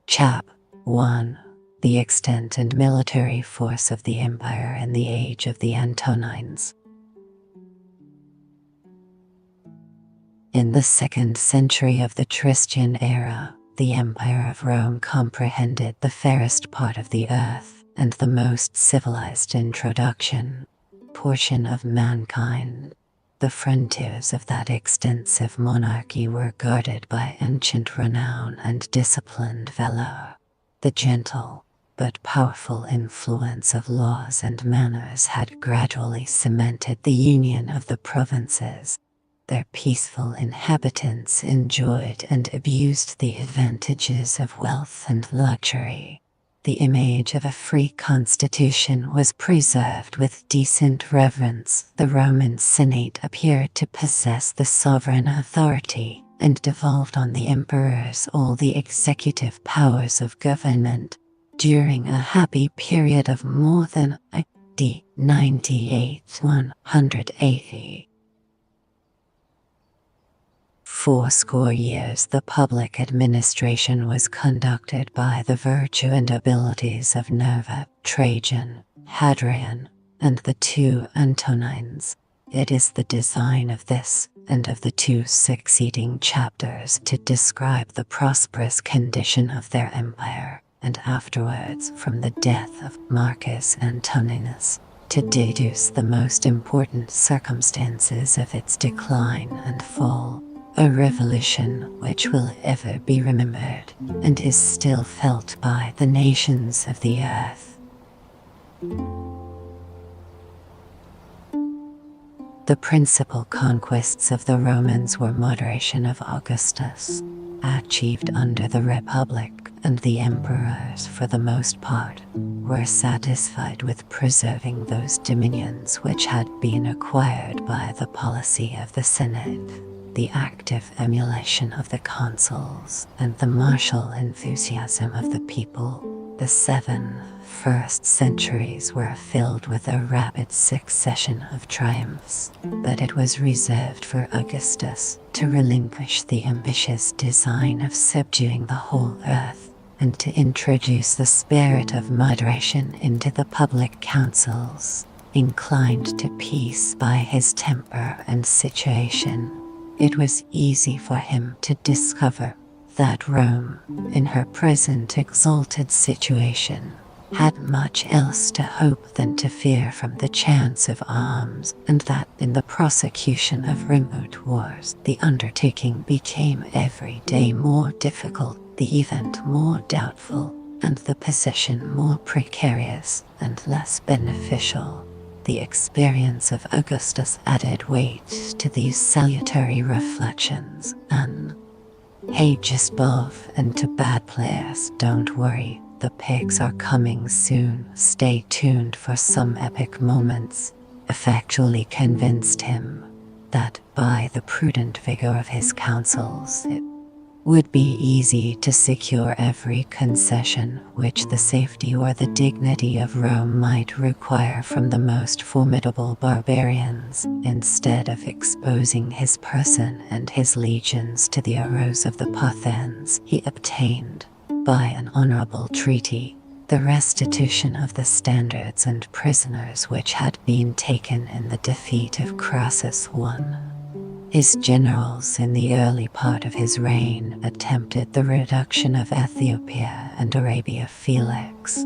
Chap 1. The extent and military force of the Empire in the Age of the Antonines. In the 2nd century of the Christian era, the Empire of Rome comprehended the fairest part of the earth and the most civilized portion of mankind. The frontiers of that extensive monarchy were guarded by ancient renown and disciplined valor. The gentle but powerful influence of laws and manners had gradually cemented the union of the provinces. Their peaceful inhabitants enjoyed and abused the advantages of wealth and luxury. The image of a free constitution was preserved with decent reverence. The Roman Senate appeared to possess the sovereign authority and devolved on the emperors all the executive powers of government. During a happy period of more than AD 98–180. 80 years, the public administration was conducted by the virtue and abilities of Nerva, Trajan, Hadrian, and the 2 Antonines. It is the design of this and of the 2 succeeding chapters to describe the prosperous condition of their empire, and afterwards, from the death of Marcus Antoninus, to deduce the most important circumstances of its decline and fall. A revolution which will ever be remembered and is still felt by the nations of the earth. The principal conquests of the Romans were moderation of Augustus, achieved under the Republic, and the emperors, for the most part, were satisfied with preserving those dominions which had been acquired by the policy of the Senate. The active emulation of the consuls and the martial enthusiasm of the people. The 7 first centuries were filled with a rapid succession of triumphs, but it was reserved for Augustus to relinquish the ambitious design of subduing the whole earth and to introduce the spirit of moderation into the public councils. Inclined to peace by his temper and situation, it was easy for him to discover that Rome, in her present exalted situation, had much else to hope than to fear from the chance of arms, and that in the prosecution of remote wars the undertaking became every day more difficult, the event more doubtful, and the position more precarious and less beneficial. The experience of Augustus added weight to these salutary reflections, and "Hey, just above and to bad players, don't worry," The pigs are coming soon, stay tuned for some epic moments, effectually convinced him that, by the prudent vigor of his counsels, it would be easy to secure every concession which the safety or the dignity of Rome might require from the most formidable barbarians, instead of exposing his person and his legions to the arrows of the Parthians. He obtained, by an honorable treaty, the restitution of the standards and prisoners which had been taken in the defeat of Crassus I. His generals in the early part of his reign attempted the reduction of Ethiopia and Arabia Felix.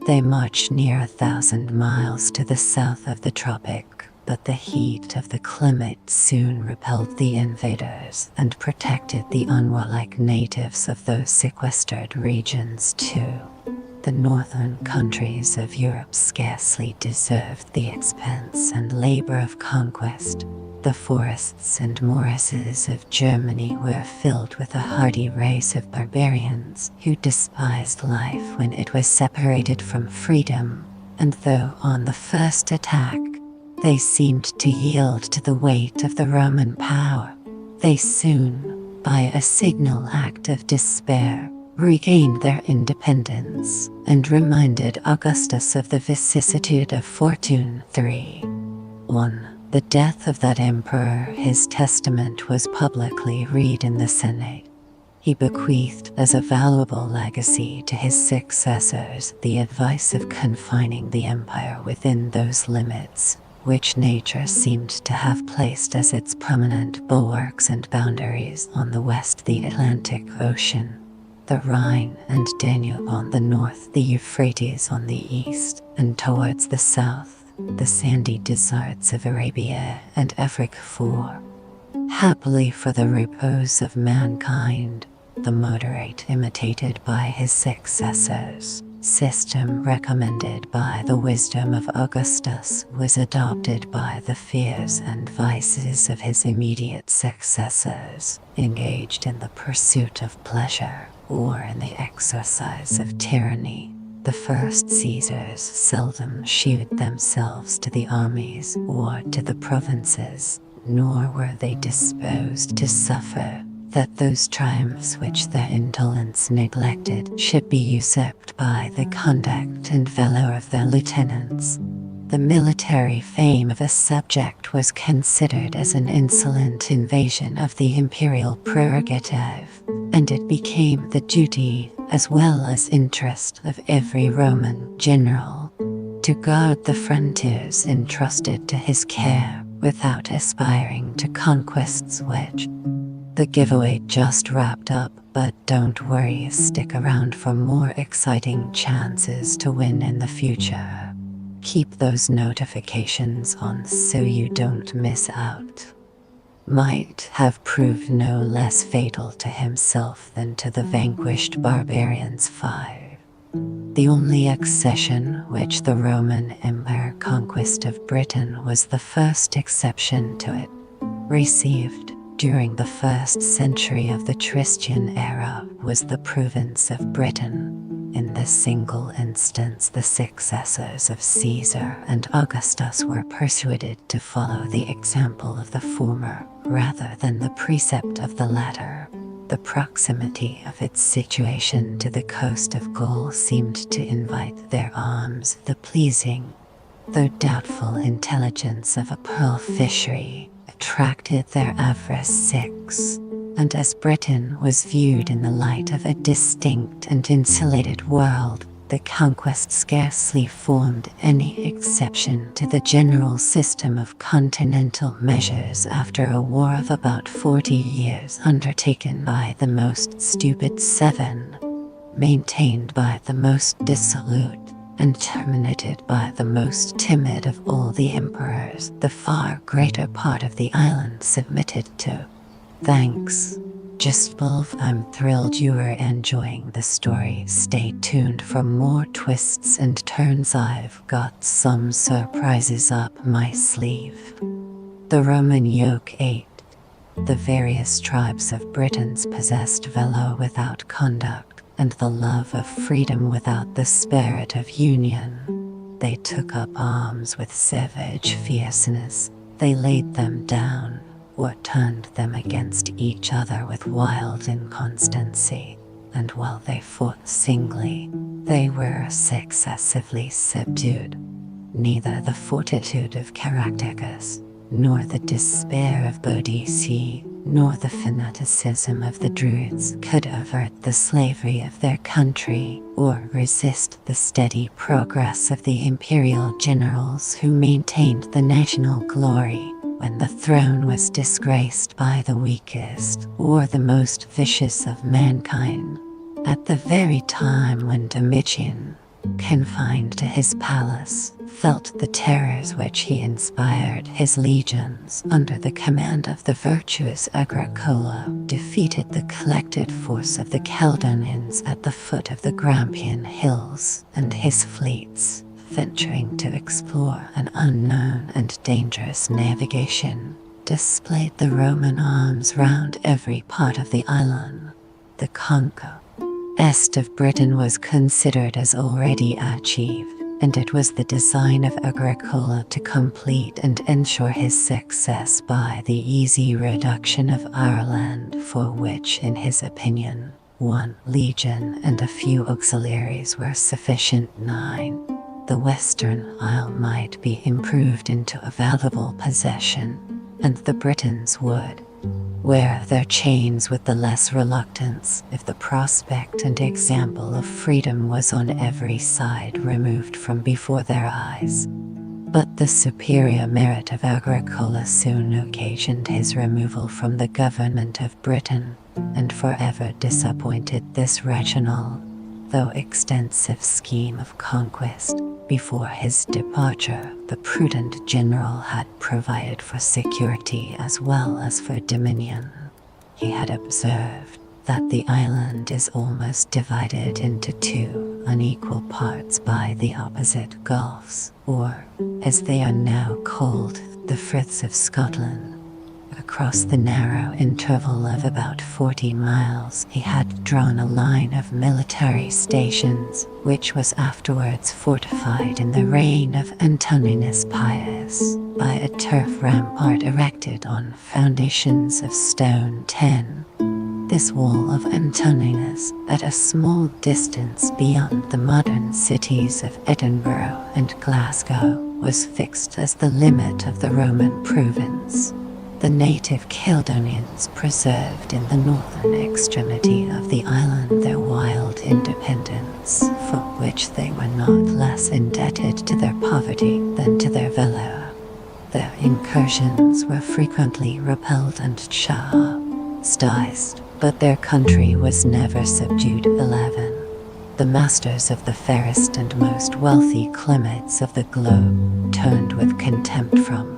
They marched near 1,000 miles to the south of the tropic, but the heat of the climate soon repelled the invaders and protected the unwarlike natives of those sequestered regions too. The northern countries of Europe scarcely deserved the expense and labor of conquest. The forests and morasses of Germany were filled with a hardy race of barbarians who despised life when it was separated from freedom, and though on the first attack they seemed to yield to the weight of the Roman power, they soon, by a signal act of despair, regained their independence and reminded Augustus of the vicissitude of fortune. 1. The death of that emperor. His testament was publicly read in the Senate. He bequeathed as a valuable legacy to his successors the advice of confining the empire within those limits which nature seemed to have placed as its permanent bulwarks and boundaries: on the west the Atlantic Ocean, the Rhine and Danube on the north, the Euphrates on the east, and towards the south, the sandy deserts of Arabia and Africa. 4. Happily for the repose of mankind, the moderate imitated by his successors system recommended by the wisdom of Augustus was adopted by the fears and vices of his immediate successors, engaged in the pursuit of pleasure or in the exercise of tyranny. The first Caesars seldom shewed themselves to the armies or to the provinces, nor were they disposed to suffer that those triumphs which their indolence neglected should be usurped by the conduct and valor of their lieutenants. The military fame of a subject was considered as an insolent invasion of the imperial prerogative, and it became the duty, as well as interest, of every Roman general to guard the frontiers entrusted to his care, without aspiring to conquests which the giveaway just wrapped up. But don't worry, stick around for more exciting chances to win in the future. Keep those notifications on so you don't miss out. Might have proved no less fatal to himself than to the vanquished barbarians. 5. The only accession which the Roman Empire conquest of Britain was the first exception to it, received during the 1st century of the Christian era, was the province of Britain. In this single instance, the successors of Caesar and Augustus were persuaded to follow the example of the former rather than the precept of the latter. The proximity of its situation to the coast of Gaul seemed to invite their arms. The pleasing, though doubtful, intelligence of a pearl fishery attracted their avarice. 6. And as Britain was viewed in the light of a distinct and insulated world, the conquest scarcely formed any exception to the general system of continental measures after a war of about 40 years undertaken by the most stupid 7, maintained by the most dissolute, and terminated by the most timid of all the emperors. The far greater part of the island submitted to. Thanks. Just Wolf, I'm thrilled you are enjoying the story. Stay tuned for more twists and turns. I've got some surprises up my sleeve. The Roman yoke. 8. The various tribes of Britons possessed valour without conduct, and the love of freedom without the spirit of union. They took up arms with savage fierceness. They laid them down, or turned them against each other with wild inconstancy, and while they fought singly, they were successively subdued. Neither the fortitude of Caractacus, nor the despair of Boadicea, nor the fanaticism of the Druids could avert the slavery of their country or resist the steady progress of the imperial generals who maintained the national glory when the throne was disgraced by the weakest or the most vicious of mankind. At the very time when Domitian, confined to his palace, felt the terrors which he inspired his legions under the command of the virtuous Agricola, defeated the collected force of the Caledonians at the foot of the Grampian hills, and his fleets, venturing to explore an unknown and dangerous navigation, displayed the Roman arms round every part of the island. The conquest of Britain was considered as already achieved, and it was the design of Agricola to complete and ensure his success by the easy reduction of Ireland, for which, in his opinion, 1 legion and a few auxiliaries were sufficient. 9. The Western Isle might be improved into a valuable possession, and the Britons would wear their chains with the less reluctance if the prospect and example of freedom was on every side removed from before their eyes. But the superior merit of Agricola soon occasioned his removal from the government of Britain, and forever disappointed this rational, though extensive scheme of conquest. Before his departure, the prudent general had provided for security as well as for dominion. He had observed that the island is almost divided into 2 unequal parts by the opposite gulfs, or, as they are now called, the Friths of Scotland. Across the narrow interval of about 40 miles he had drawn a line of military stations, which was afterwards fortified in the reign of Antoninus Pius by a turf rampart erected on foundations of stone. 10. This wall of Antoninus, at a small distance beyond the modern cities of Edinburgh and Glasgow, was fixed as the limit of the Roman province. The native Caledonians preserved in the northern extremity of the island their wild independence, for which they were not less indebted to their poverty than to their valor. Their incursions were frequently repelled and chastised, but their country was never subdued. 11. The masters of the fairest and most wealthy climates of the globe turned with contempt from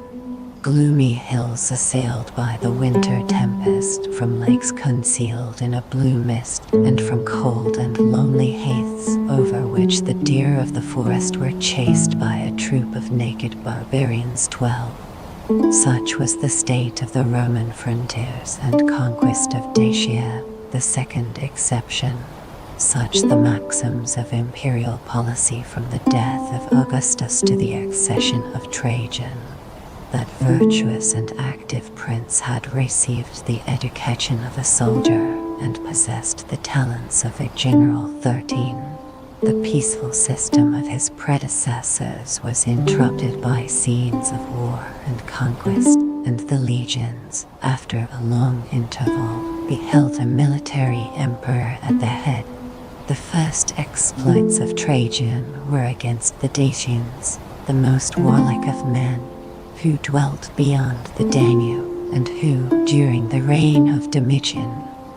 gloomy hills assailed by the winter tempest, from lakes concealed in a blue mist, and from cold and lonely heaths over which the deer of the forest were chased by a troop of naked barbarians. 12. Such was the state of the Roman frontiers and conquest of Dacia, the second exception. Such the maxims of imperial policy from the death of Augustus to the accession of Trajan. That virtuous and active prince had received the education of a soldier and possessed the talents of a general. 13. The peaceful system of his predecessors was interrupted by scenes of war and conquest, and the legions, after a long interval, beheld a military emperor at their head. The first exploits of Trajan were against the Dacians, the most warlike of men, who dwelt beyond the Danube, and who, during the reign of Domitian,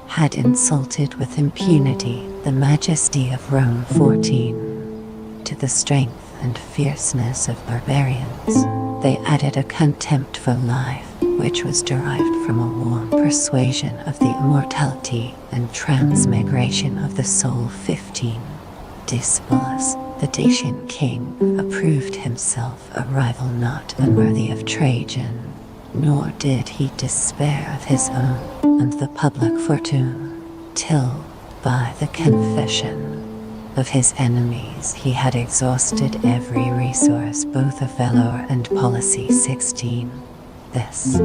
had insulted with impunity the majesty of Rome. 14. To the strength and fierceness of barbarians, they added a contempt for life, which was derived from a warm persuasion of the immortality and transmigration of the soul. 15. Dispolis, the Dacian king, approved himself a rival not unworthy of Trajan, nor did he despair of his own and the public fortune, till, by the confession of his enemies, he had exhausted every resource, both of valor and policy. 16. This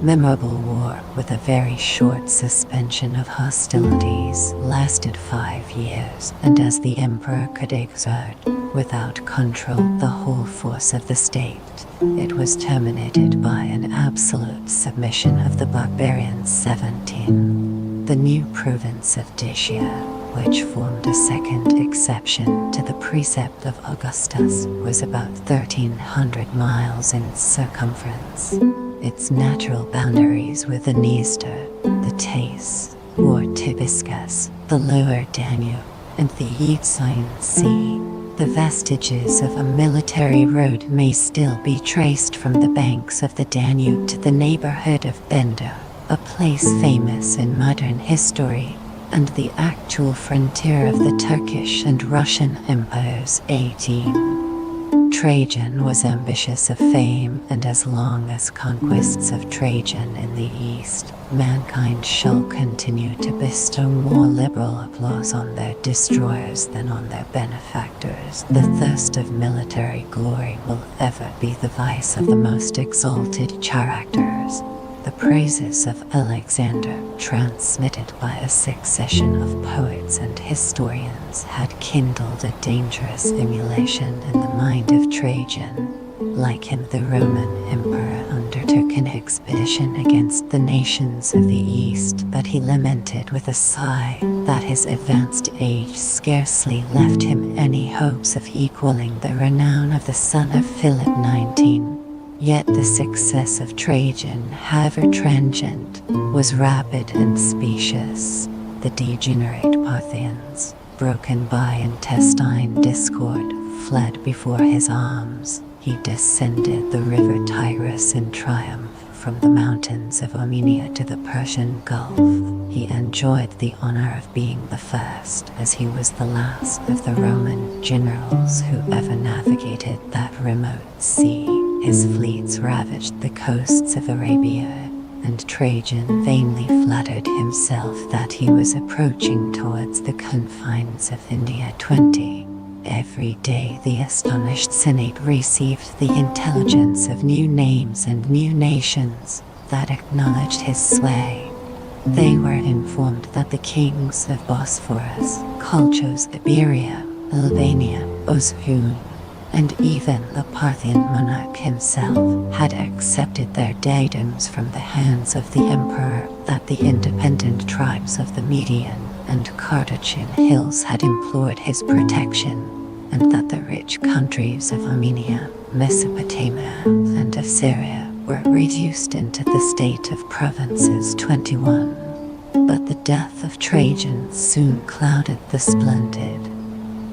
memorable war, with a very short suspension of hostilities, lasted 5 years, and as the emperor could exert, without control, the whole force of the state, it was terminated by an absolute submission of the barbarians. 17. The new province of Dacia, which formed a second exception to the precept of Augustus, was about 1,300 miles in circumference. Its natural boundaries were the Dniester, the Teyss, or Tibiscus, the lower Danube, and the Euxine Sea. The vestiges of a military road may still be traced from the banks of the Danube to the neighborhood of Bender, a place famous in modern history, and the actual frontier of the Turkish and Russian empires. 18. Trajan was ambitious of fame, and as long as conquests of Trajan in the east, mankind shall continue to bestow more liberal applause on their destroyers than on their benefactors. The thirst of military glory will ever be the vice of the most exalted characters. The praises of Alexander, transmitted by a succession of poets and historians, had kindled a dangerous emulation in the mind of Trajan. Like him, the Roman emperor undertook an expedition against the nations of the East, but he lamented with a sigh that his advanced age scarcely left him any hopes of equaling the renown of the son of Philip. 19. Yet the success of Trajan, however transient, was rapid and specious. The degenerate Parthians, broken by intestine discord, fled before his arms. He descended the river Tigris in triumph from the mountains of Armenia to the Persian Gulf. He enjoyed the honor of being the first, as he was the last of the Roman generals who ever navigated that remote sea. His fleets ravaged the coasts of Arabia, and Trajan vainly flattered himself that he was approaching towards the confines of India. 20. Every day the astonished Senate received the intelligence of new names and new nations that acknowledged his sway. They were informed that the kings of Bosphorus, Colchos, Iberia, Albania, Osrhoene, and even the Parthian monarch himself had accepted their daedums from the hands of the emperor, that the independent tribes of the Median and Carthaginian hills had implored his protection, and that the rich countries of Armenia, Mesopotamia, and of Syria were reduced into the state of provinces. 21. But the death of Trajan soon clouded the splendid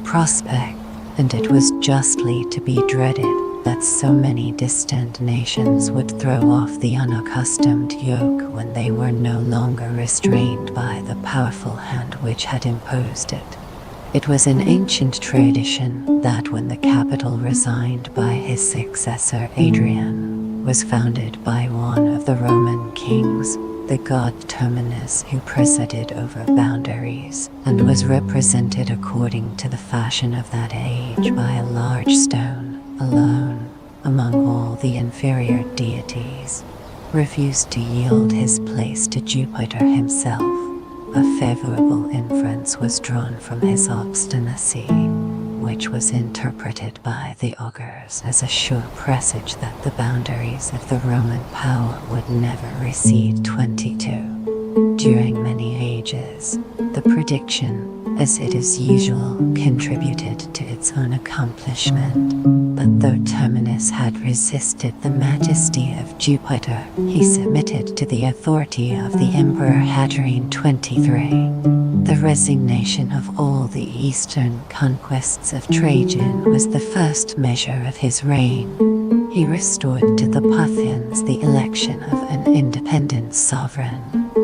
prospect, and it was justly to be dreaded that so many distant nations would throw off the unaccustomed yoke when they were no longer restrained by the powerful hand which had imposed it. It was an ancient tradition that when the capital resigned by his successor Adrian was founded by one of the Roman kings, the god Terminus, who presided over boundaries and was represented according to the fashion of that age by a large stone, alone among all the inferior deities, refused to yield his place to Jupiter himself. A favorable inference was drawn from his obstinacy, which was interpreted by the augurs as a sure presage that the boundaries of the Roman power would never recede. 22. During many ages, the prediction, as it is usual, contributed to its own accomplishment. But though Terminus had resisted the majesty of Jupiter, he submitted to the authority of the Emperor Hadrian. 23. The resignation of all the eastern conquests of Trajan was the first measure of his reign. He restored to the Parthians the election of an independent sovereign,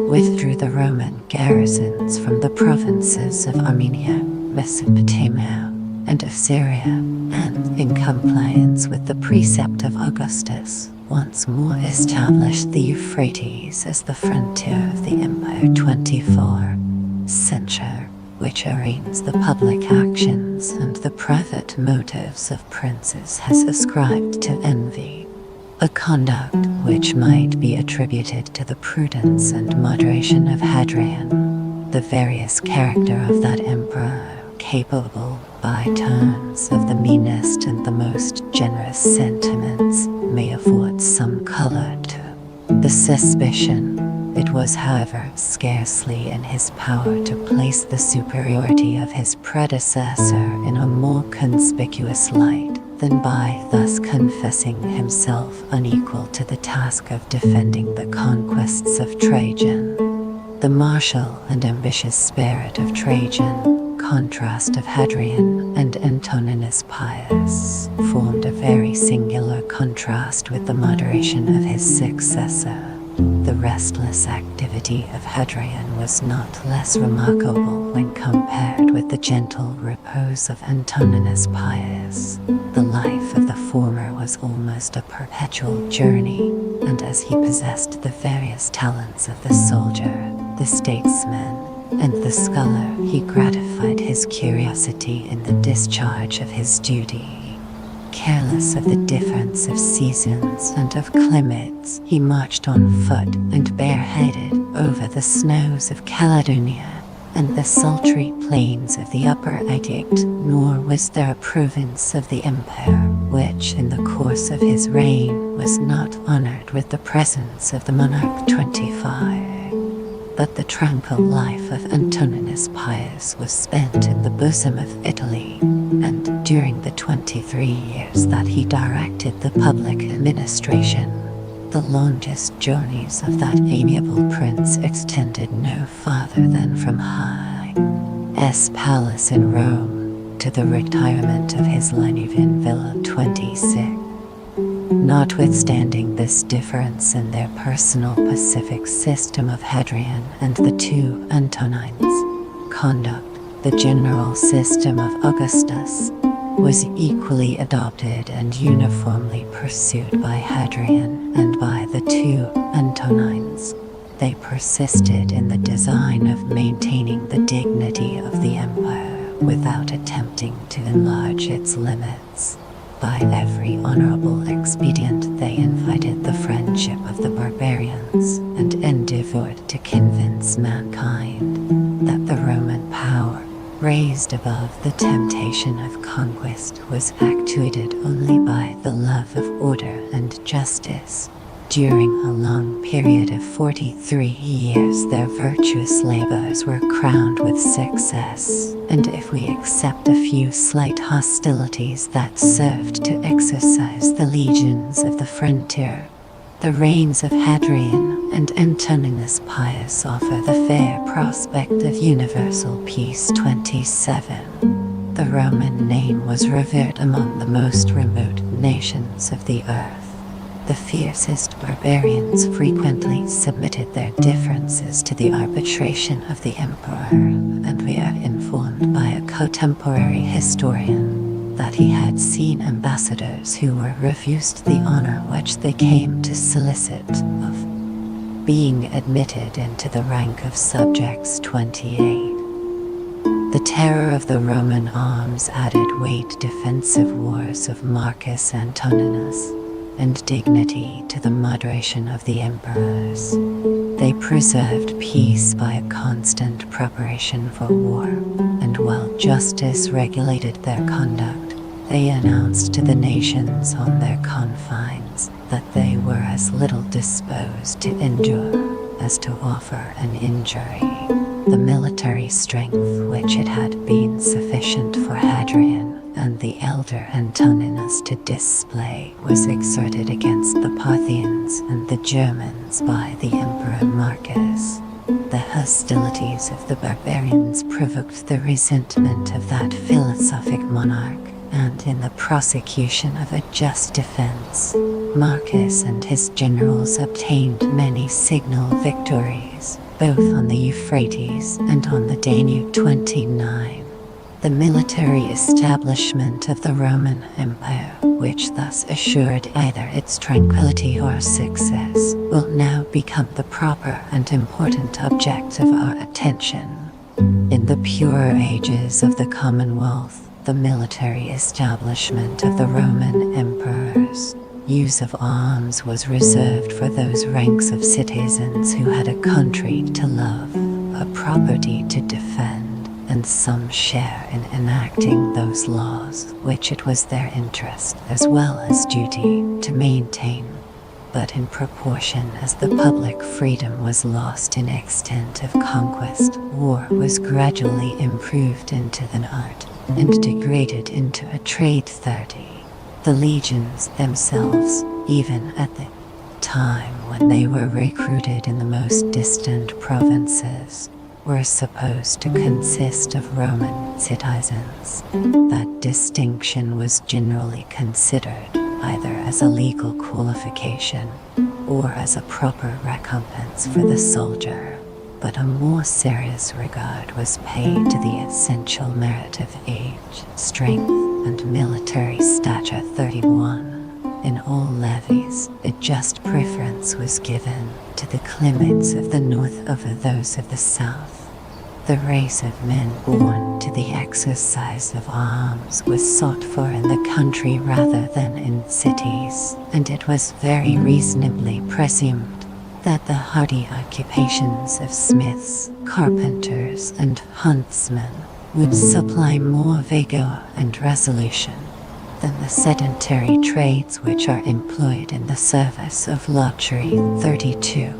withdrew the Roman garrisons from the provinces of Armenia, Mesopotamia, and of Syria, and, in compliance with the precept of Augustus, once more established the Euphrates as the frontier of the empire. 24. censure, which arraigns the public actions and the private motives of princes, has ascribed to envy, a conduct which might be attributed to the prudence and moderation of Hadrian, the various character of that emperor, capable by turns of the meanest and the most generous sentiments, may afford some color to the suspicion. It was, however, scarcely in his power to place the superiority of his predecessor in a more conspicuous light than by thus confessing himself unequal to the task of defending the conquests of Trajan. The martial and ambitious spirit of Trajan, contrast of Hadrian and Antoninus Pius, formed a very singular contrast with the moderation of his successor. The restless activity of Hadrian was not less remarkable when compared with the gentle repose of Antoninus Pius. The life of the former was almost a perpetual journey, and as he possessed the various talents of the soldier, the statesman, and the scholar, he gratified his curiosity in the discharge of his duty. Careless of the difference of seasons and of climates, he marched on foot and bareheaded over the snows of Caledonia and the sultry plains of the Upper Aegic, nor was there a province of the empire which, in the course of his reign, was not honored with the presence of the monarch 25. But the tranquil life of Antoninus Pius was spent in the bosom of Italy, and during the 23 years that he directed the public administration, the longest journeys of that amiable prince extended no farther than from his palace in Rome to the retirement of his Linuvian villa 26. Notwithstanding this difference in their personal pacific system of Hadrian and the two Antonines' conduct, the general system of Augustus was equally adopted and uniformly pursued by Hadrian and by the two Antonines. They persisted in the design of maintaining the dignity of the empire without attempting to enlarge its limits. By every honorable expedient they invited the friendship of the barbarians and endeavored to convince mankind that the Roman power, raised above the temptation of conquest, was actuated only by the love of order and justice. During a long period of 43 years, their virtuous labors were crowned with success, and if we except a few slight hostilities that served to exercise the legions of the frontier, the reigns of Hadrian and Antoninus Pius offer the fair prospect of universal peace. 27. The Roman name was revered among the most remote nations of the earth. The fiercest barbarians frequently submitted their differences to the arbitration of the emperor, and we are informed by a contemporary historian that he had seen ambassadors who were refused the honor which they came to solicit of being admitted into the rank of subjects. 28. The terror of the Roman arms added weight to defensive wars of Marcus Antoninus, and dignity to the moderation of the emperors. They preserved peace by a constant preparation for war, and while justice regulated their conduct, they announced to the nations on their confines that they were as little disposed to endure as to offer an injury. The military strength which it had been sufficient for Hadrian and the elder Antoninus to display was exerted against the Parthians and the Germans by the Emperor Marcus. The hostilities of the barbarians provoked the resentment of that philosophic monarch, and in the prosecution of a just defense, Marcus and his generals obtained many signal victories, both on the Euphrates and on the Danube. 29. The military establishment of the Roman Empire, which thus assured either its tranquility or success, will now become the proper and important object of our attention. In the purer ages of the Commonwealth, the military establishment of the Roman emperors, use of arms was reserved for those ranks of citizens who had a country to love, a property to defend, and some share in enacting those laws which it was their interest as well as duty to maintain. But in proportion as the public freedom was lost in extent of conquest, war was gradually improved into an art and degraded into a trade. The legions themselves, even at the time when they were recruited in the most distant provinces, were supposed to consist of Roman citizens. That distinction was generally considered either as a legal qualification or as a proper recompense for the soldier, but a more serious regard was paid to the essential merit of age, strength, and military stature. 31. In all levies, a just preference was given to the claimants of the north over those of the south. The race of men born to the exercise of arms was sought for in the country rather than in cities, and it was very reasonably presumed that the hardy occupations of smiths, carpenters, and huntsmen would supply more vigor and resolution than the sedentary trades which are employed in the service of luxury. 32.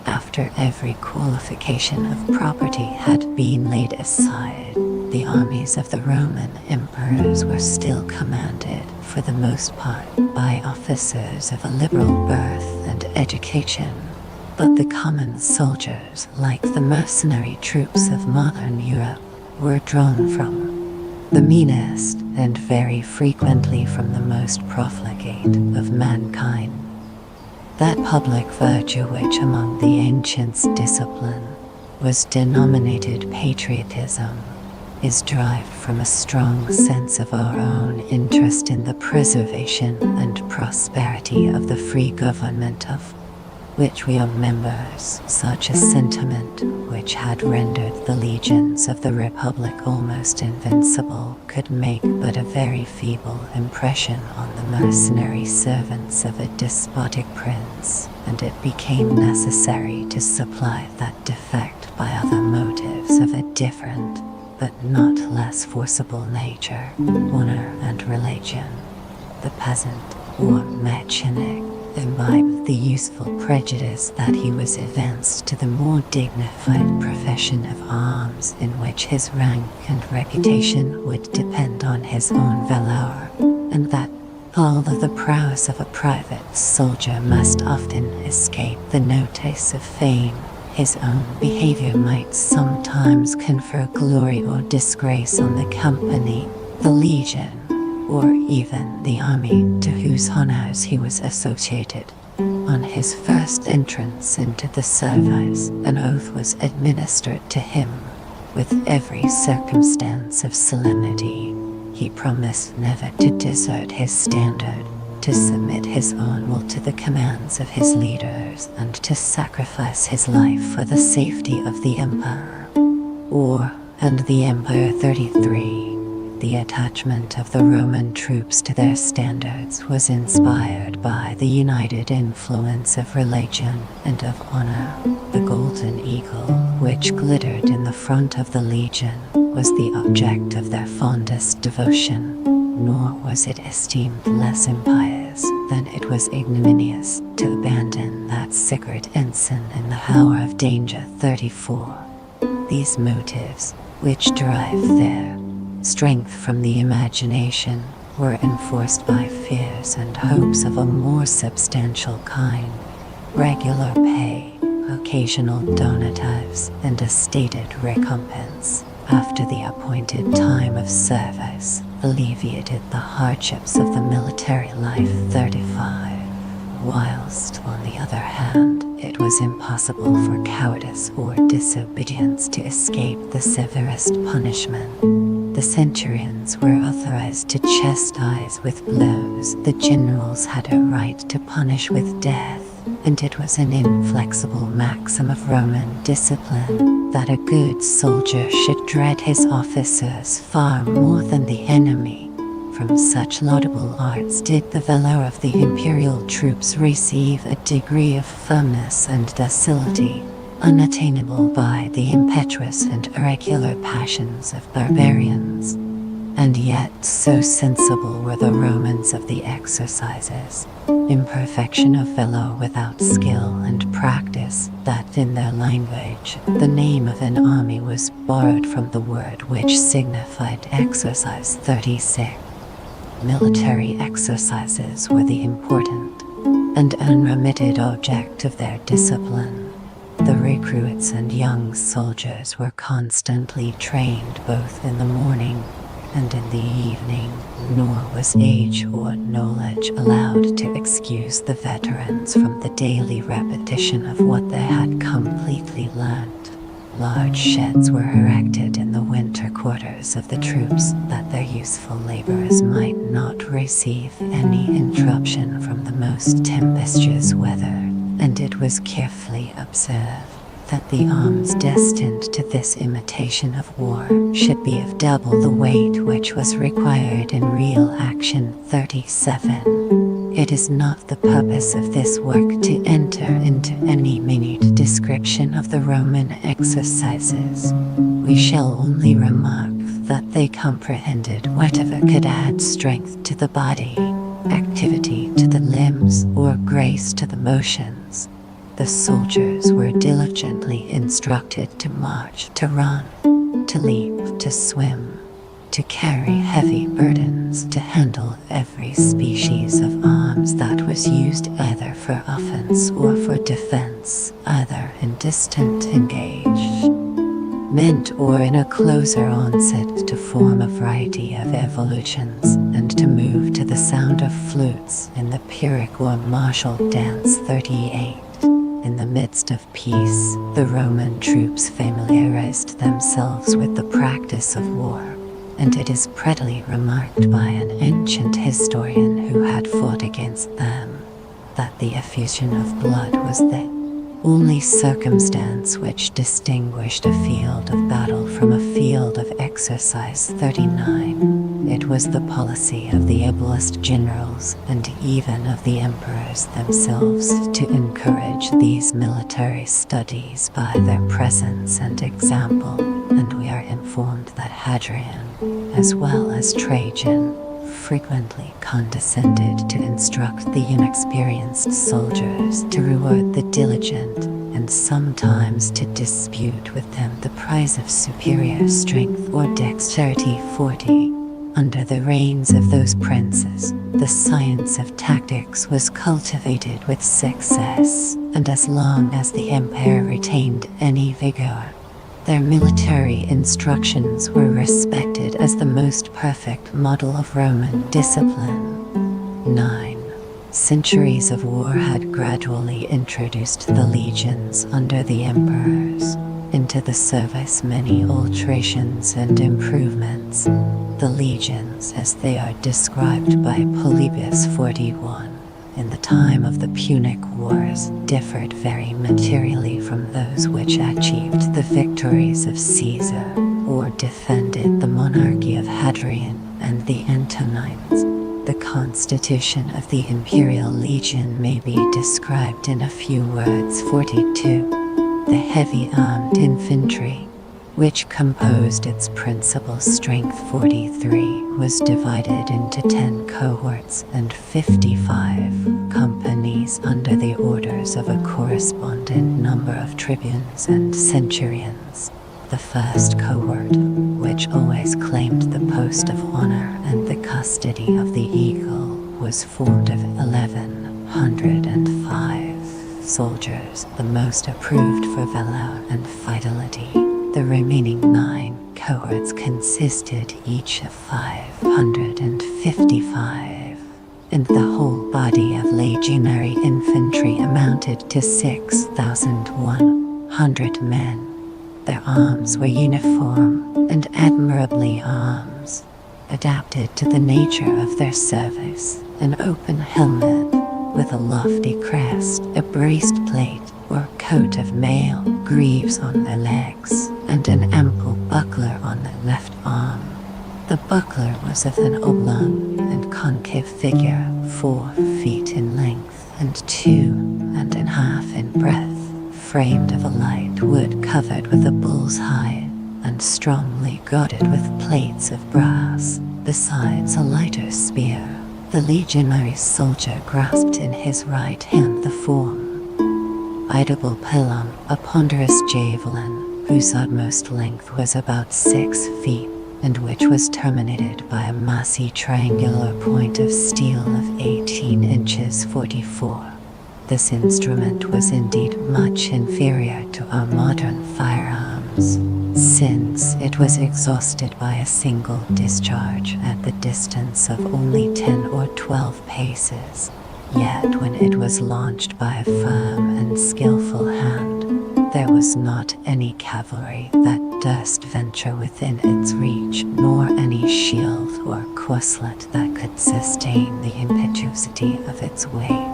After every qualification of property had been laid aside, the armies of the Roman emperors were still commanded, for the most part, by officers of a liberal birth and education. But the common soldiers, like the mercenary troops of modern Europe, were drawn from the meanest and very frequently from the most profligate of mankind. That public virtue which among the ancients discipline was denominated patriotism is derived from a strong sense of our own interest in the preservation and prosperity of the free government of which we are members, such a sentiment which had rendered the legions of the Republic almost invincible could make but a very feeble impression on the mercenary servants of a despotic prince, and it became necessary to supply that defect by other motives of a different, but not less forcible nature, honor and religion. The peasant, or mechanic, imbibed the useful prejudice that he was advanced to the more dignified profession of arms, in which his rank and reputation would depend on his own valor, and that, although the prowess of a private soldier must often escape the notice of fame, his own behavior might sometimes confer glory or disgrace on the company, the legion, or even the army to whose honors he was associated. On his first entrance into the service, an oath was administered to him. With every circumstance of solemnity, he promised never to desert his standard, to submit his own will to the commands of his leaders, and to sacrifice his life for the safety of the emperor. And the emperor. 33. The attachment of the Roman troops to their standards was inspired by the united influence of religion and of honor. The golden eagle, which glittered in the front of the legion, was the object of their fondest devotion, nor was it esteemed less impious than it was ignominious to abandon that sacred ensign in the hour of danger. 34. These motives, which derive their strength from the imagination, were enforced by fears and hopes of a more substantial kind. Regular pay, occasional donatives, and a stated recompense after the appointed time of service alleviated the hardships of the military life. 35. Whilst, on the other hand, it was impossible for cowardice or disobedience to escape the severest punishment, the centurions were authorized to chastise with blows. The generals had a right to punish with death. and it was an inflexible maxim of Roman discipline that a good soldier should dread his officers far more than the enemy. From such laudable arts did the valor of the imperial troops receive a degree of firmness and docility unattainable by the impetuous and irregular passions of barbarians. And yet so sensible were the Romans of the exercises, imperfection of valor without skill and practice, that in their language the name of an army was borrowed from the word which signified exercise 36. Military exercises were the important and unremitted object of their discipline. The recruits and young soldiers were constantly trained both in the morning and in the evening, nor was age or knowledge allowed to excuse the veterans from the daily repetition of what they had completely learned. Large sheds were erected in the winter quarters of the troops that their useful laborers might not receive any interruption from the most tempestuous weather, and it was carefully observed that the arms destined to this imitation of war should be of double the weight which was required in real action. 37. It is not the purpose of this work to enter into any minute description of the Roman exercises. We shall only remark that they comprehended whatever could add strength to the body, activity to the limbs, or grace to the motions. The soldiers were diligently instructed to march, to run, to leap, to swim, to carry heavy burdens, to handle every species of arms that was used either for offense or for defense, either in distant engagement or in a closer onset, to form a variety of evolutions, and to move to the sound of flutes in the Pyrrhic or martial dance. 38. In the midst of peace, the Roman troops familiarized themselves with the practice of war, and it is prettily remarked by an ancient historian who had fought against them, that the effusion of blood was the only circumstance which distinguished a field of battle from a field of exercise. 39. It was the policy of the ablest generals and even of the emperors themselves to encourage these military studies by their presence and example, and we are informed that Hadrian, as well as Trajan, frequently condescended to instruct the inexperienced soldiers, to reward the diligent, and sometimes to dispute with them the prize of superior strength or dexterity. 40. Under the reigns of those princes, the science of tactics was cultivated with success, and as long as the empire retained any vigor, their military instructions were respected as the most perfect model of Roman discipline. 9. Centuries of war had gradually introduced the legions under the emperors into the service many alterations and improvements. The legions, as they are described by Polybius 41, in the time of the Punic Wars, differed very materially from those which achieved the victories of Caesar, or defended the monarchy of Hadrian and the Antonines. The constitution of the Imperial Legion may be described in a few words. 42. The heavy armed infantry, which composed its principal strength. 43. Was divided into 10 cohorts and 55 companies under the orders of a correspondent number of tribunes and centurions. The first cohort, which always claimed the post of honor and the custody of the eagle, was formed of 1,105 soldiers, the most approved for valor and fidelity. The remaining 9 cohorts consisted each of 555, and the whole body of legionary infantry amounted to 6,100 men. Their arms were uniform and admirably arms, adapted to the nature of their service: an open helmet, with a lofty crest, a breastplate or coat of mail, greaves on their legs, and an ample buckler on their left arm. The buckler was of an oblong and concave figure, 4 feet in length and 2.5 in breadth, framed of a light wood covered with a bull's hide, and strongly guarded with plates of brass, besides a lighter spear. The legionary soldier grasped in his right hand the formidable pilum, a ponderous javelin, whose utmost length was about 6 feet, and which was terminated by a massy triangular point of steel of 18 inches 44. This instrument was indeed much inferior to our modern firearms, since it was exhausted by a single discharge at the distance of only 10 or 12 paces. Yet when it was launched by a firm and skillful hand, there was not any cavalry that durst venture within its reach, nor any shield or corselet that could sustain the impetuosity of its weight.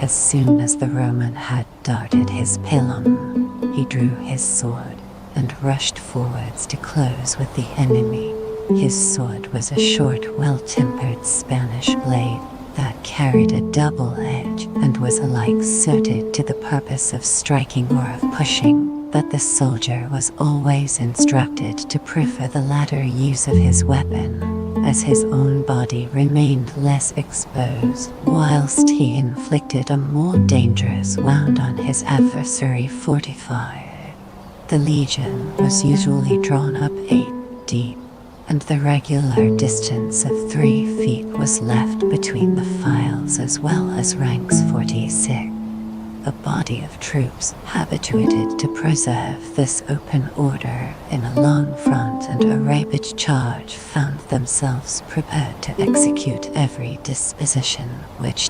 As soon as the Roman had darted his pilum, he drew his sword and rushed forwards to close with the enemy. His sword was a short, well-tempered Spanish blade that carried a double edge and was alike suited to the purpose of striking or of pushing, but the soldier was always instructed to prefer the latter use of his weapon, as his own body remained less exposed, whilst he inflicted a more dangerous wound on his adversary fortified. The legion was usually drawn up 8 deep, and the regular distance of 3 feet was left between the files as well as ranks 46. A body of troops habituated to preserve this open order in a long front and a rapid charge found themselves prepared to execute every disposition which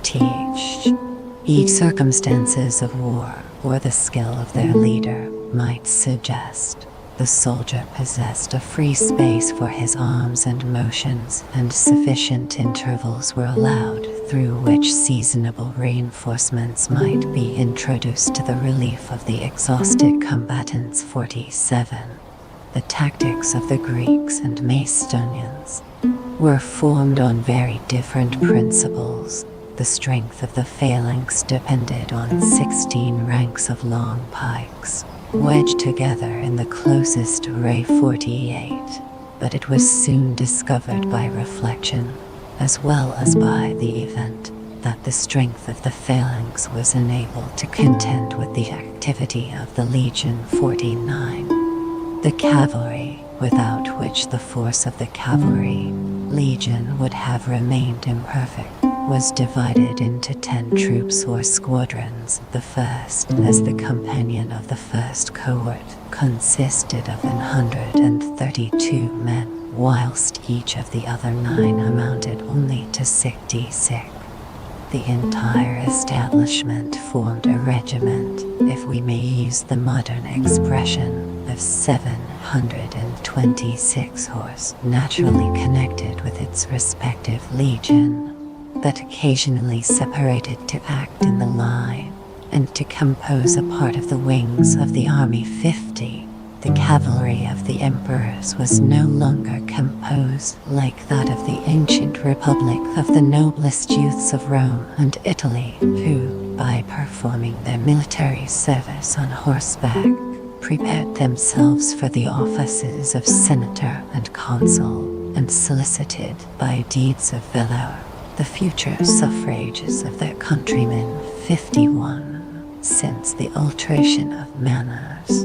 each circumstances of war or the skill of their leader might suggest. The soldier possessed a free space for his arms and motions, and sufficient intervals were allowed through which seasonable reinforcements might be introduced to the relief of the exhausted combatants. 47. The tactics of the Greeks and Macedonians were formed on very different principles. The strength of the phalanx depended on 16 ranks of long pikes, wedged together in the closest array 48, but it was soon discovered by reflection, as well as by the event, that the strength of the phalanx was enabled to contend with the activity of the legion 49. The cavalry, without which the force of the cavalry legion would have remained imperfect, was divided into 10 troops or squadrons. The first, as the companion of the first cohort, consisted of 132 men, whilst each of the other 9 amounted only to 66. The entire establishment formed a regiment, if we may use the modern expression, of 726 horse, naturally connected with its respective legion, but occasionally separated to act in the line, and to compose a part of the wings of the army 50. The cavalry of the emperors was no longer composed, like that of the ancient republic, of the noblest youths of Rome and Italy, who, by performing their military service on horseback, prepared themselves for the offices of senator and consul, and solicited, by deeds of valor, the future suffrages of their countrymen. 51. Since the alteration of manners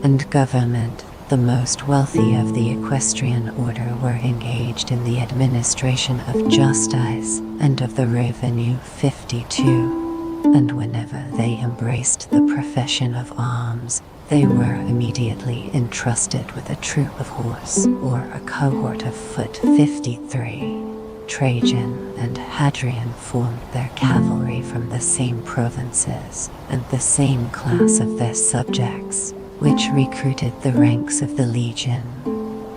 and government, the most wealthy of the equestrian order were engaged in the administration of justice and of the revenue. 52. And whenever they embraced the profession of arms, they were immediately entrusted with a troop of horse or a cohort of foot. 53. Trajan and Hadrian formed their cavalry from the same provinces and the same class of their subjects, which recruited the ranks of the legion.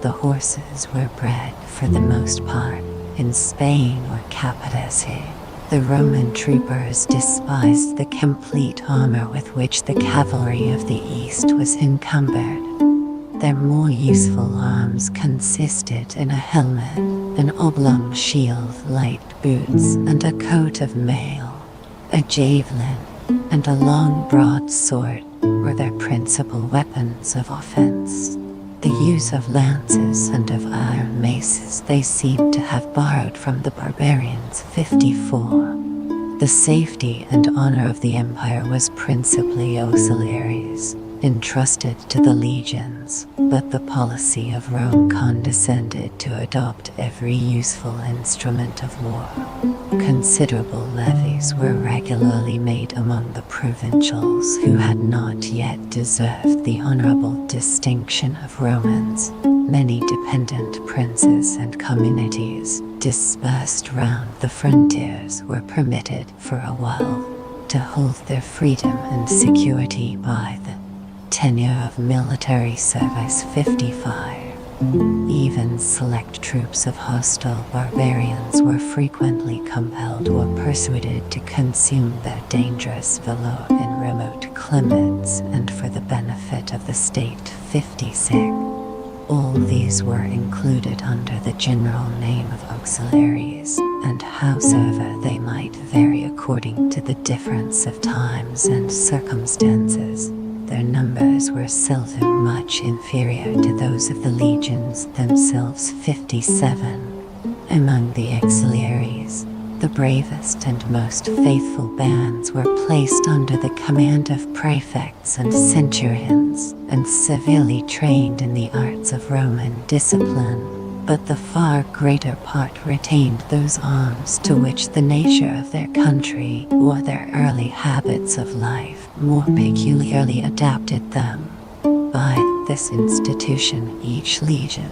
The horses were bred, for the most part, in Spain or Cappadocia, The Roman troopers despised the complete armor with which the cavalry of the East was encumbered. Their more useful arms consisted in a helmet, an oblong shield, light boots, and a coat of mail. A javelin and a long broadsword were their principal weapons of offense. The use of lances and of iron maces they seemed to have borrowed from the barbarians. 54. The safety and honor of the empire was principally auxiliaries, entrusted to the legions, but the policy of Rome condescended to adopt every useful instrument of war. Considerable levies were regularly made among the provincials who had not yet deserved the honorable distinction of Romans. Many dependent princes and communities dispersed round the frontiers were permitted for a while to hold their freedom and security by the tenure of military service. 55. Even select troops of hostile barbarians were frequently compelled or persuaded to consume their dangerous velo in remote climates and for the benefit of the state. 56. All these were included under the general name of auxiliaries, and howsoever they might vary according to the difference of times and circumstances, their numbers were seldom much inferior to those of the legions themselves. 57. Among the auxiliaries, the bravest and most faithful bands were placed under the command of prefects and centurions, and severely trained in the arts of Roman discipline. But the far greater part retained those arms to which the nature of their country or their early habits of life more peculiarly adapted them. By this institution, each legion,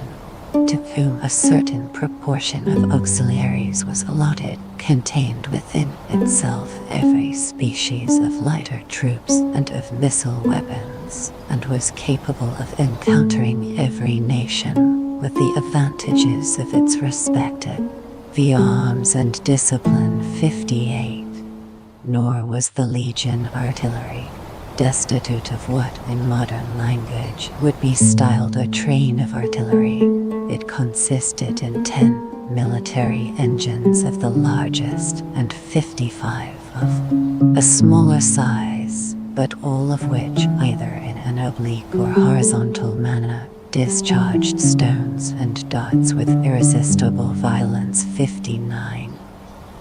to whom a certain proportion of auxiliaries was allotted, contained within itself every species of lighter troops and of missile weapons, and was capable of encountering every nation with the advantages of its respective arms and discipline. 58. Nor was the legion artillery destitute of what in modern language would be styled a train of artillery. It consisted in 10 military engines of the largest and 55 of a smaller size, but all of which, either in an oblique or horizontal manner, discharged stones and darts with irresistible violence. 59.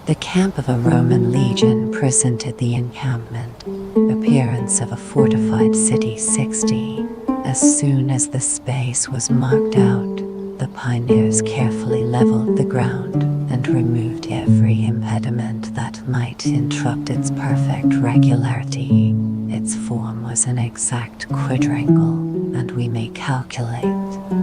The camp of a Roman legion presented the encampment appearance of a fortified city. 60. As soon as the space was marked out, the pioneers carefully leveled the ground and removed every impediment that might interrupt its perfect regularity. Its form was an exact quadrangle, and we may calculate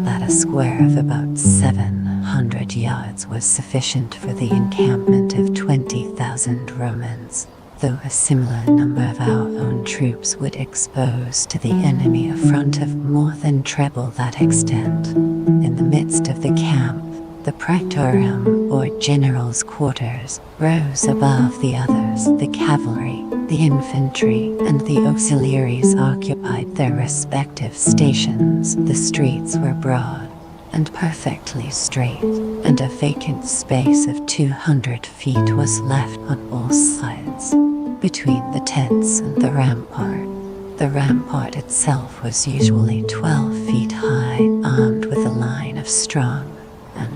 that a square of about 700 yards was sufficient for the encampment of 20,000 Romans, though a similar number of our own troops would expose to the enemy a front of more than treble that extent. In the midst of the camp, the praetorium, or general's quarters, rose above the others. The cavalry, the infantry, and the auxiliaries occupied their respective stations. The streets were broad and perfectly straight, and a vacant space of 200 feet was left on all sides, between the tents and the rampart. The rampart itself was usually 12 feet high, armed with a line of strong and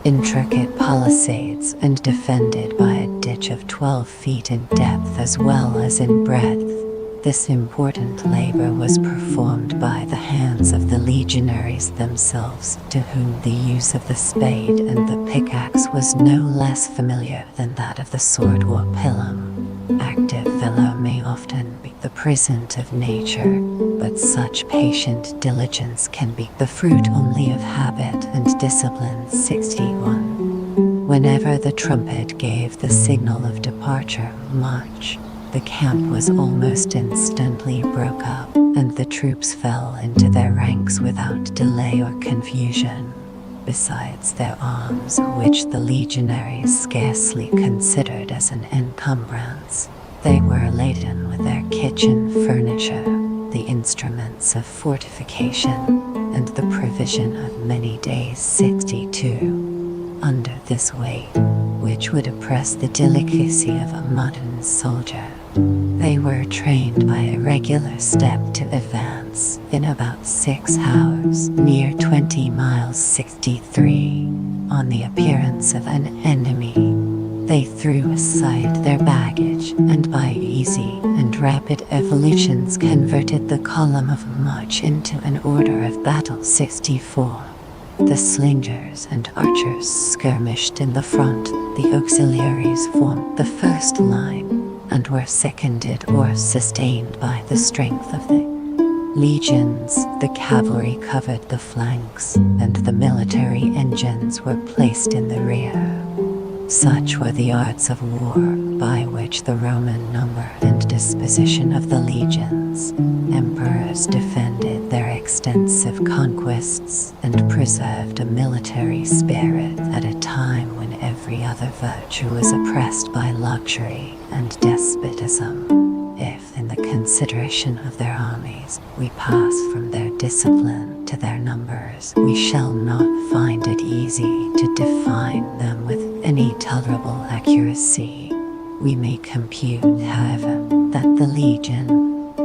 intricate palisades, and defended by a ditch of 12 feet in depth as well as in breadth. This important labor was performed by the hands of the legionaries themselves, to whom the use of the spade and the pickaxe was no less familiar than that of the sword or pilum. Active valor may often be the present of nature, but such patient diligence can be the fruit only of habit and discipline. 61. Whenever the trumpet gave the signal of departure, march, the camp was almost instantly broke up, and the troops fell into their ranks without delay or confusion. Besides their arms, which the legionaries scarcely considered as an encumbrance, they were laden with their kitchen furniture, the instruments of fortification, and the provision of many days' 62. Under this weight, which would oppress the delicacy of a modern soldier, they were trained by a regular step to advance in about 6 hours, near 20 miles 63, on the appearance of an enemy. They threw aside their baggage and by easy and rapid evolutions converted the column of march into an order of battle 64. The slingers and archers skirmished in the front, the auxiliaries formed the first line, and were seconded or sustained by the strength of the legions. The cavalry covered the flanks, and the military engines were placed in the rear. Such were the arts of war by which the Roman number and disposition of the legions. Emperors defended their extensive conquests and preserved a military spirit at a time when every other virtue was oppressed by luxury and despotism. If, in the consideration of their armies, we pass from their discipline to their numbers, we shall not find it easy to define them with any tolerable accuracy. We may compute, however, that the legion,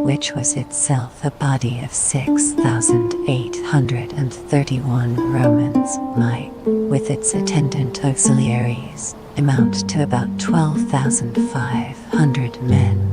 which was itself a body of 6,831 Romans, might, with its attendant auxiliaries, amount to about 12,500 men.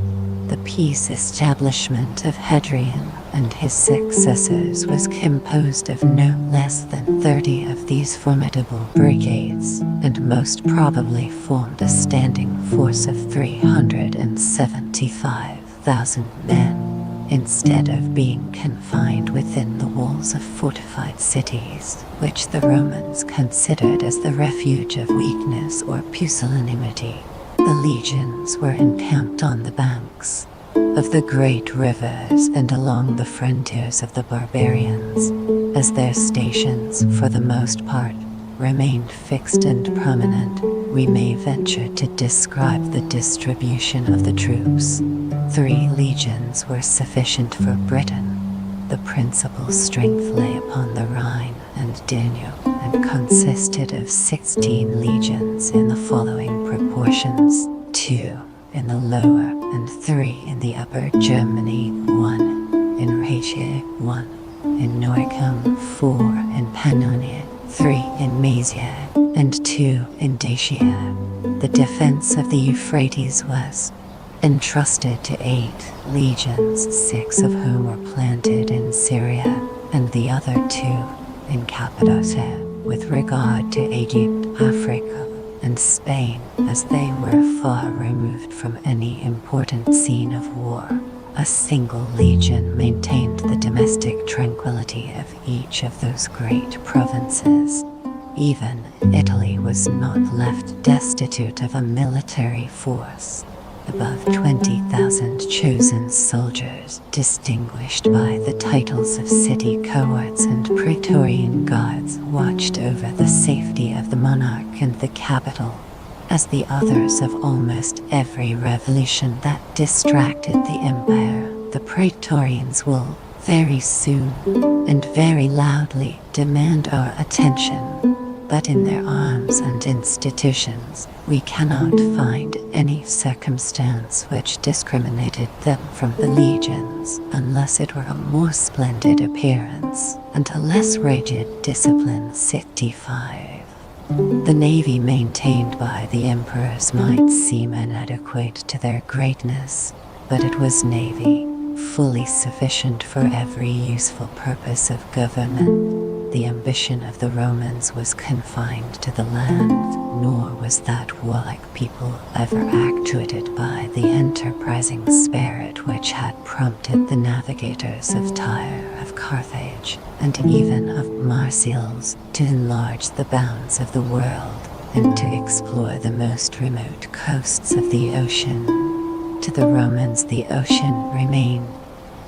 The peace establishment of Hadrian and his successors was composed of no less than 30 of these formidable brigades, and most probably formed a standing force of 375,000 men, instead of being confined within the walls of fortified cities, which the Romans considered as the refuge of weakness or pusillanimity. The legions were encamped on the banks of the great rivers and along the frontiers of the barbarians, as their stations, for the most part, remained fixed and prominent. We may venture to describe the distribution of the troops. 3 legions were sufficient for Britain. The principal strength lay upon the Rhine and Danube, and consisted of 16 legions in the following proportions: 2 in the lower and 3 in the upper Germany, 1 in Rhaetia, 1 in Noricum, 4 in Pannonia, 3 in Maesia, and 2 in Dacia. The defense of the Euphrates was entrusted to 8 legions, 6 of whom were planted in Syria, and the other 2 in Cappadocia. With regard to Egypt, Africa, and Spain, as they were far removed from any important scene of war, a single legion maintained the domestic tranquility of each of those great provinces. Even Italy was not left destitute of a military force. Above 20,000 chosen soldiers, distinguished by the titles of city cohorts and praetorian guards, watched over the safety of the monarch and the capital, as the authors of almost every revolution that distracted the empire. The praetorians will very soon and very loudly demand our attention. But in their arms and institutions, we cannot find any circumstance which discriminated them from the legions, unless it were a more splendid appearance and a less rigid discipline. 65. The navy maintained by the emperors might seem inadequate to their greatness, but it was navy, fully sufficient for every useful purpose of government. The ambition of the Romans was confined to the land, nor was that warlike people ever actuated by the enterprising spirit which had prompted the navigators of Tyre, of Carthage, and even of Marseilles to enlarge the bounds of the world, and to explore the most remote coasts of the ocean. To the Romans the ocean remained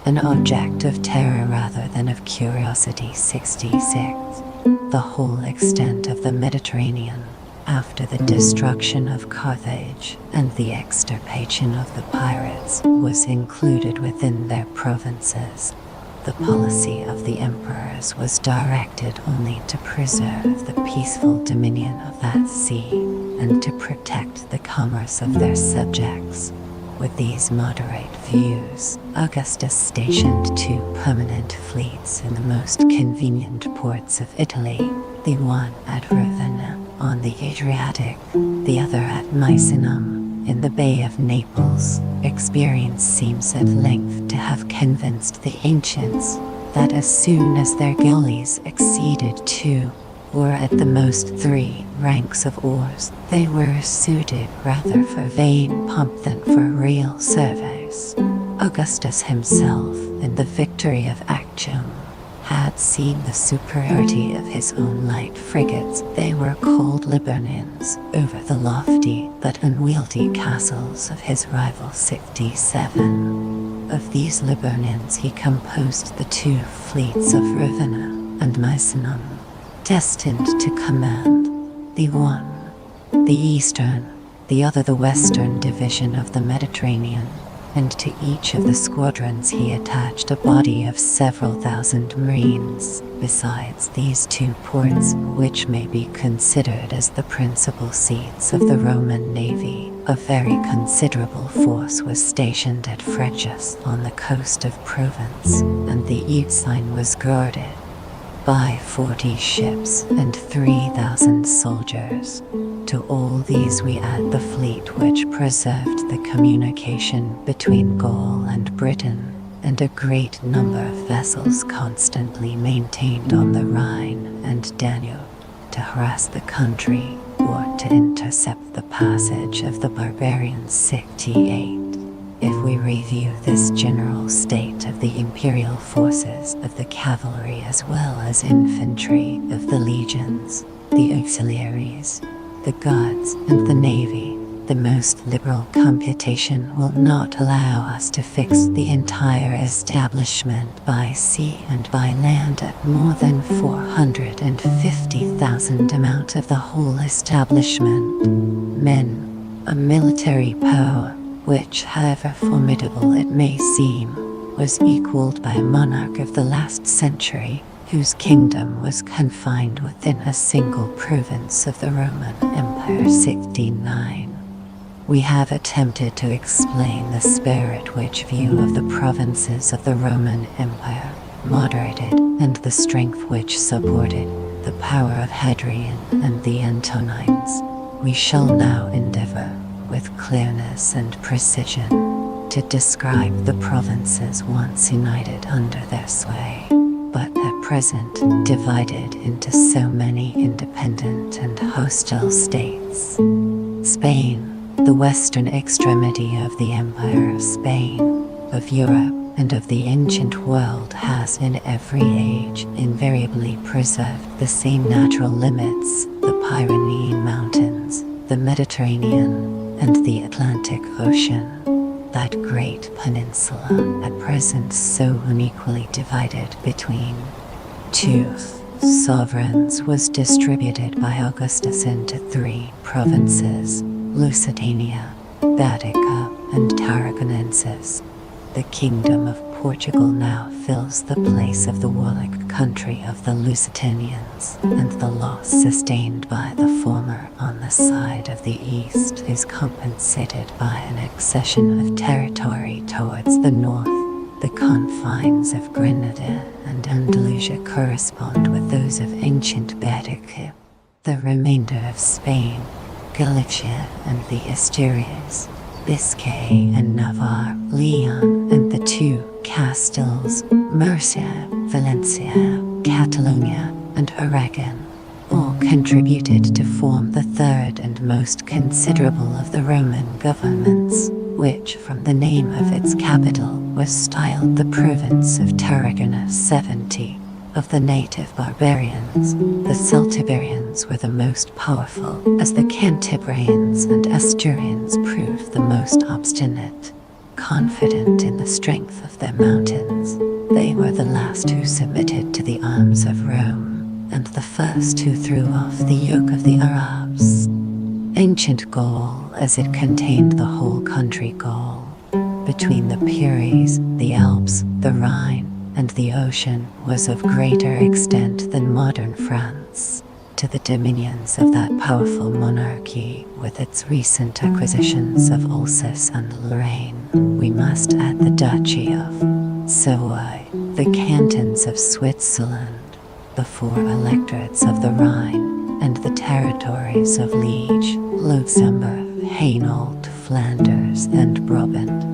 an object of terror rather than of curiosity. 66. The whole extent of the Mediterranean, after the destruction of Carthage and the extirpation of the pirates, was included within their provinces. The policy of the emperors was directed only to preserve the peaceful dominion of that sea and to protect the commerce of their subjects. With these moderate views, Augustus stationed 2 permanent fleets in the most convenient ports of Italy, the one at Ravenna on the Adriatic, the other at Misenum in the Bay of Naples. Experience seems at length to have convinced the ancients that as soon as their galleys exceeded 2, or at the most 3 ranks of oars, they were suited rather for vain pomp than for real service. Augustus himself, in the victory of Actium, had seen the superiority of his own light frigates. They were called Liburnians over the lofty but unwieldy castles of his rival 67. Of these Liburnians he composed the 2 fleets of Ravenna and Misenum, destined to command, the one the eastern, the other the western division of the Mediterranean, and to each of the squadrons he attached a body of several thousand marines. Besides these 2 ports, which may be considered as the principal seats of the Roman navy, a very considerable force was stationed at Frejus on the coast of Provence, and the Euxine was guarded by 40 ships and 3,000 soldiers. To all these we add the fleet which preserved the communication between Gaul and Britain, and a great number of vessels constantly maintained on the Rhine and Danube to harass the country or to intercept the passage of the barbarian 68. If we review this general state of the imperial forces of the cavalry as well as infantry of the legions, the auxiliaries, the guards, and the navy, the most liberal computation will not allow us to fix the entire establishment by sea and by land at more than 450,000 amount of the whole establishment. Men, a military power, which, however formidable it may seem, was equaled by a monarch of the last century, whose kingdom was confined within a single province of the Roman Empire. 69. We have attempted to explain the spirit which view of the provinces of the Roman Empire moderated, and the strength which supported the power of Hadrian and the Antonines. We shall now endeavor, with clearness and precision, to describe the provinces once united under their sway, but at present divided into so many independent and hostile states. Spain, the western extremity of the Empire of Spain, of Europe, and of the ancient world, has in every age invariably preserved the same natural limits: the Pyrenean Mountains, the Mediterranean, and the Atlantic Ocean. That great peninsula, at present so unequally divided between 2 sovereigns, was distributed by Augustus into 3 provinces: Lusitania, Baetica, and Tarraconensis. The kingdom of Portugal now fills the place of the warlike country of the Lusitanians, and the loss sustained by the former on the side of the east is compensated by an accession of territory towards the north. The confines of Granada and Andalusia correspond with those of ancient Baetica. The remainder of Spain, Galicia and the Asturias, Biscay and Navarre, Leon and the 2 Castles, Murcia, Valencia, Catalonia, and Aragon, all contributed to form the 3rd and most considerable of the Roman governments, which, from the name of its capital, was styled the province of Tarragona. 70. Of the native barbarians, the Celtiberians were the most powerful, as the Cantabrians and Asturians proved the most obstinate. Confident in the strength of their mountains, they were the last who submitted to the arms of Rome, and the first who threw off the yoke of the Arabs. Ancient Gaul, as it contained the whole country Gaul, between the Pyrenees, the Alps, the Rhine, and the ocean, was of greater extent than modern France. To the dominions of that powerful monarchy, with its recent acquisitions of Alsace and Lorraine, we must add the Duchy of Savoy, the cantons of Switzerland, the 4 electorates of the Rhine, and the territories of Liege, Luxembourg, Hainault, Flanders, and Brabant.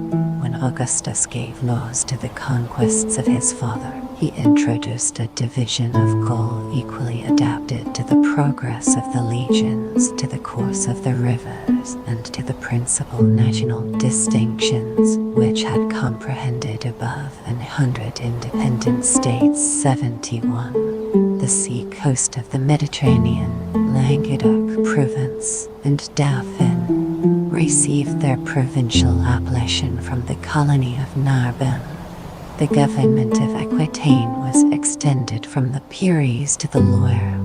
When Augustus gave laws to the conquests of his father, he introduced a division of Gaul equally adapted to the progress of the legions, to the course of the rivers, and to the principal national distinctions, which had comprehended above 100 independent states. 71. The sea coast of the Mediterranean, Languedoc, Provence, and Dauphin received their provincial appellation from the colony of Narbonne. The government of Aquitaine was extended from the Pyrenees to the Loire.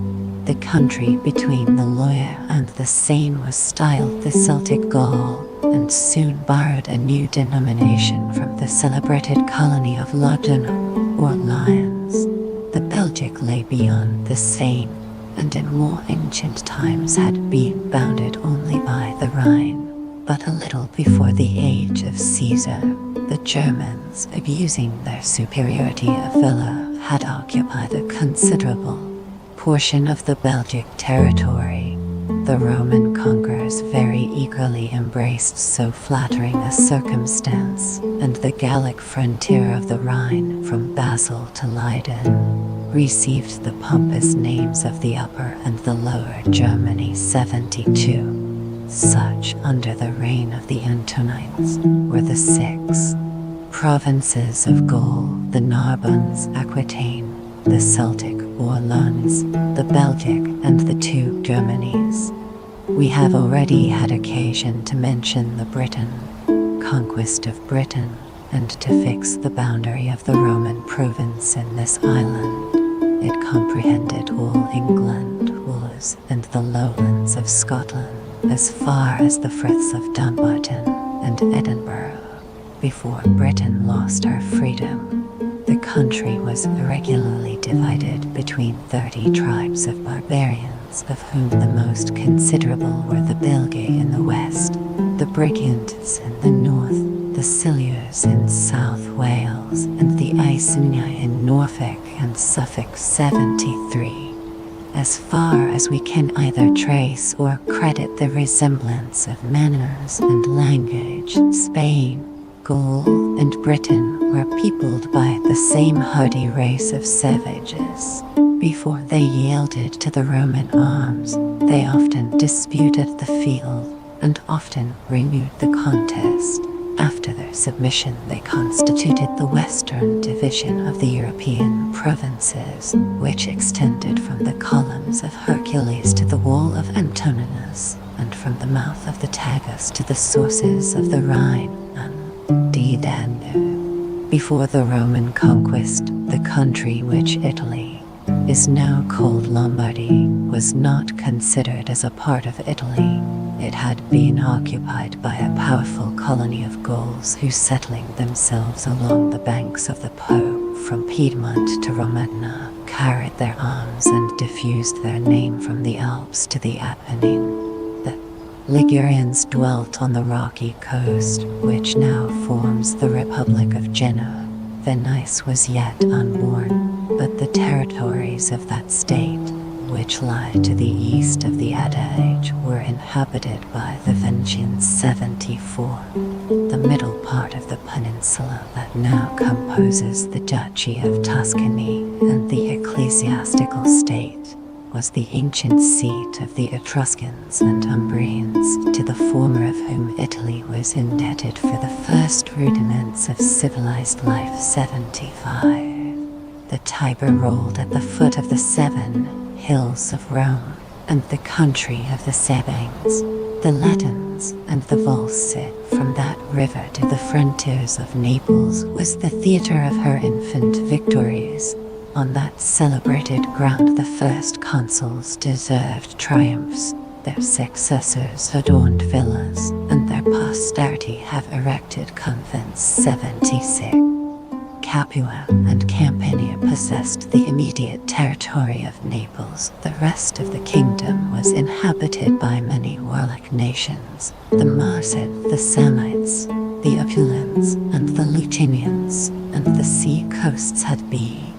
The country between the Loire and the Seine was styled the Celtic Gaul, and soon borrowed a new denomination from the celebrated colony of Laudon, or Lyons. The Belgic lay beyond the Seine, and in more ancient times had been bounded only by the Rhine. But a little before the age of Caesar, the Germans, abusing their superiority of valor, had occupied a considerable portion of the Belgic territory. The Roman conquerors very eagerly embraced so flattering a circumstance, and the Gallic frontier of the Rhine, from Basel to Leiden, received the pompous names of the Upper and the Lower Germany. 72. Such, under the reign of the Antonines, were the 6 provinces of Gaul: the Narbonnes, Aquitaine, the Celtic Orleans, the Belgic, and the 2 Germanies. We have already had occasion to mention the Briton conquest of Britain, and to fix the boundary of the Roman province in this island. It comprehended all England, Wales, and the lowlands of Scotland, as far as the Friths of Dumbarton and Edinburgh. Before Britain lost her freedom, the country was irregularly divided between 30 tribes of barbarians, of whom the most considerable were the Belgae in the west, the Brigantes in the north, the Silures in South Wales, and the Iceni in Norfolk and Suffolk. 73. As far as we can either trace or credit the resemblance of manners and language, Spain, Gaul, and Britain were peopled by the same hardy race of savages. Before they yielded to the Roman arms, they often disputed the field, and often renewed the contest. After their submission, they constituted the western division of the European provinces, which extended from the columns of Hercules to the wall of Antoninus, and from the mouth of the Tagus to the sources of the Rhine and the Danube. Before the Roman conquest, the country which Italy is now called Lombardy was not considered as a part of Italy. It had been occupied by a powerful colony of Gauls who, settling themselves along the banks of the Po, from Piedmont to Romagna, carried their arms and diffused their name from the Alps to the Apennine. The Ligurians dwelt on the rocky coast, which now forms the Republic of Genoa. Venice was yet unborn, but the territories of that state, which lie to the east of the Adige, were inhabited by the Venetians. 74. The middle part of the peninsula that now composes the Duchy of Tuscany and the ecclesiastical state was the ancient seat of the Etruscans and Umbrians, to the former of whom Italy was indebted for the first rudiments of civilized life. 75. The Tiber rolled at the foot of the 7 hills of Rome, and the country of the Sabines, the Latins, and the Volsci. From that river to the frontiers of Naples was the theatre of her infant victories. On that celebrated ground the first consuls deserved triumphs, their successors adorned villas, and their posterity have erected convents. 76. Capua and Campania possessed the immediate territory of Naples. The rest of the kingdom was inhabited by many warlike nations, the Marsids, the Samnites, the Apulans, and the Lusitanians, and the sea coasts had been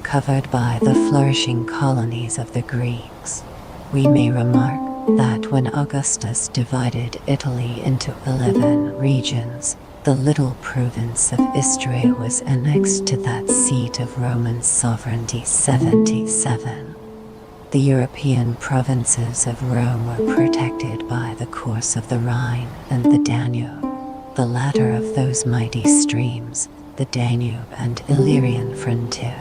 covered by the flourishing colonies of the Greeks. We may remark that when Augustus divided Italy into 11 regions, the little province of Istria was annexed to that seat of Roman sovereignty. 77. The European provinces of Rome were protected by the course of the Rhine and the Danube, the latter of those mighty streams, the Danube and Illyrian frontier,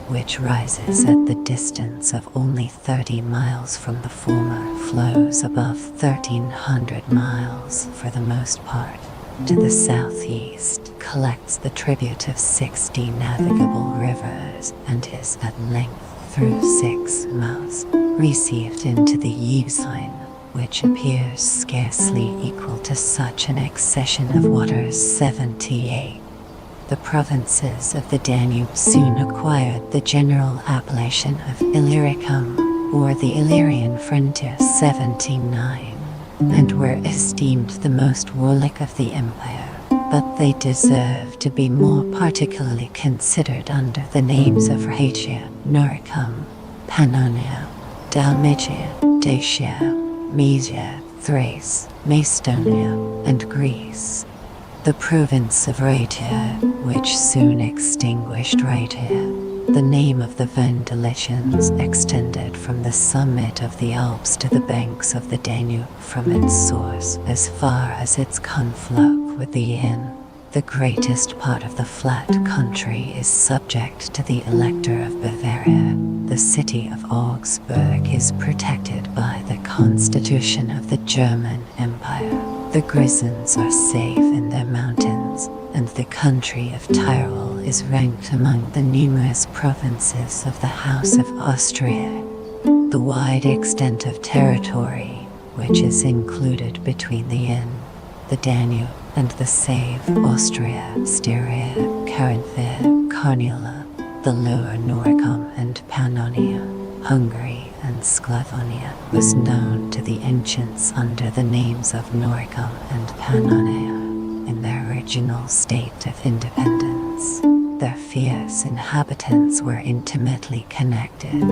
which rises at the distance of only 30 miles from the former, flows above 1,300 miles for the most part to the southeast, collects the tribute of 60 navigable rivers, and is at length through 6 mouths received into the Euxine, which appears scarcely equal to such an accession of waters. 78. The provinces of the Danube soon acquired the general appellation of Illyricum, or the Illyrian frontier. 79, and were esteemed the most warlike of the empire, but they deserve to be more particularly considered under the names of Rhaetia, Noricum, Pannonia, Dalmatia, Dacia, Mysia, Thrace, Macedonia, and Greece. The province of Rhaetia, which soon extinguished Rhaetia, the name of the Vandalicians, extended from the summit of the Alps to the banks of the Danube, from its source as far as its confluence with the Inn. The greatest part of the flat country is subject to the Elector of Bavaria. The city of Augsburg is protected by the Constitution of the German Empire. The Grisons are safe in their mountains, and the country of Tyrol is ranked among the numerous provinces of the House of Austria. The wide extent of territory, which is included between the Inn, the Danube, and the Save, Austria, Styria, Carinthia, Carniola, the Lower Noricum and Pannonia, Hungary, and Sclavonia, was known to the ancients under the names of Noricum and Pannonia. In their original state of independence, their fierce inhabitants were intimately connected.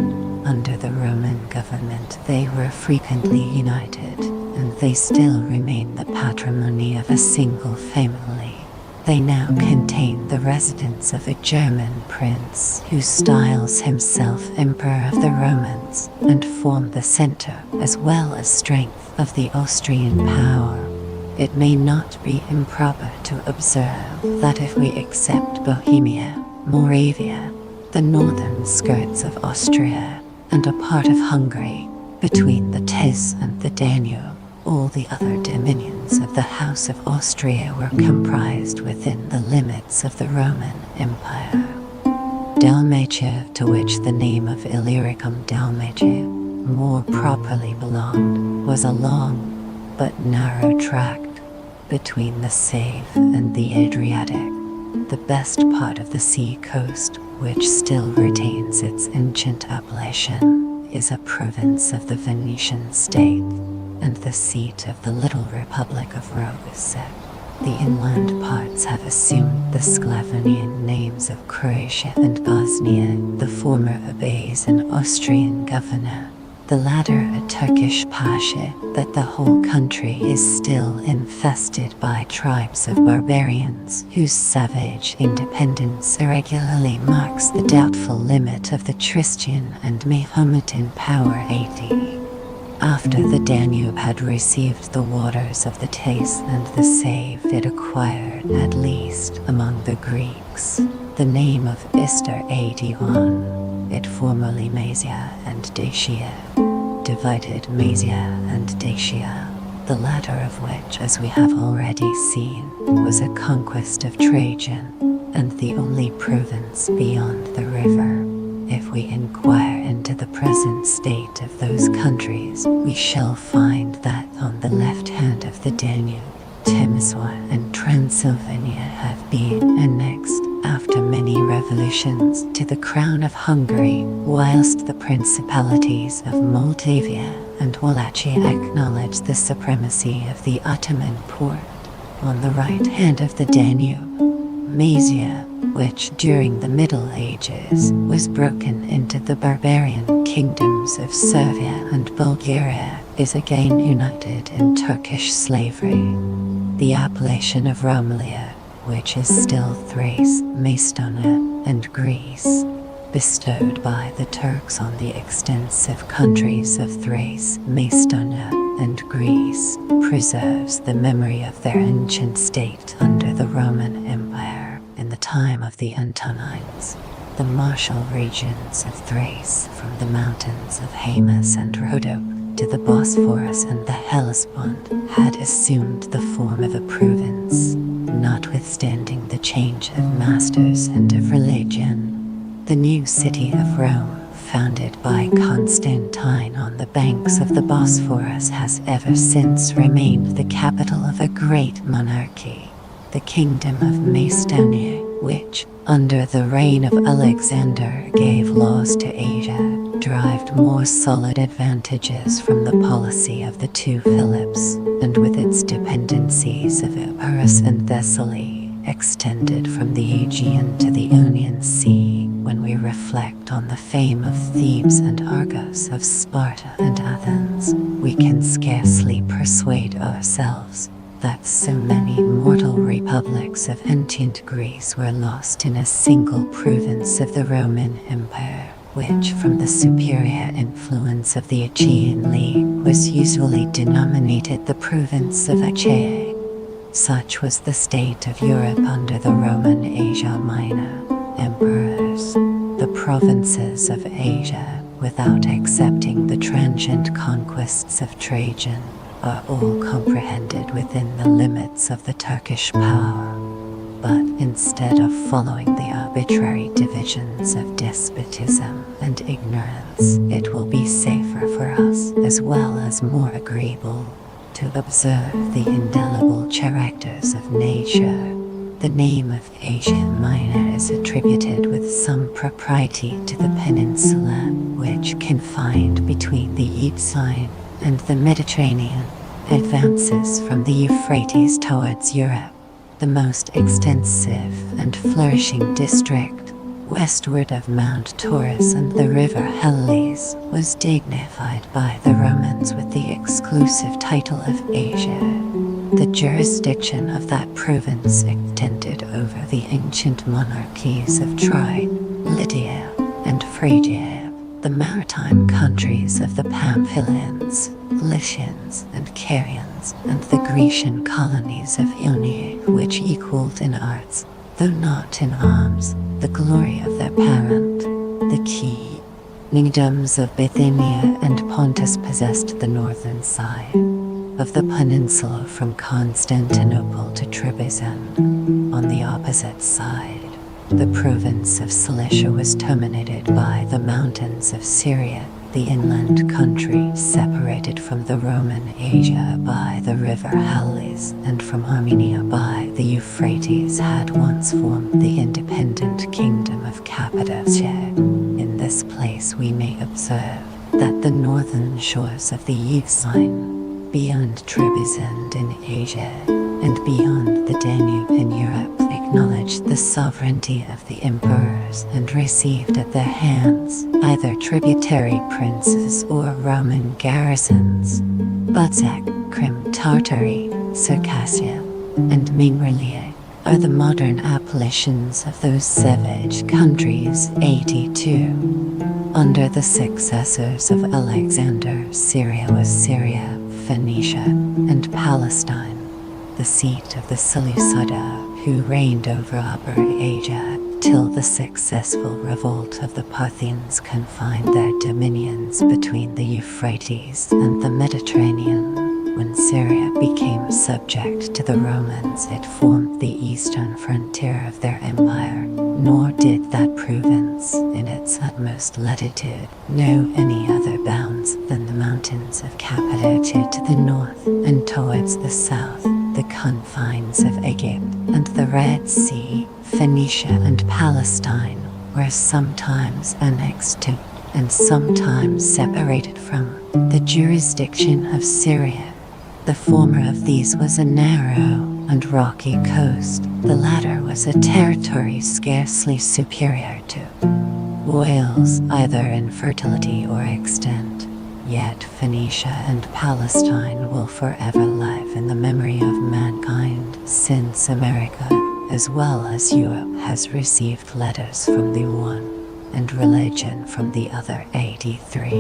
Under the Roman government they were frequently united, and they still remain the patrimony of a single family. They now contain the residence of a German prince who styles himself Emperor of the Romans, and form the center as well as strength of the Austrian power. It may not be improper to observe that if we except Bohemia, Moravia, the northern skirts of Austria, and a part of Hungary, between the Tis and the Danube, all the other dominions of the House of Austria were comprised within the limits of the Roman Empire. Dalmatia, to which the name of Illyricum Dalmatia more properly belonged, was a long but narrow tract between the Save and the Adriatic, the best part of the sea coast, which still retains its ancient appellation, is a province of the Venetian state, and the seat of the little republic of Rogosec. The inland parts have assumed the Sclavonian names of Croatia and Bosnia, the former obeys an Austrian governor, the latter a Turkish pasha. That the whole country is still infested by tribes of barbarians whose savage independence irregularly marks the doubtful limit of the Christian and Mahometan power. 80. After the Danube had received the waters of the Tis and the Save, it acquired, at least among the Greeks, the name of Ister. 81. It formerly Mysia and Dacia, divided Mysia and Dacia, the latter of which, as we have already seen, was a conquest of Trajan. and the only province beyond the river. If we inquire into the present state of those countries, we shall find that on the left hand of the Danube, Timswa and Transylvania have been annexed after many revolutions to the crown of Hungary, whilst the principalities of Moldavia and Wallachia acknowledge the supremacy of the Ottoman Porte. On the right hand of the Danube, Mysia, which during the Middle Ages was broken into the barbarian kingdoms of Serbia and Bulgaria, is again united in Turkish slavery. The appellation of Romelia, which is still Thrace, Macedonia, and Greece, bestowed by the Turks on the extensive countries of Thrace, Macedonia, and Greece, preserves the memory of their ancient state under the Roman Empire in the time of the Antonines. The martial regions of Thrace, from the mountains of Haemus and Rhodope to the Bosphorus and the Hellespont, had assumed the form of a province, notwithstanding the change of masters and of religion. The new city of Rome, founded by Constantine on the banks of the Bosphorus, has ever since remained the capital of a great monarchy, the Kingdom of Macedonia, which, under the reign of Alexander, gave laws to Asia, derived more solid advantages from the policy of the two Philips, and with its dependencies of Epirus and Thessaly, extended from the Aegean to the Ionian Sea. When we reflect on the fame of Thebes and Argos, of Sparta and Athens, we can scarcely persuade ourselves that so many mortal republics of ancient Greece were lost in a single province of the Roman Empire, which, from the superior influence of the Achaean League, was usually denominated the province of Achaea. Such was the state of Europe under the Roman Asia Minor emperors. The provinces of Asia, without excepting the transient conquests of Trajan, are all comprehended within the limits of the Turkish power. But instead of following the arbitrary divisions of despotism and ignorance, it will be safer for us, as well as more agreeable, to observe the indelible characters of nature. The name of Asia Minor is attributed with some propriety to the peninsula, which, confined between the Euxine and the Mediterranean, advances from the Euphrates towards Europe. The most extensive and flourishing district, westward of Mount Taurus and the river Hellas, was dignified by the Romans with the exclusive title of Asia. The jurisdiction of that province extended over the ancient monarchies of Troy, Lydia, and Phrygia, the maritime countries of the Pamphylians, Lycians, and Carians, and the Grecian colonies of Ionia, which equaled in arts, though not in arms, the glory of their parent, the kingdoms of Bithynia and Pontus possessed the northern side of the peninsula from Constantinople to Trebizond. On the opposite side, the province of Cilicia was terminated by the mountains of Syria. The inland country, separated from the Roman Asia by the river Halys and from Armenia by the Euphrates, had once formed the independent kingdom of Cappadocia. In this place we may observe that the northern shores of the Euxine, beyond Trebizond in Asia, and beyond the Danube in Europe, acknowledged the sovereignty of the emperors and received at their hands either tributary princes or Roman garrisons. Buzak, Crim Tartary, Circassia, and Mingrelia are the modern appellations of those savage countries. 82. Under the successors of Alexander, Syria was Syria, Phoenicia, and Palestine, the seat of the Seleucidae, who reigned over Upper Asia till the successful revolt of the Parthians confined their dominions between the Euphrates and the Mediterranean. When Syria became subject to the Romans, it formed the eastern frontier of their empire, nor did that province, in its utmost latitude, know any other bounds than the mountains of Cappadocia to the north, and towards the south, the confines of Egypt and the Red Sea. Phoenicia and Palestine were sometimes annexed to, and sometimes separated from, the jurisdiction of Syria. The former of these was a narrow and rocky coast, the latter was a territory scarcely superior to Wales, either in fertility or extent. Yet Phoenicia and Palestine will forever live in the memory of mankind, since America, as well as Europe, has received letters from the one and religion from the other. 83.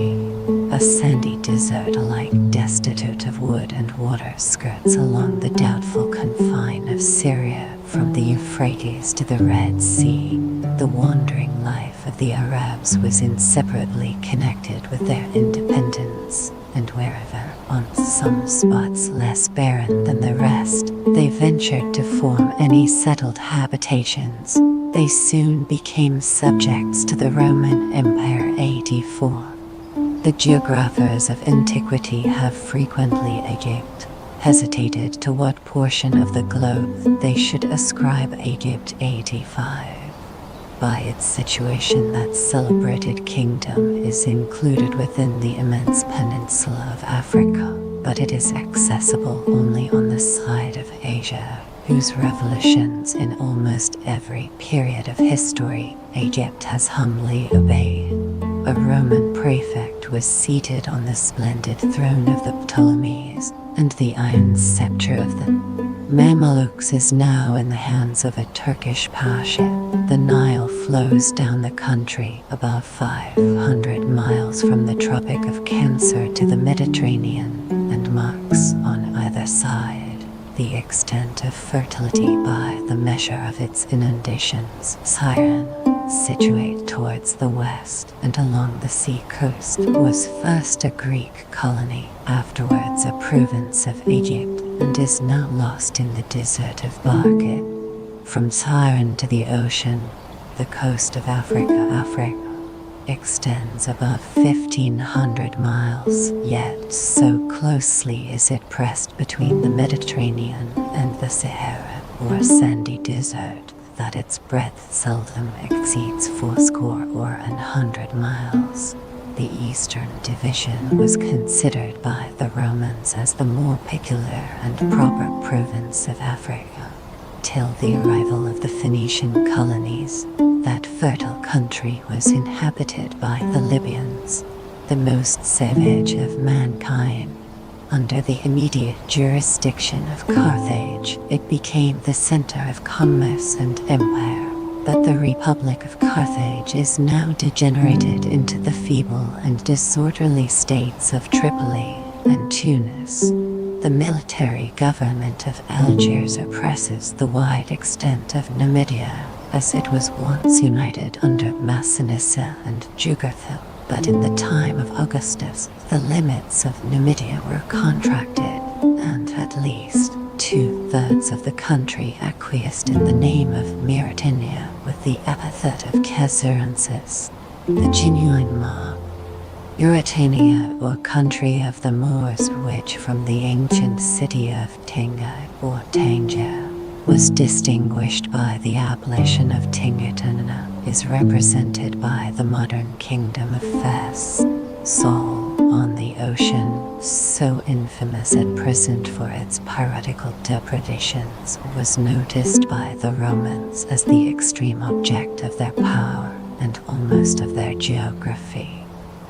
A sandy desert alike destitute of wood and water skirts along the doubtful confine of Syria from the Euphrates to the Red Sea. The wandering life of the Arabs was inseparably connected with their independence, and wherever, on some spots less barren than the rest, they ventured to form any settled habitations, they soon became subjects to the Roman Empire. 84. The geographers of antiquity have frequently hesitated to what portion of the globe they should ascribe Egypt. 85. By its situation, that celebrated kingdom is included within the immense peninsula of Africa, but it is accessible only on the side of Asia, whose revolutions in almost every period of history Egypt has humbly obeyed. A Roman prefect was seated on the splendid throne of the Ptolemies, and the iron scepter of the Mamelukes is now in the hands of a Turkish pasha. The Nile flows down the country above 500 miles from the Tropic of Cancer to the Mediterranean, and marks on either side the extent of fertility by the measure of its inundations. Syren, situate towards the west and along the sea coast, was first a Greek colony, afterwards a province of Egypt, and is now lost in the desert of Barkit. From Syren to the ocean, the coast of Africa extends above 1,500 miles, yet so closely is it pressed between the Mediterranean and the Sahara, or sandy desert, that its breadth seldom exceeds 80 or 100 miles. The eastern division was considered by the Romans as the more peculiar and proper province of Africa. Till the arrival of the Phoenician colonies, that fertile country was inhabited by the Libyans, the most savage of mankind. Under the immediate jurisdiction of Carthage, it became the center of commerce and empire, but the Republic of Carthage is now degenerated into the feeble and disorderly states of Tripoli and Tunis. The military government of Algiers oppresses the wide extent of Numidia, as it was once united under Massinissa and Jugurtha, but in the time of Augustus, the limits of Numidia were contracted, and at least 2/3 of the country acquiesced in the name of Mauritania with the epithet of Caesarensis, the genuine Mauritania, or country of the Moors, which from the ancient city of Tangai or Tangier was distinguished by the appellation of Tingatana, is represented by the modern kingdom of Fez. Sol, on the ocean, so infamous at present for its piratical depredations, was noticed by the Romans as the extreme object of their power and almost of their geography.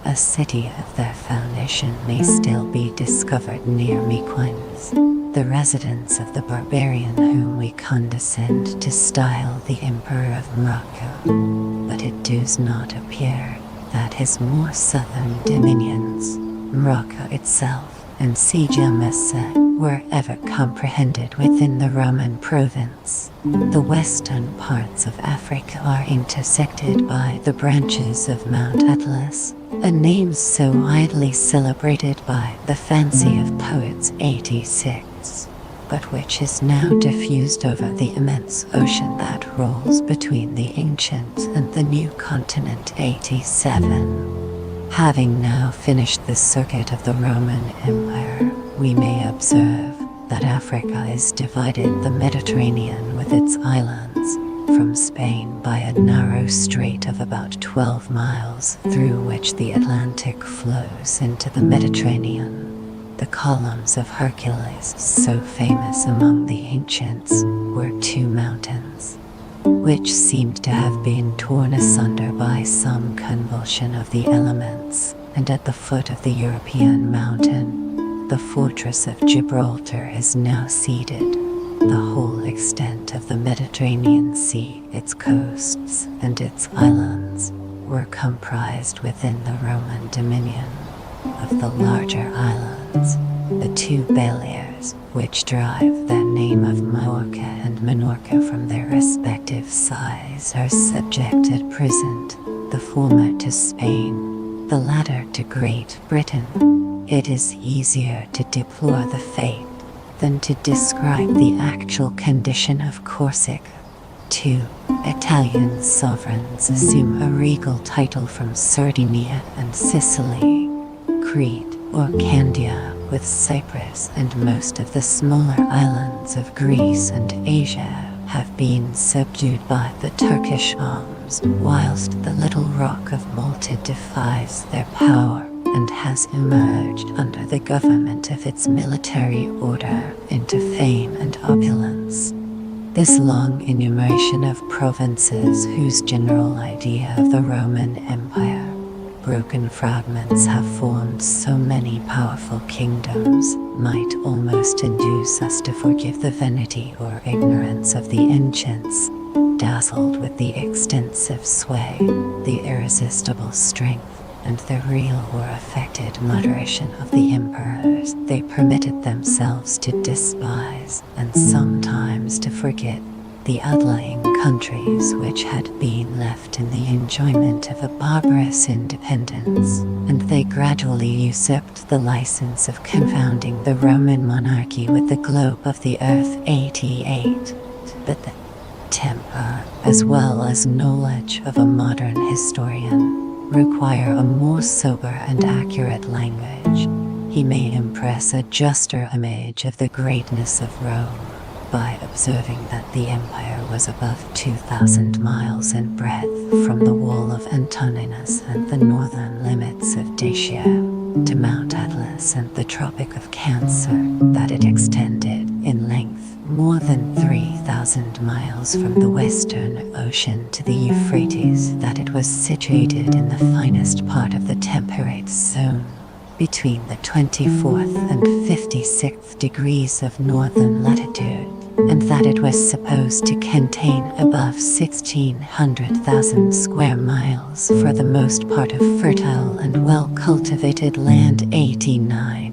A city of their foundation may still be discovered near Mykonos, the residence of the barbarian whom we condescend to style the Emperor of Morocco, but it does not appear that his more southern dominions, Morocco itself and Sija Messa, were ever comprehended within the Roman province. The western parts of Africa are intersected by the branches of Mount Atlas, a name so widely celebrated by the fancy of poets 86, but which is now diffused over the immense ocean that rolls between the ancient and the new continent 87. Having now finished the circuit of the Roman Empire, we may observe that Africa is divided the Mediterranean with its islands from Spain by a narrow strait of about 12 miles through which the Atlantic flows into the Mediterranean. The columns of Hercules, so famous among the ancients, were two mountains, which seemed to have been torn asunder by some convulsion of the elements, and at the foot of the European mountain, the fortress of Gibraltar is now seated. The whole extent of the Mediterranean Sea, its coasts, and its islands, were comprised within the Roman dominion. Of the larger islands, the two Balears, which derive their name of Majorca and Minorca from their respective size, are subject at present, the former to Spain, the latter to Great Britain. It is easier to deplore the fate than to describe the actual condition of Corsica. Two Italian sovereigns assume a regal title from Sardinia and Sicily, Crete or Candia, with Cyprus and most of the smaller islands of Greece and Asia have been subdued by the Turkish arms, whilst the little rock of Malta defies their power and has emerged under the government of its military order into fame and opulence. This long enumeration of provinces whose general idea of the Roman Empire, broken fragments have formed so many powerful kingdoms, might almost induce us to forgive the vanity or ignorance of the ancients, dazzled with the extensive sway, the irresistible strength, and the real or affected moderation of the emperors they permitted themselves to despise, and sometimes to forget, the outlying countries which had been left in the enjoyment of a barbarous independence, and they gradually usurped the license of confounding the Roman monarchy with the globe of the earth 88. But the temper, as well as knowledge of a modern historian, require a more sober and accurate language. He may impress a juster image of the greatness of Rome by observing that the empire was above 2,000 miles in breadth from the wall of Antoninus and the northern limits of Dacia to Mount Atlas and the Tropic of Cancer, that it extended in length more than 3,000 miles from the Western Ocean to the Euphrates, that it was situated in the finest part of the temperate zone, between the 24th and 56th degrees of northern latitude, and that it was supposed to contain above 1,600,000 square miles, for the most part of fertile and well-cultivated land 89.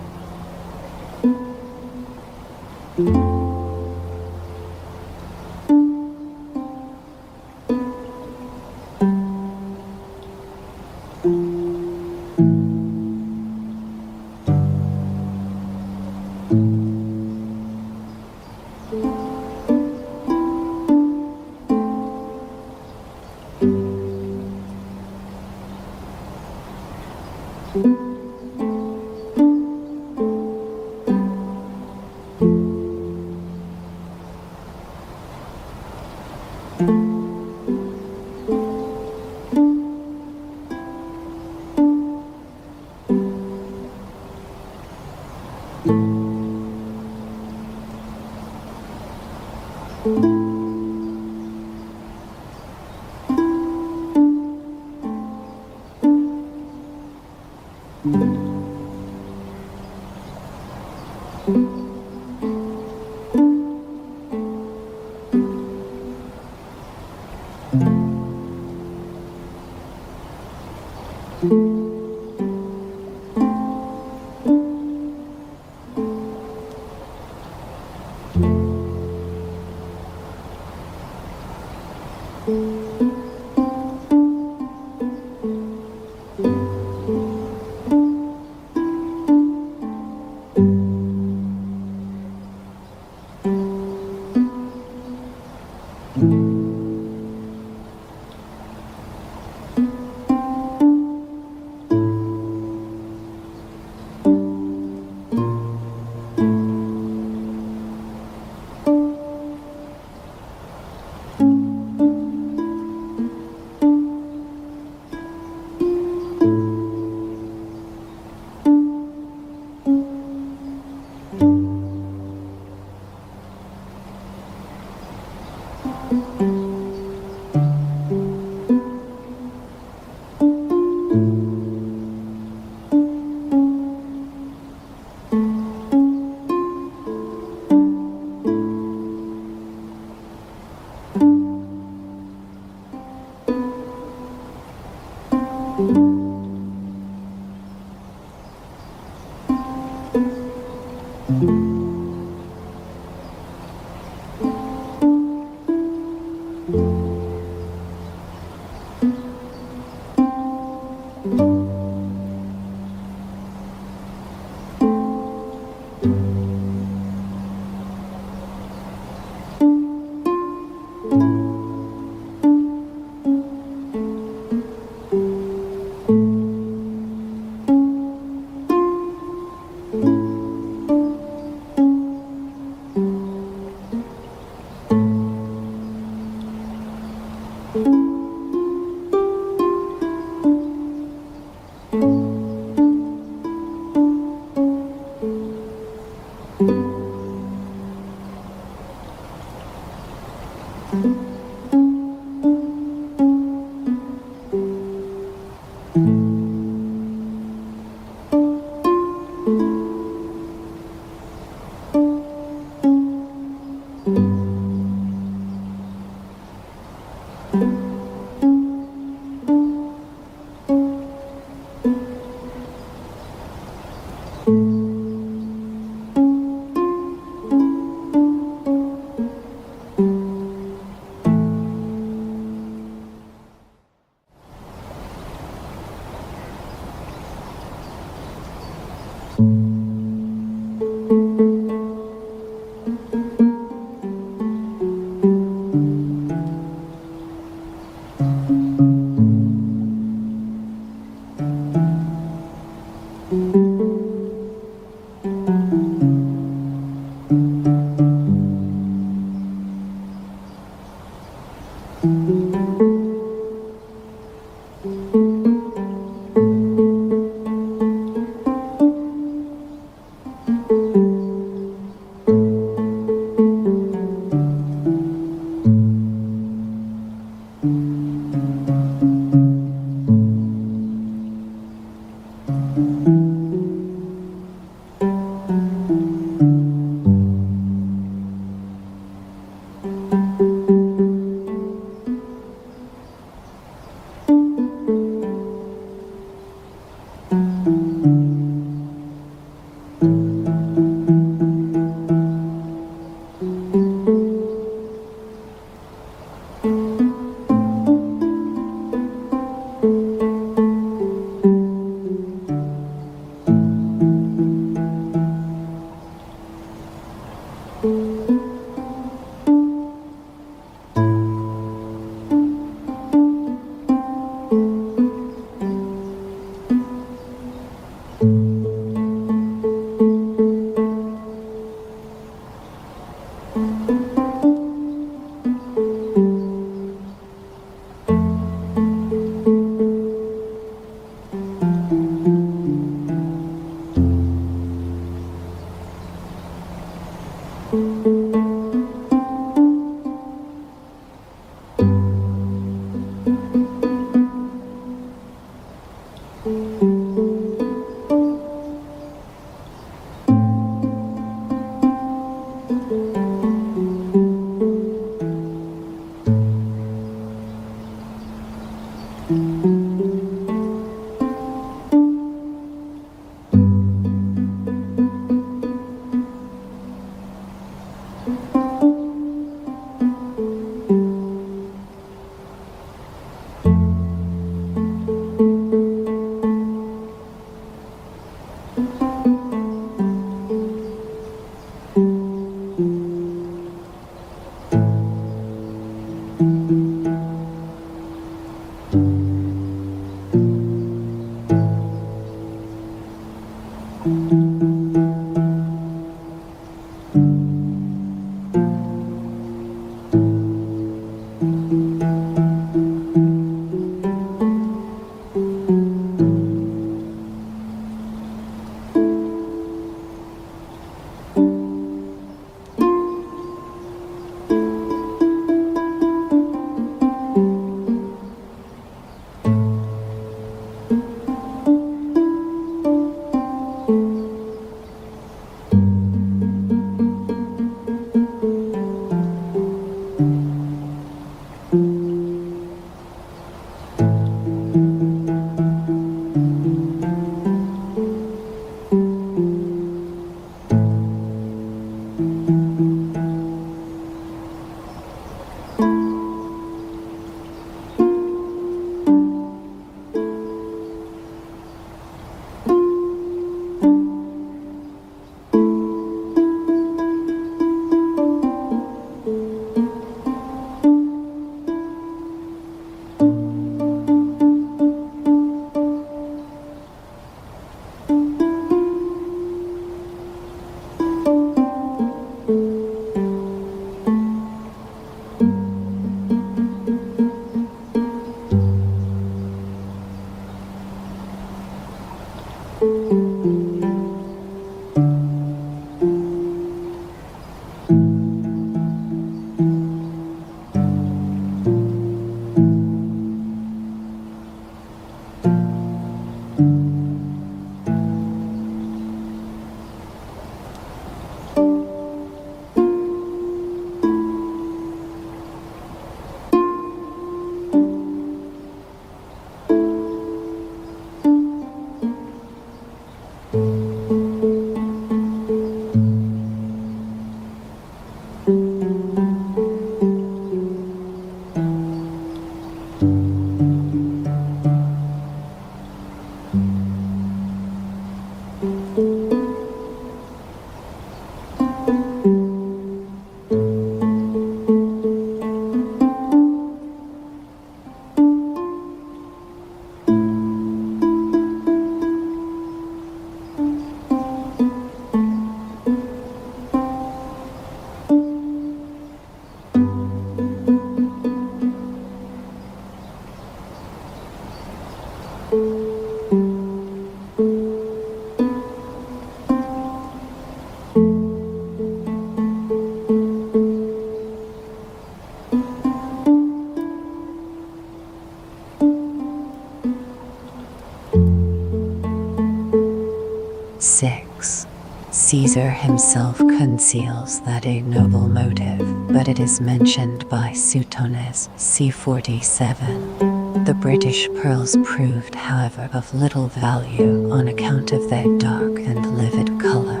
6. Caesar himself conceals that ignoble motive, but it is mentioned by Suetonius c. 47. The British pearls proved, however, of little value on account of their dark and livid color.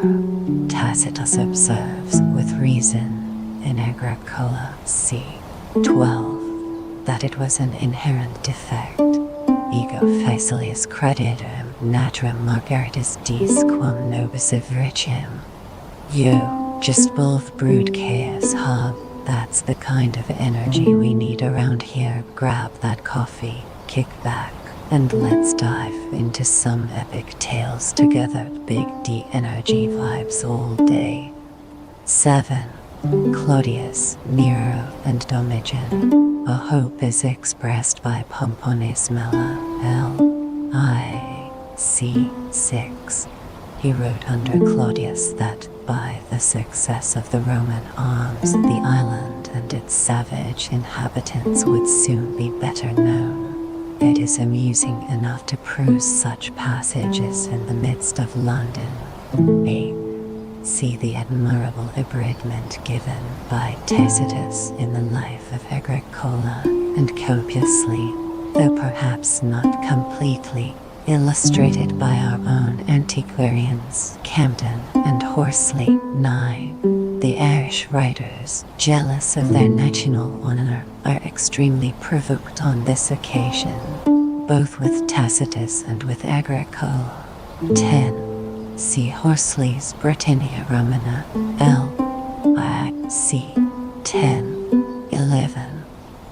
Tacitus observes, with reason, in Agricola c. 12, that it was an inherent defect. Ego facilis creditum natrum margaritis dis quam nobis avricium. You, just both brood chaos hub. That's the kind of energy we need around here. Grab that coffee, kick back, and let's dive into some epic tales together. Big D energy vibes all day. 7. Claudius, Nero, and Domitian. A hope is expressed by Pompones Mela, L.I.C. 6. He wrote under Claudius that, by the success of the Roman arms, the island and its savage inhabitants would soon be better known. It is amusing enough to peruse such passages in the midst of London. 8. See the admirable abridgment given by Tacitus in the life of Agricola, and copiously, though perhaps not completely, illustrated by our own antiquarians Camden and Horsley. 9. The Irish writers, jealous of their national honor, are extremely provoked on this occasion, both with Tacitus and with Agricola. 10. See Horsley's Britannia Romana, L.I.C. 10. 11.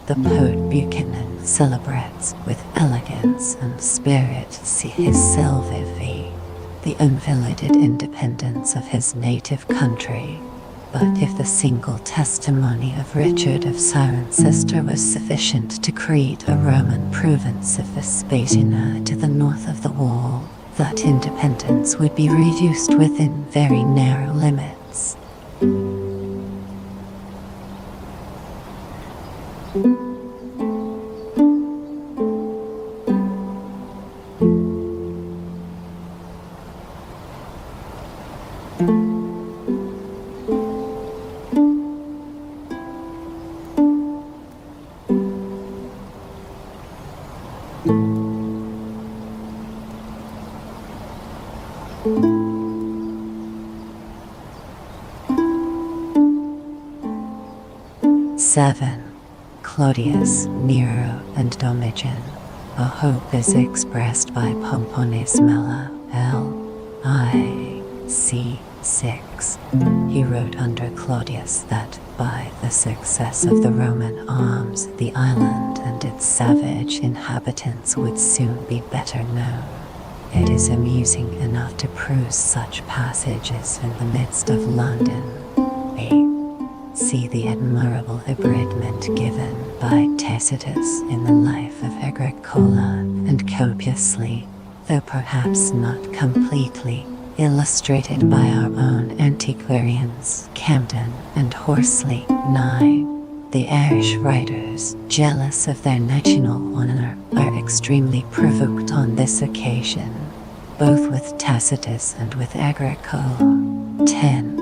The poet Buchanan celebrates with elegance and spirit his Selvivi, the unvilited independence of his native country. But if the single testimony of Richard of Cirencester was sufficient to create a Roman province of Vespatina to the north of the wall, that independence would be reduced within very narrow limits. 7. Claudius, Nero, and Domitian. A hope is expressed by Pompones Mela, L.I.C. 6. He wrote under Claudius that, by the success of the Roman arms, the island and its savage inhabitants would soon be better known. It is amusing enough to peruse such passages in the midst of London. 8. See the admirable abridgment given by Tacitus in the life of Agricola, and copiously, though perhaps not completely, illustrated by our own antiquarians Camden and Horsley. 9. The Irish writers, jealous of their national honor, are extremely provoked on this occasion, both with Tacitus and with Agricola. 10.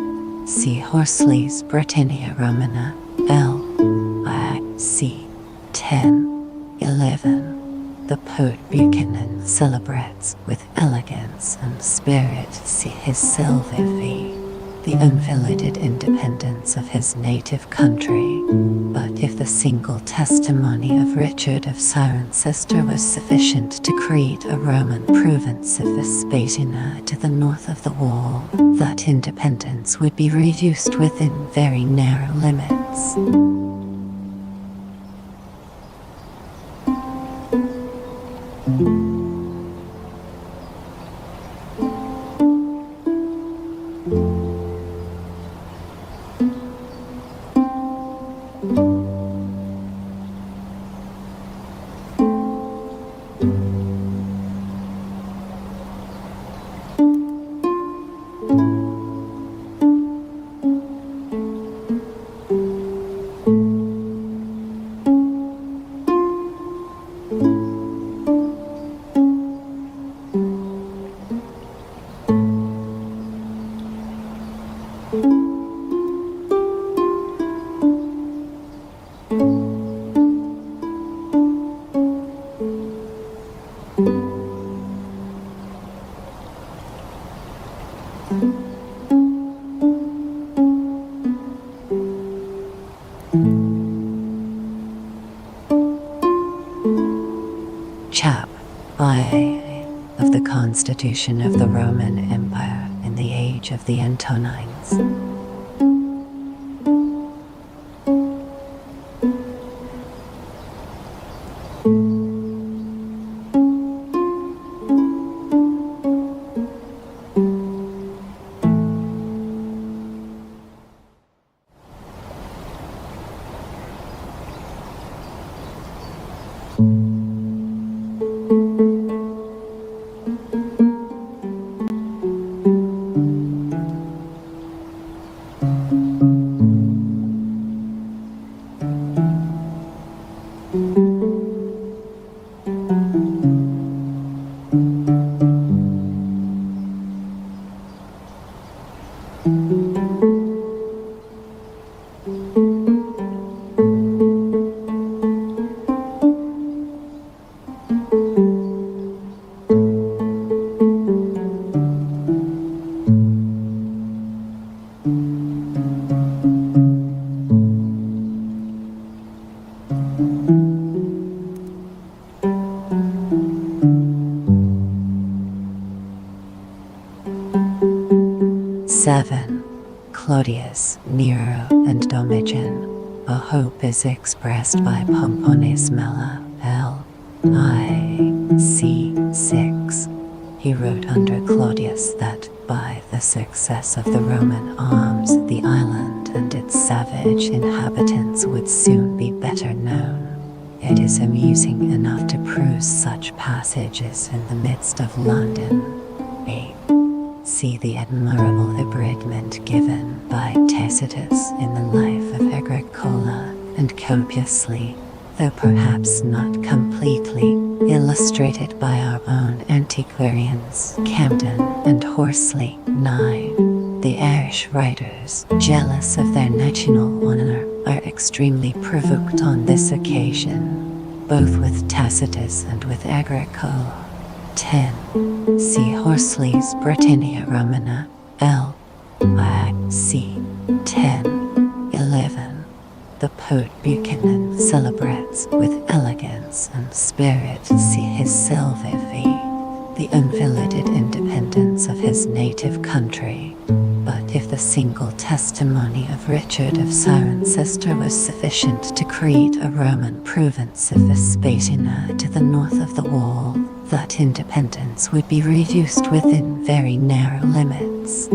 See Horsley's Britannia Romana, L.I.C. 10. 11. The poet Buchanan celebrates with elegance and spirit his Selvivi, the unvilited independence of his native country. But if the single testimony of Richard of Cirencester was sufficient to create a Roman province of Vespatina to the north of the wall, that independence would be reduced within very narrow limits. 7. I of the constitution of the Roman Empire in the age of the Antonines. Seven. Claudius, Nero, and Domitian. A hope is expressed by Pompones Mela, Lic. He wrote under Claudius that, by the success of the Roman arms, the island and its savage inhabitants would soon be better known. It is amusing enough to peruse such passages in the midst of London. 8. See the admirable abridgment given by Tacitus in the life of Agricola, and copiously, though perhaps not completely, illustrated by our own antiquarians Camden and Horsley. 9. The Irish writers, jealous of their national honor, are extremely provoked on this occasion, both with Tacitus and with Agricola. 10. See Horsley's Britannia Romana, Lic. 10. 11. The poet Buchanan celebrates with elegance and spirit, see his Salvavi, the unvilited independence of his native country. But if the single testimony of Richard of Cirencester was sufficient to create a Roman province of Vespatina to the north of the wall, that independence would be reduced within very narrow limits.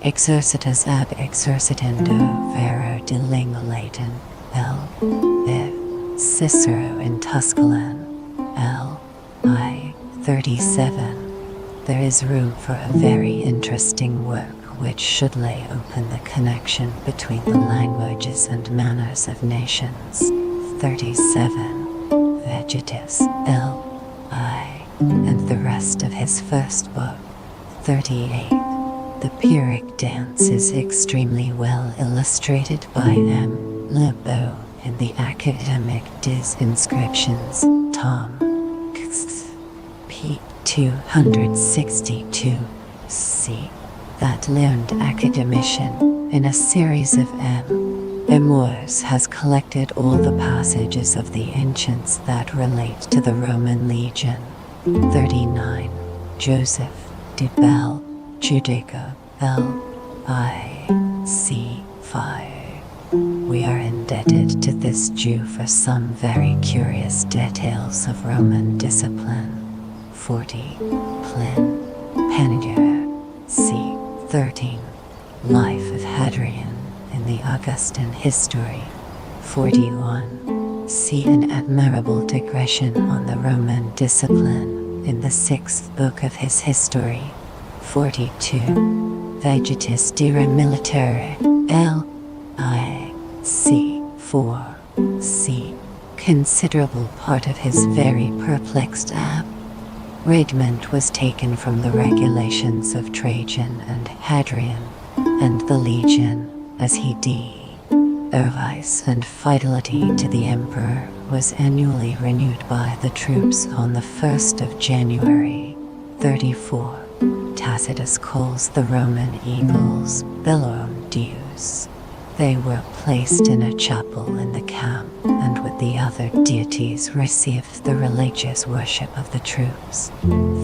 Exercitus ab exercitando vero de lingulatin L. If Cicero in Tusculan L. I. 37. There is room for a very interesting work which should lay open the connection between the languages and manners of nations. 37. Vegetus L. I. and the rest of his first book. 38. The Pyrrhic dance is extremely well illustrated by M. Lebeau in the Academic des Inscriptions, Tom. P. 262. C. That learned academician, in a series of M. Amours, has collected all the passages of the ancients that relate to the Roman legion. 39. Joseph de Bell, Judaica, L.I.C. 5. We are indebted to this Jew for some very curious details of Roman discipline. 40. Plin, Panegyr, c. 13. Life of Hadrian in the Augustan History. 41. See an admirable digression on the Roman discipline in the 6th book of his history. 42. Vegetis Dira Militare, L. I. C. 4. C. Considerable part of his very perplexed ab. Regiment was taken from the regulations of Trajan and Hadrian, and the legion, as he d. Service and fidelity to the emperor was annually renewed by the troops on the 1st of January. 34. Tacitus calls the Roman eagles Bellum Deus. They were placed in a chapel in the camp and with the other deities received the religious worship of the troops.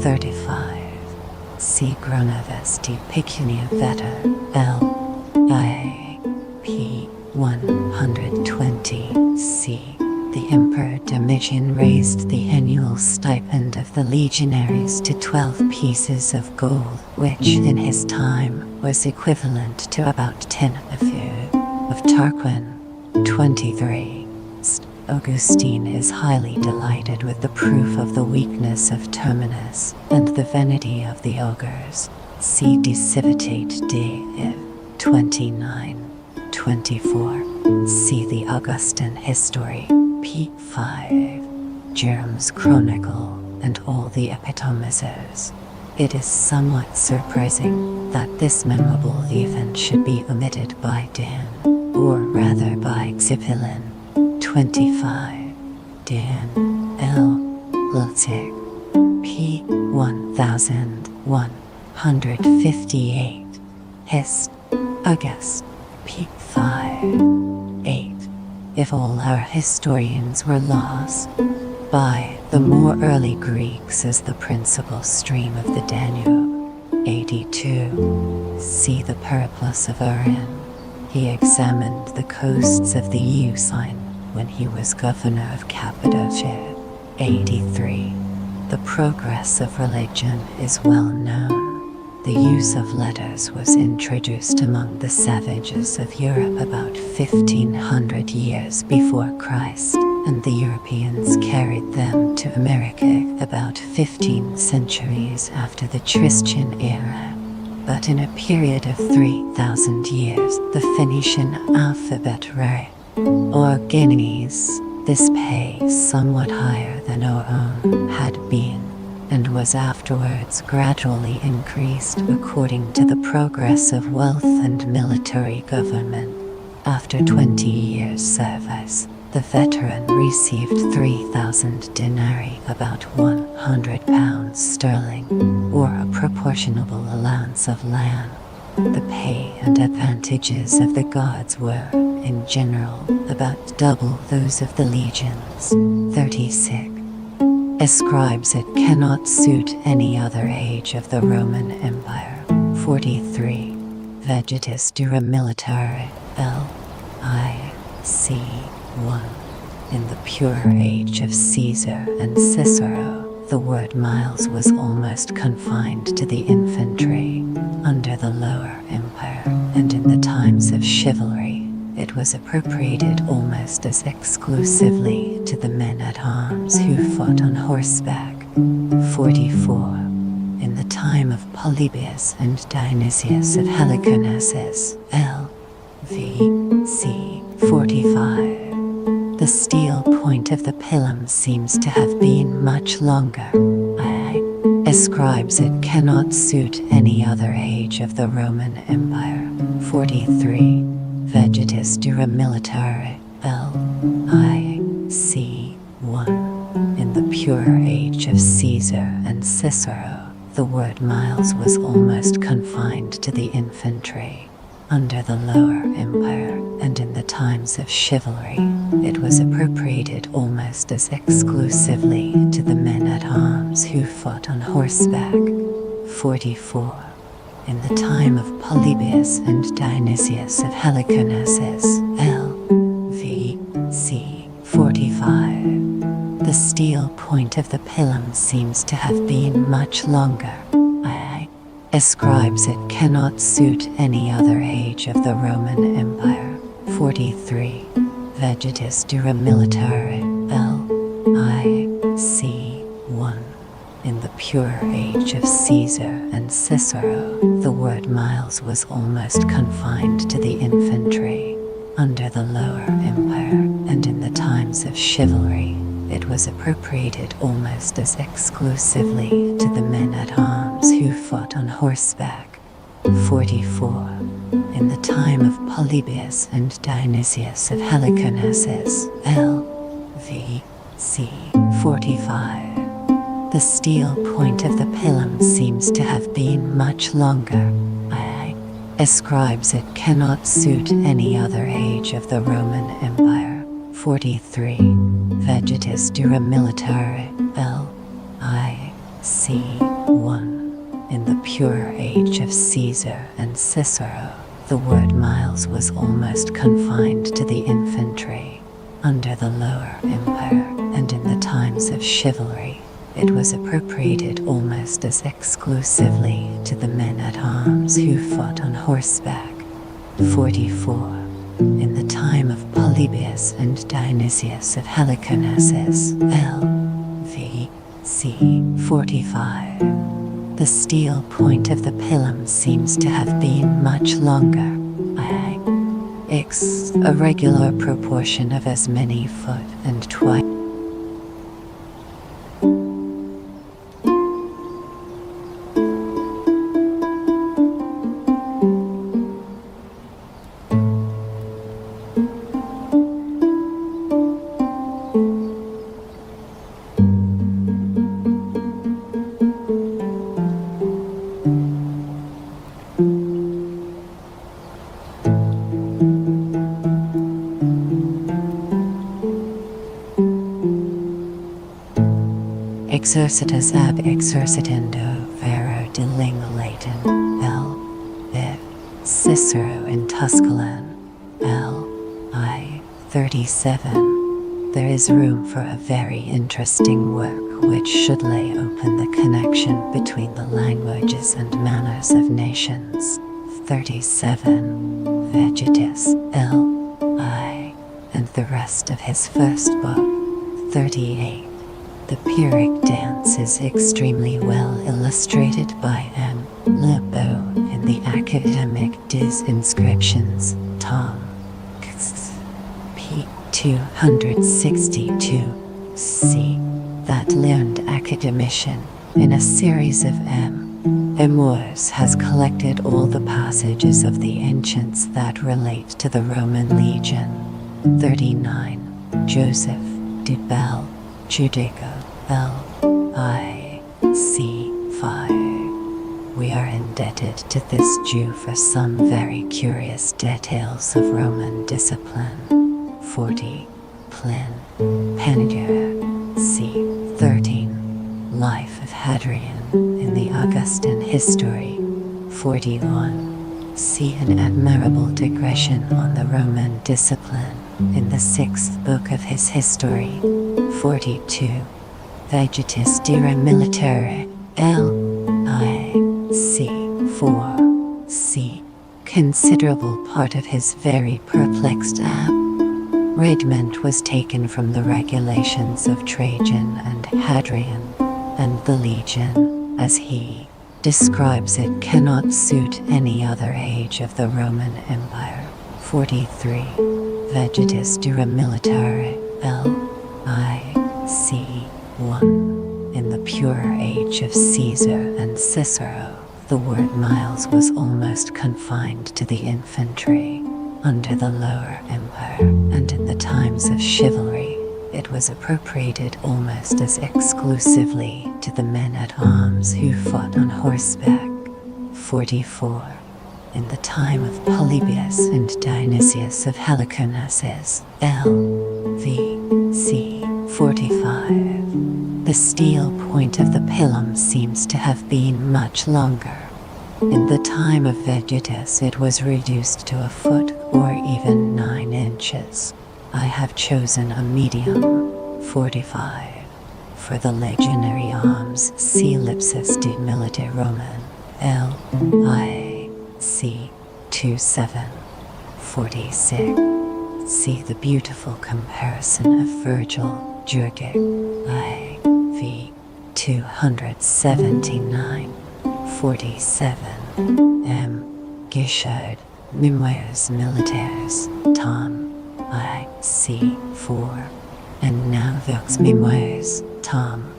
35. See Gronavis de Pecunia Veter, L. I. P. 120. C. The Emperor Domitian raised the annual stipend of the legionaries to 12 pieces of gold, which in his time was equivalent to about 10 of Tarquin. 23. Augustine is highly delighted with the proof of the weakness of Terminus and the vanity of the augurs. See De Civitate de 29. 24. See the Augustan History, p. 5. Jerome's Chronicle, and all the epitomizers. It is somewhat surprising that this memorable event should be omitted by Dan, or rather by Xiphilin. 25. Dan L. Lilith, p. 1158. Hist. August, p. 5. 8. If all our historians were lost by the more early Greeks as the principal stream of the Danube. 82. See the Periplus of Urin. He examined the coasts of the Euxine when he was governor of Cappadocia. 83. The progress of religion is well known. The use of letters was introduced among the savages of Europe about 1500 years before Christ, and the Europeans carried them to America about 15 centuries after the Christian era. But in a period of 3,000 years, the Phoenician alphabet rare, or guineas, this pace somewhat higher than our own had been, and was afterwards gradually increased according to the progress of wealth and military government. After 20 years' service, the veteran received 3,000 denarii, about £100 sterling, or a proportionable allowance of land. The pay and advantages of the guards were, in general, about double those of the legions. 36. Ascribes it cannot suit any other age of the Roman Empire. 43. Vegetis dura militare, L.I.C. 1. In the pure age of Caesar and Cicero, the word miles was almost confined to the infantry. Under the Lower Empire, and in the times of chivalry, it was appropriated almost as exclusively to the men-at-arms who fought on horseback. 44. In the time of Polybius and Dionysius of Halicarnassus, L.V.C. 45. The steel point of the pilum seems to have been much longer. Ascribes it cannot suit any other age of the Roman Empire. 43. Vegetis dura militare, L.I.C. 1. In the pure age of Caesar and Cicero, the word miles was almost confined to the infantry. Under the Lower Empire, and in the times of chivalry, it was appropriated almost as exclusively to the men-at-arms who fought on horseback. 44. In the time of Polybius and Dionysius of Halicarnassus, L.V.C. 45. The steel point of the pilum seems to have been much longer. Ascribes it cannot suit any other age of the Roman Empire. 43. Vegetis dura militare, L.I.C. 1. In the pure age of Caesar and Cicero, the word miles was almost confined to the infantry. Under the Lower Empire, and in the times of chivalry, it was appropriated almost as exclusively to the men-at-arms who fought on horseback. 44. In the time of Polybius and Dionysius of Halicarnassus, L.V.C. 45. The steel point of the pilum seems to have been much longer. Ascribes it cannot suit any other age of the Roman Empire. 43. Vegetis dura militare, L.I.C. 1. In the pure age of Caesar and Cicero, the word miles was almost confined to the infantry. Under the Lower Empire, and in the times of chivalry, it was appropriated almost as exclusively to the men-at-arms who fought on horseback. 44. In the time of Polybius and Dionysius of Halicarnassus, L.V.C. 45. The steel point of the pilum seems to have been much longer. A regular proportion of as many foot and twice. Exercitus ab exercitando vero de lingua latin, L. Viv. Cicero in Tusculan, L. I. 37. there is room for a very interesting work which should lay open the connection between the languages and manners of nations. 37. Vegetus, L.I., and the rest of his first book. 38. The Pyrrhic dance is extremely well illustrated by M. Lebeau in the academic Dis Inscriptions, Tom. P. 262. C. That learned academician, in a series of memoirs, has collected all the passages of the ancients that relate to the Roman legion. 39. Joseph de Bell, Judico, L.I.C. 5. We are indebted to this Jew for some very curious details of Roman discipline. 40. Plin, Panegyr, c. 13. Life of Hadrian in the Augustan History. 41. See an admirable digression on the Roman discipline in the 6th book of his history. 42. Vegetis Dira Militare, L.I.C. 4. C. Considerable part of his very perplexed regiment was taken from the regulations of Trajan and Hadrian, and the legion, as he describes it, cannot suit any other age of the Roman Empire. 43. Vegetis Dura Militare, L.I.C. 1. In the pure age of Caesar and Cicero, the word miles was almost confined to the infantry. Under the Lower Empire, and in the times of chivalry, it was appropriated almost as exclusively to the men-at-arms who fought on horseback. 44. In the time of Polybius and Dionysius of Halicarnassus, L.V.C. 45, the steel point of the pilum seems to have been much longer. In the time of Vegetus it was reduced to a foot or even 9 inches. I have chosen a medium, 45. For the legionary arms, see Lipsis de Milite Roman, L.I.C. 27. 46. See the beautiful comparison of Virgil, Jurgic, I.V. 279. 47. M. Guichard, Memoires Militaires, Tom. I.C. 4. And now Vox Memoires, Tom.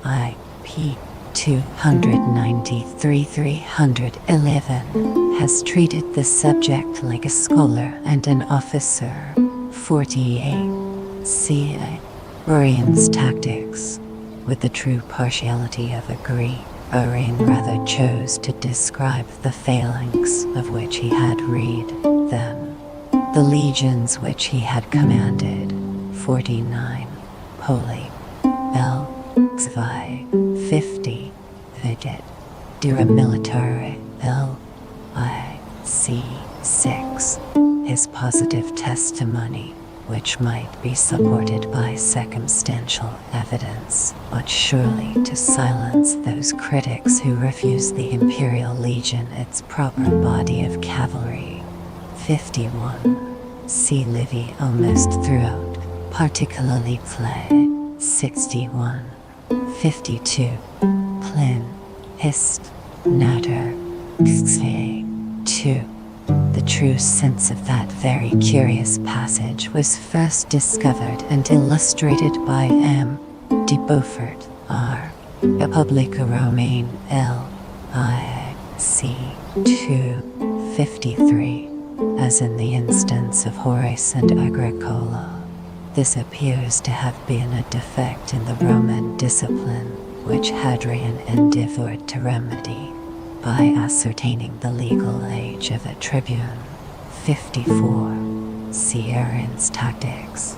I.P. 293-311, has treated the subject like a scholar and an officer. 48. C.A. Orian's Tactics. With the true partiality of a Greek, Orian rather chose to describe the phalanx of which he had read them. The legions which he had commanded. 49. Poli. L. Xvi. 50. Veget. Dura Militare. L. I. C. 6. His positive testimony, which might be supported by circumstantial evidence, ought surely to silence those critics who refuse the Imperial Legion its proper body of cavalry. 51. See Livy almost throughout, particularly Clay. 61. 52. Plin. Hist. Natter. Xve. 2. The true sense of that very curious passage was first discovered and illustrated by M. de Beaufort, R. Republica Romaine, L. I. C. 253, as in the instance of Horace and Agricola. This appears to have been a defect in the Roman discipline, which Hadrian endeavored to remedy by ascertaining the legal age of a tribune. 54. See Arian's Tactics.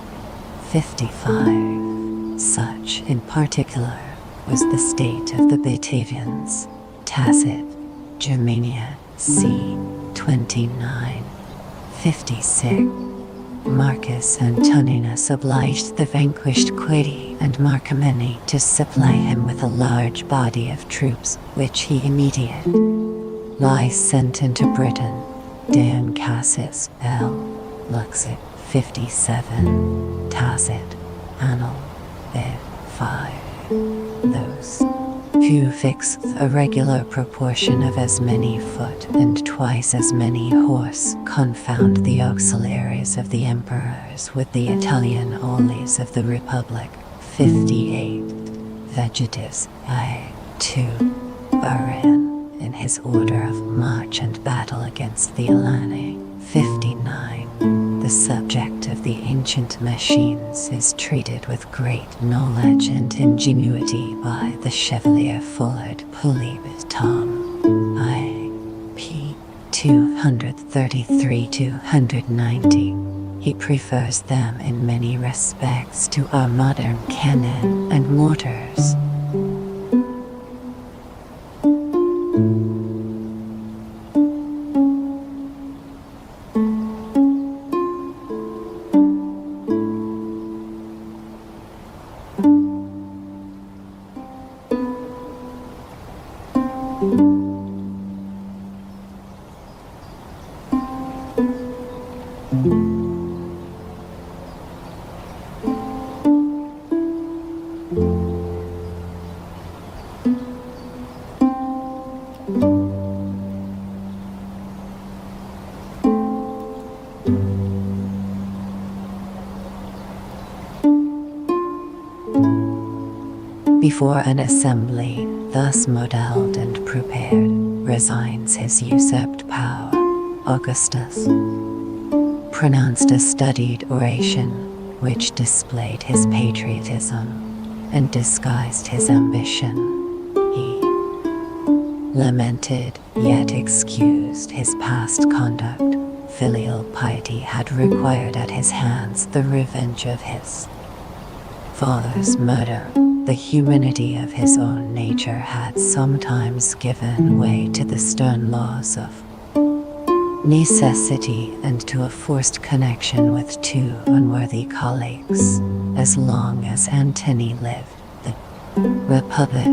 55. Such, in particular, was the state of the Batavians. Tacit. Germania, c. 29. 56. Marcus Antoninus obliged the vanquished Quiri and Marcomanni to supply him with a large body of troops, which he immediately sent into Britain. Dan Cassis L. Luxit 57. Tacit. Annal. Ed. 5. Those who fixed a regular proportion of as many foot and twice as many horse confound the auxiliaries of the emperors with the Italian oles of the Republic. 58. Vegetives I. 2. Baran, in his order of march and battle against the Alani. 59. The subject of the ancient machines is treated with great knowledge and ingenuity by the Chevalier Fullard Polybe Tom. I. P. 233-290. He prefers them in many respects to our modern cannon and mortars. Before an assembly, thus modelled and prepared, resigns his usurped power, Augustus pronounced a studied oration, which displayed his patriotism and disguised his ambition. He lamented, yet excused his past conduct. Filial piety had required at his hands the revenge of his father's murder. The humanity of his own nature had sometimes given way to the stern laws of necessity and to a forced connection with two unworthy colleagues. As long as Antony lived, the Republic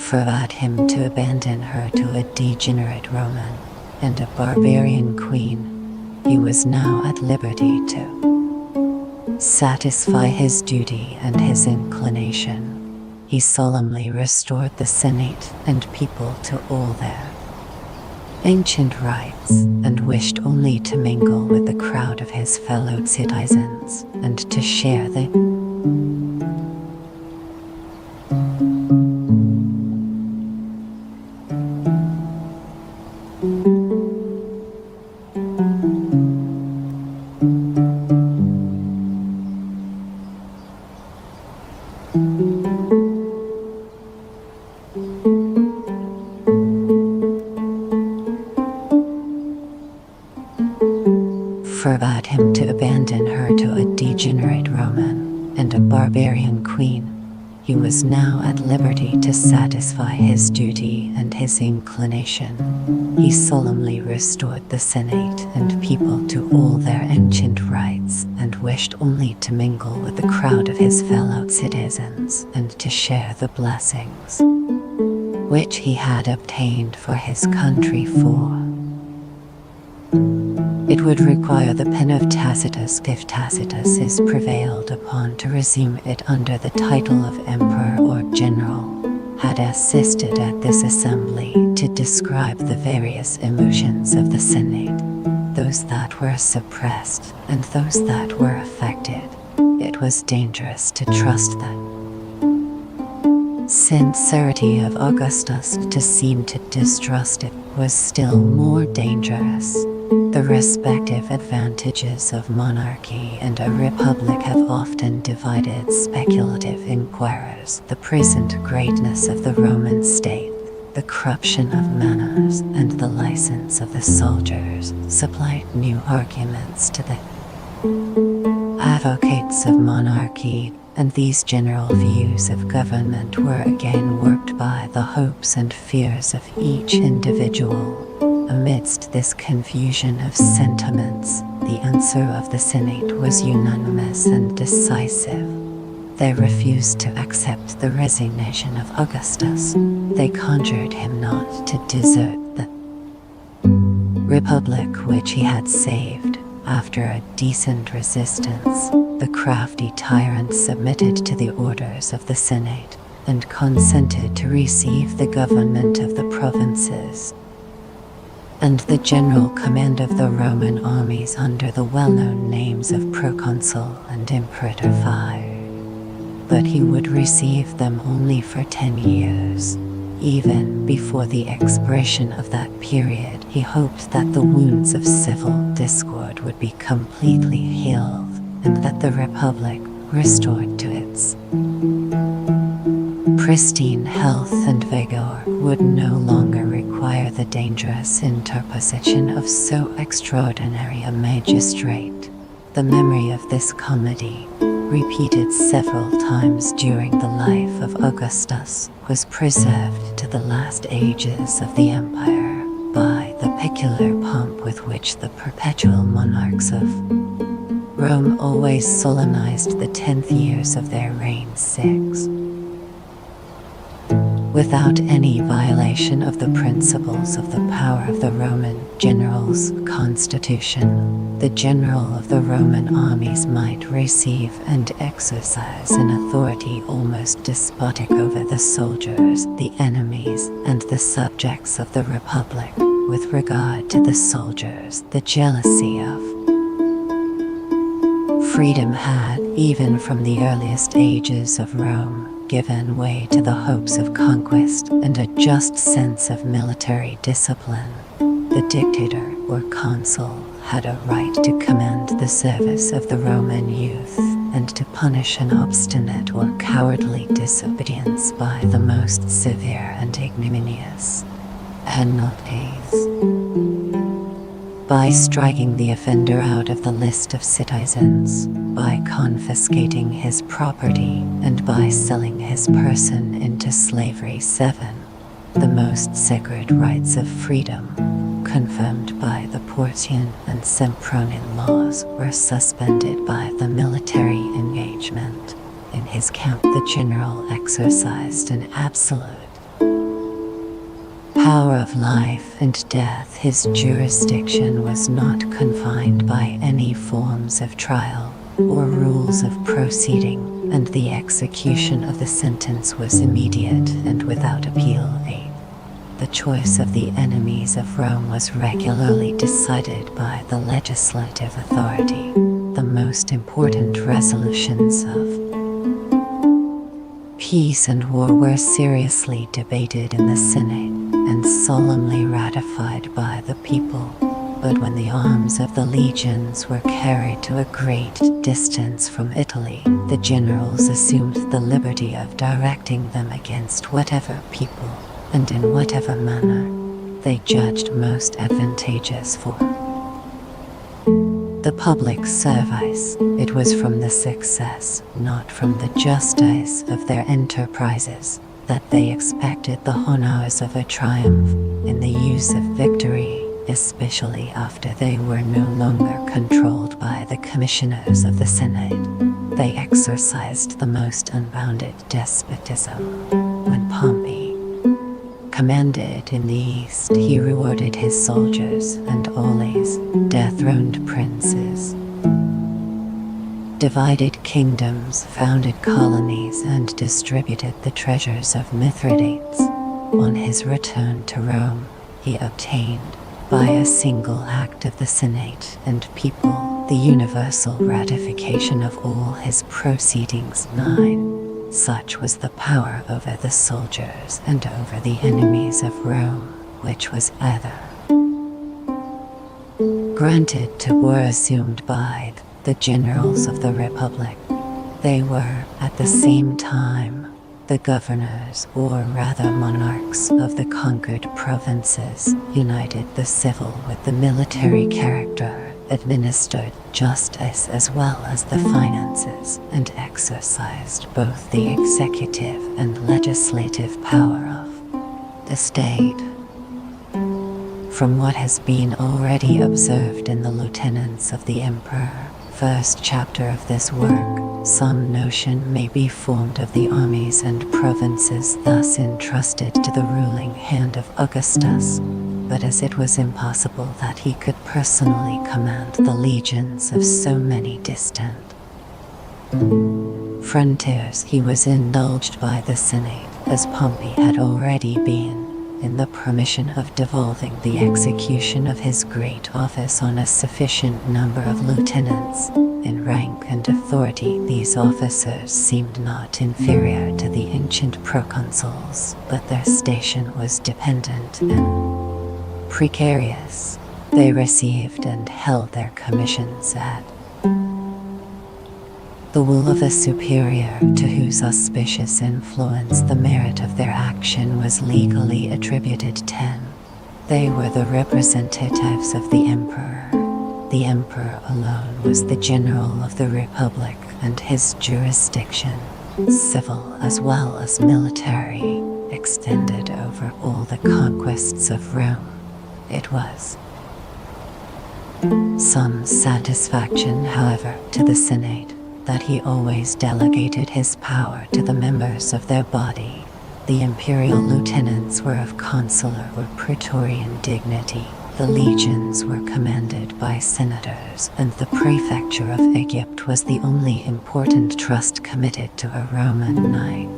forbade him to abandon her to a degenerate Roman and a barbarian queen. He was now at liberty to satisfy his duty and his inclination. He solemnly restored the Senate and people to all their ancient rights, and wished only to mingle with the crowd of his fellow citizens, and to share the forbade him to abandon her to a degenerate Roman and a barbarian queen. He was now at liberty to satisfy his duty and his inclination. He solemnly restored the Senate and people to all their ancient rights, and wished only to mingle with the crowd of his fellow citizens and to share the blessings which he had obtained for his country. It would require the pen of Tacitus if Tacitus is prevailed upon to resume it under the title of emperor or general, had assisted at this assembly to describe the various emotions of the Senate, those that were suppressed and those that were affected. It was dangerous to trust the sincerity of Augustus. To seem to distrust it was still more dangerous. The respective advantages of monarchy and a republic have often divided speculative inquirers. The present greatness of the Roman state, the corruption of manners, and the license of the soldiers supplied new arguments to the advocates of monarchy, and these general views of government were again worked by the hopes and fears of each individual. Amidst this confusion of sentiments, the answer of the Senate was unanimous and decisive. They refused to accept the resignation of Augustus. They conjured him not to desert the republic which he had saved. After a decent resistance, the crafty tyrant submitted to the orders of the Senate and consented to receive the government of the provinces and the general command of the Roman armies under the well-known names of proconsul and imperator. But he would receive them only for 10 years. Even before the expiration of that period, he hoped that the wounds of civil discord would be completely healed, and that the Republic, restored to its pristine health and vigor, would no longer require the dangerous interposition of so extraordinary a magistrate. The memory of this comedy, repeated several times during the life of Augustus, was preserved to the last ages of the empire by the peculiar pomp with which the perpetual monarchs of Rome always solemnized the 10th years of their reign. 6. Without any violation of the principles of the power of the Roman general's constitution, the general of the Roman armies might receive and exercise an authority almost despotic over the soldiers, the enemies, and the subjects of the Republic. With regard to the soldiers, the jealousy of freedom had, even from the earliest ages of Rome, given way to the hopes of conquest and a just sense of military discipline. The dictator or consul had a right to command the service of the Roman youth and to punish an obstinate or cowardly disobedience by the most severe and ignominious penalties. By striking the offender out of the list of citizens, by confiscating his property, and by selling his person into slavery. 7. The most sacred rights of freedom, confirmed by the Porcian and Sempronian laws, were suspended by the military engagement. In his camp, the general exercised an absolute power of life and death. His jurisdiction was not confined by any forms of trial or rules of proceeding, and the execution of the sentence was immediate and without appeal. 8. The choice of the enemies of Rome was regularly decided by the legislative authority. The most important resolutions of peace and war were seriously debated in the Senate and solemnly ratified by the people. But when the arms of the legions were carried to a great distance from Italy, the generals assumed the liberty of directing them against whatever people, and in whatever manner, they judged most advantageous for the public service. It was from the success, not from the justice of their enterprises, that they expected the honors of a triumph. In the use of victory, especially after they were no longer controlled by the commissioners of the Senate, they exercised the most unbounded despotism. When Pompey commanded in the east, he rewarded his soldiers and always dethroned princes, divided kingdoms, founded colonies, and distributed the treasures of Mithridates. On his return to Rome, he obtained, by a single act of the Senate and people, the universal ratification of all his proceedings. 9. Such was the power over the soldiers and over the enemies of Rome, which was either granted to or assumed by the generals of the Republic. They were, at the same time, the governors, or rather monarchs, of the conquered provinces, united the civil with the military character, administered justice as well as the finances, and exercised both the executive and legislative power of the state. From what has been already observed in the Lieutenants of the Emperor, first chapter of this work, some notion may be formed of the armies and provinces thus entrusted to the ruling hand of Augustus, but as it was impossible that he could personally command the legions of so many distant frontiers, he was indulged by the Senate, as Pompey had already been, in the permission of devolving the execution of his great office on a sufficient number of lieutenants. In rank and authority, these officers seemed not inferior to the ancient proconsuls, but their station was dependent and precarious. They received and held their commissions at the will of a superior to whose auspicious influence the merit of their action was legally attributed. 10. They were the representatives of the emperor. The emperor alone was the general of the republic, and his jurisdiction, civil as well as military, extended over all the conquests of Rome. It was some satisfaction, however, to the Senate that he always delegated his power to the members of their body. The imperial lieutenants were of consular or praetorian dignity. The legions were commanded by senators, and the prefecture of Egypt was the only important trust committed to a Roman knight.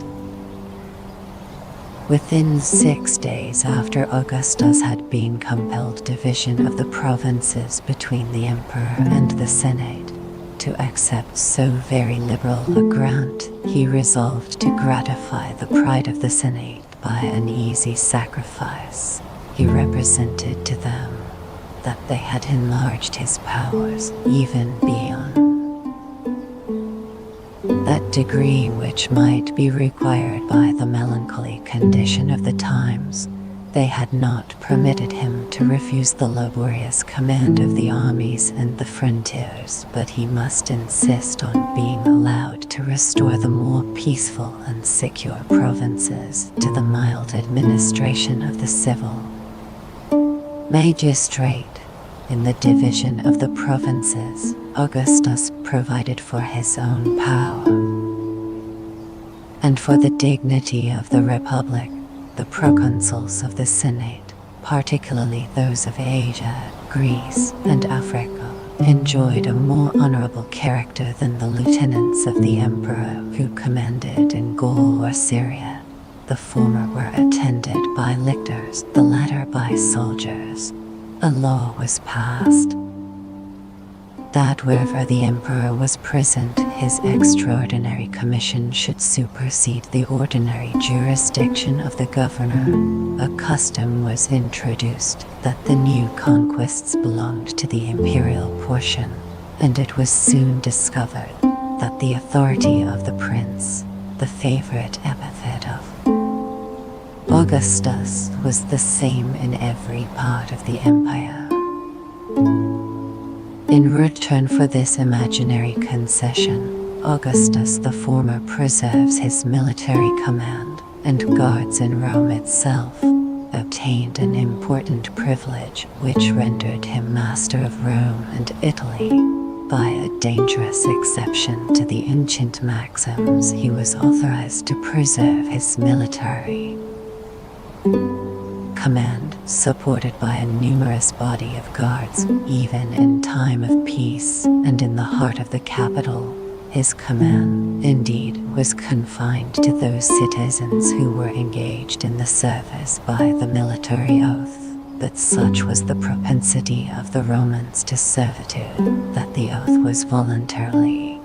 Within 6 days after Augustus had been compelled division of the provinces between the emperor and the Senate, to accept so very liberal a grant, he resolved to gratify the pride of the Senate by an easy sacrifice. He represented to them that they had enlarged his powers even beyond that degree which might be required by the melancholy condition of the times. They had not permitted him to refuse the laborious command of the armies and the frontiers, but he must insist on being allowed to restore the more peaceful and secure provinces to the mild administration of the civil magistrate. In the division of the provinces, Augustus provided for his own power and for the dignity of the republic. The proconsuls of the Senate, particularly those of Asia, Greece, and Africa, enjoyed a more honorable character than the lieutenants of the emperor who commanded in Gaul or Syria. The former were attended by lictors, the latter by soldiers. A law was passed that wherever the emperor was present, his extraordinary commission should supersede the ordinary jurisdiction of the governor. A custom was introduced that the new conquests belonged to the imperial portion, and it was soon discovered that the authority of the prince, the favorite epithet of Augustus, was the same in every part of the empire. In return for this imaginary concession, Augustus the former preserves his military command, and guards in Rome itself, obtained an important privilege which rendered him master of Rome and Italy. By a dangerous exception to the ancient maxims, he was authorized to preserve his military command, supported by a numerous body of guards, even in time of peace, and in the heart of the capital. His command, indeed, was confined to those citizens who were engaged in the service by the military oath, but such was the propensity of the Romans to servitude that the oath was voluntarily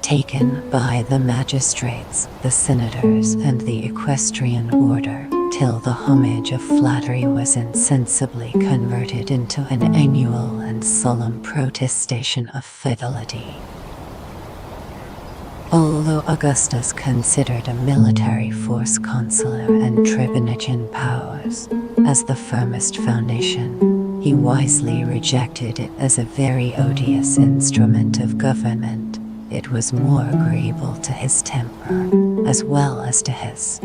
taken by the magistrates, the senators, and the equestrian order, till the homage of flattery was insensibly converted into an annual and solemn protestation of fidelity. Although Augustus considered a military force consular and tribunician powers as the firmest foundation, he wisely rejected it as a very odious instrument of government. It was more agreeable to his temper, as well as to his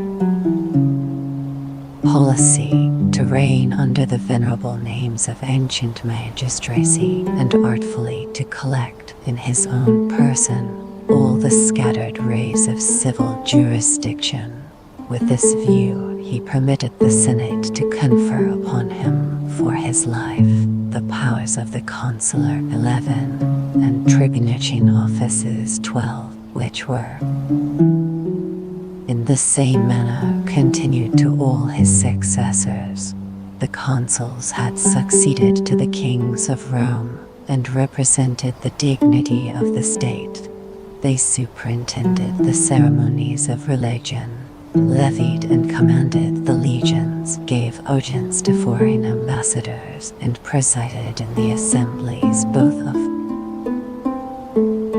policy to reign under the venerable names of ancient magistracy and artfully to collect in his own person all the scattered rays of civil jurisdiction. With this view, he permitted the Senate to confer upon him for his life the powers of the consular 11 and tribunician offices 12, which were in the same manner continued to all his successors. The consuls had succeeded to the kings of Rome and represented the dignity of the state. They superintended the ceremonies of religion, levied and commanded the legions, gave audience to foreign ambassadors, and presided in the assemblies both of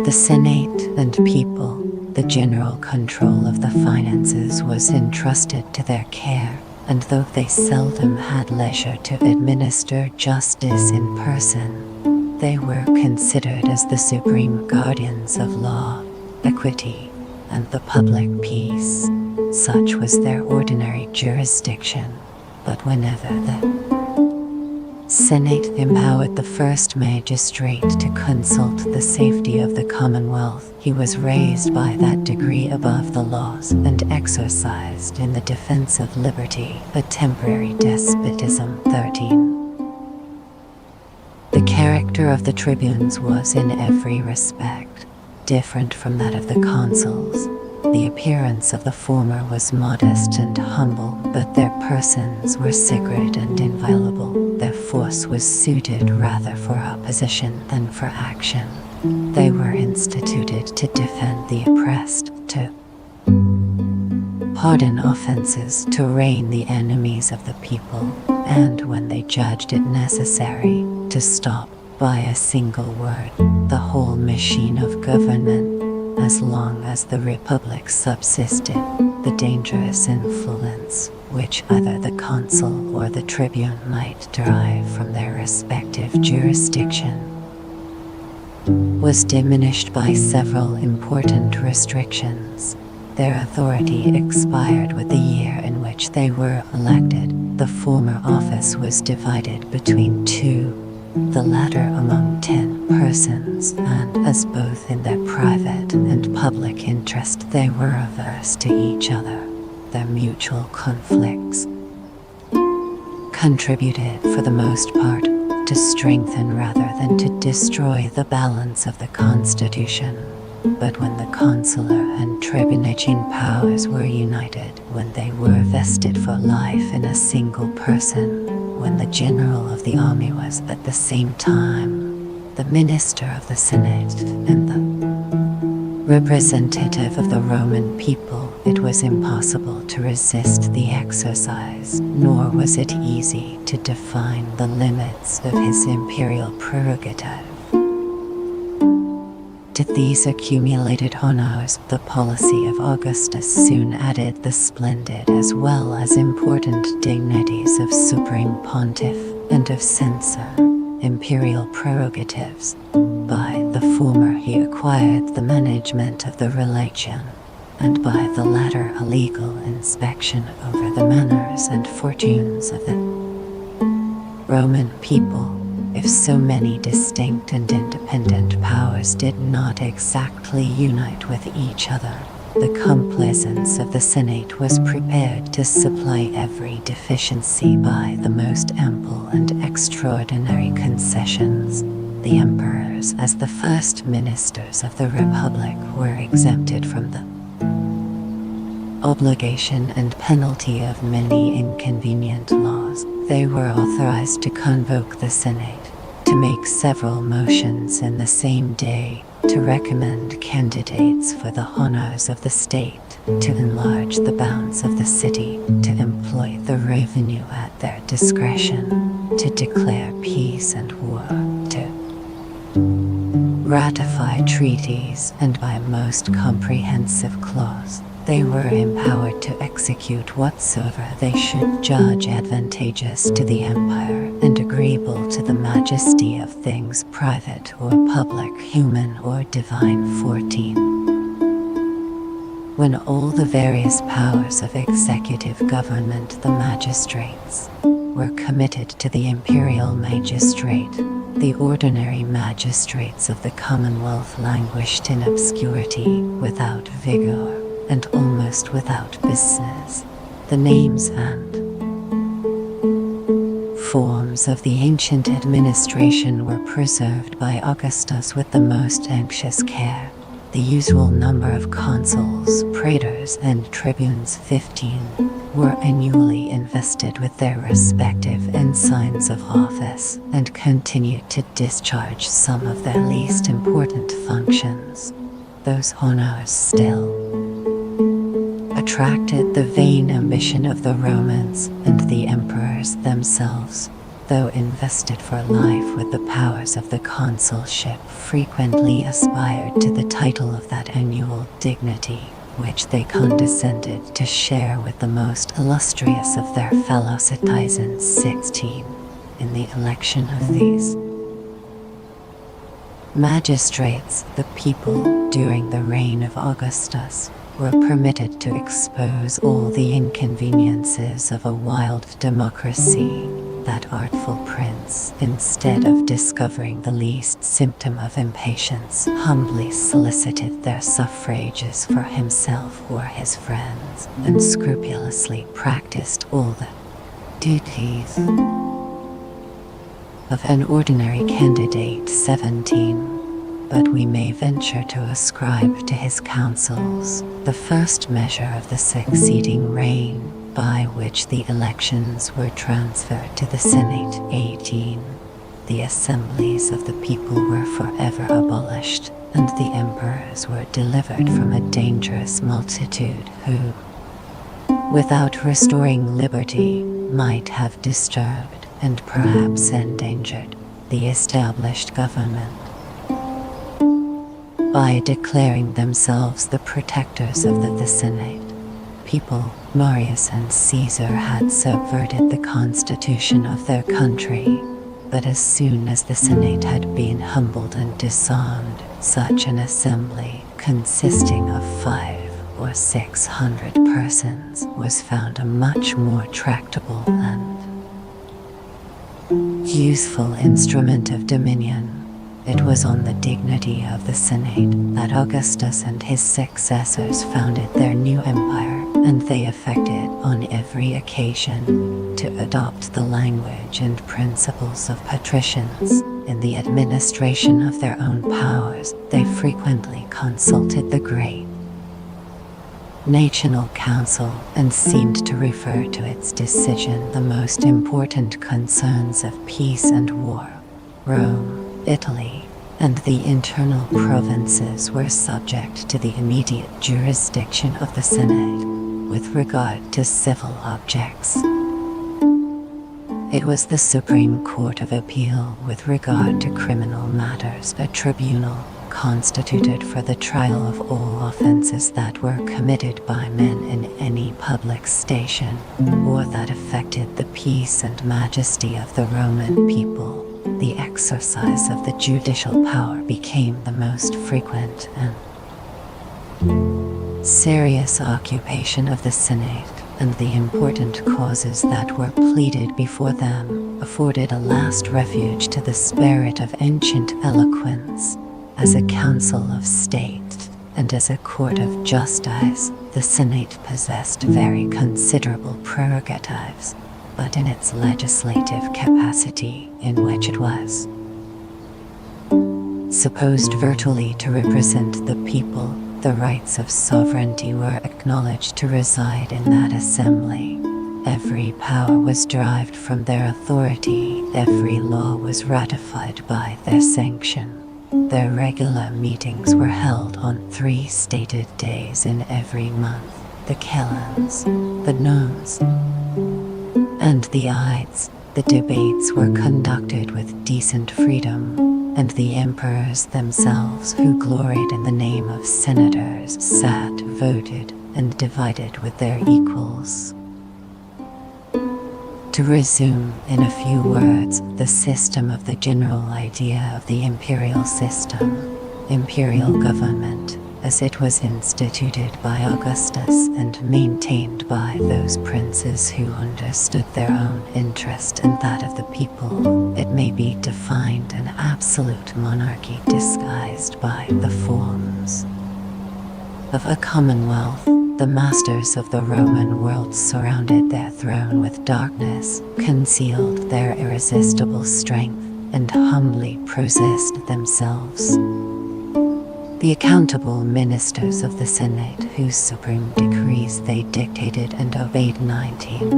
the Senate and people. The general control of the finances was entrusted to their care, and though they seldom had leisure to administer justice in person, they were considered as the supreme guardians of law, equity, and the public peace. Such was their ordinary jurisdiction. But whenever the Senate empowered the first magistrate to consult the safety of the Commonwealth, he was raised by that degree above the laws and exercised in the defense of liberty, a temporary despotism. 13. The character of the tribunes was in every respect different from that of the consuls. The appearance of the former was modest and humble, but their persons were sacred and inviolable. Their force was suited rather for opposition than for action. They were instituted to defend the oppressed, to pardon offenses, to reign the enemies of the people, and when they judged it necessary, to stop, by a single word, the whole machine of government. As long as the Republic subsisted, the dangerous influence which either the consul or the tribune might derive from their respective jurisdiction was diminished by several important restrictions. Their authority expired with the year in which they were elected. The former office was divided between two, the latter among 10 persons, and as both in their private and public interest they were averse to each other, their mutual conflicts contributed for the most part to strengthen rather than to destroy the balance of the constitution. But when the consular and tribunician powers were united, when they were vested for life in a single person, when the general of the army was at the same time the minister of the Senate and the representative of the Roman people, it was impossible to resist the exercise, nor was it easy to define the limits of his imperial prerogative. To these accumulated honors, the policy of Augustus soon added the splendid as well as important dignities of supreme pontiff and of censor, imperial prerogatives. By the former he acquired the management of the religion, and by the latter a legal inspection over the manners and fortunes of the Roman people. If so many distinct and independent powers did not exactly unite with each other, the complaisance of the Senate was prepared to supply every deficiency by the most ample and extraordinary concessions. The emperors, as the first ministers of the Republic, were exempted from the obligation and penalty of many inconvenient laws. They were authorized to convoke the Senate, to make several motions in the same day, to recommend candidates for the honors of the state, to enlarge the bounds of the city, to employ the revenue at their discretion, to declare peace and war, to ratify treaties, and by most comprehensive clause, they were empowered to execute whatsoever they should judge advantageous to the empire and agreeable to the majesty of things private or public, human or divine. 14. when all the various powers of executive government, the magistrates, were committed to the imperial magistrate, the ordinary magistrates of the Commonwealth languished in obscurity, without vigor, and almost without business. The names and forms of the ancient administration were preserved by Augustus with the most anxious care. The usual number of consuls, praetors, and tribunes, 15, were annually invested with their respective ensigns of office and continued to discharge some of their least important functions. Those honors still attracted the vain ambition of the Romans and the emperors themselves, though invested for life with the powers of the consulship, frequently aspired to the title of that annual dignity, which they condescended to share with the most illustrious of their fellow citizens, 16, in the election of these magistrates. The people, during the reign of Augustus, were permitted to expose all the inconveniences of a wild democracy. That artful prince, instead of discovering the least symptom of impatience, humbly solicited their suffrages for himself or his friends, and scrupulously practiced all the duties of an ordinary candidate, 17. But we may venture to ascribe to his counsels the first measure of the succeeding reign, by which the elections were transferred to the Senate, 18. The assemblies of the people were forever abolished, and the emperors were delivered from a dangerous multitude who, without restoring liberty, might have disturbed and perhaps endangered the established government. By declaring themselves the protectors of the Senate, people, Marius and Caesar had subverted the constitution of their country, but as soon as the Senate had been humbled and disarmed, such an assembly, consisting of 500 or 600 persons, was found a much more tractable and useful instrument of dominion. It was on the dignity of the Senate that Augustus and his successors founded their new empire, and they affected on every occasion to adopt the language and principles of patricians. In the administration of their own powers, they frequently consulted the great National Council and seemed to refer to its decision the most important concerns of peace and war. Rome, Italy, and the internal provinces were subject to the immediate jurisdiction of the Senate with regard to civil objects. It was the Supreme Court of Appeal with regard to criminal matters, a tribunal constituted for the trial of all offenses that were committed by men in any public station, or that affected the peace and majesty of the Roman people. The exercise of the judicial power became the most frequent and serious occupation of the Senate, and the important causes that were pleaded before them afforded a last refuge to the spirit of ancient eloquence. As a council of state and as a court of justice, the Senate possessed very considerable prerogatives, but in its legislative capacity, in which it was supposed virtually to represent the people, the rights of sovereignty were acknowledged to reside in that assembly. Every power was derived from their authority, every law was ratified by their sanction. Their regular meetings were held on 3 stated days in every month: the calends, the nones, and the ides. The debates were conducted with decent freedom, and the emperors themselves, who gloried in the name of senators, sat, voted, and divided with their equals. To resume, in a few words, the system of the general idea of the imperial system. Imperial government, as it was instituted by Augustus and maintained by those princes who understood their own interest and that of the people, it may be defined an absolute monarchy disguised by the forms of a commonwealth. The masters of the Roman world surrounded their throne with darkness, concealed their irresistible strength, and humbly possessed themselves. The accountable ministers of the Senate, whose supreme decrees they dictated and obeyed. 19.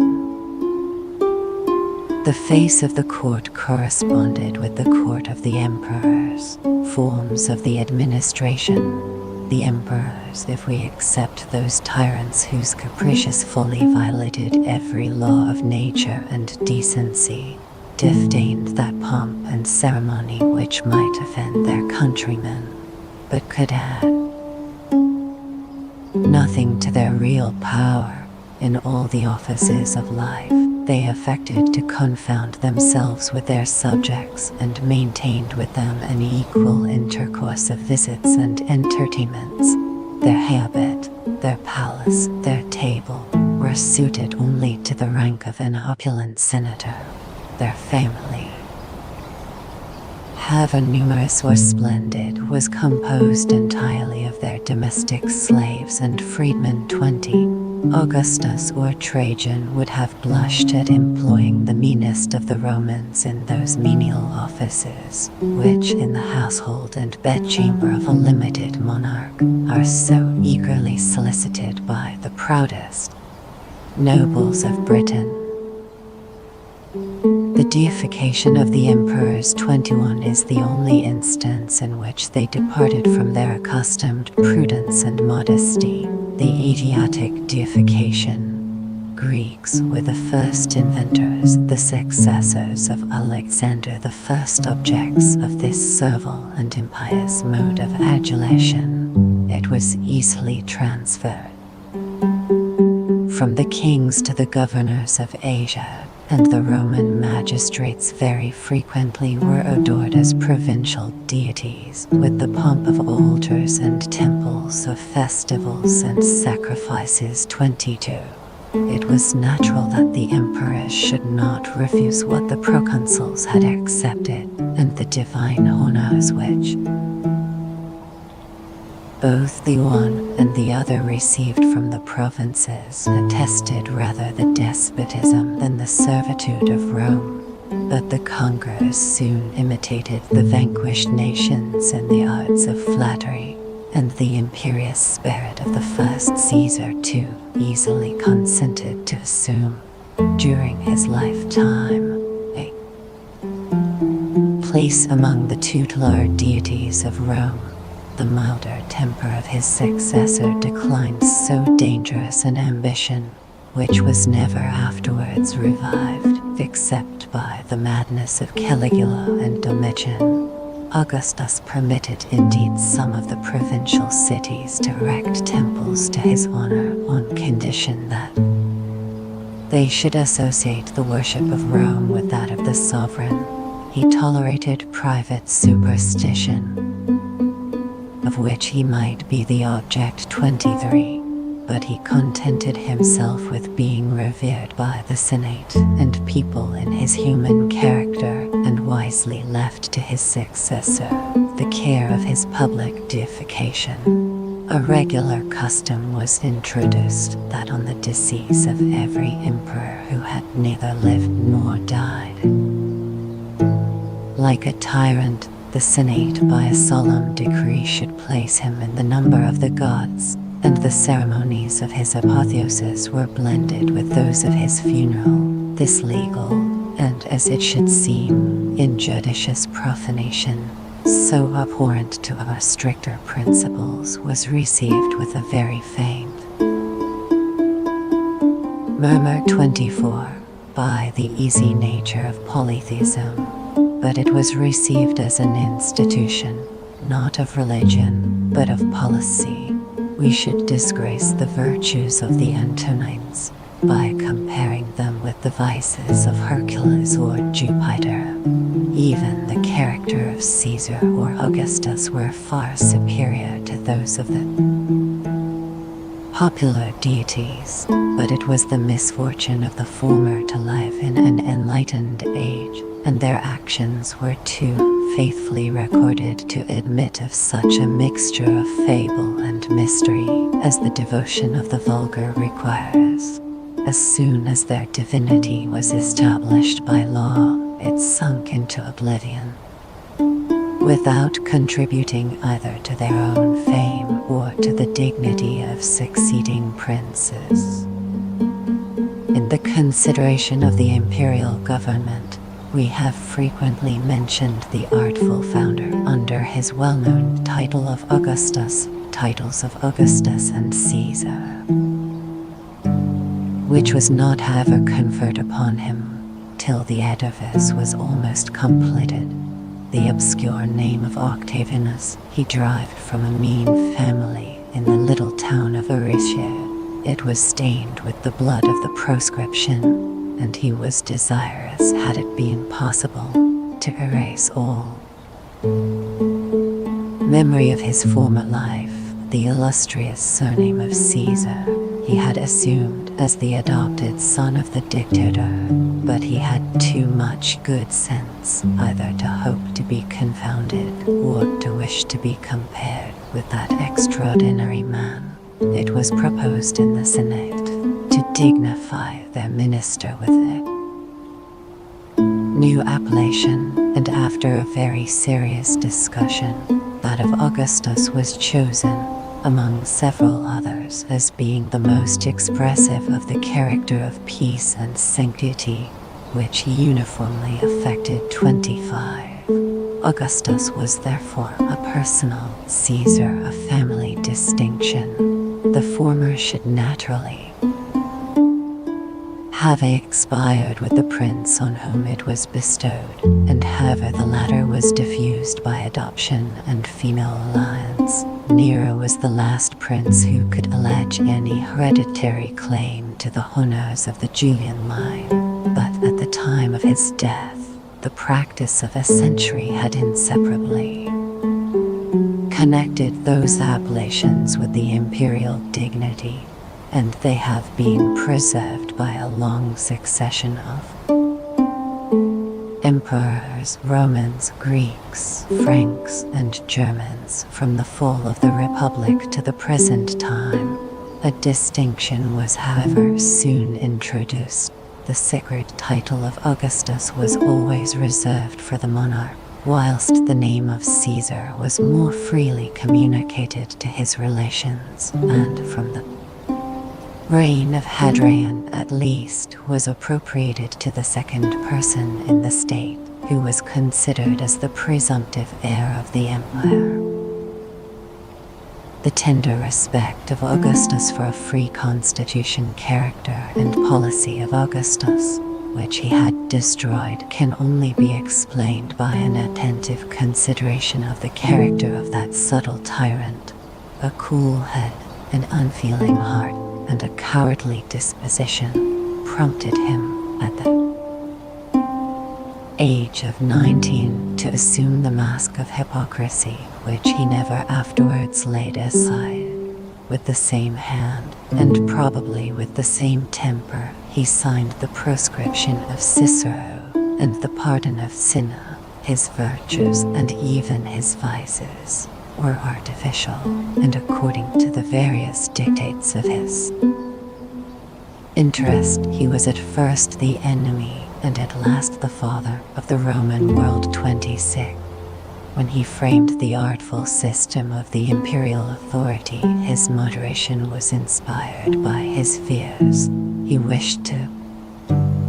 The face of the court corresponded with the court of the emperors. Forms of the administration. The emperors, if we accept those tyrants whose caprices fully violated every law of nature and decency, disdained that pomp and ceremony which might offend their countrymen, but could add nothing to their real power. In all the offices of life, they affected to confound themselves with their subjects and maintained with them an equal intercourse of visits and entertainments. Their habit, their palace, their table, were suited only to the rank of an opulent senator. Their family, however numerous or splendid, was composed entirely of their domestic slaves and freedmen. 20. Augustus or Trajan would have blushed at employing the meanest of the Romans in those menial offices, which in the household and bedchamber of a limited monarch are so eagerly solicited by the proudest nobles of Britain. The deification of the emperors. 21 is the only instance in which they departed from their accustomed prudence and modesty. The Asiatic deification. Greeks were the first inventors, the successors of Alexander the first objects of this servile and impious mode of adulation. It was easily transferred from the kings to the governors of Asia, and the Roman magistrates very frequently were adored as provincial deities, with the pomp of altars and temples, of festivals and sacrifices. 22. It was natural that the emperors should not refuse what the proconsuls had accepted, and the divine honors which both the one and the other received from the provinces attested rather the despotism than the servitude of Rome. But the conquerors soon imitated the vanquished nations in the arts of flattery, and the imperious spirit of the first Caesar too easily consented to assume, during his lifetime, a place among the tutelar deities of Rome. The milder temper of his successor declined so dangerous an ambition, which was never afterwards revived, except by the madness of Caligula and Domitian. Augustus permitted indeed some of the provincial cities to erect temples to his honor on condition that they should associate the worship of Rome with that of the sovereign. He tolerated private superstition, of which he might be the object. 23. But he contented himself with being revered by the Senate and people in his human character, and wisely left to his successor the care of his public deification. A regular custom was introduced that on the decease of every emperor who had neither lived nor died, like a tyrant, the Senate by a solemn decree should place him in the number of the gods, and the ceremonies of his apotheosis were blended with those of his funeral. This legal, and as it should seem, injudicious profanation, so abhorrent to our stricter principles, was received with a very faint murmur. 24. By the easy nature of polytheism, but it was received as an institution, not of religion, but of policy. We should disgrace the virtues of the Antonines by comparing them with the vices of Hercules or Jupiter. even the character of Caesar or Augustus were far superior to those of the popular deities, but it was the misfortune of the former to live in an enlightened age, and their actions were too faithfully recorded to admit of such a mixture of fable and mystery as the devotion of the vulgar requires. As soon as their divinity was established by law, it sunk into oblivion, without contributing either to their own fame or to the dignity of succeeding princes. In the consideration of the imperial government, we have frequently mentioned the artful founder under his well-known title of Augustus, titles of Augustus and Caesar, which was not however conferred upon him till the edifice was almost completed. The obscure name of Octavianus he derived from a mean family in the little town of Aricia. It was stained with the blood of the proscription, and he was desirous, had it been possible, to erase all memory of his former life. The illustrious surname of Caesar he had assumed as the adopted son of the dictator, but he had too much good sense either to hope to be confounded or to wish to be compared with that extraordinary man. It was proposed in the Senate to dignify their minister with a new appellation, and after a very serious discussion, that of Augustus was chosen, among several others, as being the most expressive of the character of peace and sanctity, which uniformly affected 25. Augustus was therefore a personal, Caesar a family distinction. The former should naturally have expired with the prince on whom it was bestowed, and however the latter was diffused by adoption and female alliance. Nero was the last prince who could allege any hereditary claim to the honors of the Julian line, but at the time of his death, the practice of a century had inseparably connected those appellations with the imperial dignity, and they have been preserved by a long succession of emperors, Romans, Greeks, Franks, and Germans from the fall of the Republic to the present time. A distinction was, however, soon introduced. The sacred title of Augustus was always reserved for the monarch, whilst the name of Caesar was more freely communicated to his relations, and from the reign of Hadrian at least was appropriated to the second person in the state, who was considered as the presumptive heir of the empire. The tender respect of Augustus for a free constitution, character and policy of Augustus, which he had destroyed, can only be explained by an attentive consideration of the character of that subtle tyrant. A cool head, an unfeeling heart, and a cowardly disposition prompted him at the age of 19 to assume the mask of hypocrisy, which he never afterwards laid aside. With the same hand, and probably with the same temper, he signed the proscription of Cicero and the pardon of Cinna. His virtues and even his vices were artificial, and according to the various dictates of his interest, he was at first the enemy and at last the father of the Roman world. 26. When he framed the artful system of the imperial authority, his moderation was inspired by his fears. He wished to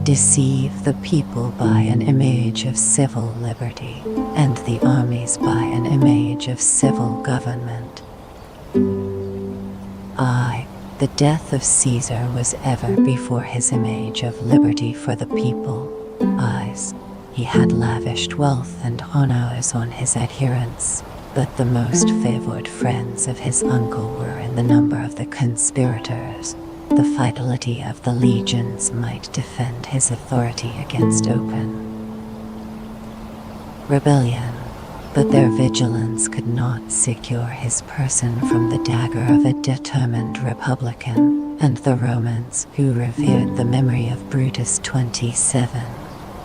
deceive the people by an image of civil liberty, and the armies by an image of civil government. The death of Caesar was ever before his image of liberty for the people. He had lavished wealth and honors on his adherents, but the most favored friends of his uncle were in the number of the conspirators. The fidelity of the legions might defend his authority against open rebellion, but their vigilance could not secure his person from the dagger of a determined Republican, and the Romans, who revered the memory of Brutus 27,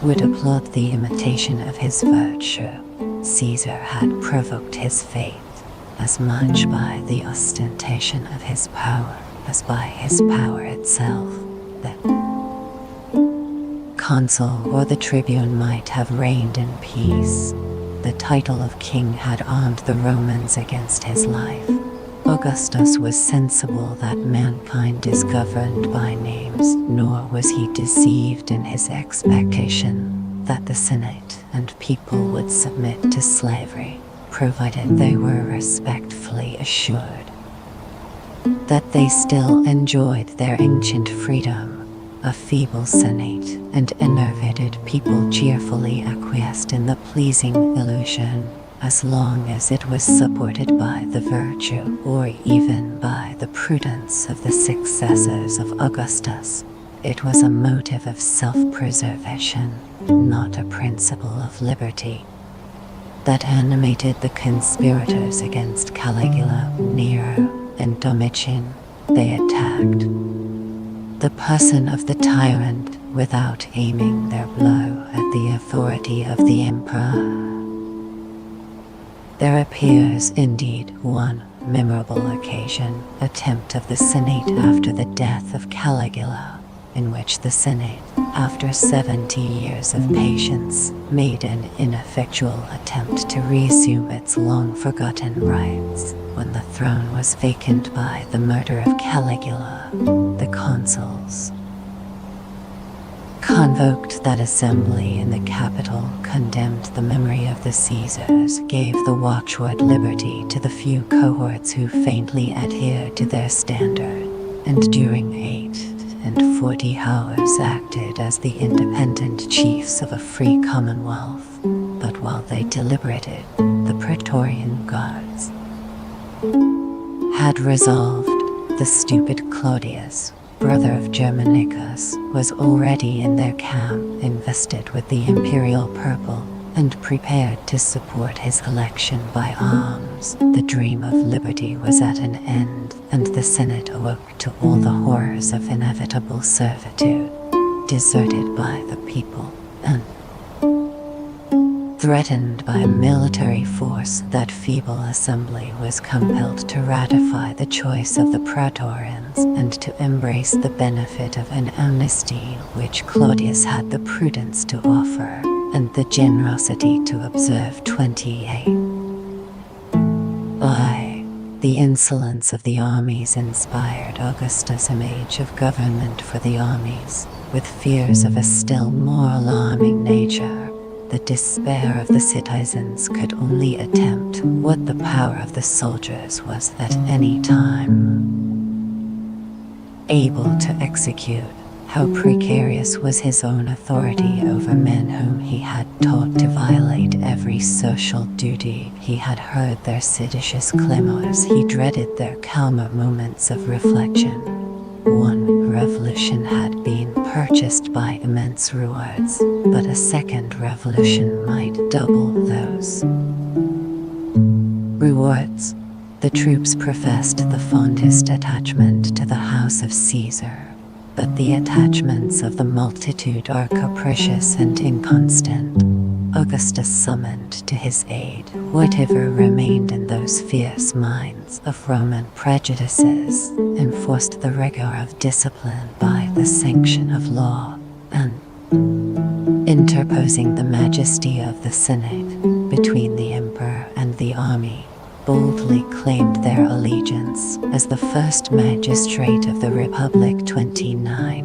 would applaud the imitation of his virtue. Caesar had provoked his fate as much by the ostentation of his power as by his power itself. The consul or the tribune might have reigned in peace. The title of king had armed the Romans against his life. Augustus was sensible that mankind is governed by names, nor was he deceived in his expectation that the Senate and people would submit to slavery, provided they were respectfully assured that they still enjoyed their ancient freedom. A feeble Senate and enervated people cheerfully acquiesced in the pleasing illusion, as long as it was supported by the virtue or even by the prudence of the successors of Augustus. It was a motive of self-preservation, not a principle of liberty, that animated the conspirators against Caligula, Nero, and Domitian. They attacked the person of the tyrant without aiming their blow at the authority of the emperor. There appears indeed one memorable occasion, attempt of the Senate after the death of Caligula, in which the Senate, after 70 years of patience, made an ineffectual attempt to resume its long-forgotten rights when the throne was vacant by the murder of Caligula. The consuls convoked that assembly in the Capitol, condemned the memory of the Caesars, gave the watchword liberty to the few cohorts who faintly adhered to their standard, and during 48 hours acted as the independent chiefs of a free commonwealth. But while they deliberated, the Praetorian Guards had resolved. The stupid Claudius, brother of Germanicus, was already in their camp, invested with the imperial purple, and prepared to support his election by arms. The dream of liberty was at an end, and the Senate awoke to all the horrors of inevitable servitude, deserted by the people, and threatened by military force. That feeble assembly was compelled to ratify the choice of the Praetorians and to embrace the benefit of an amnesty which Claudius had the prudence to offer, and the generosity to observe 28. The insolence of the armies inspired Augustus' image of government for the armies, with fears of a still more alarming nature. The despair of the citizens could only attempt what the power of the soldiers was at any time able to execute. How precarious was his own authority over men whom he had taught to violate every social duty. He had heard their seditious clamors. He dreaded their calmer moments of reflection. One revolution had been purchased by immense rewards, but a second revolution might double those rewards. The troops professed the fondest attachment to the house of Caesar, but the attachments of the multitude are capricious and inconstant. Augustus summoned to his aid whatever remained in those fierce minds of Roman prejudices, enforced the rigor of discipline by the sanction of law, and, interposing the majesty of the Senate between the emperor and the army, boldly claimed their allegiance as the first magistrate of the Republic. 29.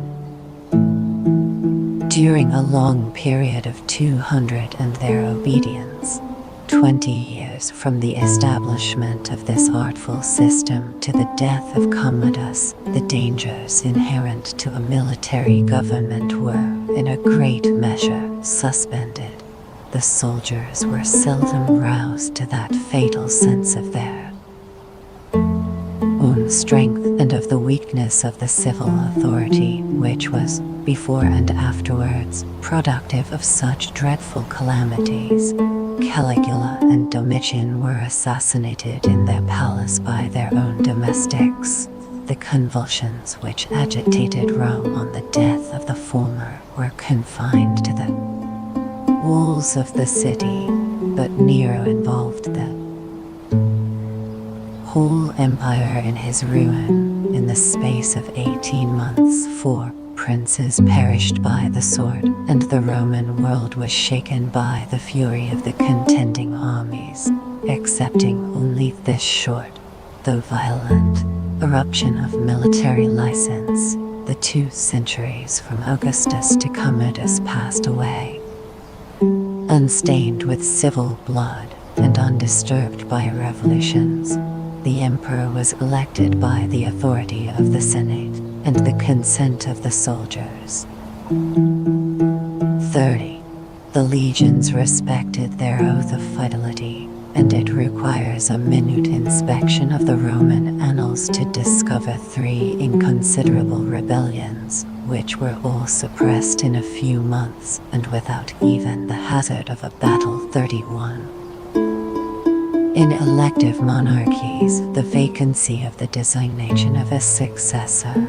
During a long period of 200 and their obedience, 20 years from the establishment of this artful system to the death of Commodus, the dangers inherent to a military government were, in a great measure, suspended. The soldiers were seldom roused to that fatal sense of their own strength and of the weakness of the civil authority, which was, before and afterwards, productive of such dreadful calamities. Caligula and Domitian were assassinated in their palace by their own domestics. The convulsions which agitated Rome on the death of the former were confined to the walls of the city, but Nero involved the whole empire in his ruin. In the space of 18 months, 4 princes perished by the sword, and the Roman world was shaken by the fury of the contending armies, excepting only this short, though violent, eruption of military license. The 2 centuries from Augustus to Commodus passed away, unstained with civil blood and undisturbed by revolutions. The emperor was elected by the authority of the Senate and the consent of the soldiers. 30. The legions respected their oath of fidelity, and it requires a minute inspection of the Roman annals to discover 3 inconsiderable rebellions, which were all suppressed in a few months and without even the hazard of a battle. 31. In elective monarchies, the vacancy of the designation of a successor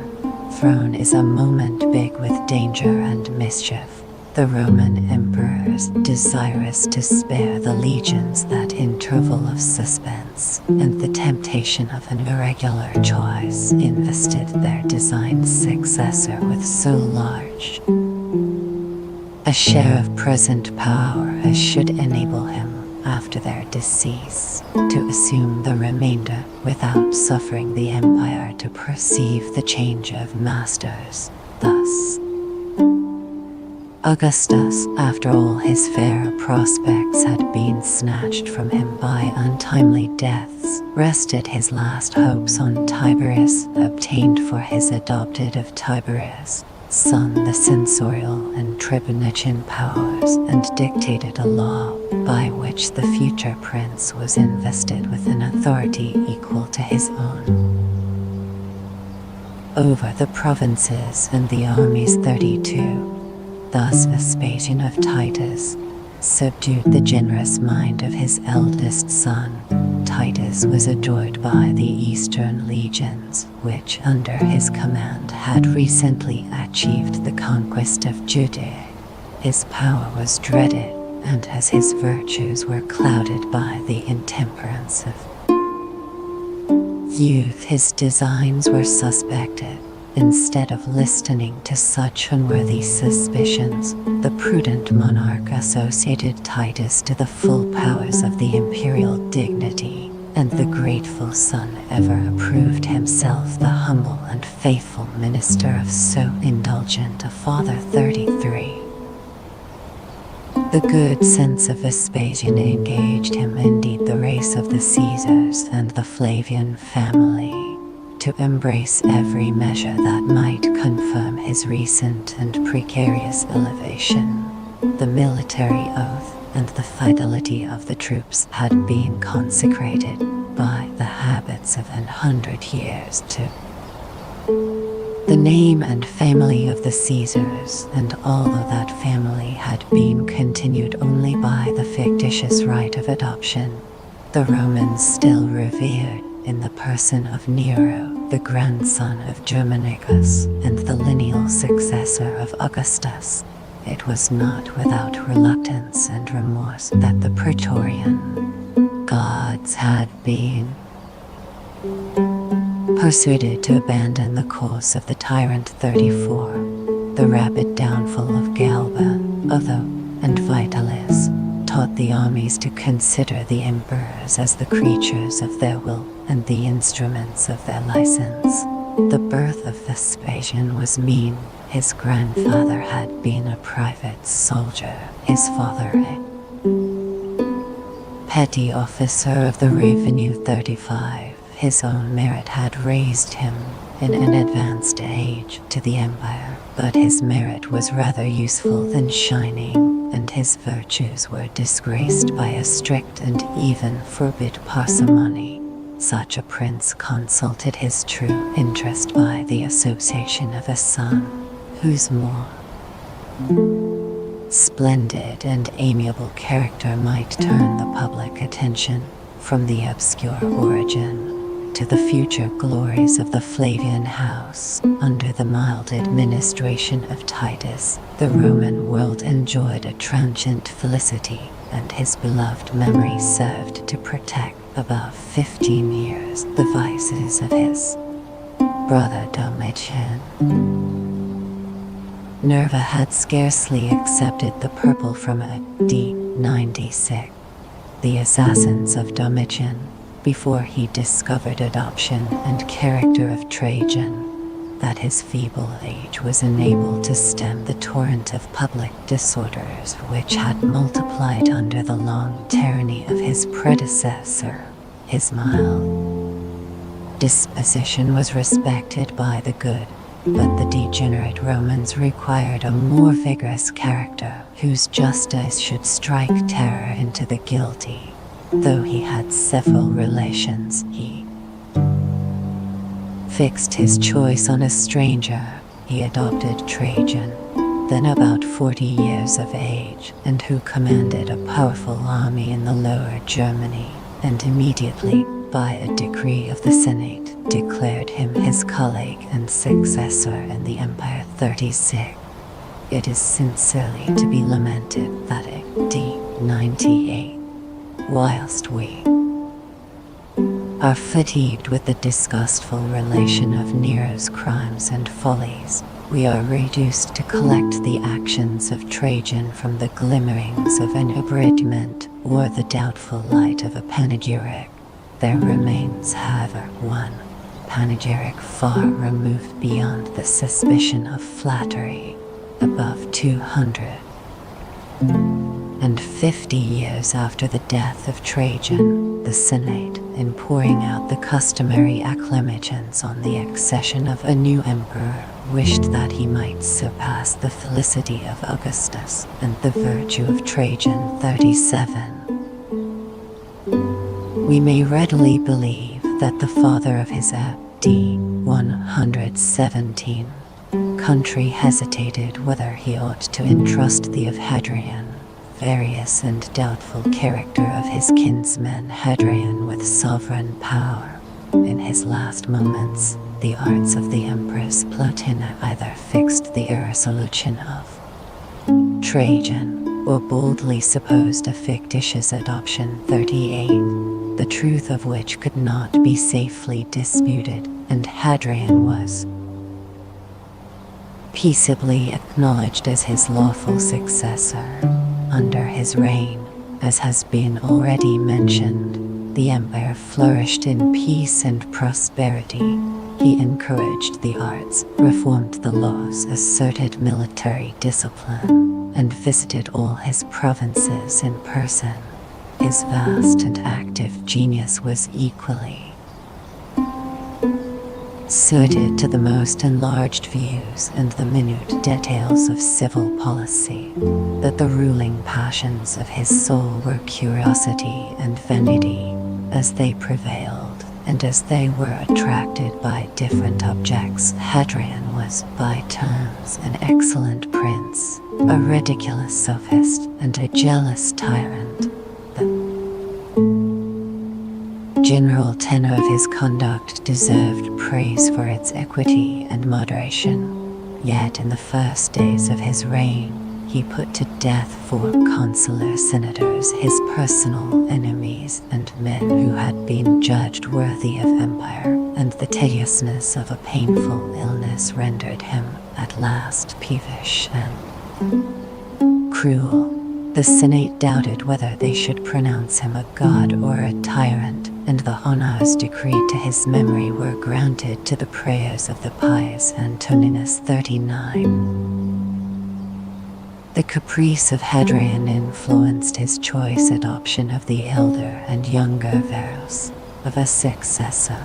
throne is a moment big with danger and mischief. The Roman emperors, desirous to spare the legions that interval of suspense and the temptation of an irregular choice, invested their designed successor with so large a share of present power as should enable him, after their decease, to assume the remainder without suffering the empire to perceive the change of masters. Thus, Augustus, after all his fair prospects had been snatched from him by untimely deaths, rested his last hopes on Tiberius, obtained for his adopted of Tiberius' son the censorial and tribunician powers, and dictated a law by which the future prince was invested with an authority equal to his own over the provinces and the armies. 32. Thus Vespasian of Titus subdued the generous mind of his eldest son. Titus was adored by the Eastern legions, which under his command had recently achieved the conquest of Judea. His power was dreaded, and as his virtues were clouded by the intemperance of youth, his designs were suspected. Instead of listening to such unworthy suspicions, the prudent monarch associated Titus to the full powers of the imperial dignity, and the grateful son ever approved himself the humble and faithful minister of so indulgent a father. 33. The good sense of Vespasian engaged him, indeed the race of the Caesars and the Flavian family, to embrace every measure that might confirm his recent and precarious elevation. The military oath and the fidelity of the troops had been consecrated by the habits of 100 years to the name and family of the Caesars, and although that family had been continued only by the fictitious right of adoption, the Romans still revered, in the person of Nero, the grandson of Germanicus and the lineal successor of Augustus, it was not without reluctance and remorse that the Praetorian gods had been persuaded to abandon the course of the tyrant. 34. The rapid downfall of Galba, Otho, and Vitalis taught the armies to consider the emperors as the creatures of their will and the instruments of their license. The birth of Vespasian was mean. His grandfather had been a private soldier, his father a petty officer of the revenue. 35. His own merit had raised him, in an advanced age, to the empire, but his merit was rather useful than shining, and his virtues were disgraced by a strict and even forbid parsimony. Such a prince consulted his true interest by the association of a son, whose more splendid and amiable character might turn the public attention from the obscure origin to the future glories of the Flavian house. Under the mild administration of Titus, the Roman world enjoyed a transient felicity, and his beloved memory served to protect above 15 years the vices of his brother Domitian. Nerva had scarcely accepted the purple from A.D. 96, the assassins of Domitian, before he discovered adoption and character of Trajan, that his feeble age was enabled to stem the torrent of public disorders which had multiplied under the long tyranny of his predecessor. His mild disposition was respected by the good, but the degenerate Romans required a more vigorous character, whose justice should strike terror into the guilty. Though he had several relations, he fixed his choice on a stranger. He adopted Trajan, then about 40 years of age, and who commanded a powerful army in the Lower Germany, and immediately, by a decree of the Senate, declared him his colleague and successor in the Empire. 36. It is sincerely to be lamented that A.D. 98, whilst we are fatigued with the disgustful relation of Nero's crimes and follies, we are reduced to collect the actions of Trajan from the glimmerings of an abridgment or the doubtful light of a panegyric. There remains, however, one panegyric far removed beyond the suspicion of flattery. Above 250 years after the death of Trajan, the Senate, in pouring out the customary acclamations on the accession of a new emperor, wished that he might surpass the felicity of Augustus and the virtue of Trajan. 37. We may readily believe that the father of his A.D. 117 country hesitated whether he ought to entrust the of Hadrian, various and doubtful character of his kinsman Hadrian with sovereign power. In his last moments, the arts of the Empress Plotina either fixed the irresolution of Trajan, or boldly supposed a fictitious adoption. 38, the truth of which could not be safely disputed, and Hadrian was peaceably acknowledged as his lawful successor. Under his reign, as has been already mentioned, the empire flourished in peace and prosperity. He encouraged the arts, reformed the laws, asserted military discipline, and visited all his provinces in person. His vast and active genius was equally suited to the most enlarged views and the minute details of civil policy, that the ruling passions of his soul were curiosity and vanity, as they prevailed, and as they were attracted by different objects. Hadrian was, by turns, an excellent prince, a ridiculous sophist, and a jealous tyrant. The general tenor of his conduct deserved praise for its equity and moderation. Yet in the first days of his reign, he put to death 4 consular senators, his personal enemies, and men who had been judged worthy of empire, and the tediousness of a painful illness rendered him at last peevish and cruel. The Senate doubted whether they should pronounce him a god or a tyrant, and the honors decreed to his memory were granted to the prayers of the pious Antoninus. 39. The caprice of Hadrian influenced his choice adoption of the elder and younger Verus, of a successor.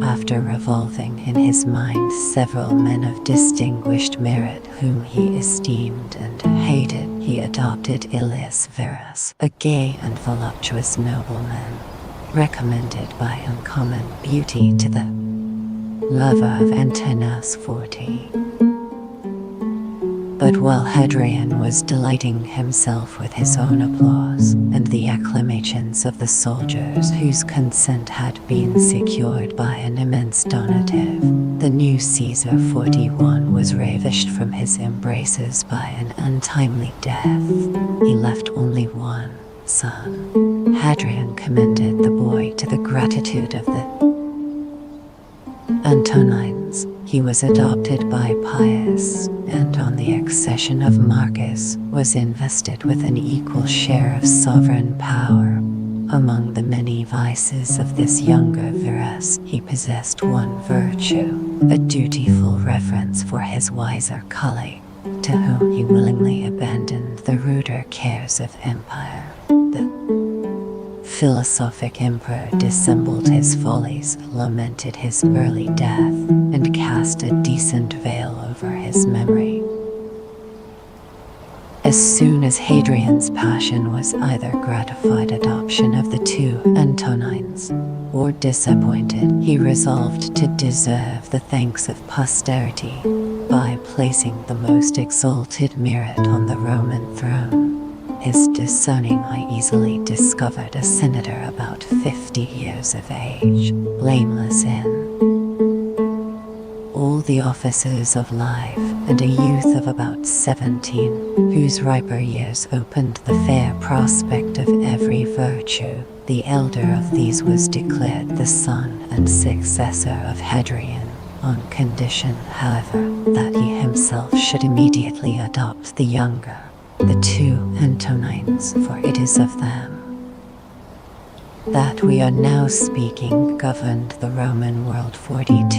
After revolving in his mind several men of distinguished merit whom he esteemed and hated, he adopted Illius Verus, a gay and voluptuous nobleman. recommended by uncommon beauty to the lover of Antennas 40. But while Hadrian was delighting himself with his own applause and the acclamations of the soldiers whose consent had been secured by an immense donative, the new Caesar 41 was ravished from his embraces by an untimely death. He left only one son. Hadrian commended the boy to the gratitude of the Antonines. He was adopted by Pius, and on the accession of Marcus, was invested with an equal share of sovereign power. Among the many vices of this younger Verus, he possessed one virtue, a dutiful reverence for his wiser colleague, to whom he willingly abandoned the ruder cares of empire. The philosophic emperor dissembled his follies, lamented his early death, and cast a decent veil over his memory. As soon as Hadrian's passion was either gratified adoption of the two Antonines, or disappointed, he resolved to deserve the thanks of posterity by placing the most exalted merit on the Roman throne. His discerning eye easily discovered a senator about 50 years of age, blameless in all the offices of life, and a youth of about 17, whose riper years opened the fair prospect of every virtue. The elder of these was declared the son and successor of Hadrian, on condition, however, that he himself should immediately adopt the younger, the two Antonines, for it is of them that we are now speaking, governed the Roman world 42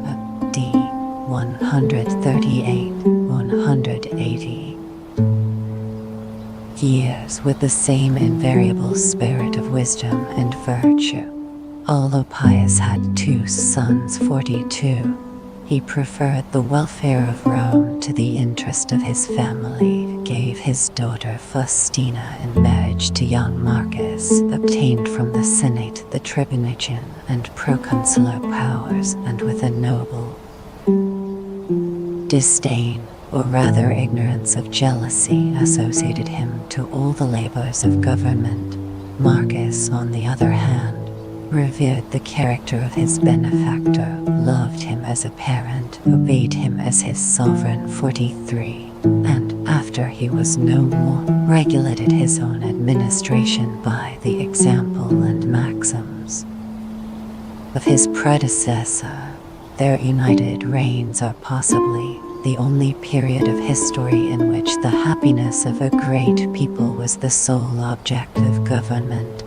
AD 138-180 years with the same invariable spirit of wisdom and virtue. Although Pius had two sons 42, he preferred the welfare of Rome to the interest of his family, gave his daughter Faustina in marriage to young Marcus, obtained from the Senate the tribunician and proconsular powers, and with a noble disdain, or rather ignorance of jealousy, associated him to all the labors of government. Marcus, on the other hand, revered the character of his benefactor, loved him as a parent, obeyed him as his sovereign 43, and, after he was no more, regulated his own administration by the example and maxims of his predecessor. Their united reigns are possibly the only period of history in which the happiness of a great people was the sole object of government.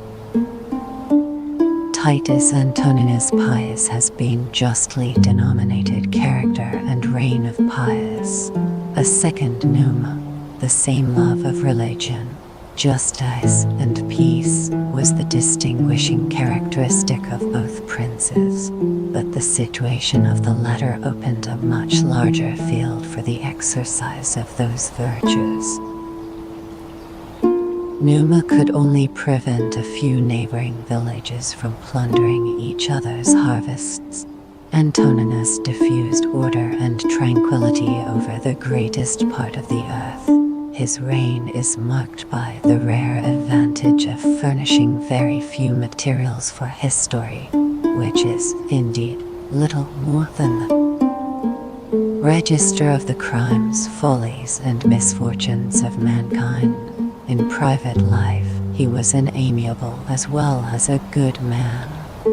Titus Antoninus Pius has been justly denominated character and reign of Pius. A second pneuma, the same love of religion, justice, and peace, was the distinguishing characteristic of both princes, but the situation of the latter opened a much larger field for the exercise of those virtues. Pneuma could only prevent a few neighboring villages from plundering each other's harvests. Antoninus diffused order and tranquility over the greatest part of the earth. His reign is marked by the rare advantage of furnishing very few materials for history, which is, indeed, little more than the register of the crimes, follies, and misfortunes of mankind. In private life, he was an amiable as well as a good man.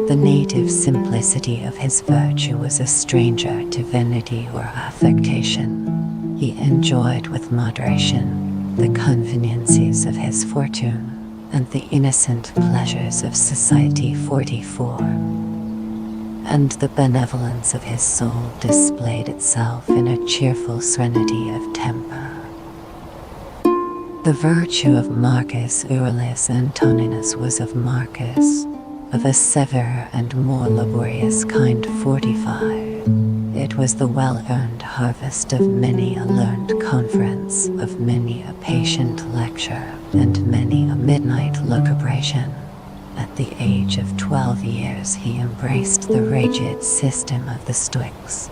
The native simplicity of his virtue was a stranger to vanity or affectation. He enjoyed with moderation the conveniences of his fortune and the innocent pleasures of society 44. And the benevolence of his soul displayed itself in a cheerful serenity of temper. The virtue of Marcus Aurelius Antoninus was of Marcus, of a severer and more laborious kind 45. It was the well-earned harvest of many a learned conference, of many a patient lecture, and many a midnight lucubration. At the age of 12 years, he embraced the rigid system of the Stoics,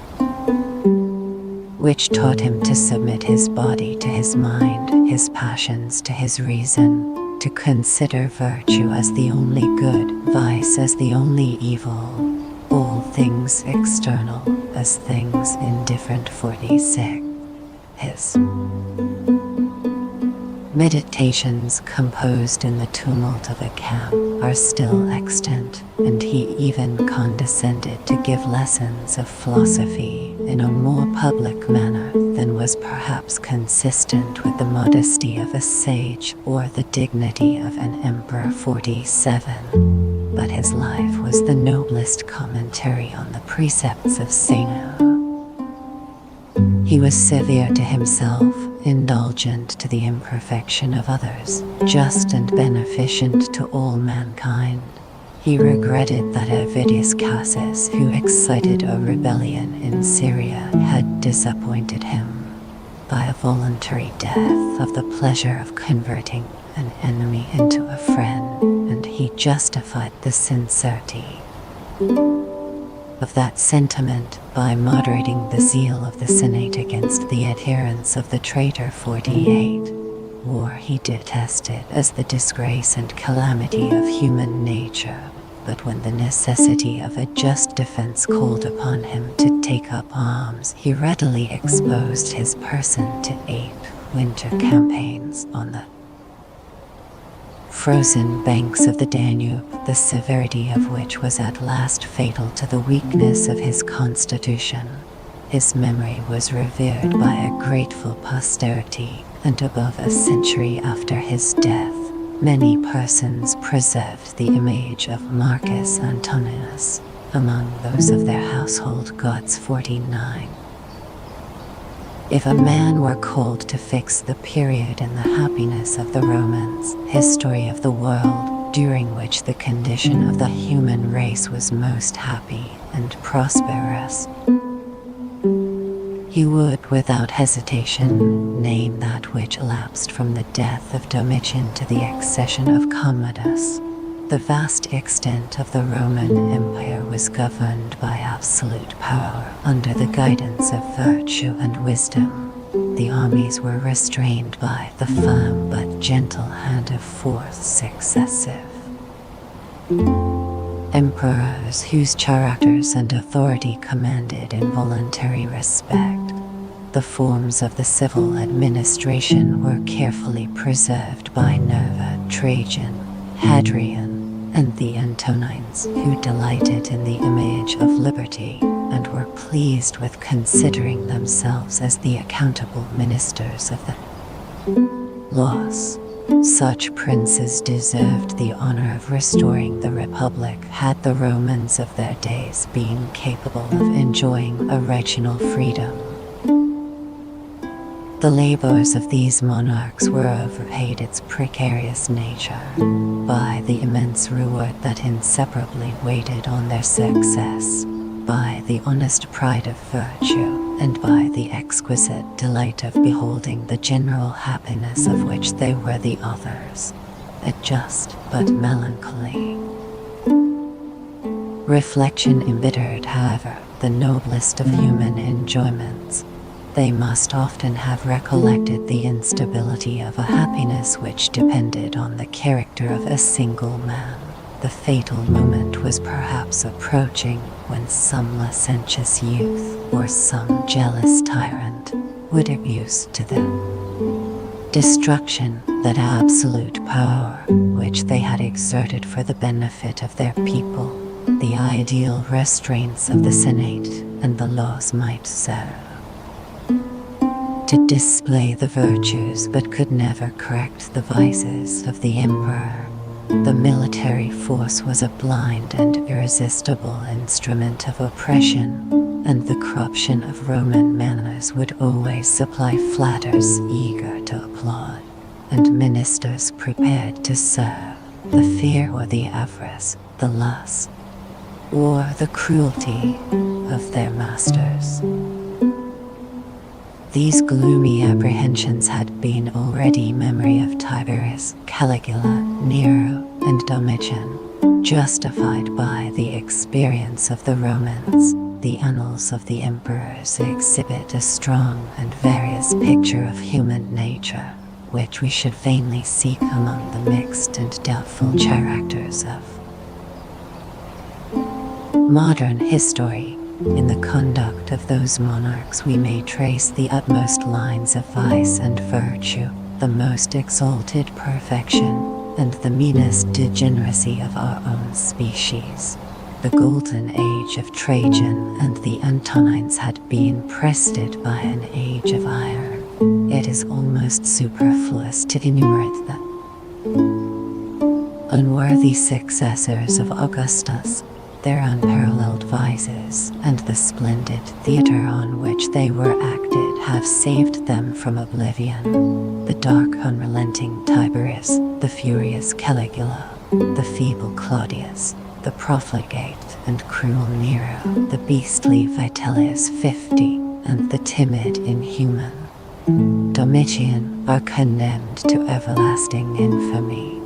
which taught him to submit his body to his mind, his passions to his reason, to consider virtue as the only good, vice as the only evil, all things external as things indifferent. 46. His meditations, composed in the tumult of a camp, are still extant, and he even condescended to give lessons of philosophy in a more public manner than was perhaps consistent with the modesty of a sage or the dignity of an emperor. 47. But his life was the noblest commentary on the precepts of Senu. He was severe to himself, indulgent to the imperfection of others, just and beneficent to all mankind. He regretted that Avidius Cassis, who excited a rebellion in Syria, had disappointed him by a voluntary death of the pleasure of converting an enemy into a friend, and he justified the sincerity of that sentiment by moderating the zeal of the Senate against the adherents of the traitor. 48. War he detested as the disgrace and calamity of human nature, but when the necessity of a just defense called upon him to take up arms, he readily exposed his person to 8 winter campaigns on the frozen banks of the Danube, the severity of which was at last fatal to the weakness of his constitution. His memory was revered by a grateful posterity, and above a century after his death, many persons preserved the image of Marcus Antoninus among those of their household gods. 49. If a man were called to fix the period in the happiness of the Romans, history of the world, during which the condition of the human race was most happy and prosperous, he would without hesitation name that which elapsed from the death of Domitian to the accession of Commodus. The vast extent of the Roman Empire was governed by absolute power under the guidance of virtue and wisdom. The armies were restrained by the firm but gentle hand of force. Successive emperors whose characters and authority commanded involuntary respect. The forms of the civil administration were carefully preserved by Nerva, Trajan, Hadrian, and the Antonines, who delighted in the image of liberty, and were pleased with considering themselves as the accountable ministers of the laws. Such princes deserved the honor of restoring the Republic had the Romans of their days been capable of enjoying original freedom. The labors of these monarchs were overpaid its precarious nature by the immense reward that inseparably waited on their success, by the honest pride of virtue, and by the exquisite delight of beholding the general happiness of which they were the authors. A just but melancholy reflection embittered, however, the noblest of human enjoyments. They must often have recollected the instability of a happiness which depended on the character of a single man. The fatal moment was perhaps approaching when some licentious youth or some jealous tyrant would abuse to the destruction that absolute power which they had exerted for the benefit of their people. The ideal restraints of the Senate and the laws might serve to display the virtues but could never correct the vices of the emperor. The military force was a blind and irresistible instrument of oppression, and the corruption of Roman manners would always supply flatterers eager to applaud, and ministers prepared to serve. The fear or the avarice, the lust, or the cruelty of their masters. These gloomy apprehensions had been already memory of Tiberius, Caligula, Nero, and Domitian, justified by the experience of the Romans. The annals of the emperors exhibit a strong and various picture of human nature, which we should vainly seek among the mixed and doubtful characters of modern history. In the conduct of those monarchs we may trace the utmost lines of vice and virtue, the most exalted perfection, and the meanest degeneracy of our own species. The golden age of Trajan and the Antonines had been preceded by an age of iron. It is almost superfluous to enumerate the unworthy successors of Augustus, their unparalleled vices, and the splendid theater on which they were acted have saved them from oblivion. The dark, unrelenting Tiberius, the furious Caligula, the feeble Claudius, the profligate and cruel Nero, the beastly Vitellius 50, and the timid, inhuman Domitian are condemned to everlasting infamy.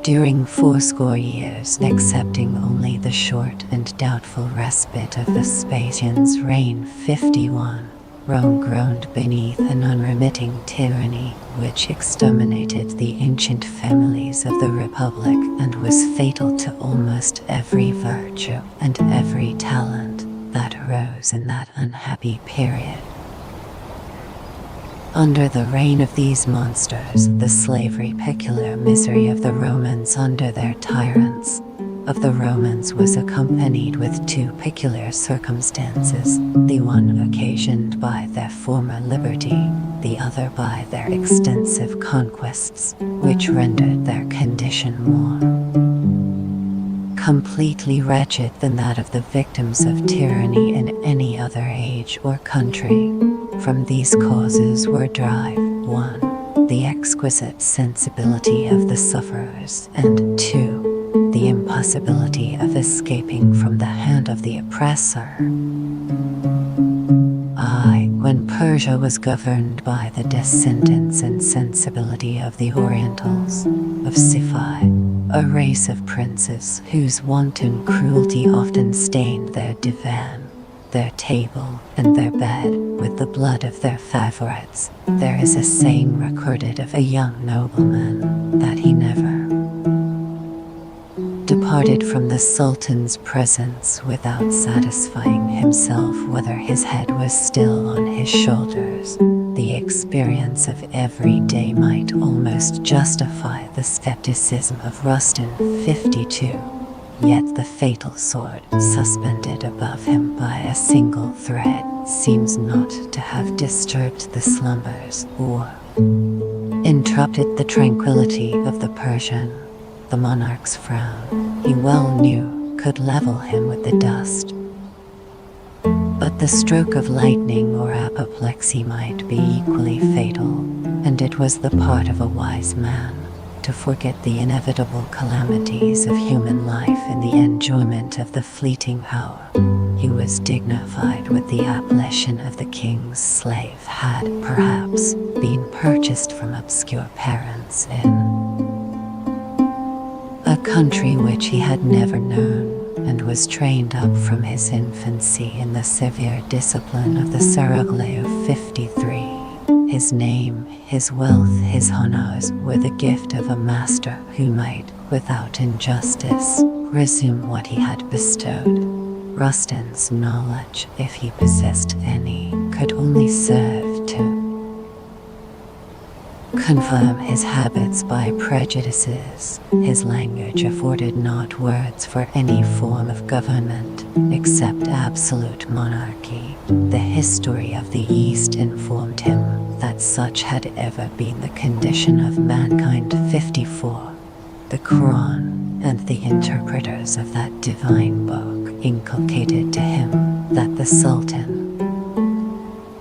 During 80 years, excepting only the short and doubtful respite of Vespasian's reign 51, Rome groaned beneath an unremitting tyranny which exterminated the ancient families of the Republic and was fatal to almost every virtue and every talent that arose in that unhappy period. Under the reign of these monsters, the slavery, peculiar misery of the Romans under their tyrants, of the Romans was accompanied with two peculiar circumstances, the one occasioned by their former liberty, the other by their extensive conquests, which rendered their condition more completely wretched than that of the victims of tyranny in any other age or country. From these causes were derived 1. The exquisite sensibility of the sufferers, and 2. The impossibility of escaping from the hand of the oppressor. When Persia was governed by the descendants and sensibility of the Orientals, of Siphi, a race of princes whose wanton cruelty often stained their divan, their table, and their bed with the blood of their favorites, there is a saying recorded of a young nobleman that he never departed from the Sultan's presence without satisfying himself whether his head was still on his shoulders. The experience of every day might almost justify the skepticism of Rustin 52. Yet the fatal sword, suspended above him by a single thread, seems not to have disturbed the slumbers or interrupted the tranquility of the Persian. The monarch's frown, he well knew, could level him with the dust. But the stroke of lightning or apoplexy might be equally fatal, and it was the part of a wise man to forget the inevitable calamities of human life in the enjoyment of the fleeting power. He was dignified with the appellation of the king's slave, had perhaps been purchased from obscure parents in a country which he had never known, and was trained up from his infancy in the severe discipline of the Seraglio 53. His name, his wealth, his honors were the gift of a master who might, without injustice, resume what he had bestowed. Rustin's knowledge, if he possessed any, could only serve to confirm his habits by prejudices. His language afforded not words for any form of government, except absolute monarchy. The history of the East informed him that such had ever been the condition of mankind. 54. The Quran and the interpreters of that divine book inculcated to him that the Sultan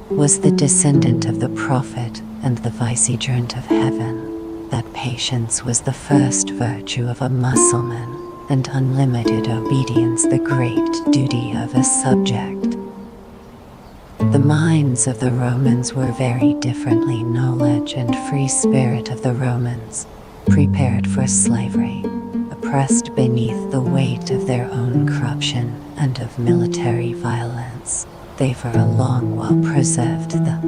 was the descendant of the Prophet and the vicegerent of heaven, that patience was the first virtue of a Mussulman, and unlimited obedience the great duty of a subject. The minds of the Romans were very differently. Knowledge and free spirit of the Romans, prepared for slavery, oppressed beneath the weight of their own corruption and of military violence. They for a long while preserved the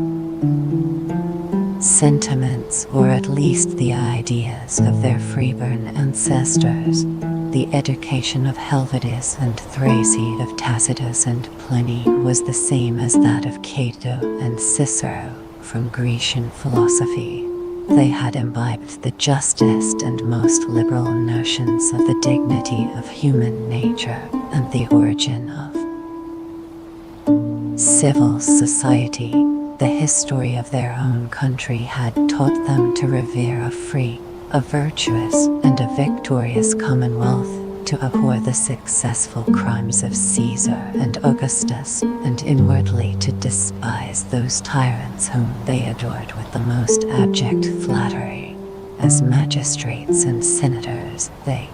sentiments, or at least the ideas, of their freeborn ancestors. The education of Helvidius and Thrasea, of Tacitus and Pliny, was the same as that of Cato and Cicero. From Grecian philosophy, they had imbibed the justest and most liberal notions of the dignity of human nature and the origin of civil society. The history of their own country had taught them to revere a free, a virtuous, and a victorious commonwealth, to abhor the successful crimes of Caesar and Augustus, and inwardly to despise those tyrants whom they adored with the most abject flattery. As magistrates and senators, they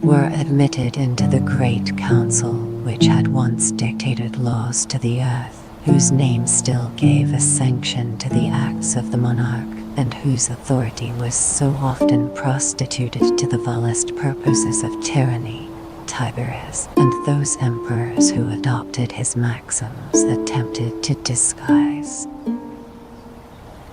were admitted into the great council, which had once dictated laws to the earth, whose name still gave a sanction to the acts of the monarch, and whose authority was so often prostituted to the vilest purposes of tyranny. Tiberius and those emperors who adopted his maxims attempted to disguise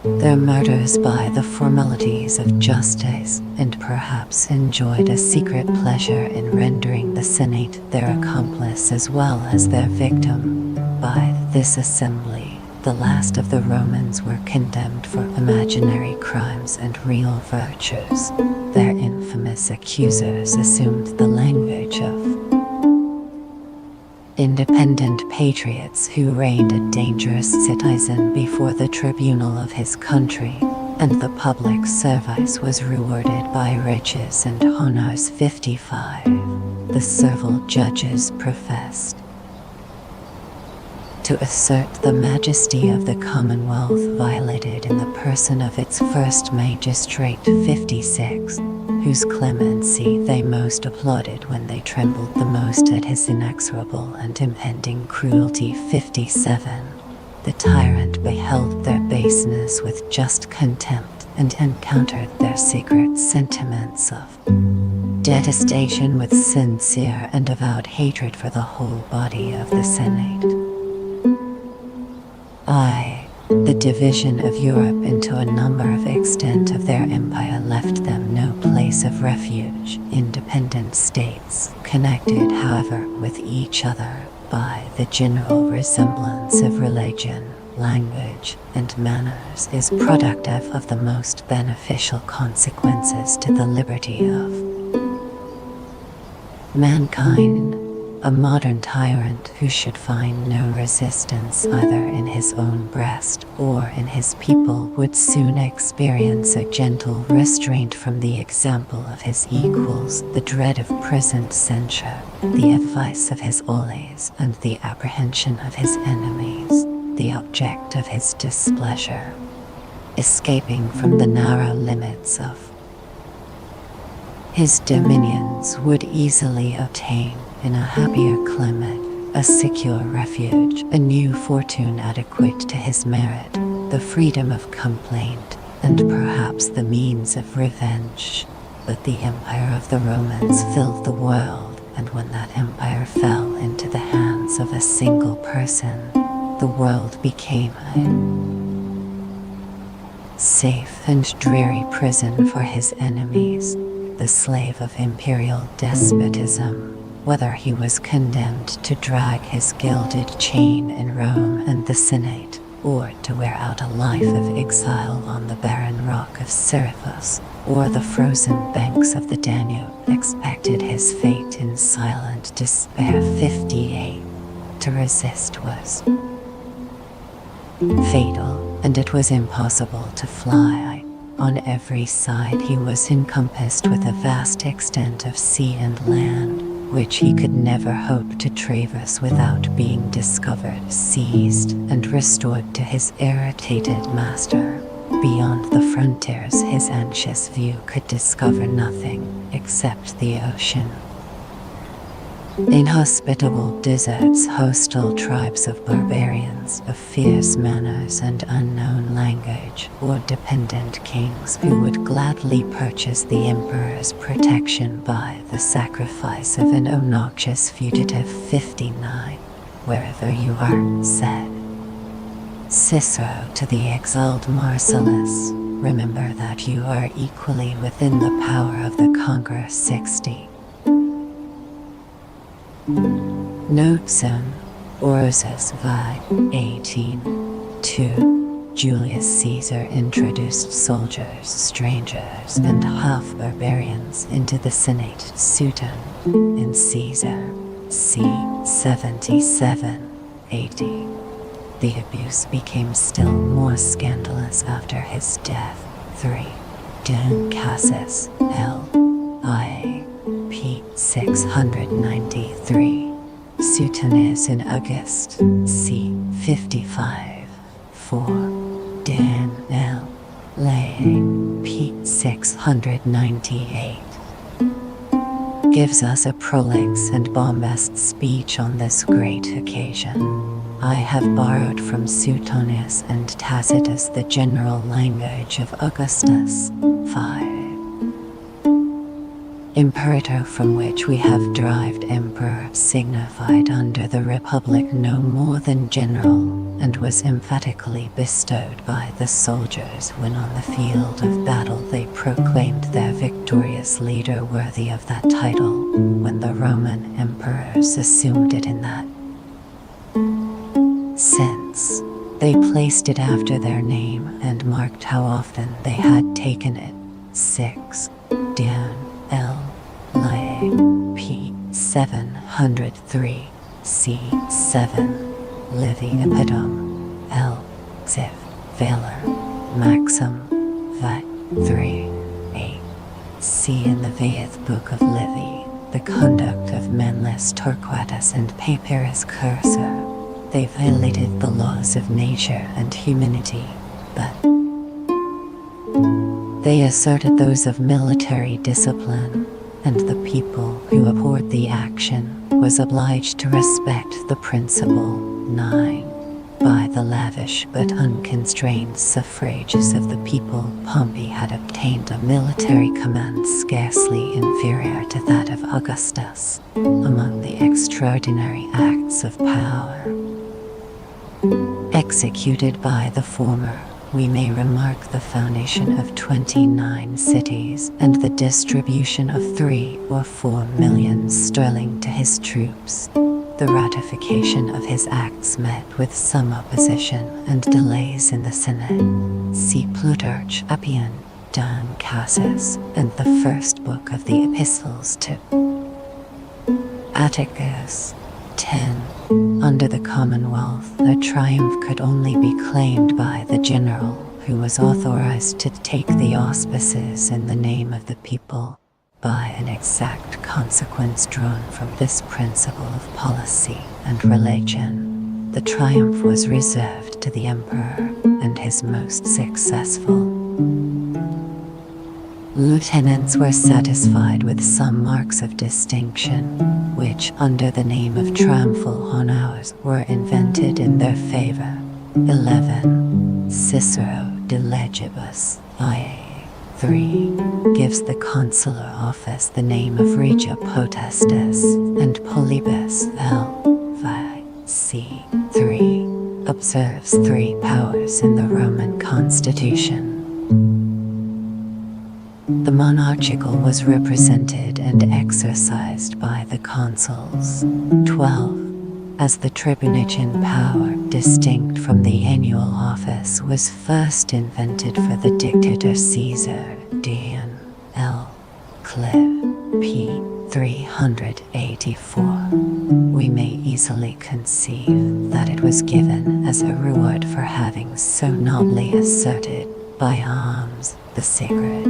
their murders by the formalities of justice, and perhaps enjoyed a secret pleasure in rendering the Senate their accomplice as well as their victim. By this assembly, the last of the Romans were condemned for imaginary crimes and real virtues. Their infamous accusers assumed the language of independent patriots who reigned a dangerous citizen before the tribunal of his country, and the public service was rewarded by riches and honors. 55. The servile judges professed to assert the majesty of the Commonwealth violated in the person of its first magistrate. 56. Whose clemency they most applauded when they trembled the most at his inexorable and impending cruelty. 57. The tyrant beheld their baseness with just contempt, and encountered their secret sentiments of detestation with sincere and avowed hatred for the whole body of the Senate. The division of Europe into a number of extent of their empire left them no place of refuge. Independent states, connected however with each other by the general resemblance of religion, language, and manners, is productive of the most beneficial consequences to the liberty of mankind. A modern tyrant who should find no resistance either in his own breast or in his people would soon experience a gentle restraint from the example of his equals, the dread of present censure, the advice of his allies, and the apprehension of his enemies, the object of his displeasure. Escaping from the narrow limits of his dominions, would easily obtain, in a happier climate, a secure refuge, a new fortune adequate to his merit, the freedom of complaint, and perhaps the means of revenge. But the empire of the Romans filled the world, and when that empire fell into the hands of a single person, the world became a safe and dreary prison for his enemies, the slave of imperial despotism. Whether he was condemned to drag his gilded chain in Rome and the Senate, or to wear out a life of exile on the barren rock of Seriphus, or the frozen banks of the Danube, expected his fate in silent despair. 58. To resist was fatal, and it was impossible to fly. On every side he was encompassed with a vast extent of sea and land, which he could never hope to traverse without being discovered, seized, and restored to his irritated master. Beyond the frontiers his anxious view could discover nothing except the ocean. Inhospitable deserts, hostile tribes of barbarians, of fierce manners and unknown language, or dependent kings who would gladly purchase the emperor's protection by the sacrifice of an obnoxious fugitive. 59. Wherever you are, said Cicero to the exiled Marcellus, remember that you are equally within the power of the conqueror. 60. Notsum, Orsus vi. 18. 2. Julius Caesar introduced soldiers, strangers, and half-barbarians into the Senate Sueton in Caesar c. 77 AD. The abuse became still more scandalous after his death. 3. Dan Cassius L.I. p. 693. Suetonius in August c. 55. 4. Dan L. Lay p. 698. Gives us a prolix and bombast speech on this great occasion. I have borrowed from Suetonius and Tacitus the general language of Augustus. 5. Imperator, from which we have derived emperor, signified under the Republic no more than general, and was emphatically bestowed by the soldiers when on the field of battle they proclaimed their victorious leader worthy of that title, when the Roman emperors assumed it in that sense. They placed it after their name and marked how often they had taken it. 6. Dan L. Lay p. 703 c. 7. Livy Epitome L. Ziv. Valor Maxim vi. 3. 8. See in the 8th book of Livy the conduct of Manlius Torquatus and Papyrus Cursor. They violated the laws of nature and humanity, but they asserted those of military discipline, and the people who abhorred the action was obliged to respect the principle. 9. By the lavish but unconstrained suffrages of the people, Pompey had obtained a military command scarcely inferior to that of Augustus. Among the extraordinary acts of power executed by the former, we may remark the foundation of 29 cities and the distribution of 3 or 4 millions sterling to his troops. The ratification of his acts met with some opposition and delays in the Senate. See Plutarch, Appian, Dan Cassius, and the first book of the Epistles to Atticus. 10. Under the Commonwealth, a triumph could only be claimed by the general, who was authorized to take the auspices in the name of the people. By an exact consequence drawn from this principle of policy and religion, the triumph was reserved to the emperor and his most successful lieutenants were satisfied with some marks of distinction, which, under the name of triumphal honors, were invented in their favor. 11. Cicero de Legibus, IA. 3. Gives the consular office the name of Regia Potestas, and Polybus L. Vi. C. 3. Observes 3 powers in the Roman constitution. The monarchical was represented and exercised by the consuls. 12. As the tribunician power, distinct from the annual office, was first invented for the dictator Caesar. Dan L. Clive p. 384. We may easily conceive that it was given as a reward for having so nobly asserted, by arms, the sacred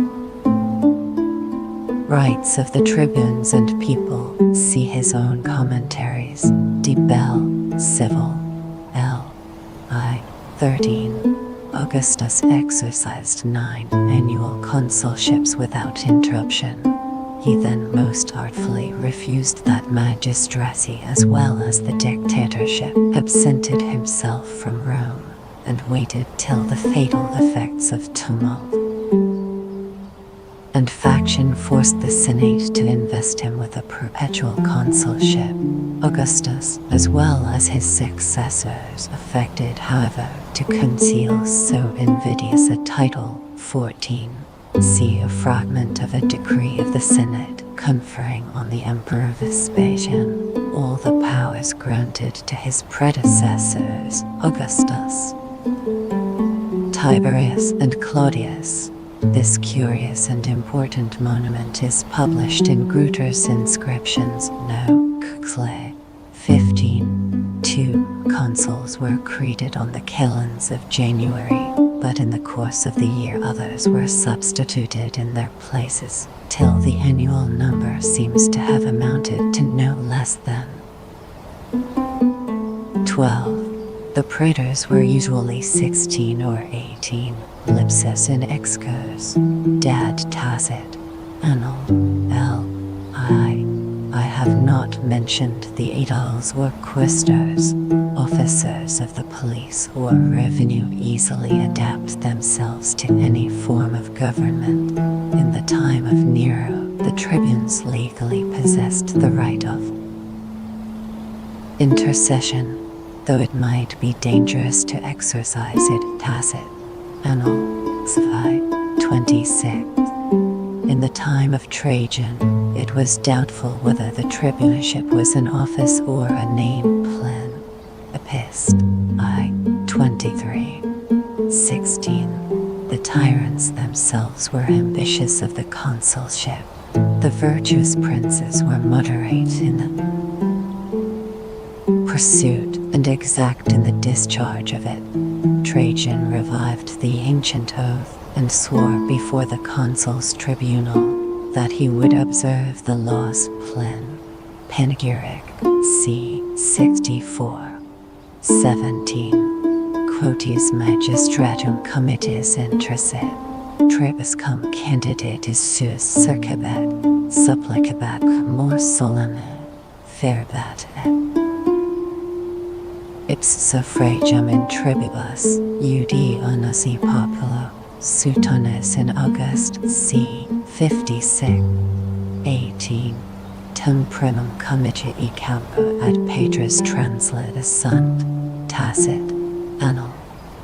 rights of the tribunes and people. See his own commentaries. De Bell, Civil, L. I. 13. Augustus exercised 9 annual consulships without interruption. He then most artfully refused that magistracy as well as the dictatorship, absented himself from Rome, and waited till the fatal effects of tumult and faction forced the Senate to invest him with a perpetual consulship. Augustus, as well as his successors, affected, however, to conceal so invidious a title. 14. See a fragment of a decree of the Senate conferring on the Emperor Vespasian all the powers granted to his predecessors, Augustus, Tiberius, and Claudius. This curious and important monument is published in Gruter's inscriptions. No. Kxle. 15. 2 consuls were created on the calends of January, but in the course of the year others were substituted in their places, till the annual number seems to have amounted to no less than 12. The praetors were usually 16 or 18. Lipsis in excurs. Dad Tacit. Annal. L. I have not mentioned the aediles or quaestors. Officers of the police or revenue easily adapt themselves to any form of government. In the time of Nero, the tribunes legally possessed the right of intercession, though it might be dangerous to exercise it. Tacit. Annal. Xvi. 26. In the time of Trajan, it was doubtful whether the tribuneship was an office or a name. Plen. Epist. I. 23. 16. The tyrants themselves were ambitious of the consulship. The virtuous princes were moderate in the pursuit and exact in the discharge of it. Trajan revived the ancient oath and swore before the consul's tribunal that he would observe the laws. Plen. Panegyric. C. 64. 17. Quoties magistratum committis intracit. Tribuscum candidatis sus circebet, supplicabat more solemne, ferbat et ipsa suffragium in tribibus, ud unusi populo, sutones in August. C. 56. 18. Tum primum comitia e campo ad Patris translatus sunt. Tacit. Annal.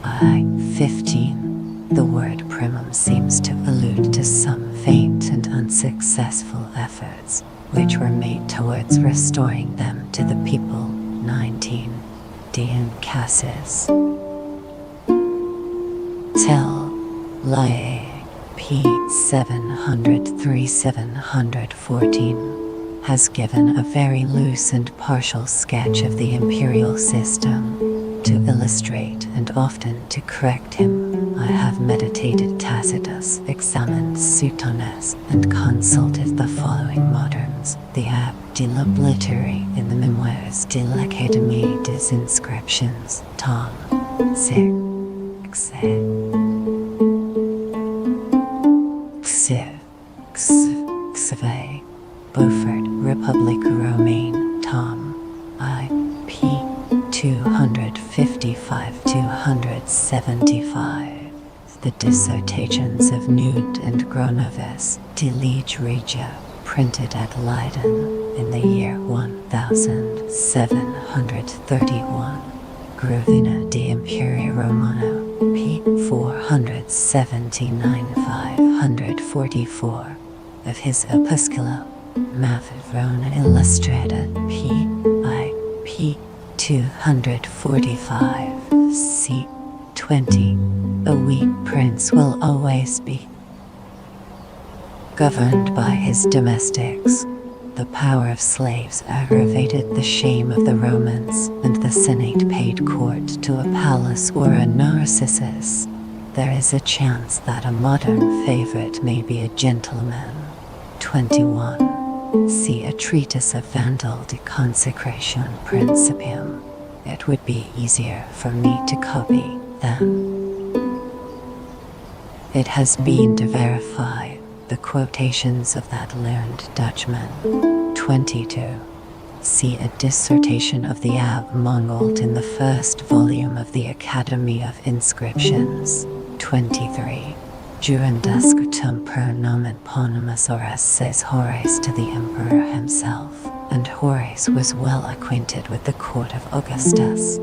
I. 15. The word primum seems to allude to some faint and unsuccessful efforts which were made towards restoring them to the people. 19. Deum Cassis. Tel. Lae. P. 703-714 has given a very loose and partial sketch of the imperial system. To illustrate and often to correct him, I have meditated Tacitus, examined Suetones, and consulted the following moderns: the Abbé de l'Obliterie in the Memoires de l'Académie des Inscriptions, Tom. 6. Xve. Beaufort, Republique Romaine, Tom. I. P. 255-275. The Dissertations of Nude and Gronovis de Lege Regia, printed at Leiden in the year 1731. Gravina de Imperii Romano, p. 479-544. Of his Opusculo Mavrona Illustrata, p. 245. C. 20. A weak prince will always be governed by his domestics. The power of slaves aggravated the shame of the Romans, and the Senate paid court to a Pallas or a Narcissus. There is a chance that a modern favorite may be a gentleman. 21. See a treatise of Vandal de Consecration Principium. It would be easier for me to copy than it has been to verify. the quotations of that learned Dutchman. 22. See a dissertation of the Abb Mongold in the first volume of the Academy of Inscriptions. 23. Juranduscutum per nomen ponimus oras, says Horace to the emperor himself, and Horace was well acquainted with the court of Augustus.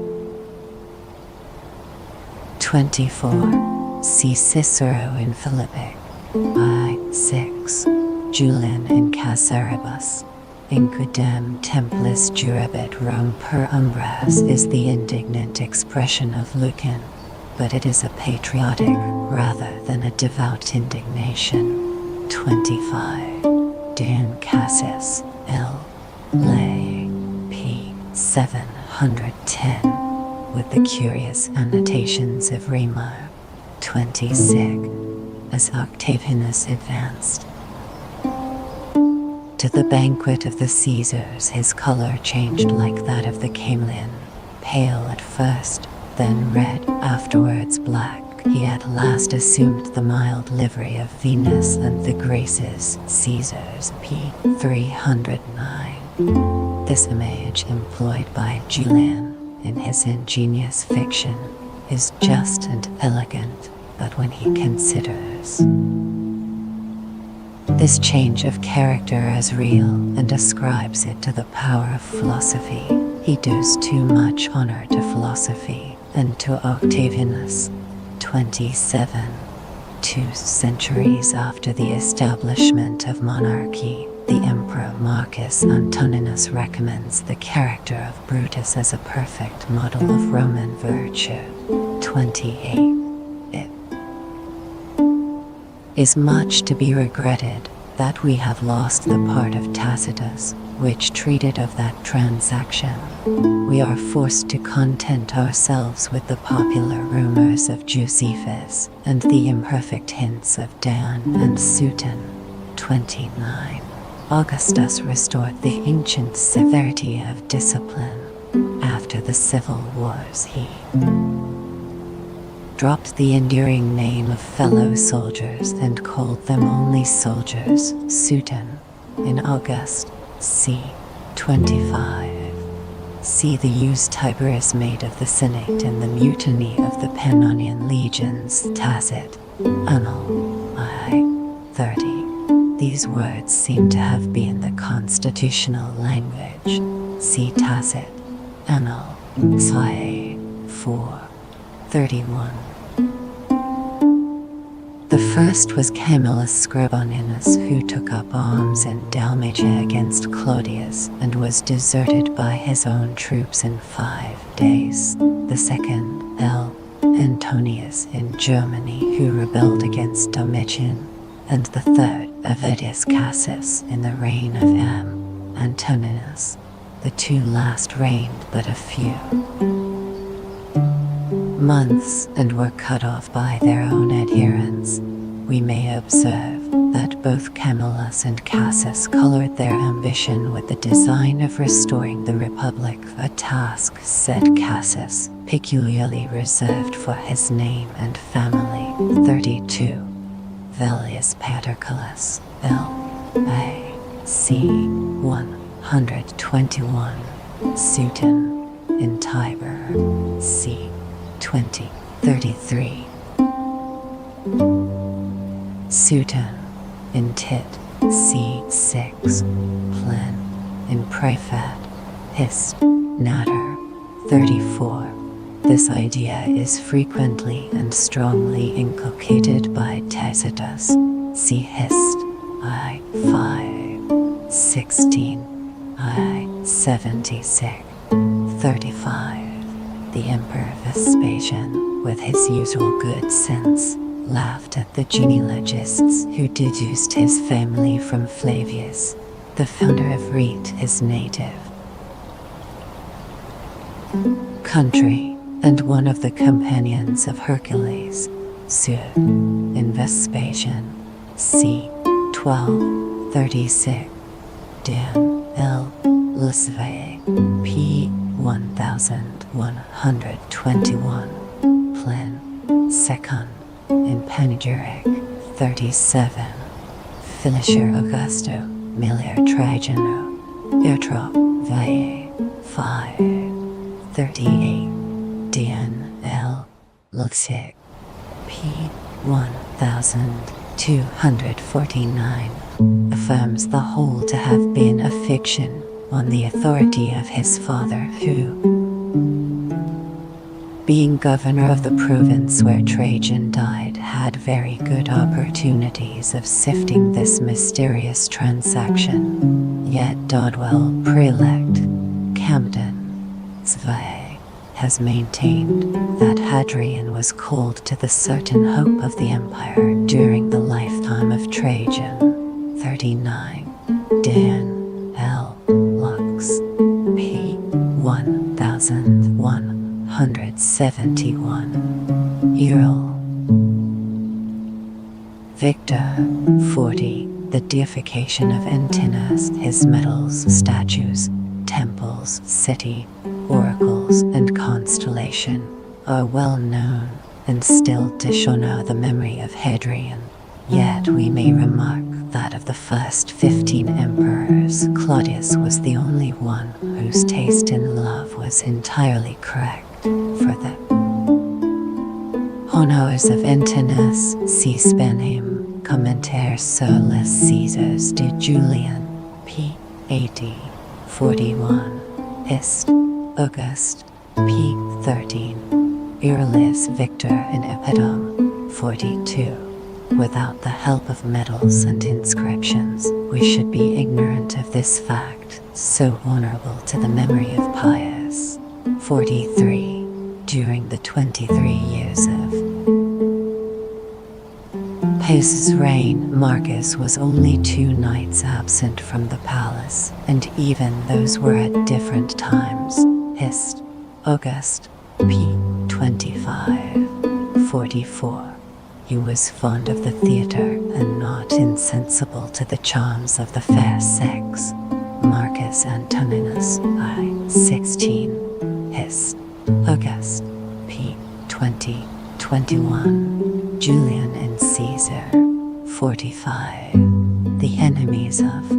24. See Cicero in Philippic. I6. Julian in Caesaribus. Incudem templis jurabit Rome per umbras is the indignant expression of Lucan, but it is a patriotic rather than a devout indignation. 25. Dan Cassius, L. Lay, p. 710, with the curious annotations of Remo. 26. As Octavianus advanced to the banquet of the Caesars, his color changed like that of the chameleon, pale at first, then red, afterwards black. He at last assumed the mild livery of Venus and the Graces. Caesars, p. 309. This image employed by Julian in his ingenious fiction is just and elegant, but when he considers this change of character as real and ascribes it to the power of philosophy, he does too much honor to philosophy and to Octavianus. 27. 2 centuries after the establishment of monarchy, the Emperor Marcus Antoninus recommends the character of Brutus as a perfect model of Roman virtue. 28. It is much to be regretted that we have lost the part of Tacitus, which treated of that transaction. We are forced to content ourselves with the popular rumors of Josephus and the imperfect hints of Dan and Sueton. 29. Augustus restored the ancient severity of discipline. After the civil wars, he dropped the endearing name of fellow soldiers and called them only soldiers. Sueton, in August, c. 25. See the use Tiberius made of the Senate in the mutiny of the Pannonian legions. Tacit, Annal, I. 30. These words seem to have been the constitutional language. See Tacit, Annal, Sci. 4. 31. The first was Camillus Scriboninus, who took up arms in Dalmatia against Claudius and was deserted by his own troops in 5 days. The second, L. Antonius in Germany, who rebelled against Domitian. And the third, Avidius Cassius, in the reign of M. Antoninus. The two last reigned but a few months and were cut off by their own adherents. We may observe that both Camillus and Cassius colored their ambition with the design of restoring the Republic, a task, said Cassius, peculiarly reserved for his name and family. 32. Velius Paterculus, L. A. C. 121. Sueton, in Tiber, c. 20. 33. Sueton, in Tit, c. 6. Plen, in Prefat, Hist. Natter, 34. This idea is frequently and strongly inculcated by Tacitus. See Hist. I. 5. 16. I. 76. 35. The Emperor Vespasian, with his usual good sense, laughed at the genealogists who deduced his family from Flavius, the founder of Rete, his native country, and one of the companions of Hercules, Sur, in Vespasian, c. 1236. Dan. L. Lusvae, p. 1121. Plen. Second, in Panegyric, 37. Finisher Augusto, Miller Trajano, Airtrop, Valle, 538, DNL, Luxic, P. 1249, affirms the whole to have been a fiction on the authority of his father who, being governor of the province where Trajan died, had very good opportunities of sifting this mysterious transaction. Yet Dodwell, prelect, Camden, Zwei, has maintained that Hadrian was called to the certain hope of the empire during the lifetime of Trajan. 39. Dan L. Lux, p. 1171. Earl Victor, 40. The deification of Antinous, his medals, statues, temples, city, oracles, and constellation are well known and still dishonor the memory of Hadrian. Yet we may remark that of the first 15 emperors, Claudius was the only one whose taste in love was entirely correct. For the honors of Antinous, see Spanem, Commentaire sur les Caesars de Julian, p. 80, 41, Hist. August, p. 13, Aurelius Victor in Epidom, 42. Without the help of medals and inscriptions, we should be ignorant of this fact, so honorable to the memory of Pius. 43. During the 23 years of Pius's reign, Marcus was only 2 nights absent from the palace, and even those were at different times. Hist. August, p. 25, 44. He was fond of the theatre and not insensible to the charms of the fair sex. Marcus Antoninus, I. 16. Hist. August, p. 20, 21. Julian and Caesar, 45. The enemies of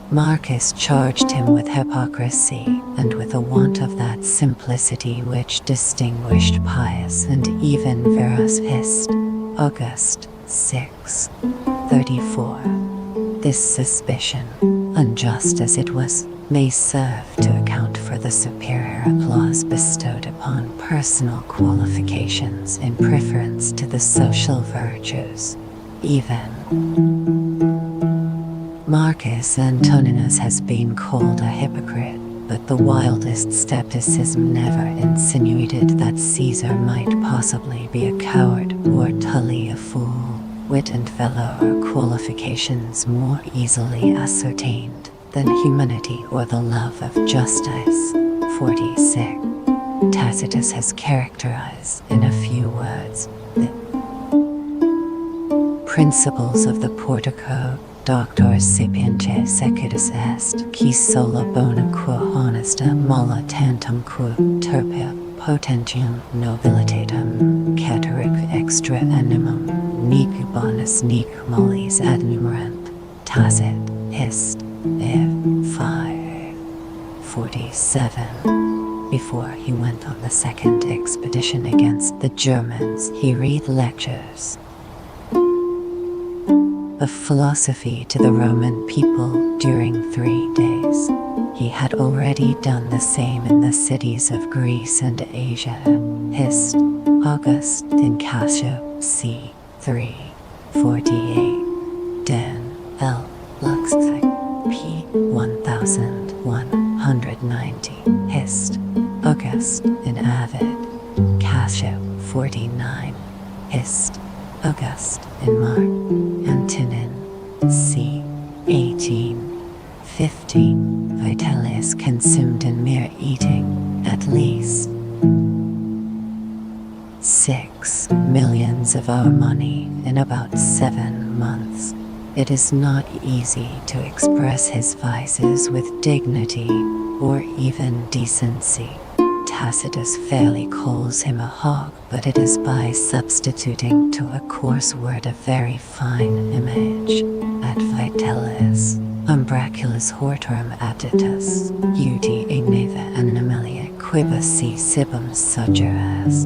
Marcus charged him with hypocrisy and with a want of that simplicity which distinguished Pius and even Verus. Hist. August, 6, 34. This suspicion, unjust as it was, may serve to account for the superior applause bestowed upon personal qualifications in preference to the social virtues. Even Marcus Antoninus has been called a hypocrite, but the wildest skepticism never insinuated that Caesar might possibly be a coward or Tully a fool. Wit and valor are qualifications more easily ascertained than humanity or the love of justice. 46. Tacitus has characterized, in a few words, the principles of the Portico. Doctor sapientiae secidus est, qui sola bona quo honesta mala tantum quo turpia potentium nobilitatem cateric extra animum nec bonus nec mollis adnumerant. Tacit. Hist. F. 5. 47. Before he went on the second expedition against the Germans, he read lectures of philosophy to the Roman people during 3 days. He had already done the same in the cities of Greece and Asia. Hist. August in Cassia, c. 3, 48. Dan L. Lux, p. 1190. Hist. August in Avid, Cassia, 49. Hist. August in Mark, Antonin, c. 18. 15. Vitellius consumed in mere eating, at least 6 millions of our money in about 7 months. It is not easy to express his vices with dignity or even decency. Tacitus fairly calls him a hog, but it is by substituting to a coarse word a very fine image. Ad vitellis, umbraculus hortorum additus, ut e neve animalia quibus si cibum suggeras.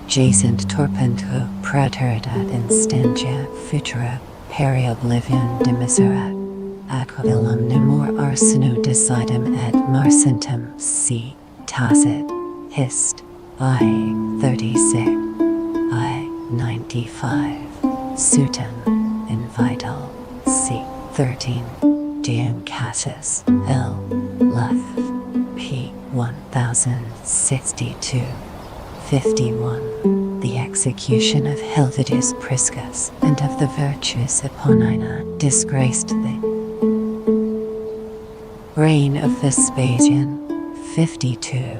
Jacent torpentur praeteridat instantia futura peri oblivion dimiserat. Aquilum nemor arseno decidem et marcentum c. Tacit, Hist. I. 36, I. 95, Sutem, in Vital, c. 13, Deum Cassis, L. Leth, p. 1062, 51. The execution of Helvidius Priscus and of the virtuous Eponina disgraced the reign of Vespasian. 52.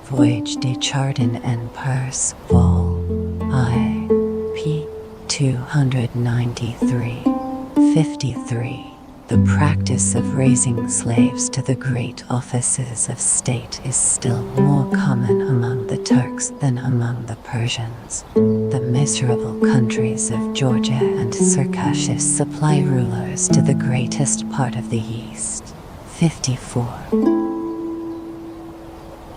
Voyage de Chardin en Perse, Vol. I. p. 293. 53. The practice of raising slaves to the great offices of state is still more common among the Turks than among the Persians. The miserable countries of Georgia and Circassius supply rulers to the greatest part of the East. 54.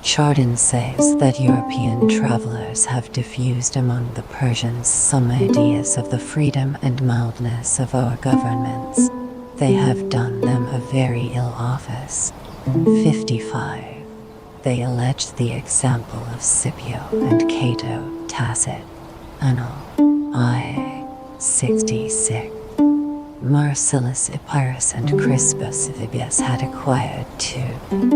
Chardin says that European travelers have diffused among the Persians some ideas of the freedom and mildness of our governments. They have done them a very ill office. 55. They alleged the example of Scipio and Cato, Tacit, Annal. I. 66. Marcellus Epirus and Crispus Vibius had acquired 2.5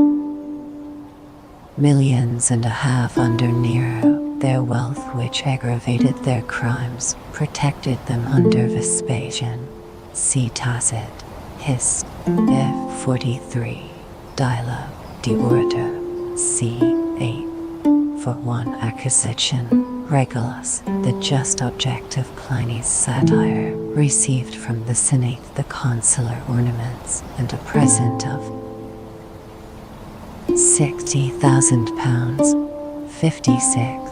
millions under Nero. Their wealth, which aggravated their crimes, protected them under Vespasian. See Tacit, Hist. F. 43, Dialogue de Order, c. 8. For one accusation, Regulus, the just object of Pliny's satire, received from the Senate the consular ornaments and a present of £60,000. 56.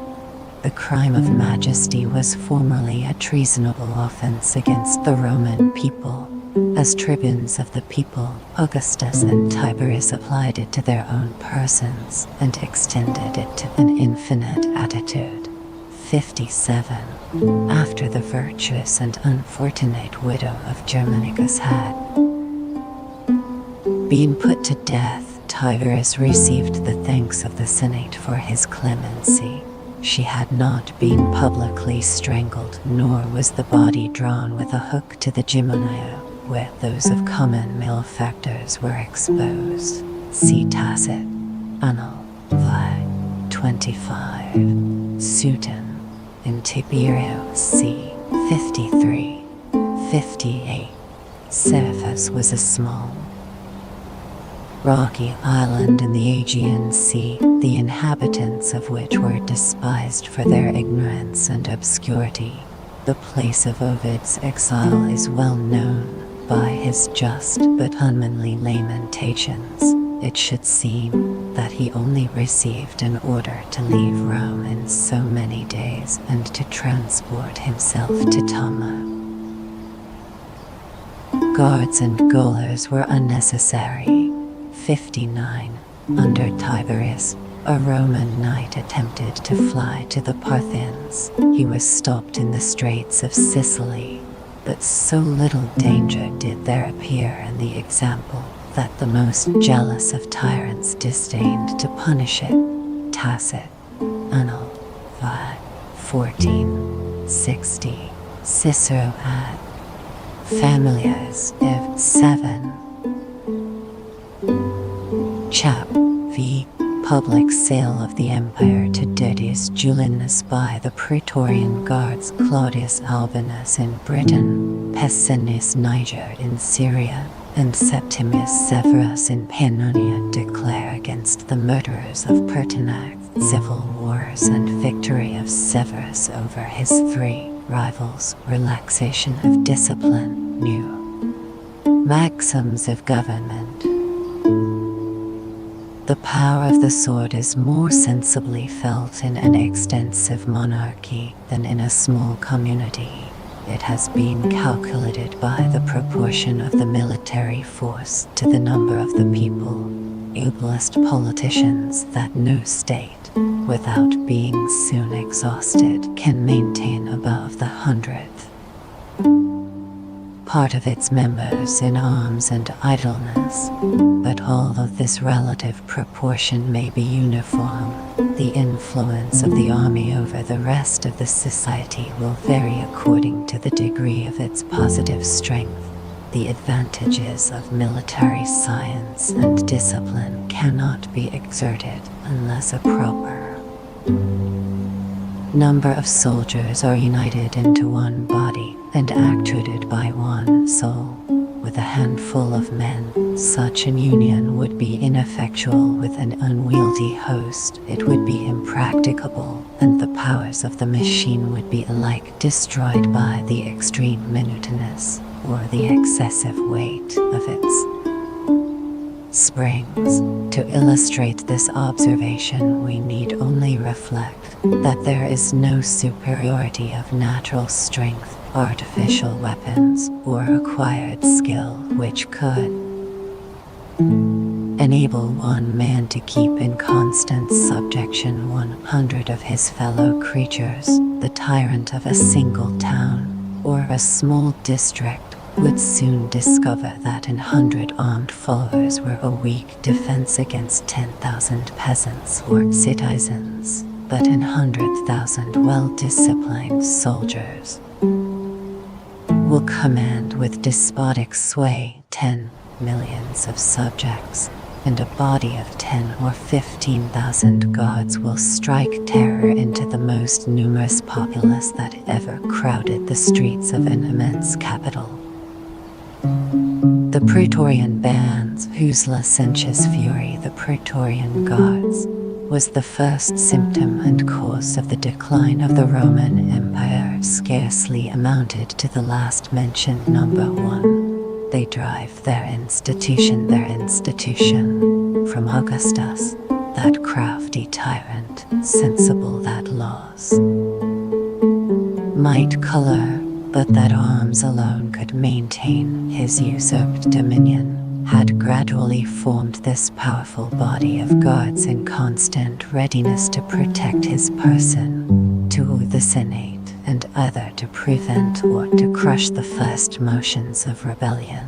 The crime of majesty was formerly a treasonable offense against the Roman people. As tribunes of the people, Augustus and Tiberius applied it to their own persons and extended it to an infinite attitude. 57. After the virtuous and unfortunate widow of Germanicus had been put to death, Tiberius received the thanks of the Senate for his clemency. She had not been publicly strangled, nor was the body drawn with a hook to the gymnaea, where those of common malefactors were exposed. See Tacit, Annal, vi. 25. Sutem, in Tiberio, c. 53. 58. Cephas was a small, rocky island in the Aegean Sea, the inhabitants of which were despised for their ignorance and obscurity. The place of Ovid's exile is well known by his just but unmanly lamentations. It should seem that he only received an order to leave Rome in so many days and to transport himself to Tama. Guards and gaolers were unnecessary. 59. Under Tiberius, a Roman knight attempted to fly to the Parthians. He was stopped in the straits of Sicily, but so little danger did there appear in the example that the most jealous of tyrants disdained to punish it. Tacit, Annal, vi. 1460. Cicero ad Familias, Ev. 7. Chap. v. Public sale of the empire to Dedius Julianus by the Praetorian Guards, Claudius Albinus in Britain, Pescennius Niger in Syria, and Septimius Severus in Pannonia declare against the murderers of Pertinax, civil wars and victory of Severus over his 3 rivals, relaxation of discipline, new maxims of government. The power of the sword is more sensibly felt in an extensive monarchy than in a small community. It has been calculated by the proportion of the military force to the number of the people, ablest politicians, that no state, without being soon exhausted, can maintain above the 100th part of its members in arms and idleness. But although this relative proportion may be uniform, the influence of the army over the rest of the society will vary according to the degree of its positive strength. The advantages of military science and discipline cannot be exerted unless a proper number of soldiers are united into one body and actuated by one soul. With a handful of men, such an union would be ineffectual. With an unwieldy host, it would be impracticable, and the powers of the machine would be alike destroyed by the extreme minuteness or the excessive weight of its springs. To illustrate this observation, we need only reflect that there is no superiority of natural strength, artificial weapons, or acquired skill which could enable one man to keep in constant subjection 100 of his fellow creatures. The tyrant of a single town or a small district would soon discover that 100 armed followers were a weak defense against 10,000 peasants or citizens, but 100,000 well-disciplined soldiers will command with despotic sway 10 millions of subjects, and a body of 10 or 15,000 guards will strike terror into the most numerous populace that ever crowded the streets of an immense capital. The Praetorian bands, whose licentious fury, the Praetorian Guards, was the first symptom and cause of the decline of the Roman Empire, scarcely amounted to the last mentioned number 1. They drive their institution from Augustus, that crafty tyrant, sensible that laws might color, but that arms alone could maintain his usurped dominion, had gradually formed this powerful body of guards in constant readiness to protect his person, to the Senate, and either to prevent or to crush the first motions of rebellion.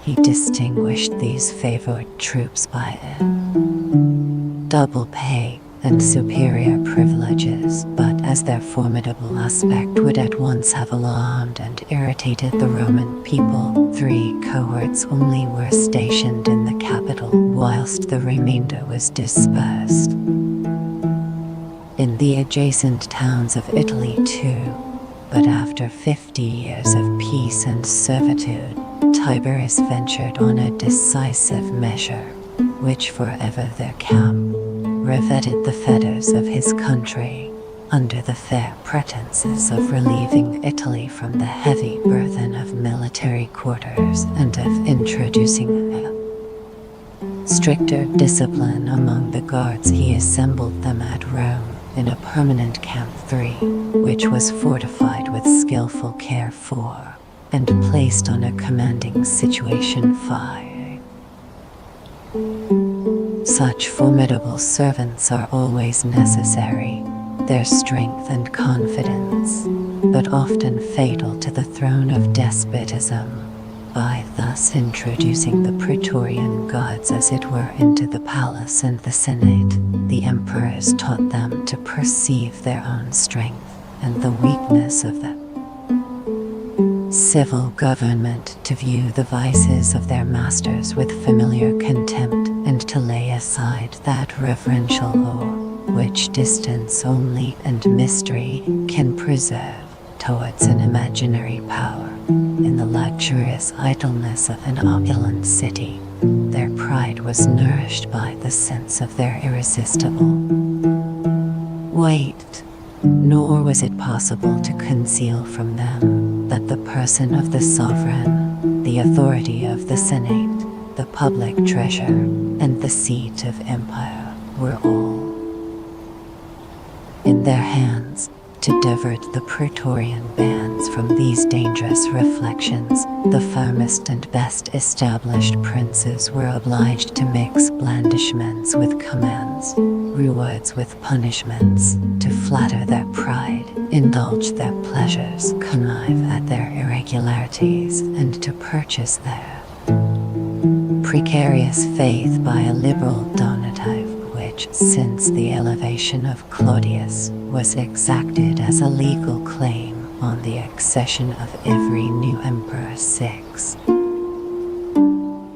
He distinguished these favored troops by double pay and superior privileges, but as their formidable aspect would at once have alarmed and irritated the Roman people, 3 cohorts only were stationed in the capital, whilst the remainder was dispersed in the adjacent towns of Italy too. But after 50 years of peace and servitude, Tiberius ventured on a decisive measure, which forever their camp riveted the fetters of his country, under the fair pretenses of relieving Italy from the heavy burthen of military quarters and of introducing a stricter discipline among the guards. He assembled them at Rome in a permanent camp 3, which was fortified with skillful care 4, and placed on a commanding situation 5. Such formidable servants are always necessary, their strength and confidence, but often fatal to the throne of despotism. By thus introducing the Praetorian Guards as it were into the palace and the Senate, the emperors taught them to perceive their own strength and the weakness of the civil government, to view the vices of their masters with familiar contempt, and to lay aside that reverential awe which distance only and mystery can preserve towards an imaginary power. In the luxurious idleness of an opulent city, their pride was nourished by the sense of their irresistible weight, nor was it possible to conceal from them that the person of the sovereign, the authority of the Senate, the public treasure, and the seat of empire were all in their hands. To divert the Praetorian bands from these dangerous reflections, the firmest and best established princes were obliged to mix blandishments with commands, rewards with punishments, to flatter their pride, indulge their pleasures, connive at their irregularities, and to purchase their precarious faith by a liberal donative which, since the elevation of Claudius, was exacted as a legal claim on the accession of every new emperor. 6.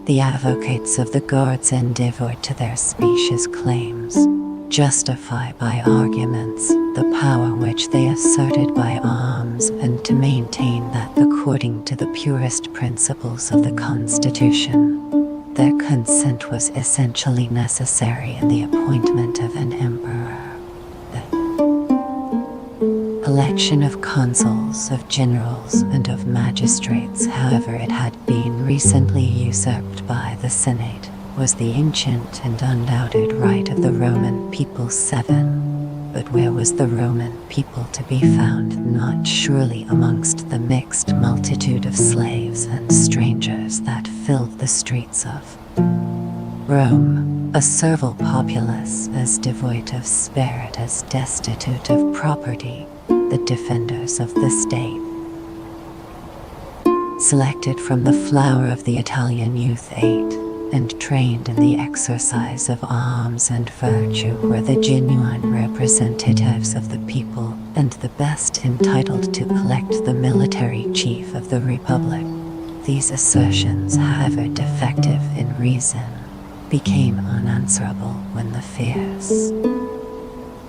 The advocates of the gods endeavor to their specious claims, justify by arguments the power which they asserted by arms, and to maintain that, according to the purest principles of the constitution, their consent was essentially necessary in the appointment of an emperor. The election of consuls, of generals, and of magistrates, however it had been recently usurped by the Senate, was the ancient and undoubted right of the Roman people. 7. But where was the Roman people to be found? Not surely amongst the mixed multitude of slaves and strangers that filled the streets of Rome, a servile populace as devoid of spirit as destitute of property, the defenders of the state. Selected from the flower of the Italian youth 8, and trained in the exercise of arms and virtue, were the genuine representatives of the people, and the best entitled to elect the military chief of the Republic. These assertions, however defective in reason, became unanswerable when the fierce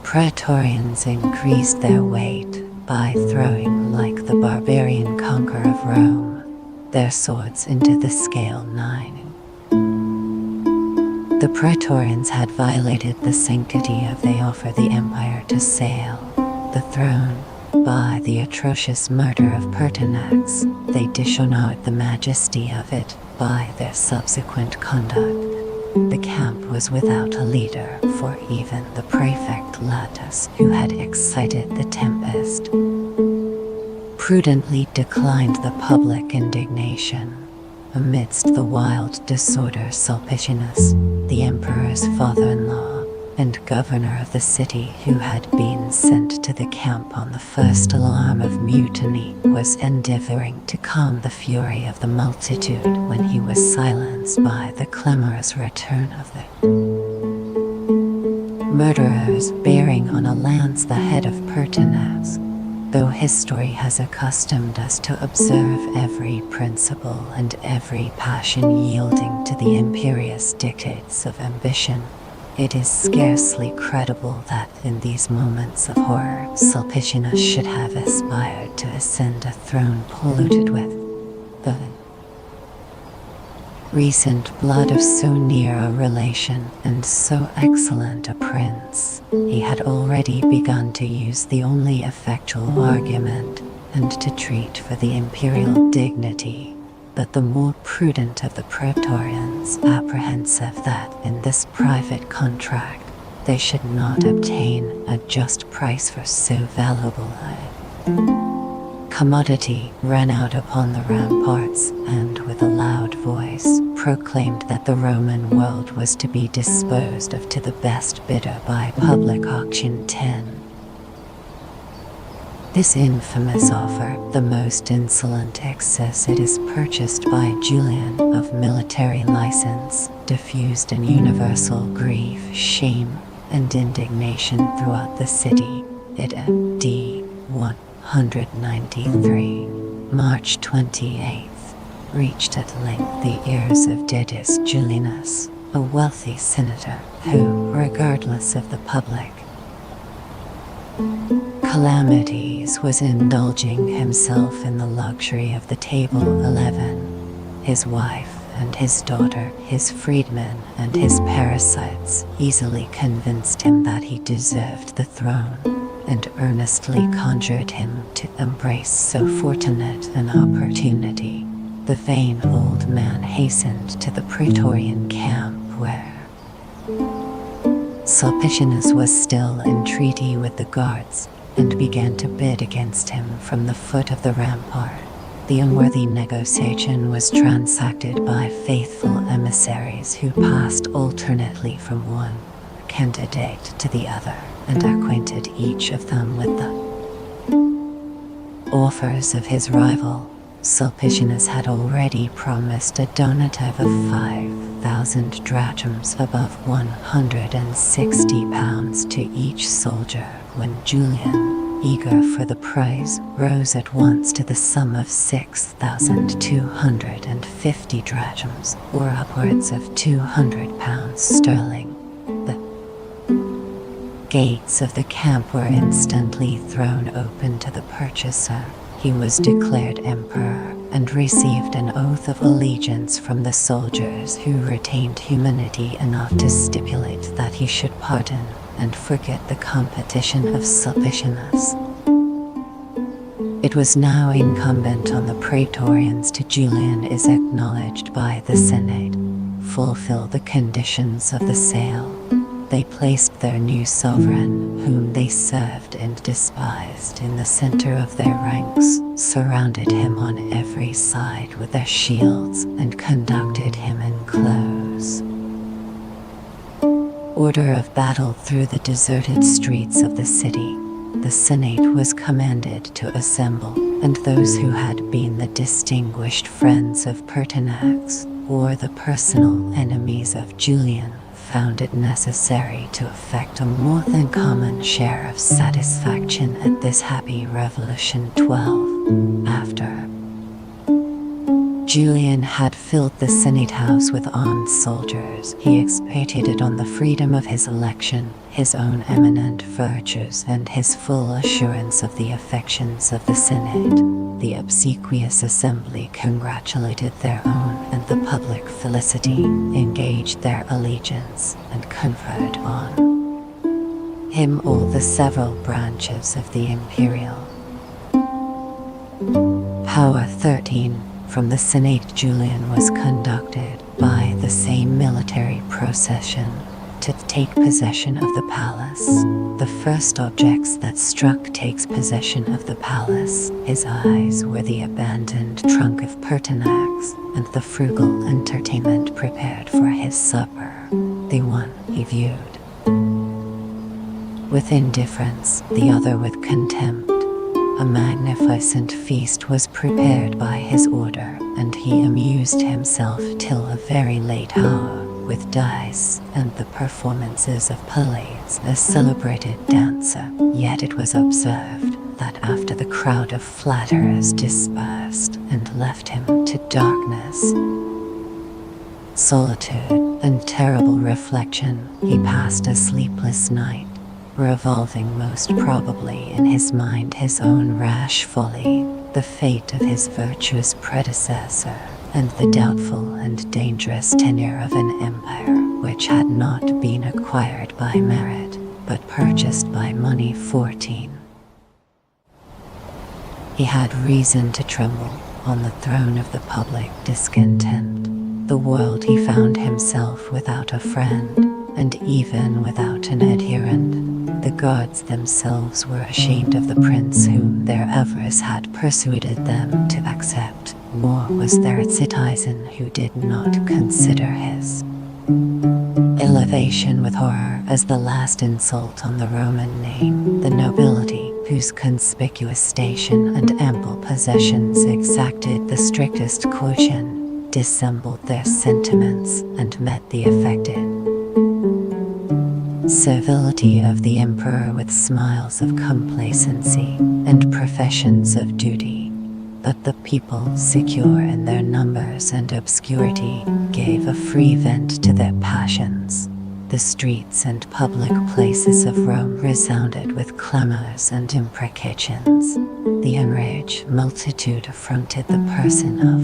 Praetorians increased their weight by throwing, like the barbarian conqueror of Rome, their swords into the scale. 9. The Praetorians had violated the sanctity of the offer the empire to sail the throne. By the atrocious murder of Pertinax, they dishonored the majesty of it by their subsequent conduct. The camp was without a leader, for even the prefect Latus, who had excited the tempest, prudently declined the public indignation. Amidst the wild disorder, Sulpicianus, the emperor's father-in-law and governor of the city, who had been sent to the camp on the first alarm of mutiny, was endeavoring to calm the fury of the multitude when he was silenced by the clamorous return of the murderers, bearing on a lance the head of Pertinax. Though history has accustomed us to observe every principle and every passion yielding to the imperious dictates of ambition, it is scarcely credible that in these moments of horror Sulpicianus should have aspired to ascend a throne polluted with the recent blood of so near a relation and so excellent a prince. He had already begun to use the only effectual argument, and to treat for the imperial dignity. But the more prudent of the Praetorians, apprehensive that in this private contract they should not obtain a just price for so valuable a commodity, ran out upon the ramparts, and with a loud voice proclaimed that the Roman world was to be disposed of to the best bidder by public auction. 10. This infamous offer, the most insolent excess it is purchased by Julian of military license, diffused an universal grief, shame, and indignation throughout the city. It D. 193, March 28th, reached at length the ears of Dedius Julianus, a wealthy senator who, regardless of the public calamities, was indulging himself in the luxury of the table. 11. His wife and his daughter, his freedmen and his parasites easily convinced him that he deserved the throne, and earnestly conjured him to embrace so fortunate an opportunity. The vain old man hastened to the Praetorian camp where Sulpicianus was still in treaty with the guards and began to bid against him from the foot of the rampart. The unworthy negotiation was transacted by faithful emissaries who passed alternately from one candidate to the other and acquainted each of them with the offers of his rival. Sulpicianus had already promised a donative of 5,000 drachms, above £160 to each soldier, when Julian, eager for the prize, rose at once to the sum of 6,250 drachms, or upwards of £200 sterling. The gates of the camp were instantly thrown open to the purchaser. He was declared emperor and received an oath of allegiance from the soldiers, who retained humanity enough to stipulate that he should pardon and forget the competition of Sulpicianus. It was now incumbent on the Praetorians to Julian is acknowledged by the Senate, fulfill the conditions of the sale. They placed their new sovereign, whom they served and despised, in the center of their ranks, surrounded him on every side with their shields, and conducted him in close order of battle through the deserted streets of the city. The Senate was commanded to assemble, and those who had been the distinguished friends of CMt&x, or the personal enemies of Julian, found it necessary to effect a more than common share of satisfaction at this happy revolution. 12. After Julian had filled the Senate house with armed soldiers, he expatiated on the freedom of his election, his own eminent virtues, and his full assurance of the affections of the Senate. The obsequious assembly congratulated their own and the public felicity, engaged their allegiance, and conferred on him all the several branches of the imperial power. 13. From the Senate, Julian was conducted by the same military procession to take possession of the palace. The first objects that struck takes possession of the palace his eyes were the abandoned trunk of CMt&x and the frugal entertainment prepared for his supper. The one he viewed with indifference, the other with contempt. A magnificent feast was prepared by his order, and he amused himself till a very late hour with dice and the performances of Peleus, a celebrated dancer. Yet it was observed that after the crowd of flatterers dispersed and left him to darkness, solitude, and terrible reflection, he passed a sleepless night, revolving most probably in his mind his own rash folly, the fate of his virtuous predecessor, and the doubtful and dangerous tenure of an empire which had not been acquired by merit, but purchased by money. 14. He had reason to tremble on the throne of the public discontent. The world he found himself without a friend, and even without an adherent. The gods themselves were ashamed of the prince whom their avarice had persuaded them to accept, nor was there a citizen who did not consider his elevation with horror as the last insult on the Roman name. The nobility, whose conspicuous station and ample possessions exacted the strictest caution, dissembled their sentiments and met the affected servility of the emperor with smiles of complacency and professions of duty. But the people, secure in their numbers and obscurity, gave a free vent to their passions. The streets and public places of Rome resounded with clamors and imprecations. The enraged multitude affronted the person of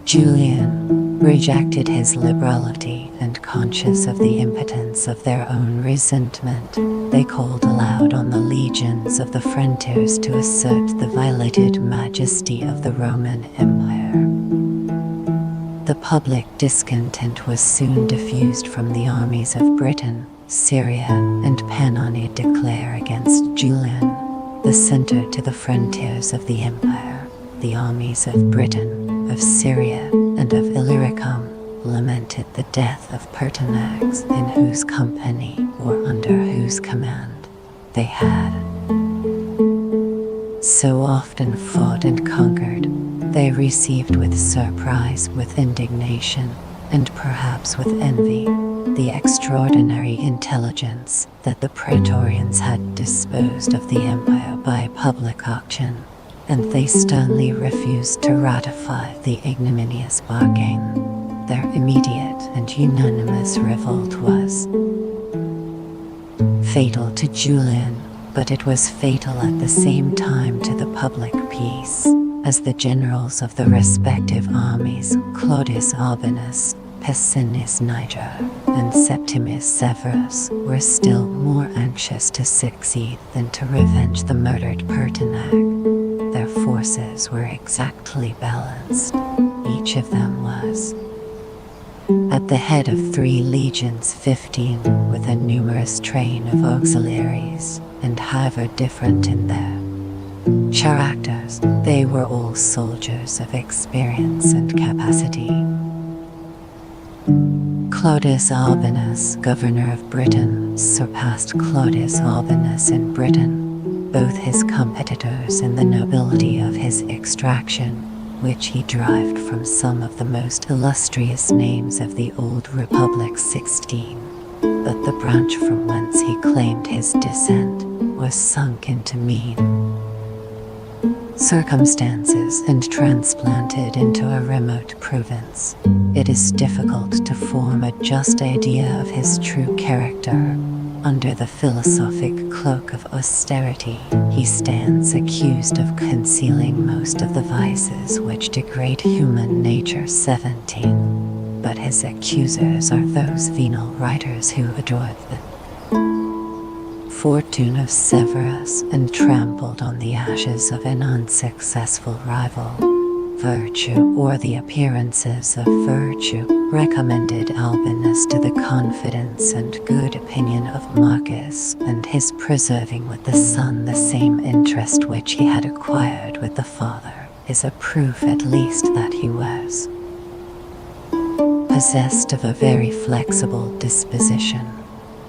Julian, rejected his liberality, and conscious of the impotence of their own resentment, they called aloud on the legions of the frontiers to assert the violated majesty of the Roman Empire. The public discontent was soon diffused from the armies of Britain, Syria, and Pannonia declare against Julian, the center to the frontiers of the empire. The armies of Britain, of Syria, and of Illyricum lamented the death of CMt&x, in whose company or under whose command they had so often fought and conquered. They received with surprise, with indignation, and perhaps with envy, the extraordinary intelligence that the Praetorians had disposed of the empire by public auction, and they sternly refused to ratify the ignominious bargain. Their immediate and unanimous revolt was fatal to Julian, but it was fatal at the same time to the public peace, as the generals of the respective armies, Claudius Albinus, Pessinus Niger, and Septimius Severus, were still more anxious to succeed than to revenge the murdered CMt&x. Their forces were exactly balanced. Each of them was at the head of 3 legions, 15, with a numerous train of auxiliaries, and however different in their characters, they were all soldiers of experience and capacity. Claudius Albinus, governor of Britain, surpassed Claudius Albinus in Britain, both his competitors in the nobility of his extraction, which he derived from some of the most illustrious names of the old Republic 16, but the branch from whence he claimed his descent was sunk into mean circumstances and transplanted into a remote province. It is difficult to form a just idea of his true character. Under the philosophic cloak of austerity, he stands accused of concealing most of the vices which degrade human nature. 17. But his accusers are those venal writers who adored the fortune of Severus and trampled on the ashes of an unsuccessful rival. Virtue, or the appearances of virtue, recommended Albinus to the confidence and good opinion of Marcus, and his preserving with the son the same interest which he had acquired with the father is a proof at least that he was possessed of a very flexible disposition.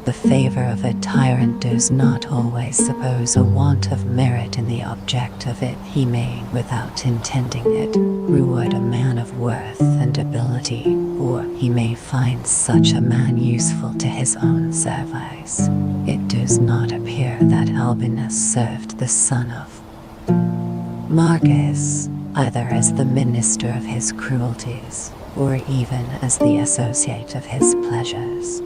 The favor of a tyrant does not always suppose a want of merit in the object of it. He may, without intending it, reward a man of worth and ability, or he may find such a man useful to his own service. It does not appear that Albinus served the son of Marcus, either as the minister of his cruelties, or even as the associate of his pleasures.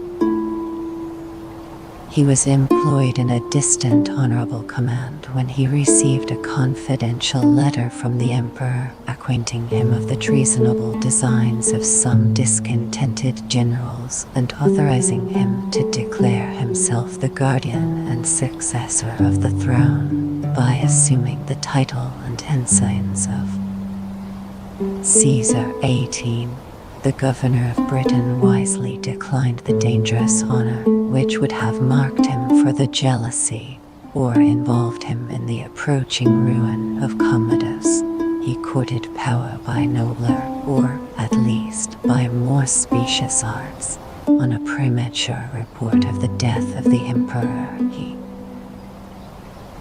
He was employed in a distant honorable command when he received a confidential letter from the emperor acquainting him of the treasonable designs of some discontented generals and authorizing him to declare himself the guardian and successor of the throne by assuming the title and ensigns of Caesar. 18. The governor of Britain wisely declined the dangerous honor which would have marked him for the jealousy, or involved him in the approaching ruin of Commodus. He courted power by nobler, or at least by more specious arts. On a premature report of the death of the emperor, he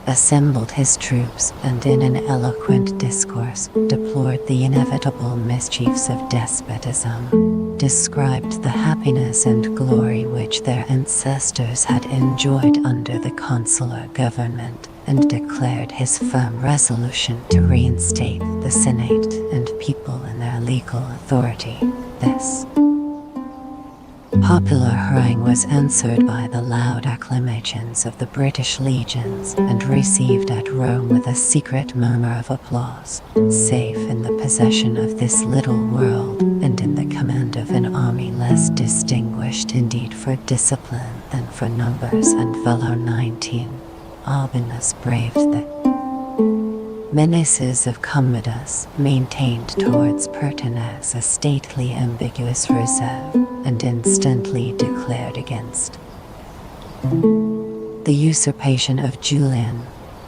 assembled his troops and in an eloquent discourse deplored the inevitable mischiefs of despotism, described the happiness and glory which their ancestors had enjoyed under the consular government, and declared his firm resolution to reinstate the Senate and people in their legal authority. This popular harangue was answered by the loud acclamations of the British legions and received at Rome with a secret murmur of applause. Safe in the possession of this little world, and in the command of an army less distinguished indeed for discipline than for numbers and valor. 19. Albinus braved the Menaces of Commodus maintained towards Pertinax a stately ambiguous reserve, and instantly declared against the usurpation of Julian.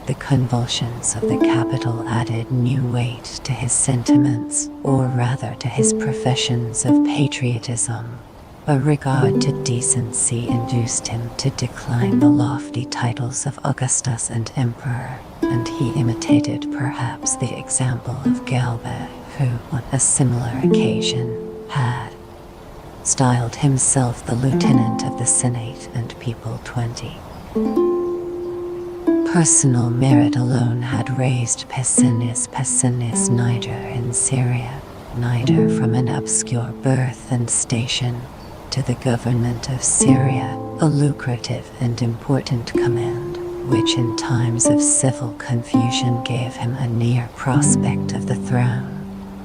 The convulsions of the capital added new weight to his sentiments, or rather to his professions of patriotism. A regard to decency induced him to decline the lofty titles of Augustus and Emperor, and he imitated perhaps the example of Galba, who, on a similar occasion, had styled himself the lieutenant of the Senate and People 20. Personal merit alone had raised Pessinus Niger in Syria, Niger from an obscure birth and station, to the government of Syria, a lucrative and important command, which in times of civil confusion gave him a near prospect of the throne.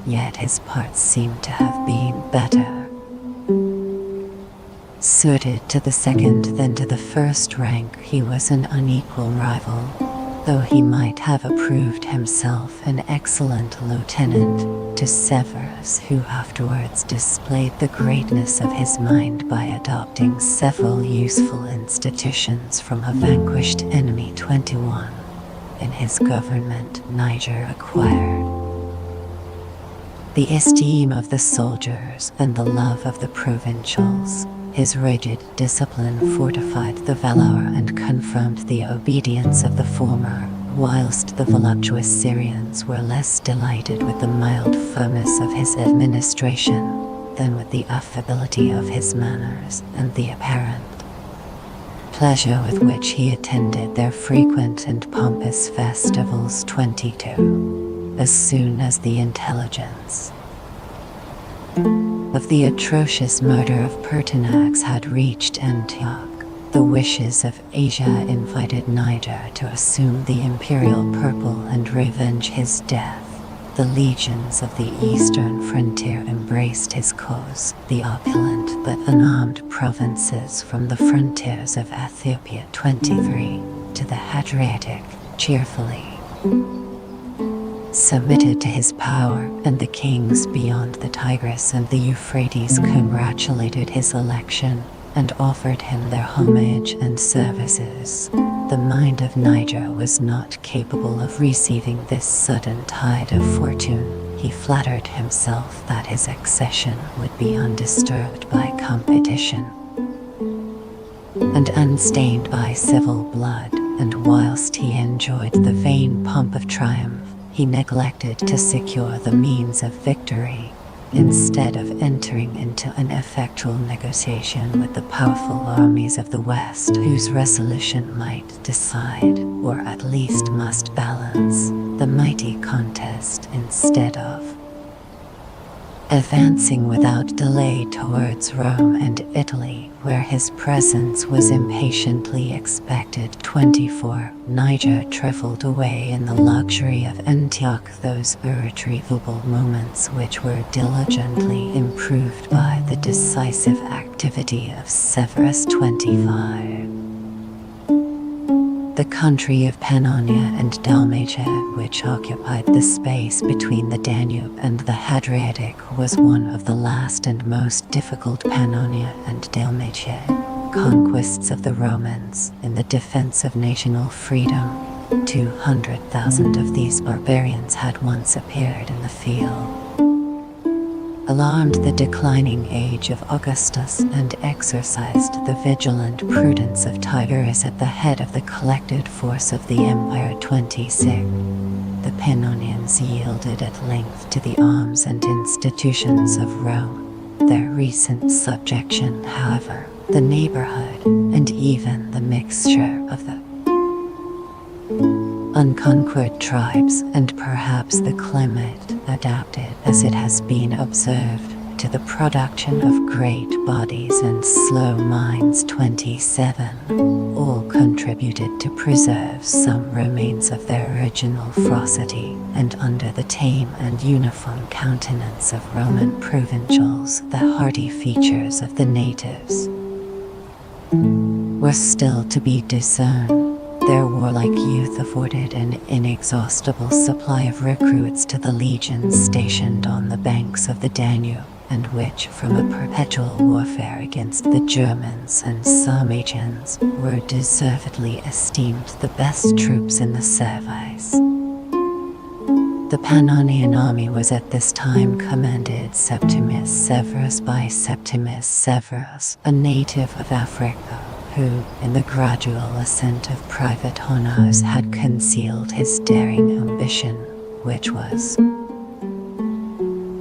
Yet his parts seemed to have been better suited to the second than to the first rank. He was an unequal rival, though he might have approved himself an excellent lieutenant, to Severus, who afterwards displayed the greatness of his mind by adopting several useful institutions from a vanquished enemy. 21. In his government, Niger acquired the esteem of the soldiers and the love of the provincials. His rigid discipline fortified the valor and confirmed the obedience of the former, whilst the voluptuous Syrians were less delighted with the mild firmness of his administration than with the affability of his manners and the apparent pleasure with which he attended their frequent and pompous festivals. 22. As soon as the intelligence of the atrocious murder of Pertinax had reached Antioch, the wishes of Asia invited Niger to assume the imperial purple and revenge his death. The legions of the eastern frontier embraced his cause, the opulent but unarmed provinces from the frontiers of Ethiopia 23 to the Hadriatic cheerfully submitted to his power, and the kings beyond the Tigris and the Euphrates congratulated his election and offered him their homage and services. The mind of Niger was not capable of receiving this sudden tide of fortune. He flattered himself that his accession would be undisturbed by competition and unstained by civil blood, and whilst he enjoyed the vain pomp of triumph, he neglected to secure the means of victory. Instead of entering into an effectual negotiation with the powerful armies of the West, whose resolution might decide, or at least must balance, the mighty contest, instead of advancing without delay towards Rome and Italy, where his presence was impatiently expected. 24. Niger trifled away in the luxury of Antioch those irretrievable moments which were diligently improved by the decisive activity of Severus. 25. The country of Pannonia and Dalmatia, which occupied the space between the Danube and the Hadriatic, was one of the last and most difficult Pannonia and Dalmatia conquests of the Romans in the defense of national freedom. 200,000 of these barbarians had once appeared in the field, alarmed the declining age of Augustus, and exercised the vigilant prudence of Tiberius at the head of the collected force of the empire. 26. The Pannonians yielded at length to the arms and institutions of Rome. Their recent subjection, however, the neighborhood, and even the mixture of the unconquered tribes, and perhaps the climate, adapted, as it has been observed, to the production of great bodies and slow minds. 27. All contributed to preserve some remains of their original ferocity, and under the tame and uniform countenance of Roman provincials, the hardy features of the natives were still to be discerned. Their warlike youth afforded an inexhaustible supply of recruits to the legions stationed on the banks of the Danube, and which, from a perpetual warfare against the Germans and Sarmatians, were deservedly esteemed the best troops in the service. The Pannonian army was at this time commanded Septimus Severus by Septimus Severus, a native of Africa, who, in the gradual ascent of private honors, had concealed his daring ambition, which was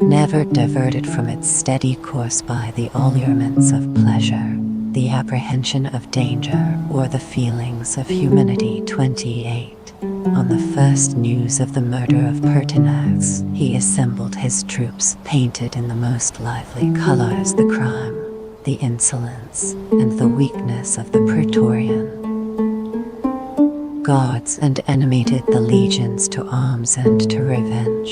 never diverted from its steady course by the allurements of pleasure, the apprehension of danger, or the feelings of humanity. 28. On the first news of the murder of Pertinax, he assembled his troops, painted in the most lively colors the crime, the insolence, and the weakness of the Praetorian guards, and animated the legions to arms and to revenge.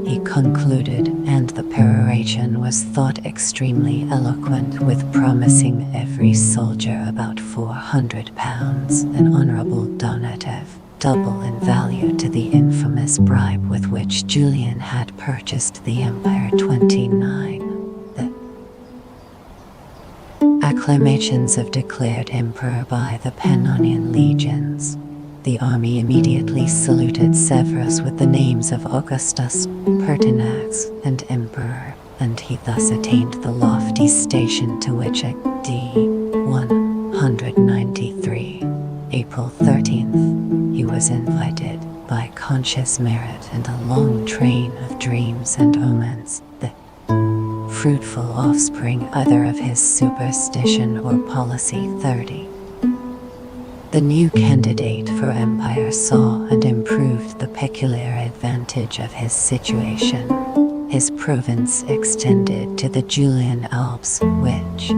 He concluded, and the peroration was thought extremely eloquent, with promising every soldier about £400, an honourable donative, double in value to the infamous bribe with which Julian had purchased the empire. 29. The acclamations of declared emperor by the Pannonian legions. The army immediately saluted Severus with the names of Augustus, Pertinax, and Emperor, and he thus attained the lofty station to which a.d. 193, April 13th, he was invited, by conscious merit and a long train of dreams and omens, the fruitful offspring either of his superstition or policy. 30. The new candidate for empire saw and improved the peculiar advantage of his situation. His province extended to the Julian Alps, which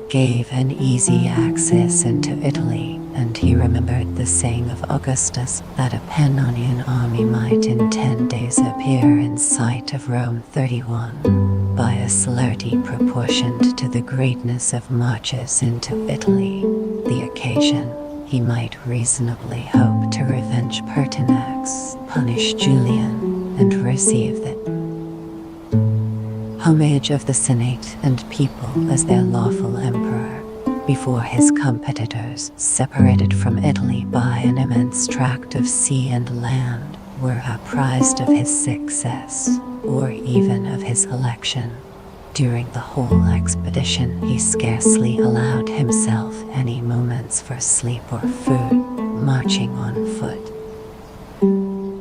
gave an easy access into Italy, and he remembered the saying of Augustus that a Pannonian army might in 10 days appear in sight of Rome. 31. By a celerity proportioned to the greatness of marches into Italy, the occasion, he might reasonably hope to revenge Pertinax, punish Julian, and receive the homage of the Senate and people as their lawful emperor, before his competitors, separated from Italy by an immense tract of sea and land, were apprised of his success, or even of his election. During the whole expedition, he scarcely allowed himself any moments for sleep or food, marching on foot.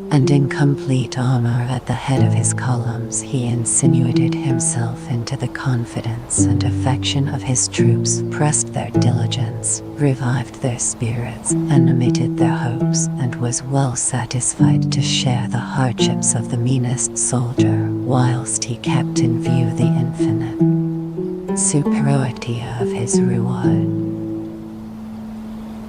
And in complete armor at the head of his columns, he insinuated himself into the confidence and affection of his troops, pressed their diligence, revived their spirits, animated their hopes, and was well satisfied to share the hardships of the meanest soldier, whilst he kept in view the infinite superiority of his reward.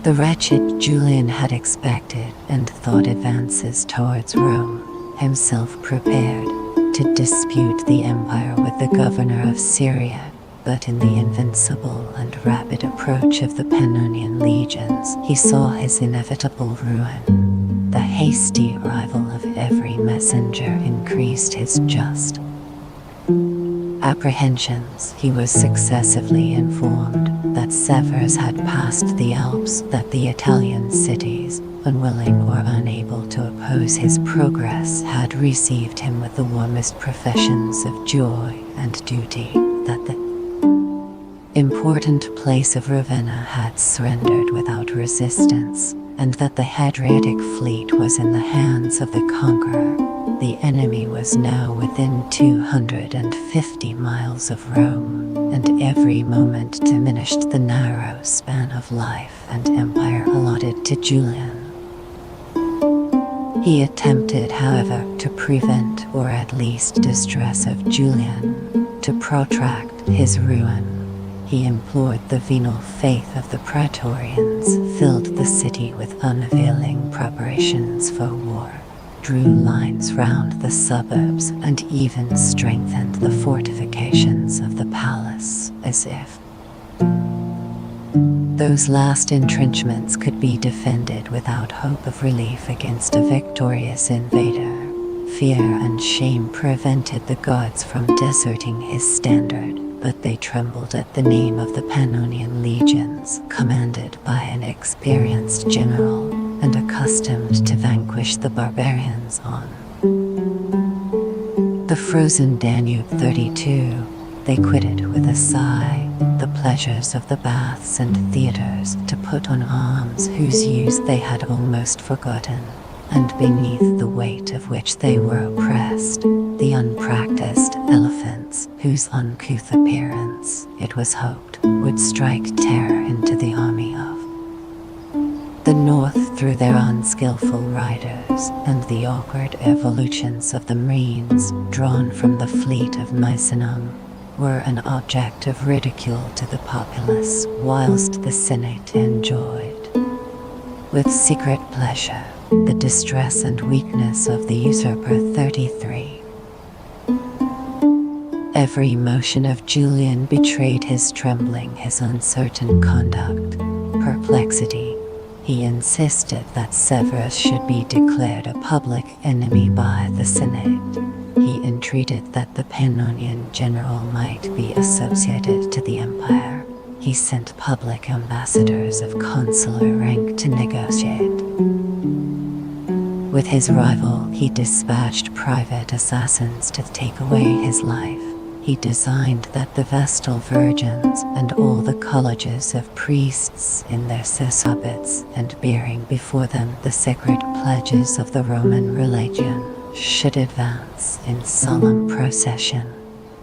The wretched Julian had expected and thought advances towards Rome, himself prepared to dispute the empire with the governor of Syria, but in the invincible and rapid approach of the Pannonian legions, he saw his inevitable ruin. The hasty arrival of every messenger increased his just apprehensions. He was successively informed that Severus had passed the Alps, that the Italian cities, unwilling or unable to oppose his progress, had received him with the warmest professions of joy and duty, that the important place of Ravenna had surrendered without resistance, and that the Hadriatic fleet was in the hands of the conqueror. The enemy was now within 250 miles of Rome, and every moment diminished the narrow span of life and empire allotted to Julian. He attempted, however, to prevent or at least distress of Julian, to protract his ruin. He implored the venal faith of the Praetorians, filled the city with unavailing preparations for war, drew lines round the suburbs, and even strengthened the fortifications of the palace, as if Those last entrenchments could be defended without hope of relief against a victorious invader. Fear and shame prevented the gods from deserting his standard, but they trembled at the name of the Pannonian legions, commanded by an experienced general, and accustomed to vanquish the barbarians on the frozen Danube 32. They quitted with a sigh the pleasures of the baths and theaters to put on arms whose use they had almost forgotten, and beneath the weight of which they were oppressed, the unpracticed elephants whose uncouth appearance, it was hoped, would strike terror into the army of the north through their unskillful riders, and the awkward evolutions of the marines drawn from the fleet of Misenum were an object of ridicule to the populace, whilst the Senate enjoyed with secret pleasure the distress and weakness of the usurper 33. Every motion of Julian betrayed his trembling, his uncertain conduct, perplexity. He insisted that Severus should be declared a public enemy by the Senate. He entreated that the Pannonian general might be associated to the empire. He sent public ambassadors of consular rank to negotiate with his rival. He dispatched private assassins to take away his life. He designed that the Vestal virgins and all the colleges of priests in their habits and bearing before them the sacred pledges of the Roman religion should advance in solemn procession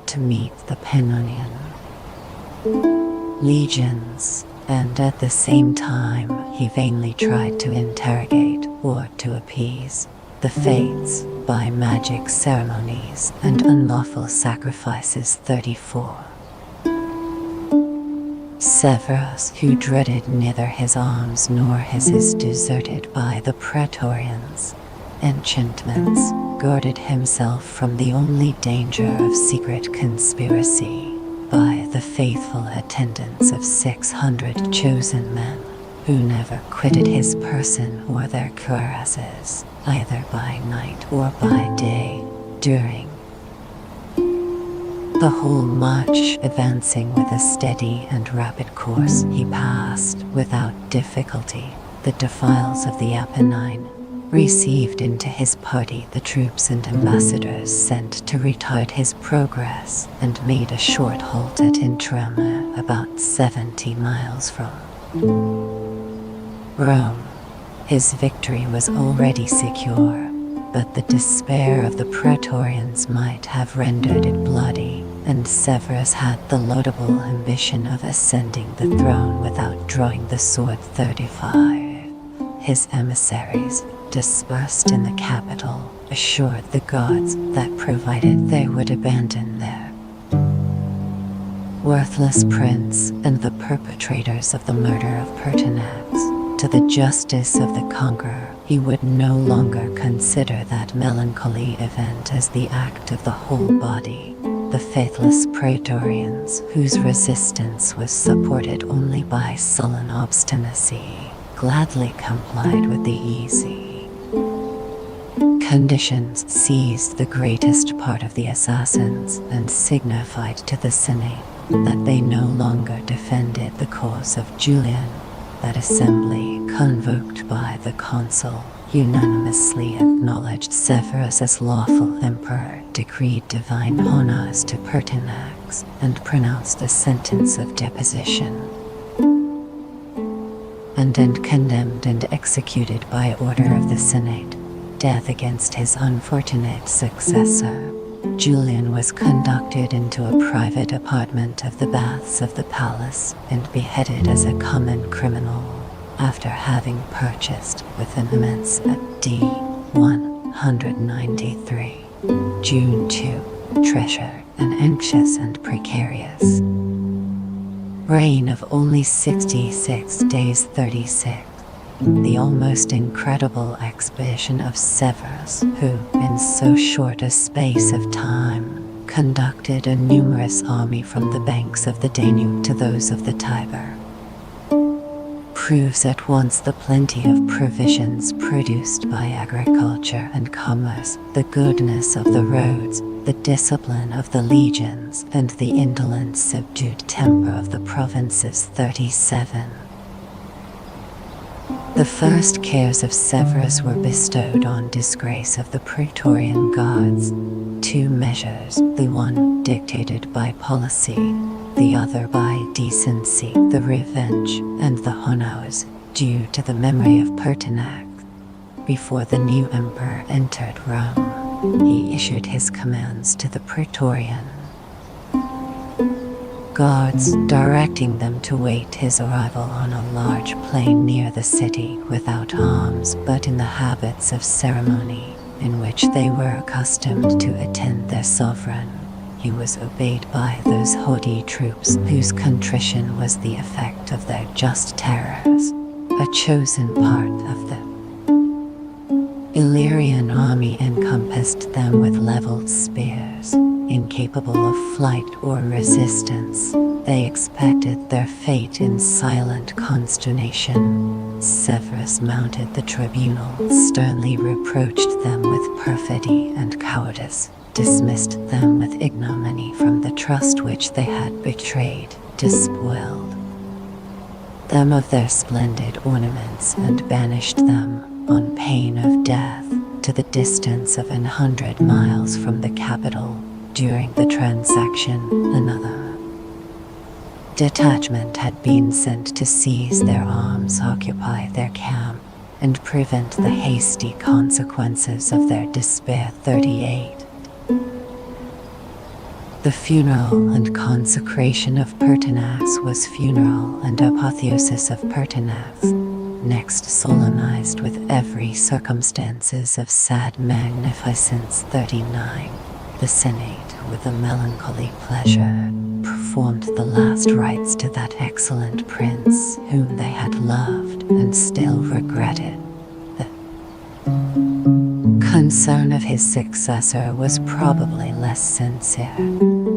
to meet the Pannonian legions, and at the same time he vainly tried to interrogate or to appease the fates by magic ceremonies and unlawful sacrifices 34. Severus, who dreaded neither his arms nor his, is deserted by the Praetorians' enchantments, guarded himself from the only danger of secret conspiracy by the faithful attendance of 600 chosen men, who never quitted his person or their cuirasses, either by night or by day, during the whole march. Advancing with a steady and rapid course, he passed, without difficulty, the defiles of the Apennine, received into his party the troops and ambassadors sent to retard his progress, and made a short halt at Intrama, about 70 miles from Rome. His victory was already secure, but the despair of the Praetorians might have rendered it bloody, and Severus had the laudable ambition of ascending the throne without drawing the sword 35. His emissaries, dispersed in the capital, assured the gods that provided they would abandon their worthless prince and the perpetrators of the murder of Pertinax to the justice of the conqueror, he would no longer consider that melancholy event as the act of the whole body. The faithless Praetorians, whose resistance was supported only by sullen obstinacy, gladly complied with the easy conditions, seized the greatest part of the assassins, and signified to the Senate that they no longer defended the cause of Julian. That assembly, convoked by the consul, unanimously acknowledged Severus as lawful emperor, decreed divine honors to Pertinax, and pronounced a sentence of deposition, and then condemned and executed by order of the Senate death against his unfortunate successor. Julian was conducted into a private apartment of the baths of the palace and beheaded as a common criminal, after having purchased with an immense D. 193. June 2. Treasure, an anxious and precarious reign of only 66 days 36. The almost incredible expedition of Severus, who, in so short a space of time, conducted a numerous army from the banks of the Danube to those of the Tiber, proves at once the plenty of provisions produced by agriculture and commerce, the goodness of the roads, the discipline of the legions, and the indolent subdued temper of the provinces. 37. The first cares of Severus were bestowed on disgrace of the Praetorian Guards, 2 measures, the one dictated by policy, the other by decency, the revenge and the honors due to the memory of Pertinax. Before the new emperor entered Rome, he issued his commands to the Praetorian Guards, directing them to wait his arrival on a large plain near the city without arms but in the habits of ceremony, in which they were accustomed to attend their sovereign. He was obeyed by those haughty troops whose contrition was the effect of their just terrors, a chosen part of the Illyrian army encompassed them with leveled spears. Incapable of flight or resistance, they expected their fate in silent consternation. Severus mounted the tribunal, sternly reproached them with perfidy and cowardice, dismissed them with ignominy from the trust which they had betrayed, despoiled them of their splendid ornaments, and banished them, on pain of death, to the distance of 100 miles from the capital. During the transaction, another detachment had been sent to seize their arms, occupy their camp, and prevent the hasty consequences of their despair. 38. The funeral and consecration of Pertinax was funeral and apotheosis of Pertinax, next solemnized with every circumstances of sad magnificence. 39. The Senate, with a melancholy pleasure, performed the last rites to that excellent prince whom they had loved and still regretted. The concern of his successor was probably less sincere.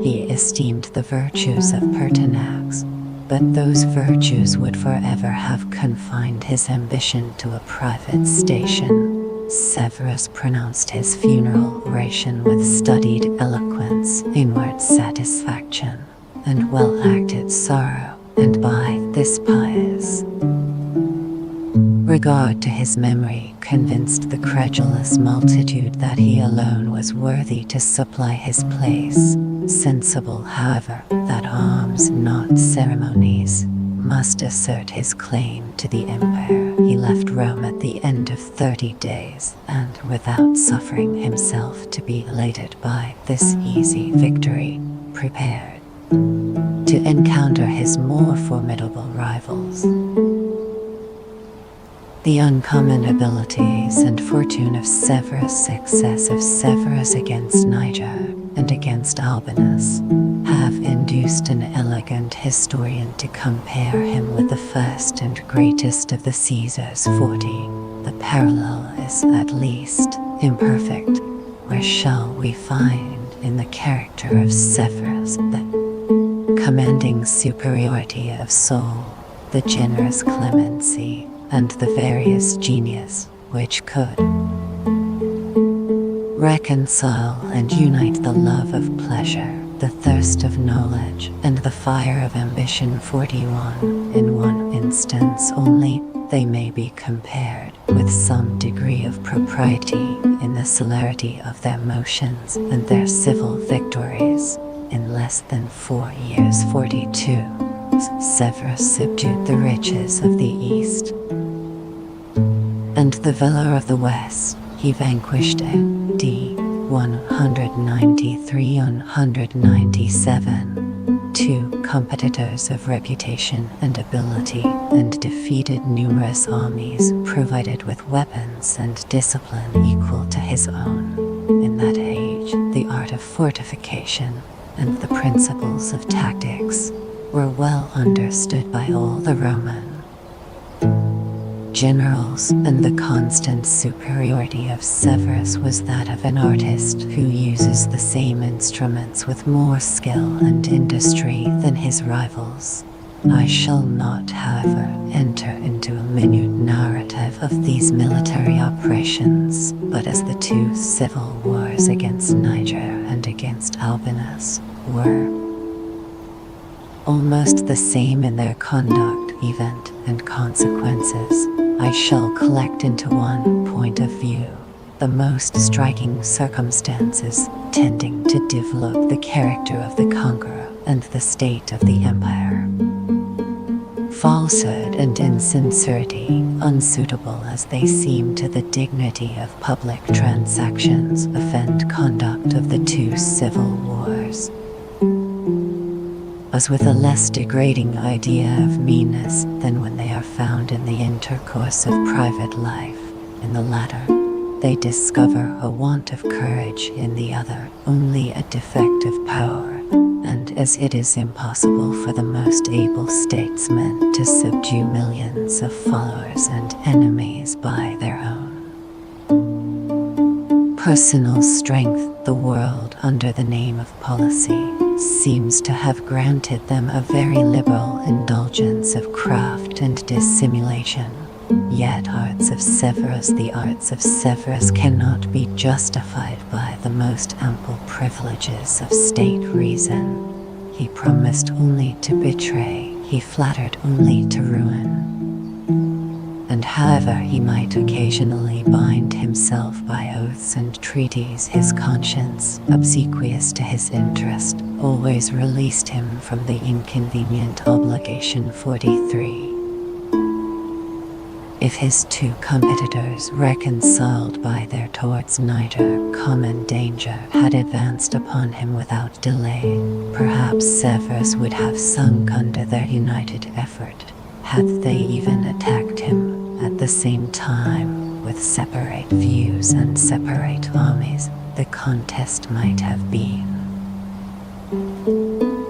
He esteemed the virtues of Pertinax, but those virtues would forever have confined his ambition to a private station. Severus pronounced his funeral oration with studied eloquence, inward satisfaction, and well-acted sorrow, and by this pious regard to his memory convinced the credulous multitude that he alone was worthy to supply his place, sensible, however, that arms, not ceremonies, must assert his claim to the empire. He left Rome at the end of 30 days, and without suffering himself to be elated by this easy victory, prepared to encounter his more formidable rivals. The uncommon abilities and fortune of Severus' success of Severus against Niger and against Albinus have induced an elegant historian to compare him with the first and greatest of the Caesars. 40. The parallel is at least imperfect. Where shall we find in the character of Severus the commanding superiority of soul, the generous clemency, and the various genius which could reconcile and unite the love of pleasure, the thirst of knowledge, and the fire of ambition? 41. In one instance only, they may be compared with some degree of propriety in the celerity of their motions and their civil victories. In less than 4 years. 42. Severus subdued the riches of the East and the valor of the West. He vanquished A.D. 193–197 2 competitors of reputation and ability, and defeated numerous armies provided with weapons and discipline equal to his own. In that age, the art of fortification and the principles of tactics were well understood by all the Roman generals, and the constant superiority of Severus was that of an artist who uses the same instruments with more skill and industry than his rivals. I shall not, however, enter into a minute narrative of these military operations, but as the two civil wars against Niger and against Albinus were almost the same in their conduct, event, and consequences, I shall collect into one point of view the most striking circumstances tending to develop the character of the conqueror and the state of the empire. Falsehood and insincerity, unsuitable as they seem to the dignity of public transactions, offend conduct of the two civil wars. As with a less degrading idea of meanness than when they are found in the intercourse of private life, in the latter, they discover a want of courage, in the other, only a defect of power. And as it is impossible for the most able statesmen to subdue millions of followers and enemies by their own personal strength, the world, under the name of policy, seems to have granted them a very liberal indulgence of craft and dissimulation. Yet the arts of Severus cannot be justified by the most ample privileges of state reason. He promised only to betray, he flattered only to ruin. And however he might occasionally bind himself by oaths and treaties, his conscience, obsequious to his interest, always released him from the inconvenient obligation. 43. If his two competitors, reconciled by their towards Niger common danger, had advanced upon him without delay, perhaps Severus would have sunk under their united effort. Had they even attacked him at the same time, with separate views and separate armies, the contest might have been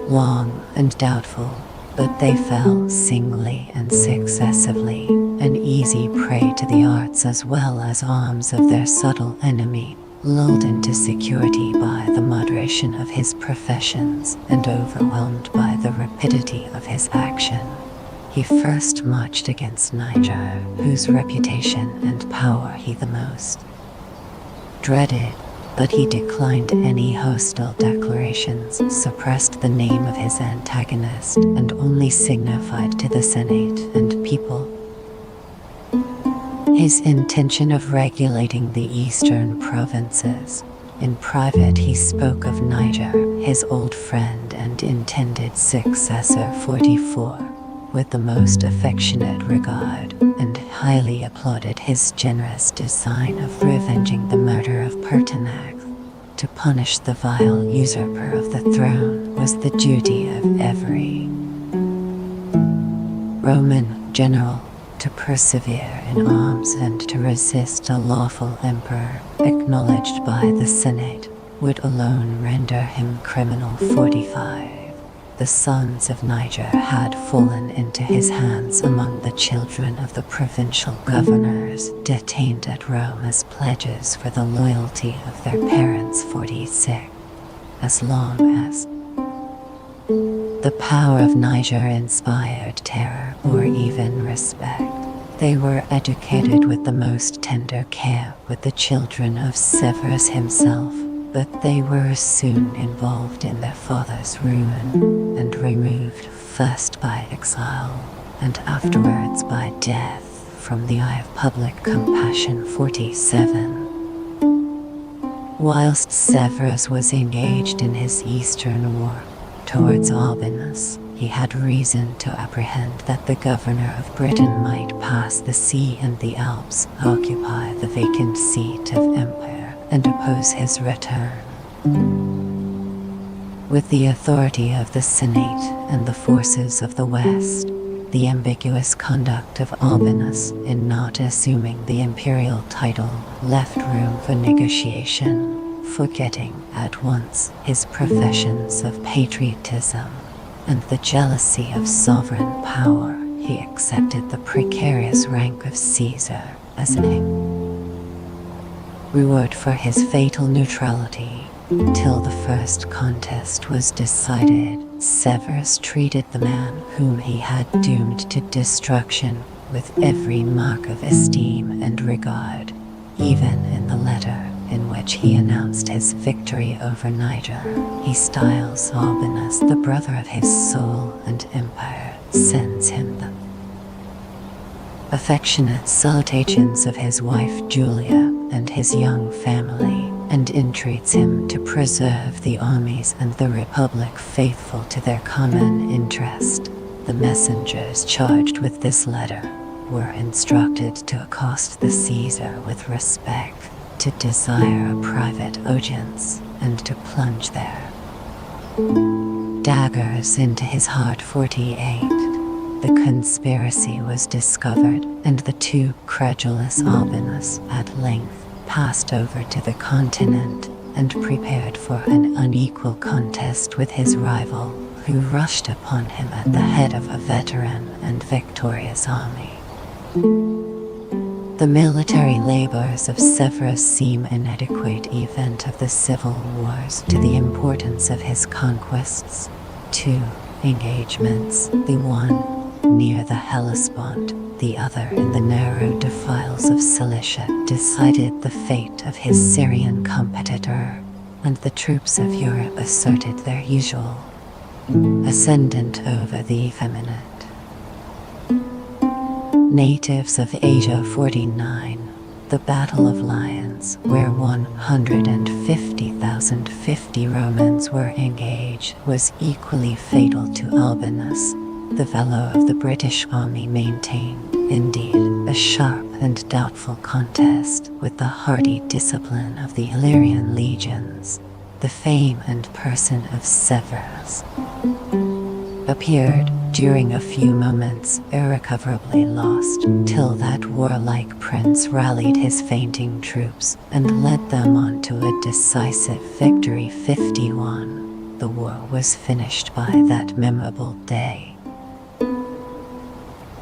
long and doubtful, but they fell singly and successively, an easy prey to the arts as well as arms of their subtle enemy, lulled into security by the moderation of his professions and overwhelmed by the rapidity of his action. He first marched against Niger, whose reputation and power he the most dreaded, but he declined any hostile declarations, suppressed the name of his antagonist, and only signified to the Senate and people his intention of regulating the eastern provinces. In private he spoke of Niger, his old friend and intended successor. 44. With the most affectionate regard, and highly applauded his generous design of revenging the murder of Pertinax. To punish the vile usurper of the throne was the duty of every Roman general. To persevere in arms and to resist a lawful emperor, acknowledged by the Senate, would alone render him criminal. 45. The sons of Niger had fallen into his hands among the children of the provincial governors detained at Rome as pledges for the loyalty of their parents. 46. As long as the power of Niger inspired terror or even respect, they were educated with the most tender care with the children of Severus himself, but they were soon involved in their father's ruin, and removed first by exile, and afterwards by death, from the eye of public compassion. 47. Whilst Severus was engaged in his eastern war towards Albinus, he had reason to apprehend that the governor of Britain might pass the sea and the Alps, occupy the vacant seat of empire, and oppose his return. With the authority of the Senate and the forces of the West, the ambiguous conduct of Albinus in not assuming the imperial title left room for negotiation, forgetting at once his professions of patriotism and the jealousy of sovereign power. He accepted the precarious rank of Caesar as a reward for his fatal neutrality, Till the first contest was decided, Severus treated the man whom he had doomed to destruction with every mark of esteem and regard, even in the letter in which he announced his victory over Niger. He styles Albinus the brother of his soul, and empire sends him the affectionate salutations of his wife Julia and his young family, and entreats him to preserve the armies and the Republic faithful to their common interest. The messengers charged with this letter were instructed to accost the Caesar with respect, to desire a private audience, and to plunge their daggers into his heart. 48. The conspiracy was discovered, and the too credulous Albinus at length passed over to the continent and prepared for an unequal contest with his rival, who rushed upon him at the head of a veteran and victorious army. The military labors of Severus seem an adequate event of the civil wars to the importance of his conquests. 2 engagements, the one near the Hellespont, the other in the narrow defiles of Cilicia, decided the fate of his Syrian competitor, and the troops of Europe asserted their usual ascendant over the effeminate natives of Asia. 49. The Battle of Lyons, where 150,050 Romans were engaged, was equally fatal to Albinus. The valor of the British army maintained, indeed, a sharp and doubtful contest with the hardy discipline of the Illyrian legions. The fame and person of Severus appeared, during a few moments, irrecoverably lost, till that warlike prince rallied his fainting troops and led them on to a decisive victory. 51. The war was finished by that memorable day.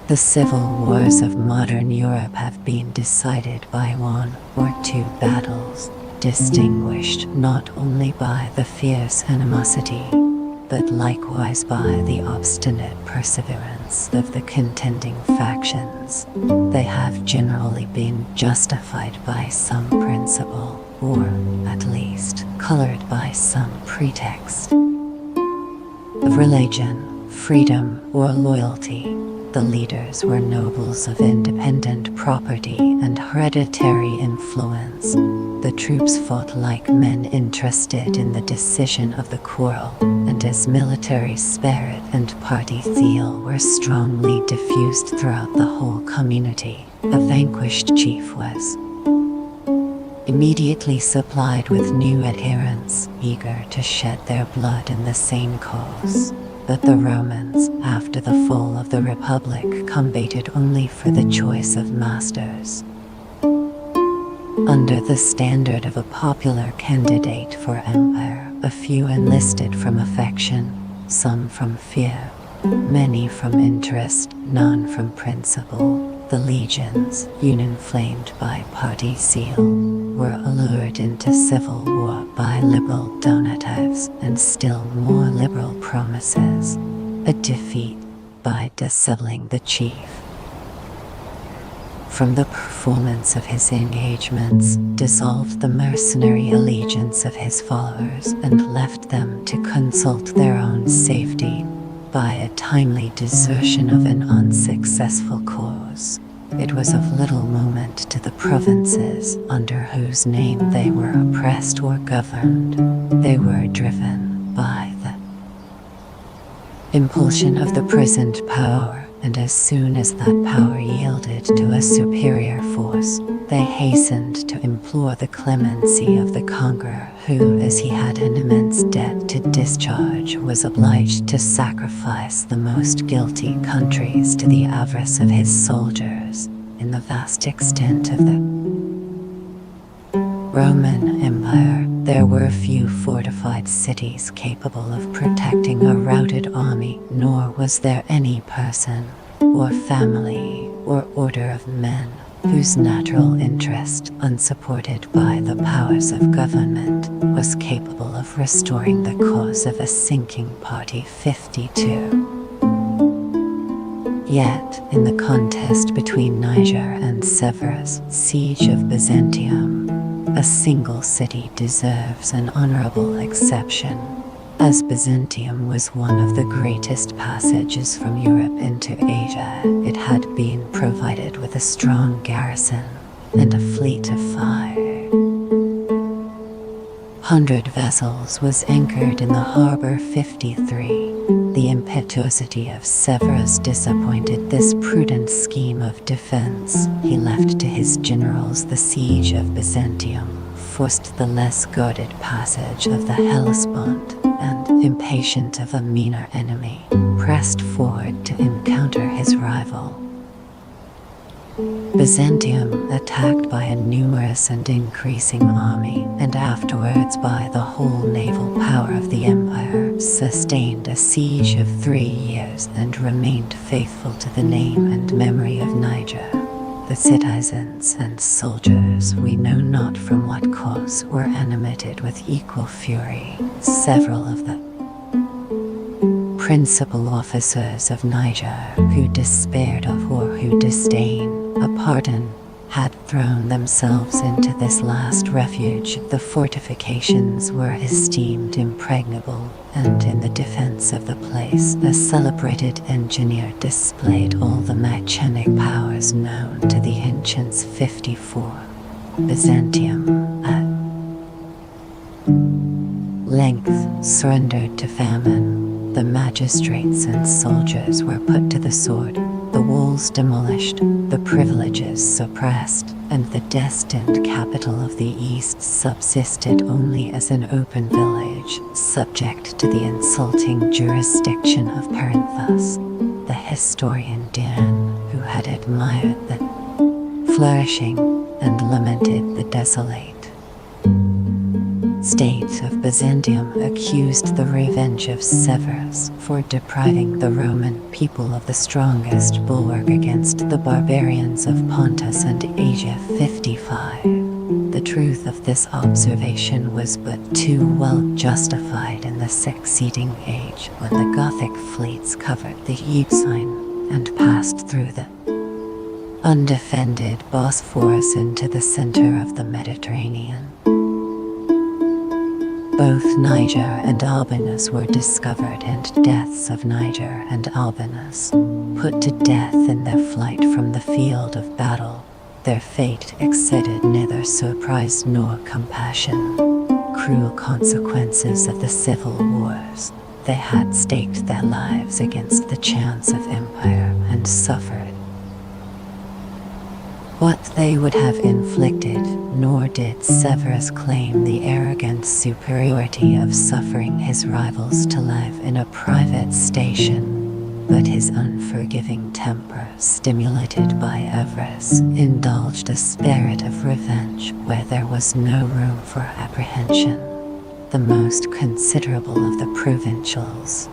The civil wars of modern Europe have been decided by 1 or 2 battles, distinguished not only by the fierce animosity, but likewise by the obstinate perseverance of the contending factions. They have generally been justified by some principle, or, at least, colored by some pretext of religion, freedom, or loyalty. The leaders were nobles of independent property and hereditary influence. The troops fought like men interested in the decision of the quarrel, and as military spirit and party zeal were strongly diffused throughout the whole community, a vanquished chief was immediately supplied with new adherents, eager to shed their blood in the same cause. But the Romans, after the fall of the Republic, combated only for the choice of masters. Under the standard of a popular candidate for empire, a few enlisted from affection, some from fear, many from interest, none from principle. The legions, inflamed by party zeal, were allured into civil war by liberal donatives and still more liberal promises, a defeat by disabling the chief from the performance of his engagements, dissolved the mercenary allegiance of his followers, and left them to consult their own safety by a timely desertion of an unsuccessful cause. It was of little moment to the provinces under whose name they were oppressed or governed. They were driven by the impulsion of the present power, and as soon as that power yielded to a superior force, they hastened to implore the clemency of the conqueror, who, as he had an immense debt to discharge, was obliged to sacrifice the most guilty countries to the avarice of his soldiers. In the vast extent of the Roman Empire, there were few fortified cities capable of protecting a routed army, nor was there any person, or family, or order of men, whose natural interest, unsupported by the powers of government, was capable of restoring the cause of a sinking party 52. Yet, in the contest between Niger and Severus' siege of Byzantium, a single city deserves an honorable exception. As Byzantium was one of the greatest passages from Europe into Asia, it had been provided with a strong garrison and a fleet of 500 vessels was anchored in the harbor 53. The impetuosity of Severus disappointed this prudent scheme of defense. He left to his generals the siege of Byzantium, forced the less guarded passage of the Hellespont, and, impatient of a meaner enemy, pressed forward to encounter his rival. Byzantium, attacked by a numerous and increasing army, and afterwards by the whole naval power of the empire, sustained a siege of 3 years and remained faithful to the name and memory of Niger. The citizens and soldiers, we know not from what cause, were animated with equal fury. Several of the principal officers of Niger, who despaired of or who disdained a pardon, had thrown themselves into this last refuge. The fortifications were esteemed impregnable, and in the defense of the place, a celebrated engineer displayed all the mechanic powers known to the ancients. 54. Byzantium, at length, surrendered to famine. The magistrates and soldiers were put to the sword, the walls demolished, the privileges suppressed, and the destined capital of the East subsisted only as an open village, subject to the insulting jurisdiction of Perinthus, the historian Dan, who had admired the flourishing and lamented the desolate state of Byzantium, accused the revenge of Severus for depriving the Roman people of the strongest bulwark against the barbarians of Pontus and Asia. 55. The truth of this observation was but too well justified in the succeeding age, when the Gothic fleets covered the Euxine and passed through the undefended Bosphorus into the center of the Mediterranean. Both Niger and Albanus were discovered, and deaths of Niger and Albanus, put to death in their flight from the field of battle, their fate excited neither surprise nor compassion. Cruel consequences of the civil wars, they had staked their lives against the chance of empire and suffered what they would have inflicted, nor did Severus claim the arrogant superiority of suffering his rivals to live in a private station, but his unforgiving temper, stimulated by avarice, indulged a spirit of revenge where there was no room for apprehension. The most considerable of the provincials,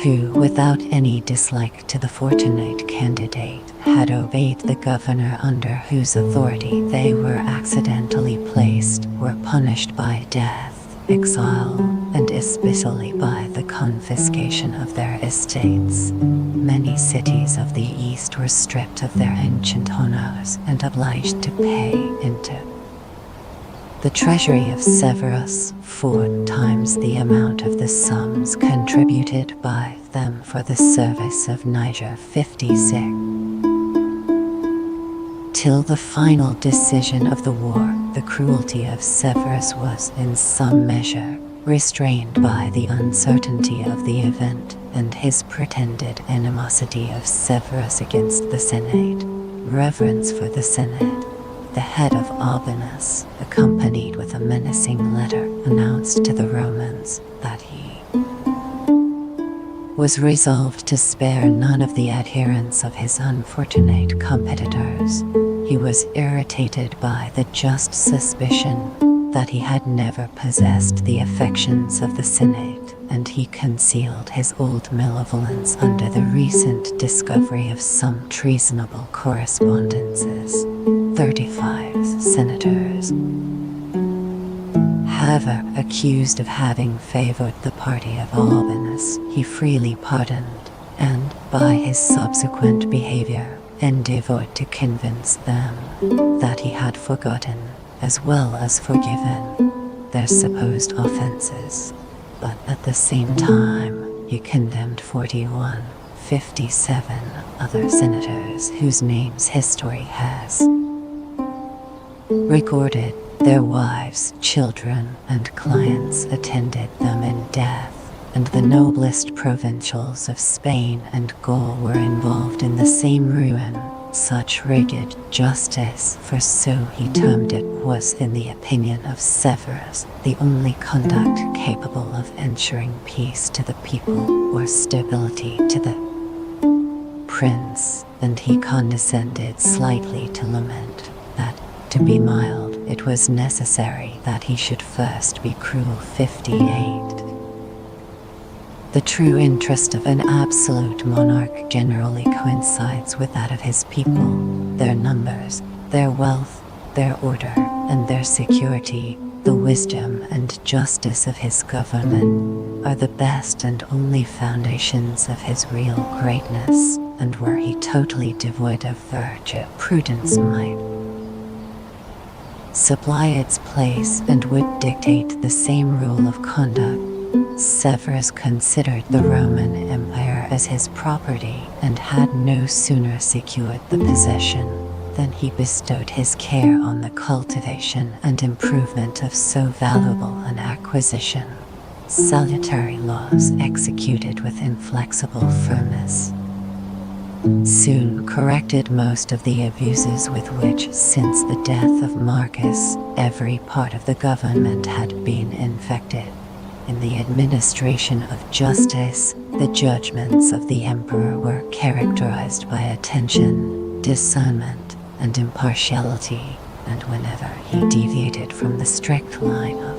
who, without any dislike to the fortunate candidate, had obeyed the governor under whose authority they were accidentally placed, were punished by death, exile, and especially by the confiscation of their estates. Many cities of the East were stripped of their ancient honors and obliged to pay into the treasury of Severus 4 times the amount of the sums contributed by them for the service of Niger. 56. Till the final decision of the war, the cruelty of Severus was in some measure restrained by the uncertainty of the event and his pretended animosity of Severus against the Senate. Reverence for the Senate. The head of Albanus, accompanied with a menacing letter, announced to the Romans that he was resolved to spare none of the adherents of his unfortunate competitors. He was irritated by the just suspicion that he had never possessed the affections of the Senate, and he concealed his old malevolence under the recent discovery of some treasonable correspondences. 35 senators, however, accused of having favored the party of Albinus, he freely pardoned, and, by his subsequent behavior, endeavored to convince them that he had forgotten, as well as forgiven, their supposed offenses. But at the same time, he condemned 57 other senators whose names history has recorded. Their wives, children, and clients attended them in death, and the noblest provincials of Spain and Gaul were involved in the same ruin. Such rigid justice, for so he termed it, was, in the opinion of Severus, the only conduct capable of ensuring peace to the people or stability to the prince, and he condescended slightly to lament that, to be mild, it was necessary that he should first be cruel. 58. The true interest of an absolute monarch generally coincides with that of his people. Their numbers, their wealth, their order, and their security, the wisdom and justice of his government, are the best and only foundations of his real greatness, and were he totally devoid of virtue, prudence might supply its place and would dictate the same rule of conduct. Severus considered the Roman Empire as his property, and had no sooner secured the possession than he bestowed his care on the cultivation and improvement of so valuable an acquisition. Salutary laws executed with inflexible firmness soon corrected most of the abuses with which, since the death of Marcus, every part of the government had been infected. In the administration of justice, the judgments of the emperor were characterized by attention, discernment, and impartiality, and whenever he deviated from the strict line of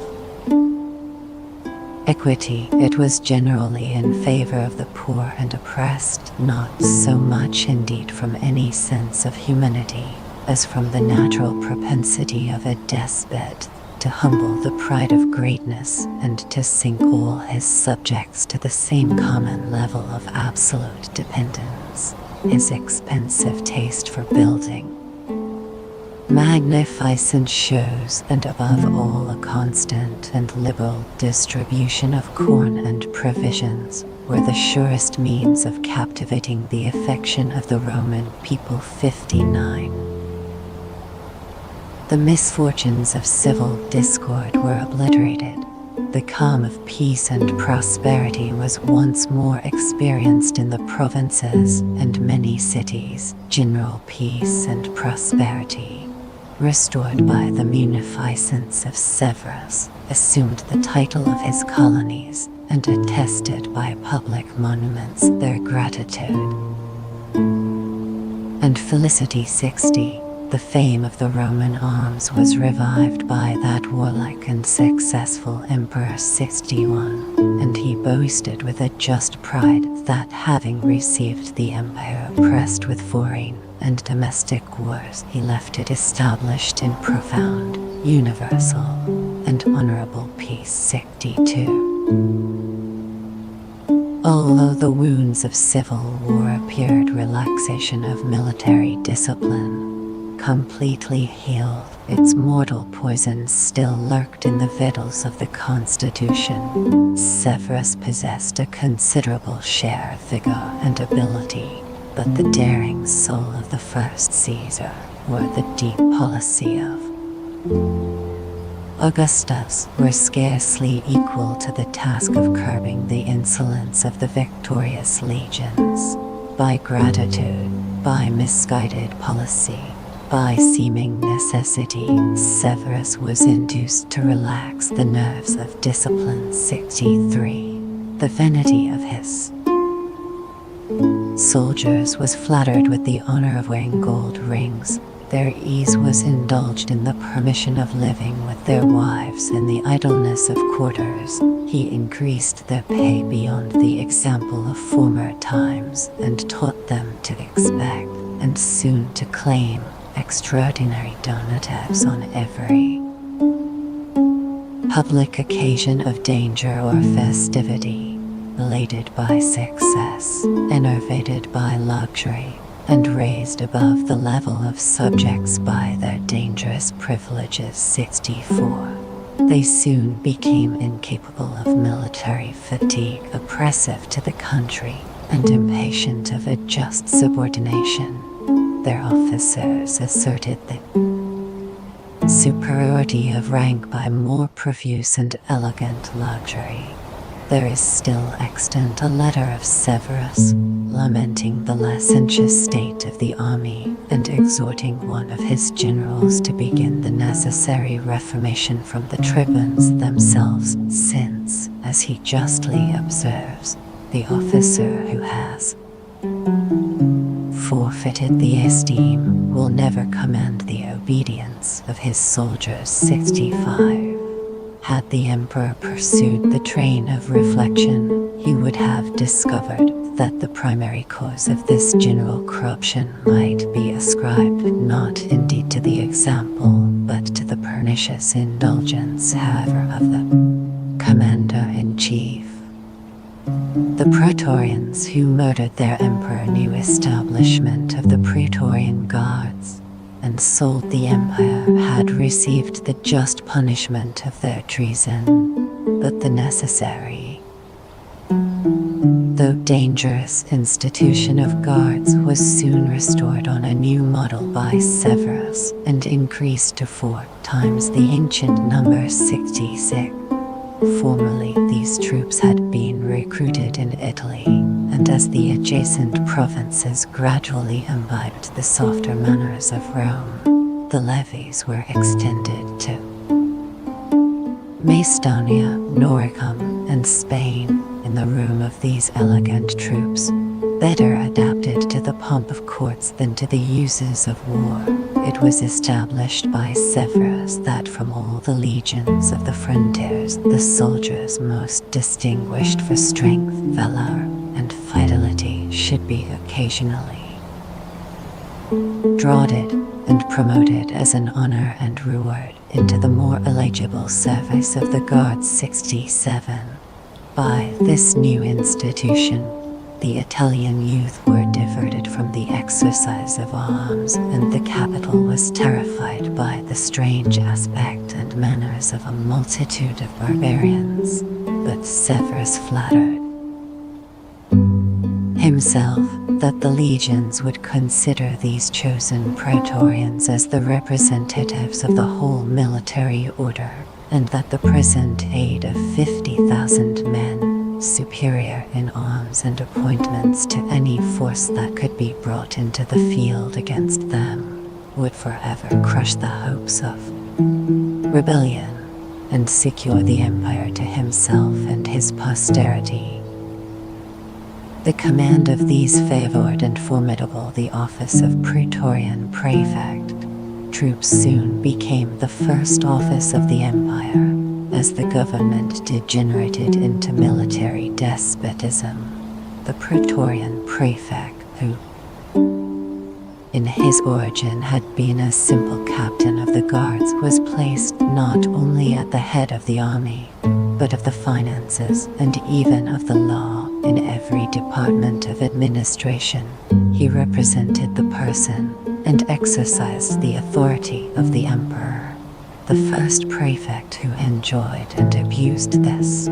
equity, it was generally in favor of the poor and oppressed, not so much indeed from any sense of humanity, as from the natural propensity of a despot to humble the pride of greatness and to sink all his subjects to the same common level of absolute dependence. His expensive taste for building magnificent shows, and above all a constant and liberal distribution of corn and provisions, were the surest means of captivating the affection of the Roman people. 59. The misfortunes of civil discord were obliterated. The calm of peace and prosperity was once more experienced in the provinces and many cities. General peace and prosperity, restored by the munificence of Severus, assumed the title of his colonies, and attested by public monuments their gratitude and felicity. 60. The fame of the Roman arms was revived by that warlike and successful emperor. 61. And he boasted with a just pride that, having received the empire oppressed with foreign and domestic wars, he left it established in profound, universal, and honorable peace. 62. Although the wounds of civil war appeared, relaxation of military discipline completely healed, its mortal poison still lurked in the vitals of the constitution. Severus possessed a considerable share of vigor and ability, but the daring soul of the first Caesar, or the deep policy of Augustus, were scarcely equal to the task of curbing the insolence of the victorious legions. By gratitude, by misguided policy, by seeming necessity, Severus was induced to relax the nerves of discipline. 63. The vanity of his soldiers was flattered with the honor of wearing gold rings, Their ease was indulged in the permission of living with their wives in the idleness of quarters. He increased their pay beyond the example of former times and taught them to expect, and soon to claim, extraordinary donatives on every public occasion of danger or festivity, elated by success, enervated by luxury, and raised above the level of subjects by their dangerous privileges. 64. They soon became incapable of military fatigue, oppressive to the country, and impatient of a just subordination. Their officers asserted the superiority of rank by more profuse and elegant luxury. There is still extant a letter of Severus, lamenting the licentious state of the army, and exhorting one of his generals to begin the necessary reformation from the tribunes themselves, since, as he justly observes, the officer who has forfeited the esteem will never command the obedience of his soldiers. 65. Had the emperor pursued the train of reflection, he would have discovered that the primary cause of this general corruption might be ascribed not indeed to the example, but to the pernicious indulgence, however, of the commander-in-chief. The Praetorians who murdered their emperor knew establishment of the Praetorian Guards, and sold the empire, had received the just punishment of their treason, but the necessary, though dangerous, institution of guards was soon restored on a new model by Severus, and increased to 4 times the ancient number. 66. Formerly these troops had been recruited in Italy, and as the adjacent provinces gradually imbibed the softer manners of Rome, the levies were extended to Macedonia, Noricum, and Spain. In the room of these elegant troops, better adapted to the pomp of courts than to the uses of war, it was established by Severus that from all the legions of the frontiers, the soldiers most distinguished for strength, valor, and fidelity should be occasionally drauded and promoted as an honor and reward into the more eligible service of the guards. 67. By this new institution, the Italian youth were diverted from the exercise of arms, and the capital was terrified by the strange aspect and manners of a multitude of barbarians. But Severus flattered himself that the legions would consider these chosen praetorians as the representatives of the whole military order, and that the present aid of 50,000 men, superior in arms and appointments to any force that could be brought into the field against them, would forever crush the hopes of rebellion, and secure the empire to himself and his posterity. The command of these favored and formidable the office of Praetorian Prefect. Troops soon became the first office of the empire, as the government degenerated into military despotism. The Praetorian Prefect, who in his origin had been a simple captain of the guards, was placed not only at the head of the army, but of the finances and even of the law. In every department of administration, he represented the person and exercised the authority of the emperor. The first prefect who enjoyed and abused this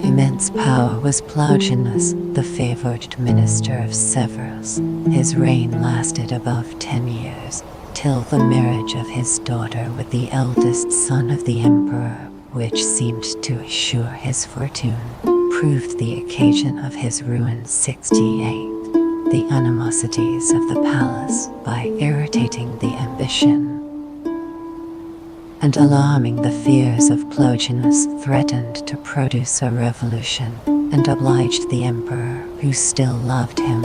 immense power was Plautianus, the favored minister of Severus. His reign lasted above 10 years, till the marriage of his daughter with the eldest son of the emperor, which seemed to assure his fortune, proved the occasion of his ruin. 68. The animosities of the palace, by irritating the ambition and alarming the fears of Plautianus, threatened to produce a revolution, and obliged the emperor, who still loved him,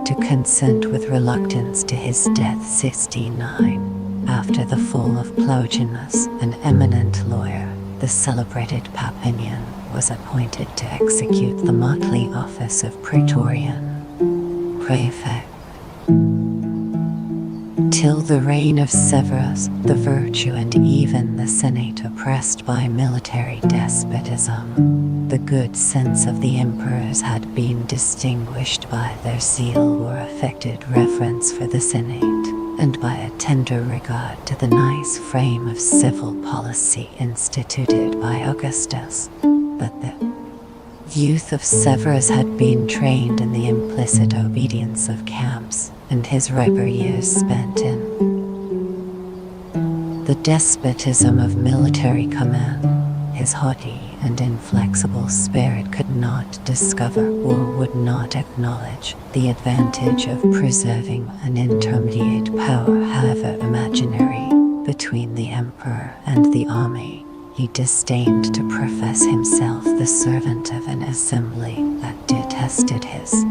to consent with reluctance to his death 69. After the fall of Ploginus, an eminent lawyer, the celebrated Papinian was appointed to execute the motley office of Praetorian Prefect. Till the reign of Severus, the virtue and even the Senate oppressed by military despotism, the good sense of the emperors had been distinguished by their zeal or affected reverence for the Senate, and by a tender regard to the nice frame of civil policy instituted by Augustus. But the youth of Severus had been trained in the implicit obedience of camps, and his riper years spent in the despotism of military command. His haughty and inflexible spirit could not discover or would not acknowledge the advantage of preserving an intermediate power, however imaginary, between the emperor and the army. He disdained to profess himself the servant of an assembly that detested his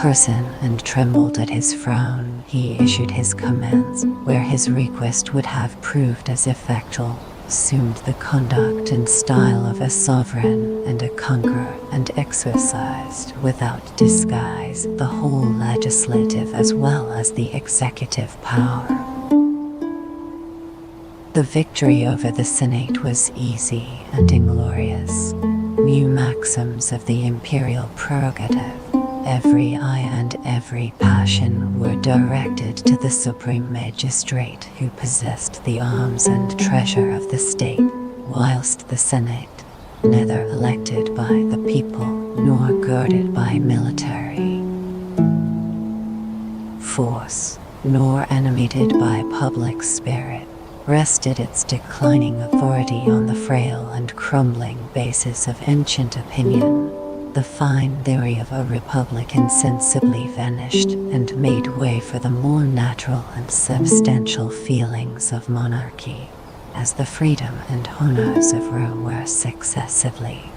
person and trembled at his frown. He issued his commands where his request would have proved as effectual, assumed the conduct and style of a sovereign and a conqueror, and exercised without disguise the whole legislative as well as the executive power. The victory over the Senate was easy and inglorious. New maxims of the imperial prerogative, every eye and every passion were directed to the supreme magistrate who possessed the arms and treasure of the state, whilst the Senate, neither elected by the people nor girded by military force, nor animated by public spirit, rested its declining authority on the frail and crumbling basis of ancient opinion. The fine theory of a republic insensibly vanished and made way for the more natural and substantial feelings of monarchy, as the freedom and honors of Rome were successively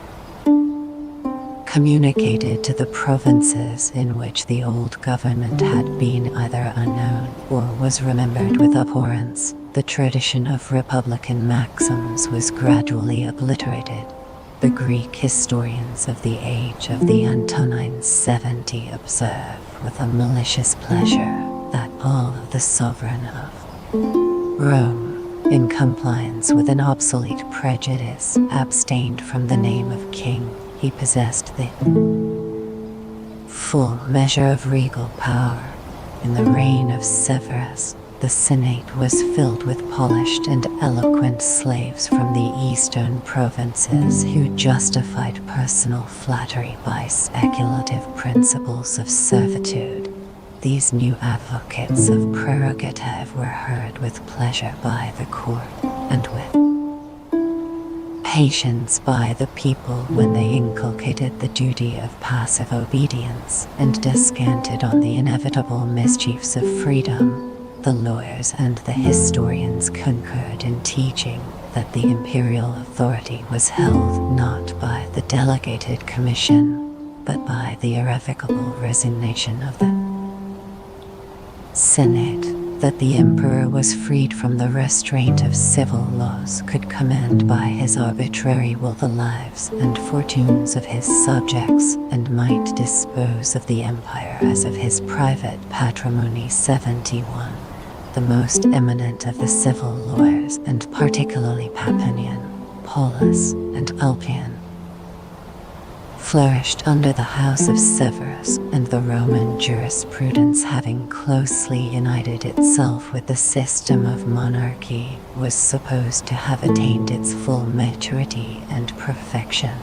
communicated to the provinces in which the old government had been either unknown or was remembered with abhorrence. The tradition of republican maxims was gradually obliterated. The Greek historians of the age of the Antonine 70 observe with a malicious pleasure that all of the sovereign of Rome, in compliance with an obsolete prejudice, abstained from the name of king. He possessed the full measure of regal power. In the reign of Severus, the Senate was filled with polished and eloquent slaves from the eastern provinces who justified personal flattery by speculative principles of servitude. These new advocates of prerogative were heard with pleasure by the court, and with patience by the people when they inculcated the duty of passive obedience and descanted on the inevitable mischiefs of freedom. The lawyers and the historians concurred in teaching that the imperial authority was held not by the delegated commission, but by the irrevocable resignation of the Senate, that the emperor was freed from the restraint of civil laws, could command by his arbitrary will the lives and fortunes of his subjects, and might dispose of the empire as of his private patrimony. 71. The most eminent of the civil lawyers, and particularly Papinian, Paulus, and Ulpian, flourished under the house of Severus, and the Roman jurisprudence, having closely united itself with the system of monarchy, was supposed to have attained its full maturity and perfection.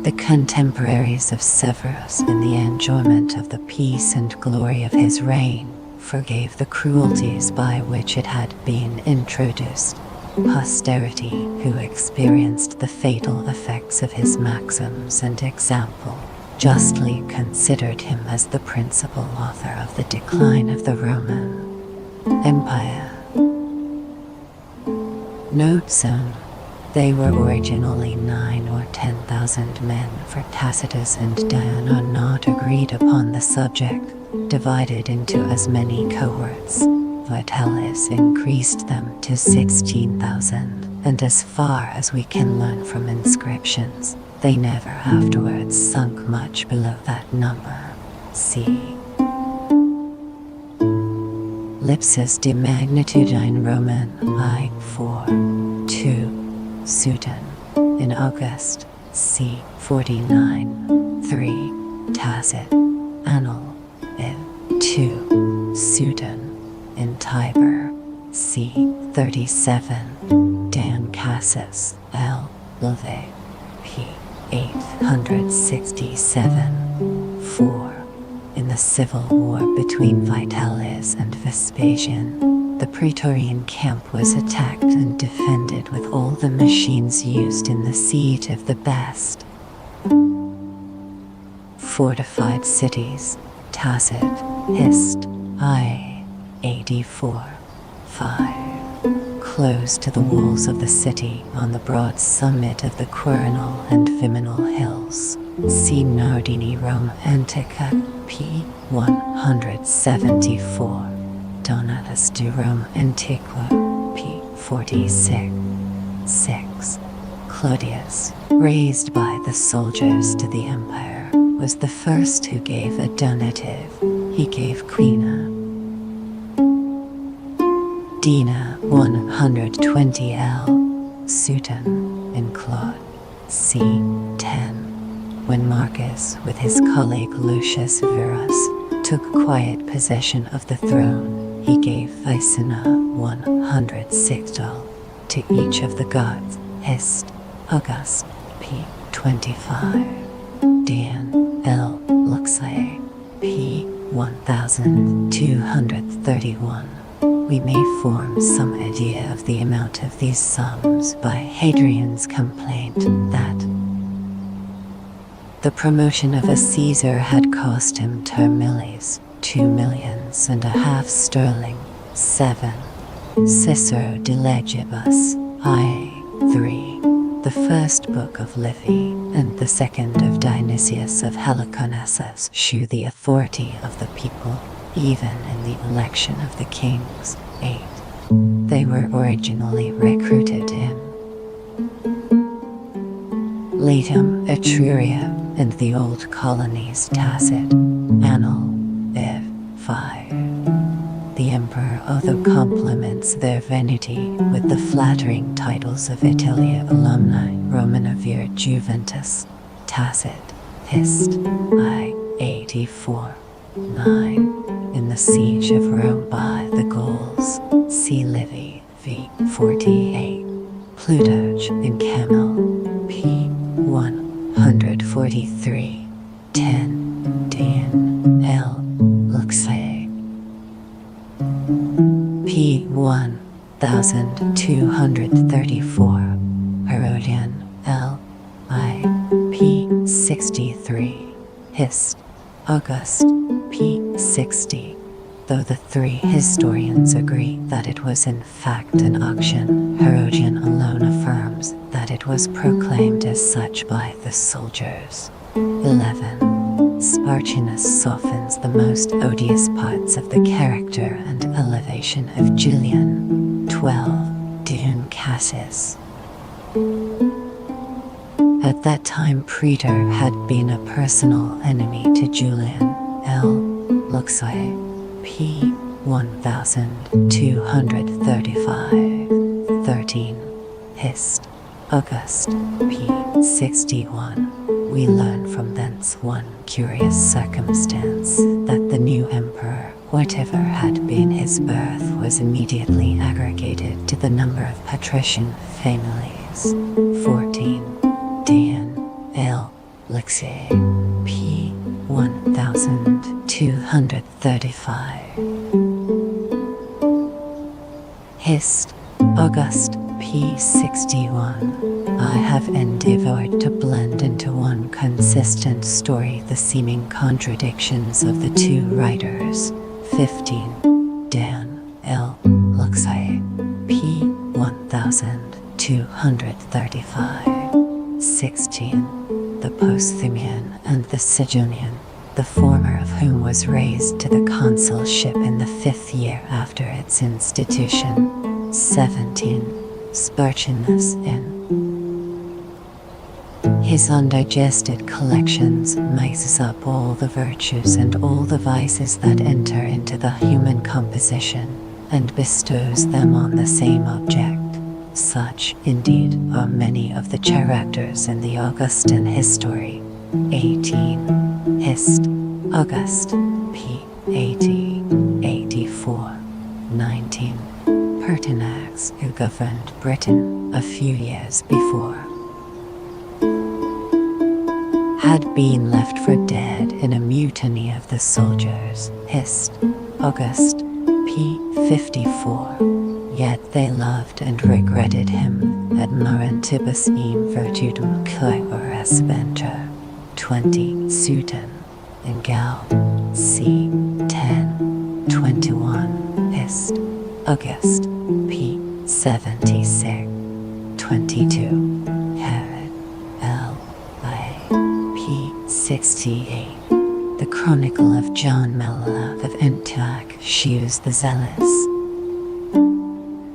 The contemporaries of Severus, in the enjoyment of the peace and glory of his reign, forgave the cruelties by which it had been introduced. Posterity, who experienced the fatal effects of his maxims and example, justly considered him as the principal author of the decline of the Roman Empire. Note zone. They were originally 9 or 10,000 men, for Tacitus and Dion are not agreed upon the subject, divided into as many cohorts. Vitalis increased them to 16,000, and as far as we can learn from inscriptions, they never afterwards sunk much below that number. See Lipsis de magnitudine Roman I-4 2 Sudan in August c. 49 3 Tacit Annal in 2 Sudan in Tiber c. 37 Dan Cassis L. Lilith p. 867 4 In the civil war between Vitalis and Vespasian, the Praetorian camp was attacked and defended with all the machines used in the siege of the best fortified cities. Tacit Hist. I-84 5 Close to the walls of the city on the broad summit of the Quirinal and Viminal hills. See Nardini Rome Antica p. 174. Donatus de Rome Antiqua p. 46 6 Claudius, raised by the soldiers to the empire, was the first who gave a donative. He gave Quina Dina 120 L. Sutan in Claude c. 10. When Marcus, with his colleague Lucius Verus, took quiet possession of the throne, he gave Vicina 106 L to each of the gods. Hist. August p. 25. Dan L. Luxae p. 1231. We may form some idea of the amount of these sums by Hadrian's complaint that the promotion of a Caesar had cost him termillies, 2 millions and a half sterling. 7. Cicero de Legibus I-3. The first book of Livy and the second of Dionysius of Halicarnassus shew the authority of the people, even in the election of the kings. 8. They were originally recruited in Latium, Etruria, and the old colonies. Tacit Annal Ev. 5. The emperor, although compliments their vanity with the flattering titles of Italia alumni, Romana vir Juventus. Tacit Hist. I-84 9. In the siege of Rome by the Gauls. See Livy v. 48. Plutarch in Camel p. 143. 10. Dan L. Luxae p. 1234. Herodian L. I. p. 63. Hist. August p. 60. Though the three historians agree that it was in fact an auction, Herodian alone affirms that it was proclaimed as such by the soldiers. 11. Sparchinus softens the most odious parts of the character and elevation of Julian. 12. Dune Cassis. At that time Praetor had been a personal enemy to Julian. L. Luxae p. 1235. 13. Hist. August p. 61. We learn from thence one curious circumstance, that the new emperor, whatever had been his birth, was immediately aggregated to the number of patrician families. 14. Dan L. Luxae p. 1235. Hist. August p. 61. I have endeavored to blend into one consistent story the seeming contradictions of the two writers. 15. Dan L. Luxae p. 1235. 235. 16. The Posthumian and the Sigonian, the former of whom was raised to the consulship in the 5th year after its institution. 17. Sparchinus in his undigested collections mixes up all the virtues and all the vices that enter into the human composition, and bestows them on the same object. Such, indeed, are many of the characters in the Augustan history. 18. Hist. August. p. 80. 84. 19. Pertinax, who governed Britain a few years before, had been left for dead in a mutiny of the soldiers. Hist. August. p. 54. Yet they loved and regretted him, ad marentibus eam virtutum cuiores venture. 20. Sueton in Gal. c. 10. 21. Hist. August. p. 76. 22. Herod. L. I. p. 68. The Chronicle of John Melilov of Antioch shews the zealous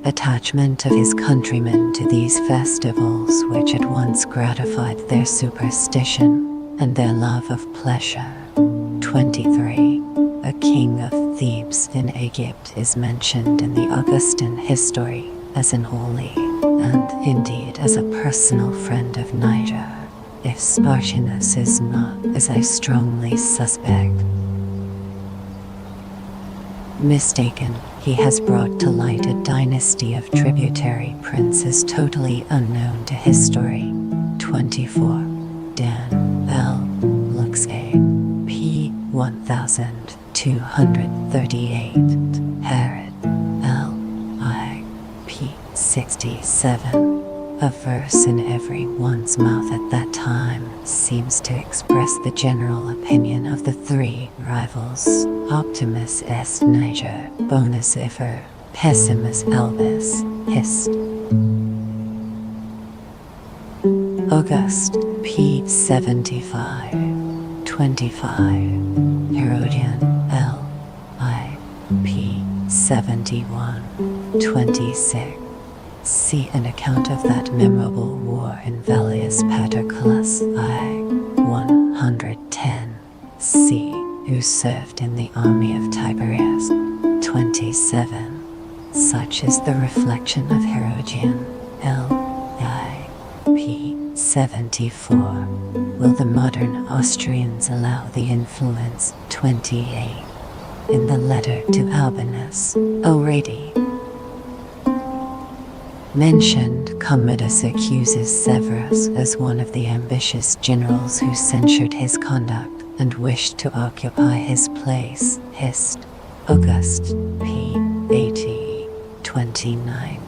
attachment of his countrymen to these festivals, which at once gratified their superstition and their love of pleasure. 23. A king of Thebes in Egypt is mentioned in the Augustan history as an holy, and indeed as a personal friend of Niger, if Sparchinus is not, as I strongly suspect, mistaken. He has brought to light a dynasty of tributary princes totally unknown to history. 24. Dan. L. Lux A. p. 1238. Herod. L. I. p. 67. A verse in every one's mouth at that time seems to express the general opinion of the three rivals. Optimus est Niger, bonus ifer, pessimus Elvis, Hist. August. p. 75. 25. Herodian. L. I. p. 71. 26. See an account of that memorable war in Velius Paterculus I. 110. C. Who served in the army of Tiberius. 27. Such is the reflection of Herodian. L. I. p. 74. Will the modern Austrians allow the influence? 28. In the letter to Albinus, O'Rady mentioned, Commodus accuses Severus as one of the ambitious generals who censured his conduct and wished to occupy his place. Hist. August. p. 80. 29.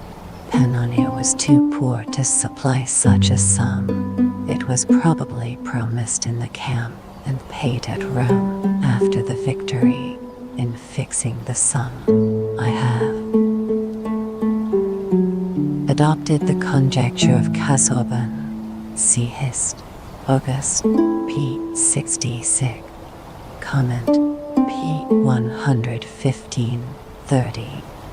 Pannonia was too poor to supply such a sum. It was probably promised in the camp and paid at Rome after the victory. In fixing the sum, I have adopted the conjecture of Casaubon. See Hist. August. p. 66. Comment. p. 115. 30.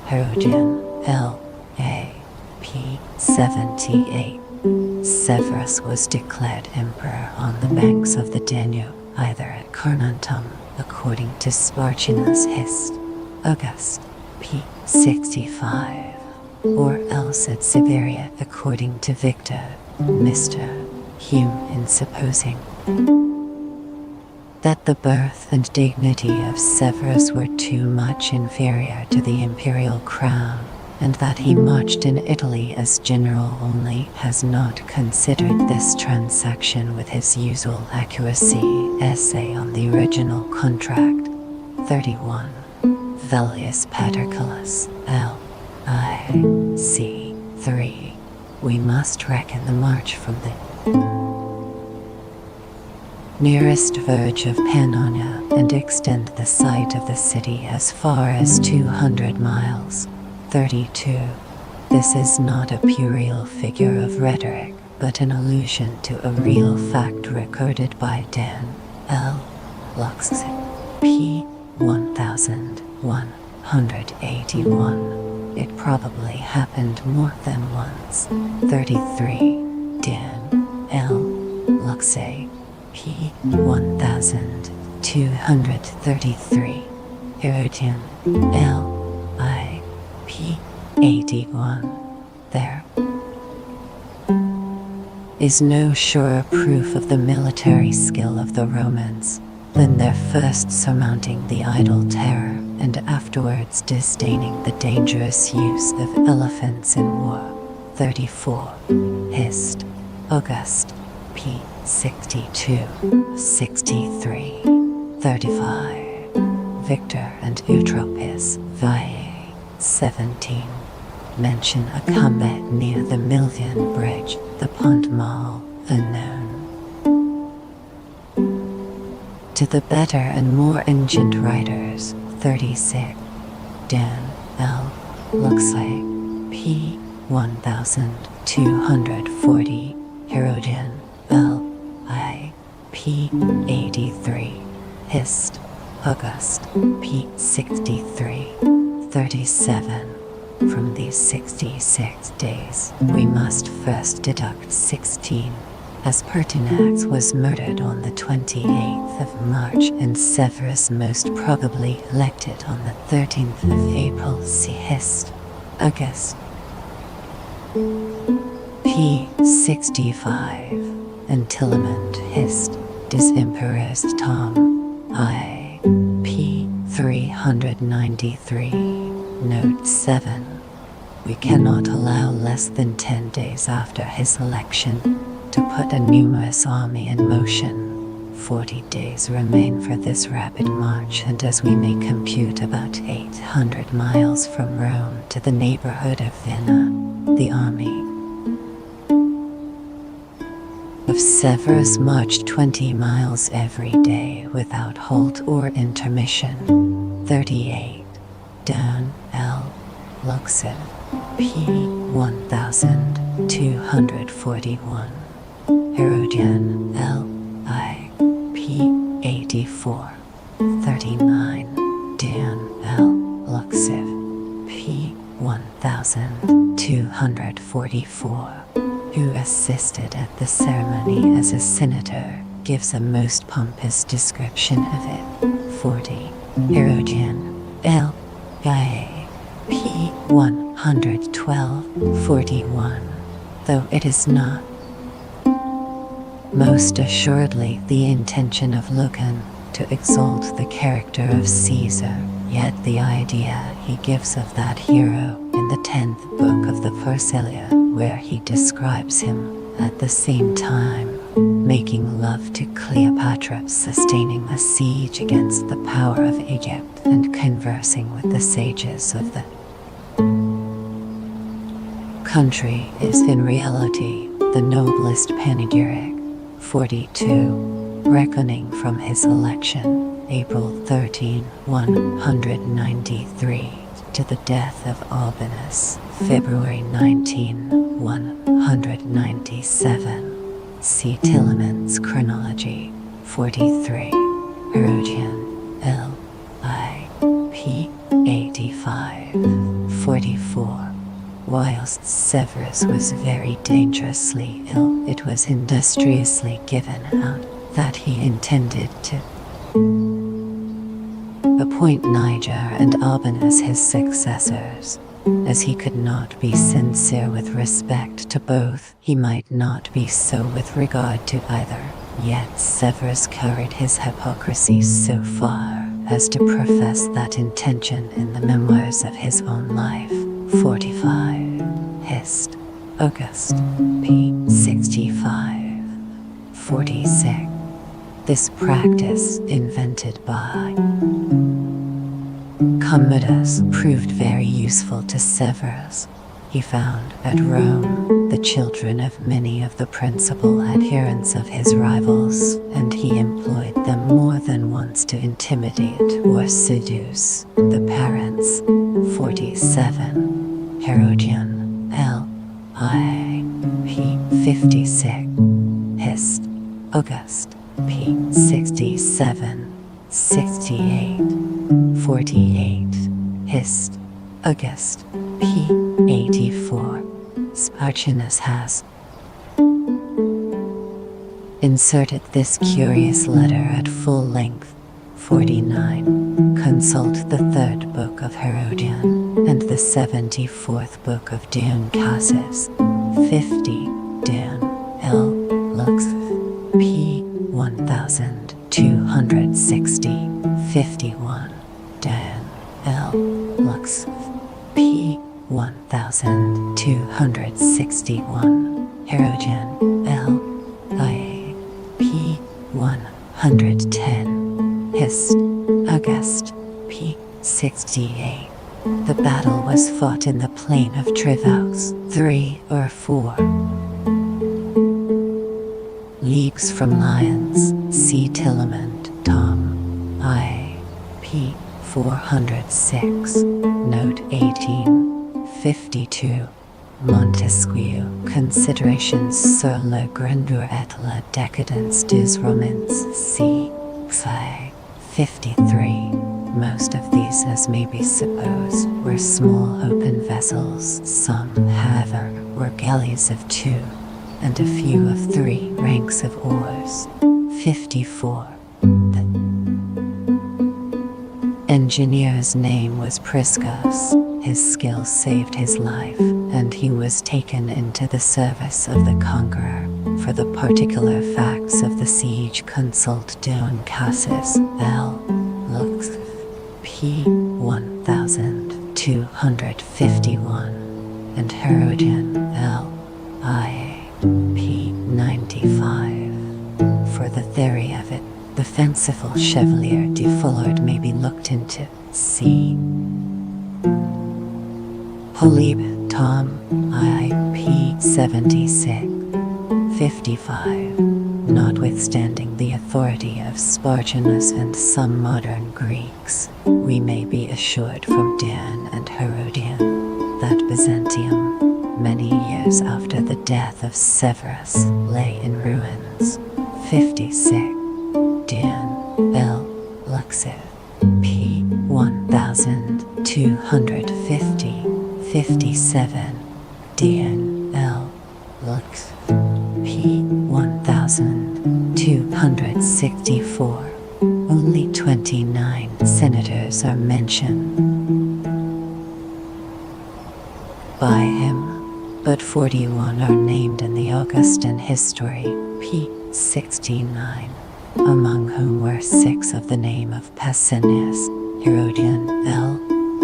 Herodian. L. A. p. 78. Severus was declared emperor on the banks of the Danube, either at Carnuntum, according to Sparchinus Hist. August. p. 65. Or else at Siberia, according to Victor, Mr. Hume, in supposing that the birth and dignity of Severus were too much inferior to the imperial crown, and that he marched in Italy as general only, has not considered this transaction with his usual accuracy. Essay on the original contract. 31. Velius Paterculus, L. I. c. 3. We must reckon the march from the nearest verge of Pannonia and extend the site of the city as far as 200 miles. 32. This is not a puerile figure of rhetoric, but an allusion to a real fact recorded by Dan L. Luxon, p. 1181. It probably happened more than once. 33. Dan L. Luxon, p. 1233. Herodian L. I. p. 81. There is no surer proof of the military skill of the Romans than their first surmounting the idle terror and afterwards disdaining the dangerous use of elephants in war. 34. Hist. August. p. 62. 63. 35. Victor and Eutropis. Viae. 17. Mention a combat near the Milvian Bridge, the Pont Mal, unknown. To the better and more ancient writers. 36. Dan L. Luxon, p. 1240. Herodian L. I. p. 83. Hist. August. p. 63. 37. From these 66 days, we must first deduct 16, as CMt&x was murdered on the 28th of March and Severus most probably elected on the 13th of April. See Hist. August. p. 65, and Tillemund Hist. Des Emperors Tom. I. p. 393. Note 7. We cannot allow less than 10 days after his election to put a numerous army in motion. 40 days remain for this rapid march, and as we may compute about 800 miles from Rome to the neighborhood of Vienna, the army of Severus marched 20 miles every day without halt or intermission. 38. Dan L. Luxon, p. 1241. Herodian L. I. p. 84. 39. Dan L. Luxon, p. 1244. Who assisted at the ceremony as a senator, gives a most pompous description of it. 40. Herodian L. I. p. 112-41. Though it is not most assuredly the intention of Lucan to exalt the character of Caesar, yet the idea he gives of that hero in the 10th book of the Pharsalia, where he describes him, at the same time, making love to Cleopatra, sustaining a siege against the power of Egypt, and conversing with the sages of the country, is in reality the noblest panegyric. 42. Reckoning from his election, April 13, 193, to the death of Albinus, February 19, 197. See Tillemund's chronology. 43. Herodian L. I. p. 85. 44. Whilst Severus was very dangerously ill, it was industriously given out that he intended to appoint Niger and Albinus his successors. As he could not be sincere with respect to both, he might not be so with regard to either. Yet Severus carried his hypocrisy so far as to profess that intention in the memoirs of his own life. 45. Hist. August. p. 65. 46. This practice, invented by Commodus, proved very useful to Severus. He found at Rome the children of many of the principal adherents of his rivals, and he employed them more than once to intimidate or seduce the parents. 47. Herodian I. P. 56. Hist. August. P. 67. 68. 48. Hist. August. P. 84. Sparchinus has inserted this curious letter at full length. 49. Consult the 3rd book of Herodian and the 74th book of Dion Cassis. 50. Dion L. Lux. P. 1260. 51. Dan L. Lux. P. 1261. Herodian L. I. P. 110. Hist. August. P. 68. The battle was fought in the plain of Trivaux, 3 or 4 leagues from Lyons. See Tillement, Tom. I. P. 406. Note 18. 52. Montesquieu. Considerations sur la grandeur et la décadence des Romans. C. Xi. 53. Most of these, as may be supposed, were small open vessels. Some, however, were galleys of 2, and a few of 3 ranks of oars. 54. The engineer's name was Priscus. His skill saved his life, and he was taken into the service of the conqueror. For the particular facts of the siege, consult Dion Cassis L. Lux. P. 1251, and Herodian L. I. P. 95. For the theory of it, the fanciful Chevalier de Follard may be looked into. C. Polybe, Tom. I. P. 76. 55. Notwithstanding the authority of Sparchinus and some modern Greeks, we may be assured from Dion and Herodian that Byzantium, many years after the death of Severus, lay in ruins. 56. Dion L. Luxiv. P. 1250. 57. Dion L. Lux. P. 1264. Only 29 senators are mentioned by him, but 41 are named in the Augustan history. P. 69. Among whom were 6 of the name of Pausanias. Herodian L.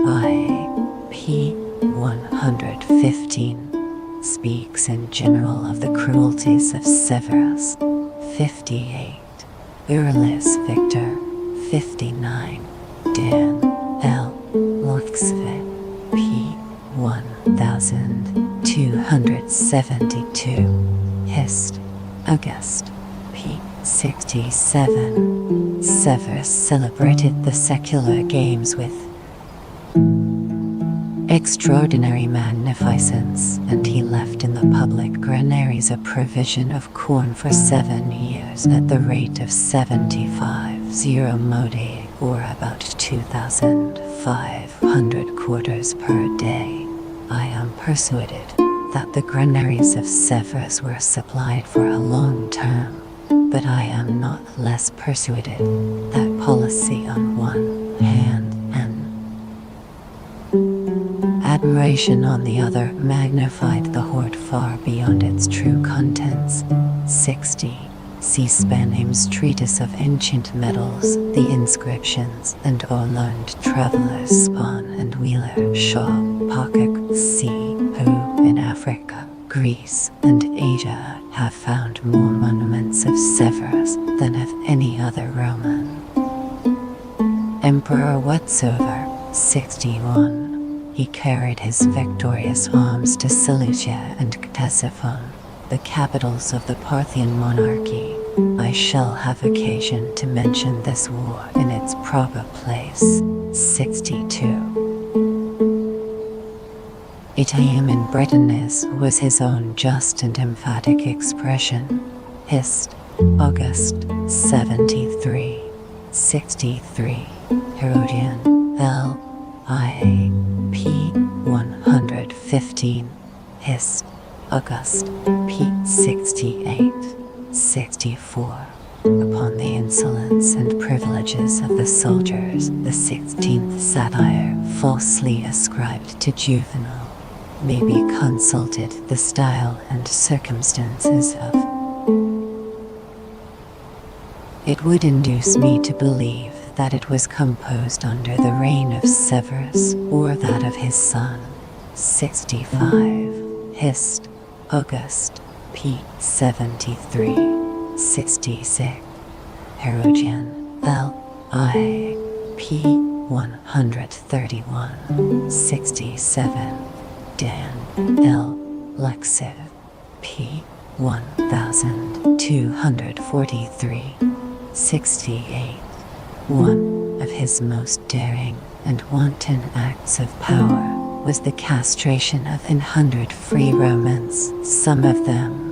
I. P. 115. Speaks in general of the cruelties of Severus. 58. Urlis Victor. 59. Dan L. Luxvit. P. 1272. Hist. August. P. 67. Severus celebrated the secular games with extraordinary magnificence, and he left in the public granaries a provision of corn for 7 years at the rate of 75 modi, or about 2,500 quarters per day. I am persuaded that the granaries of Severus were supplied for a long term, but I am not less persuaded that policy on one hand and admiration on the other magnified the hoard far beyond its true contents. 60. See Spanheim's treatise of ancient metals, the inscriptions, and our learned travelers Spon and Wheeler Shaw Pocock C. who, in Africa, Greece, and Asia, have found more monuments of Severus than of any other Roman emperor whatsoever. 61. He carried his victorious arms to Seleucia and Ctesiphon, the capitals of the Parthian monarchy. I shall have occasion to mention this war in its proper place. 62. "It I am in Brittanness" was his own just and emphatic expression. Hist. August 73, 63. Herodian. L.I.P. 115. Hist. August P. 68, 64. Upon the insolence and privileges of the soldiers, the 16th satire, falsely ascribed to Juvenal, may be consulted the style and circumstances of. It would induce me to believe that it was composed under the reign of Severus, or that of his son. 65. Hist. August P. 73, 66. Herodian. L.I.P. 131, 67. Dan. L. Lexiv. P. 1243, 68. One of his most daring and wanton acts of power was the castration of 100 free Romans, some of them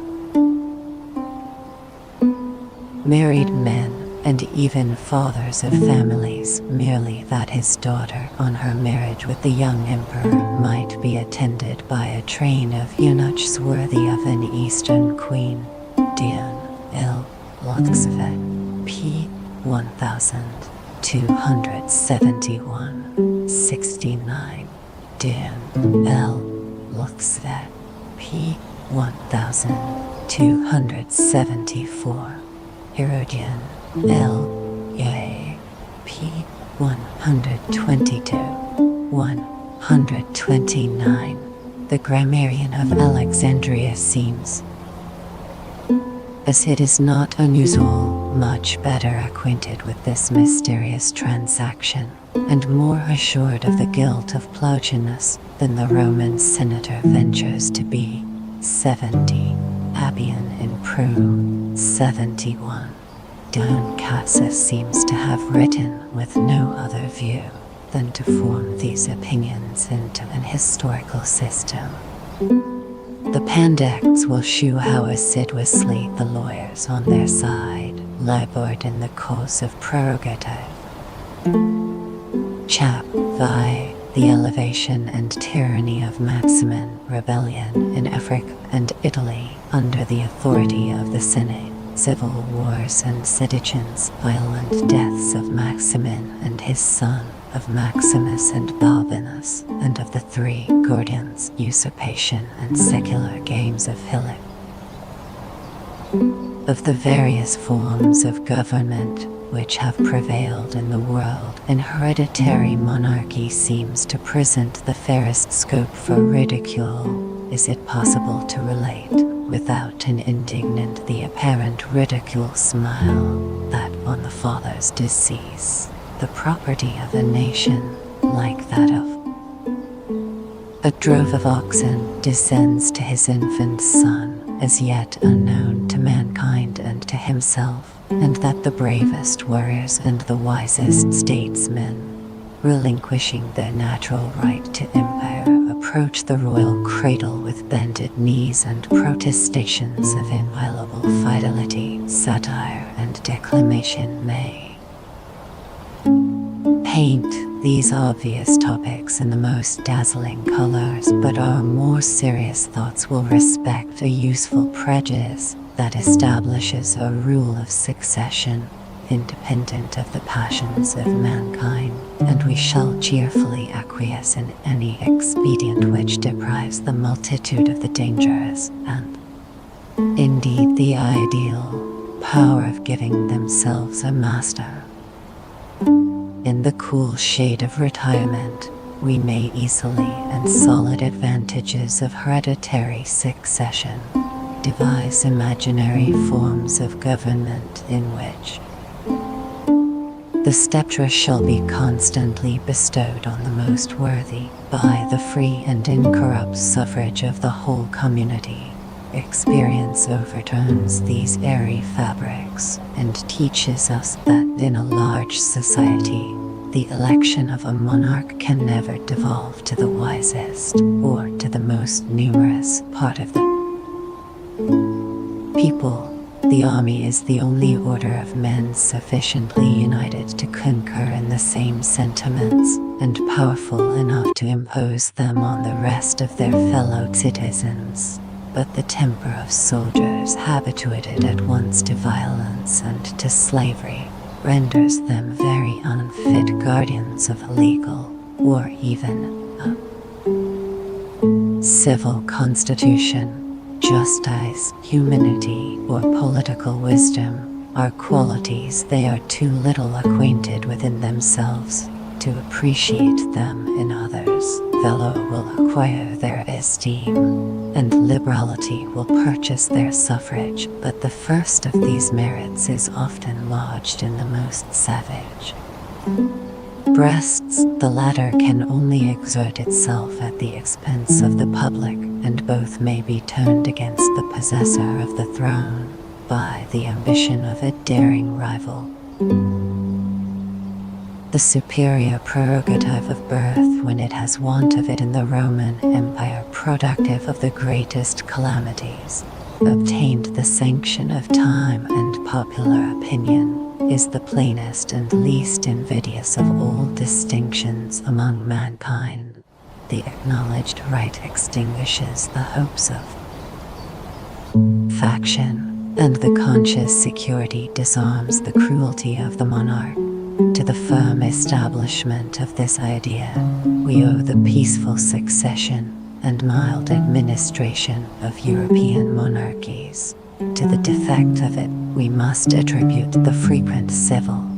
married men and even fathers of families, merely that his daughter on her marriage with the young emperor might be attended by a train of eunuchs worthy of an Eastern queen. Dan. L. Lotsvet. P. 1271, 69. Dan. L. Lotsvet. P. 1274. Herodian. L. J. P. 122, 129. The grammarian of Alexandria seems, as it is not unusual, much better acquainted with this mysterious transaction, and more assured of the guilt of Plotinus than the Roman senator ventures to be. 70. Appian in Prue. 71. Don Cassus seems to have written with no other view than to form these opinions into an historical system. The Pandects will shew how assiduously the lawyers on their side labored in the cause of prerogative. Chap. Vi. The elevation and tyranny of Maximin, rebellion in Africa and Italy under the authority of the Senate, civil wars and seditions, violent deaths of Maximin and his son, of Maximus and Balbinus, and of the three Gordians, usurpation and secular games of Philip. Of the various forms of government which have prevailed in the world, an hereditary monarchy seems to present the fairest scope for ridicule. Is it possible to relate, without an indignant the apparent ridicule smile, that on the father's decease, the property of a nation, like that of a drove of oxen, descends to his infant son, as yet unknown to mankind and to himself, and that the bravest warriors and the wisest statesmen, relinquishing their natural right to empire, approach the royal cradle with bended knees and protestations of inviolable fidelity. Satire and declamation may paint these obvious topics in the most dazzling colors, but our more serious thoughts will respect a useful prejudice that establishes a rule of succession independent of the passions of mankind, and we shall cheerfully acquiesce in any expedient which deprives the multitude of the dangerous and, indeed, the ideal power of giving themselves a master. In the cool shade of retirement, we may easily and solid advantages of hereditary succession devise imaginary forms of government in which the sceptre shall be constantly bestowed on the most worthy by the free and incorrupt suffrage of the whole community. Experience overturns these airy fabrics and teaches us that in a large society, the election of a monarch can never devolve to the wisest or to the most numerous part of the people. The army is the only order of men sufficiently united to concur in the same sentiments and powerful enough to impose them on the rest of their fellow citizens. But the temper of soldiers habituated at once to violence and to slavery renders them very unfit guardians of a legal or even a civil constitution. Justice, humanity, or political wisdom are qualities they are too little acquainted with in themselves to appreciate them in others. Valor will acquire their esteem, and liberality will purchase their suffrage, but the first of these merits is often lodged in the most savage breasts. The latter can only exert itself at the expense of the public, and both may be turned against the possessor of the throne by the ambition of a daring rival. The superior prerogative of birth, when it has want of it in the Roman Empire, productive of the greatest calamities, obtained the sanction of time and popular opinion, is the plainest and least invidious of all distinctions among mankind. The acknowledged right extinguishes the hopes of faction, and the conscious security disarms the cruelty of the monarch. To the firm establishment of this idea, we owe the peaceful succession and mild administration of European monarchies. To the defect of it, we must attribute the frequent civil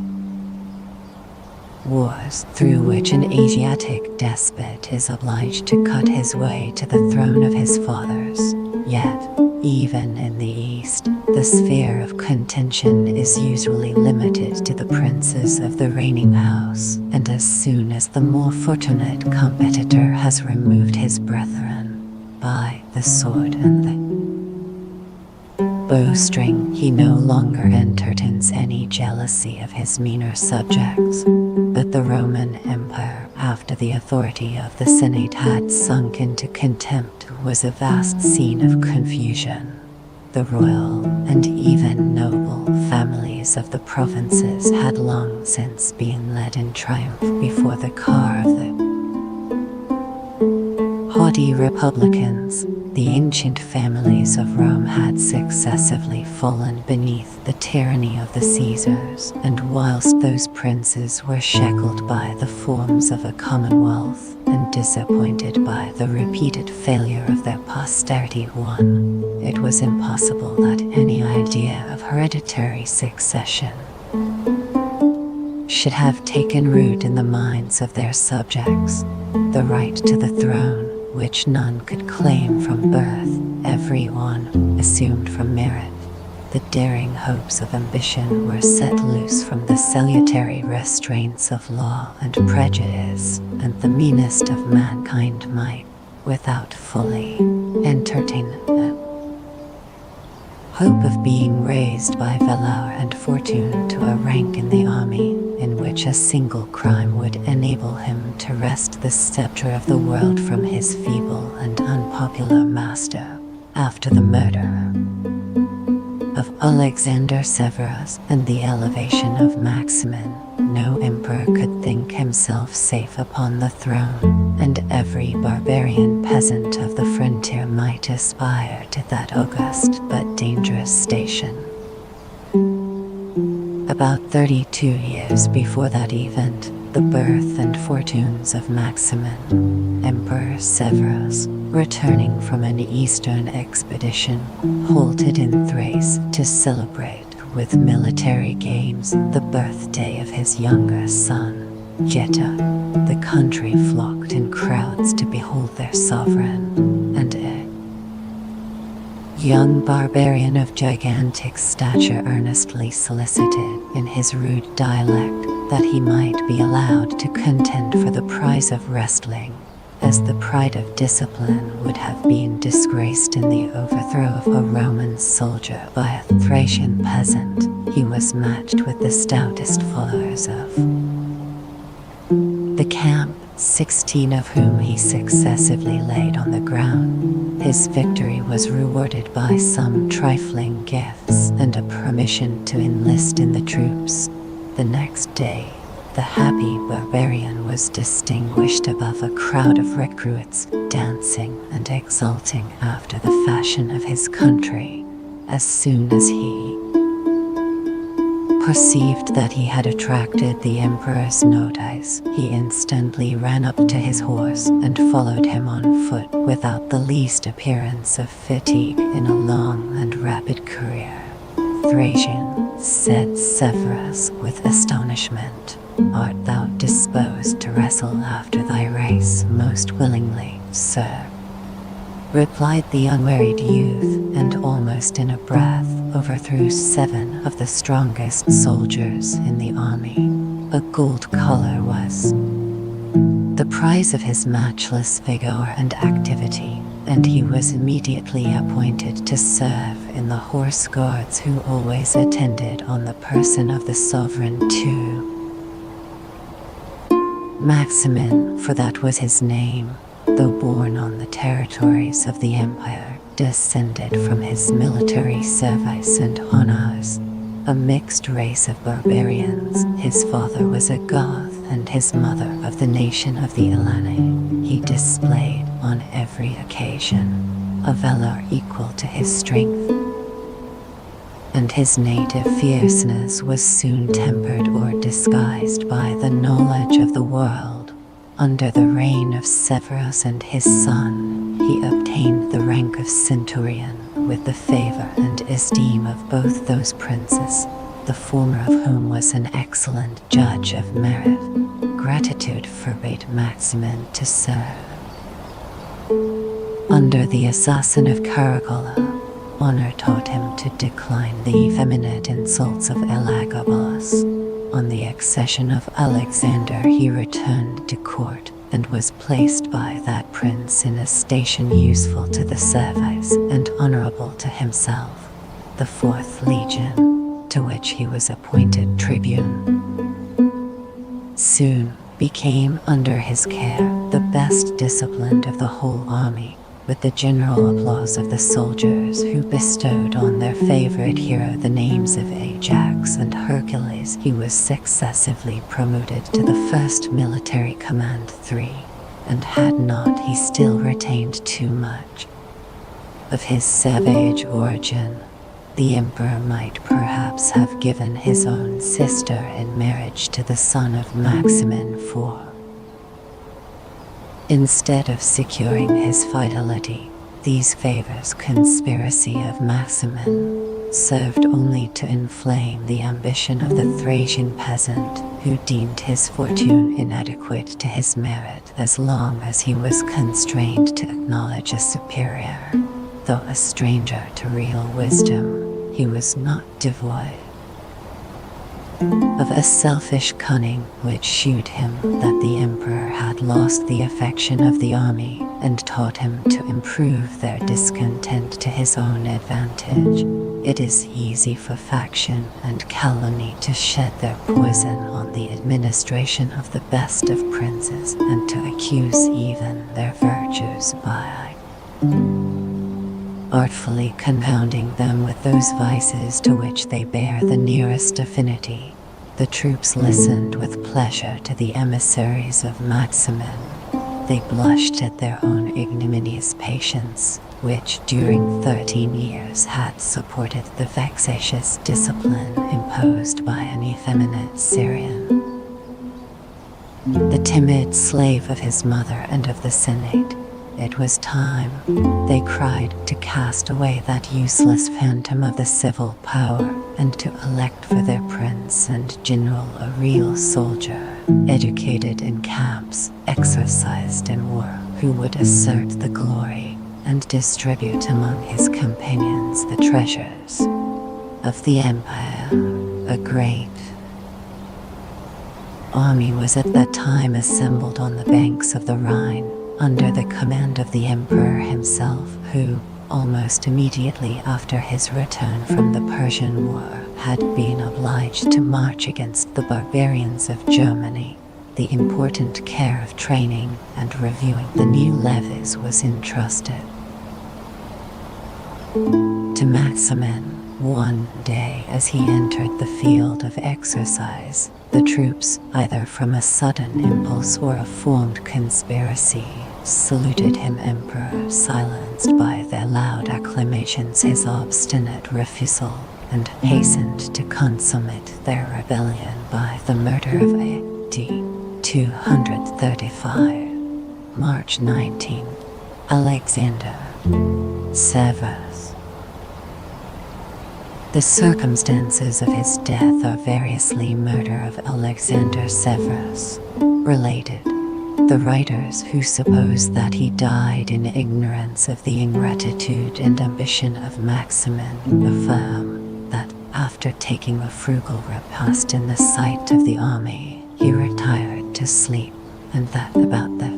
wars through which an Asiatic despot is obliged to cut his way to the throne of his fathers. Yet, even in the East, the sphere of contention is usually limited to the princes of the reigning house, and as soon as the more fortunate competitor has removed his brethren by the sword and the bowstring, he no longer entertains any jealousy of his meaner subjects. But the Roman Empire, after the authority of the Senate had sunk into contempt, was a vast scene of confusion. The royal and even noble families of the provinces had long since been led in triumph before the car of the haughty republicans. The ancient families of Rome had successively fallen beneath the tyranny of the Caesars, and whilst those princes were shackled by the forms of a commonwealth and disappointed by the repeated failure of their posterity won, it was impossible that any idea of hereditary succession should have taken root in the minds of their subjects. The right to the throne, which none could claim from birth, every one assumed from merit. The daring hopes of ambition were set loose from the salutary restraints of law and prejudice, and the meanest of mankind might, without fully entertain a hope of being raised by valor and fortune to a rank in the army, in which a single crime would enable him to wrest the scepter of the world from his feeble and unpopular master. After the murder of Alexander Severus and the elevation of Maximin, no emperor could think himself safe upon the throne, and every barbarian peasant of the frontier might aspire to that august but dangerous station. About 32 years before that event, the birth and fortunes of Maximin, Emperor Severus, returning from an eastern expedition, halted in Thrace to celebrate with military games the birthday of his younger son, Jetta. The country flocked in crowds to behold their sovereign, and a young barbarian of gigantic stature earnestly solicited, in his rude dialect, that he might be allowed to contend for the prize of wrestling, as the pride of discipline would have been disgraced in the overthrow of a Roman soldier by a Thracian peasant. He was matched with the stoutest followers of the camp, 16 of whom he successively laid on the ground. His victory was rewarded by some trifling gifts and a permission to enlist in the troops. The next day, the happy barbarian was distinguished above a crowd of recruits, dancing and exulting after the fashion of his country. As soon as he perceived that he had attracted the emperor's notice, he instantly ran up to his horse and followed him on foot without the least appearance of fatigue in a long and rapid career. "Thracian," said Severus with astonishment, "art thou disposed to wrestle after thy race?" "Most willingly, sir," replied the unwearied youth, and almost in a breath overthrew 7 of the strongest soldiers in the army. A gold collar was the prize of his matchless vigor and activity, and he was immediately appointed to serve in the horse guards who always attended on the person of the sovereign too. Maximin, for that was his name, though born on the territories of the empire, descended from his military service and honors. A mixed race of barbarians, his father was a Goth and his mother of the nation of the Ellani. He displayed, on every occasion, a valor equal to his strength, and his native fierceness was soon tempered or disguised by the knowledge of the world. Under the reign of Severus and his son, he obtained the rank of centurion, with the favor and esteem of both those princes, the former of whom was an excellent judge of merit. Gratitude forbade Maximin to serve under the assassin of Caracolla. Honor taught him to decline the effeminate insults of Elagabalus. On the accession of Alexander, he returned to court and was placed by that prince in a station useful to the service and honorable to himself, the 4th Legion, to which he was appointed tribune. Soon became under his care the best disciplined of the whole army, with the general applause of the soldiers who bestowed on their favorite hero the names of Ajax and Hercules. He was successively promoted to the 1st military command 3, and had not he still retained too much of his savage origin, the emperor might perhaps have given his own sister in marriage to the son of Maximin, for instead of securing his fidelity, these favors conspiracy of Maximin served only to inflame the ambition of the Thracian peasant, who deemed his fortune inadequate to his merit as long as he was constrained to acknowledge a superior. Though a stranger to real wisdom, he was not devoid of a selfish cunning which shewed him that the emperor had lost the affection of the army and taught him to improve their discontent to his own advantage. It is easy for faction and calumny to shed their poison on the administration of the best of princes and to accuse even their virtues by artfully confounding them with those vices to which they bear the nearest affinity. The troops listened with pleasure to the emissaries of Maximin. They blushed at their own ignominious patience, which during 13 years had supported the vexatious discipline imposed by an effeminate Syrian, the timid slave of his mother and of the Senate. It was time, they cried, to cast away that useless phantom of the civil power, and to elect for their prince and general a real soldier, educated in camps, exercised in war, who would assert the glory and distribute among his companions the treasures of the empire. A great army was at that time assembled on the banks of the Rhine, under the command of the emperor himself, who, almost immediately after his return from the Persian War, had been obliged to march against the barbarians of Germany. the important care of training and reviewing the new levies was entrusted to Maximin. One day as he entered the field of exercise, the troops, either from a sudden impulse or a formed conspiracy, saluted him emperor, silenced by their loud acclamations his obstinate refusal, and hastened to consummate their rebellion by the murder of A.D. 235. March 19. Alexander Severus. The circumstances of his death are variously murder of Alexander Severus related. The writers who suppose that he died in ignorance of the ingratitude and ambition of Maximin affirm that, after taking a frugal repast in the sight of the army, he retired to sleep, and that about the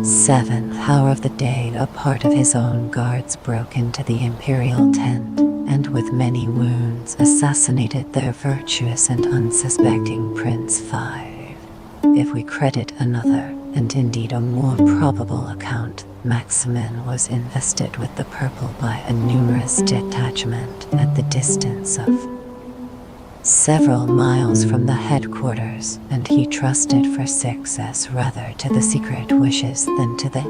7th hour of the day a part of his own guards broke into the imperial tent, and with many wounds assassinated their virtuous and unsuspecting Prince 5. If we credit another, and indeed a more probable account, Maximin was invested with the purple by a numerous detachment at the distance of several miles from the headquarters, and he trusted for success rather to the secret wishes than to the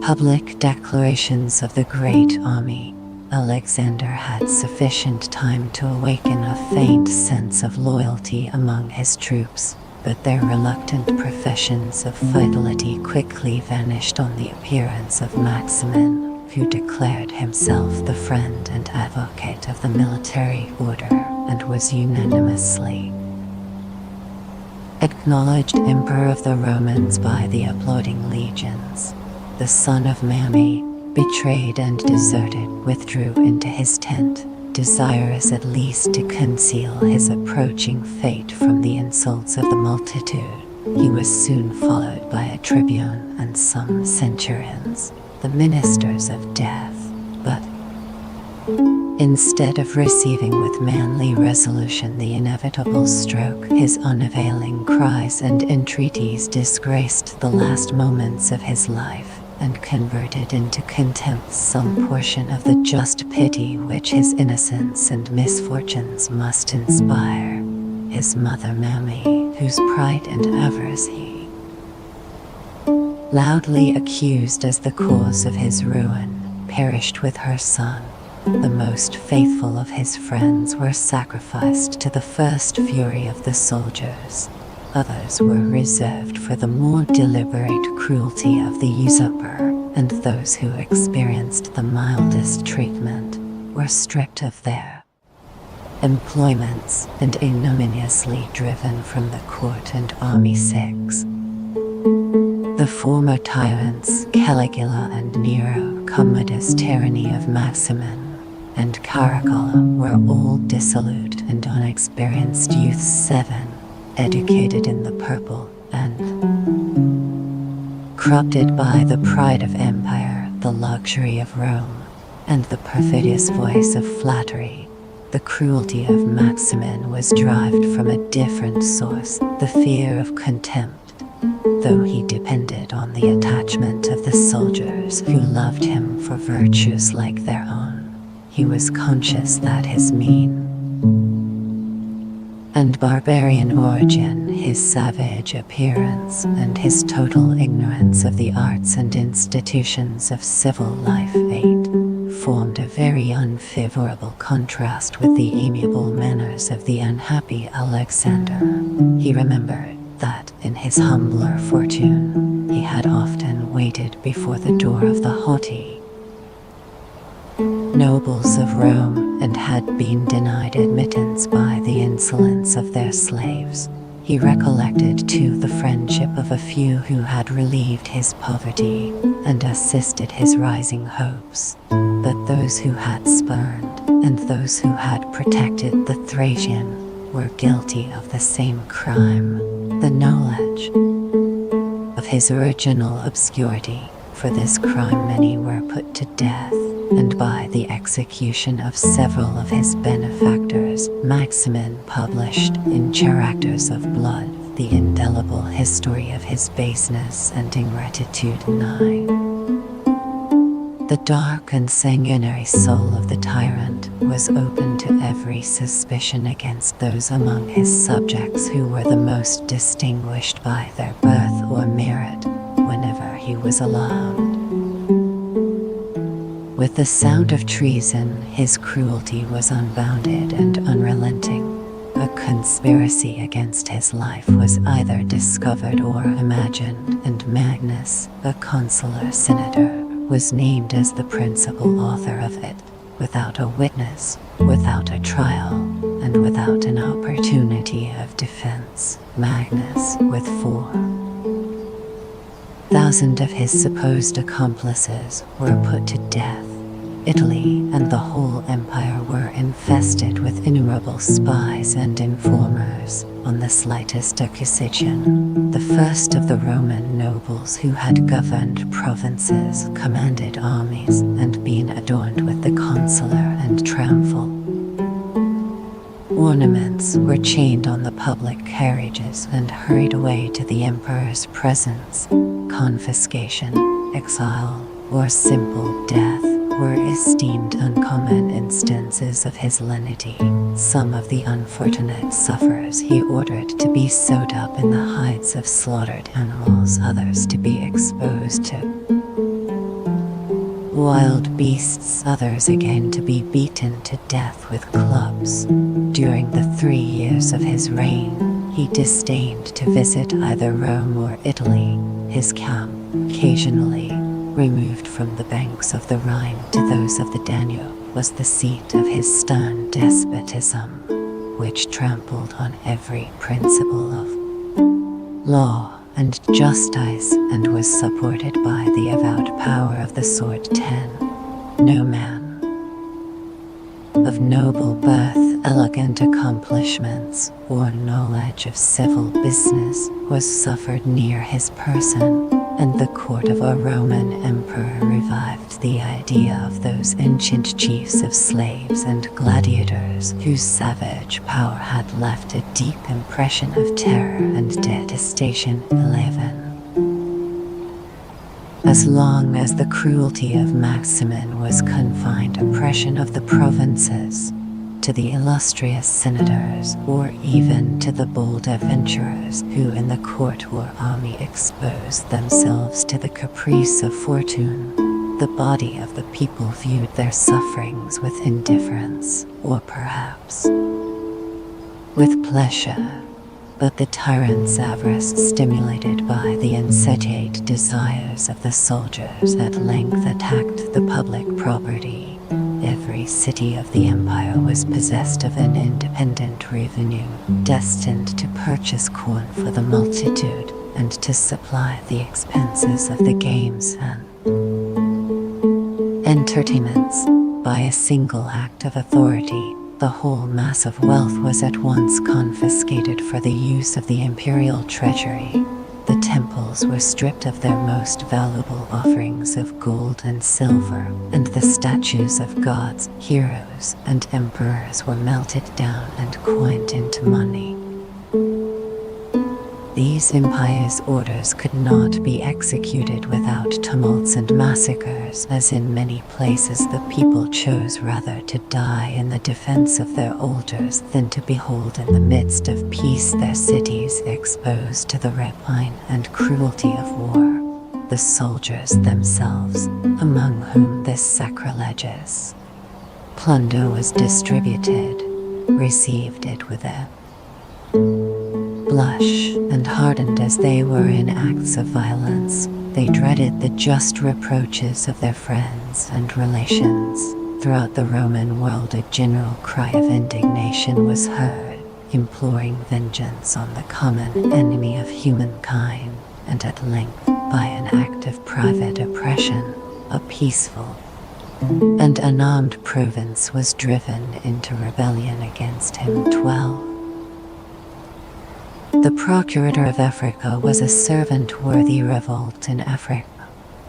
public declarations of the great army. Alexander had sufficient time to awaken a faint sense of loyalty among his troops, but their reluctant professions of fidelity quickly vanished on the appearance of Maximin, who declared himself the friend and advocate of the military order, and was unanimously acknowledged emperor of the Romans by the applauding legions. The son of Mammy, betrayed and deserted, withdrew into his tent, desirous at least to conceal his approaching fate from the insults of the multitude. He was soon followed by a tribune and some centurions, the ministers of death, but instead of receiving with manly resolution the inevitable stroke, his unavailing cries and entreaties disgraced the last moments of his life, and converted into contempt some portion of the just pity which his innocence and misfortunes must inspire. His mother Mammy, whose pride and avarice he loudly accused as the cause of his ruin, perished with her son. The most faithful of his friends were sacrificed to the first fury of the soldiers. Others were reserved for the more deliberate cruelty of the usurper, and those who experienced the mildest treatment were stripped of their employments and ignominiously driven from the court and army. 6. The former tyrants, Caligula and Nero, Commodus tyranny of Maximin, and Caracalla, were all dissolute and unexperienced youths. 7. Educated in the purple, and corrupted by the pride of empire, the luxury of Rome, and the perfidious voice of flattery. The cruelty of Maximin was derived from a different source, the fear of contempt, though he depended on the attachment of the soldiers who loved him for virtues like their own. He was conscious that his mean and barbarian origin, his savage appearance, and his total ignorance of the arts and institutions of civil life 8 formed a very unfavorable contrast with the amiable manners of the unhappy Alexander. He remembered that, in his humbler fortune, he had often waited before the door of the haughty nobles of Rome, and had been denied admittance by the insolence of their slaves. He recollected too the friendship of a few who had relieved his poverty and assisted his rising hopes, but those who had spurned, and those who had protected the Thracian, were guilty of the same crime. The knowledge of his original obscurity, for this crime many were put to death, and by the execution of several of his benefactors, Maximin published in Characters of Blood the indelible history of his baseness and ingratitude. 9. The dark and sanguinary soul of the tyrant was open to every suspicion against those among his subjects who were the most distinguished by their birth or merit, whenever he was alarmed. With the sound of treason, his cruelty was unbounded and unrelenting. A conspiracy against his life was either discovered or imagined, and Magnus, a consular senator, was named as the principal author of it, without a witness, without a trial, and without an opportunity of defense. Magnus, with 4,000 of his supposed accomplices, were put to death. Italy and the whole empire were infested with innumerable spies and informers. On the slightest accusation, the first of the Roman nobles who had governed provinces, commanded armies, and been adorned with the consular and triumphal ornaments were chained on the public carriages and hurried away to the emperor's presence. Confiscation, exile, or simple death were esteemed uncommon instances of his lenity. Some of the unfortunate sufferers he ordered to be sewed up in the hides of slaughtered animals, others to be exposed to wild beasts, others again to be beaten to death with clubs. During the 3 years of his reign, he disdained to visit either Rome or Italy. His camp, occasionally removed from the banks of the Rhine to those of the Danube, was the seat of his stern despotism, which trampled on every principle of law and justice and was supported by the avowed power of the sword. 10. No man of noble birth, elegant accomplishments, or knowledge of civil business was suffered near his person, and the court of a Roman emperor revived the idea of those ancient chiefs of slaves and gladiators whose savage power had left a deep impression of terror and detestation. 11. As long as the cruelty of Maximin was confined oppression of the provinces to the illustrious senators, or even to the bold adventurers who in the court or army exposed themselves to the caprice of fortune, the body of the people viewed their sufferings with indifference, or perhaps with pleasure. But the tyrant's avarice, stimulated by the insatiate desires of the soldiers, at length attacked the public property. Every city of the empire was possessed of an independent revenue, destined to purchase corn for the multitude and to supply the expenses of the games and entertainments. By a single act of authority, the whole mass of wealth was at once confiscated for the use of the imperial treasury. The temples were stripped of their most valuable offerings of gold and silver, and the statues of gods, heroes, and emperors were melted down and coined into money. These impious orders could not be executed without tumults and massacres, as in many places the people chose rather to die in the defense of their altars than to behold in the midst of peace their cities exposed to the rapine and cruelty of war. The soldiers themselves, among whom this sacrilegious plunder was distributed, received it with a blush, and hardened as they were in acts of violence, they dreaded the just reproaches of their friends and relations. Throughout the Roman world a general cry of indignation was heard, imploring vengeance on the common enemy of humankind, and at length, by an act of private oppression, a peaceful and unarmed province was driven into rebellion against him. 12. The procurator of Africa was a servant-worthy revolt in Africa.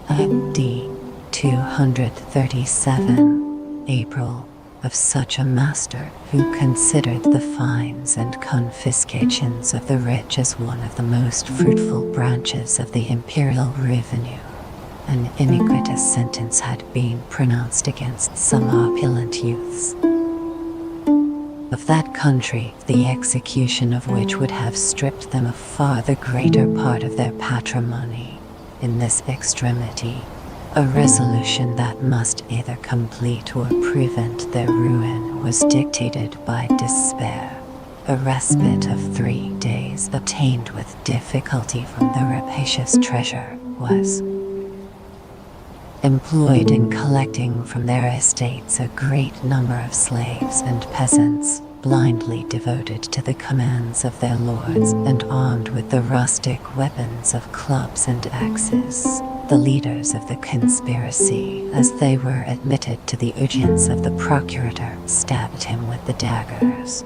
A.D. 237, April, of such a master who considered the fines and confiscations of the rich as one of the most fruitful branches of the imperial revenue. An iniquitous sentence had been pronounced against some opulent youths of that country, the execution of which would have stripped them of far the greater part of their patrimony. In this extremity, a resolution that must either complete or prevent their ruin was dictated by despair. A respite of 3 days, obtained with difficulty from the rapacious treasure, was employed in collecting from their estates a great number of slaves and peasants, blindly devoted to the commands of their lords and armed with the rustic weapons of clubs and axes. The leaders of the conspiracy, as they were admitted to the audience of the procurator, stabbed him with the daggers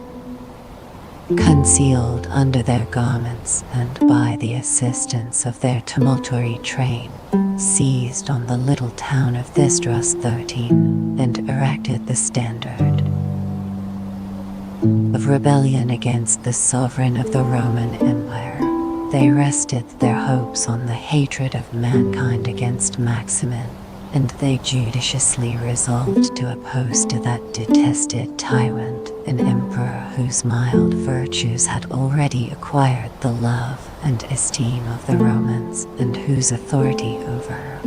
concealed under their garments, and by the assistance of their tumultuary train, seized on the little town of Thysdrus 13, and erected the standard of rebellion against the sovereign of the Roman Empire. They rested their hopes on the hatred of mankind against Maximin, and they judiciously resolved to oppose to that detested tyrant an emperor whose mild virtues had already acquired the love and esteem of the Romans, and whose authority over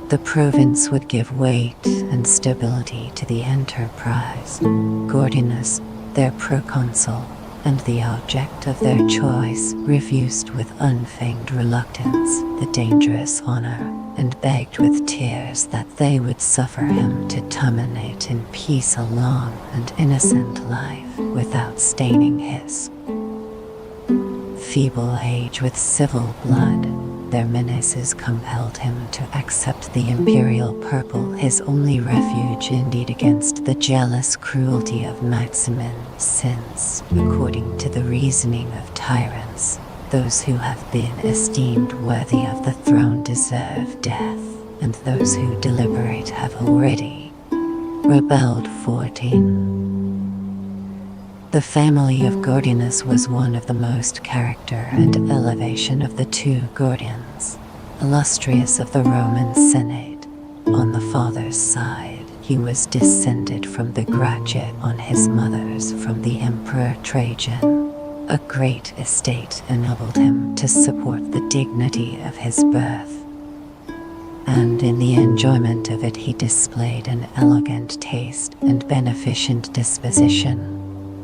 the province would give weight and stability to the enterprise. Gordianus, their proconsul, and the object of their choice, refused with unfeigned reluctance the dangerous honor, and begged with tears that they would suffer him to terminate in peace a long and innocent life without staining his feeble age with civil blood. Their menaces compelled him to accept the imperial purple, his only refuge indeed against the jealous cruelty of Maximin, since, according to the reasoning of tyrants, those who have been esteemed worthy of the throne deserve death, and those who deliberate have already rebelled. 14. The family of Gordianus was one of the most character and elevation of the two Gordians, illustrious of the Roman Senate. On the father's side, he was descended from the Gracchi, on his mother's from the Emperor Trajan. A great estate enabled him to support the dignity of his birth, and in the enjoyment of it he displayed an elegant taste and beneficent disposition.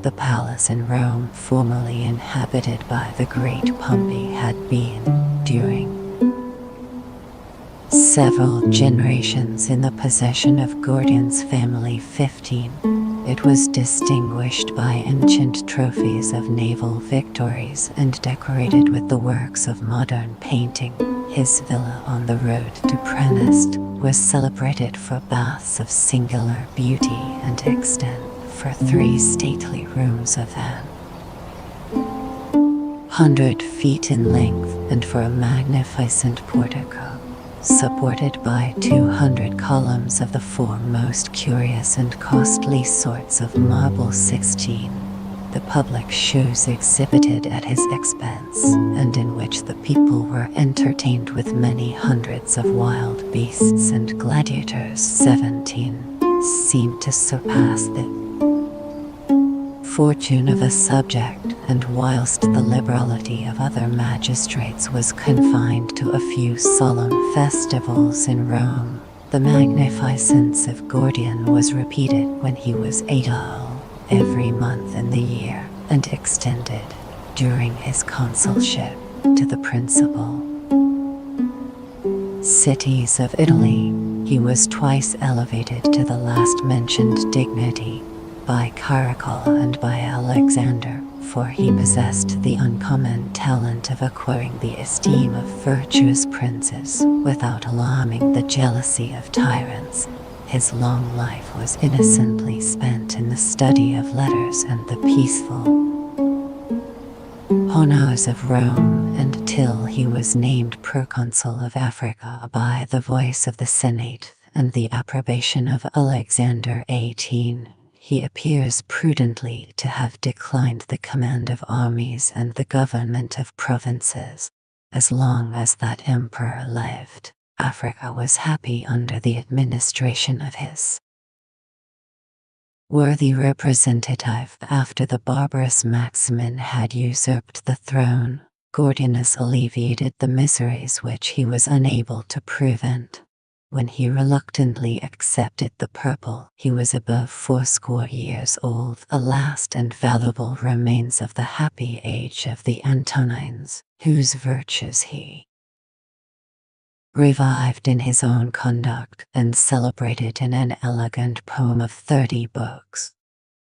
The palace in Rome, formerly inhabited by the great Pompey, had been, during several generations, in the possession of Gordian's family. 15. It was distinguished by ancient trophies of naval victories and decorated with the works of modern painting. His villa on the road to Prenest was celebrated for baths of singular beauty and extent, for 3 stately rooms of 100 feet in length, and for a magnificent portico, supported by 200 columns of the 4 most curious and costly sorts of marble. 16. The public shows exhibited at his expense, and in which the people were entertained with many hundreds of wild beasts and gladiators. 17. Seemed to surpass the fortune of a subject, and whilst the liberality of other magistrates was confined to a few solemn festivals in Rome, the magnificence of Gordian was repeated when he was aedile every month in the year, and extended, during his consulship, to the principal cities of Italy. He was twice elevated to the last mentioned dignity, by Caracal and by Alexander, for he possessed the uncommon talent of acquiring the esteem of virtuous princes without alarming the jealousy of tyrants. His long life was innocently spent in the study of letters and the peaceful honors of Rome, and until he was named proconsul of Africa by the voice of the Senate and the approbation of Alexander XVIII. He appears prudently to have declined the command of armies and the government of provinces. As long as that emperor lived, Africa was happy under the administration of his worthy representative. After the barbarous Maximin had usurped the throne, Gordianus alleviated the miseries which he was unable to prevent. When he reluctantly accepted the purple, he was above 80 years old, a last and valuable remains of the happy age of the Antonines, whose virtues he revived in his own conduct and celebrated in an elegant poem of 30 books.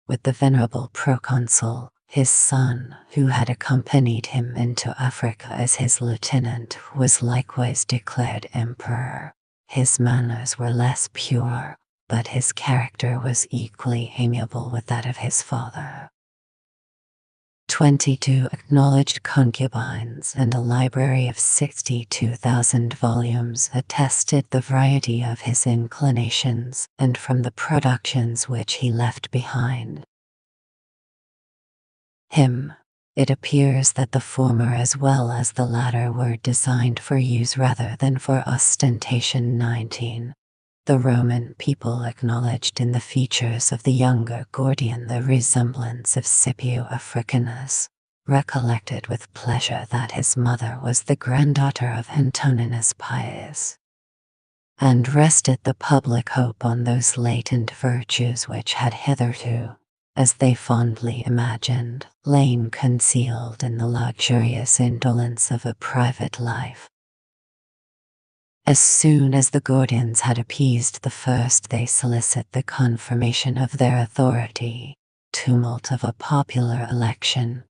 With the venerable proconsul, his son, who had accompanied him into Africa as his lieutenant, was likewise declared emperor. His manners were less pure, but his character was equally amiable with that of his father. 22 acknowledged concubines and a library of 62,000 volumes attested the variety of his inclinations and from the productions which he left behind him. It appears that the former as well as the latter were designed for use rather than for ostentation. 19. The Roman people acknowledged in the features of the younger Gordian the resemblance of Scipio Africanus, recollected with pleasure that his mother was the granddaughter of Antoninus Pius, and rested the public hope on those latent virtues which had hitherto, as they fondly imagined, lain concealed in the luxurious indolence of a private life. As soon as the Gordians had appeased the first, they solicit the confirmation of their authority. Tumult of a popular election.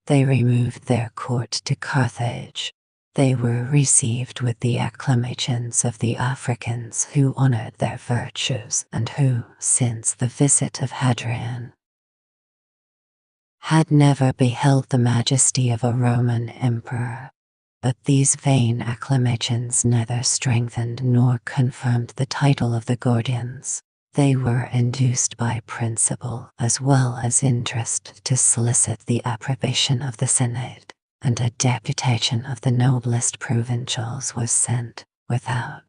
They removed their court to Carthage. They were received with the acclamations of the Africans who honored their virtues and who, since the visit of Hadrian, had never beheld the majesty of a Roman emperor. But these vain acclamations neither strengthened nor confirmed the title of the Gordians. They were induced by principle as well as interest to solicit the approbation of the Senate, and a deputation of the noblest provincials was sent, without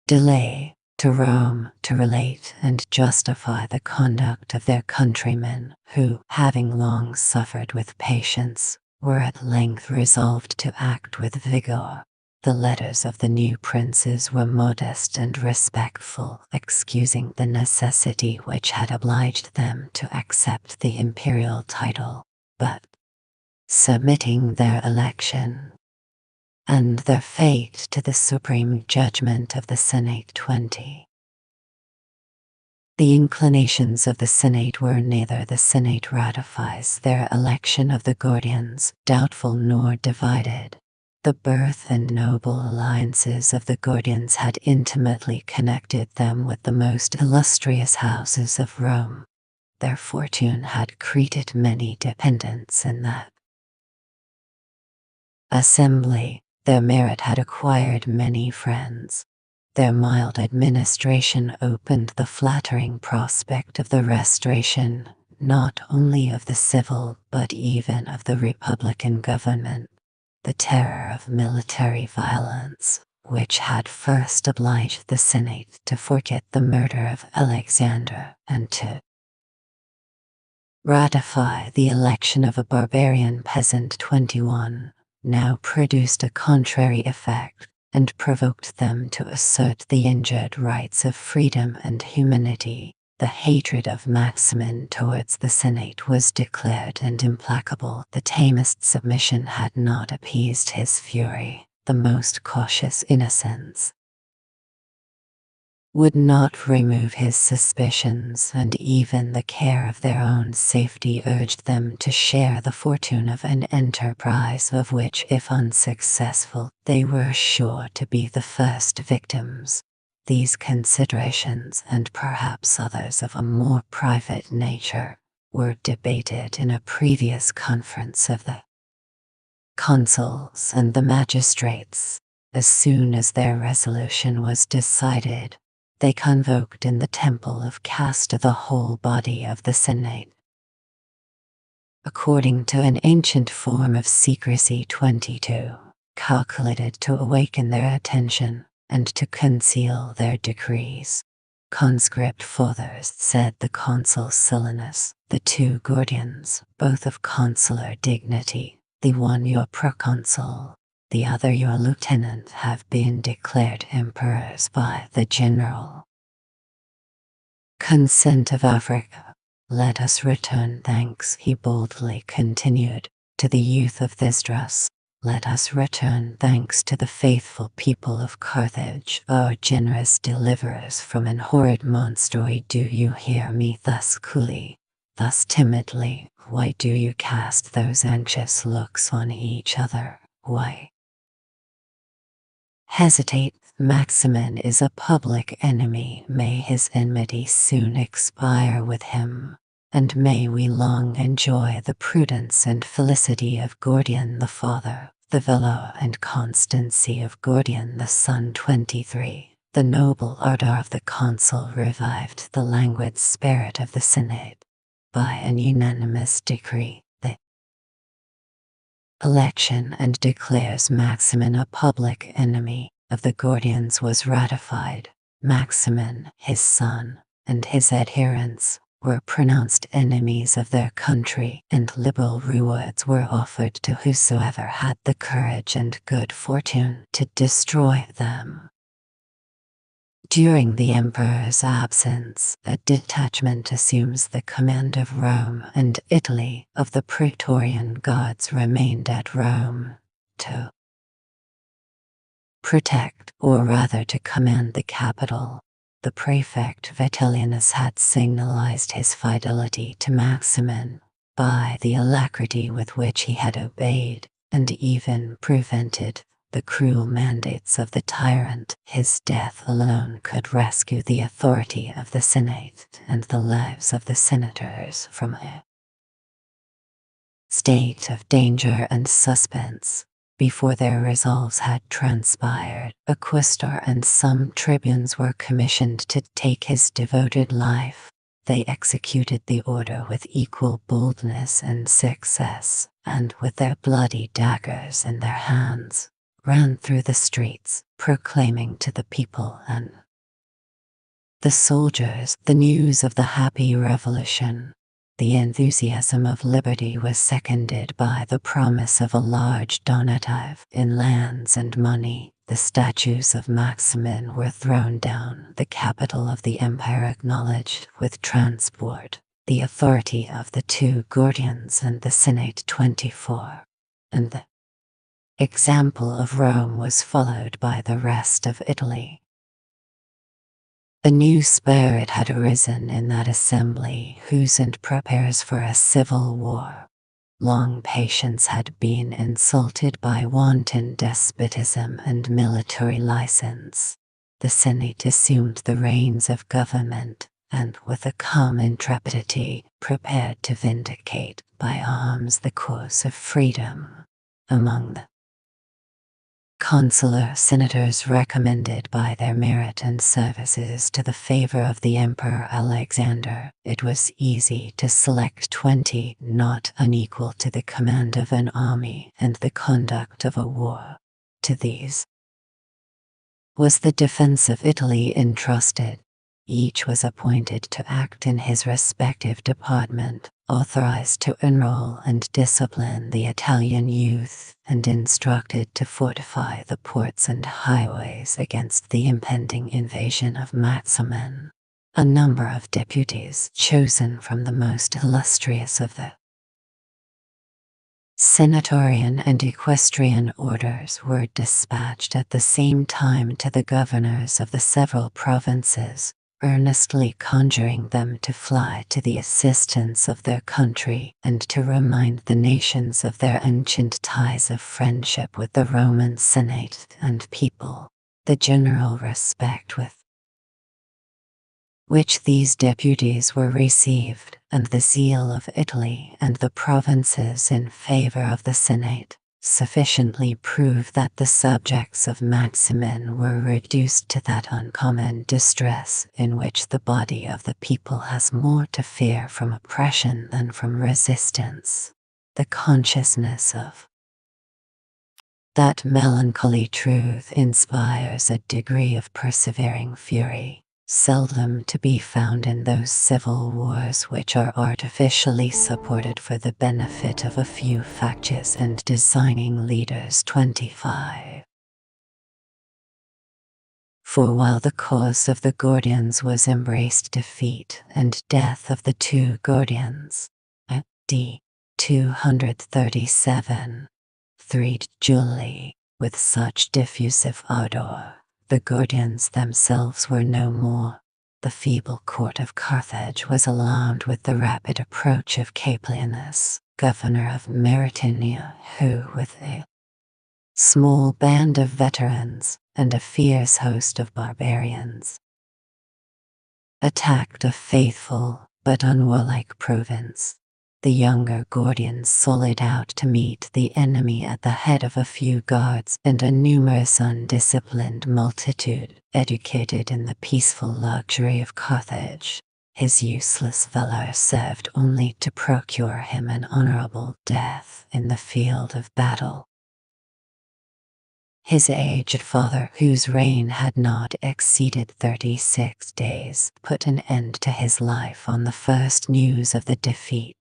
delay, to Rome to relate and justify the conduct of their countrymen, who, having long suffered with patience, were at length resolved to act with vigor. The letters of the new princes were modest and respectful, excusing the necessity which had obliged them to accept the imperial title, but submitting their election and their fate to the supreme judgment of the Senate. 20. The inclinations of the Senate were neither. The Senate ratifies their election of the Gordians, doubtful nor divided. The birth and noble alliances of the Gordians had intimately connected them with the most illustrious houses of Rome. Their fortune had created many dependents in that assembly. Their merit had acquired many friends. Their mild administration opened the flattering prospect of the restoration, not only of the civil but even of the republican government. The terror of military violence, which had first obliged the Senate to forget the murder of Alexander and to ratify the election of a barbarian peasant. 21, now produced a contrary effect, and provoked them to assert the injured rights of freedom and humanity. The hatred of Maximin towards the Senate was declared and implacable. The tamest submission had not appeased his fury. The most cautious innocence would not remove his suspicions, and even the care of their own safety urged them to share the fortune of an enterprise of which, if unsuccessful, they were sure to be the first victims. These considerations, and perhaps others of a more private nature, were debated in a previous conference of the consuls and the magistrates, as soon as their resolution was decided, they convoked in the temple of Casta the whole body of the Senate. According to an ancient form of secrecy 22, calculated to awaken their attention and to conceal their decrees. Conscript fathers, said the consul Silenus, the two Gordians, both of consular dignity, the one your proconsul, the other your lieutenant, have been declared emperors by the general consent of Africa. Let us return thanks, he boldly continued, to the youth of Thesdrus. Let us return thanks to the faithful people of Carthage, our generous deliverers from an horrid monster. Do you hear me thus coolly, thus timidly? Why do you cast those anxious looks on each other? Why hesitate? Maximin is a public enemy. May his enmity soon expire with him, and may we long enjoy the prudence and felicity of Gordian the father, the valour and constancy of Gordian the son. 23. The noble ardour of the consul revived the languid spirit of the Senate. By an unanimous decree, the election and declares Maximin a public enemy of the Gordians was ratified. Maximin, his son, and his adherents were pronounced enemies of their country, and liberal rewards were offered to whosoever had the courage and good fortune to destroy them. During the emperor's absence, a detachment assumes the command of Rome and Italy. Of the Praetorian Guards remained at Rome to protect, or rather to command, the capital. The prefect Vitellianus had signalized his fidelity to Maximin by the alacrity with which he had obeyed, and even prevented, the cruel mandates of the tyrant. His death alone could rescue the authority of the Senate and the lives of the senators from a state of danger and suspense. Before their resolves had transpired, a quaestor and some tribunes were commissioned to take his devoted life. They executed the order with equal boldness and success, and with their bloody daggers in their hands, ran through the streets, proclaiming to the people and the soldiers the news of the happy revolution. The enthusiasm of liberty was seconded by the promise of a large donative in lands and money. The statues of Maximin were thrown down. The capital of the empire acknowledged with transport the authority of the two Gordians and the Senate. 24. And the example of Rome was followed by the rest of Italy. A new spirit had arisen in that assembly, whose end prepares for a civil war. Long patience had been insulted by wanton despotism and military license. The Senate assumed the reins of government, and with a calm intrepidity prepared to vindicate by arms the cause of freedom. Among the consular senators recommended by their merit and services to the favor of the Emperor Alexander, it was easy to select 20 not unequal to the command of an army and the conduct of a war. To these was the defense of Italy entrusted. Each was appointed to act in his respective department, authorized to enroll and discipline the Italian youth, and instructed to fortify the ports and highways against the impending invasion of Maximin. A number of deputies, chosen from the most illustrious of the senatorian and equestrian orders, were dispatched at the same time to the governors of the several provinces, earnestly conjuring them to fly to the assistance of their country and to remind the nations of their ancient ties of friendship with the Roman Senate and people. The general respect with which these deputies were received, and the zeal of Italy and the provinces in favor of the Senate, sufficiently prove that the subjects of Maximin were reduced to that uncommon distress in which the body of the people has more to fear from oppression than from resistance. The consciousness of that melancholy truth inspires a degree of persevering fury, seldom to be found in those civil wars which are artificially supported for the benefit of a few factious and designing leaders. 25. For while the cause of the Gordians was embraced defeat and death of the two Gordians, d. 237, 3 July, with such diffusive ardor, the Gordians themselves were no more. The feeble court of Carthage was alarmed with the rapid approach of Caplianus, governor of Mauritania, who, with a small band of veterans and a fierce host of barbarians, attacked a faithful but unwarlike province. The younger Gordians sallied out to meet the enemy at the head of a few guards and a numerous undisciplined multitude, educated in the peaceful luxury of Carthage. His useless valor served only to procure him an honorable death in the field of battle. His aged father, whose reign had not exceeded 36 days, put an end to his life on the first news of the defeat.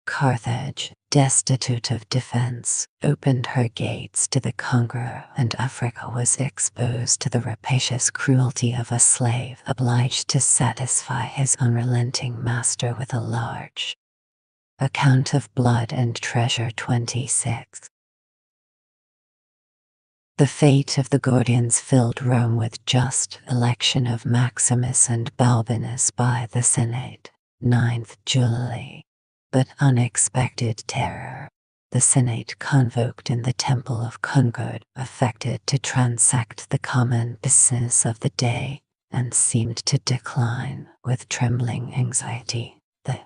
Carthage, destitute of defense, opened her gates to the conqueror, and Africa was exposed to the rapacious cruelty of a slave obliged to satisfy his unrelenting master with a large account of blood and treasure. 26. The fate of the Gordians filled Rome with just election of Maximus and Balbinus by the Senate, 9th July. But unexpected terror. The Senate convoked in the Temple of Concord affected to transact the common business of the day, and seemed to decline, with trembling anxiety, the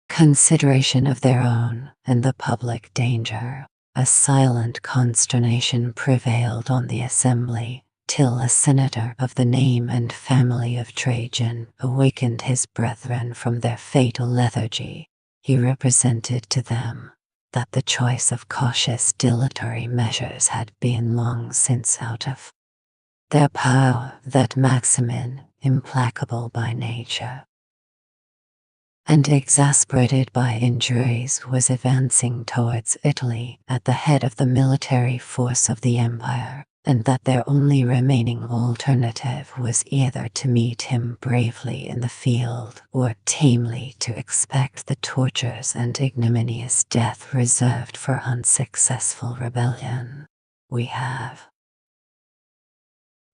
consideration of their own and the public danger. A silent consternation prevailed on the assembly, till a senator of the name and family of Trajan awakened his brethren from their fatal lethargy. He represented to them that the choice of cautious dilatory measures had been long since out of their power, that Maximin, implacable by nature and exasperated by injuries, was advancing towards Italy at the head of the military force of the empire, and that their only remaining alternative was either to meet him bravely in the field or tamely to expect the tortures and ignominious death reserved for unsuccessful rebellion. We have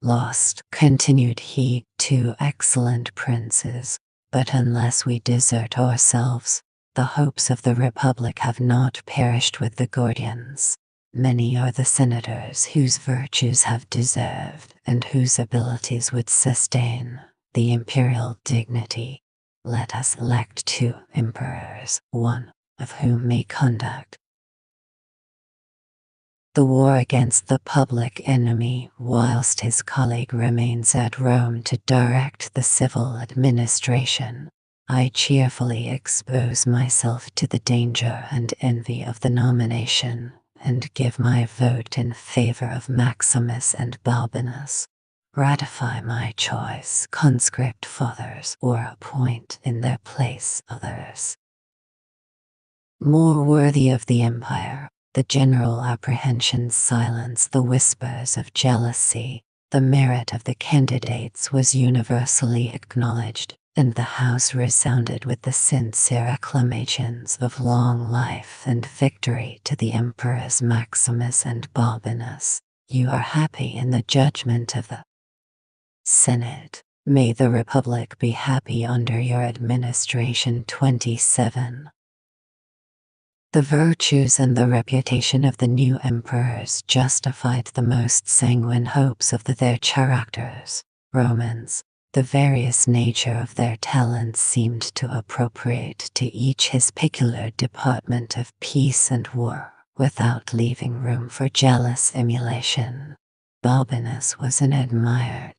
lost, continued he, 2 excellent princes, but unless we desert ourselves, the hopes of the Republic have not perished with the Gordians. Many are the senators whose virtues have deserved and whose abilities would sustain the imperial dignity. Let us elect 2 emperors, one of whom may conduct the war against the public enemy, whilst his colleague remains at Rome to direct the civil administration. I cheerfully expose myself to the danger and envy of the nomination, and give my vote in favor of Maximus and Balbinus. Ratify my choice, conscript fathers, or appoint in their place others more worthy of the empire. The general apprehensions silence the whispers of jealousy. The merit of the candidates was universally acknowledged, and the house resounded with the sincere acclamations of long life and victory to the emperors Maximus and Balbinus. You are happy in the judgment of the Senate. May the Republic be happy under your administration. 27. The virtues and the reputation of the new emperors justified the most sanguine hopes of their characters. Romans, the various nature of their talents seemed to appropriate to each his peculiar department of peace and war. without leaving room for jealous emulation. Balbinus was an admired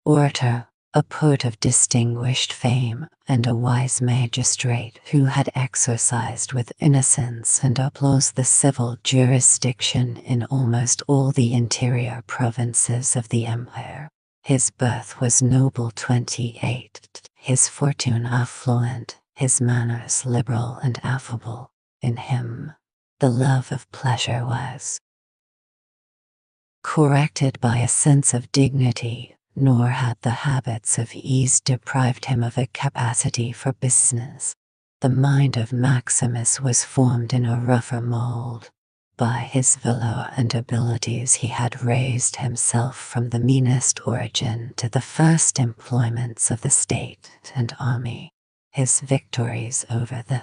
orator, a poet of distinguished fame, and a wise magistrate who had exercised with innocence and applause the civil jurisdiction in almost all the interior provinces of the empire. His birth was noble 28, his fortune affluent, his manners liberal and affable. In him, the love of pleasure was corrected by a sense of dignity, nor had the habits of ease deprived him of a capacity for business. The mind of Maximus was formed in a rougher mold. By his valor and abilities he had raised himself from the meanest origin to the first employments of the state and army. His victories over the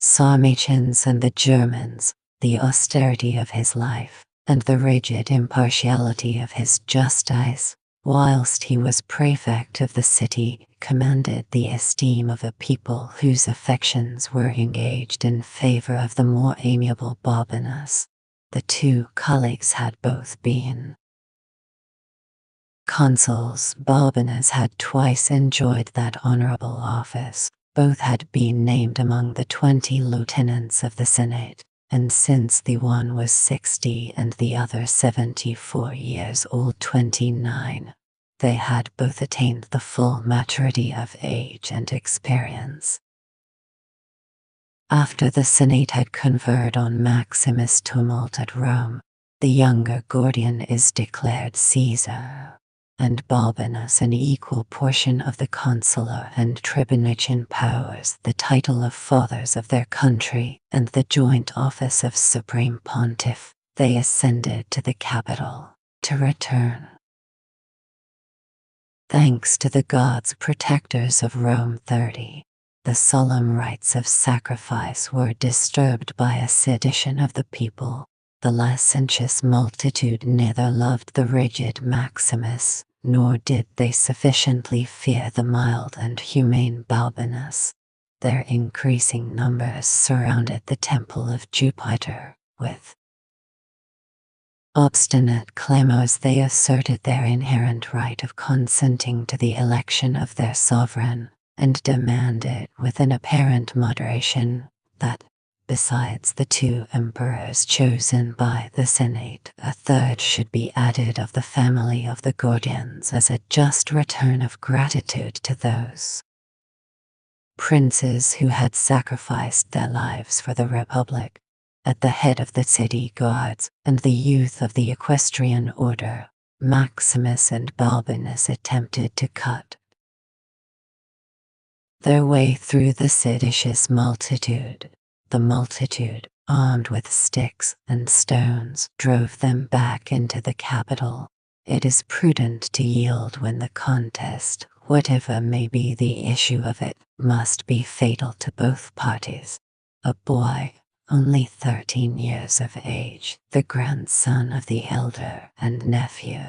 Sarmatians and the Germans, the austerity of his life, and the rigid impartiality of his justice, whilst he was prefect of the city, commanded the esteem of a people whose affections were engaged in favor of the more amiable Balbinus. The two colleagues had both been consuls. Balbinus had twice enjoyed that honorable office. Both had been named among the 20 lieutenants of the Senate, and since the one was 60 and the other 74 years old, 29, they had both attained the full maturity of age and experience. After the Senate had conferred on Maximus' tumult at Rome, the younger Gordian is declared Caesar, and Balbinus an equal portion of the consular and tribunician powers, the title of fathers of their country, and the joint office of supreme pontiff. They ascended to the Capitol to return thanks to the gods protectors of Rome. 30. The solemn rites of sacrifice were disturbed by a sedition of the people. The licentious multitude neither loved the rigid Maximus, nor did they sufficiently fear the mild and humane Balbinus. Their increasing numbers surrounded the temple of Jupiter. With obstinate clamors they asserted their inherent right of consenting to the election of their sovereign, and demanded with an apparent moderation that, besides the 2 emperors chosen by the Senate, a third should be added of the family of the Gordians as a just return of gratitude to those princes who had sacrificed their lives for the Republic. At the head of the city guards and the youth of the equestrian order, Maximus and Balbinus attempted to cut their way through the seditious multitude. The multitude, armed with sticks and stones, drove them back into the Capitol. It is prudent to yield when the contest, whatever may be the issue of it, must be fatal to both parties. A boy, only 13 years of age, the grandson of the elder and nephew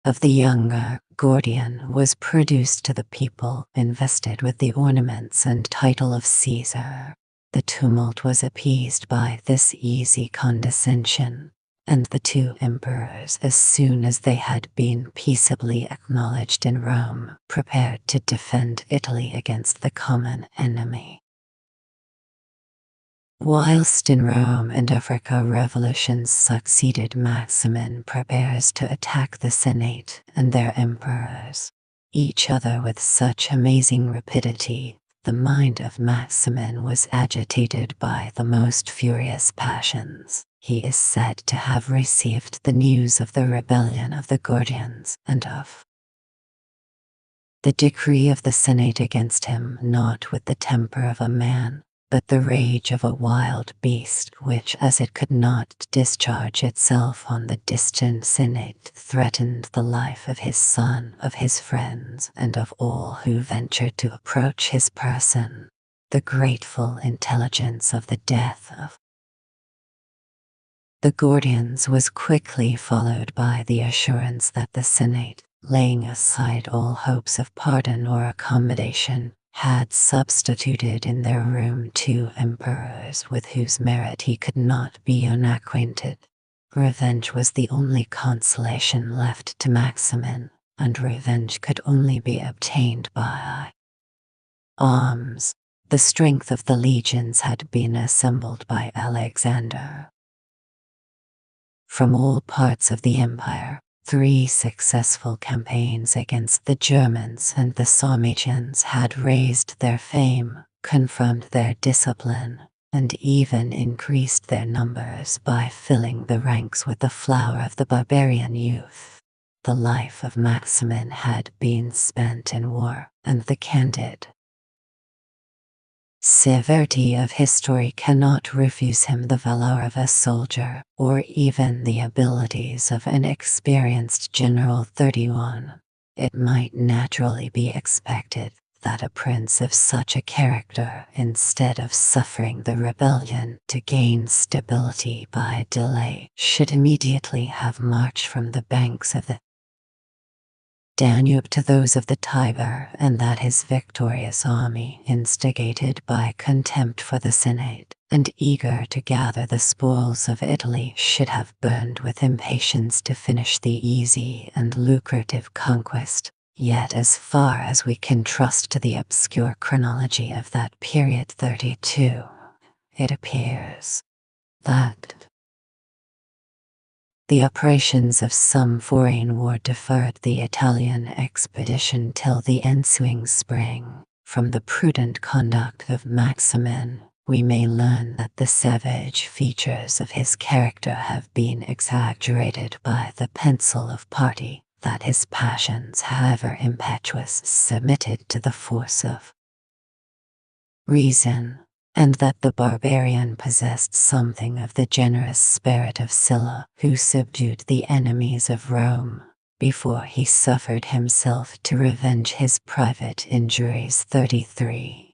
of the younger Gordian, was produced to the people, invested with the ornaments and title of Caesar. The tumult was appeased by this easy condescension, and the 2 emperors, as soon as they had been peaceably acknowledged in Rome, prepared to defend Italy against the common enemy. Whilst in Rome and Africa revolutions succeeded, Maximin prepares to attack the Senate and their emperors, each other with such amazing rapidity. The mind of Maximin was agitated by the most furious passions. He is said to have received the news of the rebellion of the Gordians and of the decree of the Senate against him, not with the temper of a man, but the rage of a wild beast which, as it could not discharge itself on the distant Senate, threatened the life of his son, of his friends, and of all who ventured to approach his person. The grateful intelligence of the death of the Gordians was quickly followed by the assurance that the Senate, laying aside all hopes of pardon or accommodation, had substituted in their room 2 emperors with whose merit he could not be unacquainted. Revenge was the only consolation left to Maximin, and revenge could only be obtained by arms. The strength of the legions had been assembled by Alexander from all parts of the empire. 3 successful campaigns against the Germans and the Sarmatians had raised their fame, confirmed their discipline, and even increased their numbers by filling the ranks with the flower of the barbarian youth. The life of Maximin had been spent in war, and the candid severity of history cannot refuse him the valor of a soldier, or even the abilities of an experienced general. 31. It might naturally be expected that a prince of such a character, instead of suffering the rebellion to gain stability by delay, should immediately have marched from the banks of the Danube to those of the Tiber, and that his victorious army, instigated by contempt for the Senate, and eager to gather the spoils of Italy, should have burned with impatience to finish the easy and lucrative conquest. Yet as far as we can trust to the obscure chronology of that period 32, it appears that the operations of some foreign war deferred the Italian expedition till the ensuing spring. From the prudent conduct of Maximin, we may learn that the savage features of his character have been exaggerated by the pencil of party, that his passions, however impetuous, submitted to the force of reason, and that the barbarian possessed something of the generous spirit of Sylla, who subdued the enemies of Rome before he suffered himself to revenge his private injuries. 33.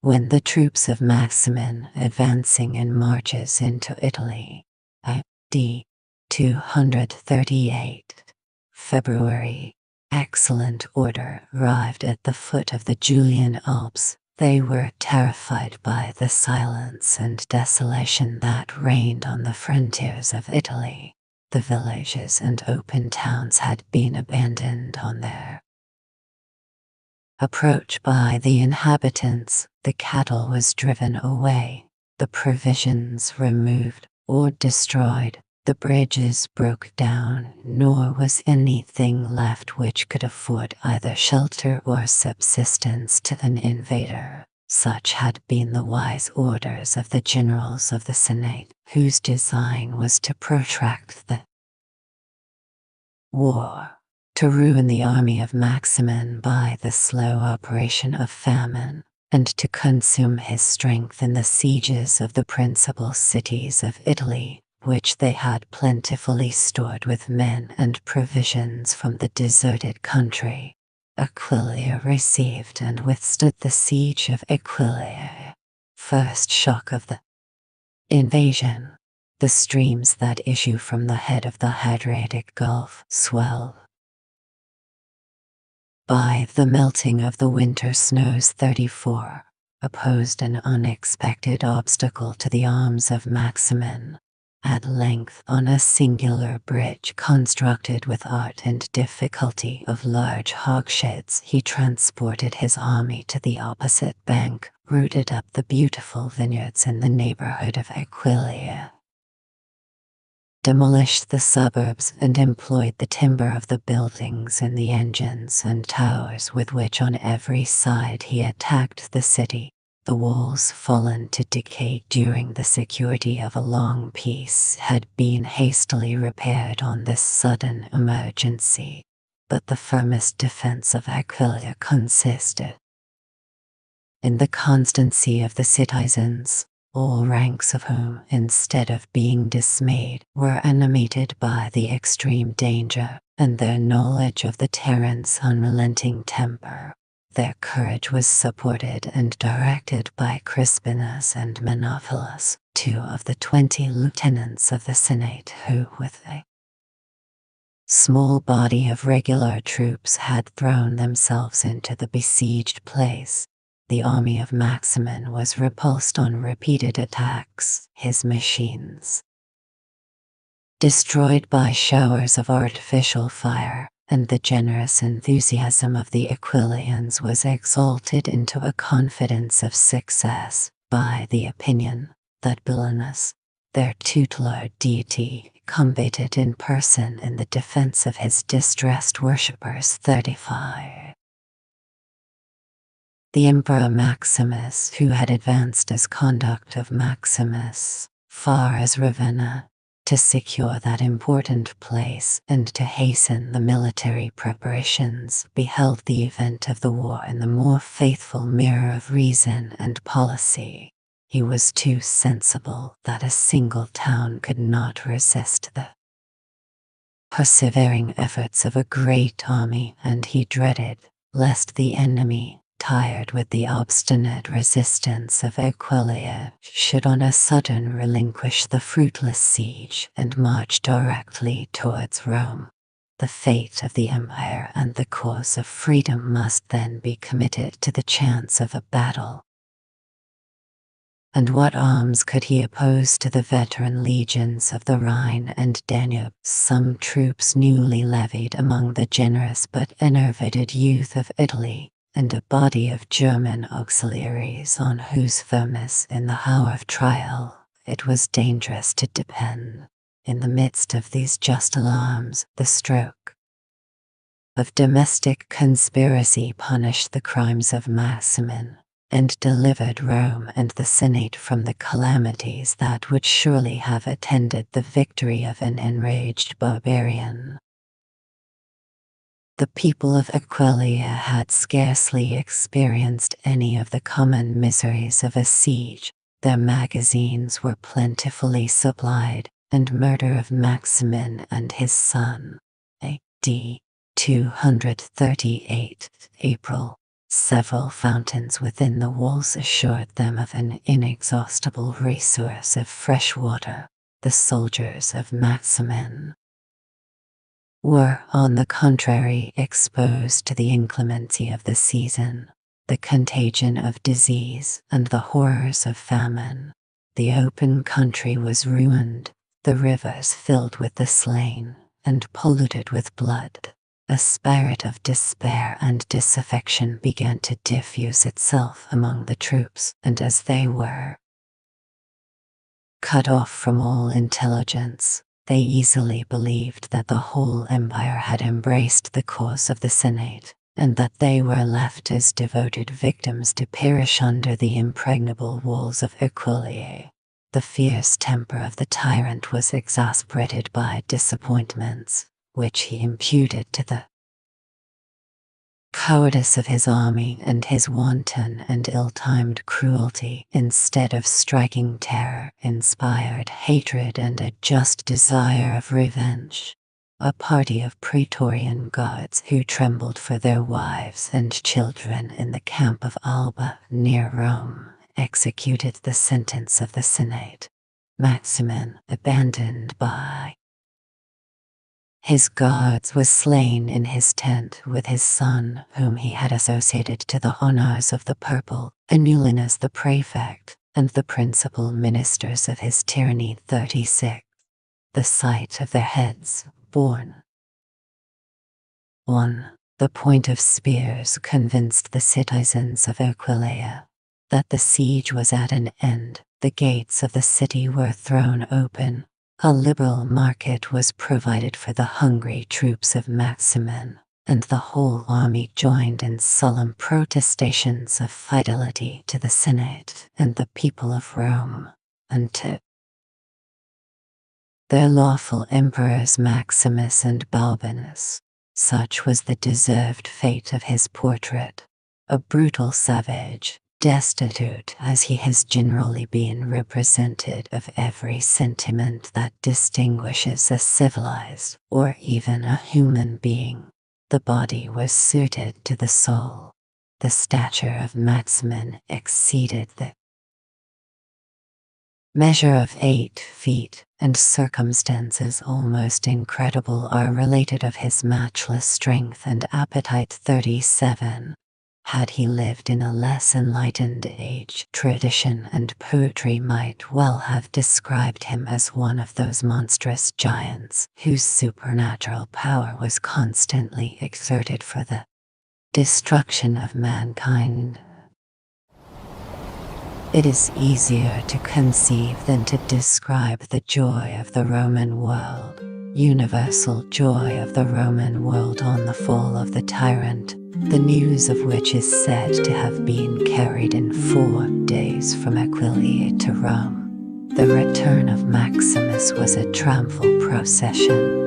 When the troops of Maximin, advancing in marches into Italy, a.d. 238, February, excellent order, arrived at the foot of the Julian Alps, they were terrified by the silence and desolation that reigned on the frontiers of Italy. The villages and open towns had been abandoned on their approach by the inhabitants, the cattle was driven away, the provisions removed or destroyed, the bridges broke down, nor was anything left which could afford either shelter or subsistence to an invader. Such had been the wise orders of the generals of the Senate, whose design was to protract the war, to ruin the army of Maximin by the slow operation of famine, and to consume his strength in the sieges of the principal cities of Italy, which they had plentifully stored with men and provisions from the deserted country. Aquileia received and withstood the siege of Aquileia. First shock of the invasion. The streams that issue from the head of the Hadriatic Gulf swell by the melting of the winter snows. 34. Opposed an unexpected obstacle to the arms of Maximin. At length, on a singular bridge constructed with art and difficulty of large hogsheads, he transported his army to the opposite bank, rooted up the beautiful vineyards in the neighborhood of Aquileia, demolished the suburbs, and employed the timber of the buildings and the engines and towers with which on every side he attacked the city. The walls, fallen to decay during the security of a long peace, had been hastily repaired on this sudden emergency, but the firmest defense of Aquileia consisted in the constancy of the citizens, all ranks of whom, instead of being dismayed, were animated by the extreme danger, and their knowledge of the tyrant's unrelenting temper. Their courage was supported and directed by Crispinus and Menophilus, 2 of the 20 lieutenants of the Senate who, with a small body of regular troops had thrown themselves into the besieged place. The army of Maximin was repulsed on repeated attacks, his machines destroyed by showers of artificial fire, and the generous enthusiasm of the Aquilians was exalted into a confidence of success by the opinion that Belenus, their tutelar deity, combated in person in the defense of his distressed worshippers. 35. The Emperor Maximus, who had advanced as conduct of Maximus far as Ravenna, to secure that important place and to hasten the military preparations, beheld the event of the war in the more faithful mirror of reason and policy. He was too sensible that a single town could not resist the persevering efforts of a great army, and he dreaded lest the enemy, tired with the obstinate resistance of Aquileia, should on a sudden relinquish the fruitless siege and march directly towards Rome. The fate of the empire and the cause of freedom must then be committed to the chance of a battle. And what arms could he oppose to the veteran legions of the Rhine and Danube, some troops newly levied among the generous but enervated youth of Italy, and a body of German auxiliaries on whose firmness in the hour of trial it was dangerous to depend. In the midst of these just alarms, the stroke of domestic conspiracy punished the crimes of Maximin, and delivered Rome and the Senate from the calamities that would surely have attended the victory of an enraged barbarian. The people of Aquileia had scarcely experienced any of the common miseries of a siege. Their magazines were plentifully supplied, and murder of Maximin and his son, A.D. 238, April. Several fountains within the walls assured them of an inexhaustible resource of fresh water. The soldiers of Maximin were, on the contrary, exposed to the inclemency of the season, the contagion of disease, and the horrors of famine. The open country was ruined, the rivers filled with the slain, and polluted with blood. A spirit of despair and disaffection began to diffuse itself among the troops, and as they were cut off from all intelligence, they easily believed that the whole empire had embraced the cause of the Senate, and that they were left as devoted victims to perish under the impregnable walls of Aquileia. The fierce temper of the tyrant was exasperated by disappointments, which he imputed to the cowardice of his army and his wanton and ill-timed cruelty. Instead of striking terror, inspired hatred and a just desire of revenge. A party of Praetorian guards who trembled for their wives and children in the camp of Alba, near Rome, executed the sentence of the Senate. Maximin, abandoned by his guards, was slain in his tent with his son, whom he had associated to the honors of the purple, Anulinus the prefect, and the principal ministers of his tyranny. 36. The sight of their heads, borne 1. The point of spears convinced the citizens of Aquileia that the siege was at an end. The gates of the city were thrown open. A liberal market was provided for the hungry troops of Maximin, and the whole army joined in solemn protestations of fidelity to the Senate and the people of Rome, and to their lawful emperors Maximus and Balbinus. Such was the deserved fate of his portrait. A brutal savage, destitute as he has generally been represented of every sentiment that distinguishes a civilized or even a human being. The body was suited to the soul. The stature of Maximin exceeded the measure of 8 feet, and circumstances almost incredible are related of his matchless strength and appetite. 37. Had he lived in a less enlightened age, tradition and poetry might well have described him as one of those monstrous giants whose supernatural power was constantly exerted for the destruction of mankind. It is easier to conceive than to describe the joy of the Roman world, universal joy of the Roman world on the fall of the tyrant, the news of which is said to have been carried in 4 days from Aquileia to Rome. The return of Maximus was a triumphal procession.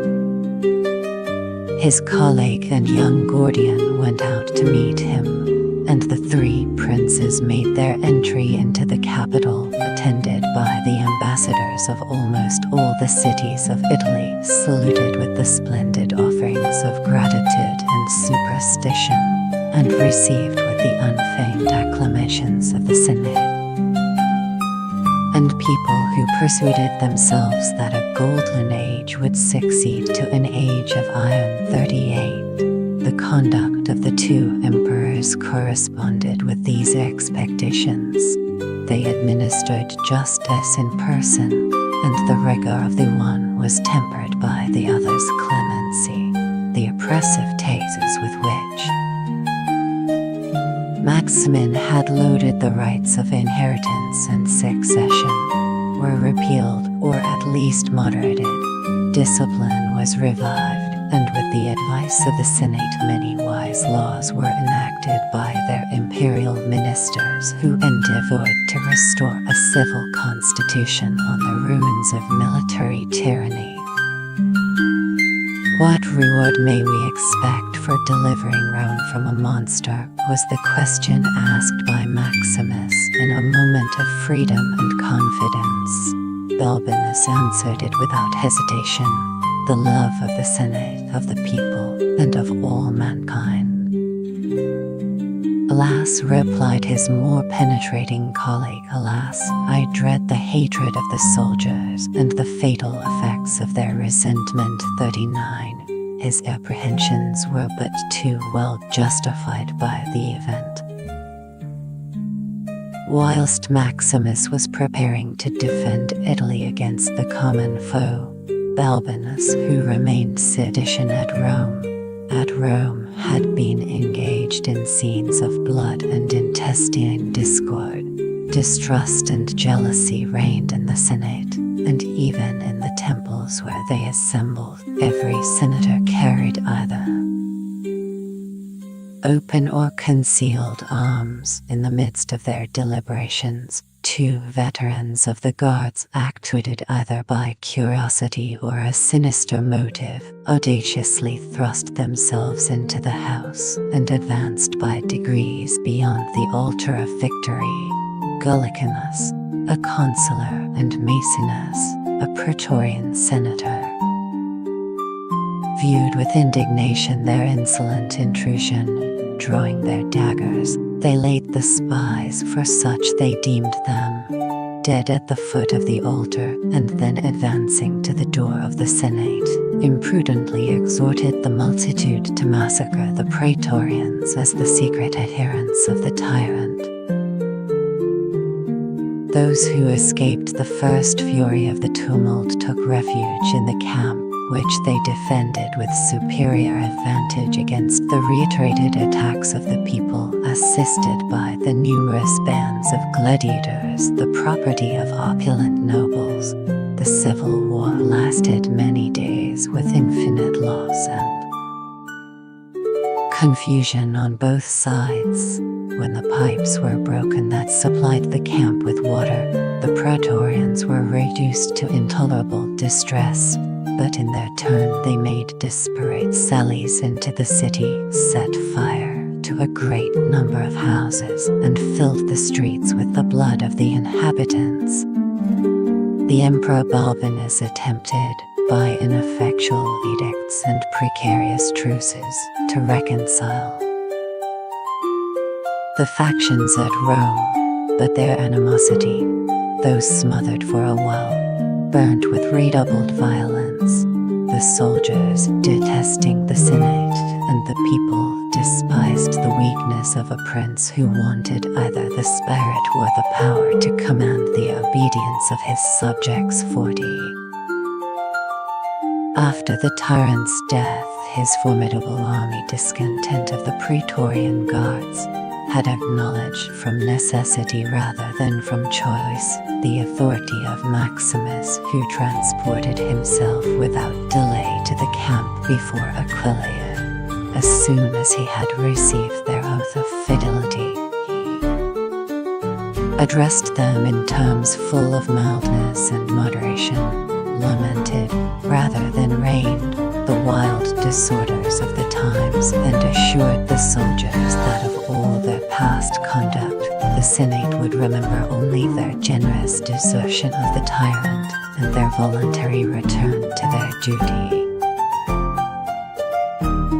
His colleague and young Gordian went out to meet him, and the 3 princes made their entry into the capital, attended by the ambassadors of almost all the cities of Italy, saluted with the splendid offerings of gratitude and superstition, and received with the unfeigned acclamations of the Senate. And people who persuaded themselves that a golden age would succeed to an age of iron. 38. The conduct of the 2 emperors corresponded with these expectations. They administered justice in person, and the rigor of the one was tempered by the other's clemency. The oppressive taxes with which Maximin had loaded the rights of inheritance and succession were repealed or at least moderated. Discipline was revived, and with the advice of the Senate many wise laws were enacted by their imperial ministers who endeavored to restore a civil constitution on the ruins of military tyranny. What reward may we expect for delivering Rome from a monster, was the question asked by Maximus in a moment of freedom and confidence. Balbinus answered it without hesitation: the love of the Senate, of the people, and of all mankind. Alas, replied his more penetrating colleague, alas, I dread the hatred of the soldiers and the fatal effects of their resentment. 39. His apprehensions were but too well justified by the event. Whilst Maximus was preparing to defend Italy against the common foe, Balbinus, who remained sedition at Rome, had been engaged in scenes of blood and intestine discord. Distrust and jealousy reigned in the Senate, and even in the temples where they assembled, every senator carried either open or concealed arms. In the midst of their deliberations, 2 veterans of the guards, actuated either by curiosity or a sinister motive, audaciously thrust themselves into the house and advanced by degrees beyond the altar of victory. Gallicanus, a consular, and Maecenas, a praetorian senator, viewed with indignation their insolent intrusion. Drawing their daggers, they laid the spies, for such they deemed them, dead at the foot of the altar, and then advancing to the door of the Senate, imprudently exhorted the multitude to massacre the praetorians as the secret adherents of the tyrant. Those who escaped the first fury of the tumult took refuge in the camp, which they defended with superior advantage against the reiterated attacks of the people, assisted by the numerous bands of gladiators, the property of opulent nobles. The civil war lasted many days with infinite loss and confusion on both sides. When the pipes were broken that supplied the camp with water, the praetorians were reduced to intolerable distress. But in their turn they made desperate sallies into the city, set fire to a great number of houses, and filled the streets with the blood of the inhabitants. The Emperor Balbinus attempted, by ineffectual edicts and precarious truces, to reconcile the factions at Rome, but their animosity, though smothered for a while, burnt with redoubled violence, the soldiers detesting the Senate and the people despised the weakness of a prince who wanted either the spirit or the power to command the obedience of his subjects. 40. After the tyrant's death, his formidable army, discontent of the Praetorian Guards, had acknowledged from necessity rather than from choice the authority of Maximus, who transported himself without delay to the camp before Aquileia. As soon as he had received their oath of fidelity, he addressed them in terms full of mildness and moderation, lamented, rather than reigned, the wild disorders of the times, and assured the soldiers that of all their past conduct, the Senate would remember only their generous desertion of the tyrant and their voluntary return to their duty.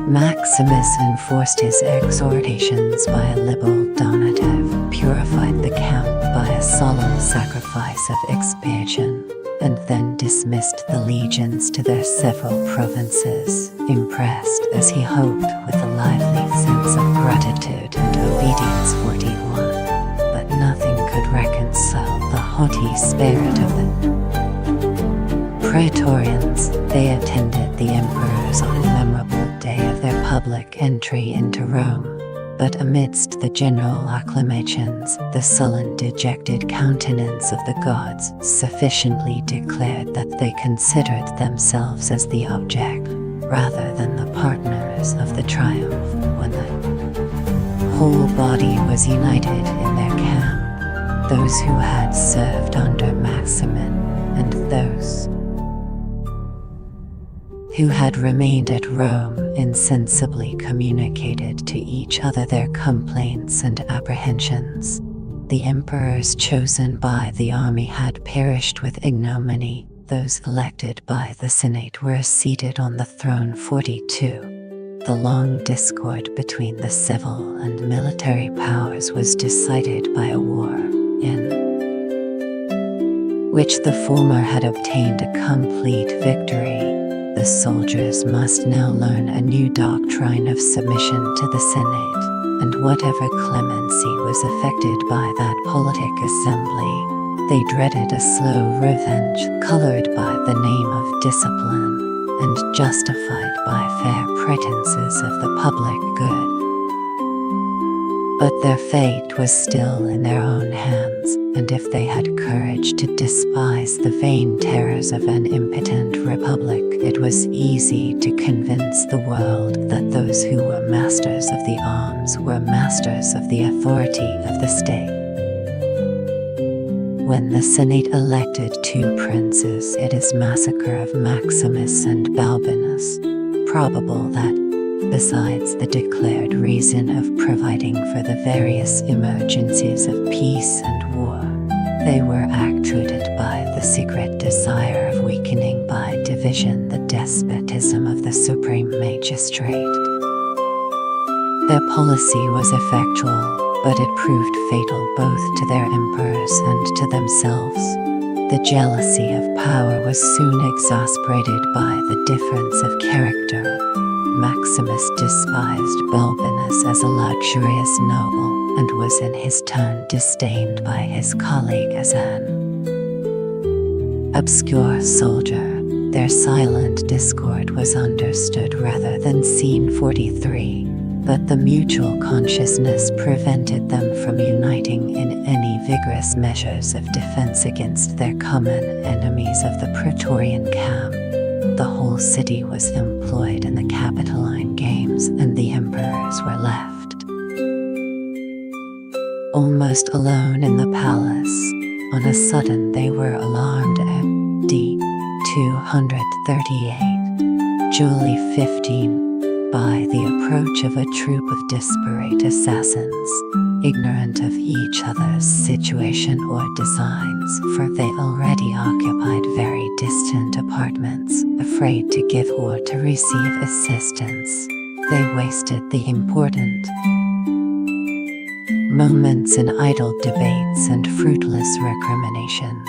Maximus enforced his exhortations by a liberal donative, purified the camp by a solemn sacrifice of expiation, and then dismissed the legions to their several provinces, impressed, as he hoped, with a lively sense of gratitude and obedience. 41. But nothing could reconcile the haughty spirit of the Praetorians. They attended the emperors on the memorable day of their public entry into Rome. But amidst the general acclamations, the sullen, dejected countenance of the gods sufficiently declared that they considered themselves as the object, rather than the partners of the triumph. When the whole body was united in their camp, those who had served under Maximin, and those who had remained at Rome, insensibly communicated to each other their complaints and apprehensions. The emperors chosen by the army had perished with ignominy. Those elected by the Senate were seated on the throne. 42. The long discord between the civil and military powers was decided by a war, in which the former had obtained a complete victory. The soldiers must now learn a new doctrine of submission to the Senate, and whatever clemency was affected by that politic assembly, they dreaded a slow revenge colored by the name of discipline, and justified by fair pretenses of the public good. But their fate was still in their own hands, and if they had courage to despise the vain terrors of an impotent republic, it was easy to convince the world that those who were masters of the arms were masters of the authority of the state. When the Senate elected 2 princes, it is massacre of Maximus and Balbinus, probable that, besides the declared reason of providing for the various emergencies of peace and war, they were actuated by the secret desire of weakening by division the despotism of the supreme magistrate. Their policy was effectual, but it proved fatal both to their emperors and to themselves. The jealousy of power was soon exasperated by the difference of character. Maximus despised Balbinus as a luxurious noble, and was in his turn disdained by his colleague as an obscure soldier. Their silent discord was understood rather than seen. 43. But the mutual consciousness prevented them from uniting in any vigorous measures of defense against their common enemies of the Praetorian camp. The whole city was employed in the Capitoline Games, and the emperors were left almost alone in the palace. On a sudden they were alarmed A.D. 238, July 15, by the approach of a troop of desperate assassins, ignorant of each other's situation or designs, for they already occupied very distant apartments. Afraid to give or to receive assistance, they wasted the important moments in idle debates and fruitless recriminations.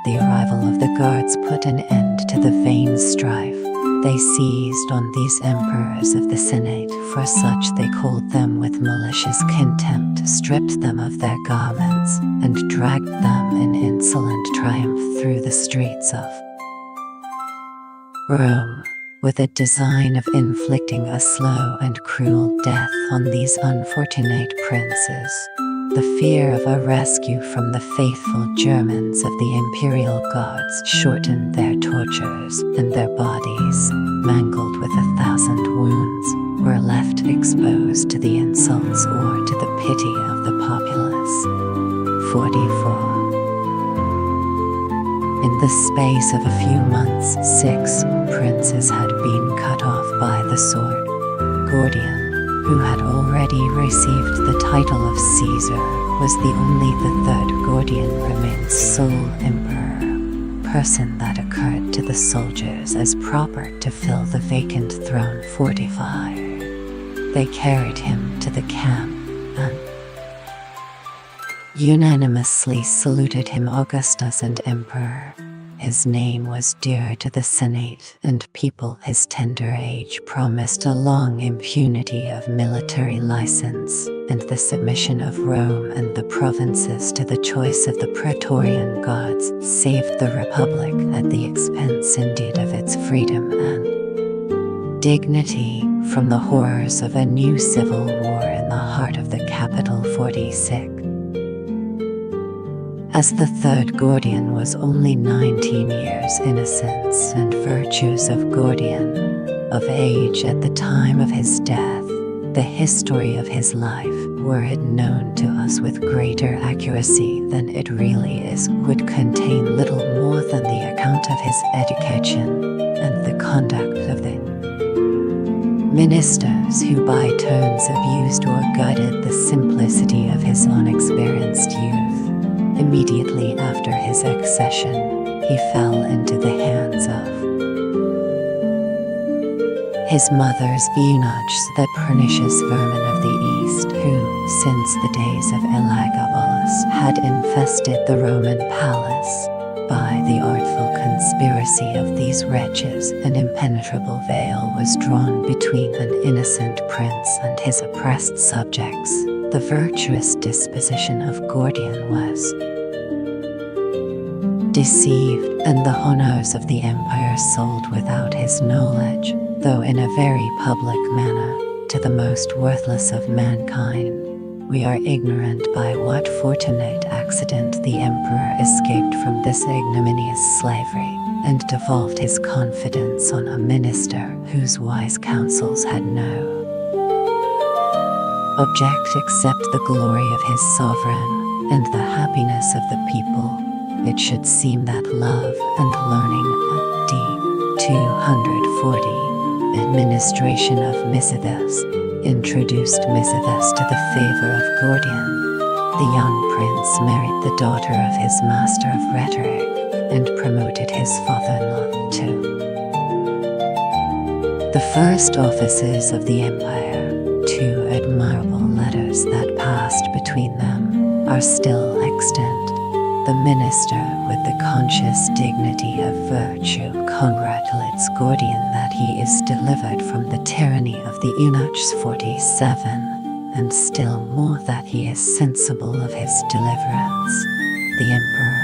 The arrival of the guards put an end to the vain strife. They seized on these emperors of the Senate, for such they called them, with malicious contempt, stripped them of their garments, and dragged them in insolent triumph through the streets of Rome, with a design of inflicting a slow and cruel death on these unfortunate princes. The fear of a rescue from the faithful Germans of the imperial guards shortened their tortures, and their bodies, mangled with 1,000 wounds, were left exposed to the insults or to the pity of the populace. 44. In the space of a few months, 6 princes had been cut off by the sword. Gordian, who had already received the title of Caesar, was the third Gordian remained sole emperor, person that occurred to the soldiers as proper to fill the vacant throne. 45. They carried him to the camp and unanimously saluted him Augustus and Emperor. His name was dear to the Senate and people. His tender age promised a long impunity of military license, and the submission of Rome and the provinces to the choice of the Praetorian Guards saved the Republic at the expense indeed of its freedom and dignity from the horrors of a new civil war in the heart of the capital. 46. As the third Gordian was only 19 years, innocence and virtues of Gordian, of age at the time of his death, the history of his life, were it known to us with greater accuracy than it really is, would contain little more than the account of his education and the conduct of the ministers who by turns abused or guided the simplicity of his unexperienced youth. Immediately after his accession, he fell into the hands of his mother's eunuchs, that pernicious vermin of the East, who, since the days of Elagabalus, had infested the Roman palace. By the artful conspiracy of these wretches, an impenetrable veil was drawn between an innocent prince and his oppressed subjects. The virtuous disposition of Gordian was deceived, and the honors of the empire sold without his knowledge, though in a very public manner, to the most worthless of mankind. We are ignorant by what fortunate accident the emperor escaped from this ignominious slavery, and devolved his confidence on a minister whose wise counsels had no object except the glory of his sovereign and the happiness of the people. It should seem that love and learning, d. 240, administration of Misidas, introduced Misidas to the favor of Gordian. The young prince married the daughter of his master of rhetoric, and promoted his father-in-law to the first offices of the empire. 2 admirable letters that passed between them are still extant. The minister, with the conscious dignity of virtue, congratulates Gordian that he is delivered from the tyranny of the eunuchs. 47, and still more that he is sensible of his deliverance. The emperor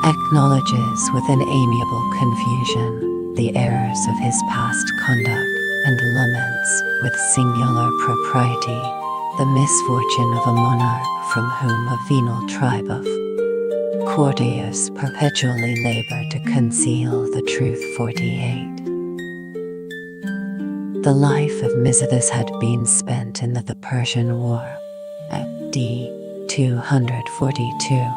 acknowledges with an amiable confusion the errors of his past conduct, and laments, with singular propriety, the misfortune of a monarch from whom a venal tribe of courtiers perpetually labor to conceal the truth. 48. The life of Misidas had been spent in the Persian War. d. 242.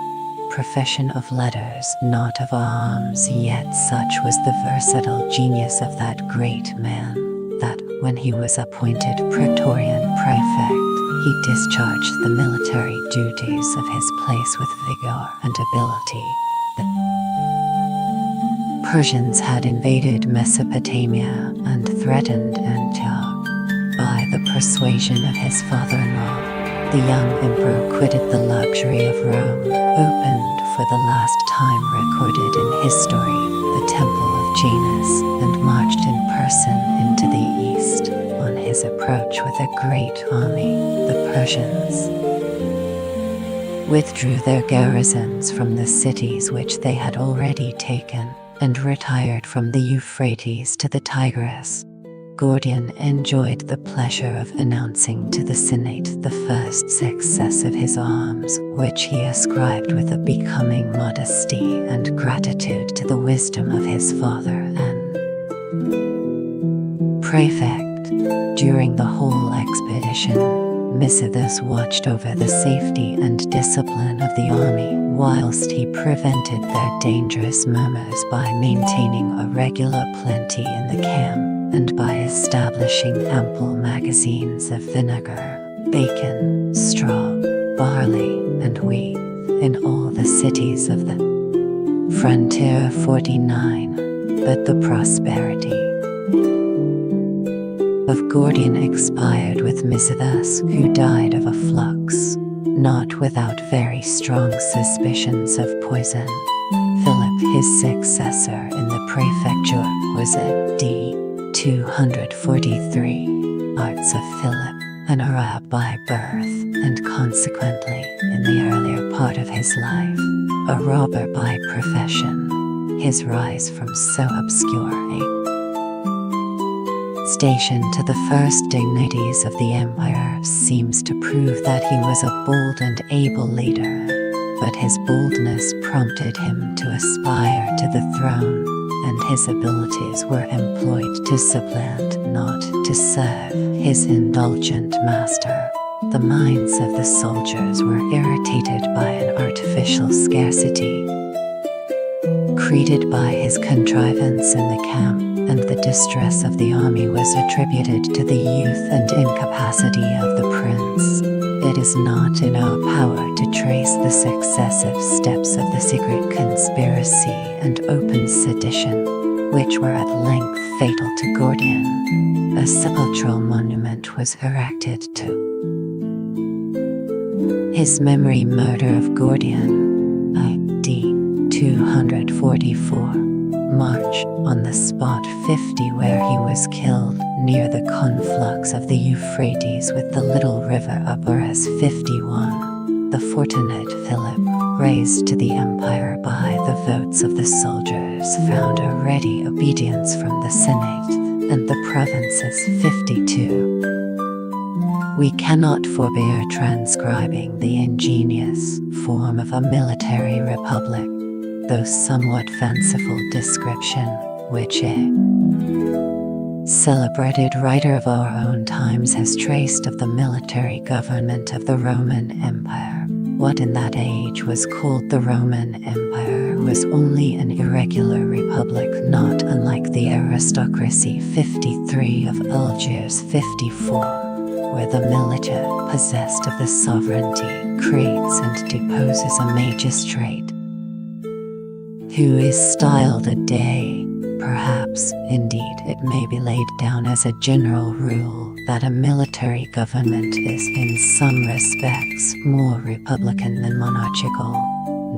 Profession of letters, not of arms, yet such was the versatile genius of that great man, that, when he was appointed Praetorian Prefect, he discharged the military duties of his place with vigor and ability. The Persians had invaded Mesopotamia and threatened Antioch. By the persuasion of his father-in-law, the young emperor quitted the luxury of Rome, opened for the last time recorded in history the Temple of Janus, and marched in person into the east. On his approach with a great army, the Persians withdrew their garrisons from the cities which they had already taken, and retired from the Euphrates to the Tigris. Gordian enjoyed the pleasure of announcing to the Senate the first success of his arms, which he ascribed with a becoming modesty and gratitude to the wisdom of his father and prefect. During the whole expedition, Misidas watched over the safety and discipline of the army, whilst he prevented their dangerous murmurs by maintaining a regular plenty in the camp, and by establishing ample magazines of vinegar, bacon, straw, barley, and wheat in all the cities of the frontier. 49. But the prosperity of Gordian expired with Misidas, who died of a flux, not without very strong suspicions of poison. Philip, his successor in the prefecture, was at d. 243. Arts of Philip, an Arab by birth, and consequently, in the earlier part of his life, a robber by profession. His rise from so obscure a station to the first dignities of the empire seems to prove that he was a bold and able leader, but his boldness prompted him to aspire to the throne, and his abilities were employed to supplant, not to serve, his indulgent master. The minds of the soldiers were irritated by an artificial scarcity created by his contrivance in the camp, and the distress of the army was attributed to the youth and incapacity of the prince. It is not in our power to trace the successive steps of the secret conspiracy and open sedition, which were at length fatal to Gordian. A sepulchral monument was erected to his memory. Murder of Gordian, I.D. 244. March, on the spot 50 where he was killed, near the conflux of the Euphrates with the little river upper as 51. The fortunate Philip, raised to the empire by the votes of the soldiers, found a ready obedience from the Senate, and the provinces 52. We cannot forbear transcribing the ingenious form of a military republic, though somewhat fanciful description, which a celebrated writer of our own times has traced of the military government of the Roman Empire. What in that age was called the Roman Empire was only an irregular republic, not unlike the aristocracy 53 of Algiers 54. Where the militia, possessed of the sovereignty, creates and deposes a magistrate, who is styled a Dey. Perhaps, indeed, it may be laid down as a general rule that a military government is in some respects more republican than monarchical,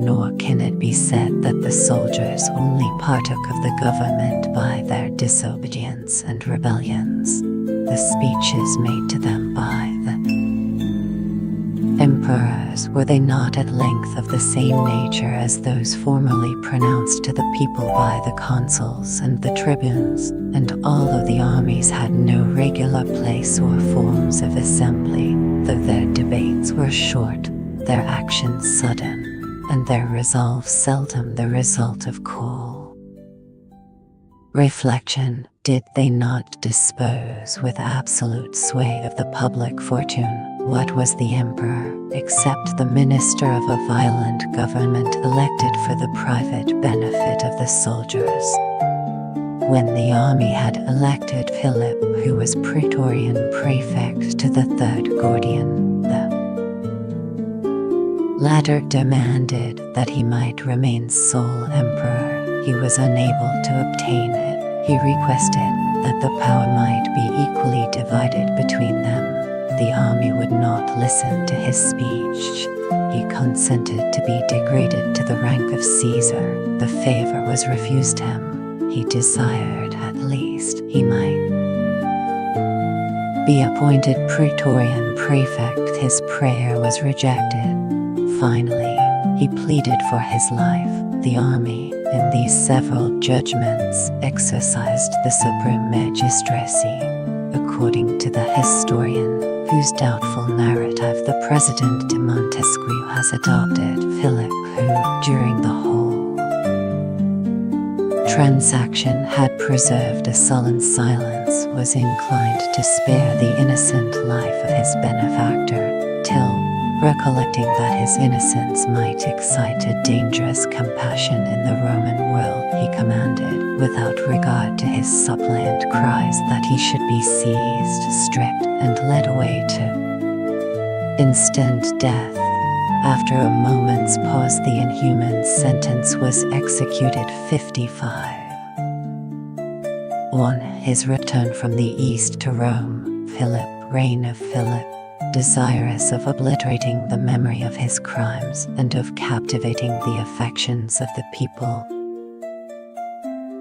nor can it be said that the soldiers only partook of the government by their disobedience and rebellions. The speeches made to them by the emperors, were they not at length of the same nature as those formerly pronounced to the people by the consuls and the tribunes? And although the armies had no regular place or forms of assembly, though their debates were short, their actions sudden, and their resolve seldom the result of cool reflection, did they not dispose with absolute sway of the public fortune? What was the emperor, except the minister of a violent government elected for the private benefit of the soldiers? When the army had elected Philip, who was praetorian prefect to the third Gordian, the latter demanded that he might remain sole emperor. He was unable to obtain it. He requested that the power might be equally divided between them. the army would not listen to his speech. He consented to be degraded to the rank of Caesar. The favor was refused him. He desired at least he might be appointed Praetorian prefect. His prayer was rejected. Finally, he pleaded for his life. The army, in these several judgments, exercised the supreme magistracy. According to the historian, whose doubtful narrative the President de Montesquieu has adopted, Philip, who, during the whole transaction had preserved a sullen silence, was inclined to spare the innocent life of his benefactor, till, recollecting that his innocence might excite a dangerous compassion in the Roman world, he commanded, without regard to his suppliant cries, that he should be seized, stripped, and led away to instant death. After a moment's pause, the inhuman sentence was executed. 55. On his return from the east to Rome, Philip, reign of Philip, desirous of obliterating the memory of his crimes and of captivating the affections of the people,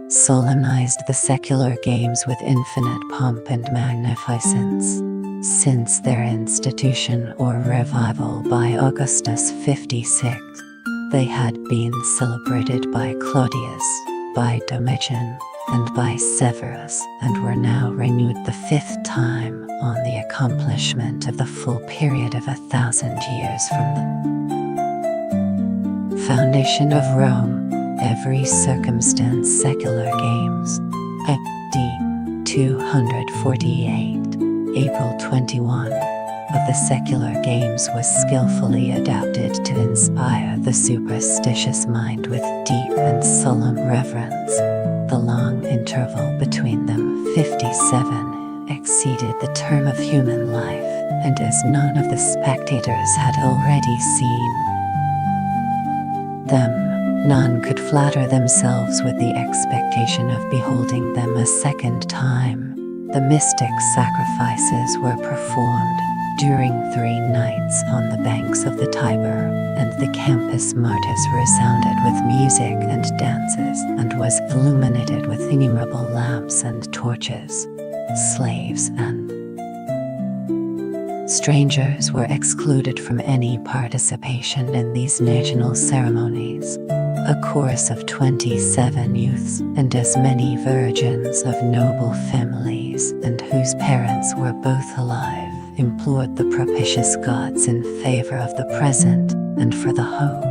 solemnized the secular games with infinite pomp and magnificence. Since their institution or revival by Augustus 56, they had been celebrated by Claudius, by Domitian, and by Severus, and were now renewed the 5th time on the accomplishment of the full period of 1,000 years from the foundation of Rome. Every circumstance secular games. A.D. 248. April 21, of the secular games was skillfully adapted to inspire the superstitious mind with deep and solemn reverence. The long interval between them, 57, exceeded the term of human life, and as none of the spectators had already seen them, none could flatter themselves with the expectation of beholding them a second time. The mystic sacrifices were performed during 3 nights on the banks of the Tiber, and the campus martyrs resounded with music and dances, and was illuminated with innumerable lamps and torches. Slaves and strangers were excluded from any participation in these national ceremonies. A chorus of 27 youths and as many virgins of noble families and whose parents were both alive implored the propitious gods in favor of the present and for the hope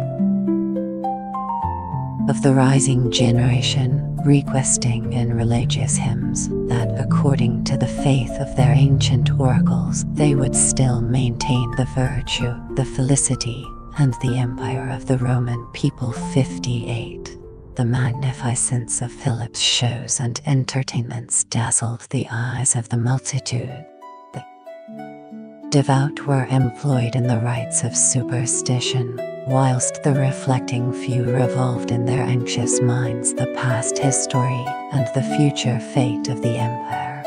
of the rising generation, requesting in religious hymns that according to the faith of their ancient oracles they would still maintain the virtue, the felicity, and the empire of the Roman people. 58. The magnificence of Philip's shows and entertainments dazzled the eyes of the multitude. The devout were employed in the rites of superstition, whilst the reflecting few revolved in their anxious minds the past history and the future fate of the empire.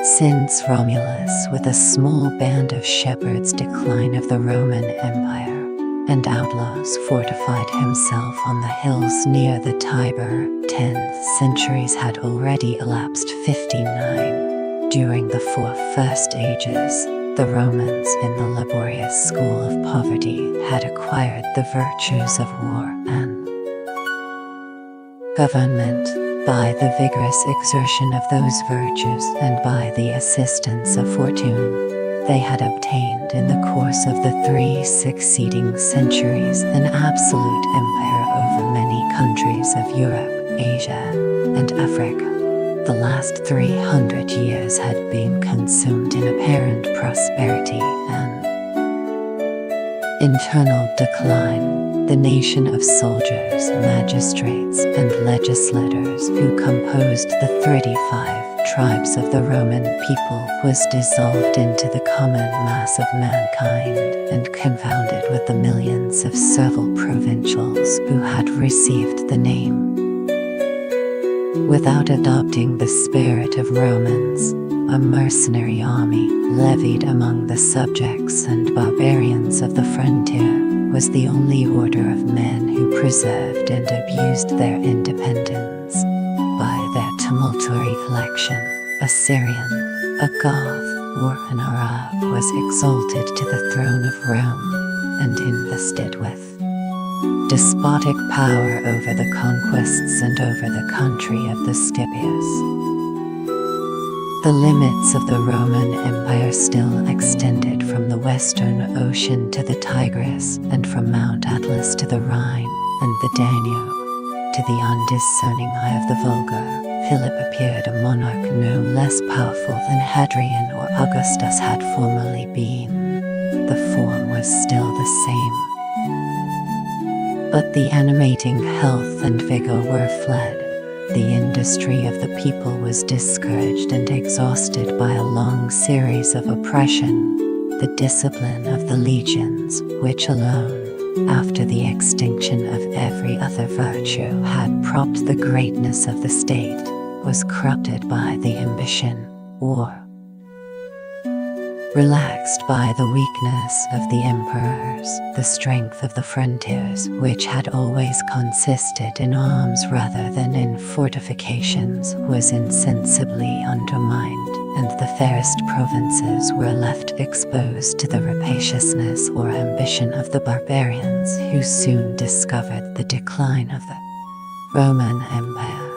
Since Romulus, with a small band of shepherds, decline of the Roman Empire, and outlaws, fortified himself on the hills near the Tiber, 10 centuries had already elapsed. 59. During the 4 first ages, the Romans, in the laborious school of poverty, had acquired the virtues of war and government. By the vigorous exertion of those virtues and by the assistance of fortune, they had obtained in the course of the 3 succeeding centuries an absolute empire over many countries of Europe, Asia, and Africa. The last 300 years had been consumed in apparent prosperity and internal decline. The nation of soldiers, magistrates, and legislators who composed the 35 tribes of the Roman people was dissolved into the common mass of mankind and confounded with the millions of servile provincials who had received the name Without adopting the spirit of Romans, a mercenary army levied among the subjects and barbarians of the frontier was the only order of men who preserved and abused their independence. By their tumultuary collection, a Syrian, a Goth, or an Arab was exalted to the throne of Rome and invested with despotic power over the conquests and over the country of the Scipios. The limits of the Roman Empire still extended from the Western Ocean to the Tigris and from Mount Atlas to the Rhine and the Danube. To the undiscerning eye of the vulgar, Philip appeared a monarch no less powerful than Hadrian or Augustus had formerly been. The form was still the same, but the animating health and vigor were fled. The industry of the people was discouraged and exhausted by a long series of oppression. The discipline of the legions, which alone, after the extinction of every other virtue, had propped the greatness of the state, was corrupted by the ambition, or relaxed by the weakness of the emperors. The strength of the frontiers, which had always consisted in arms rather than in fortifications, was insensibly undermined, and the fairest provinces were left exposed to the rapaciousness or ambition of the barbarians, who soon discovered the decline of the Roman Empire.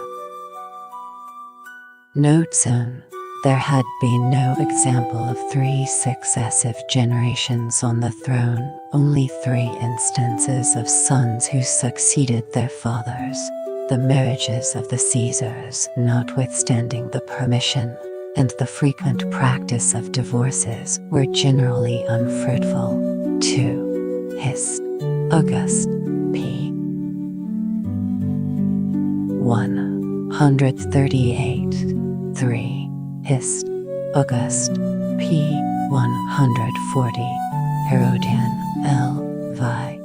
Note zone. There had been no example of 3 successive generations on the throne, only 3 instances of sons who succeeded their fathers. The marriages of the Caesars, notwithstanding the permission and the frequent practice of divorces, were generally unfruitful. 2. Hist. August. p. 138. 3. Hist. August. p. 140. Herodian. L. Vi.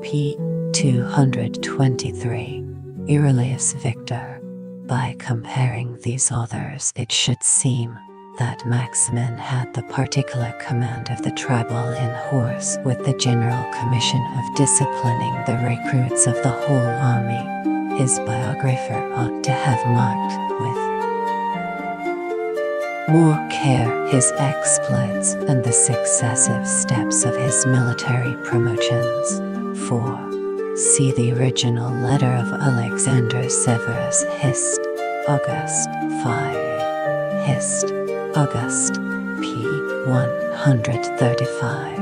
p. 223. Aurelius Victor. By comparing these authors, it should seem that Maximin had the particular command of the tribal in horse, with the general commission of disciplining the recruits of the whole army. His biographer ought to have marked, with more care, his exploits and the successive steps of his military promotions. 4. See the original letter of Alexander Severus. Hist. August. 5. Hist. August. p. 135.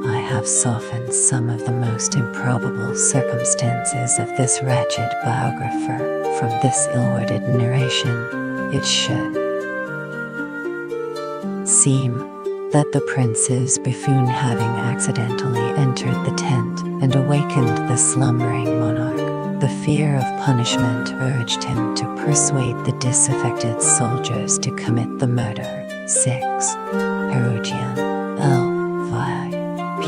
I have softened some of the most improbable circumstances of this wretched biographer. From this ill-worded narration, it should seem that the prince's buffoon, having accidentally entered the tent and awakened the slumbering monarch, the fear of punishment urged him to persuade the disaffected soldiers to commit the murder. 6. Herodian. L. Vi. p.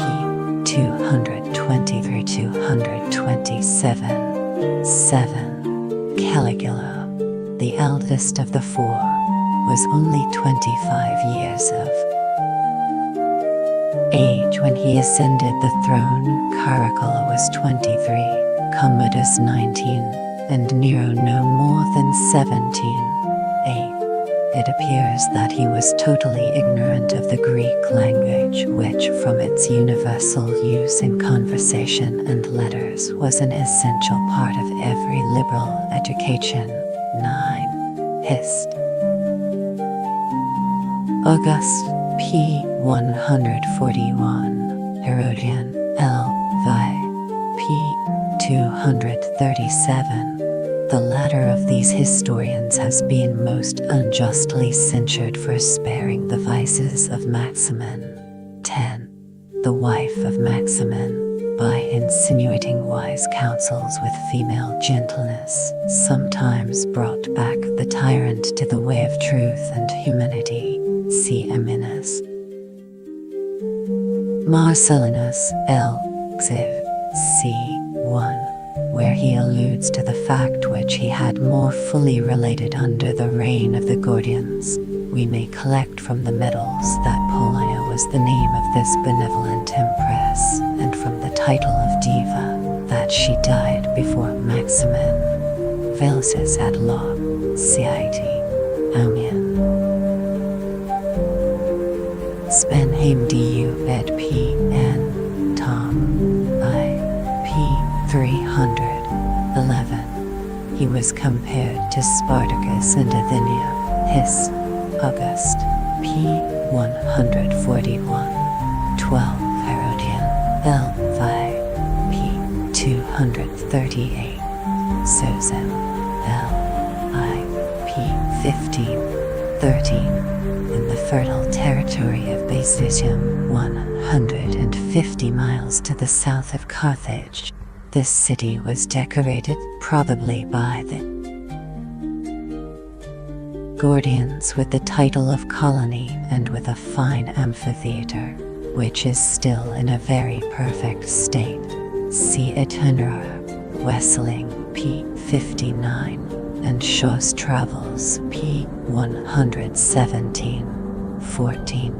223-227. 7. Caligula, the eldest of the 4, was only 25 years of age when he ascended the throne. Caracalla was 23, Commodus 19, and Nero no more than 17. 8. It appears that he was totally ignorant of the Greek language, which, from its universal use in conversation and letters, was an essential part of every liberal education. 9. Hist. August. p. 141. Herodian. L. Vi. p. 237. The latter of these historians has been most unjustly censured for sparing the vices of Maximin. 10. The wife of Maximin, by insinuating wise counsels with female gentleness, sometimes brought back the tyrant to the way of truth and humanity. CMt&x. Marcellinus. L. Xiv. c. 1. where he alludes to the fact which he had more fully related under the reign of the Gordians, we may collect from the medals that Polina was the name of this benevolent empress, and from the title of diva, that she died before Maximin. Velsis ad law, CIT, Amen. Spenheim du ed P. N. Tom. I. P. 311. He was compared to Spartacus and Athenia, His. August. P. 141. 12 Herodian. L. Vi. P. 238. Susan. L. I. P. 1513. In the fertile territory of Byzantium, 150 miles to the south of Carthage, this city was decorated probably by the Gordians with the title of colony and with a fine amphitheater, which is still in a very perfect state. See Itinerary, Wessling, p. 59, and Shaw's Travels, p. 117, 14,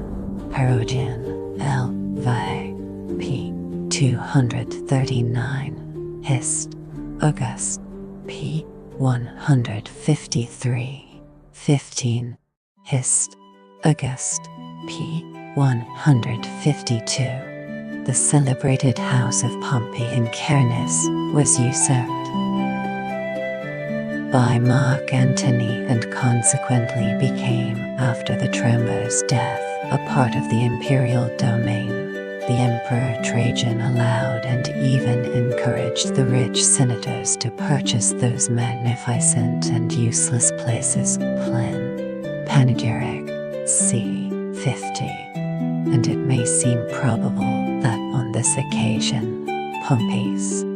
Herodian, L. Vi, p. 239, Hist, August, p. 153, 15, Hist, August, p. 152. The celebrated house of Pompey in Cairns was usurped by Mark Antony and consequently became, after the Tremor's death, a part of the imperial domain. The Emperor Trajan allowed and even encouraged the rich senators to purchase those magnificent and useless places. Plan. Panegyric. C. 50. And it may seem probable that on this occasion, Pompey's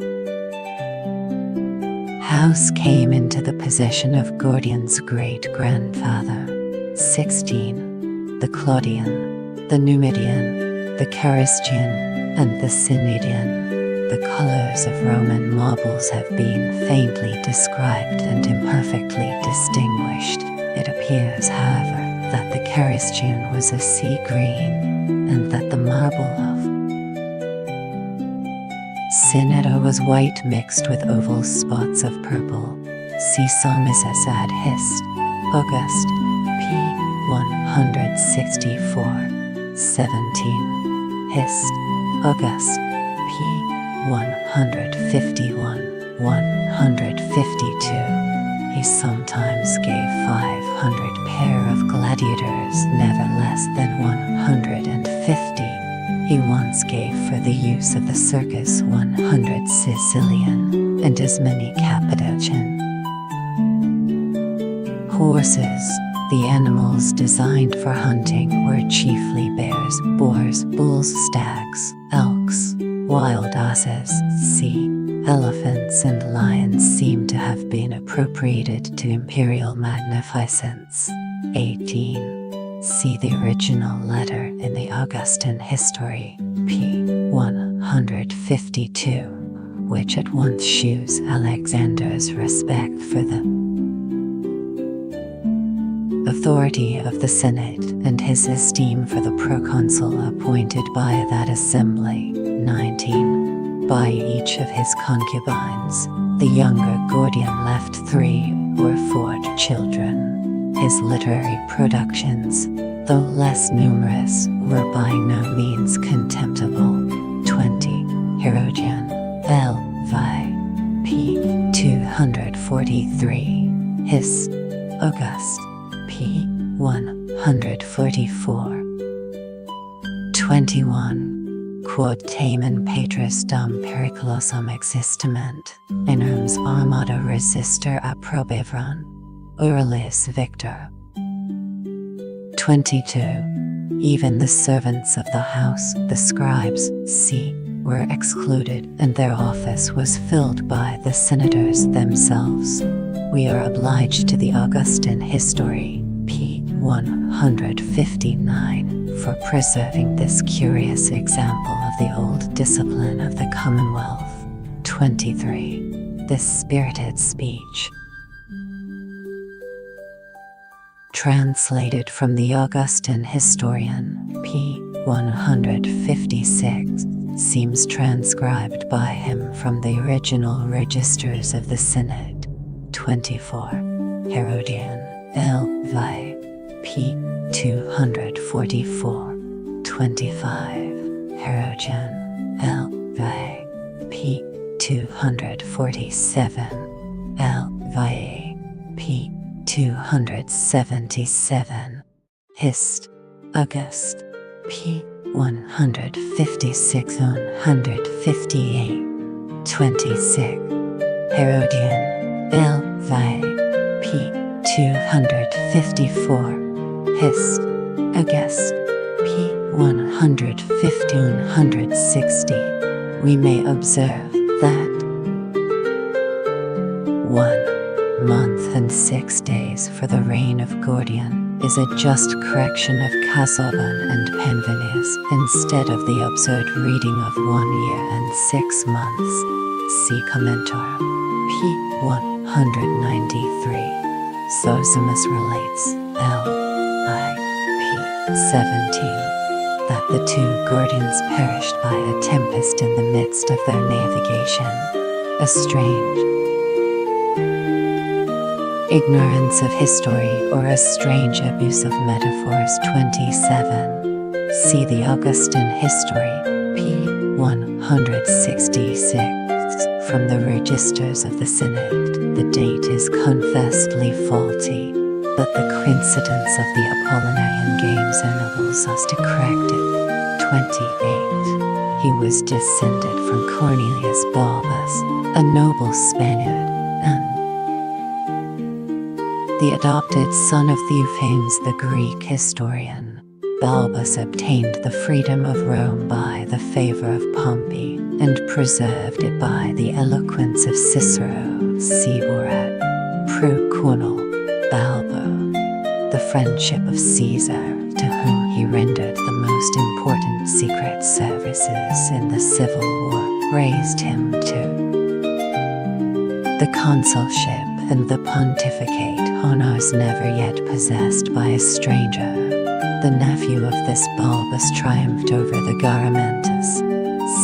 house came into the possession of Gordian's great-grandfather. 16. The Claudian, the Numidian, the Carystian, and the Cnidian. The colors of Roman marbles have been faintly described and imperfectly distinguished. It appears, however, that the Carystian was a sea green, and that the marble of Cineta was white mixed with oval spots of purple. See Psalmices ad Hist, August, p. 164, 17, Hist, August, p. 151, 152. He sometimes gave 500 pair of gladiators, never less than 150. He once gave for the use of the circus 100 Sicilian and as many Cappadocian horses. The animals designed for hunting were chiefly bears, boars, bulls, stags, elks, wild asses. See, elephants and lions seem to have been appropriated to imperial magnificence. 18. See the original letter in the Augustan History, p. 152, which at once shews Alexander's respect for the authority of the Senate and his esteem for the proconsul appointed by that assembly. 19. By each of his concubines, the younger Gordian left 3 or 4 children. His literary productions, though less numerous, were by no means contemptible. 20. Herodian, L. Vi, p. 243, Hist, August, p. 144. 21. Quod tamen patris dum periculosum existiment, enorms armada resister approbevran. Aurelius Victor. 22. Even the servants of the house, the scribes, c. were excluded, and their office was filled by the senators themselves. We are obliged to the Augustan History, p. 159, for preserving this curious example of the old discipline of the Commonwealth. 23. this spirited speech. Translated from the Augustan historian, p. 156, seems transcribed by him from the original registers of the Synod. 24. Herodian, L.V. p. 244. 25. Herodian, L.V. p. 247. L.V. p. 277. Hist. August. p. 156 158. 26. Herodian, L.V. p. 254. Hist. August. p. 150 160. We may observe that 1 month and 6 days for the reign of Gordian is a just correction of Casaubon and Penvenius instead of the absurd reading of 1 year and 6 months. See Commentor, p. 193. Zosimus relates, L.I.p. 17, that the 2 Gordians perished by a tempest in the midst of their navigation. A strange ignorance of history or a strange abuse of metaphors. 27. See the Augustan History, p. 166. From the registers of the Synod, the date is confessedly faulty, but the coincidence of the Apollinarian games enables us to correct it. 28. He was descended from Cornelius Balbus, a noble Spaniard, and the adopted son of Theophanes the Greek historian. Balbus obtained the freedom of Rome by the favor of Pompey, and preserved it by the eloquence of Cicero. See Orat. Pro Cornel. Balbo. The friendship of Caesar, to whom he rendered the most important secret services in the Civil War, raised him to the consulship and the pontificate, honors never yet possessed by a stranger. The nephew of this Balbus triumphed over the Garamantes.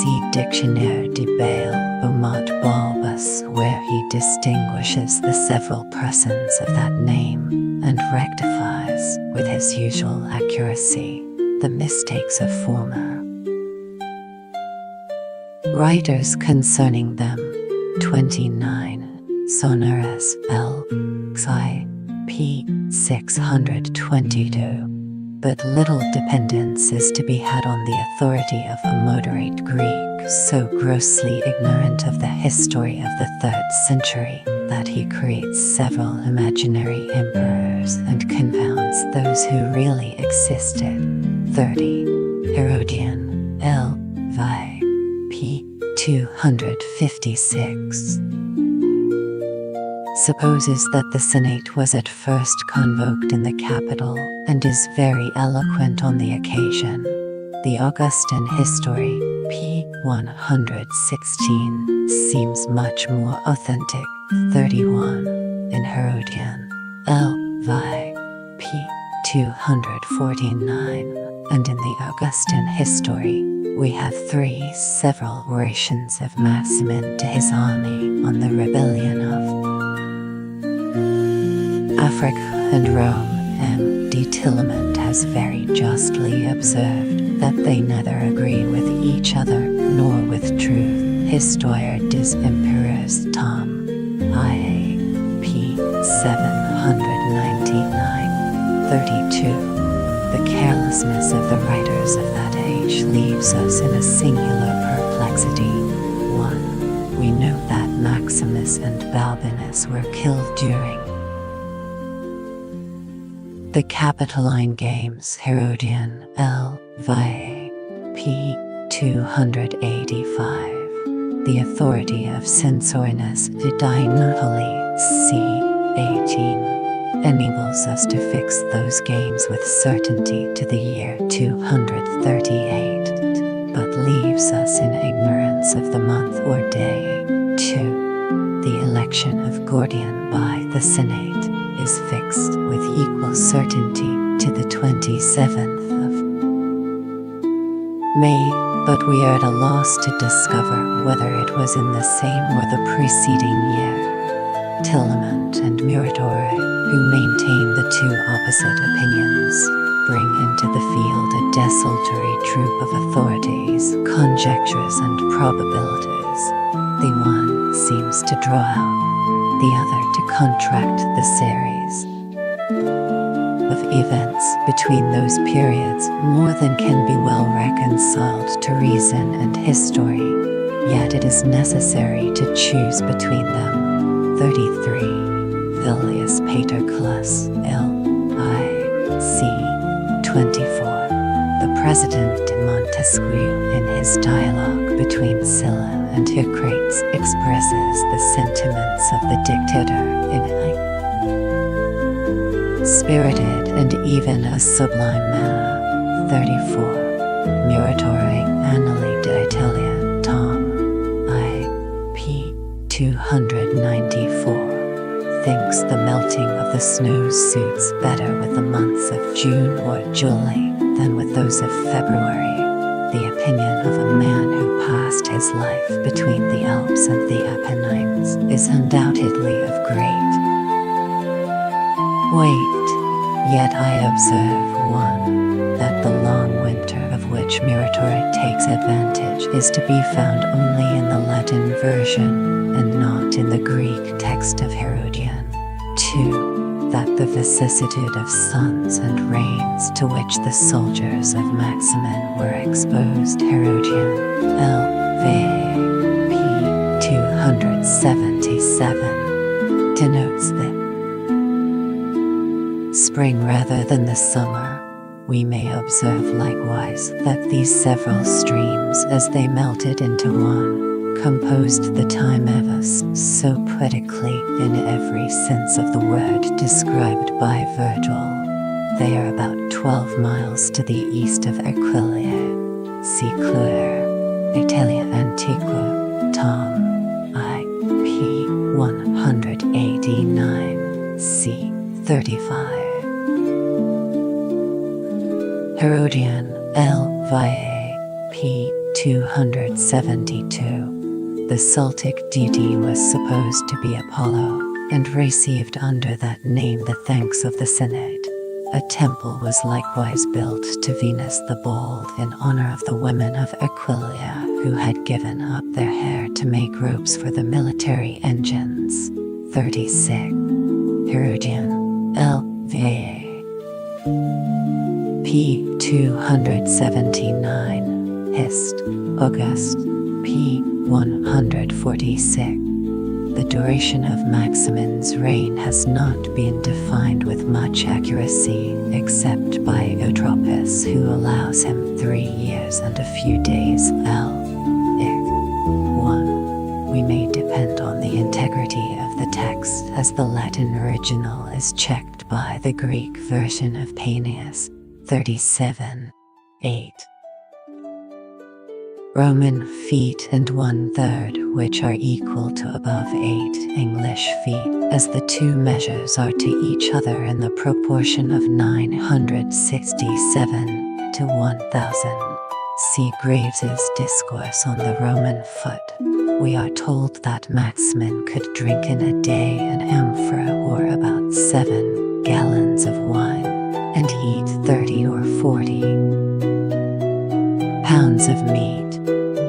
See Dictionnaire de Bale Beaumont Balbus, where he distinguishes the several persons of that name, and rectifies, with his usual accuracy, the mistakes of former writers concerning them. 29. Sonorous, L. Xi. p. 622. But little dependence is to be had on the authority of a moderate Greek so grossly ignorant of the history of the 3rd century that he creates several imaginary emperors and confounds those who really existed. 30. Herodian, L.V. p. 256. Supposes that the Senate was at first convoked in the Capitol, and is very eloquent on the occasion. The Augustan History, p. 116, seems much more authentic. 31. In Herodian, L.V. p. 249, and in the Augustan History, we have 3 several orations of Maximin to his army on the rebellion of Africa and Rome. M.D. Tillemont has very justly observed that they neither agree with each other nor with truth. Histoire des Empereurs, Tom. I.A. p. 799. 32. The carelessness of the writers of that age leaves us in a singular perplexity. 1. We know that Maximus and Balbinus were killed during the Capitoline Games. Herodian, L.V. p. 285. The authority of Censorinus de Napoli, c. 18, enables us to fix those games with certainty to the year 238, but leaves us in ignorance of the month or day. 2. The election of Gordian by the Senate is fixed with equal certainty to the 27th of May, but we are at a loss to discover whether it was in the same or the preceding year. Tillemont and Muratori, who maintain the two opposite opinions, bring into the field a desultory troop of authorities, conjectures, and probabilities. The one seems to draw out, the other to contract the series of events between those periods more than can be well reconciled to reason and history, yet it is necessary to choose between them. 33. Filius Paterculus, L.I.C. 24. The President de Montesquieu, in his dialogue between Sylla and Hippocrates, expresses the sentiments of the dictator in a spirited and even a sublime manner. 34. Muratori, Annali d'Italia, Tom. I. P. 294. Thinks the melting of the snows suits better with the months of June or July than with those of February. The opinion of a man who passed his life between the Alps and the Apennines is undoubtedly of great weight, yet I observe one, that the long winter of which Muratori takes advantage is to be found only in the Latin version and not in the Greek text of Herodian. 2. That the vicissitude of suns and rains to which the soldiers of Maximin were exposed, Herodian, L.V.P. 277, denotes the spring rather than the summer. We may observe likewise that these several streams, as they melted into one, composed the Timevus so poetically in every sense of the word described by Virgil. They are about 12 miles to the east of Aquileia. See Clure, Italia Antiqua, Tom. I. P. 189, c. 35. Herodian, L.V.A.P. 272. The Celtic deity was supposed to be Apollo, and received under that name the thanks of the Senate. A temple was likewise built to Venus the Bold in honor of the women of Aquileia who had given up their hair to make ropes for the military engines. 36. Herodian, L.V.A. P. 279, Hist. August, P. 146. The duration of Maximin's reign has not been defined with much accuracy, except by Eutropus, who allows him 3 years and a few days. L. 1. We may depend on the integrity of the text, as the Latin original is checked by the Greek version of Paeanius. 37. 8. Roman feet and 1/3, which are equal to above 8 English feet, as the two measures are to each other in the proportion of 967 to 1,000. See Graves's Discourse on the Roman Foot. We are told that Maximin could drink in a day an amphora or about 7 gallons of wine, and eat 30 or 40 pounds of meat.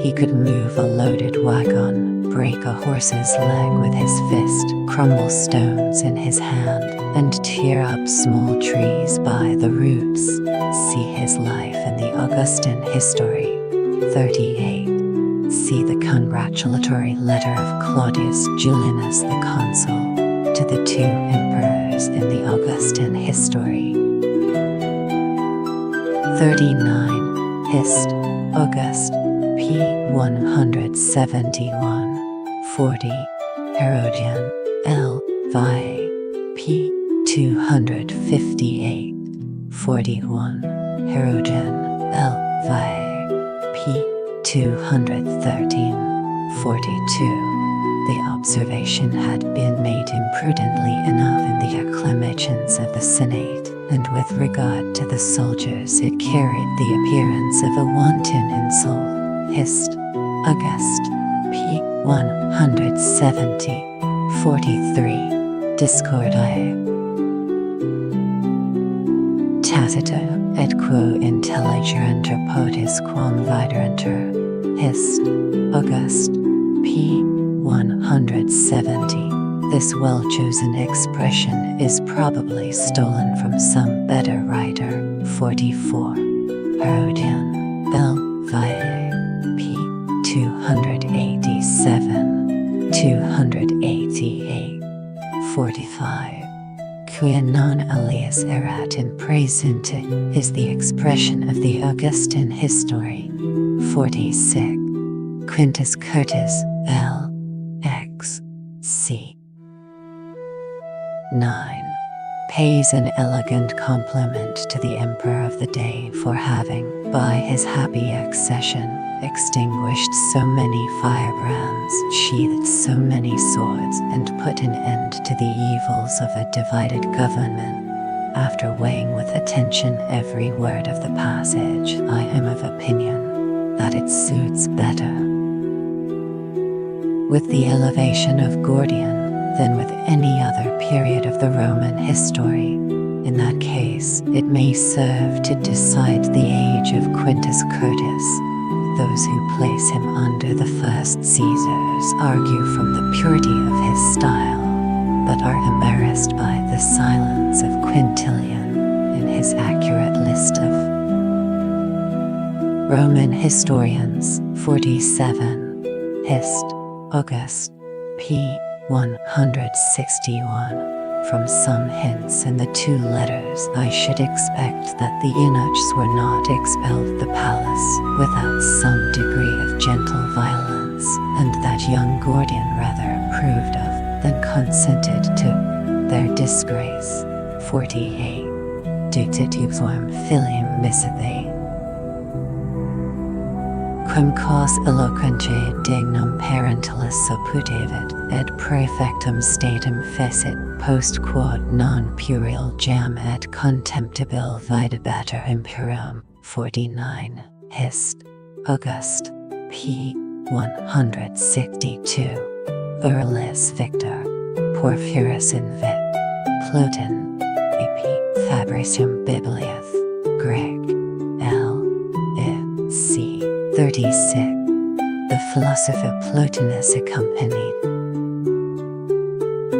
He could move a loaded wagon, break a horse's leg with his fist, crumble stones in his hand, and tear up small trees by the roots. See his life in the Augustan History. 38. See the congratulatory letter of Claudius Julianus the consul to the two emperors in the Augustan History. 39. Hist. August, P. 171. 40. Herodian, L. Vi. P. 258. 41. Herodian, L. Vi. P. 213. 42. the observation had been made imprudently enough in the acclamations of the Senate, and with regard to the soldiers it carried the appearance of a wanton insult. Hist. August. p. 170. 43. Discordiae. Tacita, et quo intelligerenter potis quam viderenter. Hist. August. p. 170. This well-chosen expression is probably stolen from some better writer. 44. Herodian. L. Vie. p. 287. 288. 45. Quia non alias erat in praesente is the expression of the Augustan history. 46. Quintus Curtius, L. X. C. 9. Pays an elegant compliment to the emperor of the day for having, by his happy accession, extinguished so many firebrands, sheathed so many swords, and put an end to the evils of a divided government. After weighing with attention every word of the passage, I am of opinion that it suits better with the elevation of Gordian than with any other period of the Roman history. In that case, it may serve to decide the age of Quintus Curtius. Those who place him under the first Caesars argue from the purity of his style, but are embarrassed by the silence of Quintilian in his accurate list of Roman historians. 47. Hist. August. p. 161. From some hints in the two letters, I should expect that the eunuchs were not expelled the palace without some degree of gentle violence, and that young Gordian rather approved of than consented to their disgrace. 48. Dictituam filium misithae. Quem cos eloquente dignum parentalis supputavit, et praefectum statum fecit, post quod non puerial jam et contemptibil videbatur imperium. 49. Hist. August. p. 162. Urlis Victor. Porphyrus invit. Pluton. ap. Fabricium Bibliath. Greg. L. I. C. 36. The philosopher Plotinus accompanied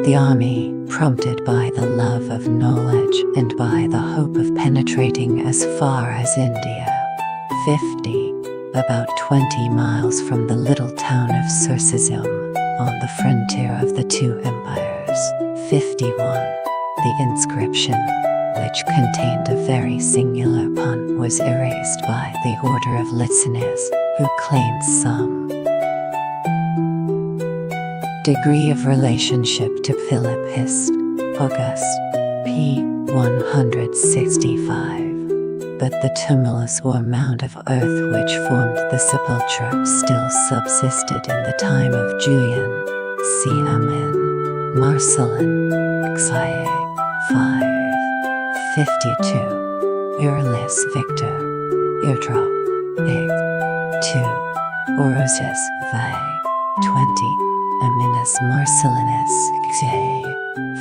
the army, prompted by the love of knowledge and by the hope of penetrating as far as India. 50. About 20 miles from the little town of Sursizum, on the frontier of the two empires. 51. The inscription, which contained a very singular pun, was erased by the order of Licinus, who claimed some degree of relationship to Philip. Hist. August. p. 165. But the tumulus or mound of earth which formed the sepulchre still subsisted in the time of Julian. CMn. Marcellin. Xiae. 5. 52. Urlis Victor. Eardrop. Ig. 2. Orosius. Vae. 20. Aminus Marcellinus. Xiae.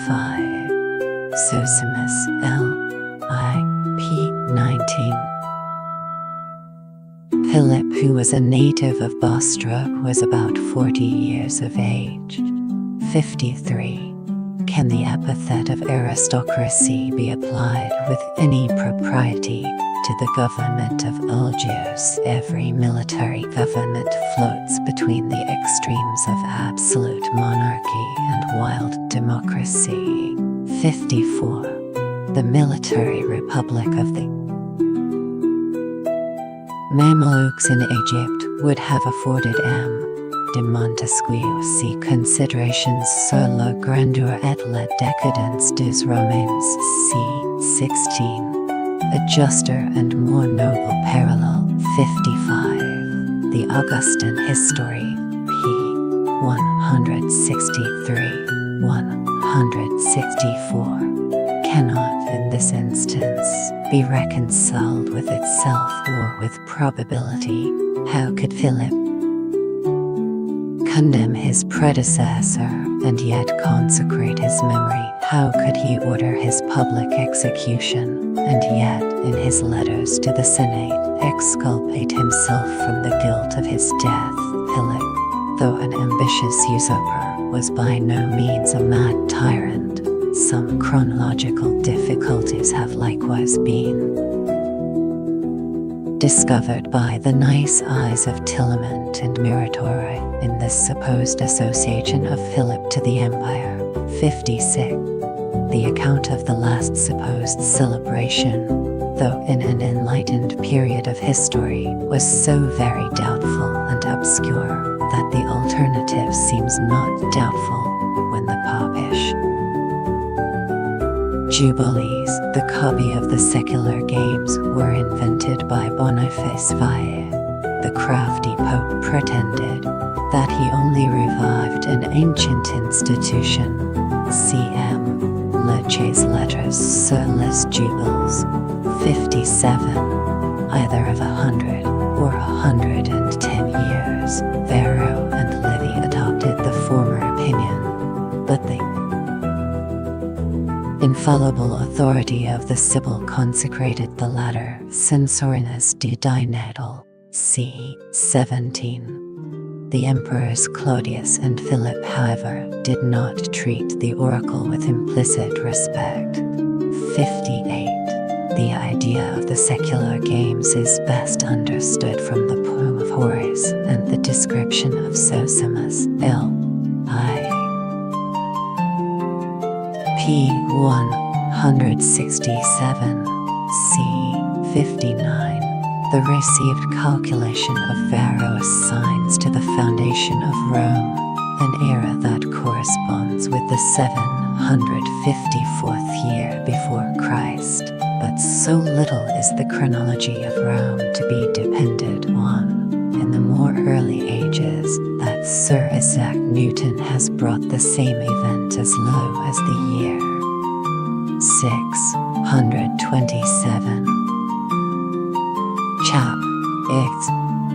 5. Sosimus. L. I. p. 19. Philip, who was a native of Bostra, was about 40 years of age. 53. Can the epithet of aristocracy be applied with any propriety to the government of Algiers? Every military government floats between the extremes of absolute monarchy and wild democracy. 54. The military republic of the Mamelukes in Egypt would have afforded M. de Montesquieu see considerations sur la grandeur et la décadence des Romains c. 16. A juster and more noble parallel. 55. The Augustan history p. 163, 164, cannot in this instance be reconciled with itself or with probability. How could Philip condemn his predecessor and yet consecrate his memory? How could he order his public execution and yet, in his letters to the Senate, exculpate himself from the guilt of his death? Philip, though an ambitious usurper, was by no means a mad tyrant. Some chronological difficulties have likewise been discovered by the nice eyes of Tillemont and Muratori in this supposed association of Philip to the empire. 56. The account of the last supposed celebration, though in an enlightened period of history, was so very doubtful and obscure that the alternative seems not doubtful when the popish Jubilees, the copy of the secular games, were invented by Boniface Valle. The crafty Pope pretended that he only revived an ancient institution. CM.Leches letters sur les Jubiles. 57. Either of 100 or 110 years, Varro and Livy adopted the former opinion, but the infallible authority of the Sibyl consecrated the latter. Censorinus de Dinatal, c. 17. The emperors Claudius and Philip, however, did not treat the oracle with implicit respect. 58. The idea of the secular games is best understood from the poem of Horace and the description of Zosimus, L.I. p. 167, c. 59. The received calculation of Varro assigns to the foundation of Rome an era that corresponds with the 754th year before Christ, but so little is the chronology of Rome to be depended on in the more early ages that Sir Isaac Newton has brought the same event as low as the year 627. Chap. X.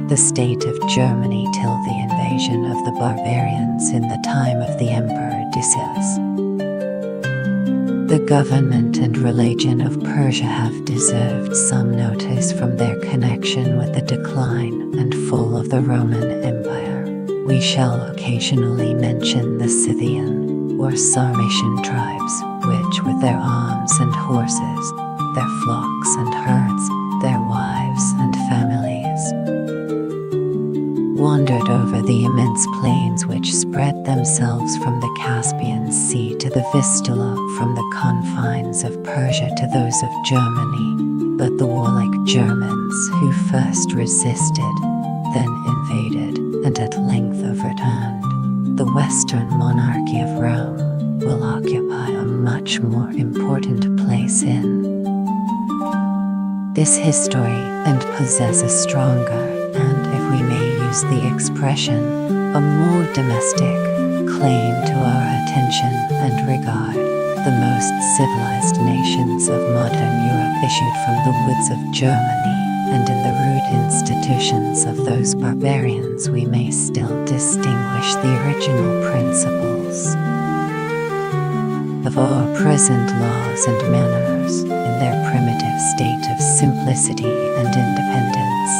The state of Germany till the invasion of the barbarians in the time of the Emperor Decius. The government and religion of Persia have deserved some notice from their connection with the decline and fall of the Roman Empire. We shall occasionally mention the Scythian or Sarmatian tribes, which with their arms and horses, their flocks and herds, their wives and families, wandered over the immense plains which spread themselves from the Caspian Sea to the Vistula, from the confines of Persia to those of Germany. But the warlike Germans, who first resisted, then invaded, and at length overturned the Western monarchy of Rome, will occupy a much more important place in this history and possess a stronger, and if we may use the expression, a more domestic claim to our attention and regard. The most civilized nations of modern Europe issued from the woods of Germany, and in the rude institutions of those barbarians we may still distinguish the original principles of our present laws and manners, in their primitive state of simplicity and independence.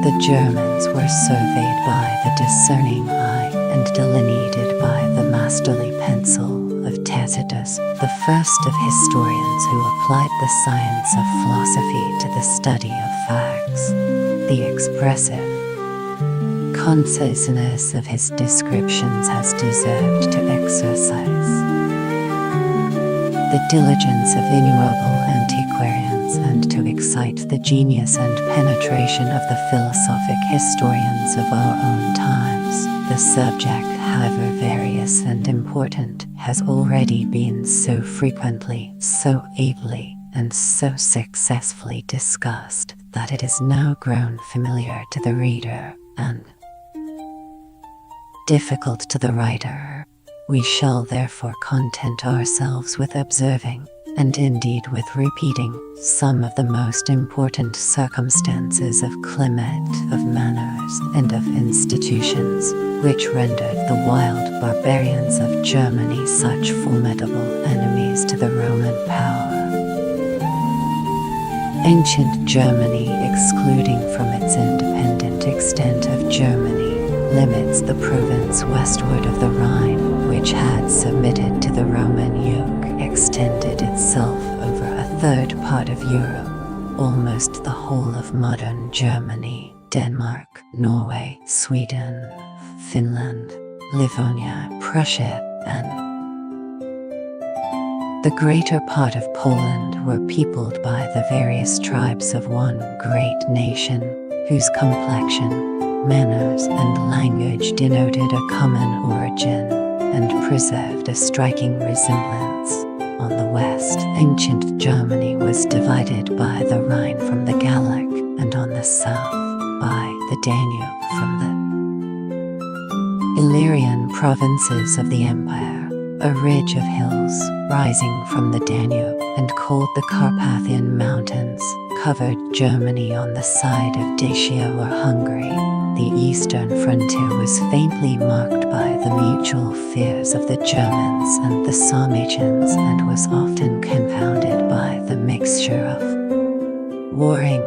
The Germans were surveyed by the discerning eye and delineated by the masterly pencil of Tacitus, the first of historians who applied the science of philosophy to the study of facts. The expressive conciseness of his descriptions has deserved to exercise the diligence of innumerable antiquarians and to excite the genius and penetration of the philosophic historians of our own times. The subject, however various and important, has already been so frequently, so ably, and so successfully discussed that it is now grown familiar to the reader, and difficult to the writer. We shall therefore content ourselves with observing, and indeed with repeating, some of the most important circumstances of climate, of manners, and of institutions, which rendered the wild barbarians of Germany such formidable enemies to the Roman power. Ancient Germany, excluding from its independent extent of Germany, limits the province westward of the Rhine, which had submitted to the Roman yoke, extended itself over a third part of Europe, almost the whole of modern Germany, Denmark, Norway, Sweden, Finland, Livonia, Prussia, and the greater part of Poland were peopled by the various tribes of one great nation, whose complexion, manners, and language denoted a common origin, and preserved a striking resemblance. On the west, ancient Germany was divided by the Rhine from the Gallic, and on the south, by the Danube from the Illyrian provinces of the empire. A ridge of hills, rising from the Danube and called the Carpathian Mountains, covered Germany on the side of Dacia or Hungary. The eastern frontier was faintly marked by the mutual fears of the Germans and the Sarmatians, and was often compounded by the mixture of warring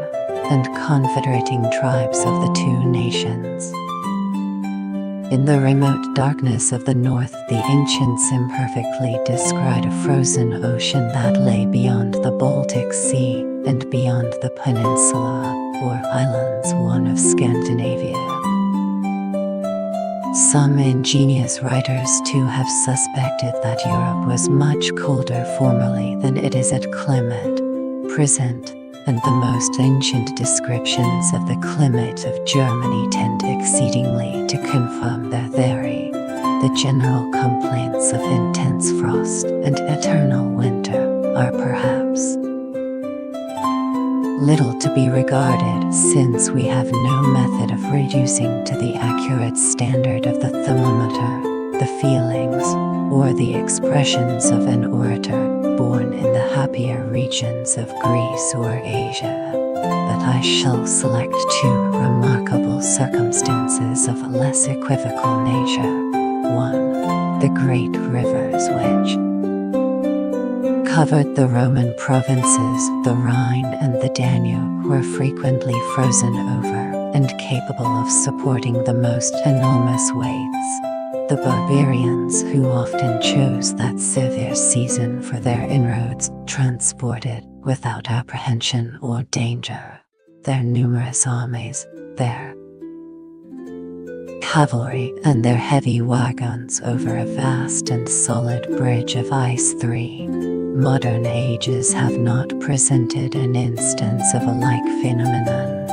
and confederating tribes of the two nations. In the remote darkness of the north, the ancients imperfectly descried a frozen ocean that lay beyond the Baltic Sea, and beyond the peninsula, or islands, one of Scandinavia. Some ingenious writers too have suspected that Europe was much colder formerly than it is at climate present, and the most ancient descriptions of the climate of Germany tend exceedingly to confirm their theory. The general complaints of intense frost and eternal winter are perhaps little to be regarded, since we have no method of reducing to the accurate standard of the thermometer the feelings or the expressions of an orator born in the happier regions of Greece or Asia. But I shall select two remarkable circumstances of a less equivocal nature. 1. The great rivers which covered the Roman provinces, the Rhine and the Danube, were frequently frozen over, and capable of supporting the most enormous weights. The barbarians, who often chose that severe season for their inroads, transported, without apprehension or danger, their numerous armies, their cavalry, and their heavy wagons over a vast and solid bridge of ice. 3. Modern ages have not presented an instance of a like phenomenon.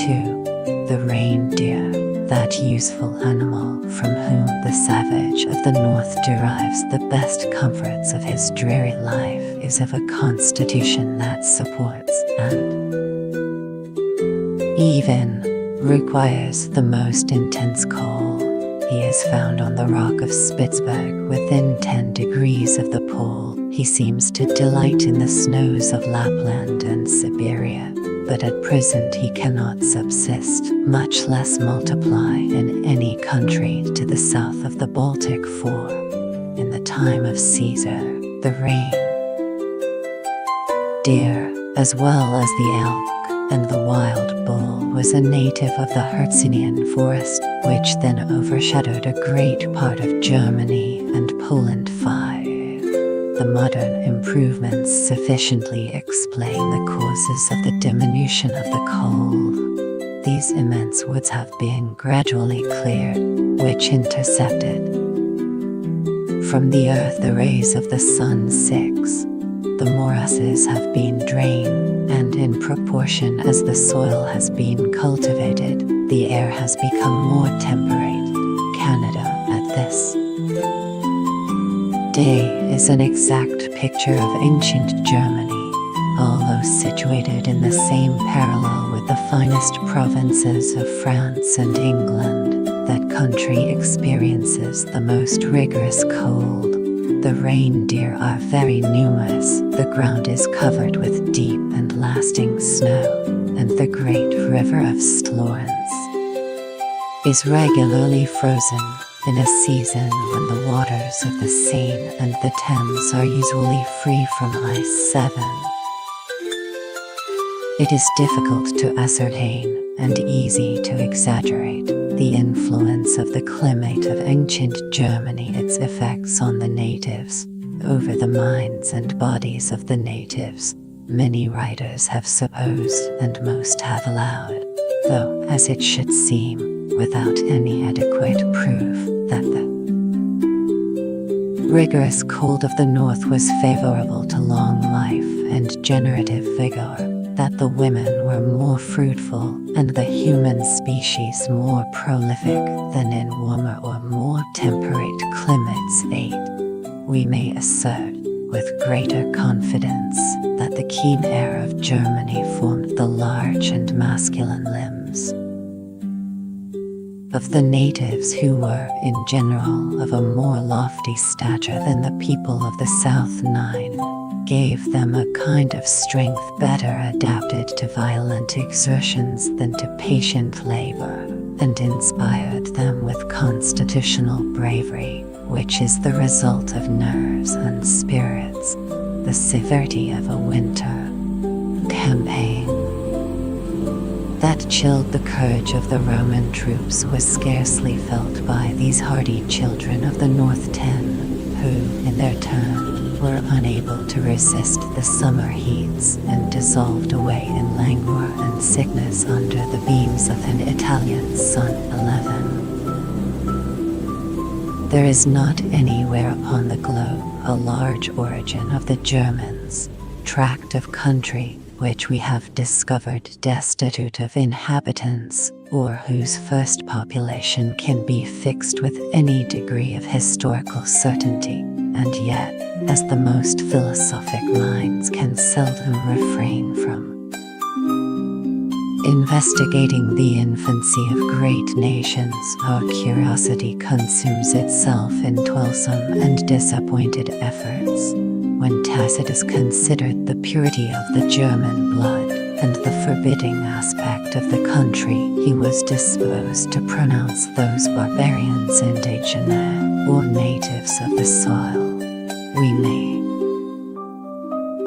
2. The reindeer, that useful animal from whom the savage of the north derives the best comforts of his dreary life, is of a constitution that supports, and even requires, the most intense cold. He is found on the rock of Spitzberg, within 10 degrees of the pole. He seems to delight in the snows of Lapland and Siberia, but at present he cannot subsist, much less multiply, in any country to the south of the Baltic. 4. In the time of Caesar, the reindeer, as well as the elk and the wild bull, was a native of the Hercynian forest, which then overshadowed a great part of Germany and Poland. 5. The modern improvements sufficiently explain the causes of the diminution of the cold. These immense woods have been gradually cleared, which intercepted from the earth the rays of the sun. 6. The morasses have been drained, and in proportion as the soil has been cultivated, the air has become more temperate. Canada, at this day, is an exact picture of ancient Germany, although situated in the same parallel with the finest provinces of France and England, that country experiences the most rigorous cold. The reindeer are very numerous, the ground is covered with deep and lasting snow, and the great river of Slorence is regularly frozen in a season when the waters of the Seine and the Thames are usually free from ice. 7. It is difficult to ascertain and easy to exaggerate the influence of the climate of ancient Germany, its effects on the natives, over the minds and bodies of the natives. Many writers have supposed, and most have allowed, though as it should seem, without any adequate proof, that the rigorous cold of the north was favorable to long life and generative vigor, that the women were more fruitful and the human species more prolific than in warmer or more temperate climates. 8. We may assert with greater confidence that the keen air of Germany formed the large and masculine limbs of the natives, who were, in general, of a more lofty stature than the people of the South. 9. Gave them a kind of strength better adapted to violent exertions than to patient labor, and inspired them with constitutional bravery, which is the result of nerves and spirits. The severity of a winter campaign that chilled the courage of the Roman troops was scarcely felt by these hardy children of the North. 10. Who, in their turn, were unable to resist the summer heats and dissolved away in languor and sickness under the beams of an Italian sun. 11. There is not anywhere upon the globe a large origin of the Germans, tract of country which we have discovered destitute of inhabitants, or whose first population can be fixed with any degree of historical certainty, and yet, as the most philosophic minds can seldom refrain from investigating the infancy of great nations, our curiosity consumes itself in toilsome and disappointed efforts. When Tacitus considered the purity of the German blood and the forbidding aspect of the country, he was disposed to pronounce those barbarians indigenous, or natives of the soil. We may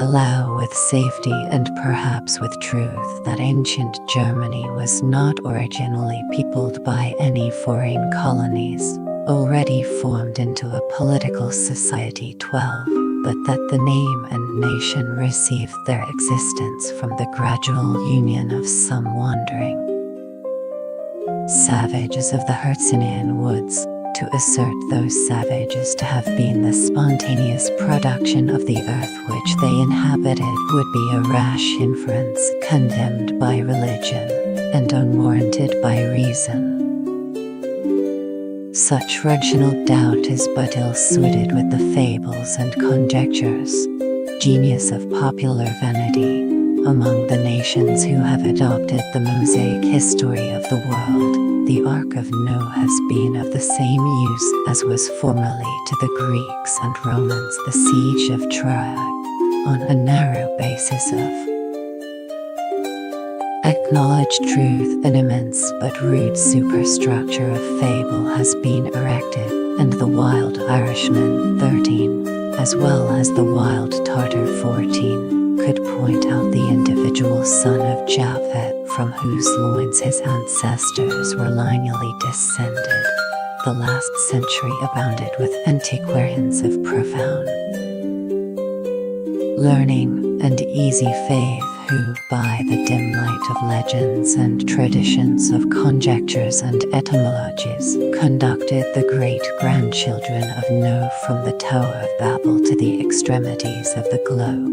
allow with safety and perhaps with truth that ancient Germany was not originally peopled by any foreign colonies, already formed into a political society. 12. But that the name and nation received their existence from the gradual union of some wandering savages of the Hercynian woods. To assert those savages to have been the spontaneous production of the earth which they inhabited would be a rash inference, condemned by religion and unwarranted by reason. Such rational doubt is but ill-suited with the fables and conjectures, genius of popular vanity, among the nations who have adopted the mosaic history of the world. The Ark of Noah has been of the same use as was formerly to the Greeks and Romans the siege of Troy, on a narrow basis of acknowledged truth. An immense but rude superstructure of fable has been erected, and the wild Irishman 13, as well as the wild Tartar 14, could point out the individual son of Japhet from whose loins his ancestors were lineally descended. The last century abounded with antiquarians of profound learning and easy faith who, by the dim light of legends and traditions, of conjectures and etymologies, conducted the great-grandchildren of Noah from the Tower of Babel to the extremities of the globe.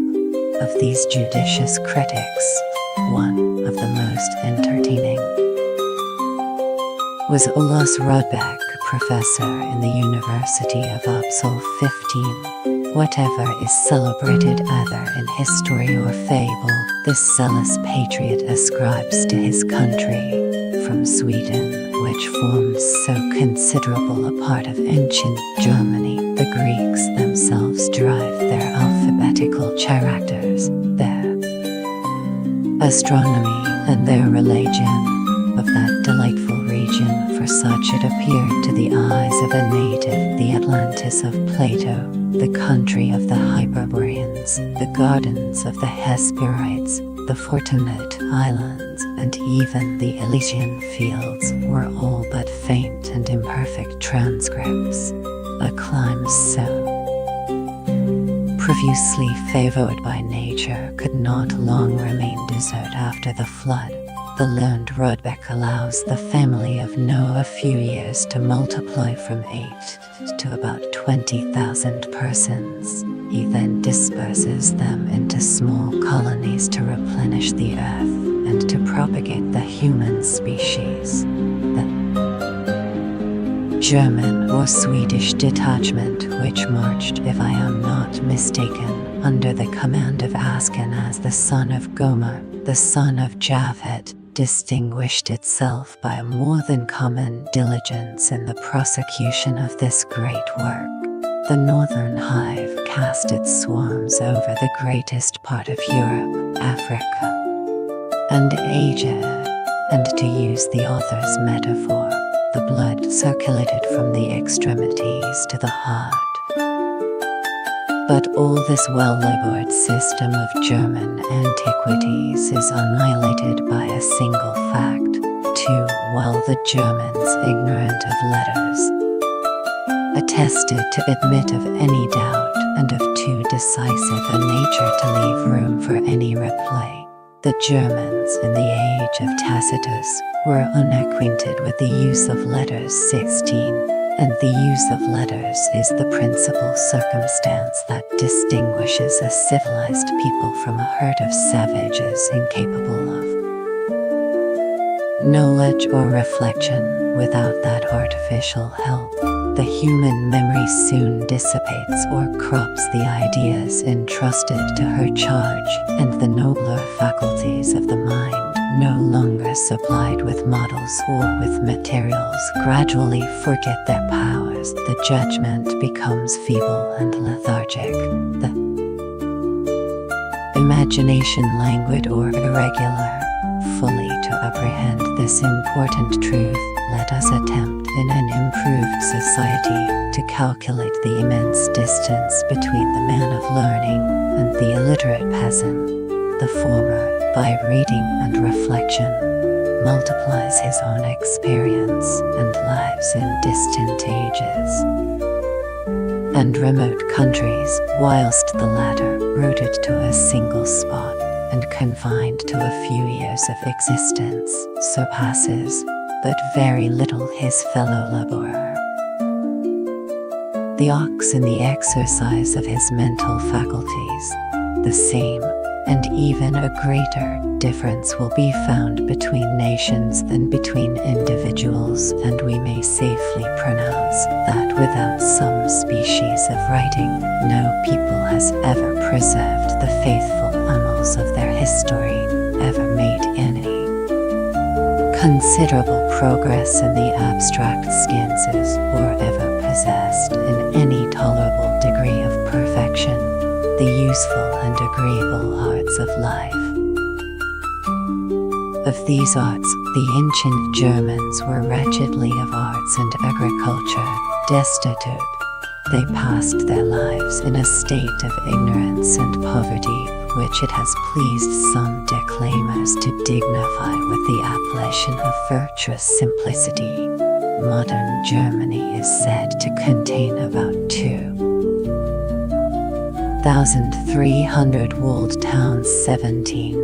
Of these judicious critics, one of the most entertaining was Olaus Rudbeck, professor in the University of Uppsala. 15. Whatever is celebrated either in history or fable, this zealous patriot ascribes to his country, from Sweden which forms so considerable a part of ancient Germany, the Greeks themselves derive their alphabetical characters, their astronomy, and their religion of that delightful region, for such it appeared to the eyes of a native, the Atlantis of Plato, the country of the Hyperboreans, the gardens of the Hesperides, the Fortunate Islands, and even the Elysian fields were all but faint and imperfect transcripts. A clime so profusely favored by nature could not long remain desert after the flood. The learned Rudbeck allows the family of Noah a few years to multiply from 8 to about 20,000 persons. He then disperses them into small colonies to replenish the earth and to propagate the human species. The German or Swedish detachment, which marched, if I am not mistaken, under the command of Ashkenaz, the son of Gomer, the son of Japhet, distinguished itself by a more than common diligence in the prosecution of this great work. The northern hive cast its swarms over the greatest part of Europe, Africa, and Asia, and to use the author's metaphor, the blood circulated from the extremities to the heart. But all this well-labored system of German antiquities is annihilated by a single fact, too, while the Germans, ignorant of letters, attested to admit of any doubt, and of too decisive a nature to leave room for any reply. The Germans, in the age of Tacitus, were unacquainted with the use of letters 16. And the use of letters is the principal circumstance that distinguishes a civilized people from a herd of savages incapable of knowledge or reflection. Without that artificial help, the human memory soon dissipates or corrupts the ideas entrusted to her charge, and the nobler faculties of the mind, no longer supplied with models or with materials, gradually forget their powers. The judgment becomes feeble and lethargic. The imagination languid or irregular. Fully to apprehend this important truth, let us attempt in an improved society to calculate the immense distance between the man of learning and the illiterate peasant. The former, by reading and reflection, multiplies his own experience and lives in distant ages and remote countries, whilst the latter, rooted to a single spot and confined to a few years of existence, surpasses but very little his fellow laborer. The ox in the exercise of his mental faculties, the same and even a greater difference will be found between nations than between individuals, and we may safely pronounce that without some species of writing, no people has ever preserved the faithful annals of their history, ever made any considerable progress in the abstract sciences, or ever possessed in any tolerable degree of perfection the useful and agreeable arts of life. Of these arts, the ancient Germans were wretchedly of arts and agriculture destitute. They passed their lives in a state of ignorance and poverty, which it has pleased some declaimers to dignify with the appellation of virtuous simplicity. Modern Germany is said to contain about 2,300 walled towns, 17.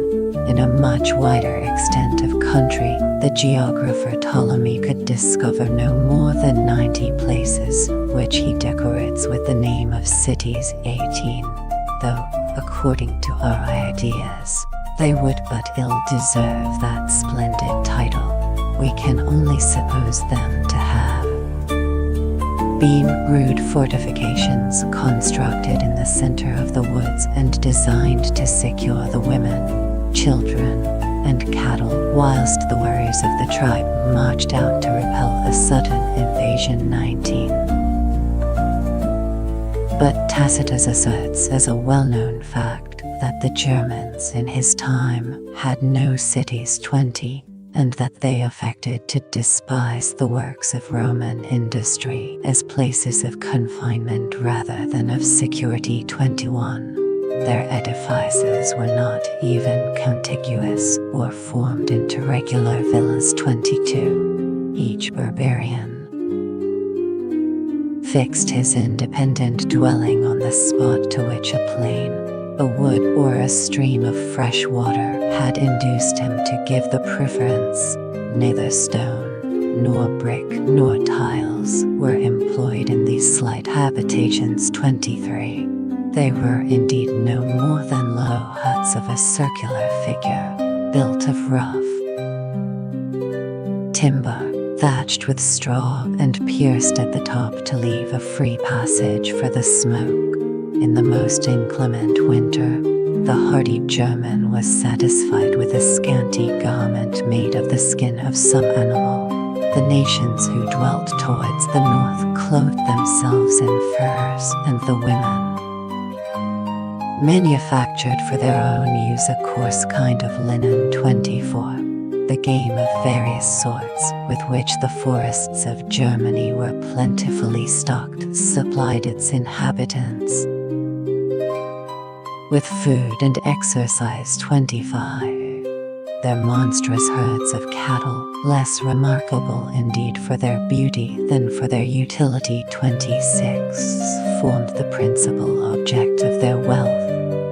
In a much wider extent of country, the geographer Ptolemy could discover no more than 90 places, which he decorates with the name of cities, 18, though, according to our ideas, they would but ill deserve that splendid title. We can only suppose them to have been rude fortifications constructed in the center of the woods and designed to secure the women, children, and cattle, whilst the warriors of the tribe marched out to repel a sudden invasion. 19. But Tacitus asserts as a well-known fact that the Germans in his time had no cities. 20, and that they affected to despise the works of Roman industry as places of confinement rather than of security. 21. Their edifices were not even contiguous or formed into regular villas. 22. Each barbarian fixed his independent dwelling on the spot to which a plain, a wood, or a stream of fresh water had induced him to give the preference. Neither stone, nor brick, nor tiles were employed in these slight habitations. 23. They were indeed no more than low huts of a circular figure, built of rough timber, thatched with straw and pierced at the top to leave a free passage for the smoke. In the most inclement winter, the hardy German was satisfied with a scanty garment made of the skin of some animal. The nations who dwelt towards the north clothed themselves in furs, and the women manufactured for their own use a coarse kind of linen. 24. The game of various sorts, with which the forests of Germany were plentifully stocked, supplied its inhabitants with food and exercise. 25. Their monstrous herds of cattle, less remarkable indeed for their beauty than for their utility. 26. Formed the principal object of their wealth.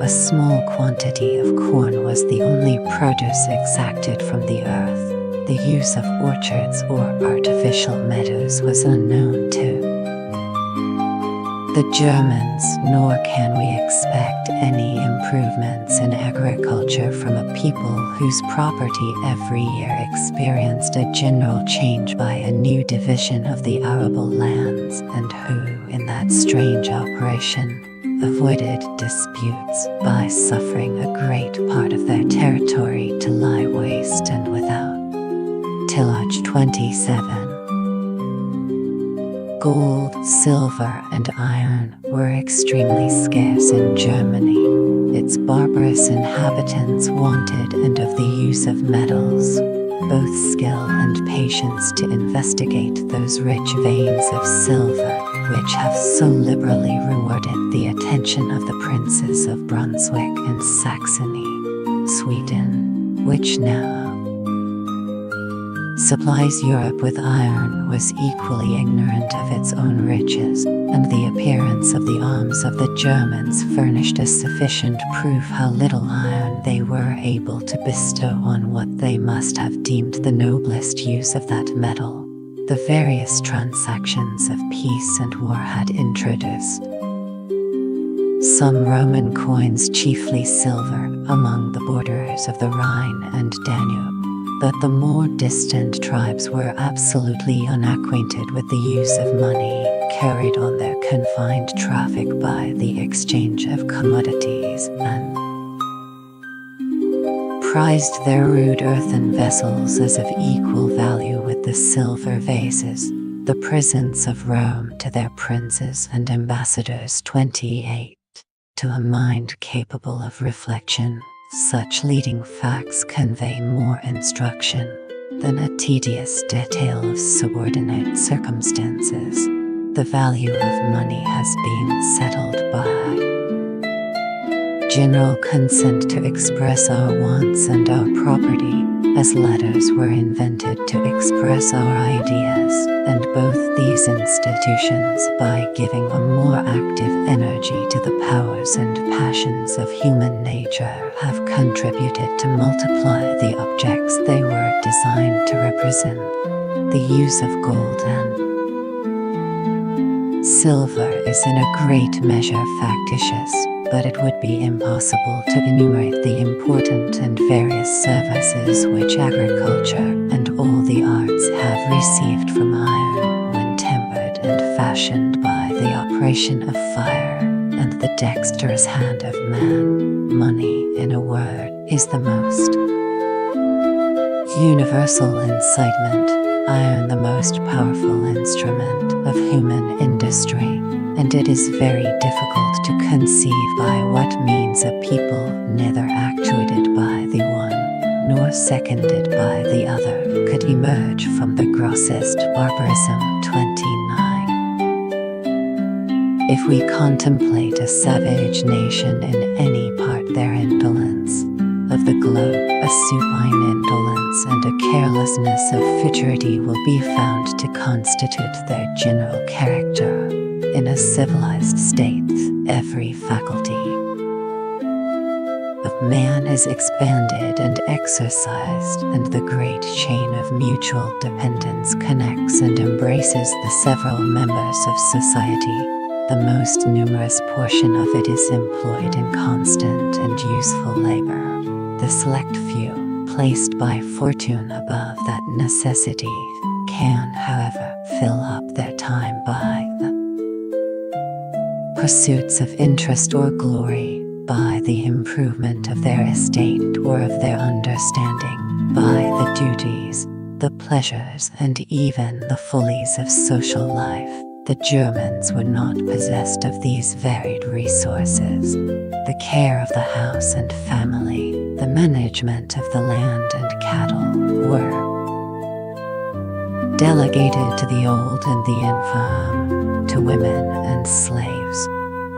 A small quantity of corn was the only produce exacted from the earth. The use of orchards or artificial meadows was unknown to the Germans, nor can we expect any improvements in agriculture from a people whose property every year experienced a general change by a new division of the arable lands, and who, in that strange operation, avoided disputes by suffering a great part of their territory to lie waste and without tillage. 27. Gold, silver, and iron were extremely scarce in Germany. Its barbarous inhabitants wanted, and of the use of metals, both skill and patience to investigate those rich veins of silver which have so liberally rewarded the attention of the princes of Brunswick and Saxony. Sweden, which now supplies Europe with iron, was equally ignorant of its own riches, and the appearance of the arms of the Germans furnished a sufficient proof how little iron they were able to bestow on what they must have deemed the noblest use of that metal. The various transactions of peace and war had introduced some Roman coins, chiefly silver, among the borders of the Rhine and Danube. But the more distant tribes were absolutely unacquainted with the use of money, carried on their confined traffic by the exchange of commodities, and prized their rude earthen vessels as of equal value with the silver vases, the presents of Rome to their princes and ambassadors. 28. To a mind capable of reflection, such leading facts convey more instruction than a tedious detail of subordinate circumstances. The value of money has been settled by general consent to express our wants and our property, as letters were invented to express our ideas, and both these institutions, by giving a more active energy to the powers and passions of human nature, have contributed to multiply the objects they were designed to represent. The use of gold and silver is in a great measure factitious, but it would be impossible to enumerate the important and various services which agriculture and all the arts have received from iron when tempered and fashioned by the operation of fire and the dexterous hand of man. Money, in a word, is the most Universal incitement, iron the most powerful instrument of human industry, and it is very difficult to conceive by what means a people neither actuated by the one nor seconded by the other could emerge from the grossest barbarism. 29. If we contemplate a savage nation in any part their indolence of the globe, a supine indolence and a carelessness of futurity will be found to constitute their general character. In a civilized state, every faculty of man is expanded and exercised, and the great chain of mutual dependence connects and embraces the several members of society. The most numerous portion of it is employed in constant and useful labor. The select few, placed by fortune above that necessity, can, however, fill up their time by the pursuits of interest or glory, by the improvement of their estate or of their understanding, by the duties, the pleasures, and even the follies of social life. The Germans were not possessed of these varied resources. The care of the house and family, the management of the land and cattle, were delegated to the old and the infirm, to women and slaves.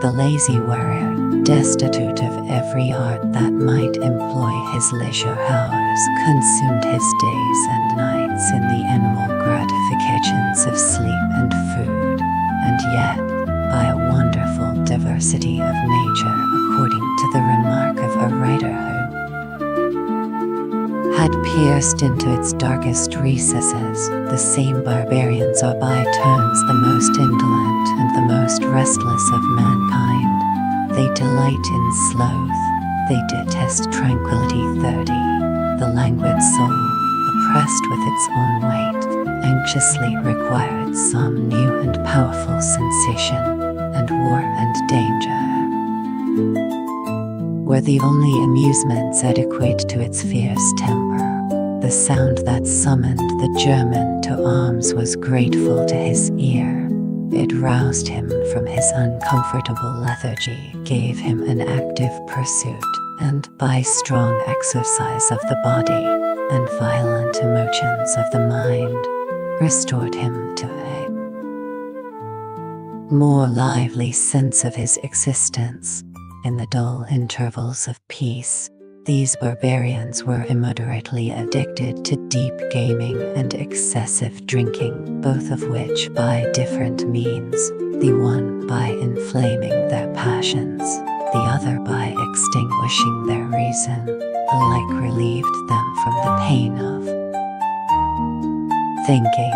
The lazy warrior, destitute of every art that might employ his leisure hours, consumed his days and nights in the animal gratifications of sleep and food, and yet, by a wonderful diversity of nature, according to the remark of a writer who had pierced into its darkest recesses, the same barbarians are by turns the most indolent and the most restless of mankind. They delight in sloth, they detest tranquility. 30. The languid soul, oppressed with its own weight, anxiously required some new and powerful sensation, and war and danger were the only amusements adequate to its fierce temper. The sound that summoned the German to arms was grateful to his ear. It roused him from his uncomfortable lethargy, gave him an active pursuit, and by strong exercise of the body and violent emotions of the mind, restored him to a more lively sense of his existence. In the dull intervals of peace, these barbarians were immoderately addicted to deep gaming and excessive drinking, both of which by different means, the one by inflaming their passions, the other by extinguishing their reason, alike relieved them from the pain of thinking.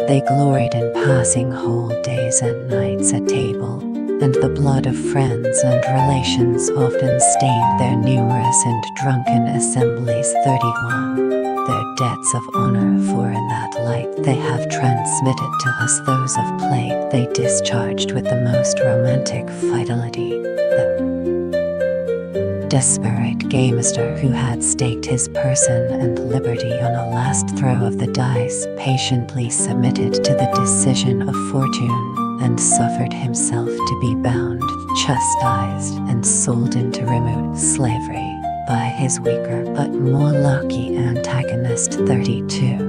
They gloried in passing whole days and nights at table, and the blood of friends and relations often stained their numerous and drunken assemblies. 31. Their debts of honor, for in that light they have transmitted to us those of play, they discharged with the most romantic fidelity. The desperate gamester who had staked his person and liberty on a last throw of the dice patiently submitted to the decision of fortune, and suffered himself to be bound, chastised, and sold into remote slavery by his weaker but more lucky antagonist. 32.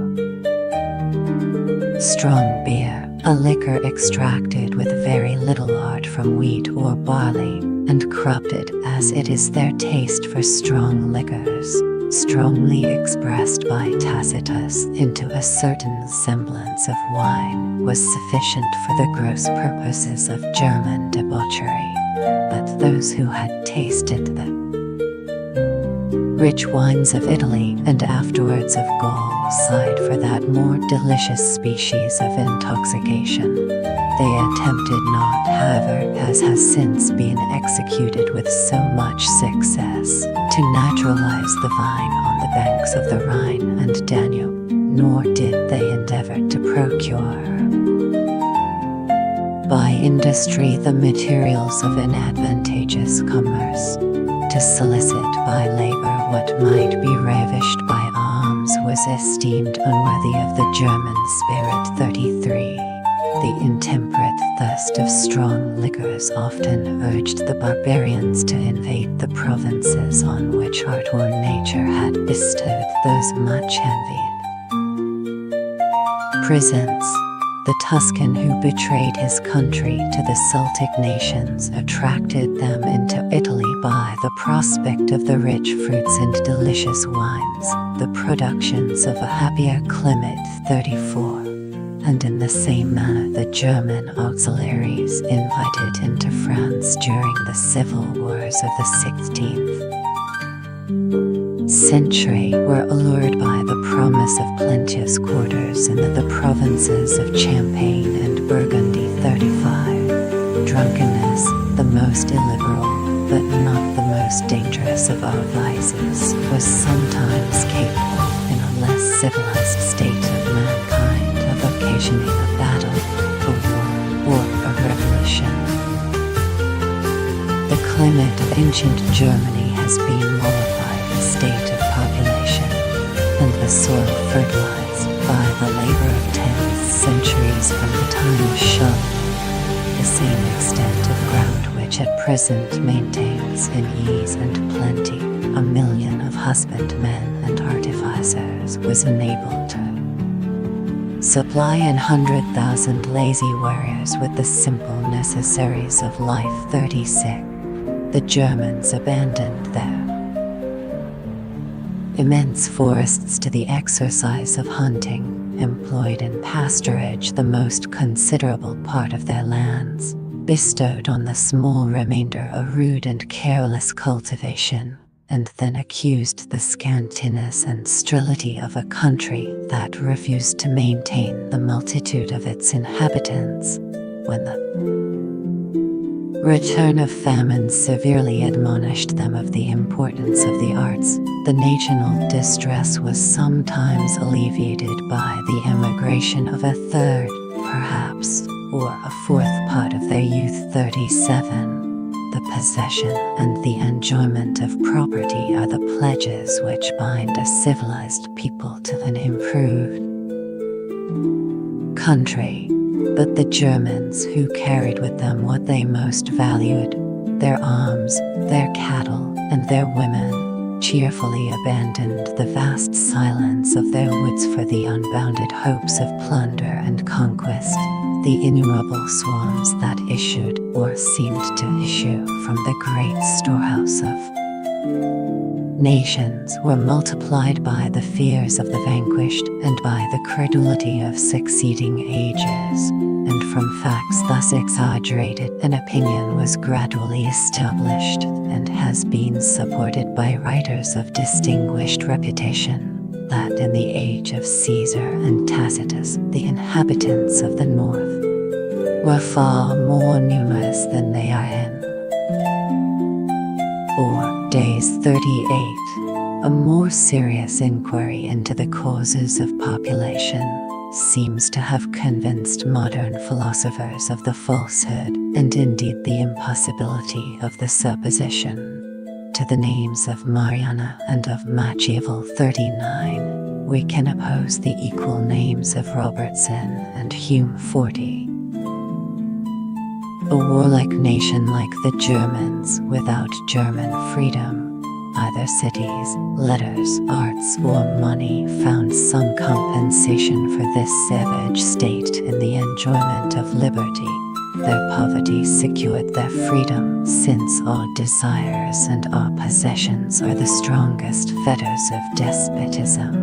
Strong beer, a liquor extracted with very little art from wheat or barley, and corrupted as it is their taste for strong liquors, strongly expressed by Tacitus into a certain semblance of wine, was sufficient for the gross purposes of German debauchery. But those who had tasted the rich wines of Italy and afterwards of Gaul sighed for that more delicious species of intoxication. They attempted not, however, as has since been executed with so much success, to naturalize the vine on the banks of the Rhine and Danube, nor did they endeavor to procure by industry the materials of an advantageous commerce, to solicit by labor what might be ravished by alms. arms was esteemed unworthy of the German spirit. 33. The intemperate thirst of strong liquors often urged the barbarians to invade the provinces on which art or nature had bestowed those much envied. Presence. The Tuscan who betrayed his country to the Celtic nations attracted them into Italy by the prospect of the rich fruits and delicious wines, the productions of a happier climate. 34. And in the same manner the German auxiliaries invited into France during the civil wars of the 16th century were allured by the promise of plenteous quarters in the provinces of Champagne and Burgundy. 35. Drunkenness, the most illiberal, but not the most dangerous of all vices, was sometimes capable, in a less civilized state of mankind, of occasioning a battle, a war, or a revolution. The climate of ancient Germany has been mollified state of population, and the soil fertilized by the labor of 10 centuries from the time of Charlemagne, the same extent of ground which at present maintains in ease and plenty 1,000,000 of husbandmen and artificers was enabled to supply 100,000 lazy warriors with the simple necessaries of life. 36. The Germans abandoned their immense forests to the exercise of hunting, employed in pasturage the most considerable part of their lands, bestowed on the small remainder a rude and careless cultivation, and then accused the scantiness and sterility of a country that refused to maintain the multitude of its inhabitants, when the return of famine severely admonished them of the importance of the arts. The national distress was sometimes alleviated by the emigration of a third, perhaps, or a fourth part of their youth. 37. The possession and the enjoyment of property are the pledges which bind a civilized people to an improved country. But the Germans, who carried with them what they most valued, their arms, their cattle, and their women, cheerfully abandoned the vast silence of their woods for the unbounded hopes of plunder and conquest. The innumerable swarms that issued, or seemed to issue, from the great storehouse of nations were multiplied by the fears of the vanquished and by the credulity of succeeding ages, and from facts thus exaggerated an opinion was gradually established and has been supported by writers of distinguished reputation, that in the age of Caesar and Tacitus the inhabitants of the north were far more numerous than they are in or days. 38. A more serious inquiry into the causes of population seems to have convinced modern philosophers of the falsehood, and indeed the impossibility, of the supposition. To the names of Mariana and of Machiavel. 39. We can oppose the equal names of Robertson and Hume. 40. A warlike nation like the Germans, without German freedom, either cities, letters, arts, or money, found some compensation for this savage state in the enjoyment of liberty. Their poverty secured their freedom, since all desires and all possessions are the strongest fetters of despotism.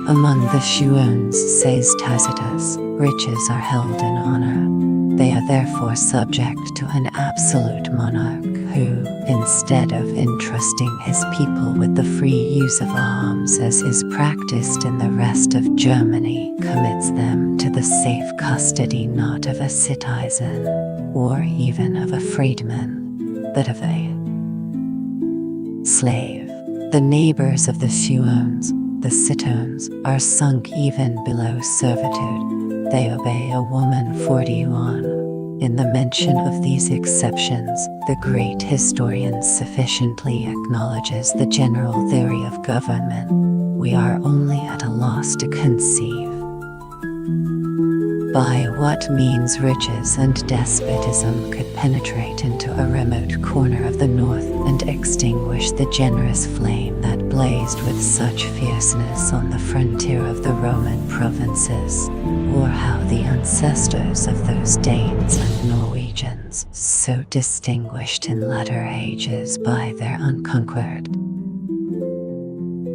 Among the Shuones, says Tacitus, riches are held in honor. They are therefore subject to an absolute monarch who, instead of entrusting his people with the free use of arms as is practiced in the rest of Germany, commits them to the safe custody not of a citizen, or even of a freedman, but of a slave. The neighbors of the Shuones, the citones, are sunk even below servitude. They obey a woman. 41. In the mention of these exceptions, the great historian sufficiently acknowledges the general theory of government. We are only at a loss to conceive by what means riches and despotism could penetrate into a remote corner of the north and extinguish the generous flame that blazed with such fierceness on the frontier of the Roman provinces, or how the ancestors of those Danes and Norwegians, so distinguished in latter ages by their unconquered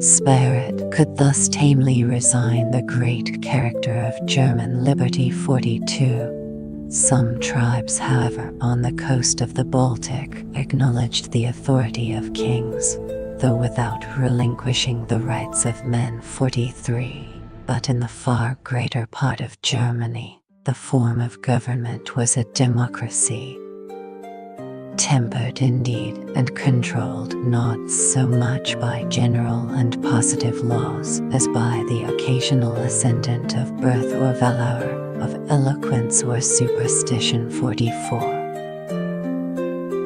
spirit, could thus tamely resign the great character of German liberty. 42. Some tribes, however, on the coast of the Baltic acknowledged the authority of kings, though without relinquishing the rights of men. 43. But in the far greater part of Germany, the form of government was a democracy, tempered indeed and controlled not so much by general and positive laws as by the occasional ascendant of birth or valor, of eloquence or superstition. 44.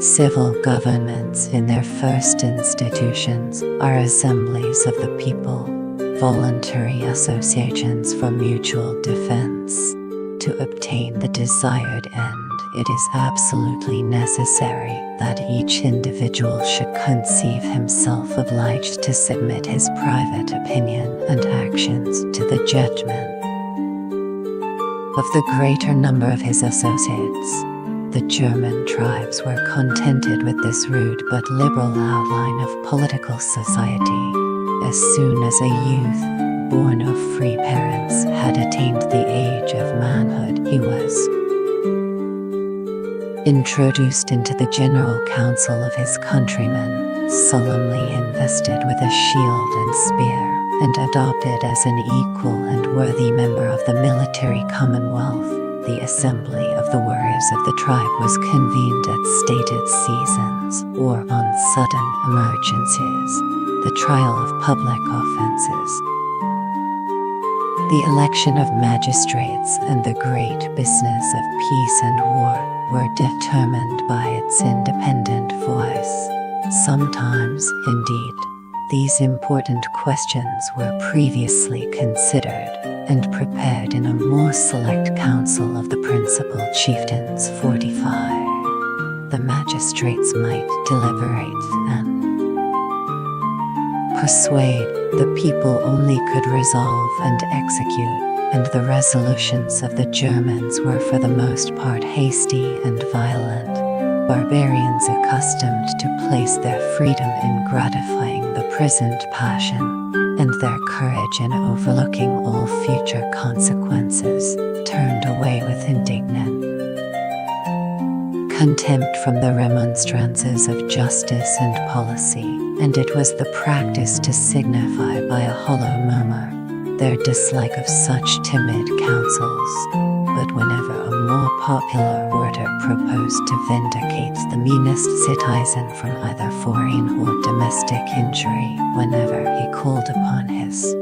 Civil governments in their first institutions are assemblies of the people, voluntary associations for mutual defense. To obtain the desired end, it is absolutely necessary that each individual should conceive himself obliged to submit his private opinion and actions to the judgment of the greater number of his associates. The German tribes were contented with this rude but liberal outline of political society. As soon as a youth, born of free parents, had attained the age of manhood, he was introduced into the general council of his countrymen, solemnly invested with a shield and spear, and adopted as an equal and worthy member of the military commonwealth. The assembly of the warriors of the tribe was convened at stated seasons, or on sudden emergencies, the trial of public offenses, the election of magistrates, and the great business of peace and war were determined by its independent voice. Sometimes, indeed, these important questions were previously considered and prepared in a more select council of the principal chieftains. 45. The magistrates might deliberate and persuade, the people only could resolve and execute, and the resolutions of the Germans were for the most part hasty and violent. Barbarians accustomed to place their freedom in gratifying the present passion, and their courage in overlooking all future consequences, turned away with indignant contempt from the remonstrances of justice and policy, and it was the practice to signify by a hollow murmur their dislike of such timid counsels. But whenever a more popular orator proposed to vindicate the meanest citizen from either foreign or domestic injury, whenever he called upon his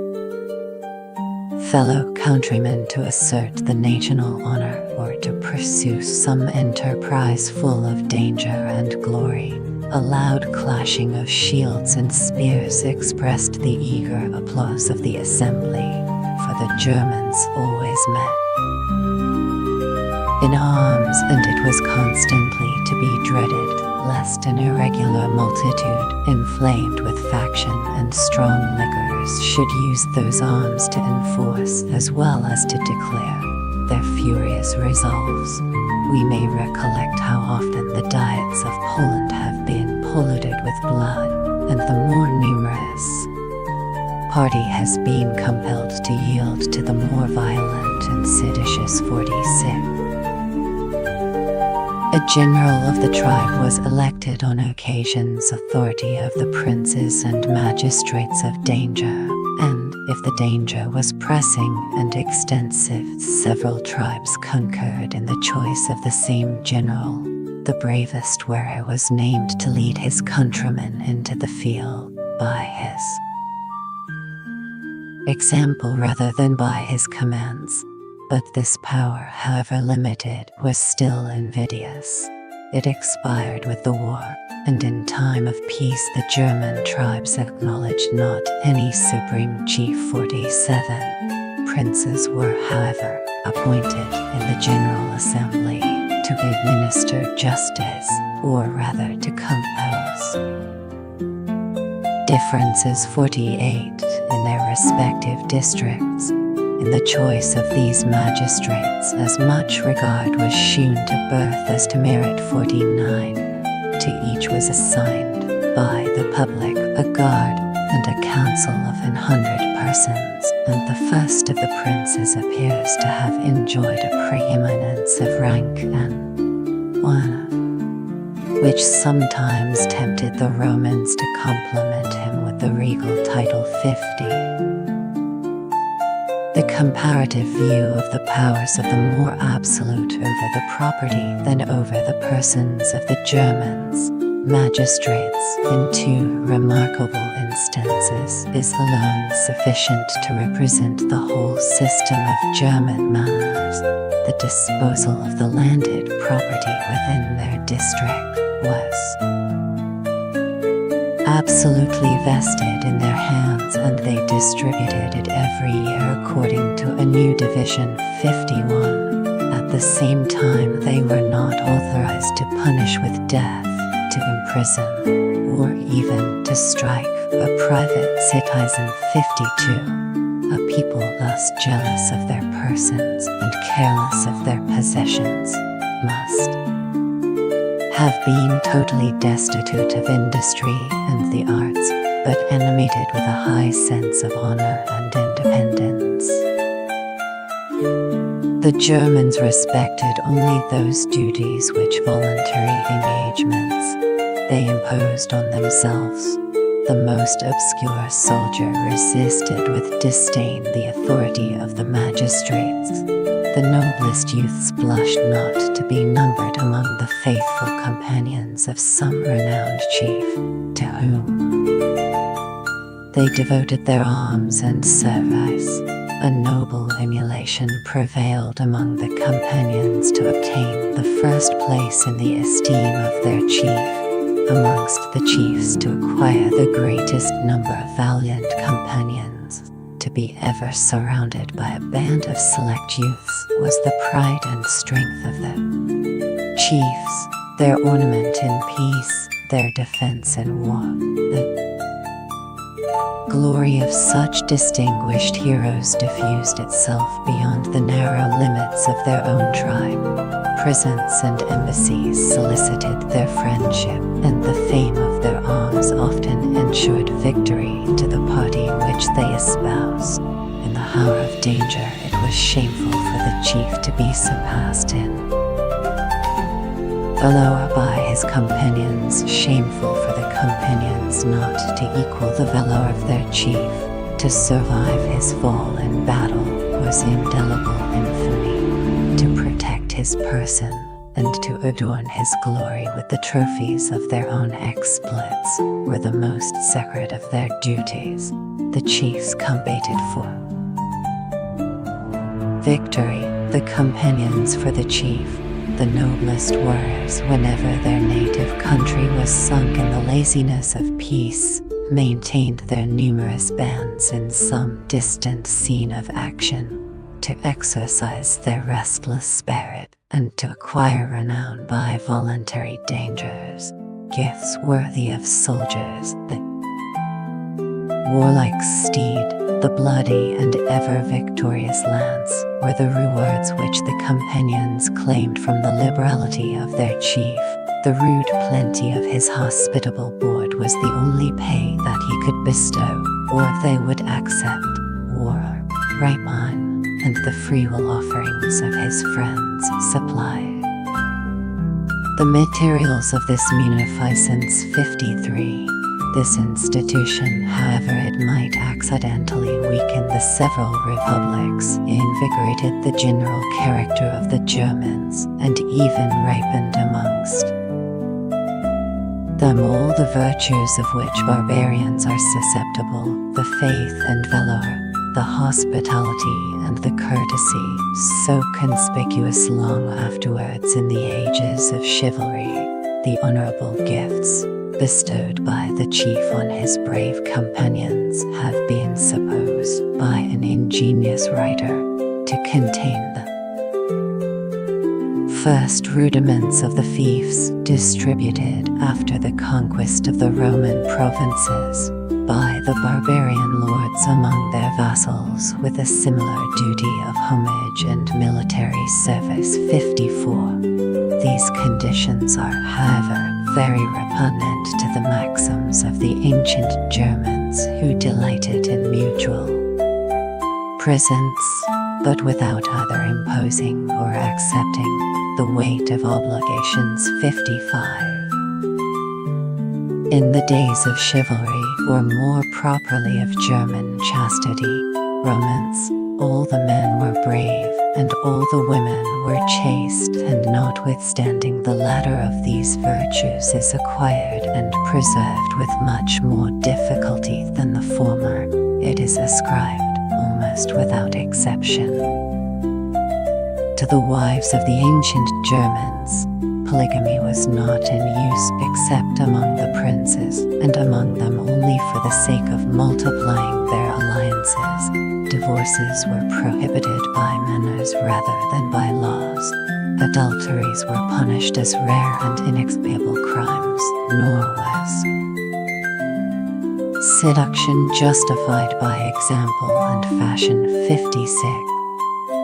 fellow countrymen to assert the national honor or to pursue some enterprise full of danger and glory, a loud clashing of shields and spears expressed the eager applause of the assembly, for the Germans always met in arms, and it was constantly to be dreaded lest an irregular multitude, inflamed with faction and strong liquors, should use those arms to enforce as well as to declare their furious resolves. We may recollect how often the diets of Poland have been polluted with blood, and the more numerous party has been compelled to yield to the more violent and seditious. 46. A general of the tribe was elected on occasions authority of the princes and magistrates of danger, and, if the danger was pressing and extensive, several tribes concurred in the choice of the same general. The bravest warrior was named to lead his countrymen into the field by his example rather than by his commands. But this power, however limited, was still invidious. It expired with the war, and in time of peace the German tribes acknowledged not any supreme chief. 47 princes were, however, appointed in the General Assembly to administer justice, or rather to compose. Differences 48 in their respective districts. In the choice of these magistrates, as much regard was shewn to birth as to merit. 49. To each was assigned, by the public, a guard and a council of 100 persons, and the first of the princes appears to have enjoyed a preeminence of rank and honor, which sometimes tempted the Romans to compliment him with the regal title 50. The comparative view of the powers of the more absolute over the property than over the persons of the Germans magistrates in two remarkable instances is alone sufficient to represent the whole system of German manners. The disposal of the landed property within their district was absolutely vested in their hands, and they distributed it every year according to a new division. 51. At the same time, they were not authorized to punish with death, to imprison, or even to strike a private citizen. 52. A people thus jealous of their persons and careless of their possessions must have been totally destitute of industry and the arts, but animated with a high sense of honor and independence. The Germans respected only those duties which voluntary engagements they imposed on themselves. The most obscure soldier resisted with disdain the authority of the magistrates. The noblest youths blushed not to be numbered among the faithful companions of some renowned chief, to whom they devoted their alms and service. A noble emulation prevailed among the companions to obtain the first place in the esteem of their chief, amongst the chiefs to acquire the greatest number of valiant companions. To be ever surrounded by a band of select youths was the pride and strength of the chiefs, their ornament in peace, their defense in war. The glory of such distinguished heroes diffused itself beyond the narrow limits of their own tribe. Presents and embassies solicited their friendship, and the fame of their arms often ensured victory to the party which they espoused. In the hour of danger, it was shameful for the chief to be surpassed in valor by his companions, shameful for the companions not to equal the valor of their chief. To survive his fall in battle was indelible infamy. To protect his person and to adorn his glory with the trophies of their own exploits were the most sacred of their duties. The chiefs combated for victory, the companions for the chief. The noblest warriors, whenever their native country was sunk in the laziness of peace, maintained their numerous bands in some distant scene of action, to exercise their restless spirit, and to acquire renown by voluntary dangers, gifts worthy of soldiers. The warlike steed, the bloody and ever-victorious lance, were the rewards which the companions claimed from the liberality of their chief. The rude plenty of his hospitable board was the only pay that he could bestow, or if they would accept, war, ripe wine, and the freewill offerings of his friends supplied the materials of this munificence. 53. This institution, however it might accidentally weaken the several republics, invigorated the general character of the Germans, and even ripened amongst them all the virtues of which barbarians are susceptible, the faith and valor, the hospitality and the courtesy so conspicuous long afterwards in the ages of chivalry, the honorable gifts bestowed by the chief on his brave companions have been supposed by an ingenious writer to contain the first rudiments of the fiefs distributed after the conquest of the Roman provinces by the barbarian lords among their vassals with a similar duty of homage and military service. 54. These conditions are, however, very repugnant to the maxims of the ancient Germans who delighted in mutual presents, but without either imposing or accepting the weight of obligations. 55. In the days of chivalry, or more properly of German chastity, romance, all the men were brave, and all the women were chaste, and notwithstanding the latter of these virtues is acquired and preserved with much more difficulty than the former, it is ascribed, almost without exception, to the wives of the ancient Germans. Polygamy was not in use except among the princes, and among them only for the sake of multiplying their alliances. Divorces were prohibited by manners rather than by laws. Adulteries were punished as rare and inexpiable crimes, nor was seduction justified by example and fashion. 56.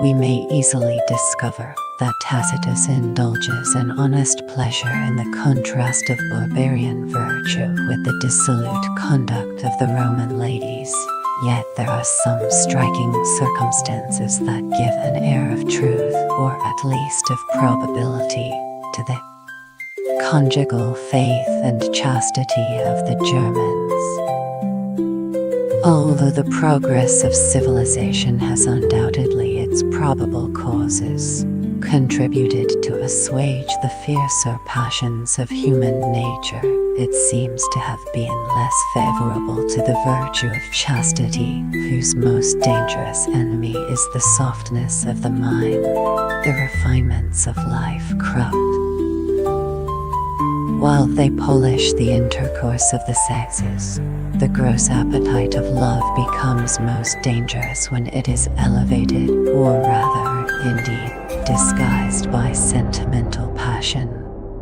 We may easily discover that Tacitus indulges an honest pleasure in the contrast of barbarian virtue with the dissolute conduct of the Roman ladies. Yet there are some striking circumstances that give an air of truth, or at least of probability, to the conjugal faith and chastity of the Germans. Although the progress of civilization has undoubtedly its probable causes contributed to assuage the fiercer passions of human nature, it seems to have been less favorable to the virtue of chastity, whose most dangerous enemy is the softness of the mind, the refinements of life corrupt, while they polish the intercourse of the sexes. The gross appetite of love becomes most dangerous when it is elevated, or rather, indeed, disguised by sentimental passion.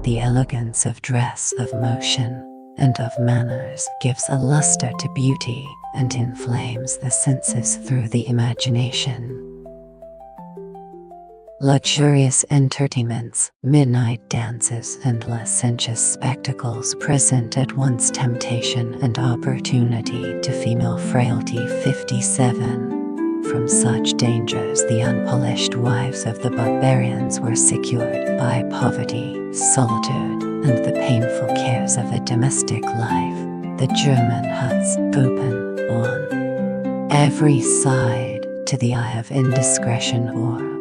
The elegance of dress, of motion, and of manners gives a luster to beauty, and inflames the senses through the imagination. Luxurious entertainments, midnight dances, and licentious spectacles present at once temptation and opportunity to female frailty. 57. From such dangers the unpolished wives of the barbarians were secured by poverty, solitude, and the painful cares of a domestic life. The German huts, open on every side to the eye of indiscretion or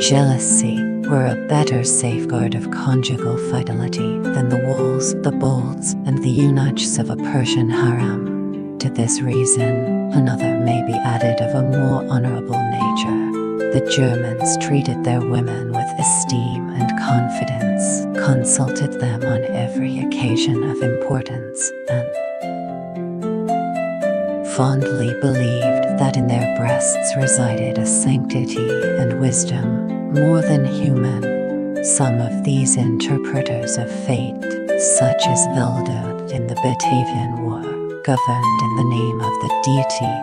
jealousy, were a better safeguard of conjugal fidelity than the walls, the bolts, and the eunuchs of a Persian harem. To this reason, another may be added of a more honorable nature. The Germans treated their women with esteem and confidence, consulted them on every occasion of importance, and fondly believed that in their breasts resided a sanctity and wisdom more than human. Some of these interpreters of fate, such as Veldodt in the Batavian War, governed in the name of the deity,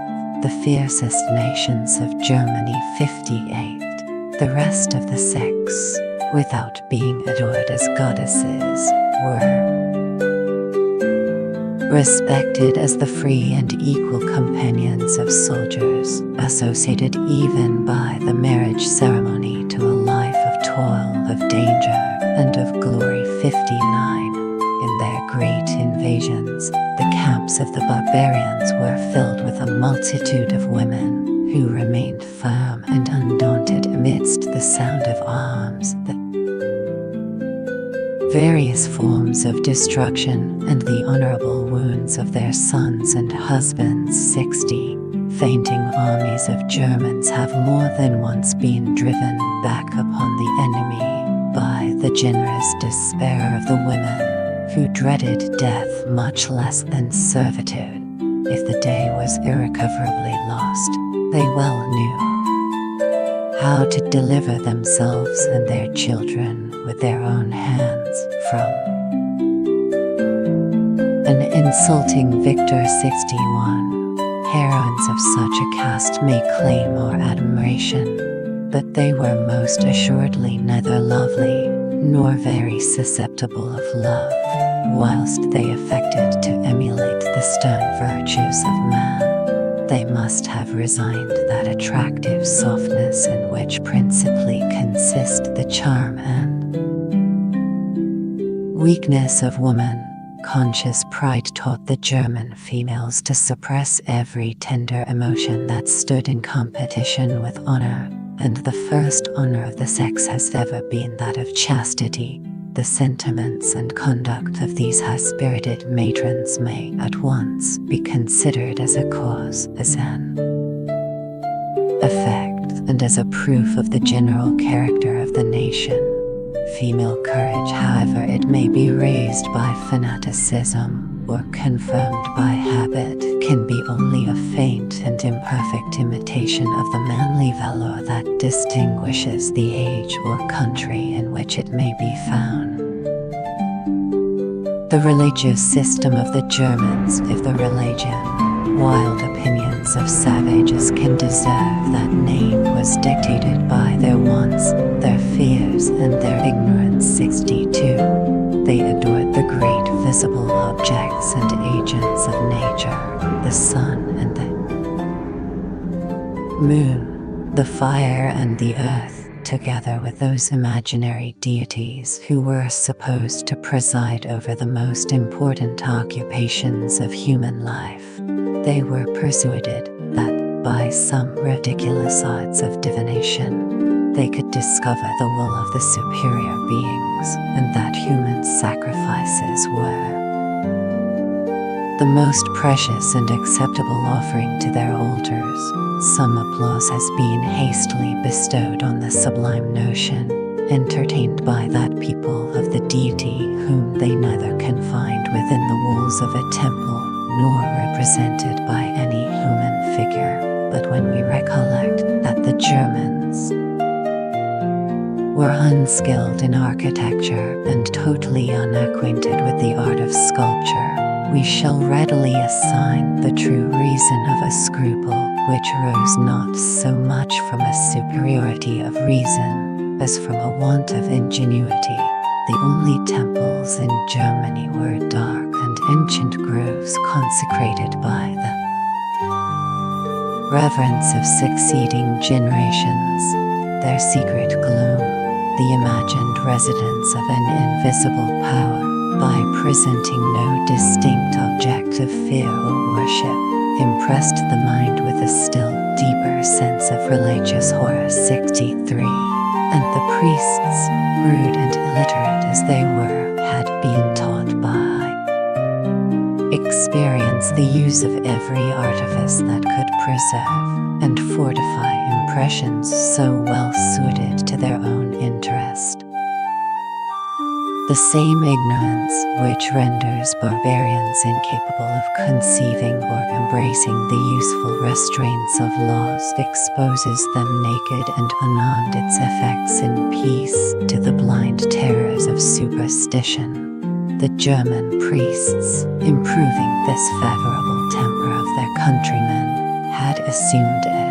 the fiercest nations of Germany. 58. The rest of the sex, without being adored as goddesses, were respected as the free and equal companions of soldiers, associated even by the marriage ceremony to a life of toil, of danger, and of glory. 59. In their great invasions, the camps of the barbarians were filled with a multitude of women, who remained firm and undaunted amidst the sound of arms. The various forms of destruction, and the honorable wounds of their sons and husbands. 60. Fainting armies of Germans have more than once been driven back upon the enemy by the generous despair of the women, who dreaded death much less than servitude. If the day was irrecoverably lost, they well knew how to deliver themselves and their children with their own hands from an insulting victor. 61. Heroines of such a cast may claim our admiration, but they were most assuredly neither lovely nor very susceptible of love, whilst they affected to emulate the stern virtues of man. They must have resigned that attractive softness in which principally consist the charm and weakness of woman. Conscious pride taught the German females to suppress every tender emotion that stood in competition with honor, and the first honor of the sex has ever been that of chastity. The sentiments and conduct of these high-spirited matrons may at once be considered as a cause, as an effect, and as a proof of the general character of the nation. Female courage, however it may be raised by fanaticism or confirmed by habit, can be only a faint and imperfect imitation of the manly valor that distinguishes the age or country in which it may be found. The religious system of the Germans, if the religion, wild opinions of savages can deserve that name, was dictated by their wants, their fears, and their ignorance. 62. They adored the great visible objects and agents of nature, the sun and the moon, the fire and the earth, together with those imaginary deities who were supposed to preside over the most important occupations of human life. They were persuaded that, by some ridiculous arts of divination, they could discover the will of the superior beings, and that human sacrifices were the most precious and acceptable offering to their altars. Some applause has been hastily bestowed on the sublime notion, entertained by that people, of the deity whom they neither can find within the walls of a temple, nor represented by any human figure. But when we recollect that the Germans were unskilled in architecture and totally unacquainted with the art of sculpture, we shall readily assign the true reason of a scruple which arose not so much from a superiority of reason as from a want of ingenuity. The only temples in Germany were dark and ancient groves consecrated by the reverence of succeeding generations. Their secret gloom, the imagined residence of an invisible power, by presenting no distinct object of fear or worship, impressed the mind with a still deeper sense of religious horror. 63. And the priests, rude and illiterate as they were, had been taught by experience the use of every artifice that could preserve and fortify impressions so well suited to their own interest. The same ignorance which renders barbarians incapable of conceiving or embracing the useful restraints of laws exposes them naked and unarmed its effects in peace to the blind terrors of superstition. The German priests, improving this favorable temper of their countrymen, had assumed a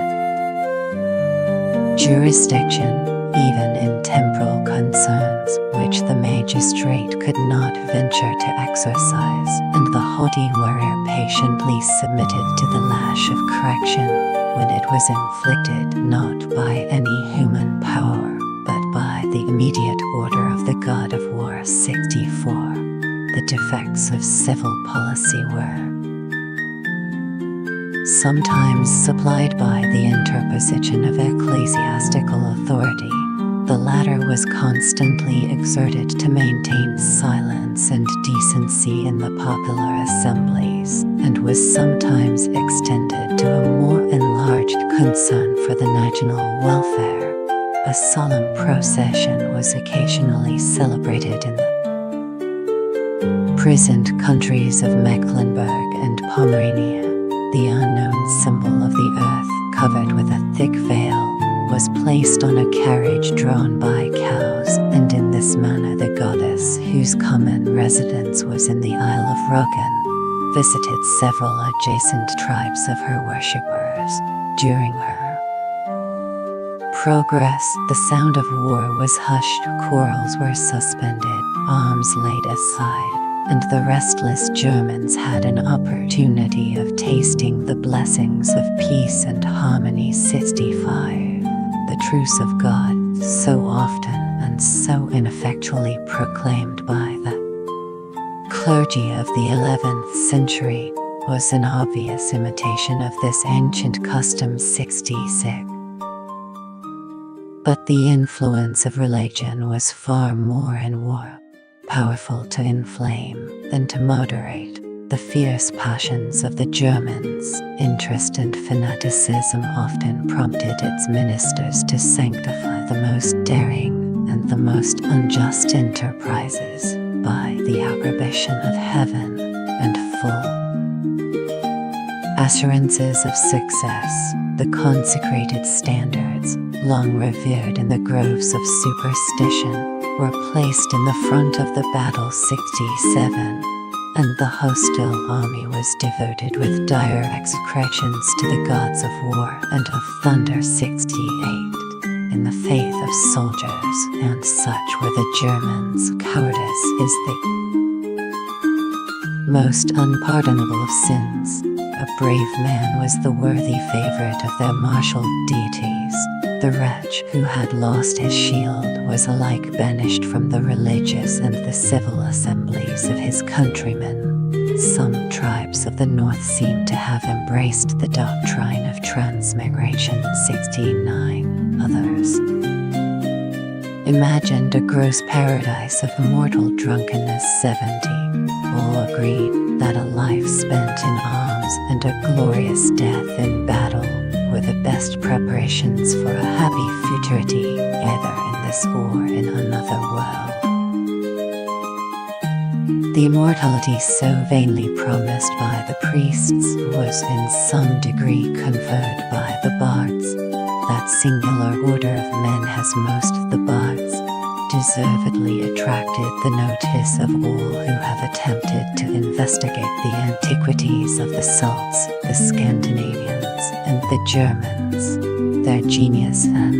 jurisdiction even in temporal concerns which the magistrate could not venture to exercise, and the haughty warrior patiently submitted to the lash of correction when it was inflicted not by any human power, but by the immediate order of the god of war. 64. The defects of civil policy were sometimes supplied by the interposition of ecclesiastical authority, The latter was constantly exerted to maintain silence and decency in the popular assemblies, and was sometimes extended to a more enlarged concern for the national welfare. A solemn procession was occasionally celebrated in the prisoned countries of Mecklenburg and Pomerania. The unknown symbol of the earth, covered with a thick veil, was placed on a carriage drawn by cows, and in this manner the goddess, whose common residence was in the Isle of Roggen, visited several adjacent tribes of her worshippers. During her progress, the sound of war was hushed, quarrels were suspended, arms laid aside, and the restless Germans had an opportunity of tasting the blessings of peace and harmony. 65. The truce of God, so often and so ineffectually proclaimed by the clergy of the 11th century, was an obvious imitation of this ancient custom. 66. But the influence of religion was far more and more powerful to inflame than to moderate the fierce passions of the Germans. Interest and fanaticism often prompted its ministers to sanctify the most daring and the most unjust enterprises by the approbation of heaven and full assurances of success. The consecrated standards, long revered in the groves of superstition, were placed in the front of the battle. 67. And the hostile army was devoted with dire execrations to the gods of war and of thunder. 68. In the faith of soldiers, and such were the Germans, cowardice is the most unpardonable of sins. A brave man was the worthy favorite of their martial deities. The wretch who had lost his shield was alike banished from the religious and the civil assemblies of his countrymen. Some tribes of the north seem to have embraced the doctrine of transmigration. 69. Others imagined a gross paradise of mortal drunkenness. 70. All agreed that a life spent in arms and a glorious death in battle were the best preparations for a happy futurity, either in this or in another world. The immortality so vainly promised by the priests was in some degree conferred by the bards. That singular order of men has most, the bards, deservedly attracted the notice of all who have attempted to investigate the antiquities of the Celts, the Scandinavians, and the Germans. Their genius and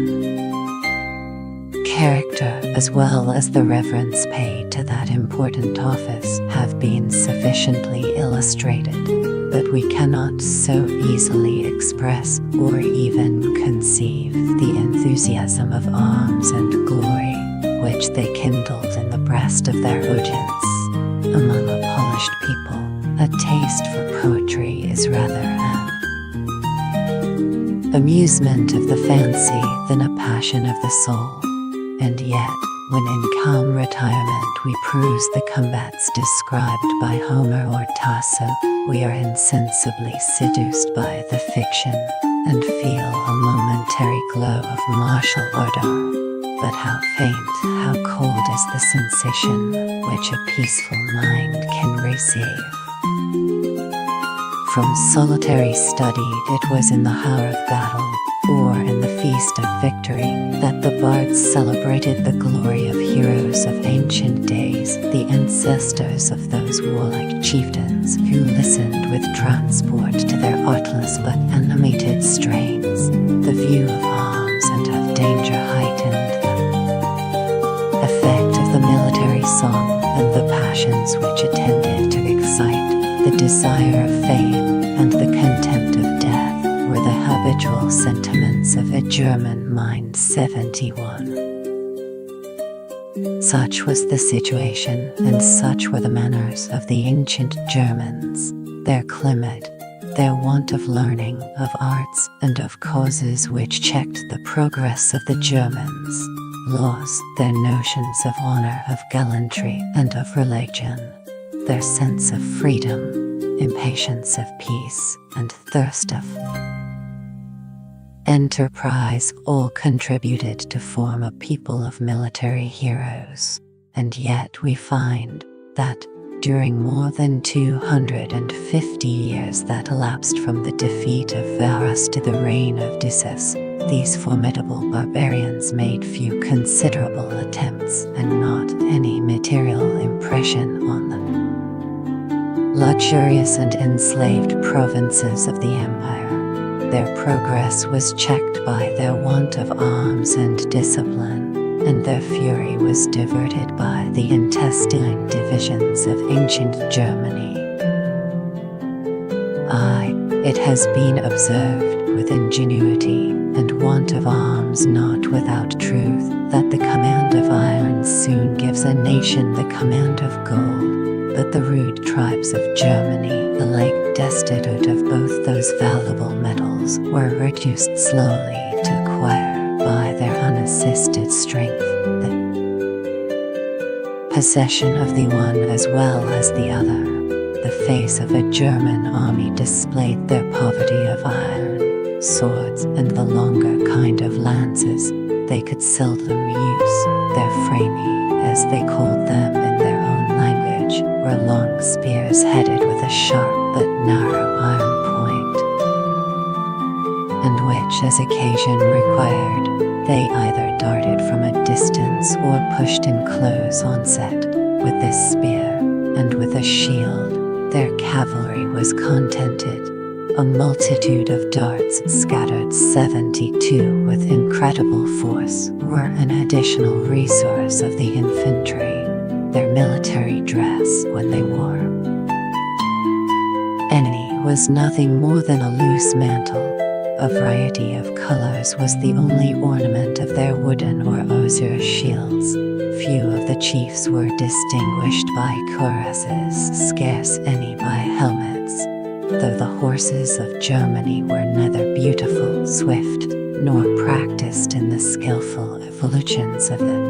character, as well as the reverence paid to that important office, have been sufficiently illustrated, but we cannot so easily express or even conceive the enthusiasm of arms and glory which they kindled in the breast of their audience. Among a polished people, a taste for poetry is rather an amusement of the fancy than a passion of the soul. And yet, when in calm retirement we peruse the combats described by Homer or Tasso, we are insensibly seduced by the fiction, and feel a momentary glow of martial ardor. But how faint, how cold is the sensation which a peaceful mind can receive. From solitary study, it was in the hour of battle, or in the feast of victory, that the bards celebrated the glory of heroes of ancient days, the ancestors of those warlike chieftains who listened with transport to their artless but animated strains. The view of arms and of danger heightened the effect of the military song, and the passions which attended to excite the desire of fame and the contempt of death were the habitual sentiments of a German mind. 71. Such was the situation, and such were the manners of the ancient Germans, their climate, their want of learning, of arts, and of causes which checked the progress of the Germans. lost their notions of honor, of gallantry, and of religion. Their sense of freedom, impatience of peace, and thirst of enterprise all contributed to form a people of military heroes. And yet we find that during more than 250 years that elapsed from the defeat of Varus to the reign of Decius, these formidable barbarians made few considerable attempts and not any material impression on the luxurious and enslaved provinces of the empire. Their progress was checked by their want of arms and discipline, and their fury was diverted by the intestine divisions of ancient Germany. It has been observed with ingenuity and want of arms not without truth, that the command of iron soon gives a nation the command of gold, but the rude tribes of Germany, alike destitute of both those valuable metals, were reduced slowly to acquire, by their unassisted strength, the possession of the one as well as the other. The face of a German army displayed their poverty of iron, swords, and the longer kind of lances. They could seldom use their frami, as they called them in their own language, were long spears headed with a sharp but narrow iron point, and which, as occasion required, they either darted from a distance or pushed in close onset. With this spear, and with a shield, their cavalry was contented. A multitude of darts scattered 72 with incredible force were an additional resource of the infantry. Their military dress, when they wore any, was nothing more than a loose mantle. A variety of colors was the only ornament of their wooden or osier shields. Few of the chiefs were distinguished by cuirasses, scarce any by helmets, though the horses of Germany were neither beautiful, swift, nor practiced in the skillful evolutions of the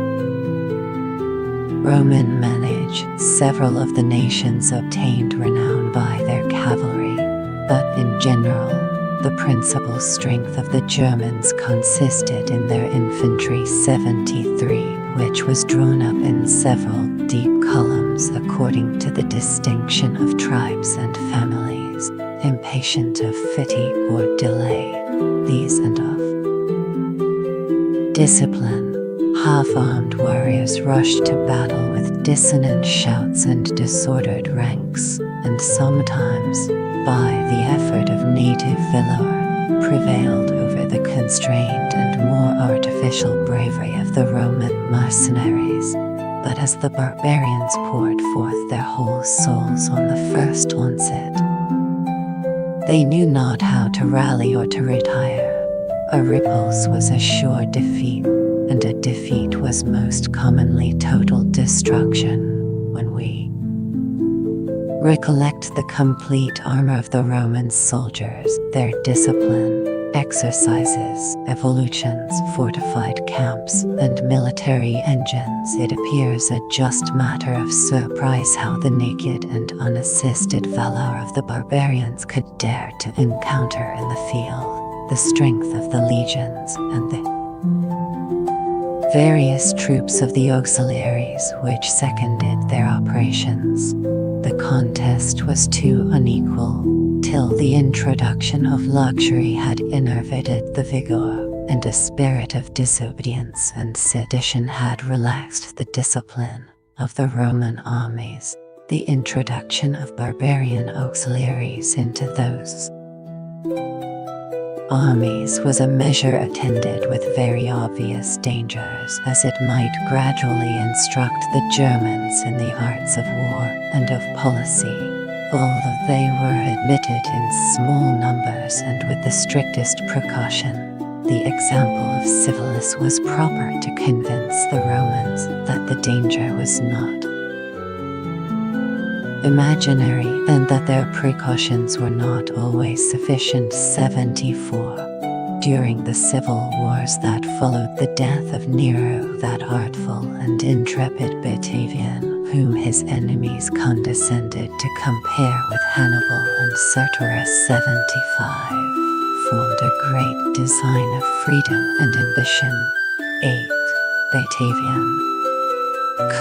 Roman manage. Several of the nations obtained renown by their cavalry, but in general, the principal strength of the Germans consisted in their infantry 73, which was drawn up in several deep columns according to the distinction of tribes and families, impatient of fatigue or delay, these and of discipline. Half-armed warriors rushed to battle with dissonant shouts and disordered ranks, and sometimes, by the effort of native valor, prevailed over the constrained and more artificial bravery of the Roman mercenaries. But as the barbarians poured forth their whole souls on the first onset, they knew not how to rally or to retire. A repulse was a sure defeat, and a defeat was most commonly total destruction. When we recollect the complete armor of the Roman soldiers, their discipline, exercises, evolutions, fortified camps, and military engines, it appears a just matter of surprise how the naked and unassisted valor of the barbarians could dare to encounter in the field the strength of the legions and the various troops of the auxiliaries which seconded their operations. The contest was too unequal, till the introduction of luxury had enervated the vigor, and a spirit of disobedience and sedition had relaxed the discipline of the Roman armies. The introduction of barbarian auxiliaries into those armies was a measure attended with very obvious dangers, as it might gradually instruct the Germans in the arts of war and of policy. Although they were admitted in small numbers and with the strictest precaution, the example of Civilis was proper to convince the Romans that the danger was not imaginary, and that their precautions were not always sufficient. 74. During the civil wars that followed the death of Nero, that artful and intrepid Batavian, whom his enemies condescended to compare with Hannibal and Cerberus 75, formed a great design of freedom and ambition. 8. Batavian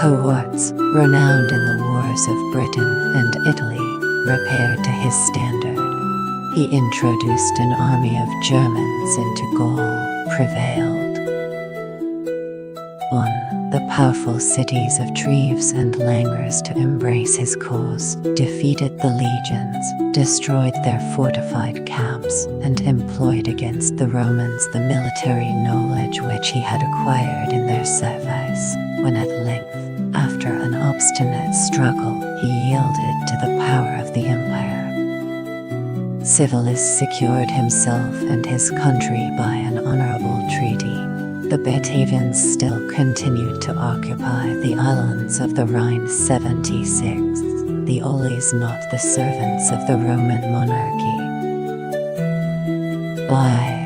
cohorts, renowned in the wars of Britain and Italy, repaired to his standard. He introduced an army of Germans into Gaul, prevailed. 1. The powerful cities of Treves and Langres to embrace his cause, defeated the legions, destroyed their fortified camps, and employed against the Romans the military knowledge which he had acquired in their service. When at length, after an obstinate struggle, he yielded to the power of the empire, Civilis secured himself and his country by an honorable treaty. The Batavians still continued to occupy the islands of the Rhine. 76. The Oles, not the servants of the Roman monarchy. Why?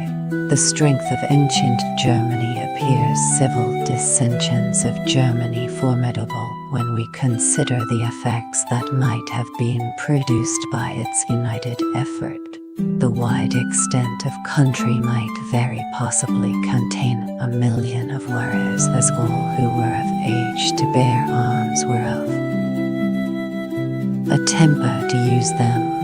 The strength of ancient Germany appears civil dissensions of Germany formidable when we consider the effects that might have been produced by its united effort. The wide extent of country might very possibly contain 1 million of warriors, as all who were of age to bear arms were of a temper to use them.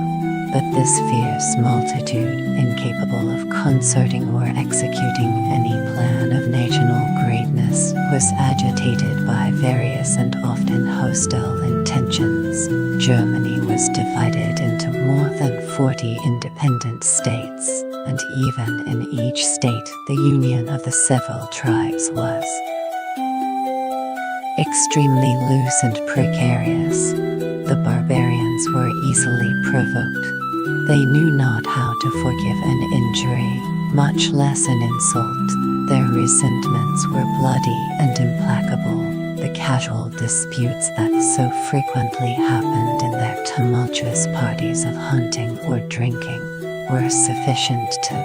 But this fierce multitude, incapable of concerting or executing any plan of national greatness, was agitated by various and often hostile intentions. Germany was divided into more than 40 independent states, and even in each state the union of the several tribes was extremely loose and precarious. The barbarians were easily provoked. They knew not how to forgive an injury, much less an insult. Their resentments were bloody and implacable. The casual disputes that so frequently happened in their tumultuous parties of hunting or drinking were sufficient to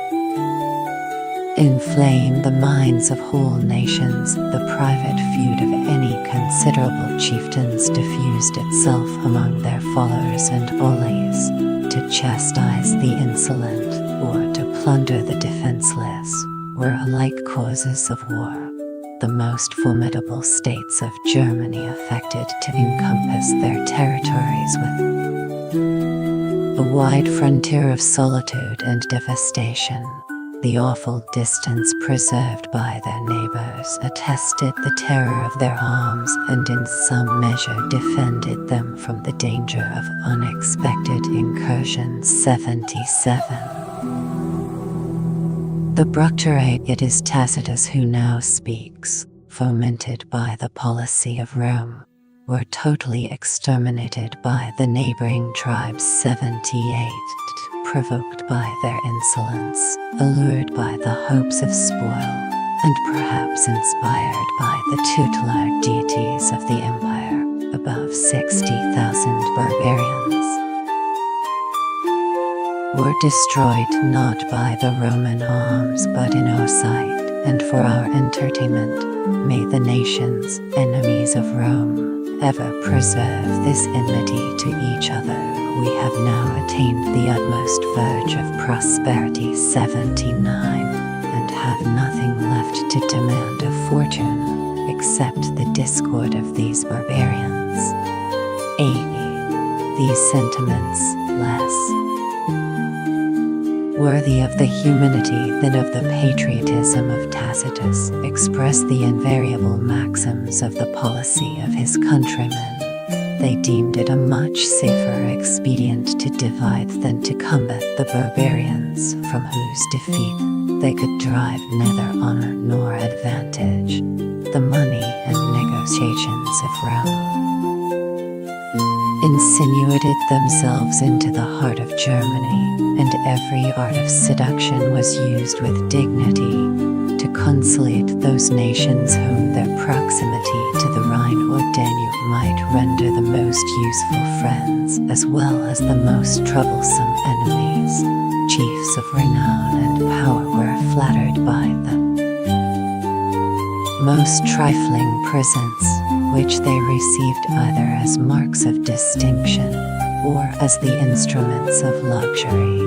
inflame the minds of whole nations. The private feud of any considerable chieftains diffused itself among their followers and Oles. To chastise the insolent or to plunder the defenseless were alike causes of war. The most formidable states of Germany affected to encompass their territories with a wide frontier of solitude and devastation. The awful distance preserved by their neighbors attested the terror of their arms and in some measure defended them from the danger of unexpected incursions. 77. The Bructorate, it is Tacitus who now speaks, fomented by the policy of Rome, were totally exterminated by the neighboring tribes. 78. Provoked by their insolence, allured by the hopes of spoil, and perhaps inspired by the tutelar deities of the empire, above 60,000 barbarians were destroyed not by the Roman arms but in our sight, and for our entertainment. May the nations, enemies of Rome, ever preserve this enmity to each other. We have now attained the utmost verge of prosperity. 79, and have nothing left to demand of fortune, except the discord of these barbarians. 80. These sentiments, less worthy of the humanity than of the patriotism of Tacitus, express the invariable maxims of the policy of his countrymen. They deemed it a much safer expedient to divide than to combat the barbarians, from whose defeat they could derive neither honor nor advantage. The money and negotiations of Rome insinuated themselves into the heart of Germany, and every art of seduction was used with dignity to to conciliate those nations whom their proximity to the Rhine or Danube might render the most useful friends, as well as the most troublesome enemies. Chiefs of renown and power were flattered by the most trifling presents, which they received either as marks of distinction or as the instruments of luxury.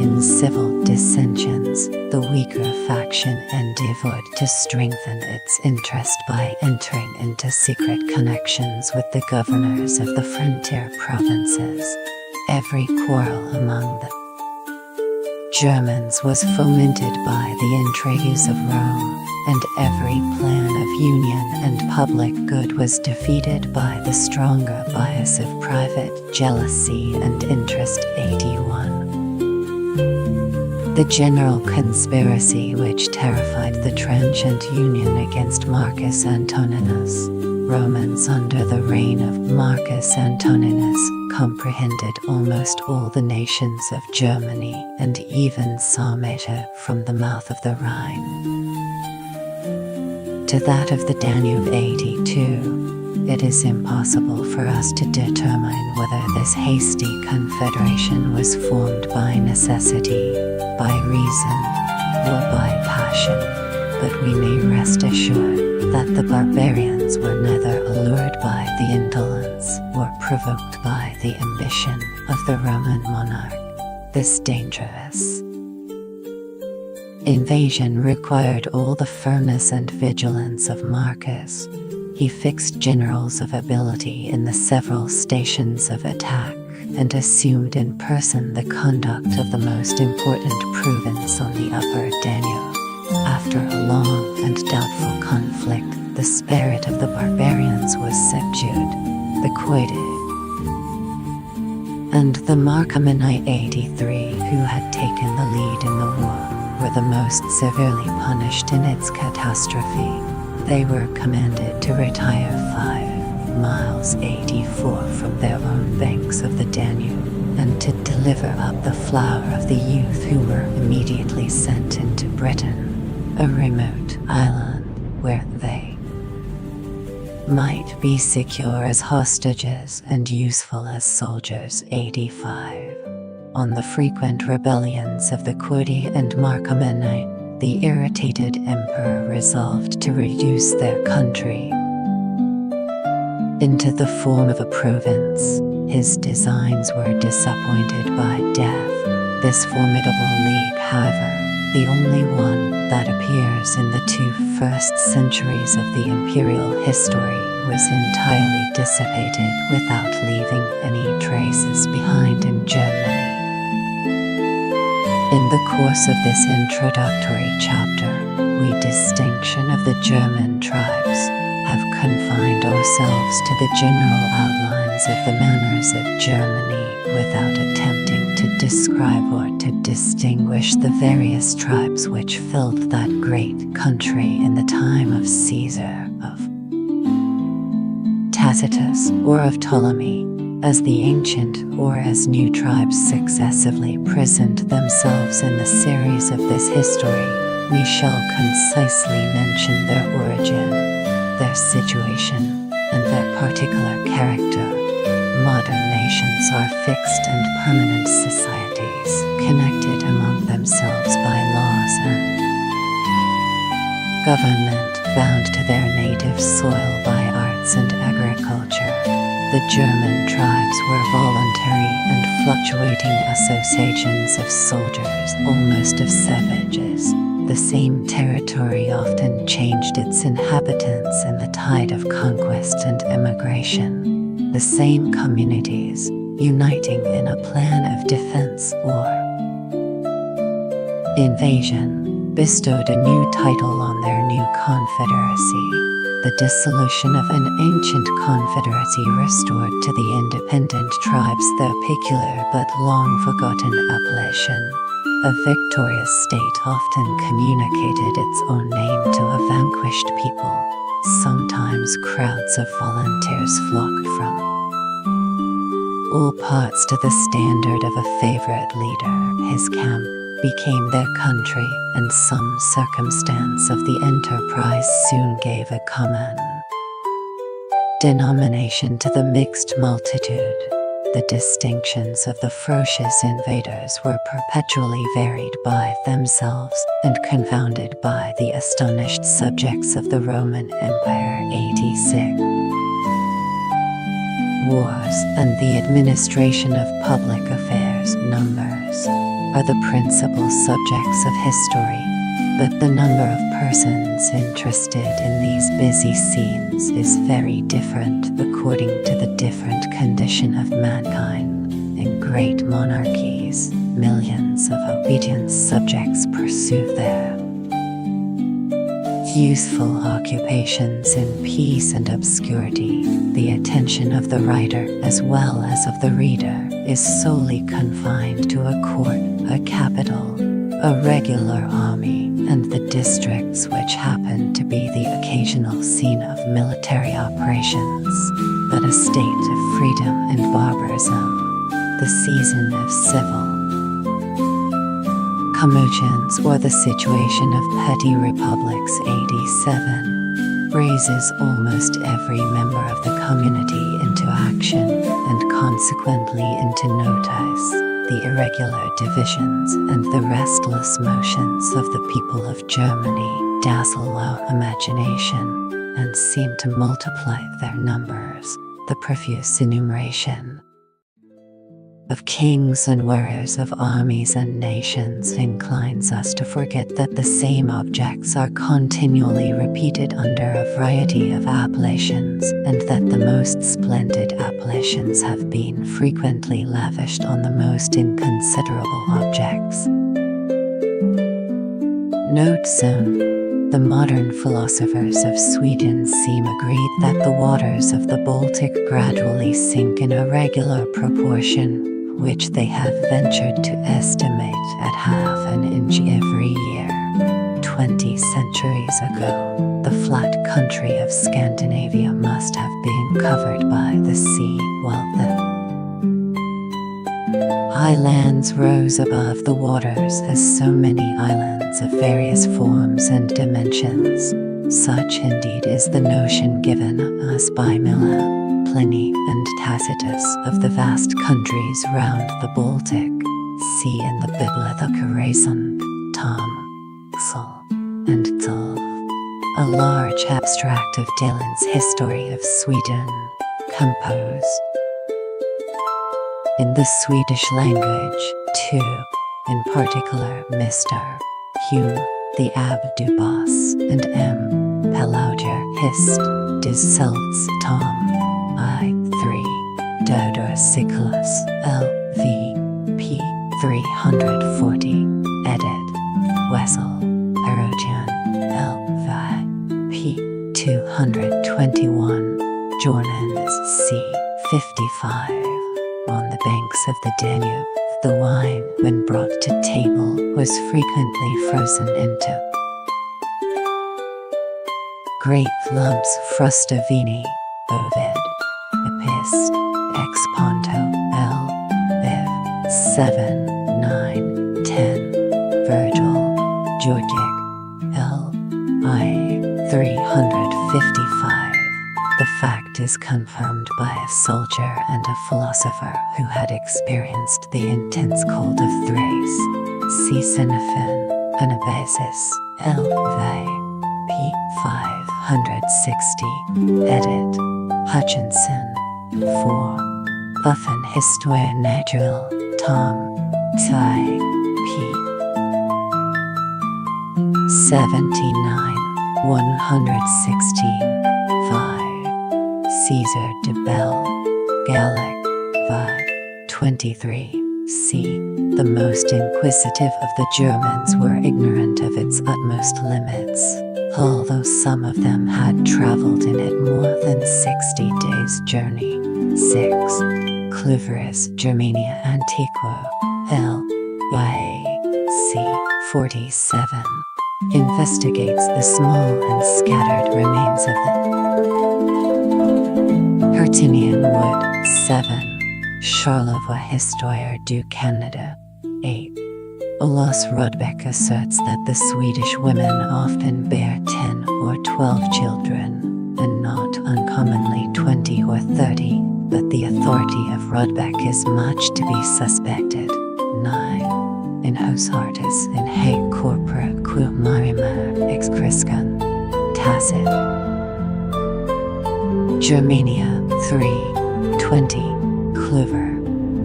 In civil dissensions, the weaker faction endeavored to strengthen its interest by entering into secret connections with the governors of the frontier provinces. Every quarrel among the Germans was fomented by the intrigues of Rome, and every plan of union and public good was defeated by the stronger bias of private jealousy and interest. 81. The general conspiracy which terrified the transient union against Marcus Antoninus. Romans under the reign of Marcus Antoninus comprehended almost all the nations of Germany and even Sarmatia from the mouth of the Rhine to that of the Danube. 82. It is impossible for us to determine whether this hasty confederation was formed by necessity, by reason, or by passion, but we may rest assured that the barbarians were neither allured by the indolence or provoked by the ambition of the Roman monarch. This dangerous invasion required all the firmness and vigilance of Marcus. He fixed generals of ability in the several stations of attack and assumed in person the conduct of the most important province on the upper Danube. After a long and doubtful conflict, the spirit of the barbarians was subdued. The Quadi and the Marcomanni. 83, who had taken the lead in the war, were the most severely punished in its catastrophe. They were commanded to retire 5 miles 84 from their own banks of the Danube, and to deliver up the flower of the youth, who were immediately sent into Britain, a remote island where they might be secure as hostages and useful as soldiers. 85. On the frequent rebellions of the Quadi and Marcomanni, the irritated emperor resolved to reduce their country into the form of a province. His designs were disappointed by death. This formidable league, however, the only one that appears in the 2 first centuries of the imperial history, was entirely dissipated without leaving any traces behind in Germany. In the course of this introductory chapter, we distinction of the German tribes have confined ourselves to the general outlines of the manners of Germany without attempting to describe or to distinguish the various tribes which filled that great country in the time of Caesar, of Tacitus, or of Ptolemy. As the ancient or as new tribes successively present themselves in the series of this history, we shall concisely mention their origin, their situation, and their particular character. Modern nations are fixed and permanent societies, connected among themselves by laws and government, bound to their native soil by arts and agriculture. The German tribes were voluntary and fluctuating associations of soldiers, almost of savages. The same territory often changed its inhabitants in the tide of conquest and emigration. The same communities, uniting in a plan of defense or invasion, bestowed a new title on their new confederacy. The dissolution of an ancient confederacy restored to the independent tribes their peculiar but long-forgotten appellation. A victorious state often communicated its own name to a vanquished people. Sometimes crowds of volunteers flocked from all parts to the standard of a favorite leader, his camp, became their country, and some circumstance of the enterprise soon gave a common denomination to the mixed multitude. The distinctions of the ferocious invaders were perpetually varied by themselves and confounded by the astonished subjects of the Roman Empire. 86. Wars and the administration of public affairs, numbers, are the principal subjects of history, but the number of persons interested in these busy scenes is very different according to the different condition of mankind. In great monarchies, millions of obedient subjects pursue their useful occupations in peace and obscurity. The attention of the writer as well as of the reader is solely confined to a court, a capital, a regular army, and the districts which happen to be the occasional scene of military operations. But a state of freedom and barbarism, the season of civil commotions, or the situation of petty republics. 87. Raises almost every member of the community into action, and consequently into notice. The irregular divisions and the restless motions of the people of Germany dazzle our imagination and seem to multiply their numbers. The profuse enumeration of kings and warriors of armies and nations inclines us to forget that the same objects are continually repeated under a variety of appellations, and that the most splendid appellations have been frequently lavished on the most inconsiderable objects. Note zone. The modern philosophers of Sweden seem agreed that the waters of the Baltic gradually sink in a regular proportion, which they have ventured to estimate at half an inch every year. 20 centuries ago, the flat country of Scandinavia must have been covered by the sea, while the highlands rose above the waters as so many islands of various forms and dimensions. Such indeed is the notion given us by Miller, Pliny, and Tacitus of the vast countries round the Baltic. See in the Bibliotheca Tom, Sol, and Tull. A large abstract of Dylan's History of Sweden, composed in the Swedish language, too, in particular Mr. Hume, the Abdubas, and M. Pelauger Hist, des Celts Tom, I3, Dodor Siculus, L.V. P. 340, edit. Wessel, Erogen, L.V. P. 221, Jornans C. 55. On the banks of the Danube, the wine, when brought to table, was frequently frozen into great lumps. Frustavini, Ovid, Epist, Ex Ponto, L. Viv. 7, 9, 10. Virgil, Georgic, L. I. 355. The fact is confirmed by a soldier and a philosopher who had experienced the intense cold of Thrace. See Xenophon, Anabasis, L.V. P. 560, edit. Hutchinson, 4. Buffen Histoire Naturelle, Tom, Ty, P. 79, 116, 5. Caesar de Bell, Gallic, Vi. 23. C. The most inquisitive of the Germans were ignorant of its utmost limits, although some of them had traveled in it more than 60 days' journey. 6. Cluverus Germania Antiqua, L. Y. C. 47. Investigates the small and scattered remains of the Hertinian wood. 7. Charlevoix Histoire du Canada. 8. Olaus Rudbeck asserts that the Swedish women often bear 10 or 12 children, and not uncommonly 20 or 30, but the authority of Rudbeck is much to be suspected. 9. In Hosartis in haec corpora quo marima excrescun. Tacit. Germania 3. 20. Kluver.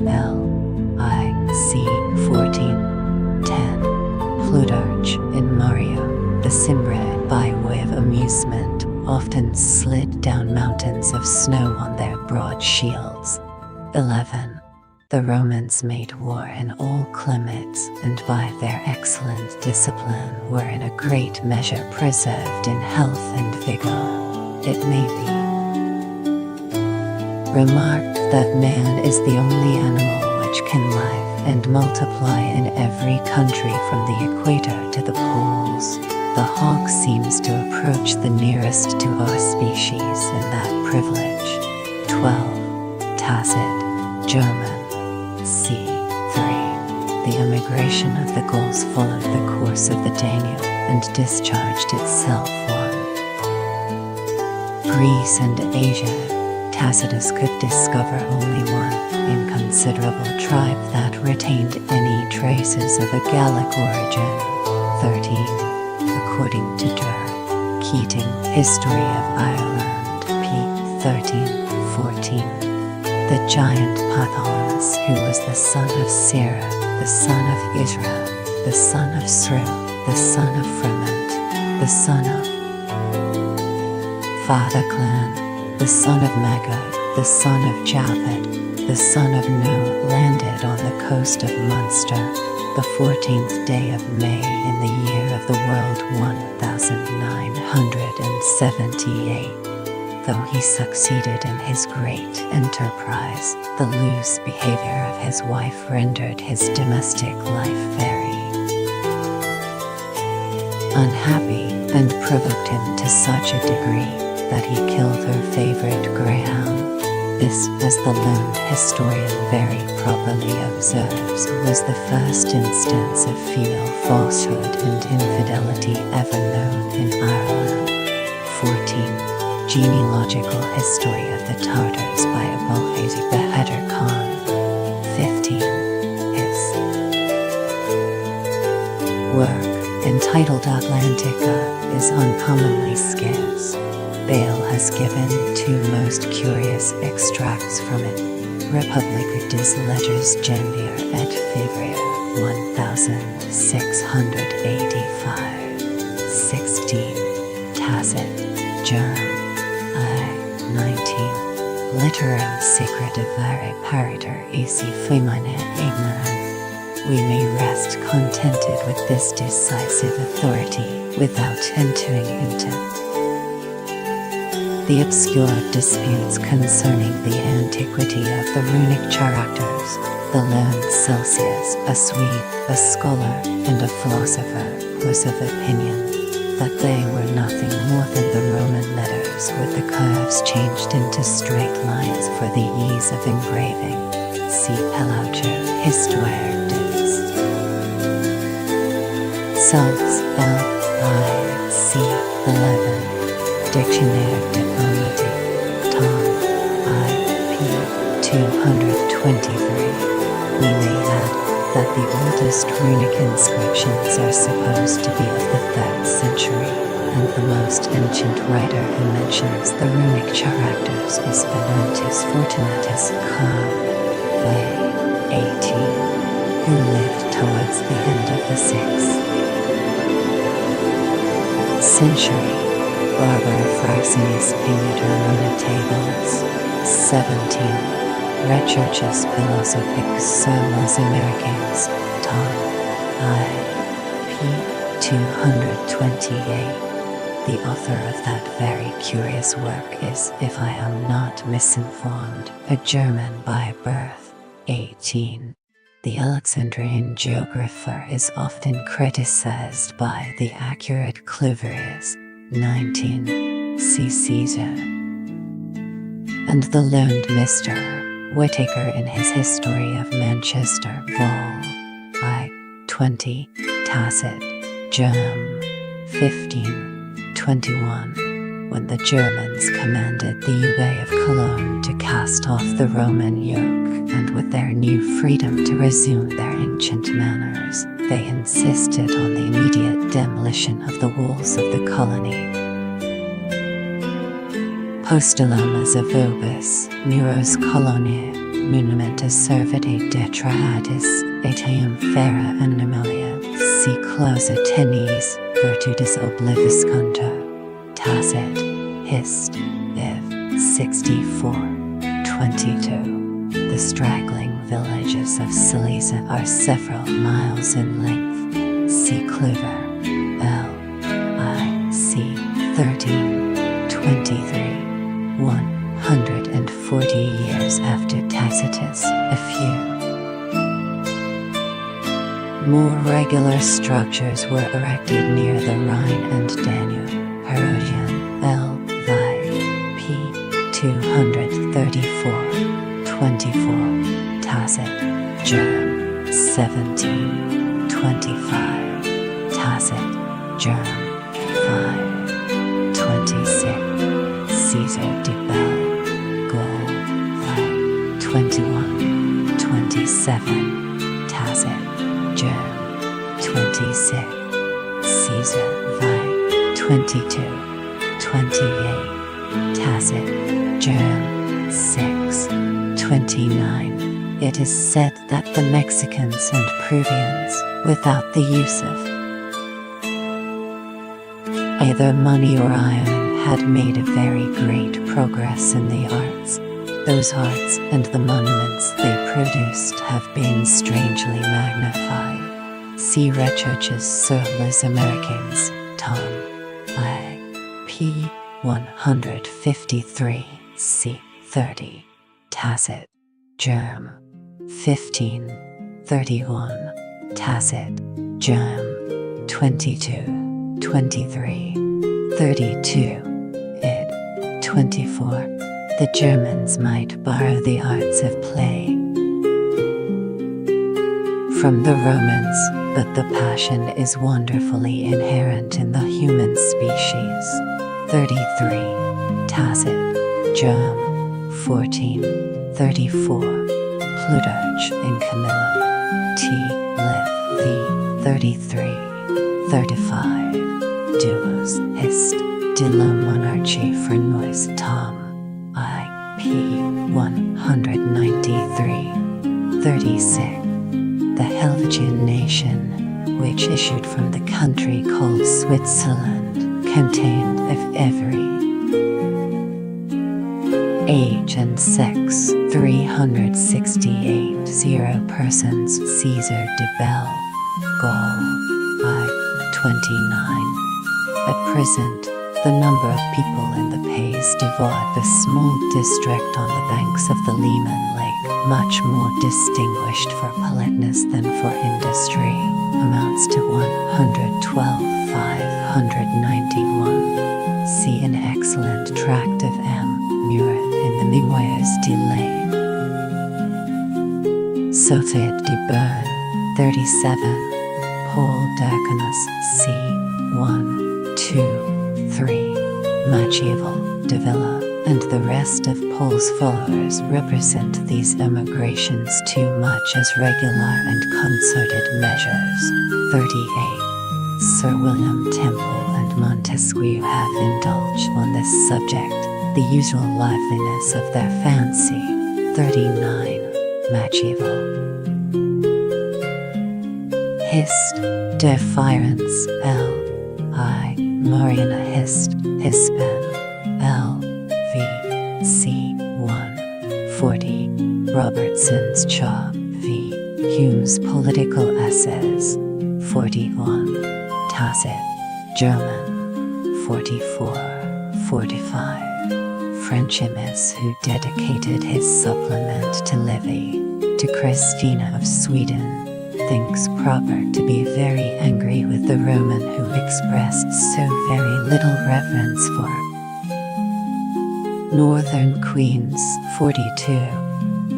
L.I.C. 14. 10. Plutarch in Mario, the Cimbri, by way of amusement, often slid down mountains of snow on their broad shields. 11. The Romans made war in all climates, and by their excellent discipline were in a great measure preserved in health and vigor. It may be remarked that man is the only animal which can live and multiply in every country from the equator to the poles. The hawk seems to approach the nearest to our species in that privilege. 12. Tacit, German. c. 3. The emigration of the Gauls followed the course of the Danube and discharged itself on Greece and Asia. Tacitus could discover only one inconsiderable tribe that retained any traces of a Gallic origin. 13. According to Keating, History of Ireland, p. 13-14. The giant Patholus, who was the son of Sarah, the son of Israel, the son of Sru, the son of Fremont, the son of Fathaclan, the son of Magog, the son of Japhet, the son of Nu, landed on the coast of Munster, the 14th day of May in the year of the world 1978. Though he succeeded in his great enterprise, the loose behavior of his wife rendered his domestic life very unhappy and provoked him to such a degree that he killed her favorite greyhound. This, as the learned historian very properly observes, was the first instance of female falsehood and infidelity ever known in Ireland. 14. Genealogical History of the Tartars by Abolhasy Behetter Khan. 15. His work, entitled Atlantica, is uncommonly scarce. Bale has given two most curious extracts from it. Republica des Leges Gendier et Fevrier, 1685. 16. Tacit, Germ. 19. Litteram secretivare pariter esse femina ignorant. We may rest contented with this decisive authority without entering into the obscure disputes concerning the antiquity of the runic characters. The learned Celsius, a Swede, a scholar, and a philosopher, was of opinion that they were nothing more than the Roman letters with the curves changed into straight lines for the ease of engraving. See Pelaucher, Histoire des Celtes, L.I.C. 11. Dictionnaire diplomatique, Tom, I.P. 223. We may add that the oldest runic inscriptions are supposed to be of the 3rd century, and the most ancient writer who mentions the runic characters is Venantius Fortunatus Car. A.18, who lived towards the end of the 6th century. Barbara Fraxinis Penitor Runa Tables. 17. Recherches Philosophiques sur les Américains, Tom, I.P. 228. The author of that very curious work is, if I am not misinformed, a German by birth. 18. The Alexandrian geographer is often criticized by the accurate Cluverius. 19. See Caesar. And the learned Mr. Whitaker in his History of Manchester, Vol. I. 20. Tacit. Germ. 1521. When the Germans commanded the Ube of Cologne to cast off the Roman yoke, and with their new freedom to resume their ancient manners, they insisted on the immediate demolition of the walls of the colony. Postulamas of Vobis, Muros Coloniae, Monumentus Serviti Detrahatis, etiam fera animalia, si clausa tenis, virtutis obliviscuntur. Tacit. Hist. Iv. 64:22. The straggling villages of Silesia are several miles in length. See Clover. L. I. C. 13:23. 140 years after Tacitus, a few more regular structures were erected near the Rhine and Danube. Herodian. L. Vi. P. 234:24. Tacit. Germ. 17:25. Tacit. Germ. 5:26. Caesar de Bell. Gaul. 21:27. Tacit. Germ. 26. Caesar. Vi. 22:28. Tacit. Germ. 6:29. It is said that the Mexicans and Peruvians, without the use of either money or iron, had made a very great progress in the arts. Those arts and the monuments they produced have been strangely magnified. See Recherches sur les Américains, Tom. I. P. 153, C. 30. Tacit. Germ. 15:31. Tacit. Germ. 22:23. 32. Id. 24. The Germans might borrow the arts of play from the Romans, but the passion is wonderfully inherent in the human species. 33. Tacit. Germ. 14:34. Plutarch in Camilla. T. Liv. V. 33:35. Duos. Hist. De la monarchie Frenois Tom. I. P. 193:36. The Helvetian nation, which issued from the country called Switzerland, contained of every age and sex 368 persons. Caesar de Bell. Gaul. I. 29. At present, the number of people in the Pays du Vaud, the small district on the banks of the Leman Lake, much more distinguished for politeness than for industry, amounts to 112,591. See an excellent tract of M. Murat in the Mimoyes de Lay. Sophie de Bern. 37. Paul Diaconus. C. 1, 2, 3. Machiavel, de Villa, and the rest of Paul's followers represent these emigrations too much as regular and concerted measures. 38. Sir William Temple and Montesquieu have indulged on this subject, the usual liveliness of their fancy. 39. Machiavel. Hist. Defiance. L. I. Mariana Hist. Hispan. L. V. C. 140. Robertson's Chaw. V. Hume's Political Essays. 41. Tacit. German. 44:45. French MS who dedicated his supplement to Livy, to Christina of Sweden, thinks proper to be very angry with the Roman who expressed so very little reverence for northern queens. 42.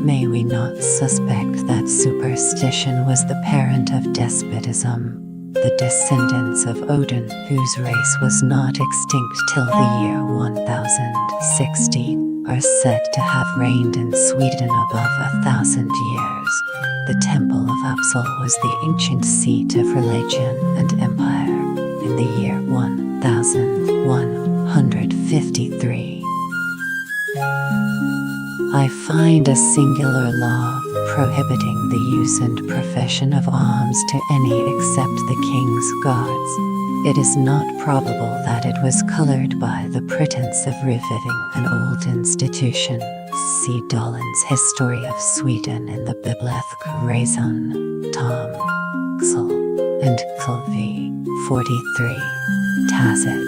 May we not suspect that superstition was the parent of despotism? The descendants of Odin, whose race was not extinct till the year 1060, are said to have reigned in Sweden above 1,000 years. The Temple of Uppsala was the ancient seat of religion and empire in the year 1153. I find a singular law prohibiting the use and profession of arms to any except the king's guards. It is not probable that it was colored by the pretense of reviving an old institution. See Dahlen's History of Sweden in the Bibliothek Raison, Tom, Xel, and Kulvi, 43. Tacit,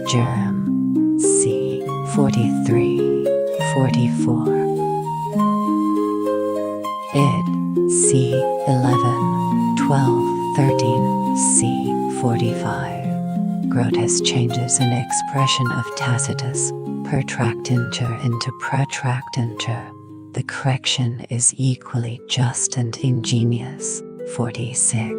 Germ, c. 43, 44. Id, c. 11, 12, 13, c. 45. Grotesque changes in expression of Tacitus, protractinture into protractinture. The correction is equally just and ingenious. 46.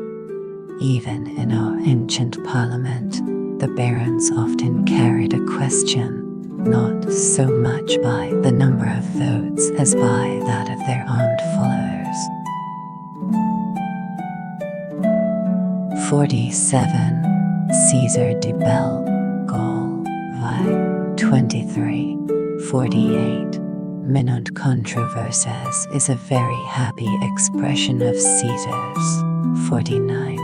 Even in our ancient parliament, the barons often carried a question, not so much by the number of votes as by that of their armed followers. 47. Caesar de Bell, Gaul, vi. 23. 48. Minut controversies is a very happy expression of Caesar's. 49.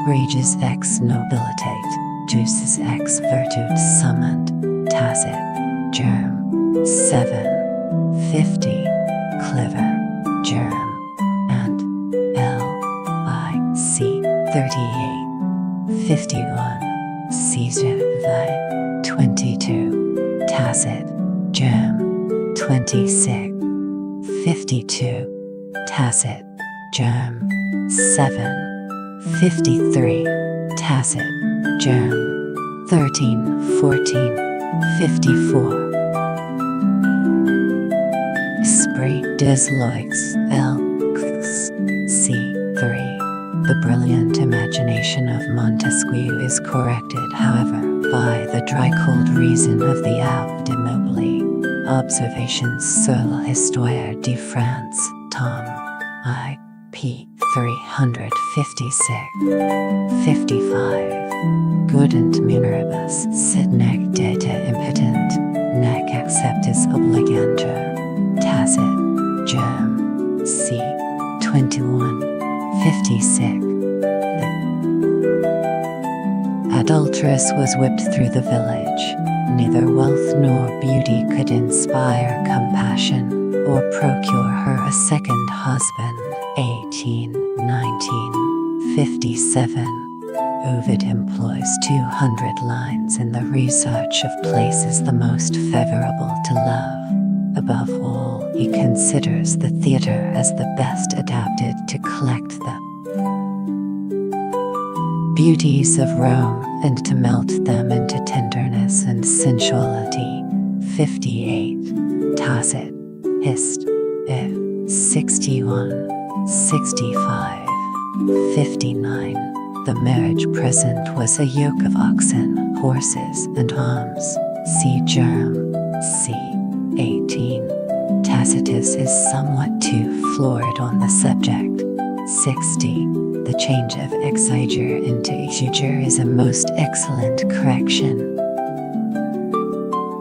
Reges ex nobilitate, juices ex virtute summoned, Tacit, Germ, 7. 50. Clever, Germ, and L.I.C. 38. 51. Caesar, vi. 22. Tacit, Germ, 26. 52. Tacit, Germ, 7. 53. Tacit, Germ, 13, 14, 54. Esprit des Loix, L. C. 3. The brilliant imagination of Montesquieu is corrected, however, by the dry cold reason of the Abbé de Montbly. Observations sur l'histoire de France, Tom. I. p. 356. 55. Gudent mineribus sit nec data impotent, nec acceptis obligantur. Tacit, Germ, c. 21. 56. The adulteress was whipped through the village. Neither wealth nor beauty could inspire compassion or procure her a second husband. 18, 19, 57. Ovid employs 200 lines in the research of places the most favorable to love. Above all, he considers the theatre as the best adapted to collect the beauties of Rome and to melt them into tenderness and sensuality. 58. Tacit, Hist. If. 61. 65. 59. The marriage present was a yoke of oxen, horses, and arms. See Germ. C. 18. Tacitus is somewhat too florid on the subject. 60. The change of exciger into exuger is a most excellent correction.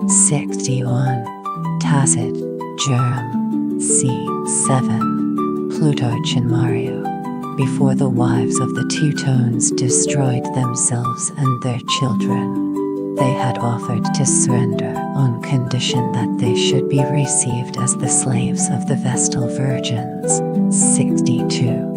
61. Tacit, Germ, c. 7. Plutarch and Mario. Before the wives of the Teutones destroyed themselves and their children, they had offered to surrender on condition that they should be received as the slaves of the Vestal Virgins. 62.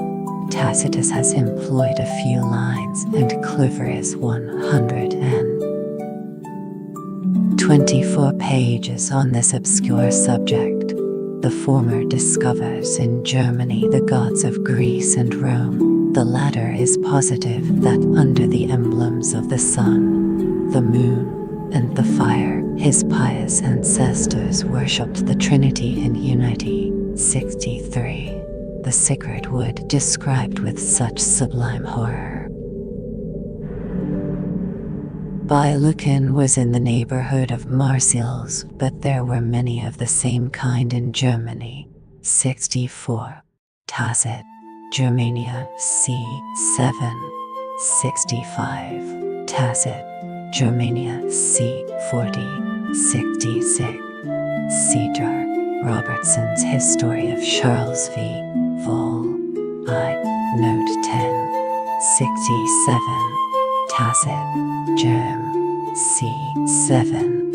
Tacitus has employed a few lines, and Clover is 124 pages on this obscure subject. The former discovers in Germany the gods of Greece and Rome. The latter is positive that under the emblems of the sun, the moon, and the fire, his pious ancestors worshipped the Trinity in unity. 63. The sacred wood described with such sublime horror. Lucan was in the neighborhood of Marseilles, but there were many of the same kind in Germany. 64. Tacit, Germania, c. 7. 65. Tacit, Germania, c. 40. 66. Cedar, Robertson's History of Charles v. Vol. I. Note 10. 67. Tacit, Germ. c. 7.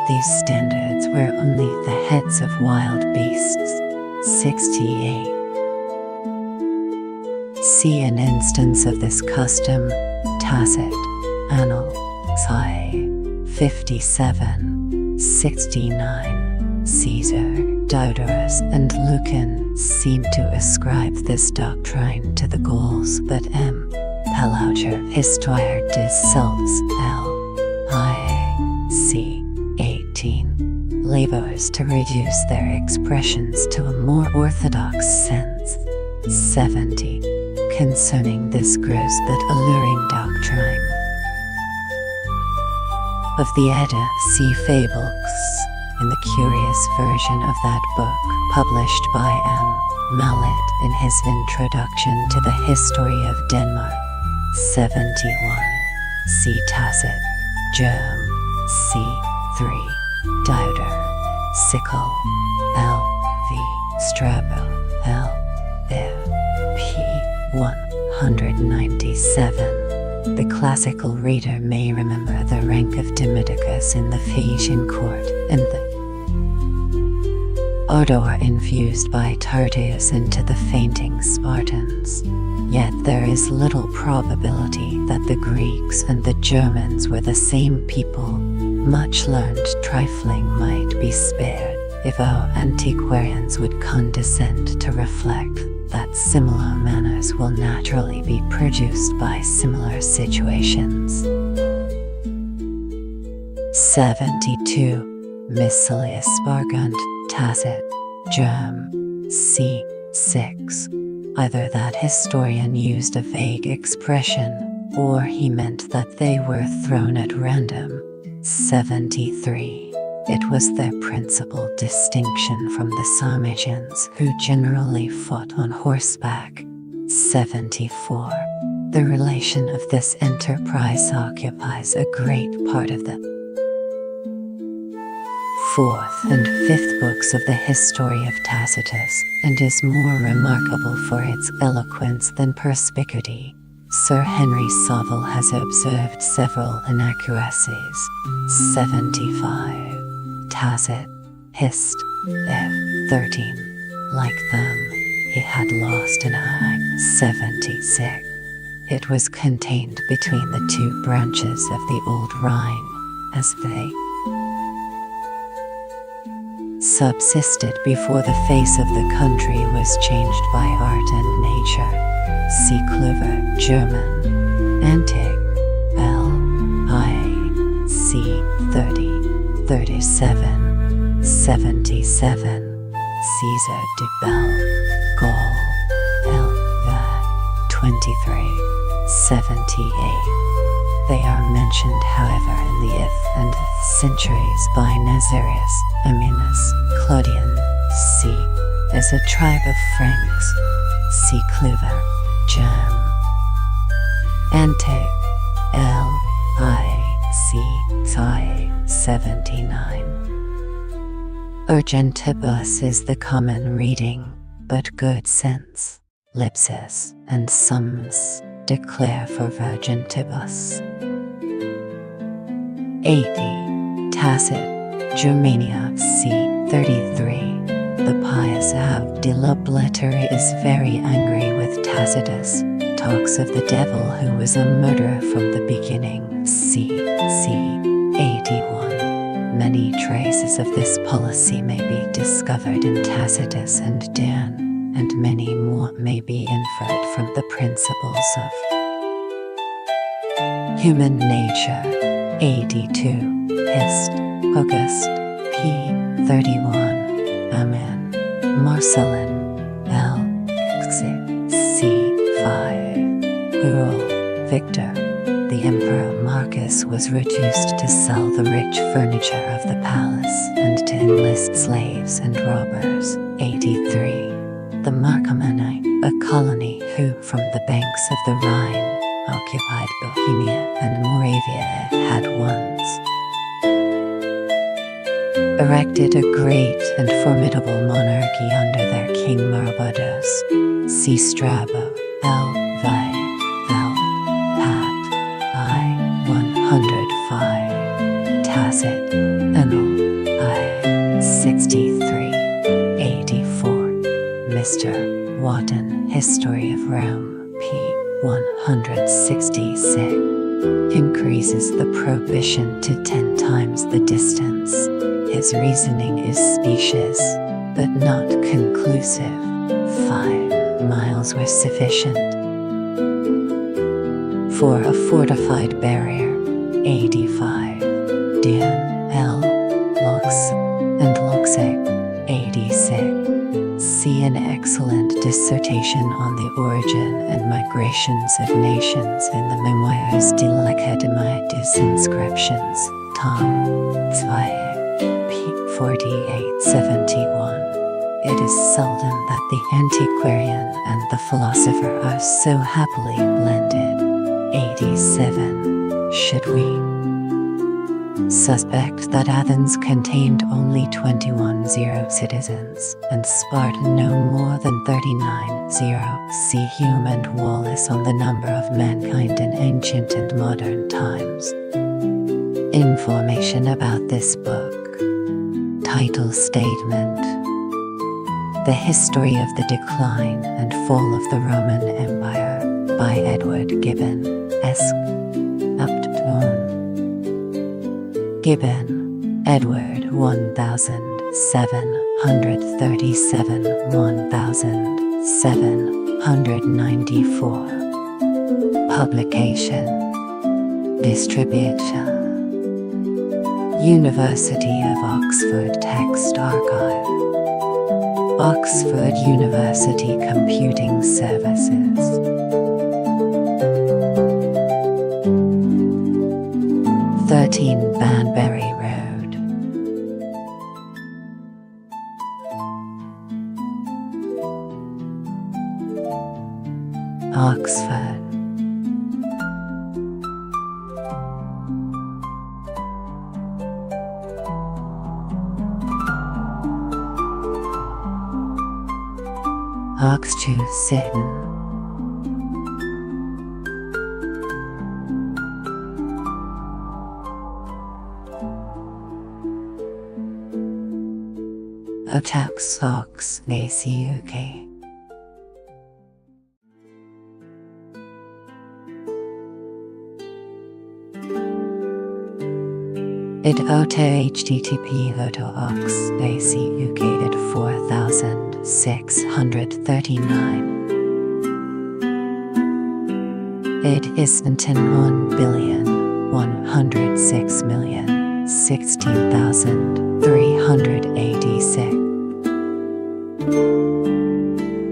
These standards were only the heads of wild beasts. 68. See an instance of this custom. Tacit, Annal. Sci. 57. 69. Caesar, Diodorus, and Lucan seem to ascribe this doctrine to the Gauls, but M. Palaucher, Histoire des Celtes, L. c. 18, labors to reduce their expressions to a more orthodox sense. 70. Concerning this gross but alluring doctrine of the Edda, see Fables, in the curious version of that book published by M. Mallet in his introduction to the history of Denmark. 71. See Tacit, Germ, c. 3. Diodor, Sickle, L. V. Strabo, L. P. 197. The classical reader may remember the rank of Demodocus in the Phasian court, and the ardor infused by Tardius into the fainting Spartans. Yet there is little probability that the Greeks and the Germans were the same people. Much learned trifling might be spared if our antiquarians would condescend to reflect that similar manners will naturally be produced by similar situations. 72. Miscellaneous Spargunt, Tacit, Germ, c. 6. Either that historian used a vague expression, or he meant that they were thrown at random. 73. It was their principal distinction from the Sarmatians, who generally fought on horseback. 74. The relation of this enterprise occupies a great part of the 4th and 5th books of the history of Tacitus, and is more remarkable for its eloquence than perspicuity. Sir Henry Saville has observed several inaccuracies. 75. Tacit, Hist, F. 13. Like them, he had lost an eye. 76. It was contained between the two branches of the old Rhine, as they subsisted before the face of the country was changed by art and nature. See Kluver, German, Antig, L. I. c. 30, 37, 77, Caesar de Bell, Gaul, L. Va. 23, 78. They are mentioned, however, in the 5th and 5th centuries by Nazarius, Amminus, Claudian, c. as a tribe of Franks. See Kluver, Germ. Antig, L. I. c. Xi. 79. Urgentibus is the common reading, but good sense, Lipsis, and Sums declare for Virgentibus. 80. Tacit, Germania, c. 33. The pious Abbé de la Bletterie is very angry with Tacitus, talks of the devil who was a murderer from the beginning. c. 81. Many traces of this policy may be discovered in Tacitus and Dan, and many more may be inferred from the principles of human nature. 82. Hist, August, p. 31. Amen. Marcellin, C5. Rule, Victor. The Emperor Marcus was reduced to sell the rich furniture of the palace and to enlist slaves and robbers. 83. The Marcomanni, a colony who, from the banks of the Rhine, occupied Bohemia and Moravia, had once erected a great and formidable monarchy under their king Barbados. See Strabo, L.V. Pat. I. 105. Tacit, Annal. I. 63. 84. Mr. Wotton, History of Rome, p. 166. Increases the prohibition to 10 times the distance. His reasoning is specious, but not conclusive. 5 miles were sufficient for a fortified barrier. 85. Dian, L. Lux, and Luxic. 86. See an excellent dissertation on the origin and migrations of nations in the Memoirs de l'Académie des Inscriptions, Tom. Zweig, p. 4871. It is seldom that the antiquarian and the philosopher are so happily blended. 87. Should we suspect that Athens contained only 21 citizens, and Sparta no more than 39? See Hume and Wallace on the number of mankind in ancient and modern times. Information about this book. Title statement. The History of the Decline and Fall of the Roman Empire, by Edward Gibbon, Esq. Upton. Gibbon, Edward. 1737 1794. Publication. Distribution. University of Oxford Text Archive. Oxford University Computing Services. 13 Banbury Road. Oxford. Oxchu Sitten. Attack Socks ACUK. It auto http auto ox ACUK at 4639. It is 1,106,016,386.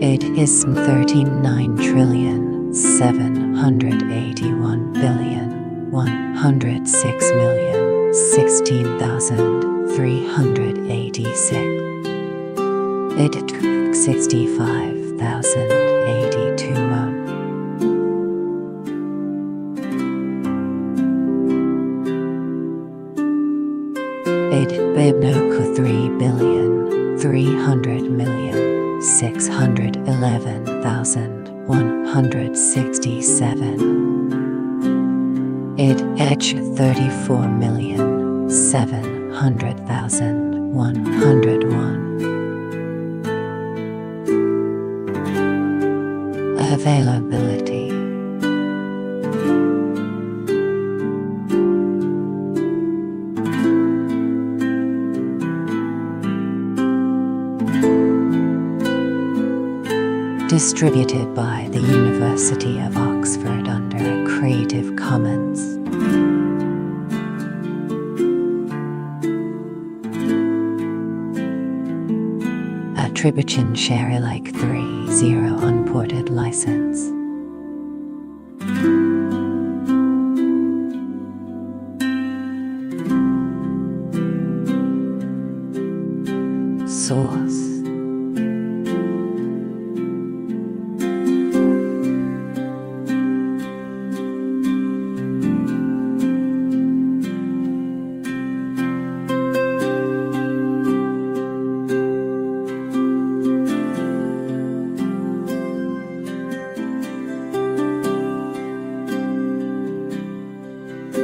It is 39,781,106,016,386. It took 65,082 mon. It bibnoku 3,300,611,167. It etch 34,700,101. Availability. Distributed by the University of Oxford under a Creative Commons. Attribution share Alike 3.0 unported license. Source.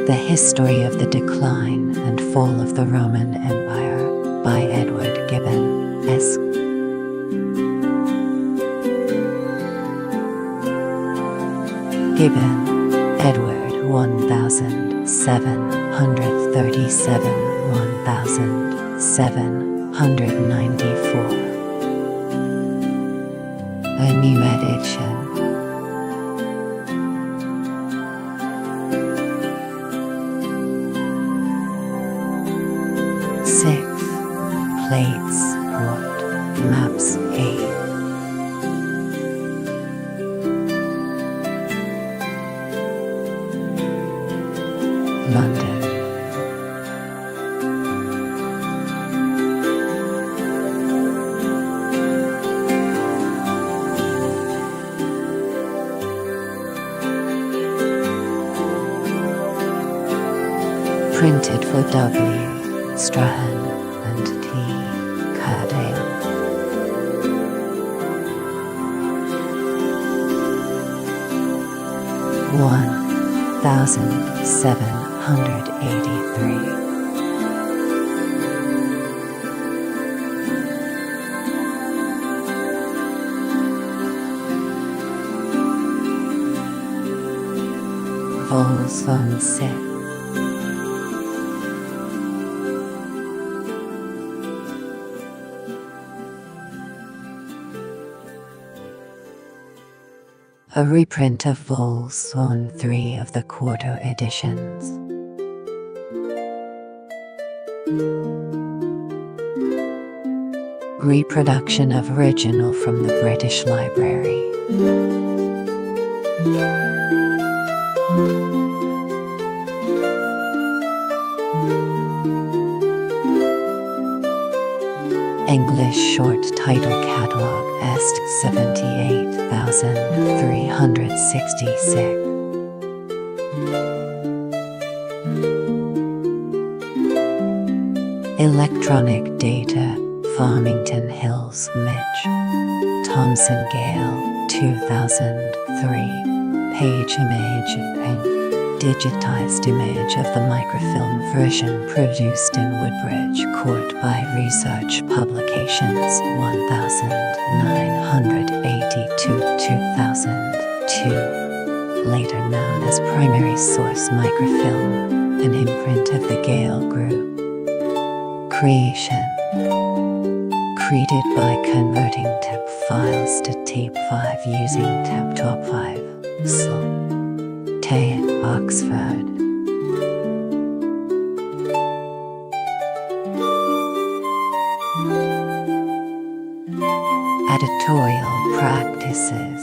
The History of the Decline and Fall of the Roman Empire by Edward Gibbon, S. Gibbon, Edward 1737-1794. A new edition. Plates, port, maps, A. London. Printed for W. Strahan and T. Cardale. $1,783. Vols on set. A reprint of Vols on 3 of the quarto editions. Reproduction of original from the British Library. English short title catalog Est 78,366. Electronic data Farmington Hills, Mitch. Thomson Gale, 2003. Page image and digitized image of the microfilm version produced in Woodbridge Court by Research Publications 1982-2002, later known as Primary Source Microfilm, an imprint of the Gale Group. Creation. Created by converting TEP files to TAPE 5 using TEP Top 5. Tay, Oxford. Editorial practices.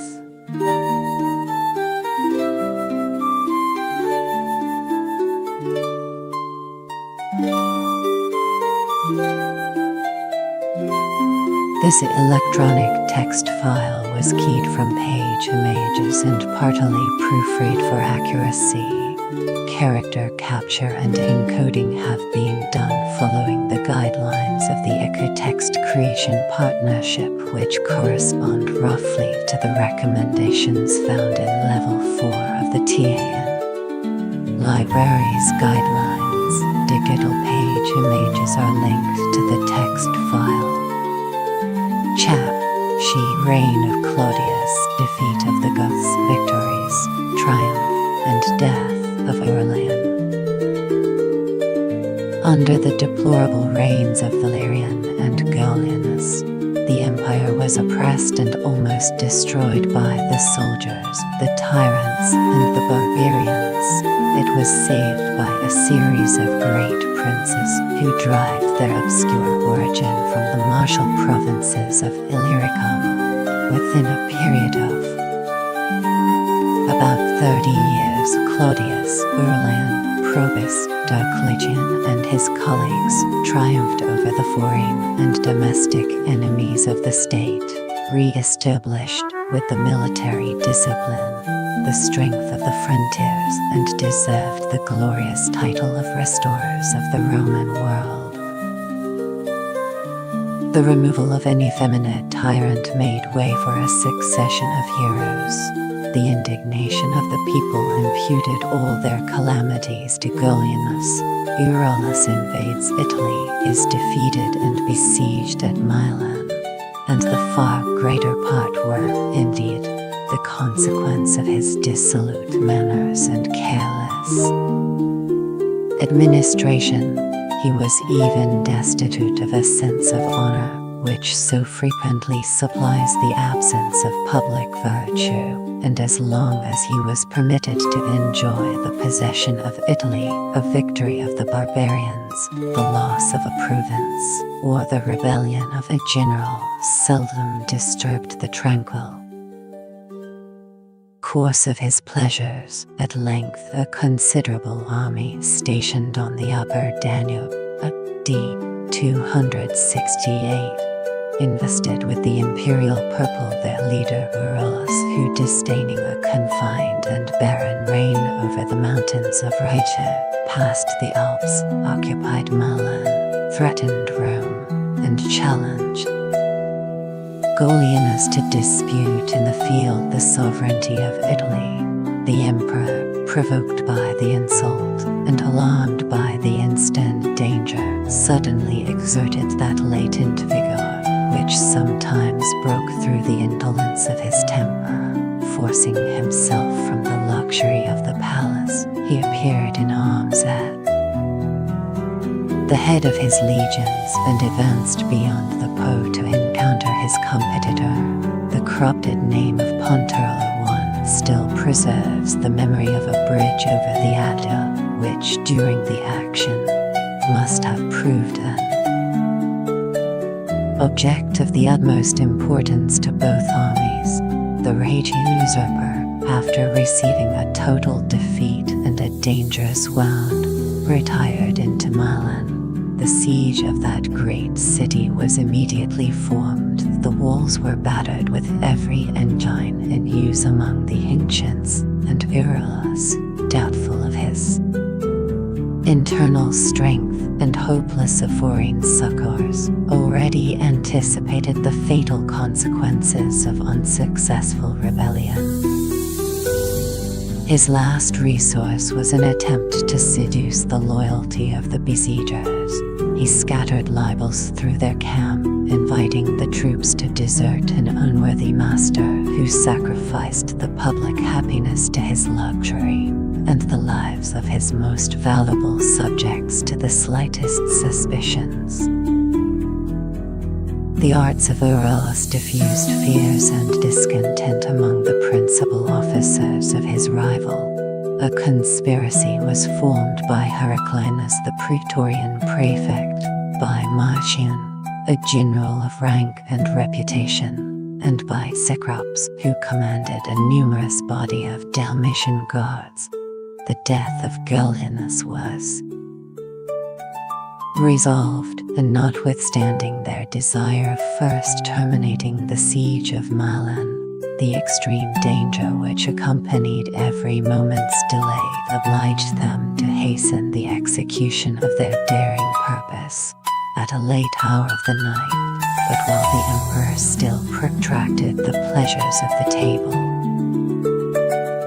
This electronic text file was keyed from page images and partly proofread for accuracy. Character capture and encoding have been done following the guidelines of the ICA Text Creation Partnership, which correspond roughly to the recommendations found in Level 4 of the TAN. Libraries guidelines. Digital page images are linked to the text file. Chap, she, reign of Claudius, defeat of the Goths, victories, triumph, and death of Orlan. Under the deplorable reigns of Valerian and Gallienus, the empire was oppressed and almost destroyed by the soldiers, the tyrants, and the barbarians. it was saved by a series of great princes who derived their obscure origin from the martial provinces of Illyricum. Within a period of about 30 years, Claudius Urlan, Probus Diocletian, and his colleagues triumphed over the foreign and domestic enemies of the state, re-established with the military discipline the strength of the frontiers, and deserved the glorious title of restorers of the Roman world. The removal of any effeminate tyrant made way for a succession of heroes. The indignation of the people imputed all their calamities to Gallienus. Euryalus invades Italy, is defeated and besieged at Milan, and the far greater part were, indeed, the consequence of his dissolute manners and careless administration. He was even destitute of a sense of honor, which so frequently supplies the absence of public virtue, and as long as he was permitted to enjoy the possession of Italy, a victory of the barbarians, the loss of a province, or the rebellion of a general seldom disturbed the tranquil course of his pleasures. At length a considerable army stationed on the upper Danube, d. 268, invested with the imperial purple their leader Euryalus, who, disdaining a confined and barren reign over the mountains of Rhaetia, passed the Alps, occupied Milan, threatened Rome, and challenged Gallienus to dispute in the field the sovereignty of Italy. The emperor, provoked by the insult and alarmed by the instant danger, suddenly exerted that latent vigor which sometimes broke through the indolence of his temper. Forcing himself from the luxury of the palace, he appeared in arms at the head of his legions and advanced beyond the Po to encounter his competitor. The corrupted name of Pontarolo I still preserves the memory of a bridge over the Adda, which during the action must have proved an object of the utmost importance to both armies. The raging usurper, after receiving a total defeat and a dangerous wound, retired into Milan. The siege of that great city was immediately formed. The walls were battered with every engine in use among the ancients, and Euryalus, doubtful of his internal strength and hopeless of foreign succors, already anticipated the fatal consequences of unsuccessful rebellion. His last resource was an attempt to seduce the loyalty of the besiegers. He scattered libels through their camp, inviting the troops to desert an unworthy master who sacrificed the public happiness to his luxury, and the lives of his most valuable subjects to the slightest suspicions. The arts of Euryalus diffused fears and discontent among the principal officers of his rival. A conspiracy was formed by Heraclinus the Praetorian prefect, by Marcian, a general of rank and reputation, and by Cecrops, who commanded a numerous body of Dalmatian guards. The death of Gallienus was resolved, and notwithstanding their desire of first terminating the siege of Milan, the extreme danger which accompanied every moment's delay obliged them to hasten the execution of their daring purpose at a late hour of the night, but while the emperor still protracted the pleasures of the table.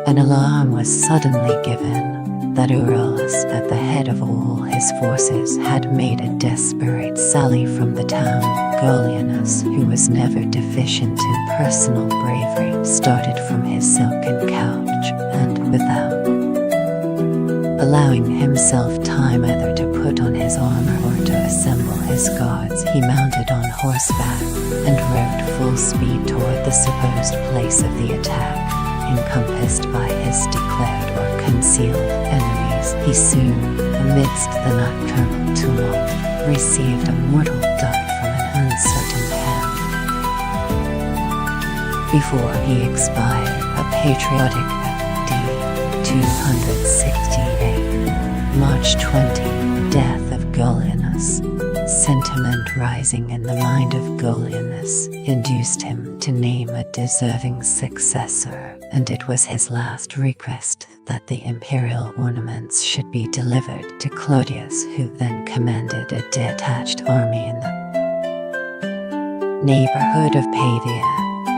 An alarm was suddenly given that Euryalus, at the head of all his forces, had made a desperate sally from the town. Gallienus, who was never deficient in personal bravery, started from his silken couch, and without allowing himself time either to put on his armor or to assemble his guards, he mounted on horseback and rode full speed toward the supposed place of the attack. encompassed by his declared or concealed enemies, he soon, amidst the nocturnal tumult, received a mortal dart from an uncertain hand. Before he expired, a patriotic FD 268, March 20, death of Gullianus. Sentiment rising in the mind of Gullianus induced him to name a deserving successor, and it was his last request that the imperial ornaments should be delivered to Claudius, who then commanded a detached army in the neighborhood of Pavia.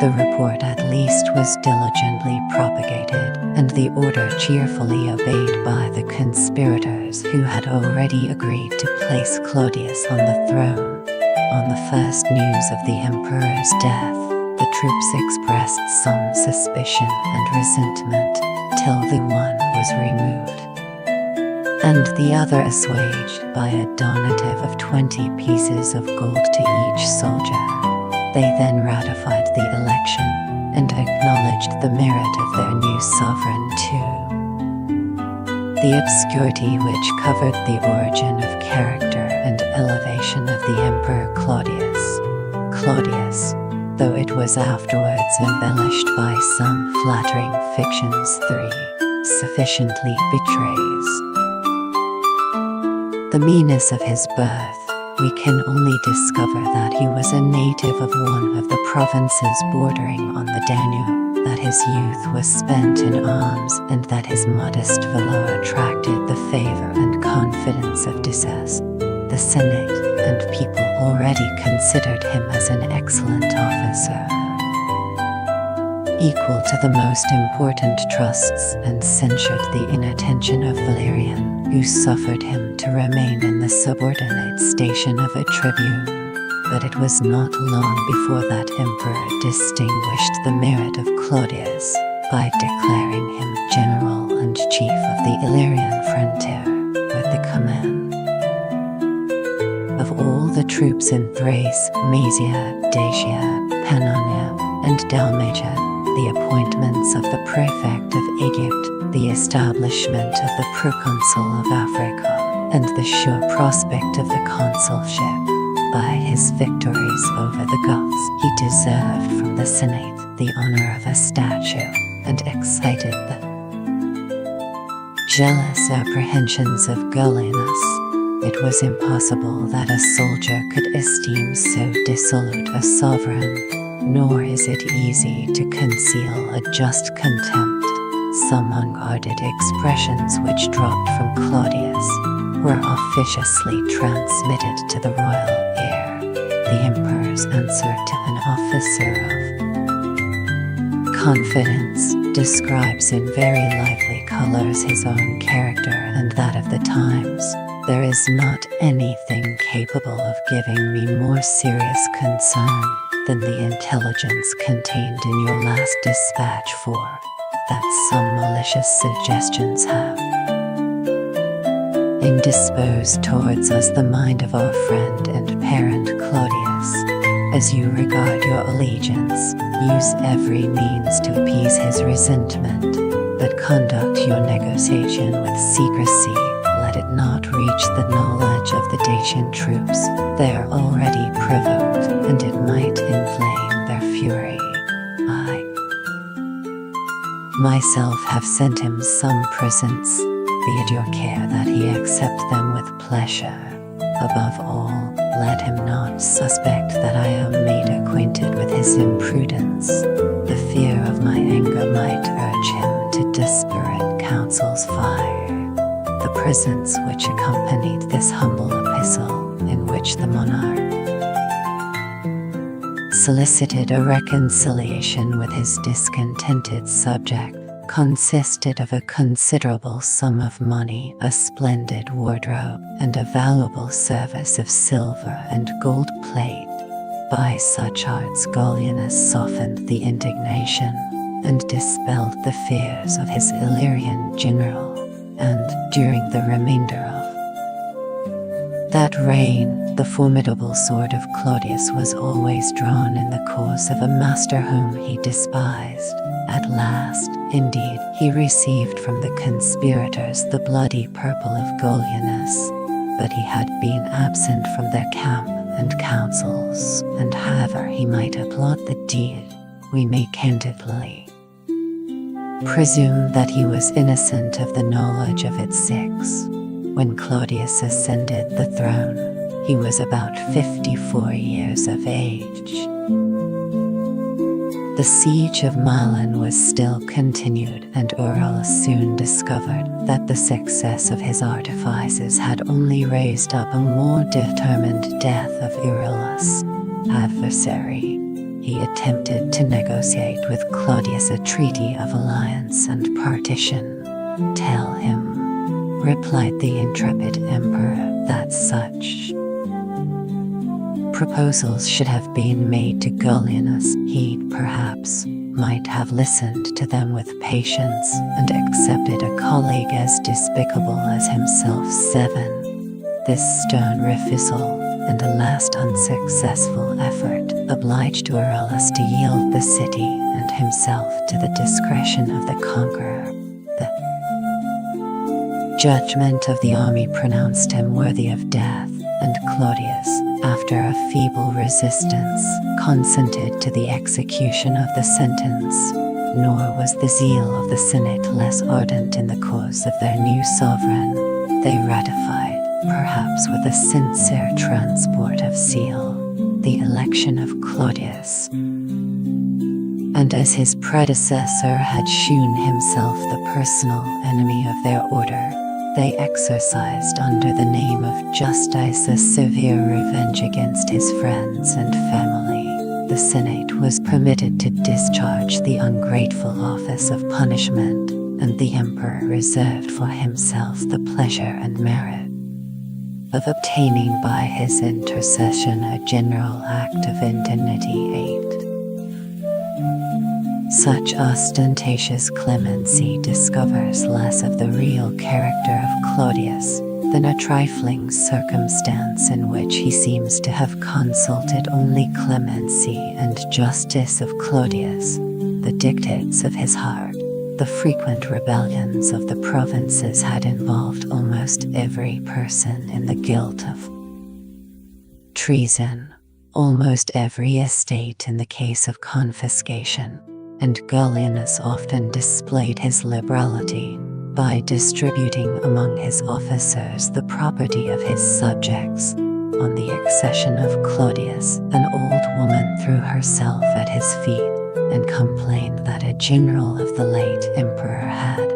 The report at least was diligently propagated, and the order cheerfully obeyed by the conspirators who had already agreed to place Claudius on the throne. On the first news of the emperor's death, the troops expressed some suspicion and resentment, till the one was removed, and the other assuaged by a donative of 20 pieces of gold to each soldier. They then ratified the election and acknowledged the merit of their new sovereign too. The obscurity which covered the origin of character and elevation of the Emperor Claudius, though it was afterwards embellished by some flattering fictions, sufficiently betrays the meanness of his birth. We can only discover that he was a native of one of the provinces bordering on the Danube, that his youth was spent in arms, and that his modest valour attracted the favour and confidence of Decius. The Senate and people already considered him as an excellent officer, equal to the most important trusts, and censured the inattention of Valerian, who suffered him to remain in the subordinate station of a tribune. But it was not long before that emperor distinguished the merit of Claudius by declaring him general and chief of the Illyrian frontier, with the command of all the troops in Thrace, Maesia, Dacia, Pannonia, and Dalmatia, the appointments of the prefect of Egypt, the establishment of the proconsul of Africa, and the sure prospect of the consulship. By his victories over the Goths, he deserved from the Senate the honor of a statue, and excited the jealous apprehensions of Gullianus. It was impossible that a soldier could esteem so dissolute a sovereign, nor is it easy to conceal a just contempt. Some unguarded expressions which dropped from Claudius were officiously transmitted to the royal heir. The emperor's answer to an officer of confidence describes in very lively colors his own character and that of the times. There is not anything capable of giving me more serious concern than the intelligence contained in your last dispatch, for that some malicious suggestions have indisposed towards us the mind of our friend and parent Claudius. As you regard your allegiance, use every means to appease his resentment, but conduct your negotiation with secrecy. Let it not reach the knowledge of the Dacian troops. They are already provoked, and it might inflame their fury. I myself have sent him some presents. Be it your care that he accept them with pleasure. Above all, let him not suspect that I am made acquainted with his imprudence. The fear of my anger might urge him to desperate counsels fire. The presents which accompanied this humble epistle, in which the monarch solicited a reconciliation with his discontented subject, consisted of a considerable sum of money, a splendid wardrobe, and a valuable service of silver and gold plate. By such arts Gullianus softened the indignation and dispelled the fears of his Illyrian general, and during the remainder of that reign, the formidable sword of Claudius was always drawn in the cause of a master whom he despised. At last, Indeed, he received from the conspirators the bloody purple of Golianus, but he had been absent from their camp and councils, and however he might applaud the deed, we may candidly presume that he was innocent of the knowledge of its six. When Claudius ascended the throne, he was about 54 years of age. The siege of Milan was still continued, and Aurelius soon discovered that the success of his artifices had only raised up a more determined death of Aurelius' adversary. He attempted to negotiate with Claudius a treaty of alliance and partition. "Tell him," replied the intrepid emperor, "that such proposals should have been made to Golianus. He, perhaps, might have listened to them with patience and accepted a colleague as despicable as himself." 7. This stern refusal, and a last unsuccessful effort, obliged Aurelius to yield the city and himself to the discretion of the conqueror. The judgment of the army pronounced him worthy of death, and Claudius, after a feeble resistance, consented to the execution of the sentence. Nor was the zeal of the Senate less ardent in the cause of their new sovereign. They ratified, perhaps with a sincere transport of zeal, the election of Claudius. And as his predecessor had shewn himself the personal enemy of their order, they exercised under the name of justice a severe revenge against his friends and family. The Senate was permitted to discharge the ungrateful office of punishment, and the emperor reserved for himself the pleasure and merit of obtaining by his intercession a general act of indemnity. 8. Such ostentatious clemency discovers less of the real character of Claudius than a trifling circumstance in which he seems to have consulted only clemency and justice of Claudius, the dictates of his heart. The frequent rebellions of the provinces had involved almost every person in the guilt of treason, almost every estate in the case of confiscation, and Golianus often displayed his liberality by distributing among his officers the property of his subjects. On the accession of Claudius, an old woman threw herself at his feet and complained that a general of the late emperor had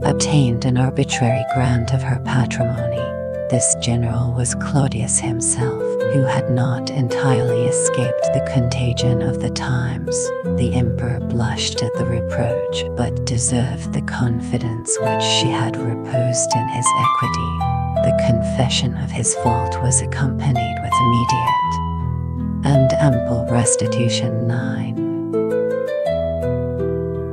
obtained an arbitrary grant of her patrimony. This general was Claudius himself, who had not entirely escaped the contagion of the times. The emperor blushed at the reproach, but deserved the confidence which she had reposed in his equity. The confession of his fault was accompanied with immediate and ample restitution. 9.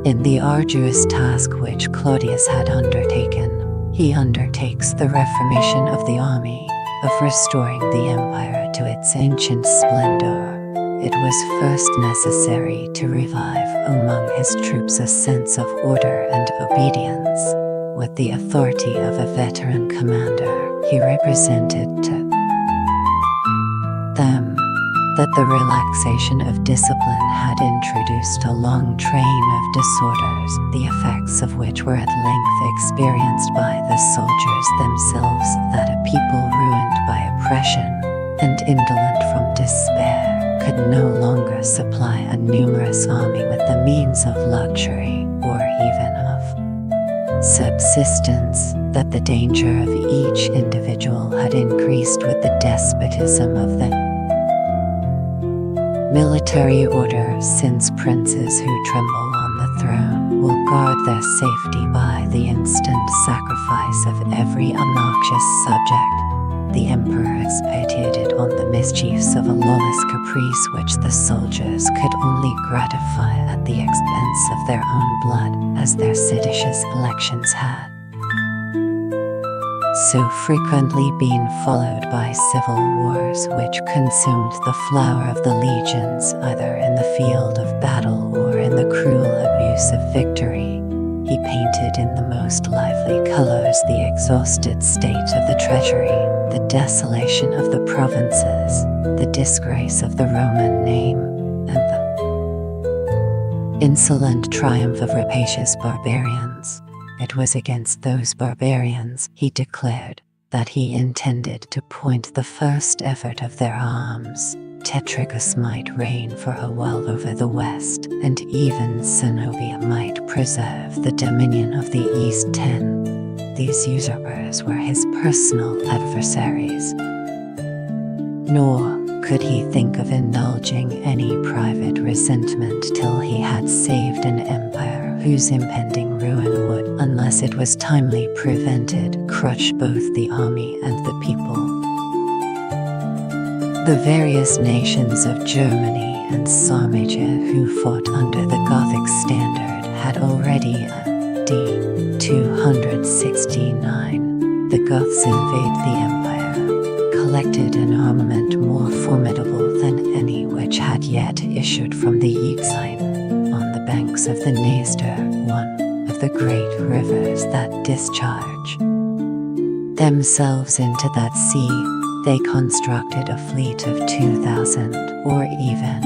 In the arduous task which Claudius had undertaken, he undertakes the reformation of the army, of restoring the empire to its ancient splendor. It was first necessary to revive among his troops a sense of order and obedience. With the authority of a veteran commander, he represented to them that the relaxation of discipline had introduced a long train of disorders, the effects of which were at length experienced by the soldiers themselves, that a people ruined by oppression and indolent from despair could no longer supply a numerous army with the means of luxury or even of subsistence, that the danger of each individual had increased with the despotism of the military order, since princes who tremble on the throne will guard their safety by the instant sacrifice of every obnoxious subject. The emperor expatiated on the mischiefs of a lawless caprice which the soldiers could only gratify at the expense of their own blood, as their seditious elections had so frequently been followed by civil wars which consumed the flower of the legions either in the field of battle or in the cruel abuse elusive victory. He painted in the most lively colors the exhausted state of the treasury, the desolation of the provinces, the disgrace of the Roman name, and the insolent triumph of rapacious barbarians. It was against those barbarians, he declared, that he intended to point the first effort of their arms. Tetricus might reign for a while over the west, and even Zenobia might preserve the dominion of the East. 10. These usurpers were his personal adversaries. Nor could he think of indulging any private resentment till he had saved an empire whose impending ruin would, unless it was timely prevented, crush both the army and the people. The various nations of Germany and Sarmatia who fought under the Gothic standard had already d. 269, the Goths invade the empire, collected an armament more formidable than any which had yet issued from the Euxine, on the banks of the Dniester, one of the great rivers that discharge themselves into that sea. They constructed a fleet of 2,000, or even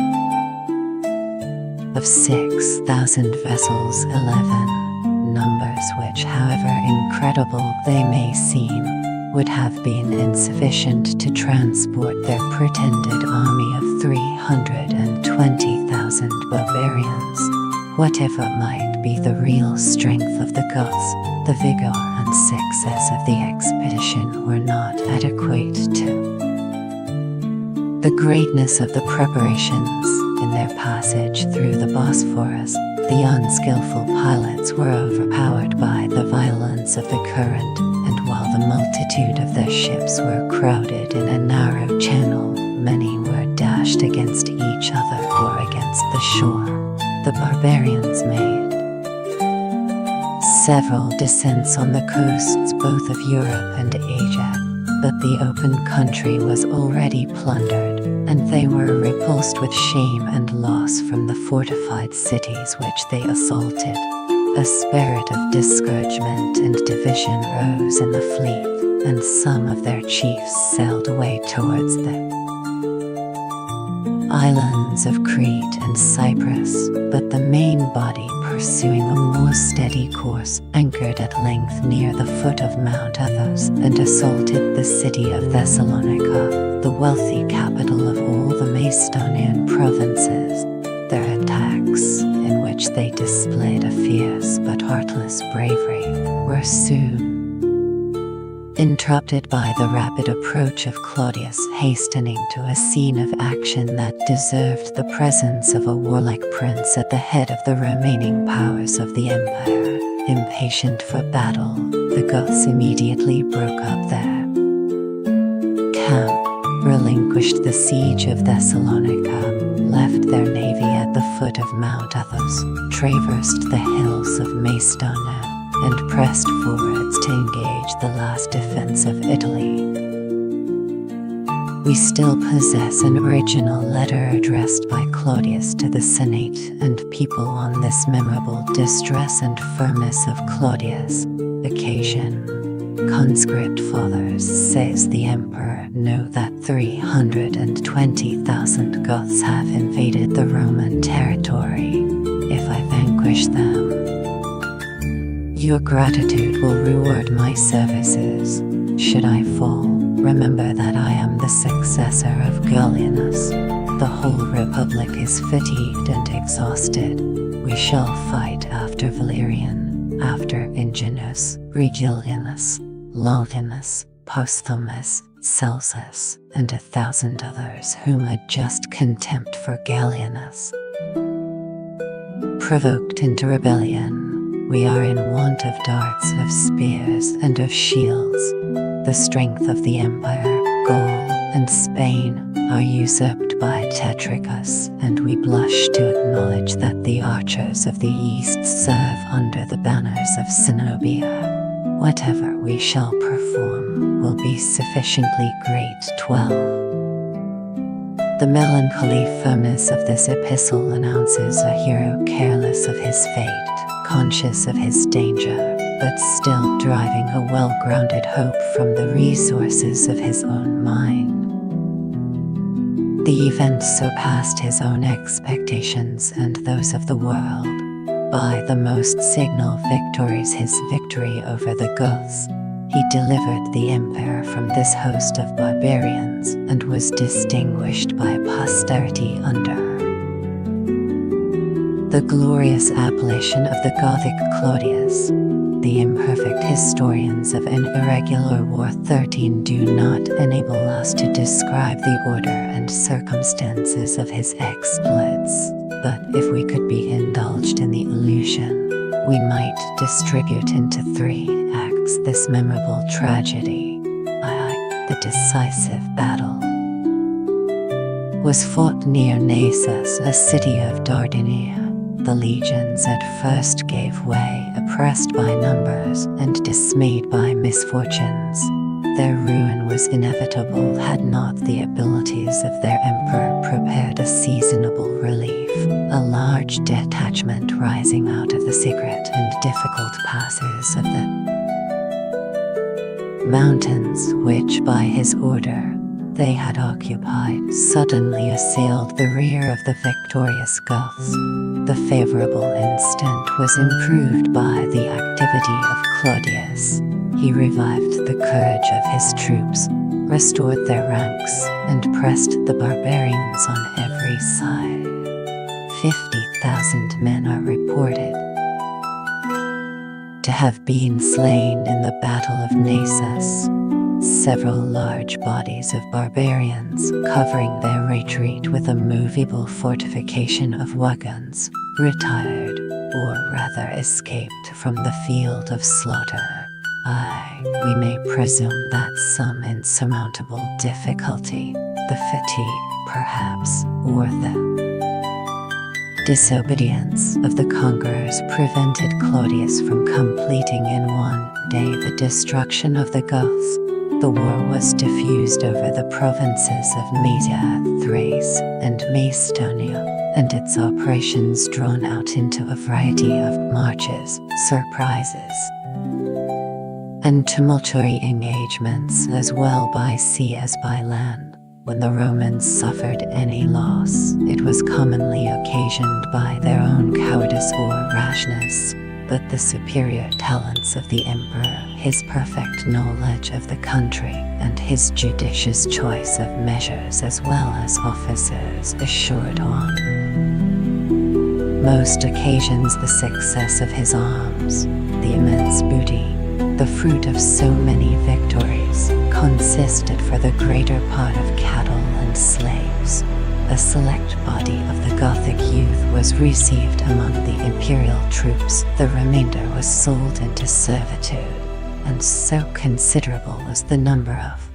of 6,000 vessels, 11, numbers which, however incredible they may seem, would have been insufficient to transport their pretended army of 320,000 barbarians. Whatever might be the real strength of the Goths, the vigor and success of the expedition were not adequate to the greatness of the preparations. In their passage through the Bosphorus, the unskillful pilots were overpowered by the violence of the current, and while the multitude of their ships were crowded in a narrow channel, many were dashed against each other or against the shore. The barbarians made several descents on the coasts both of Europe and Asia, but the open country was already plundered, and they were repulsed with shame and loss from the fortified cities which they assaulted. A spirit of discouragement and division rose in the fleet, and some of their chiefs sailed away towards the islands of Crete and Cyprus, but the main body, pursuing a more steady course, anchored at length near the foot of Mount Athos and assaulted the city of Thessalonica, the wealthy capital of all the Macedonian provinces. Their attacks, in which they displayed a fierce but heartless bravery, were soon interrupted by the rapid approach of Claudius, hastening to a scene of action that deserved the presence of a warlike prince at the head of the remaining powers of the empire. Impatient for battle, the Goths immediately broke up their camp, relinquished the siege of Thessalonica, left their navy at the foot of Mount Athos, traversed the hills of Macedonia, and pressed forwards to engage the last defense of Italy. We still possess an original letter addressed by Claudius to the Senate and people on this memorable distress and firmness of Claudius' occasion. Conscript fathers, says the emperor, know that 320,000 Goths have invaded the Roman territory. If I vanquish them, your gratitude will reward my services. Should I fall, remember that I am the successor of Gallienus. The whole republic is fatigued and exhausted. We shall fight after Valerian, after Ingenuus, Regilianus, Longinus, Posthumus, Celsus, and 1,000 others whom a just contempt for Gallienus provoked into rebellion. We are in want of darts, of spears, and of shields. The strength of the empire, Gaul, and Spain are usurped by Tetricus, and we blush to acknowledge that the archers of the East serve under the banners of Zenobia. Whatever we shall perform will be sufficiently great. 12. The melancholy firmness of this epistle announces a hero careless regardless of his fate, conscious of his danger, but still driving a well-grounded hope from the resources of his own mind. The event surpassed his own expectations and those of the world. By the most signal victories, his victory over the Goths, he delivered the empire from this host of barbarians and was distinguished by posterity under the glorious appellation of the Gothic Claudius. The imperfect historians of an irregular war 13 do not enable us to describe the order and circumstances of his exploits, but if we could be indulged in the illusion, we might distribute into 3 acts this memorable tragedy. The decisive battle was fought near Naissus, a city of Dardania. The legions at first gave way, oppressed by numbers and dismayed by misfortunes. Their ruin was inevitable had not the abilities of their emperor prepared a seasonable relief, a large detachment rising out of the secret and difficult passes of the mountains which, by his order, they had occupied, suddenly assailed the rear of the victorious Goths. The favorable instant was improved by the activity of Claudius. He revived the courage of his troops, restored their ranks, and pressed the barbarians on every side. 50,000 men are reported to have been slain in the Battle of Naissus. Several large bodies of barbarians, covering their retreat with a movable fortification of wagons, retired, or rather escaped from the field of slaughter. We may presume that some insurmountable difficulty, the fatigue, perhaps, or the disobedience of the conquerors prevented Claudius from completing in one day the destruction of the Goths. The war was diffused over the provinces of Media, Thrace, and Macedonia, and its operations drawn out into a variety of marches, surprises, and tumultuary engagements as well by sea as by land. When the Romans suffered any loss, it was commonly occasioned by their own cowardice or rashness, but the superior talents of the emperor, his perfect knowledge of the country, and his judicious choice of measures as well as officers assured on most occasions the success of his arms. The immense booty, the fruit of so many victories, consisted for the greater part of cattle and slaves. A select body of the Gothic youth was received among the imperial troops. The remainder was sold into servitude, and so considerable was the number of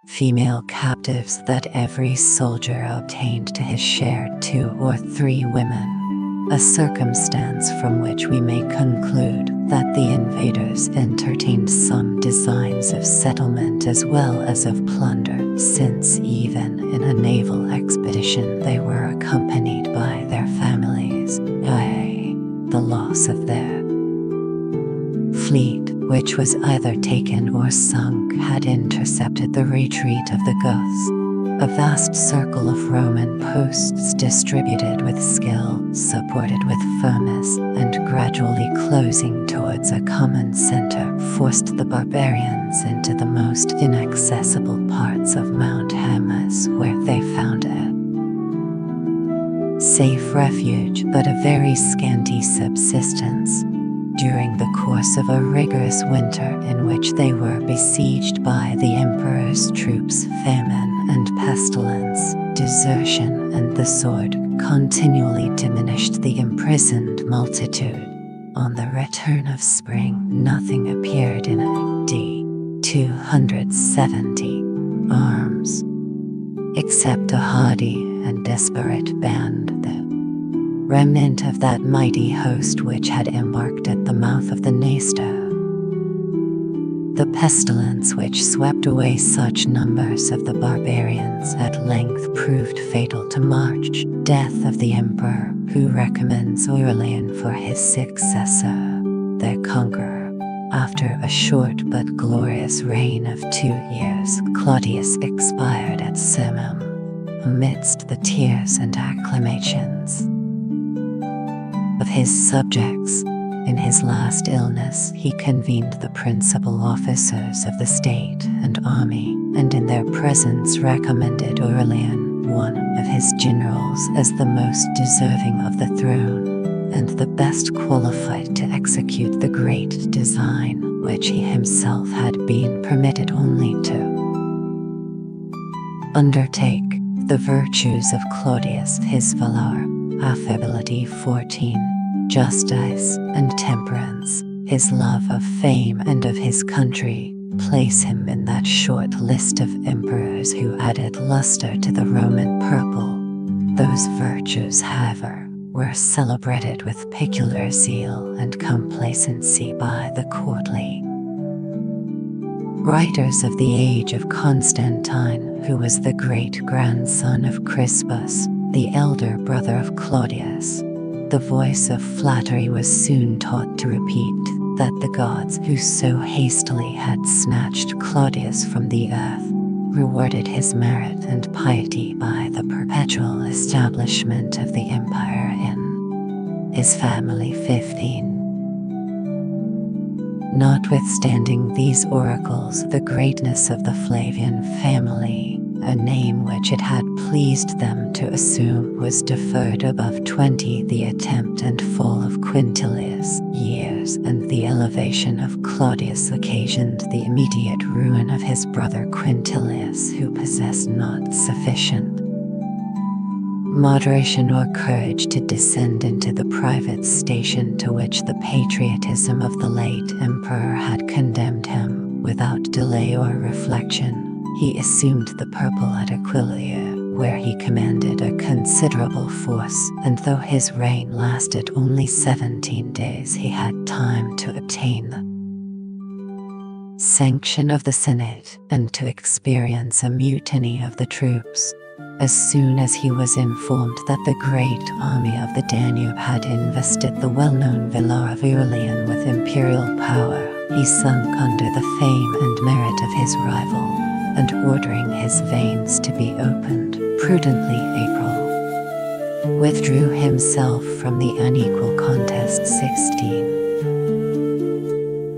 female captives that every soldier obtained to his share 2 or 3 women, a circumstance from which we may conclude that the invaders entertained some designs of settlement as well as of plunder, since even in a naval expedition they were accompanied by their families. The loss of their fleet, which was either taken or sunk, had intercepted the retreat of the Goths. A vast circle of Roman posts distributed with skill, supported with firmness, and gradually closing towards a common center, forced the barbarians into the most inaccessible parts of Mount Haemus, where they found a safe refuge but a very scanty subsistence. During the course of a rigorous winter in which they were besieged by the emperor's troops, famine and pestilence, desertion and the sword continually diminished the imprisoned multitude. On the return of spring, nothing appeared in A.D. 270 arms, except a haughty and desperate band, the remnant of that mighty host which had embarked at the mouth of the Dniester. The pestilence which swept away such numbers of the barbarians at length proved fatal to March, death of the emperor, who who recommends Aurelian for his successor, their conqueror. After a short but glorious reign of 2 years, Claudius expired at Sirmium, amidst the tears and acclamations of his subjects. In his last illness, he convened the principal officers of the state and army, and in their presence recommended Aurelian, one of his generals, as the most deserving of the throne, and the best qualified to execute the great design which he himself had been permitted only to undertake. The virtues of Claudius, his valor, affability 14, justice and temperance, his love of fame and of his country, place him in that short list of emperors who added luster to the Roman purple. Those virtues, however, were celebrated with peculiar zeal and complacency by the courtly writers of the age of Constantine, who was the great-grandson of Crispus, the elder brother of Claudius. The voice of flattery was soon taught to repeat that the gods who so hastily had snatched Claudius from the earth rewarded his merit and piety by the perpetual establishment of the empire in his family. 15. Notwithstanding these oracles, the greatness of the Flavian family, a name which it had pleased them to assume, was deferred above 20. The attempt and fall of Quintilius' years and the elevation of Claudius occasioned the immediate ruin of his brother Quintilius, who possessed not sufficient moderation or courage to descend into the private station to which the patriotism of the late emperor had condemned him. Without delay or reflection, he assumed the purple at Aquileia, where he commanded a considerable force, and though his reign lasted only 17 days, he had time to obtain the sanction of the Senate and to experience a mutiny of the troops. As soon as he was informed that the great army of the Danube had invested the well-known villa of Aurelian with imperial power, he sunk under the fame and merit of his rival, and ordering his veins to be opened, prudently April withdrew himself from the unequal contest. 16.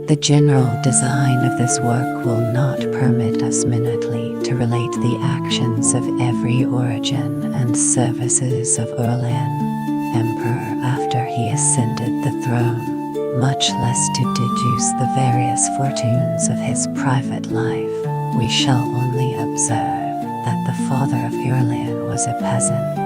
The general design of this work will not permit us minutely to relate the actions of every origin and services of Aurelian, emperor, after he ascended the throne, much less to deduce the various fortunes of his private life. We shall only observe that the father of Aurelian was a peasant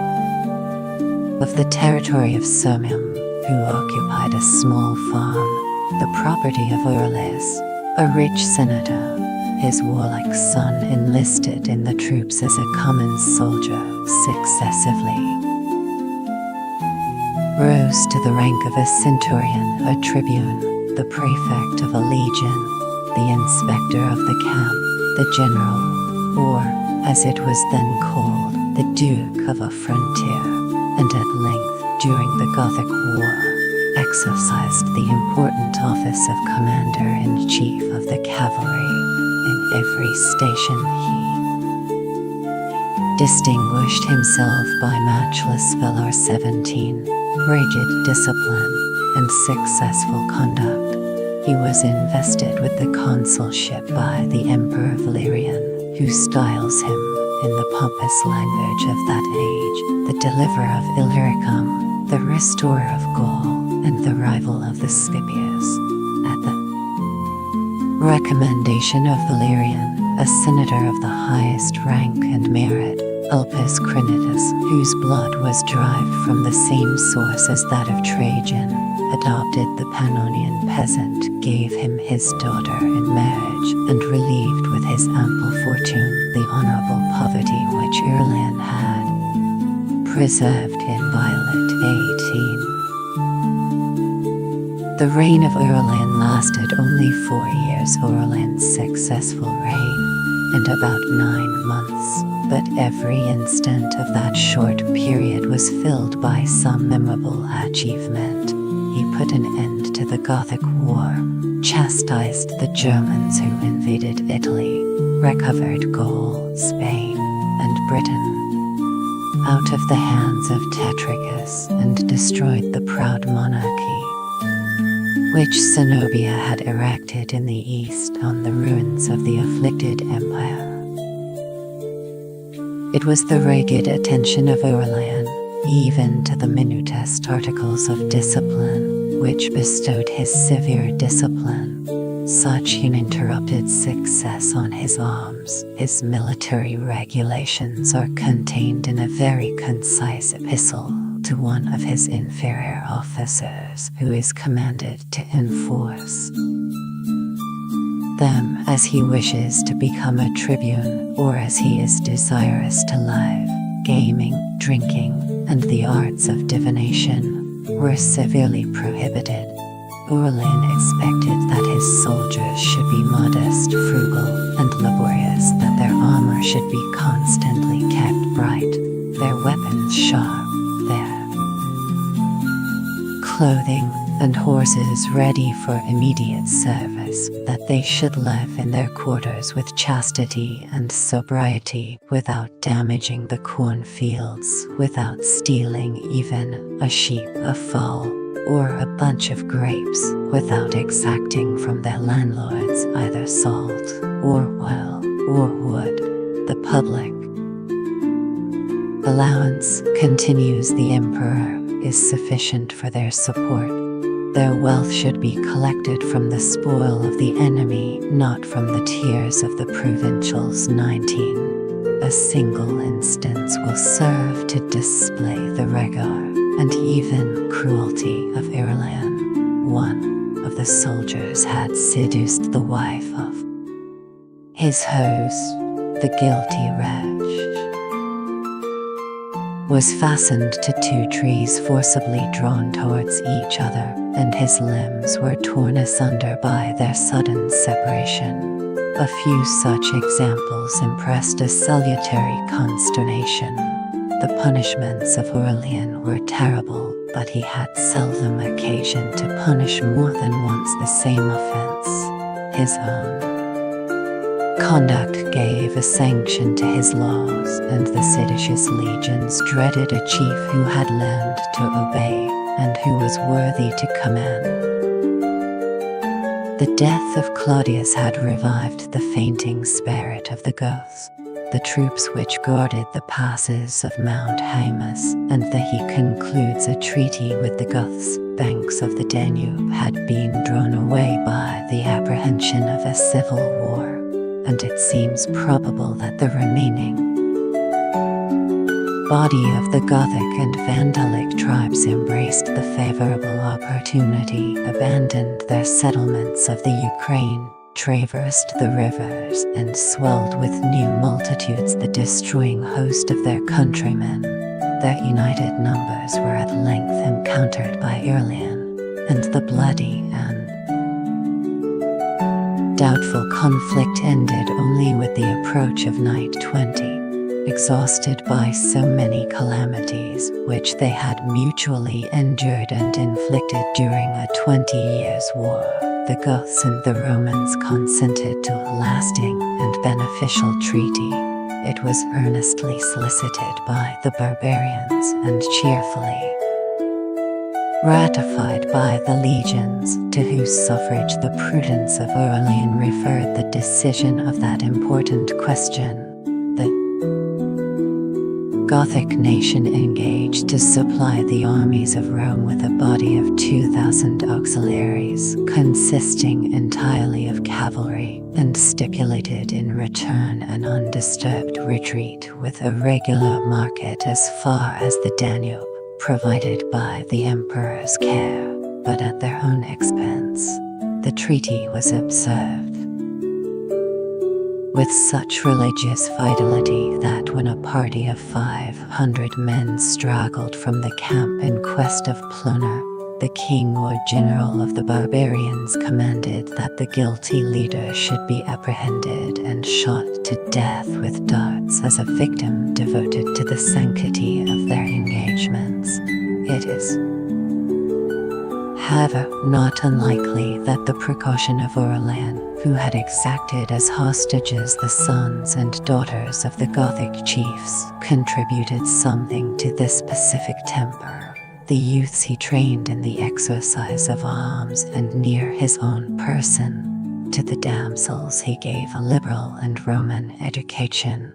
of the territory of Sirmium, who occupied a small farm, the property of Aurelius, a rich senator. His warlike son enlisted in the troops as a common soldier, successively rose to the rank of a centurion, a tribune, the prefect of a legion, the inspector of the camp, the general, or, as it was then called, the duke of a frontier, and at length, during the Gothic War, exercised the important office of commander-in-chief of the cavalry. In every station he distinguished himself by matchless valor. 17. Rigid discipline and successful conduct. He was invested with the consulship by the Emperor Valerian, who styles him, in the pompous language of that age, the deliverer of Illyricum, the restorer of Gaul, and the rival of the Scipios. At the recommendation of Valerian, a senator of the highest rank and merit, Ulpius Crinitus, whose blood was derived from the same source as that of Trajan, adopted the Pannonian peasant, gave him his daughter in marriage, and relieved with his ample fortune the honorable poverty which Aurelian had preserved inviolate. 18. The reign of Aurelian lasted only 4 years. Aurelian's successful reign, and about 9 months. but every instant of that short period was filled by some memorable achievement. He put an end to the Gothic War, chastised the Germans who invaded Italy, recovered Gaul, Spain, and Britain out of the hands of Tetricus, and destroyed the proud monarchy which Zenobia had erected in the east on the ruins of the afflicted empire. It was the rigid attention of Aurelian, even to the minutest articles of discipline, which bestowed his severe discipline such uninterrupted success on his arms. His military regulations are contained in a very concise epistle to one of his inferior officers, who is commanded to enforce them as he wishes to become a tribune, or as he is desirous to live. Gaming, drinking, and the arts of divination were severely prohibited. Aurelian expected that his soldiers should be modest, frugal, and laborious, that their armor should be constantly kept bright, their weapons sharp, their clothing and horses ready for immediate service, that they should live in their quarters with chastity and sobriety, without damaging the cornfields, without stealing even a sheep, a fowl, or a bunch of grapes, without exacting from their landlords either salt, or oil, or wood. The public allowance, continues the emperor, is sufficient for their support. Their wealth should be collected from the spoil of the enemy, not from the tears of the provincials. 19. A single instance will serve to display the rigor and even cruelty of Aurelian. One of the soldiers had seduced the wife of his host, the guilty wretch was fastened to two trees forcibly drawn towards each other, and his limbs were torn asunder by their sudden separation. A few such examples impressed a salutary consternation. The punishments of Aurelian were terrible, but he had seldom occasion to punish more than once the same offense. His own conduct gave a sanction to his laws, and the seditious legions dreaded a chief who had learned to obey, and who was worthy to command. The death of Claudius had revived the fainting spirit of the Goths. The troops which guarded the passes of Mount Haemus, and he concludes a treaty with the Goths, banks of the Danube, had been drawn away by the apprehension of a civil war, and it seems probable that the remaining body of the Gothic and Vandalic tribes embraced the favorable opportunity, abandoned their settlements of the Ukraine, traversed the rivers, and swelled with new multitudes the destroying host of their countrymen. Their united numbers were at length encountered by Aurelian, and the bloody and doubtful conflict ended only with the approach of night. 20. Exhausted by so many calamities, which they had mutually endured and inflicted during a 20 years' war, the Goths and the Romans consented to a lasting and beneficial treaty. It was earnestly solicited by the barbarians and cheerfully ratified by the legions, to whose suffrage the prudence of Aurelian referred the decision of that important question. The Gothic nation engaged to supply the armies of Rome with a body of 2,000 auxiliaries, consisting entirely of cavalry, and stipulated in return an undisturbed retreat with a regular market as far as the Danube, provided by the emperor's care, but at their own expense. The treaty was observed with such religious fidelity that when a party of 500 men straggled from the camp in quest of plunder, the king or general of the barbarians commanded that the guilty leader should be apprehended and shot to death with darts as a victim devoted to the sanctity of their engagements. It is, however, not unlikely that the precaution of Aurelian, who had exacted as hostages the sons and daughters of the Gothic chiefs, contributed something to this pacific temper. The youths he trained in the exercise of arms and near his own person. To the damsels he gave a liberal and Roman education,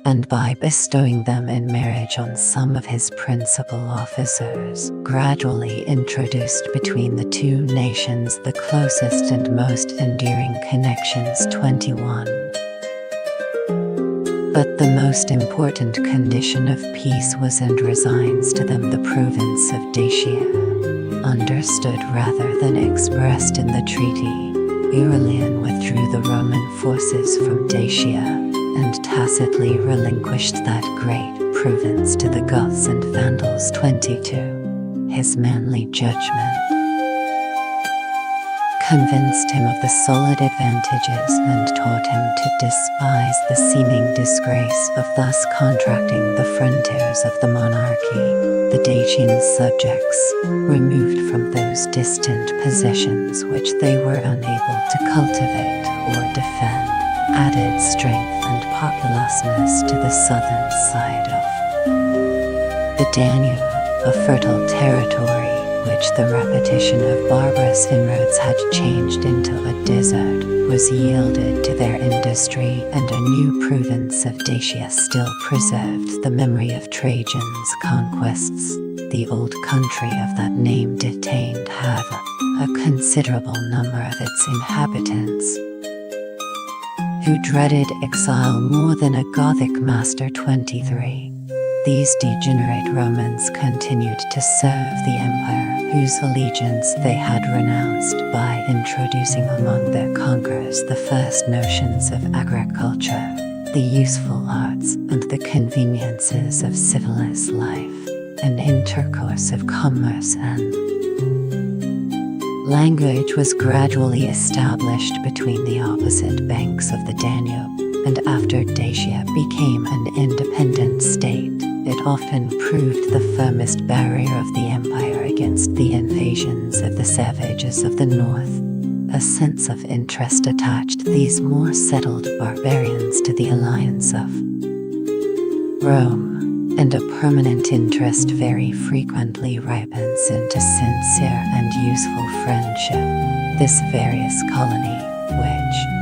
and by bestowing them in marriage on some of his principal officers, gradually introduced between the two nations the closest and most enduring connections. 21. But the most important condition of peace was and resigns to them the province of Dacia. Understood rather than expressed in the treaty, Aurelian withdrew the Roman forces from Dacia and tacitly relinquished that great province to the Goths and Vandals. 22. His manly judgment convinced him of the solid advantages and taught him to despise the seeming disgrace of thus contracting the frontiers of the monarchy. The Dacian subjects, removed from those distant possessions which they were unable to cultivate or defend, added strength and populousness to the southern side of the Danube, a fertile territory which the repetition of barbarous inroads had changed into a desert, was yielded to their industry, and a new province of Dacia still preserved the memory of Trajan's conquests. The old country of that name detained, however, a considerable number of its inhabitants, who dreaded exile more than a Gothic master. 23. These degenerate Romans continued to serve the empire, whose allegiance they had renounced, by introducing among their conquerors the first notions of agriculture, the useful arts, and the conveniences of civilized life, an intercourse of commerce and language was gradually established between the opposite banks of the Danube, and after Dacia became an independent state, it often proved the firmest barrier of the empire against the invasions of the savages of the north. A sense of interest attached these more settled barbarians to the alliance of Rome, and a permanent interest very frequently ripens into sincere and useful friendship. This various colony, which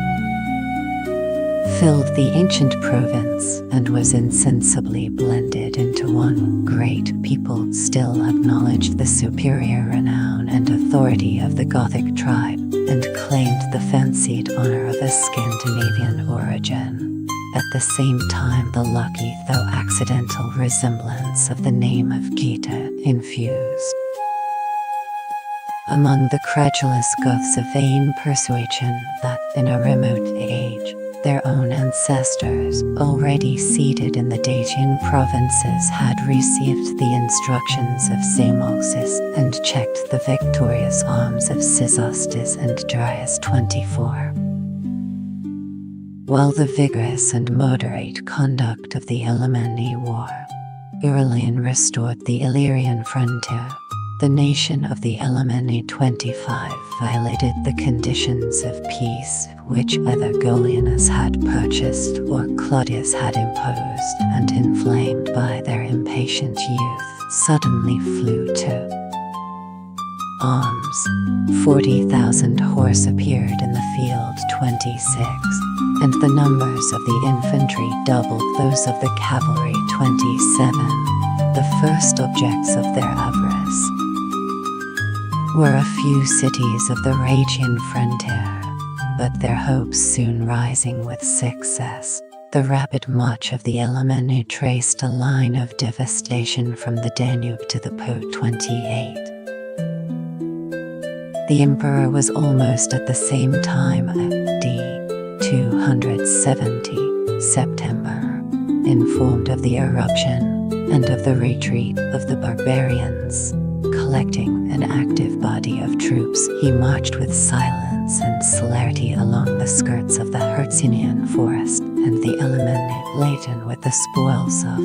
filled the ancient province and was insensibly blended into one great people, still acknowledged the superior renown and authority of the Gothic tribe, and claimed the fancied honor of a Scandinavian origin. At the same time, the lucky though accidental resemblance of the name of Geta infused among the credulous Goths a vain persuasion that, in a remote age, their own ancestors, already seated in the Dacian provinces, had received the instructions of Zamoxis and checked the victorious arms of Sesostes and Darius. 24. While the vigorous and moderate conduct of the Alemanni War, Aurelian restored the Illyrian frontier, the nation of the Alemanni. 25 violated the conditions of peace which either Gallienus had purchased or Claudius had imposed, and inflamed by their impatient youth, suddenly flew to arms. 40,000 horse appeared in the field. 26, and the numbers of the infantry doubled those of the cavalry. 27. The first objects of their avarice were a few cities of the Rhaetian frontier, but their hopes soon rising with success, the rapid march of the Alemanni traced a line of devastation from the Danube to the Po. 28. The emperor was almost at the same time, d. 270 September, informed of the eruption and of the retreat of the barbarians, collecting an active body of troops, he marched with silence and celerity along the skirts of the Hercynian forest and the Alemanni, laden with the spoils of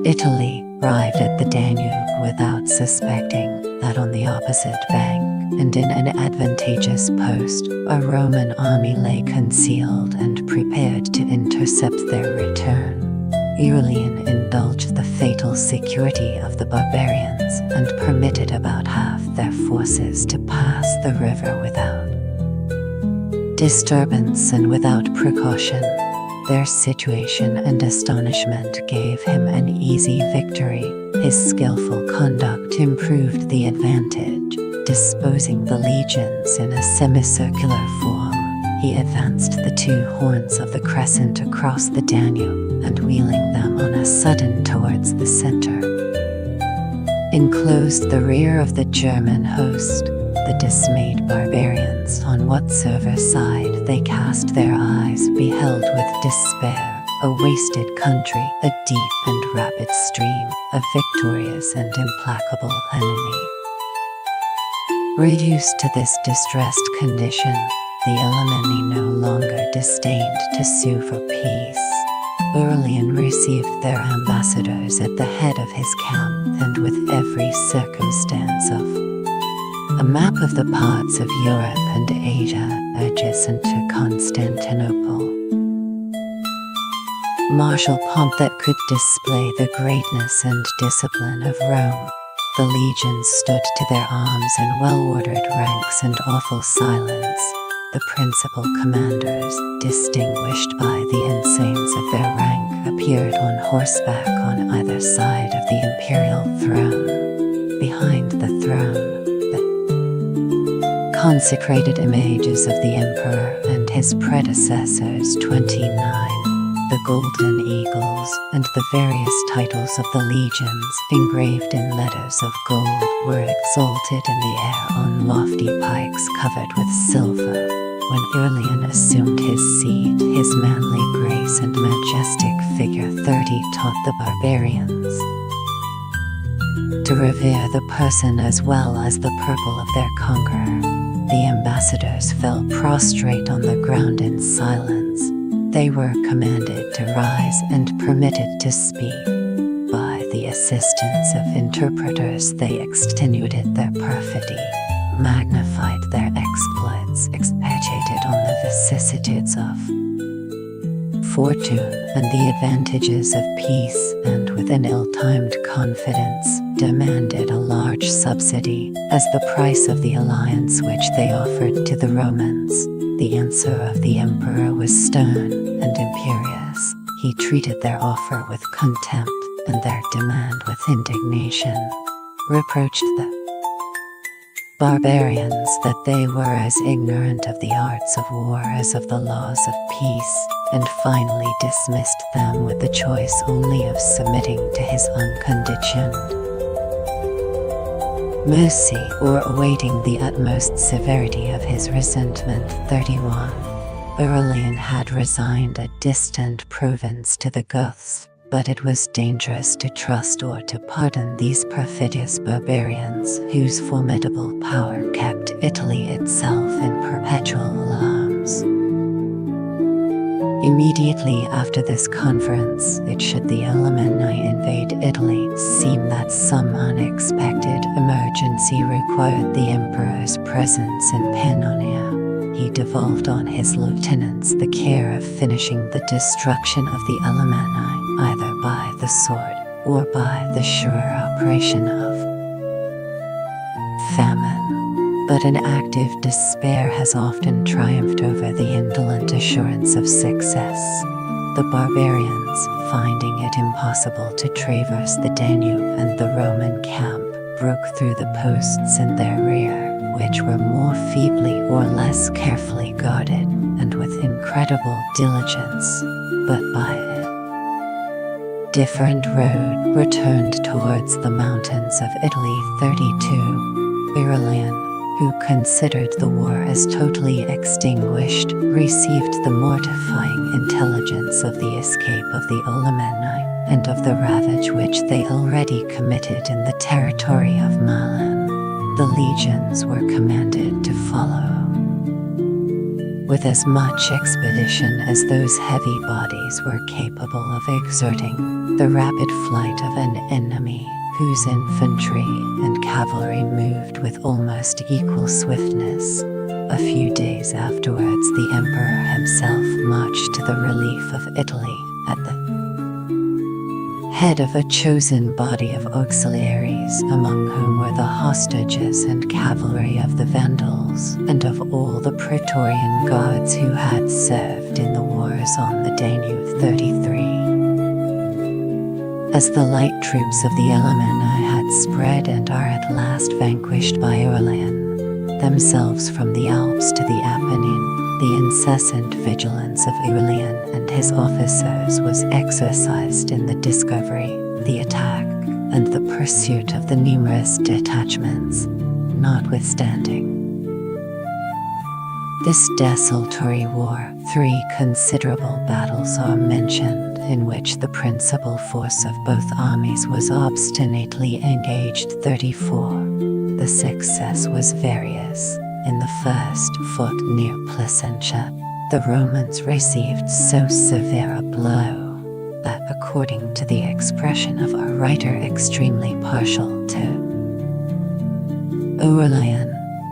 Italy, arrived at the Danube without suspecting that on the opposite bank, and in an advantageous post, a Roman army lay concealed and prepared to intercept their return. Aurelian indulged the fatal security of the barbarians and permitted about half their forces to pass the river without disturbance and without precaution. Their situation and astonishment gave him an easy victory. His skillful conduct improved the advantage. Disposing the legions in a semicircular form, he advanced the two horns of the crescent across the Danube and wheeling them on a sudden towards the center, enclosed the rear of the German host. The dismayed barbarians, on whatsoever side they cast their eyes, beheld with despair a wasted country, a deep and rapid stream, a victorious and implacable enemy. Reduced to this distressed condition, the Alemanni no longer disdained to sue for peace. Aurelian received their ambassadors at the head of his camp and with every circumstance of a map of the parts of Europe and Asia adjacent to Constantinople. Martial pomp that could display the greatness and discipline of Rome. The legions stood to their arms in well-ordered ranks and awful silence. The principal commanders, distinguished by the ensigns of their rank, appeared on horseback on either side of the imperial throne. Behind the throne, consecrated images of the emperor and his predecessors 29, the golden eagles, and the various titles of the legions, engraved in letters of gold, were exalted in the air on lofty pikes covered with silver. When Aurelian assumed his seat, his manly grace and majestic figure 30 taught the barbarians to revere the person as well as the purple of their conqueror. The ambassadors fell prostrate on the ground in silence. They were commanded to rise and permitted to speak. By the assistance of interpreters, they extenuated their perfidy, magnified their exploits, expatiated on the vicissitudes of fortune and the advantages of peace, and with an ill-timed confidence, demanded a large subsidy as the price of the alliance which they offered to the Romans. The answer of the emperor was stern and imperious. He treated their offer with contempt and their demand with indignation, reproached the barbarians that they were as ignorant of the arts of war as of the laws of peace, and finally dismissed them with the choice only of submitting to his unconditioned mercy or awaiting the utmost severity of his resentment. 31. Aurelian had resigned a distant province to the Goths, but it was dangerous to trust or to pardon these perfidious barbarians, whose formidable power kept Italy itself in perpetual alarms. Immediately after this conference, it should the Alemanni invade Italy, seem that some unexpected emergency required the emperor's presence in Pannonia. He devolved on his lieutenants the care of finishing the destruction of the Alemanni, either by the sword or by the surer operation of famine. But an active despair has often triumphed over the indolent assurance of success. The barbarians, finding it impossible to traverse the Danube and the Roman camp, broke through the posts in their rear, which were more feebly or less carefully guarded, and with incredible diligence, but by a different road, returned towards the mountains of Italy. 32. Aurelian, who considered the war as totally extinguished, received the mortifying intelligence of the escape of the Alemanni, and of the ravage which they already committed in the territory of Malan, the legions were commanded to follow. With as much expedition as those heavy bodies were capable of exerting, the rapid flight of an enemy whose infantry and cavalry moved with almost equal swiftness. A few days afterwards, the emperor himself marched to the relief of Italy at the head of a chosen body of auxiliaries, among whom were the hostages and cavalry of the Vandals, and of all the Praetorian guards who had served in the wars on the Danube 33. As the light troops of the Alemanni had spread and are at last vanquished by Aurelian, themselves from the Alps to the Apennine, the incessant vigilance of Aurelian and his officers was exercised in the discovery, the attack, and the pursuit of the numerous detachments. Notwithstanding this desultory war, 3 considerable battles are mentioned, in which the principal force of both armies was obstinately engaged. 34. The success was various. In the first, fought near Placentia, the Romans received so severe a blow that, according to the expression of a writer extremely partial to Aurelian,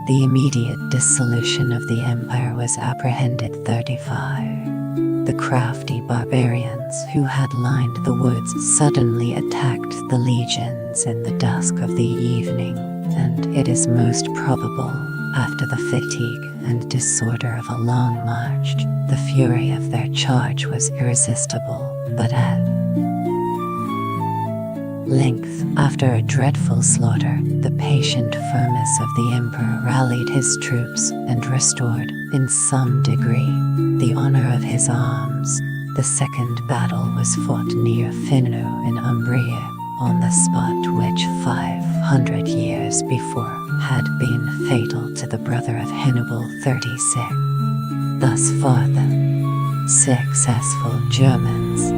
the immediate dissolution of the empire was apprehended. 35. The crafty barbarians who had lined the woods suddenly attacked the legions in the dusk of the evening, and it is most probable, after the fatigue and disorder of a long march, the fury of their charge was irresistible, but at length, after a dreadful slaughter, the patient firmness of the emperor rallied his troops and restored, in some degree, the honor of his arms. The second battle was fought near Finno in Umbria, on the spot which 500 years before had been fatal to the brother of Hannibal. 36. Thus far the successful Germans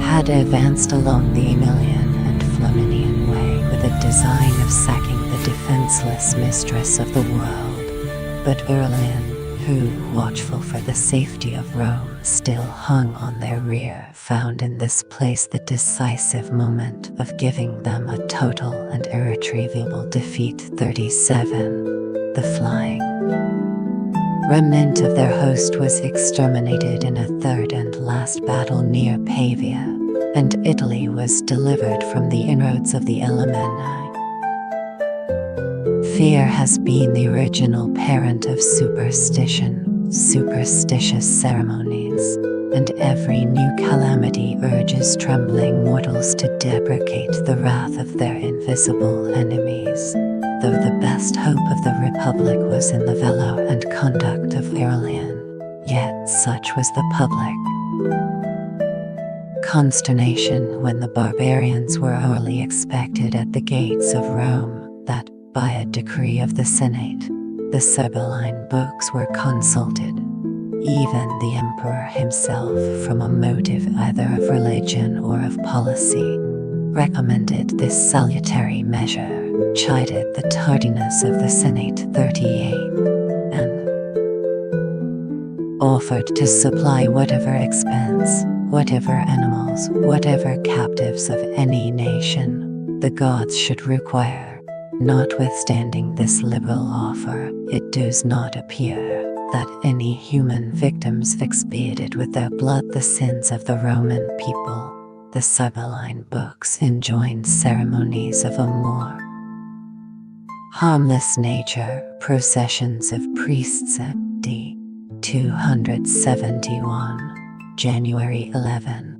had advanced along the Aemilian and Flaminian way with a design of sacking the defenseless mistress of the world, but Aurelian, who, watchful for the safety of Rome, still hung on their rear, found in this place the decisive moment of giving them a total and irretrievable defeat. 37. The flying remnant of their host was exterminated in a third and last battle near Pavia, and Italy was delivered from the inroads of the Alemanni. Fear has been the original parent of superstition, superstitious ceremonies, and every new calamity urges trembling mortals to deprecate the wrath of their invisible enemies. Though the best hope of the Republic was in the valor and conduct of Aurelian, yet such was the public consternation when the barbarians were hourly expected at the gates of Rome, that, by a decree of the Senate, the Sibylline books were consulted. Even the emperor himself, from a motive either of religion or of policy, recommended this salutary measure, chided the tardiness of the Senate. 38. And offered to supply whatever expense, whatever animals, whatever captives of any nation the gods should require. Notwithstanding this liberal offer, it does not appear that any human victims expiated with their blood the sins of the Roman people. The Sibylline books enjoined ceremonies of a more harmless nature, processions of priests. D. 271, January 11.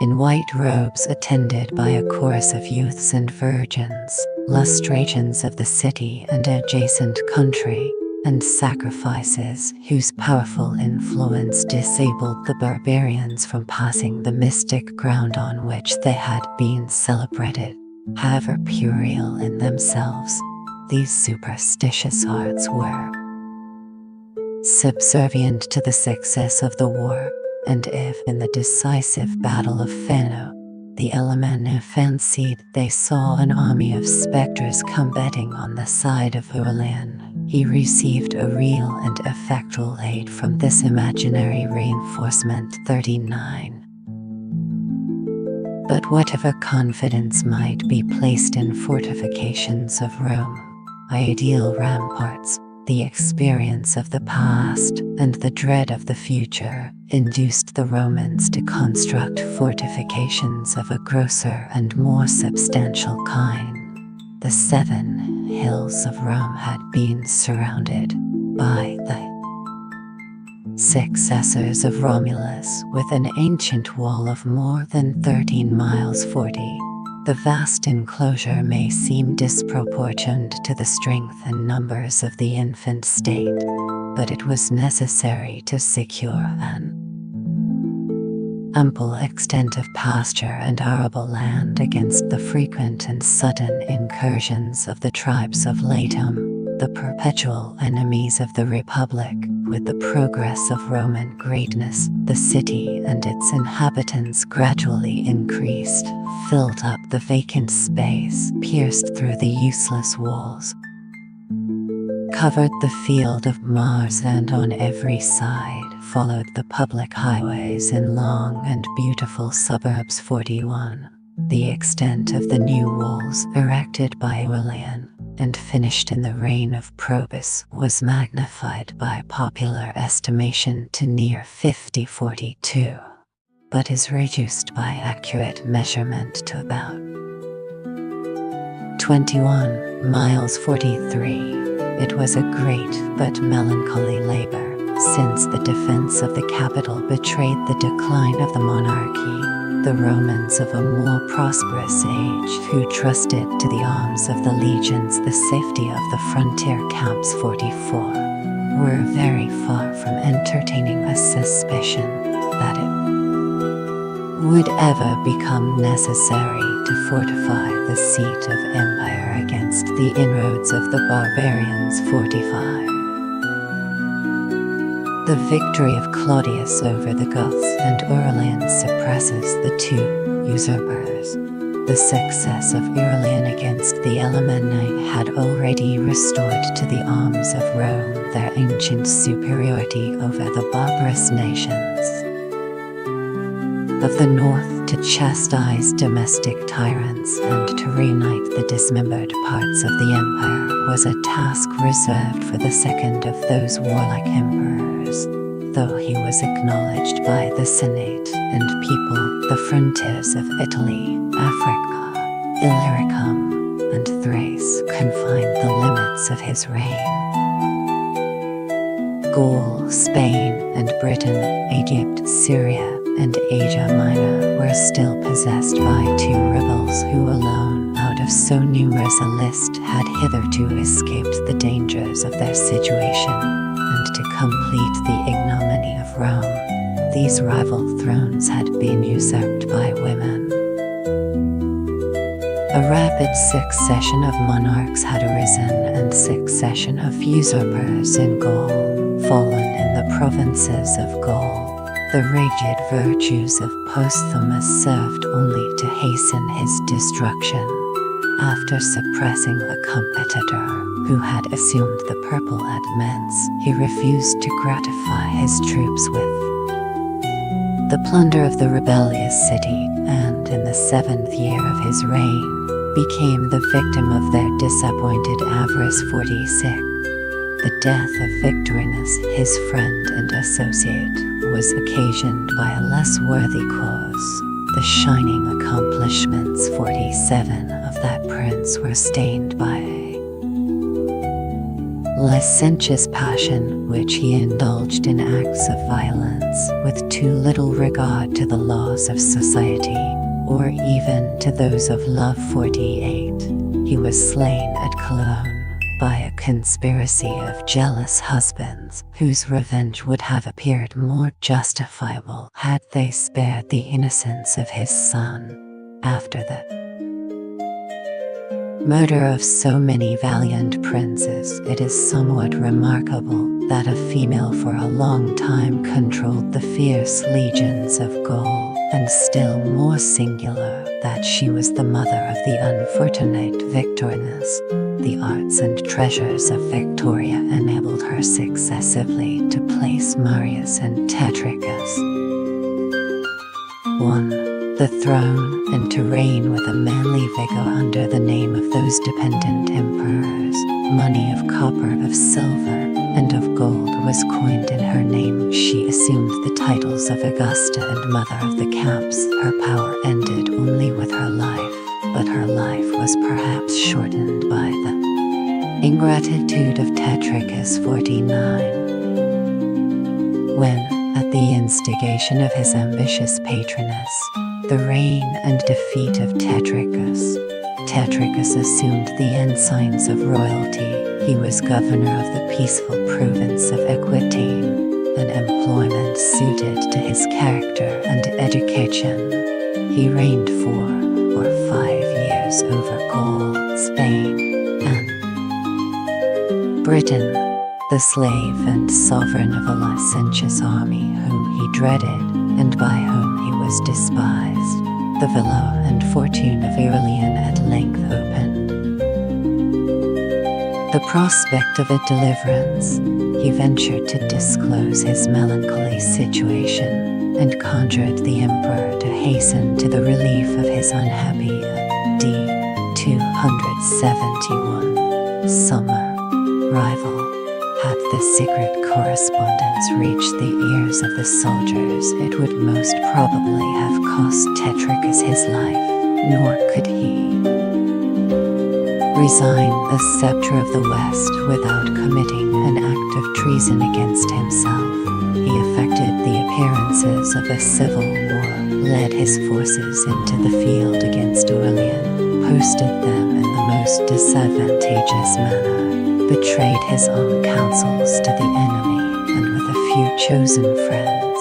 In white robes attended by a chorus of youths and virgins, lustrations of the city and adjacent country, and sacrifices whose powerful influence disabled the barbarians from passing the mystic ground on which they had been celebrated. However puerile in themselves, these superstitious arts were subservient to the success of the war. and if in the decisive battle of Fano, the Elemental fancied they saw an army of spectres combating on the side of Aurelian, he received a real and effectual aid from this imaginary reinforcement. 39. But whatever confidence might be placed in fortifications of Rome, ideal ramparts, the experience of the past and the dread of the future induced the Romans to construct fortifications of a grosser and more substantial kind. The 7 hills of Rome had been surrounded by the successors of Romulus with an ancient wall of more than 13 miles 40. The vast enclosure may seem disproportioned to the strength and numbers of the infant state, but it was necessary to secure an ample extent of pasture and arable land against the frequent and sudden incursions of the tribes of Latium, the perpetual enemies of the Republic. With the progress of Roman greatness, the city and its inhabitants gradually increased, filled up the vacant space, pierced through the useless walls, covered the field of Mars, and on every side followed the public highways in long and beautiful suburbs. 41. The extent of the new walls erected by Aurelian and finished in the reign of Probus was magnified by popular estimation to near 42, but is reduced by accurate measurement to about 21 miles. 43. It was a great but melancholy labor, since the defense of the capital betrayed the decline of the monarchy. The Romans of a more prosperous age who trusted to the arms of the legions the safety of the frontier camps. 44. Were very far from entertaining a suspicion that it would ever become necessary to fortify the seat of empire against the inroads of the barbarians. 45. The victory of Claudius over the Goths and Aurelian suppresses the 2 usurpers. The success of Aurelian against the Alemanni had already restored to the arms of Rome their ancient superiority over the barbarous nations of the north. To chastise domestic tyrants and to reunite the dismembered parts of the empire was a task reserved for the second of those warlike emperors. Though he was acknowledged by the Senate and people, the frontiers of Italy, Africa, Illyricum, and Thrace confined the limits of his reign. Gaul, Spain, and Britain, Egypt, Syria, and Asia Minor were still possessed by 2 rebels who alone, out of so numerous a list, had hitherto escaped the dangers of their situation, and to complete the ignominy of Rome, these rival thrones had been usurped by women. A rapid succession of monarchs had arisen, and succession of usurpers in Gaul, fallen in the provinces of Gaul. The rigid virtues of Posthumus served only to hasten his destruction. After suppressing a competitor who had assumed the purple at Mentz, he refused to gratify his troops with the plunder of the rebellious city, and in the 7th year of his reign, became the victim of their disappointed avarice. 46. The death of Victorinus, his friend and associate, was occasioned by a less worthy cause. The shining accomplishments 47 of that prince were stained by licentious passion, which he indulged in acts of violence with too little regard to the laws of society, or even to those of love. 48. He was slain at Cologne by a conspiracy of jealous husbands, whose revenge would have appeared more justifiable had they spared the innocence of his son. After the murder of so many valiant princes, it is somewhat remarkable that a female for a long time controlled the fierce legions of Gaul, and still more singular, that she was the mother of the unfortunate Victorinus. The arts and treasures of Victoria enabled her successively to place Marius and Tetricus 1. The throne, and to reign with a manly vigor under the name of those dependent emperors. Money of copper, of silver, and of gold was coined in her name. She assumed the titles of Augusta and Mother of the Camps. Her power ended only with her life, but her life was perhaps shortened by the ingratitude of Tetricus 49. When, at the instigation of his ambitious patroness, the reign and defeat of Tetricus assumed the ensigns of royalty. He was governor of the peaceful province of Aquitaine, an employment suited to his character and education. He reigned for 5 years over Gaul, Spain, and Britain, the slave and sovereign of a licentious army whom he dreaded, and by whom he was despised. The villa and fortune of Aurelian at length opened. The prospect of a deliverance, he ventured to disclose his melancholy situation, and conjured the emperor to hasten to the relief of his unhappy d. 271 summer rival. Had the secret correspondence reached the ears of the soldiers, it would most probably have cost Tetricus his life, nor could he resign the scepter of the West without committing an act of treason against himself. He effected the appearances of a civil war, led his forces into the field against Aurelian, posted them in the most disadvantageous manner, betrayed his own counsels to the enemy, and with a few chosen friends,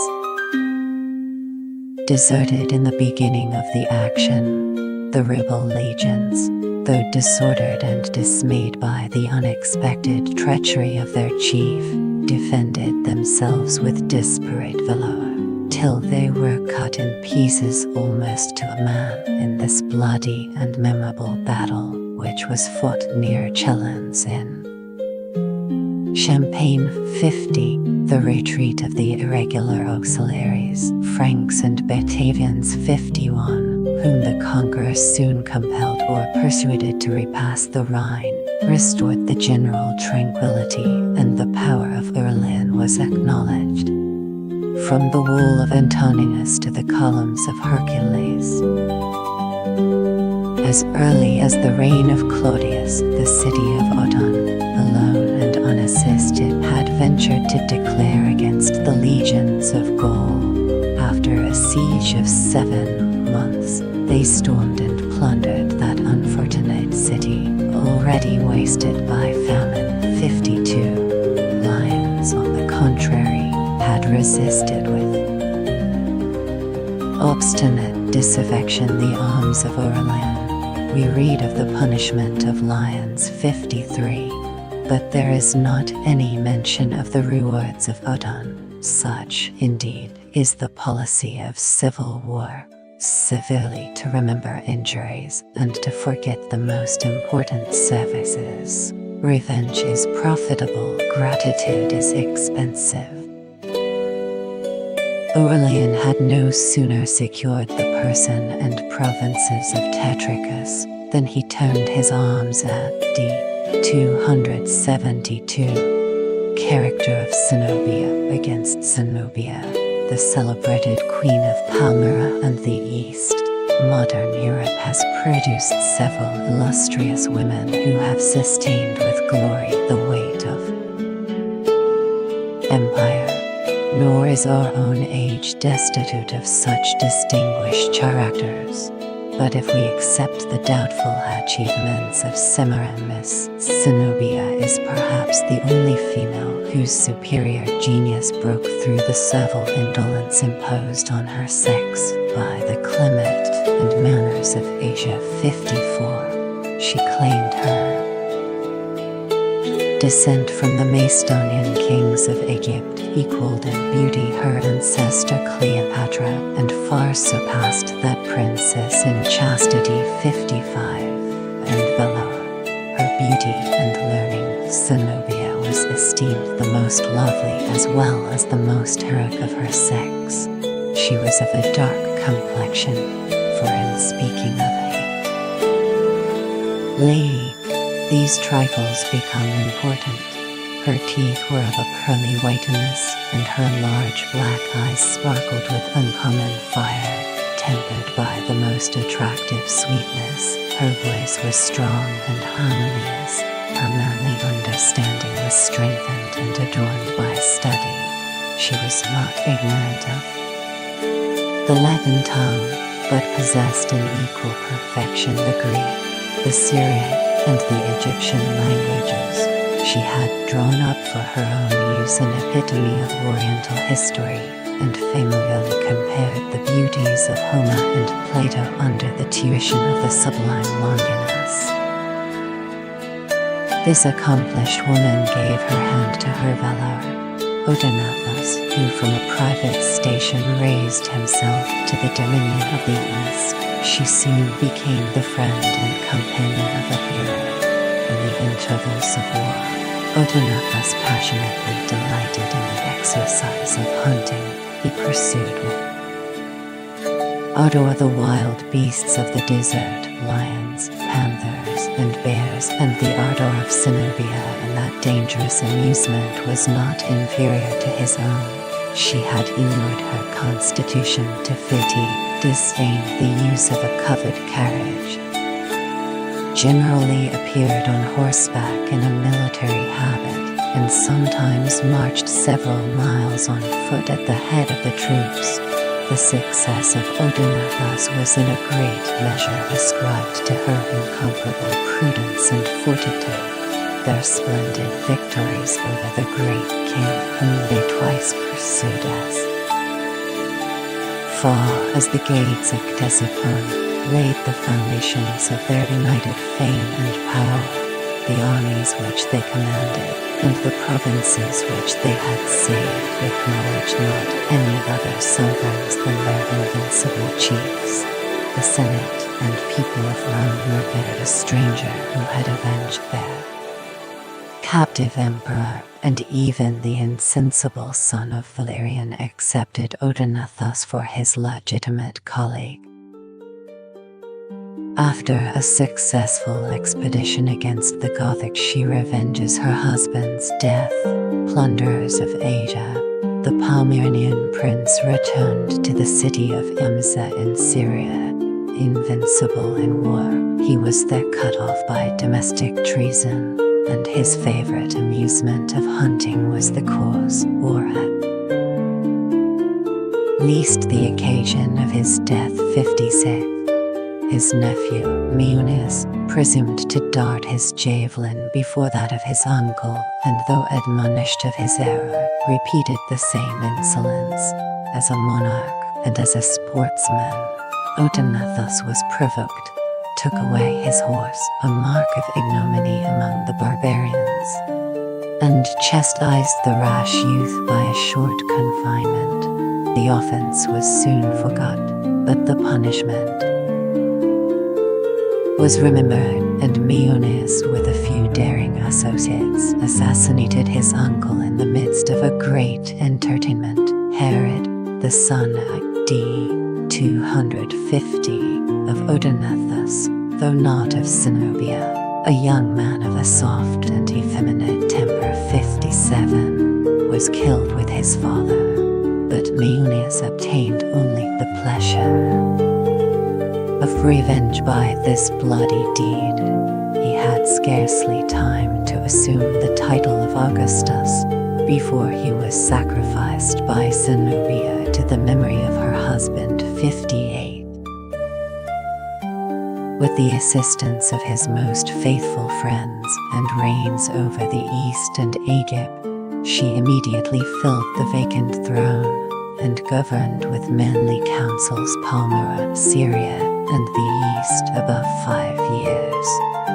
deserted in the beginning of the action. The rebel legions, though disordered and dismayed by the unexpected treachery of their chief, defended themselves with desperate valor, till they were cut in pieces almost to a man in this bloody and memorable battle, which was fought near Chalons in Champagne. 50. The retreat of the irregular auxiliaries, Franks and Batavians. 51. Whom the conqueror soon compelled or persuaded to repass the Rhine, restored the general tranquility, and the power of Aurelian was acknowledged. From the wall of Antoninus to the columns of Hercules. As early as the reign of Claudius, the city of Autun, alone and unassisted, had ventured to declare against the legions of Gaul. After a siege of 7 months, they stormed and plundered that unfortunate city, already wasted by famine. 52. Lions, on the contrary, had resisted with obstinate disaffection the arms of Aurelian. We read of the punishment of lions. 53. But there is not any mention of the rewards of Autun. Such, indeed, is the policy of civil war, severely to remember injuries and to forget the most important services. Revenge is profitable, gratitude is expensive. Aurelian had no sooner secured the person and provinces of Tetricus than he turned his arms at d. 272. Character of Zenobia against Zenobia, the celebrated Queen of Palmyra and the East. Modern Europe has produced several illustrious women who have sustained with glory the weight of empire. Nor is our own age destitute of such distinguished characters. But if we accept the doubtful achievements of Semiramis, Zenobia is perhaps the only female whose superior genius broke through the servile indolence imposed on her sex by the climate and manners of Asia. 54. She claimed her descent from the Macedonian kings of Egypt equaled in beauty her ancestor Cleopatra and far surpassed that princess in chastity 55 and valor. Her beauty and learning, Zenobia was esteemed the most lovely as well as the most heroic of her sex. She was of a dark complexion, for in speaking of these trifles become important. Her teeth were of a pearly whiteness, and her large black eyes sparkled with uncommon fire, tempered by the most attractive sweetness. Her voice was strong and harmonious. Her manly understanding was strengthened and adorned by study. She was not ignorant of the Latin tongue, but possessed in equal perfection the Greek, the Syriac, and the Egyptian languages. She had drawn up for her own use an epitome of Oriental history, and familiarly compared the beauties of Homer and Plato under the tuition of the sublime Longinus. This accomplished woman gave her hand to her valet, Odenathus, who from a private station raised himself to the dominion of the East. She soon became the friend and companion of a hero. In the intervals of war, Odenathus passionately delighted in the exercise of hunting. He pursued with ardor the wild beasts of the desert, lions, panthers, and bears, and the ardor of Zenobia in that dangerous amusement was not inferior to his own. She had inured her constitution to fatigue, disdained the use of a covered carriage, generally appeared on horseback in a military habit, and sometimes marched several miles on foot at the head of the troops. The success of Odenathus was in a great measure ascribed to her incomparable prudence and fortitude. Their splendid victories over the great king whom they twice pursued as far as the gates of Ctesiphon, laid the foundations of their united fame and power. The armies which they commanded, and the provinces which they had saved, acknowledged not any other sovereigns than their invincible chiefs. The Senate and people of Rome revered a stranger who had avenged their captive emperor, and even the insensible son of Valerian accepted Odenathus for his legitimate colleague. After a successful expedition against the Gothic, she revenges her husband's death. Plunderers of Asia, the Palmyrenian prince returned to the city of Emsa in Syria. Invincible in war, he was there cut off by domestic treason, and his favorite amusement of hunting was the course, or at least the occasion of his death. 56. His nephew, Meunius, presumed to dart his javelin before that of his uncle, and though admonished of his error, repeated the same insolence. As a monarch and as a sportsman, Odenathus was provoked, took away his horse, a mark of ignominy among the barbarians, and chastised the rash youth by a short confinement. The offense was soon forgot, but the punishment was remembered, and Meunius, with a few daring associates, assassinated his uncle in the midst of a great entertainment. Herod, the son d. 250 of Odenathus, though not of Zenobia, a young man of a soft and effeminate temper. 57, was killed with his father, but Meunius obtained only the pleasure of revenge by this bloody deed. He had scarcely time to assume the title of Augustus before he was sacrificed by Zenobia to the memory of her husband. 58. With the assistance of his most faithful friends and reigns over the East and Egypt, she immediately filled the vacant throne and governed with manly counsels Palmyra, Syria, and the East above 5 years.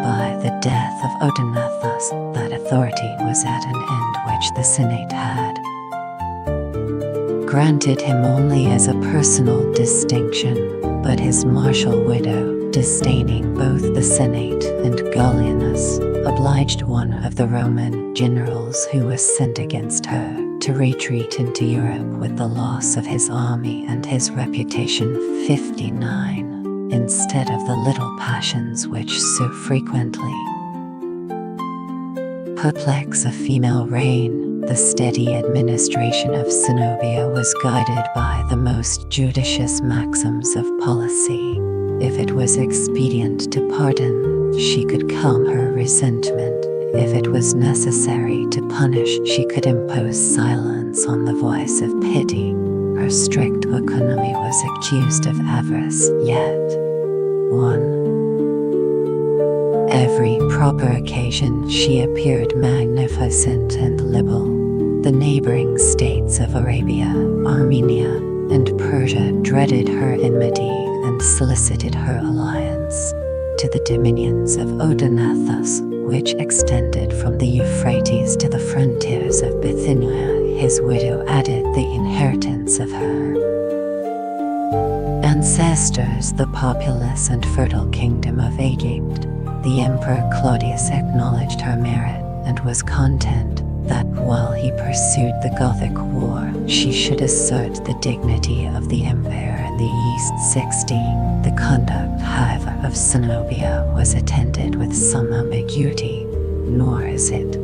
By the death of Odenathus, thus that authority was at an end which the Senate had granted him only as a personal distinction, but his martial widow, disdaining both the Senate and Gallienus, obliged one of the Roman generals who was sent against her to retreat into Europe with the loss of his army and his reputation. 59. Instead of the little passions which so frequently perplex a female reign, the steady administration of Zenobia was guided by the most judicious maxims of policy. If it was expedient to pardon, she could calm her resentment. If it was necessary to punish, she could impose silence on the voice of pity. Her strict economy was accused of avarice, yet 1. Every proper occasion she appeared magnificent and liberal. The neighboring states of Arabia, Armenia, and Persia dreaded her enmity and solicited her alliance. To the dominions of Odenathus, which extended from the Euphrates to the frontiers of Bithynia, his widow added the inheritance of her ancestors, the populous and fertile kingdom of Egypt. The Emperor Claudius acknowledged her merit and was content that while he pursued the Gothic War, she should assert the dignity of the empire in the East. 60. The conduct, however, of Zenobia was attended with some ambiguity, nor is it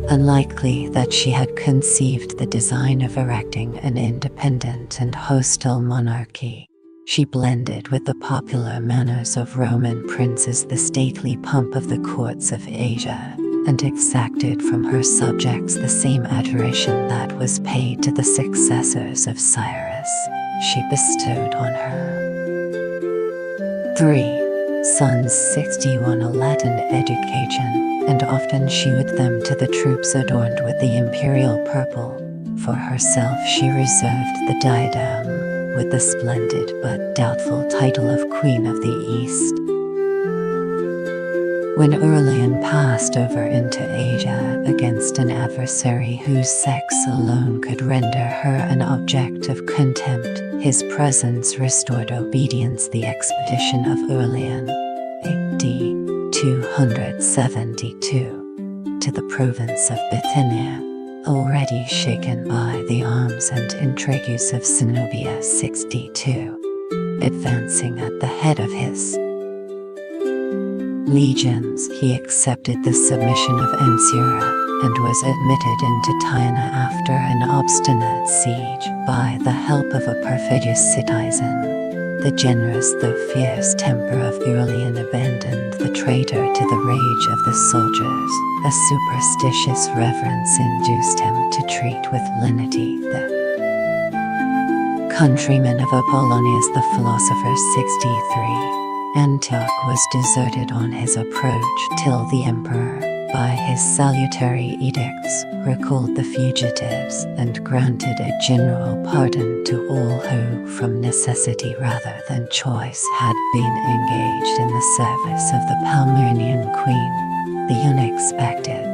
unlikely that she had conceived the design of erecting an independent and hostile monarchy. She blended with the popular manners of Roman princes the stately pomp of the courts of Asia, and exacted from her subjects the same adoration that was paid to the successors of Cyrus. She bestowed on her 3 sons 61 a Latin education, and often shewed them to the troops adorned with the imperial purple. For herself she reserved the diadem, with the splendid but doubtful title of Queen of the East. When Aurelian passed over into Asia against an adversary whose sex alone could render her an object of contempt, his presence restored obedience. The expedition of Aurelian, A.D. 272, to the province of Bithynia, already shaken by the arms and intrigues of Zenobia. 62. Advancing at the head of his legions, he accepted the submission of Ansura, and was admitted into Tyana after an obstinate siege by the help of a perfidious citizen. The generous though fierce temper of Aurelian abandoned the traitor to the rage of the soldiers. A superstitious reverence induced him to treat with lenity the countrymen of Apollonius the philosopher. 63. Antioch was deserted on his approach, till the emperor, by his salutary edicts, recalled the fugitives and granted a general pardon to all who, from necessity rather than choice, had been engaged in the service of the Palmyrenian queen. The unexpected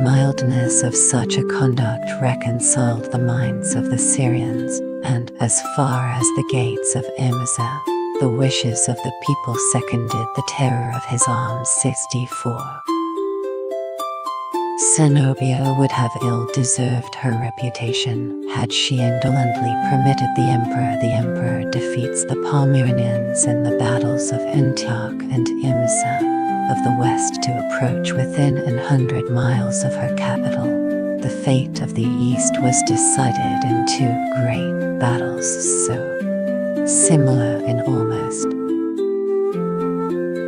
mildness of such a conduct reconciled the minds of the Syrians, and, as far as the gates of Emesa, the wishes of the people seconded the terror of his arms. 64. Zenobia would have ill deserved her reputation had she indolently permitted the emperor. The emperor defeats the Palmyrenians in the battles of Antioch and Emesa of the west to approach within 100 miles of her capital. The fate of the east was decided in 2 great battles so similar in almost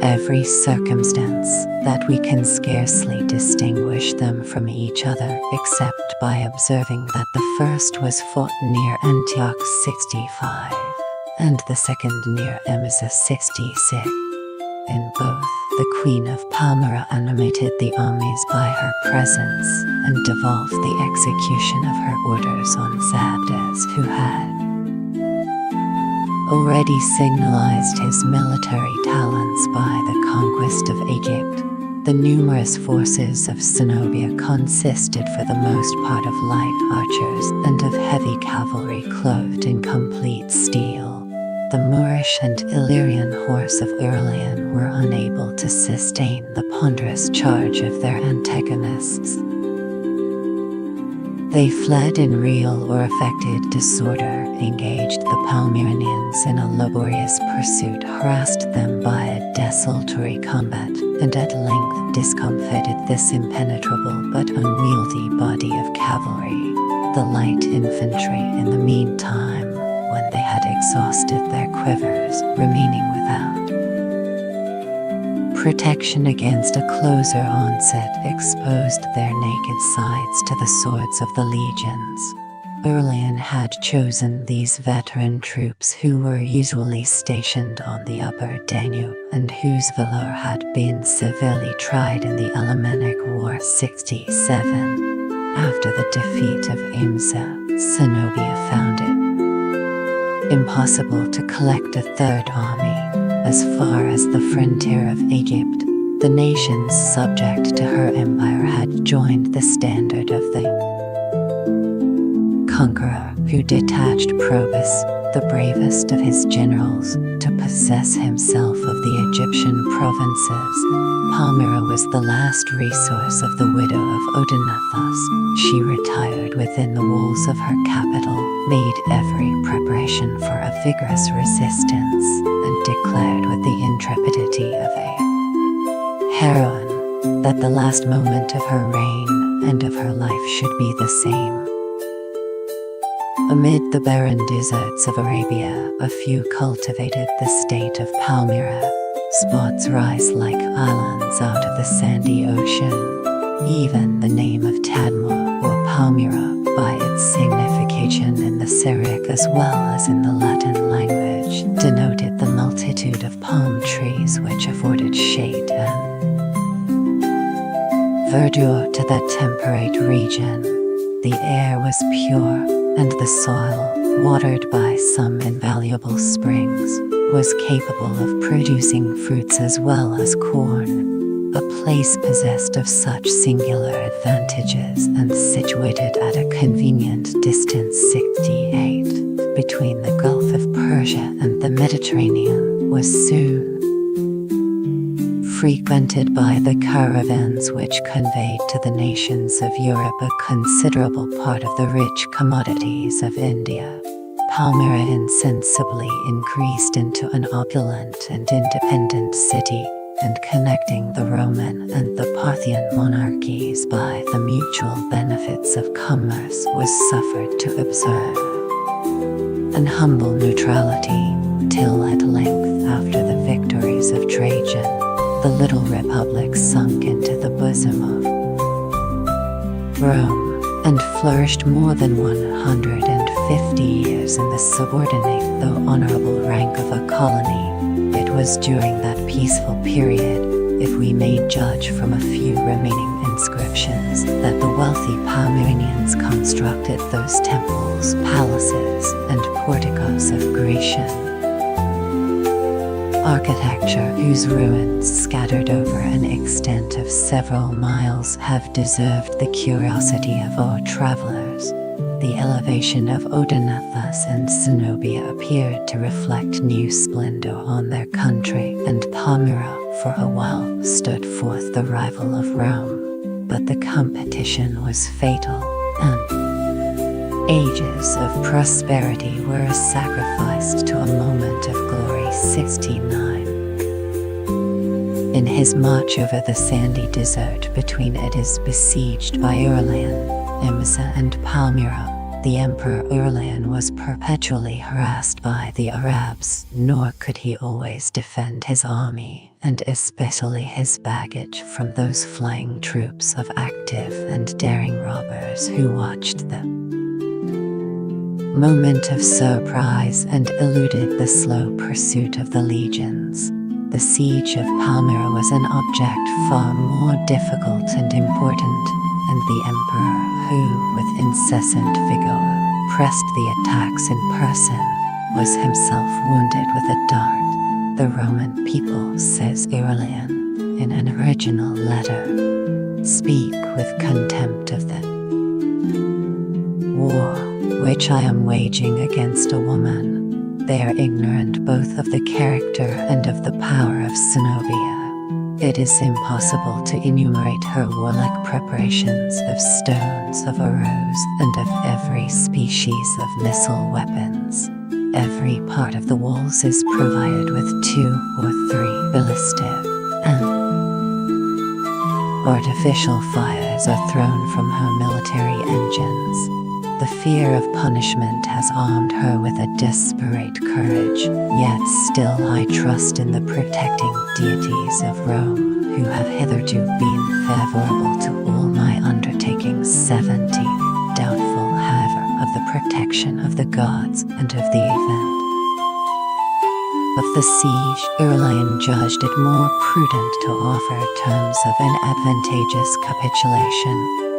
every circumstance that we can scarcely distinguish them from each other, except by observing that the first was fought near Antioch 65, and the second near Emesa 66. In both, the Queen of Palmyra animated the armies by her presence, and devolved the execution of her orders on Zabdas, who had already signalized his military talents by the conquest of Egypt. The numerous forces of Zenobia consisted for the most part of light archers and of heavy cavalry clothed in complete steel. The Moorish and Illyrian horse of Aurelian were unable to sustain the ponderous charge of their antagonists. They fled in real or affected disorder, engaged the Palmyrenians in a laborious pursuit, harassed them by a desultory combat, and at length discomfited this impenetrable but unwieldy body of cavalry. The light infantry, in the meantime, when they had exhausted their quivers, remaining without protection against a closer onset, exposed their naked sides to the swords of the legions. Aurelian had chosen these veteran troops who were usually stationed on the upper Danube and whose valor had been severely tried in the Alemannic War 67. After the defeat of Imsa, Zenobia found it impossible to collect a third army. As far as the frontier of Egypt, the nations subject to her empire had joined the standard of the conqueror, who detached Probus, the bravest of his generals, to possess himself of the Egyptian provinces. Palmyra was the last resource of the widow of Odenathus. She retired within the walls of her capital, made every preparation for a vigorous resistance, and declared with the intrepidity of a heroine that the last moment of her reign and of her life should be the same. Amid the barren deserts of Arabia, a few cultivated the state of Palmyra. Spots rise like islands out of the sandy ocean. Even the name of Tadmor, or Palmyra, by its signification in the Syriac as well as in the Latin language, denoted the multitude of palm trees which afforded shade and verdure to that temperate region. The air was pure, and the soil, watered by some invaluable springs, was capable of producing fruits as well as corn. A place possessed of such singular advantages and situated at a convenient distance 68 between the Gulf of Persia and the Mediterranean was soon frequented by the caravans which conveyed to the nations of Europe a considerable part of the rich commodities of India. Palmyra insensibly increased into an opulent and independent city, and connecting the Roman and the Parthian monarchies by the mutual benefits of commerce, was suffered to observe an humble neutrality, till at length, after the victories of Trajan, the little republic sunk into the bosom of Rome, and flourished more than 150 years in the subordinate though honorable rank of a colony. It was during that peaceful period, if we may judge from a few remaining inscriptions, that the wealthy Palmyrenians constructed those temples, palaces, and porticos of Grecian architecture, whose ruins, scattered over an extent of several miles, have deserved the curiosity of all travelers. The elevation of Odenathus and Zenobia appeared to reflect new splendor on their country, and Palmyra, for a while, stood forth the rival of Rome. But the competition was fatal, and ages of prosperity were sacrificed to a moment of glory. 69. In his march over the sandy desert between it is besieged by Aurelian, Imsa and Palmyra, the Emperor Aurelian was perpetually harassed by the Arabs, nor could he always defend his army, and especially his baggage, from those flying troops of active and daring robbers who watched them moment of surprise and eluded the slow pursuit of the legions. The siege of Palmyra was an object far more difficult and important, and the emperor, who, with incessant vigor, pressed the attacks in person, was himself wounded with a dart. The Roman people, says Aurelian in an original letter, speak with contempt of the war which I am waging against a woman. They are ignorant both of the character and of the power of Zenobia. It is impossible to enumerate her warlike preparations of stones, of arrows, and of every species of missile weapons. Every part of the walls is provided with 2 or 3 ballistic and artificial fires are thrown from her military engines. The fear of punishment has armed her with a desperate courage, yet still I trust in the protecting deities of Rome, who have hitherto been favorable to all my undertakings. 70. Doubtful, however, of the protection of the gods and of the event of the siege, Aurelian judged it more prudent to offer terms of an advantageous capitulation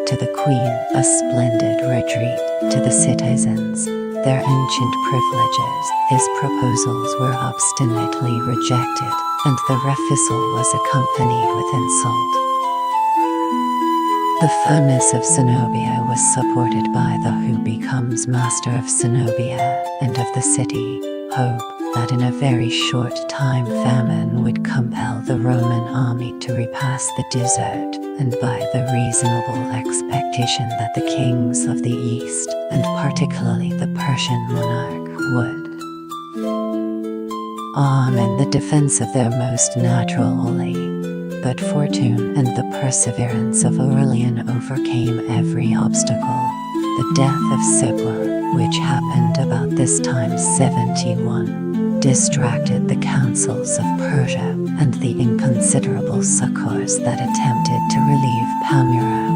to the queen, a splendid retreat to the citizens, their ancient privileges. His proposals were obstinately rejected, and the refusal was accompanied with insult. The firmness of Zenobia was supported by the who becomes master of Zenobia and of the city, hope that in a very short time famine would compel the Roman army to repass the desert, and by the reasonable expectation that the kings of the East, and particularly the Persian monarch, would arm in the defense of their most natural ally. But fortune and the perseverance of Aurelian overcame every obstacle. The death of Sibur, which happened about this time 71, distracted the councils of Persia, and the inconsiderable succors that attempted to relieve Palmyra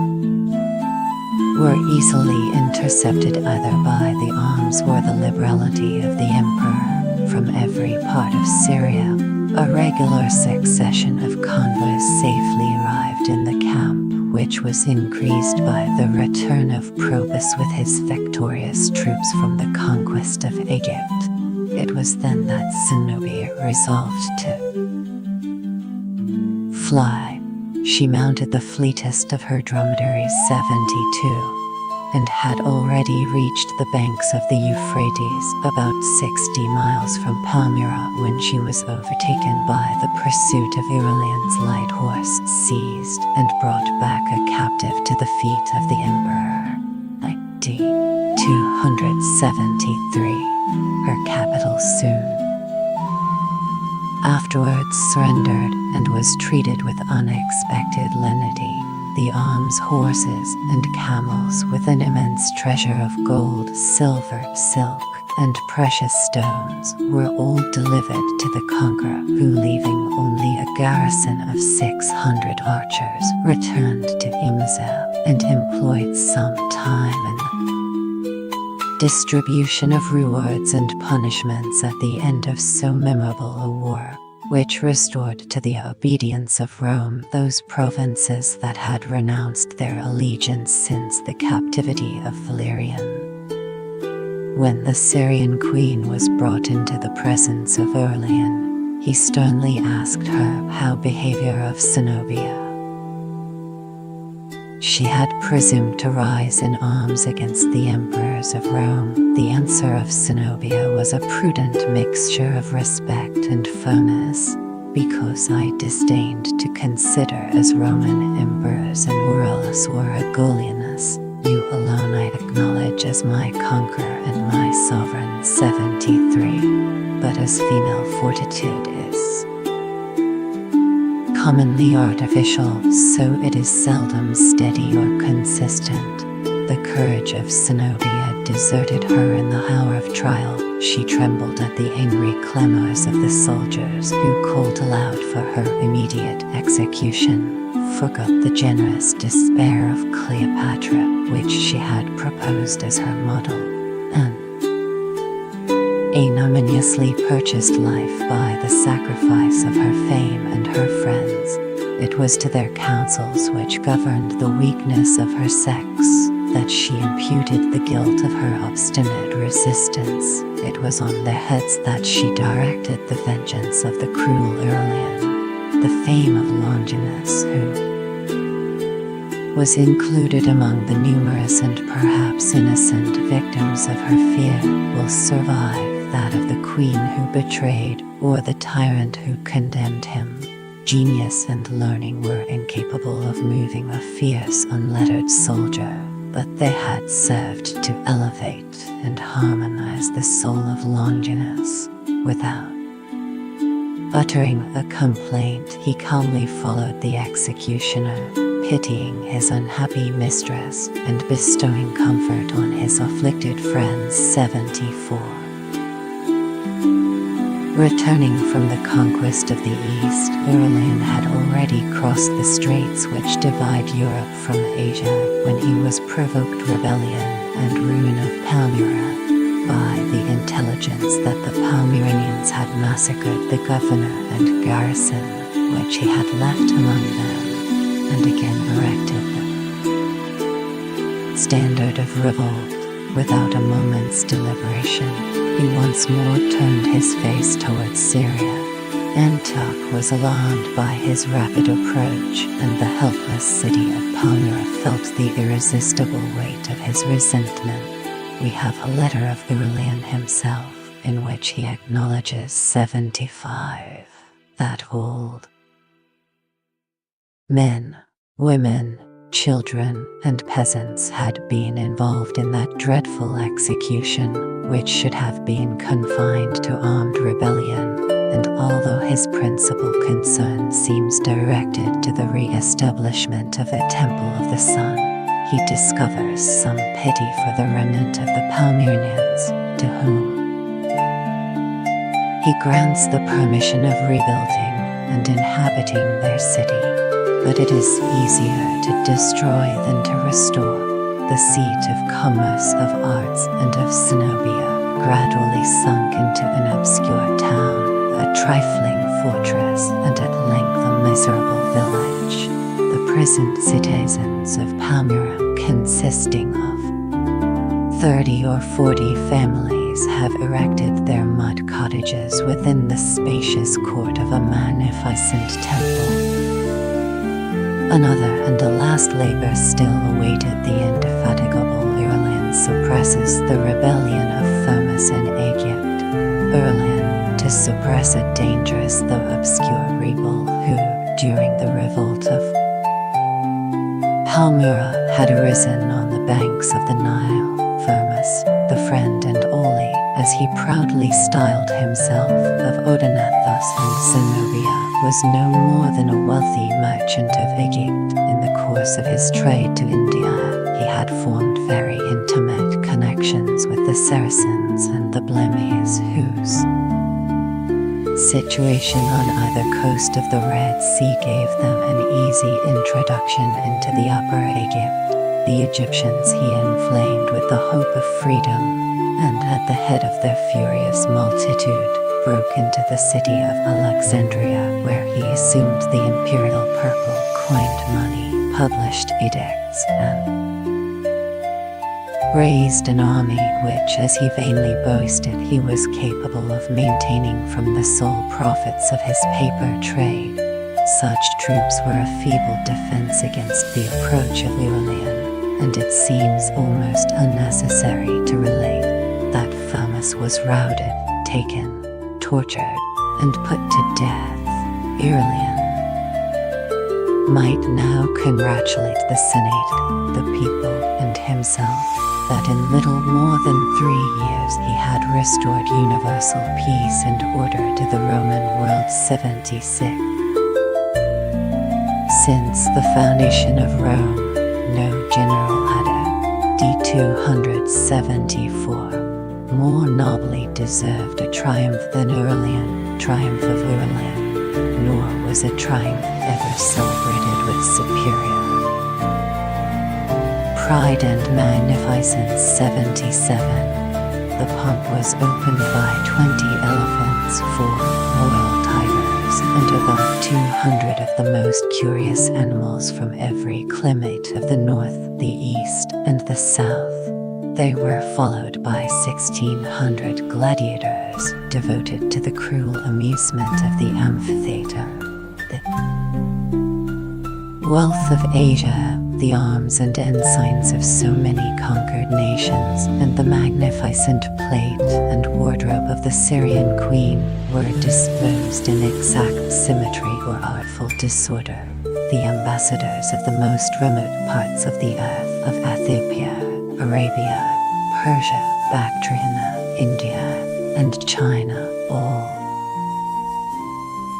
were easily intercepted either by the arms or the liberality of the emperor. From every part of Syria, a regular succession of convoys safely arrived in the camp, which was increased by the return of Probus with his victorious troops from the conquest of Egypt. It was then that Zenobia resolved to fly. She mounted the fleetest of her dromedaries, 72, and had already reached the banks of the Euphrates, about 60 miles from Palmyra, when she was overtaken by the pursuit of Aurelian's light horse, seized, and brought back a captive to the feet of the emperor. ID 273. Her capital soon afterwards surrendered, and was treated with unexpected lenity. The arms, horses, and camels, with an immense treasure of gold, silver, silk, and precious stones, were all delivered to the conqueror, who, leaving only a garrison of 600 archers, returned to Imza, and employed some time in the distribution of rewards and punishments at the end of so memorable a war, which restored to the obedience of Rome those provinces that had renounced their allegiance since the captivity of Valerian. When the Syrian queen was brought into the presence of Aurelian, he sternly asked her how behavior of Zenobia. She had presumed to rise in arms against the emperors of Rome. The answer of Zenobia was a prudent mixture of respect and firmness, because I disdained to consider as Roman emperors an Aurelius or a Golianus. You alone I acknowledge as my conqueror and my sovereign. 73. But as female fortitude is commonly artificial, so it is seldom steady or consistent. The courage of Zenobia deserted her in the hour of trial. She trembled at the angry clamors of the soldiers, who called aloud for her immediate execution, forgot the generous despair of Cleopatra, which she had proposed as her model, and ignominiously purchased life by the sacrifice of her fame and her friends. It was to their counsels, which governed the weakness of her sex, that she imputed the guilt of her obstinate resistance. It was on their heads that she directed the vengeance of the cruel Aurelian, the fame of Longinus, who was included among the numerous and perhaps innocent victims of her fear, will survive that of the queen who betrayed, or the tyrant who condemned him. Genius and learning were incapable of moving a fierce, unlettered soldier, but they had served to elevate and harmonize the soul of Longinus. Without uttering a complaint, he calmly followed the executioner, pitying his unhappy mistress and bestowing comfort on his afflicted friends. 74. Returning from the conquest of the East, Aurelian had already crossed the straits which divide Europe from Asia when he was provoked rebellion and ruin of Palmyra by the intelligence that the Palmyrenians had massacred the governor and garrison which he had left among them, and again erected the standard of revolt. Without a moment's deliberation, he once more turned his face towards Syria. Antioch was alarmed by his rapid approach, and the helpless city of Palmyra felt the irresistible weight of his resentment. We have a letter of Aurelian himself, in which he acknowledges 75 that old men, women, children, and peasants had been involved in that dreadful execution, which should have been confined to armed rebellion, and although his principal concern seems directed to the re-establishment of a temple of the sun, he discovers some pity for the remnant of the Palmyrenians, to whom he grants the permission of rebuilding and inhabiting their city. But it is easier to destroy than to restore. The seat of commerce, of arts, and of Zenobia gradually sunk into an obscure town, a trifling fortress, and at length a miserable village. The present citizens of Palmyra, consisting of 30 or 40 families, have erected their mud cottages within the spacious court of a magnificent temple. Another and a last labor still awaited the indefatigable Aurelian suppresses the rebellion of Firmus in Egypt. Aurelian, to suppress a dangerous though obscure rebel who, during the revolt of Palmyra, had arisen on the banks of the Nile. Firmus, the friend and Oli, as he proudly styled himself, of Odaenathus and Zenobia, was no more than a wealthy merchant of Egypt. In the course of his trade to India, he had formed very intimate connections with the Saracens and the Blemmyes, whose situation on either coast of the Red Sea gave them an easy introduction into the Upper Egypt. The Egyptians he inflamed with the hope of freedom, and at the head of their furious multitude, broke into the city of Alexandria, where he assumed the imperial purple, coined money, published edicts, and raised an army which, as he vainly boasted, he was capable of maintaining from the sole profits of his paper trade. Such troops were a feeble defense against the approach of Aurelian, and it seems almost unnecessary to relate that Firmus was routed, taken, tortured, and put to death. Aurelian might now congratulate the Senate, the people, and himself, that in little more than 3 years he had restored universal peace and order to the Roman world. 76. Since the foundation of Rome, no general had d. 274 more nobly deserved a triumph than Aurelian, triumph of Aurelian, nor was a triumph ever celebrated with superior pride and magnificence. 77. The pomp was opened by 20 elephants, 4 royal tigers, and above 200 of the most curious animals from every climate of the north, the east, and the south. They were followed by 1,600 gladiators devoted to the cruel amusement of the amphitheater. The wealth of Asia, the arms and ensigns of so many conquered nations, and the magnificent plate and wardrobe of the Syrian queen were disposed in exact symmetry or artful disorder. The ambassadors of the most remote parts of the earth, of Ethiopia, Arabia, Persia, Bactriana, India, and China, all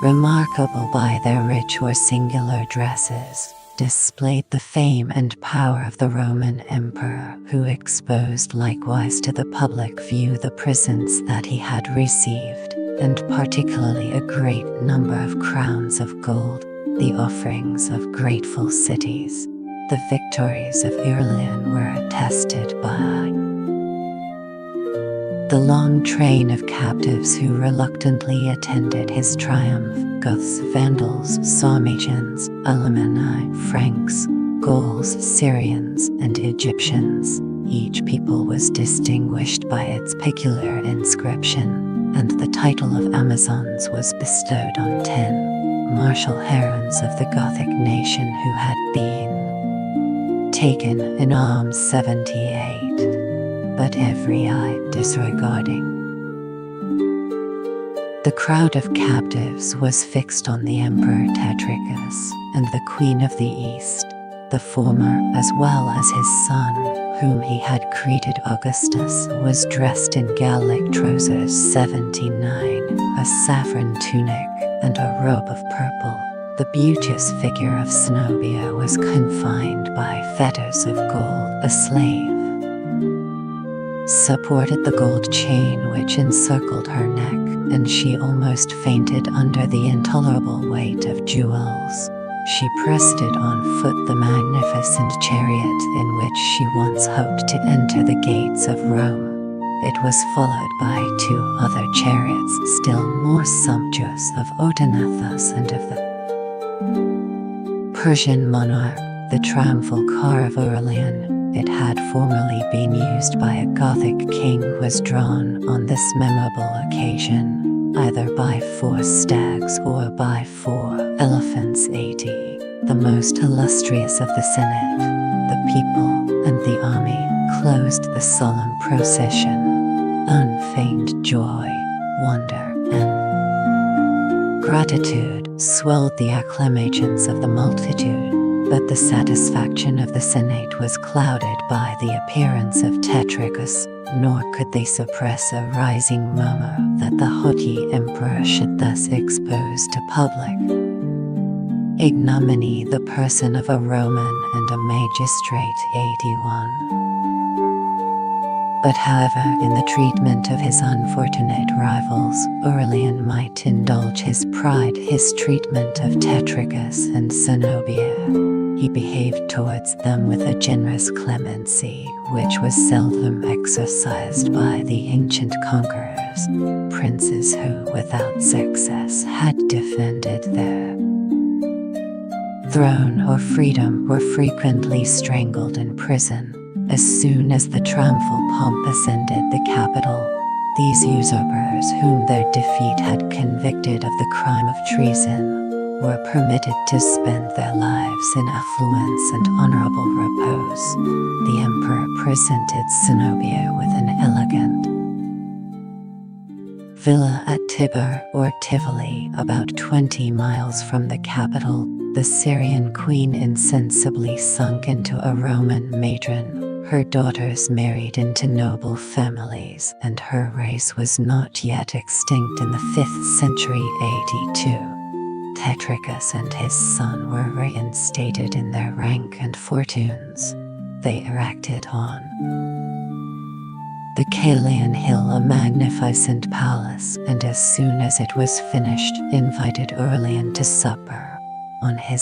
remarkable by their rich or singular dresses, displayed the fame and power of the Roman emperor, who exposed likewise to the public view the presents that he had received, and particularly a great number of crowns of gold, the offerings of grateful cities. The victories of Aurelian were attested by the long train of captives who reluctantly attended his triumph: Goths, Vandals, Sarmatians, Alemanni, Franks, Gauls, Syrians, and Egyptians. Each people was distinguished by its peculiar inscription, and the title of Amazons was bestowed on 10 martial herons of the Gothic nation who had been taken in arms 78, but every eye disregarding. The crowd of captives was fixed on the Emperor Tetricus and the Queen of the East, the former, as well as his son, whom he had created Augustus, was dressed in Gallic trousers 79, a saffron tunic, and a robe of purple. The beauteous figure of Zenobia was confined by fetters of gold. A slave supported the gold chain which encircled her neck, and she almost fainted under the intolerable weight of jewels. She breasted on foot the magnificent chariot in which she once hoped to enter the gates of Rome. It was followed by 2 other chariots still more sumptuous, of Odenathus and of the Persian monarch, the triumphal car of Aurelian. It had formerly been used by a Gothic king who was drawn on this memorable occasion, either by 4 stags or by 4 elephants 80, the most illustrious of the Senate, the people, and the army closed the solemn procession. Unfeigned joy, wonder, and gratitude swelled the acclamations of the multitude, but the satisfaction of the Senate was clouded by the appearance of Tetricus, nor could they suppress a rising murmur that the haughty emperor should thus expose to public ignominy the person of a Roman and a magistrate. 81. But however, in the treatment of his unfortunate rivals, Aurelian might indulge his pride. His treatment of Tetricus and Zenobia, he behaved towards them with a generous clemency which was seldom exercised by the ancient conquerors. Princes who, without success, had defended their throne or freedom were frequently strangled in prison. As soon as the triumphal pomp ascended the capital, these usurpers, whom their defeat had convicted of the crime of treason, were permitted to spend their lives in affluence and honorable repose. The emperor presented Zenobia with an elegant villa at Tibur or Tivoli, about 20 miles from the capital. The Syrian queen insensibly sunk into a Roman matron. Her daughters married into noble families, and her race was not yet extinct in the 5th century. 82. Tetricus and his son were reinstated in their rank and fortunes. They erected on the Caelian hill a magnificent palace, and as soon as it was finished, invited Aurelian to supper. On his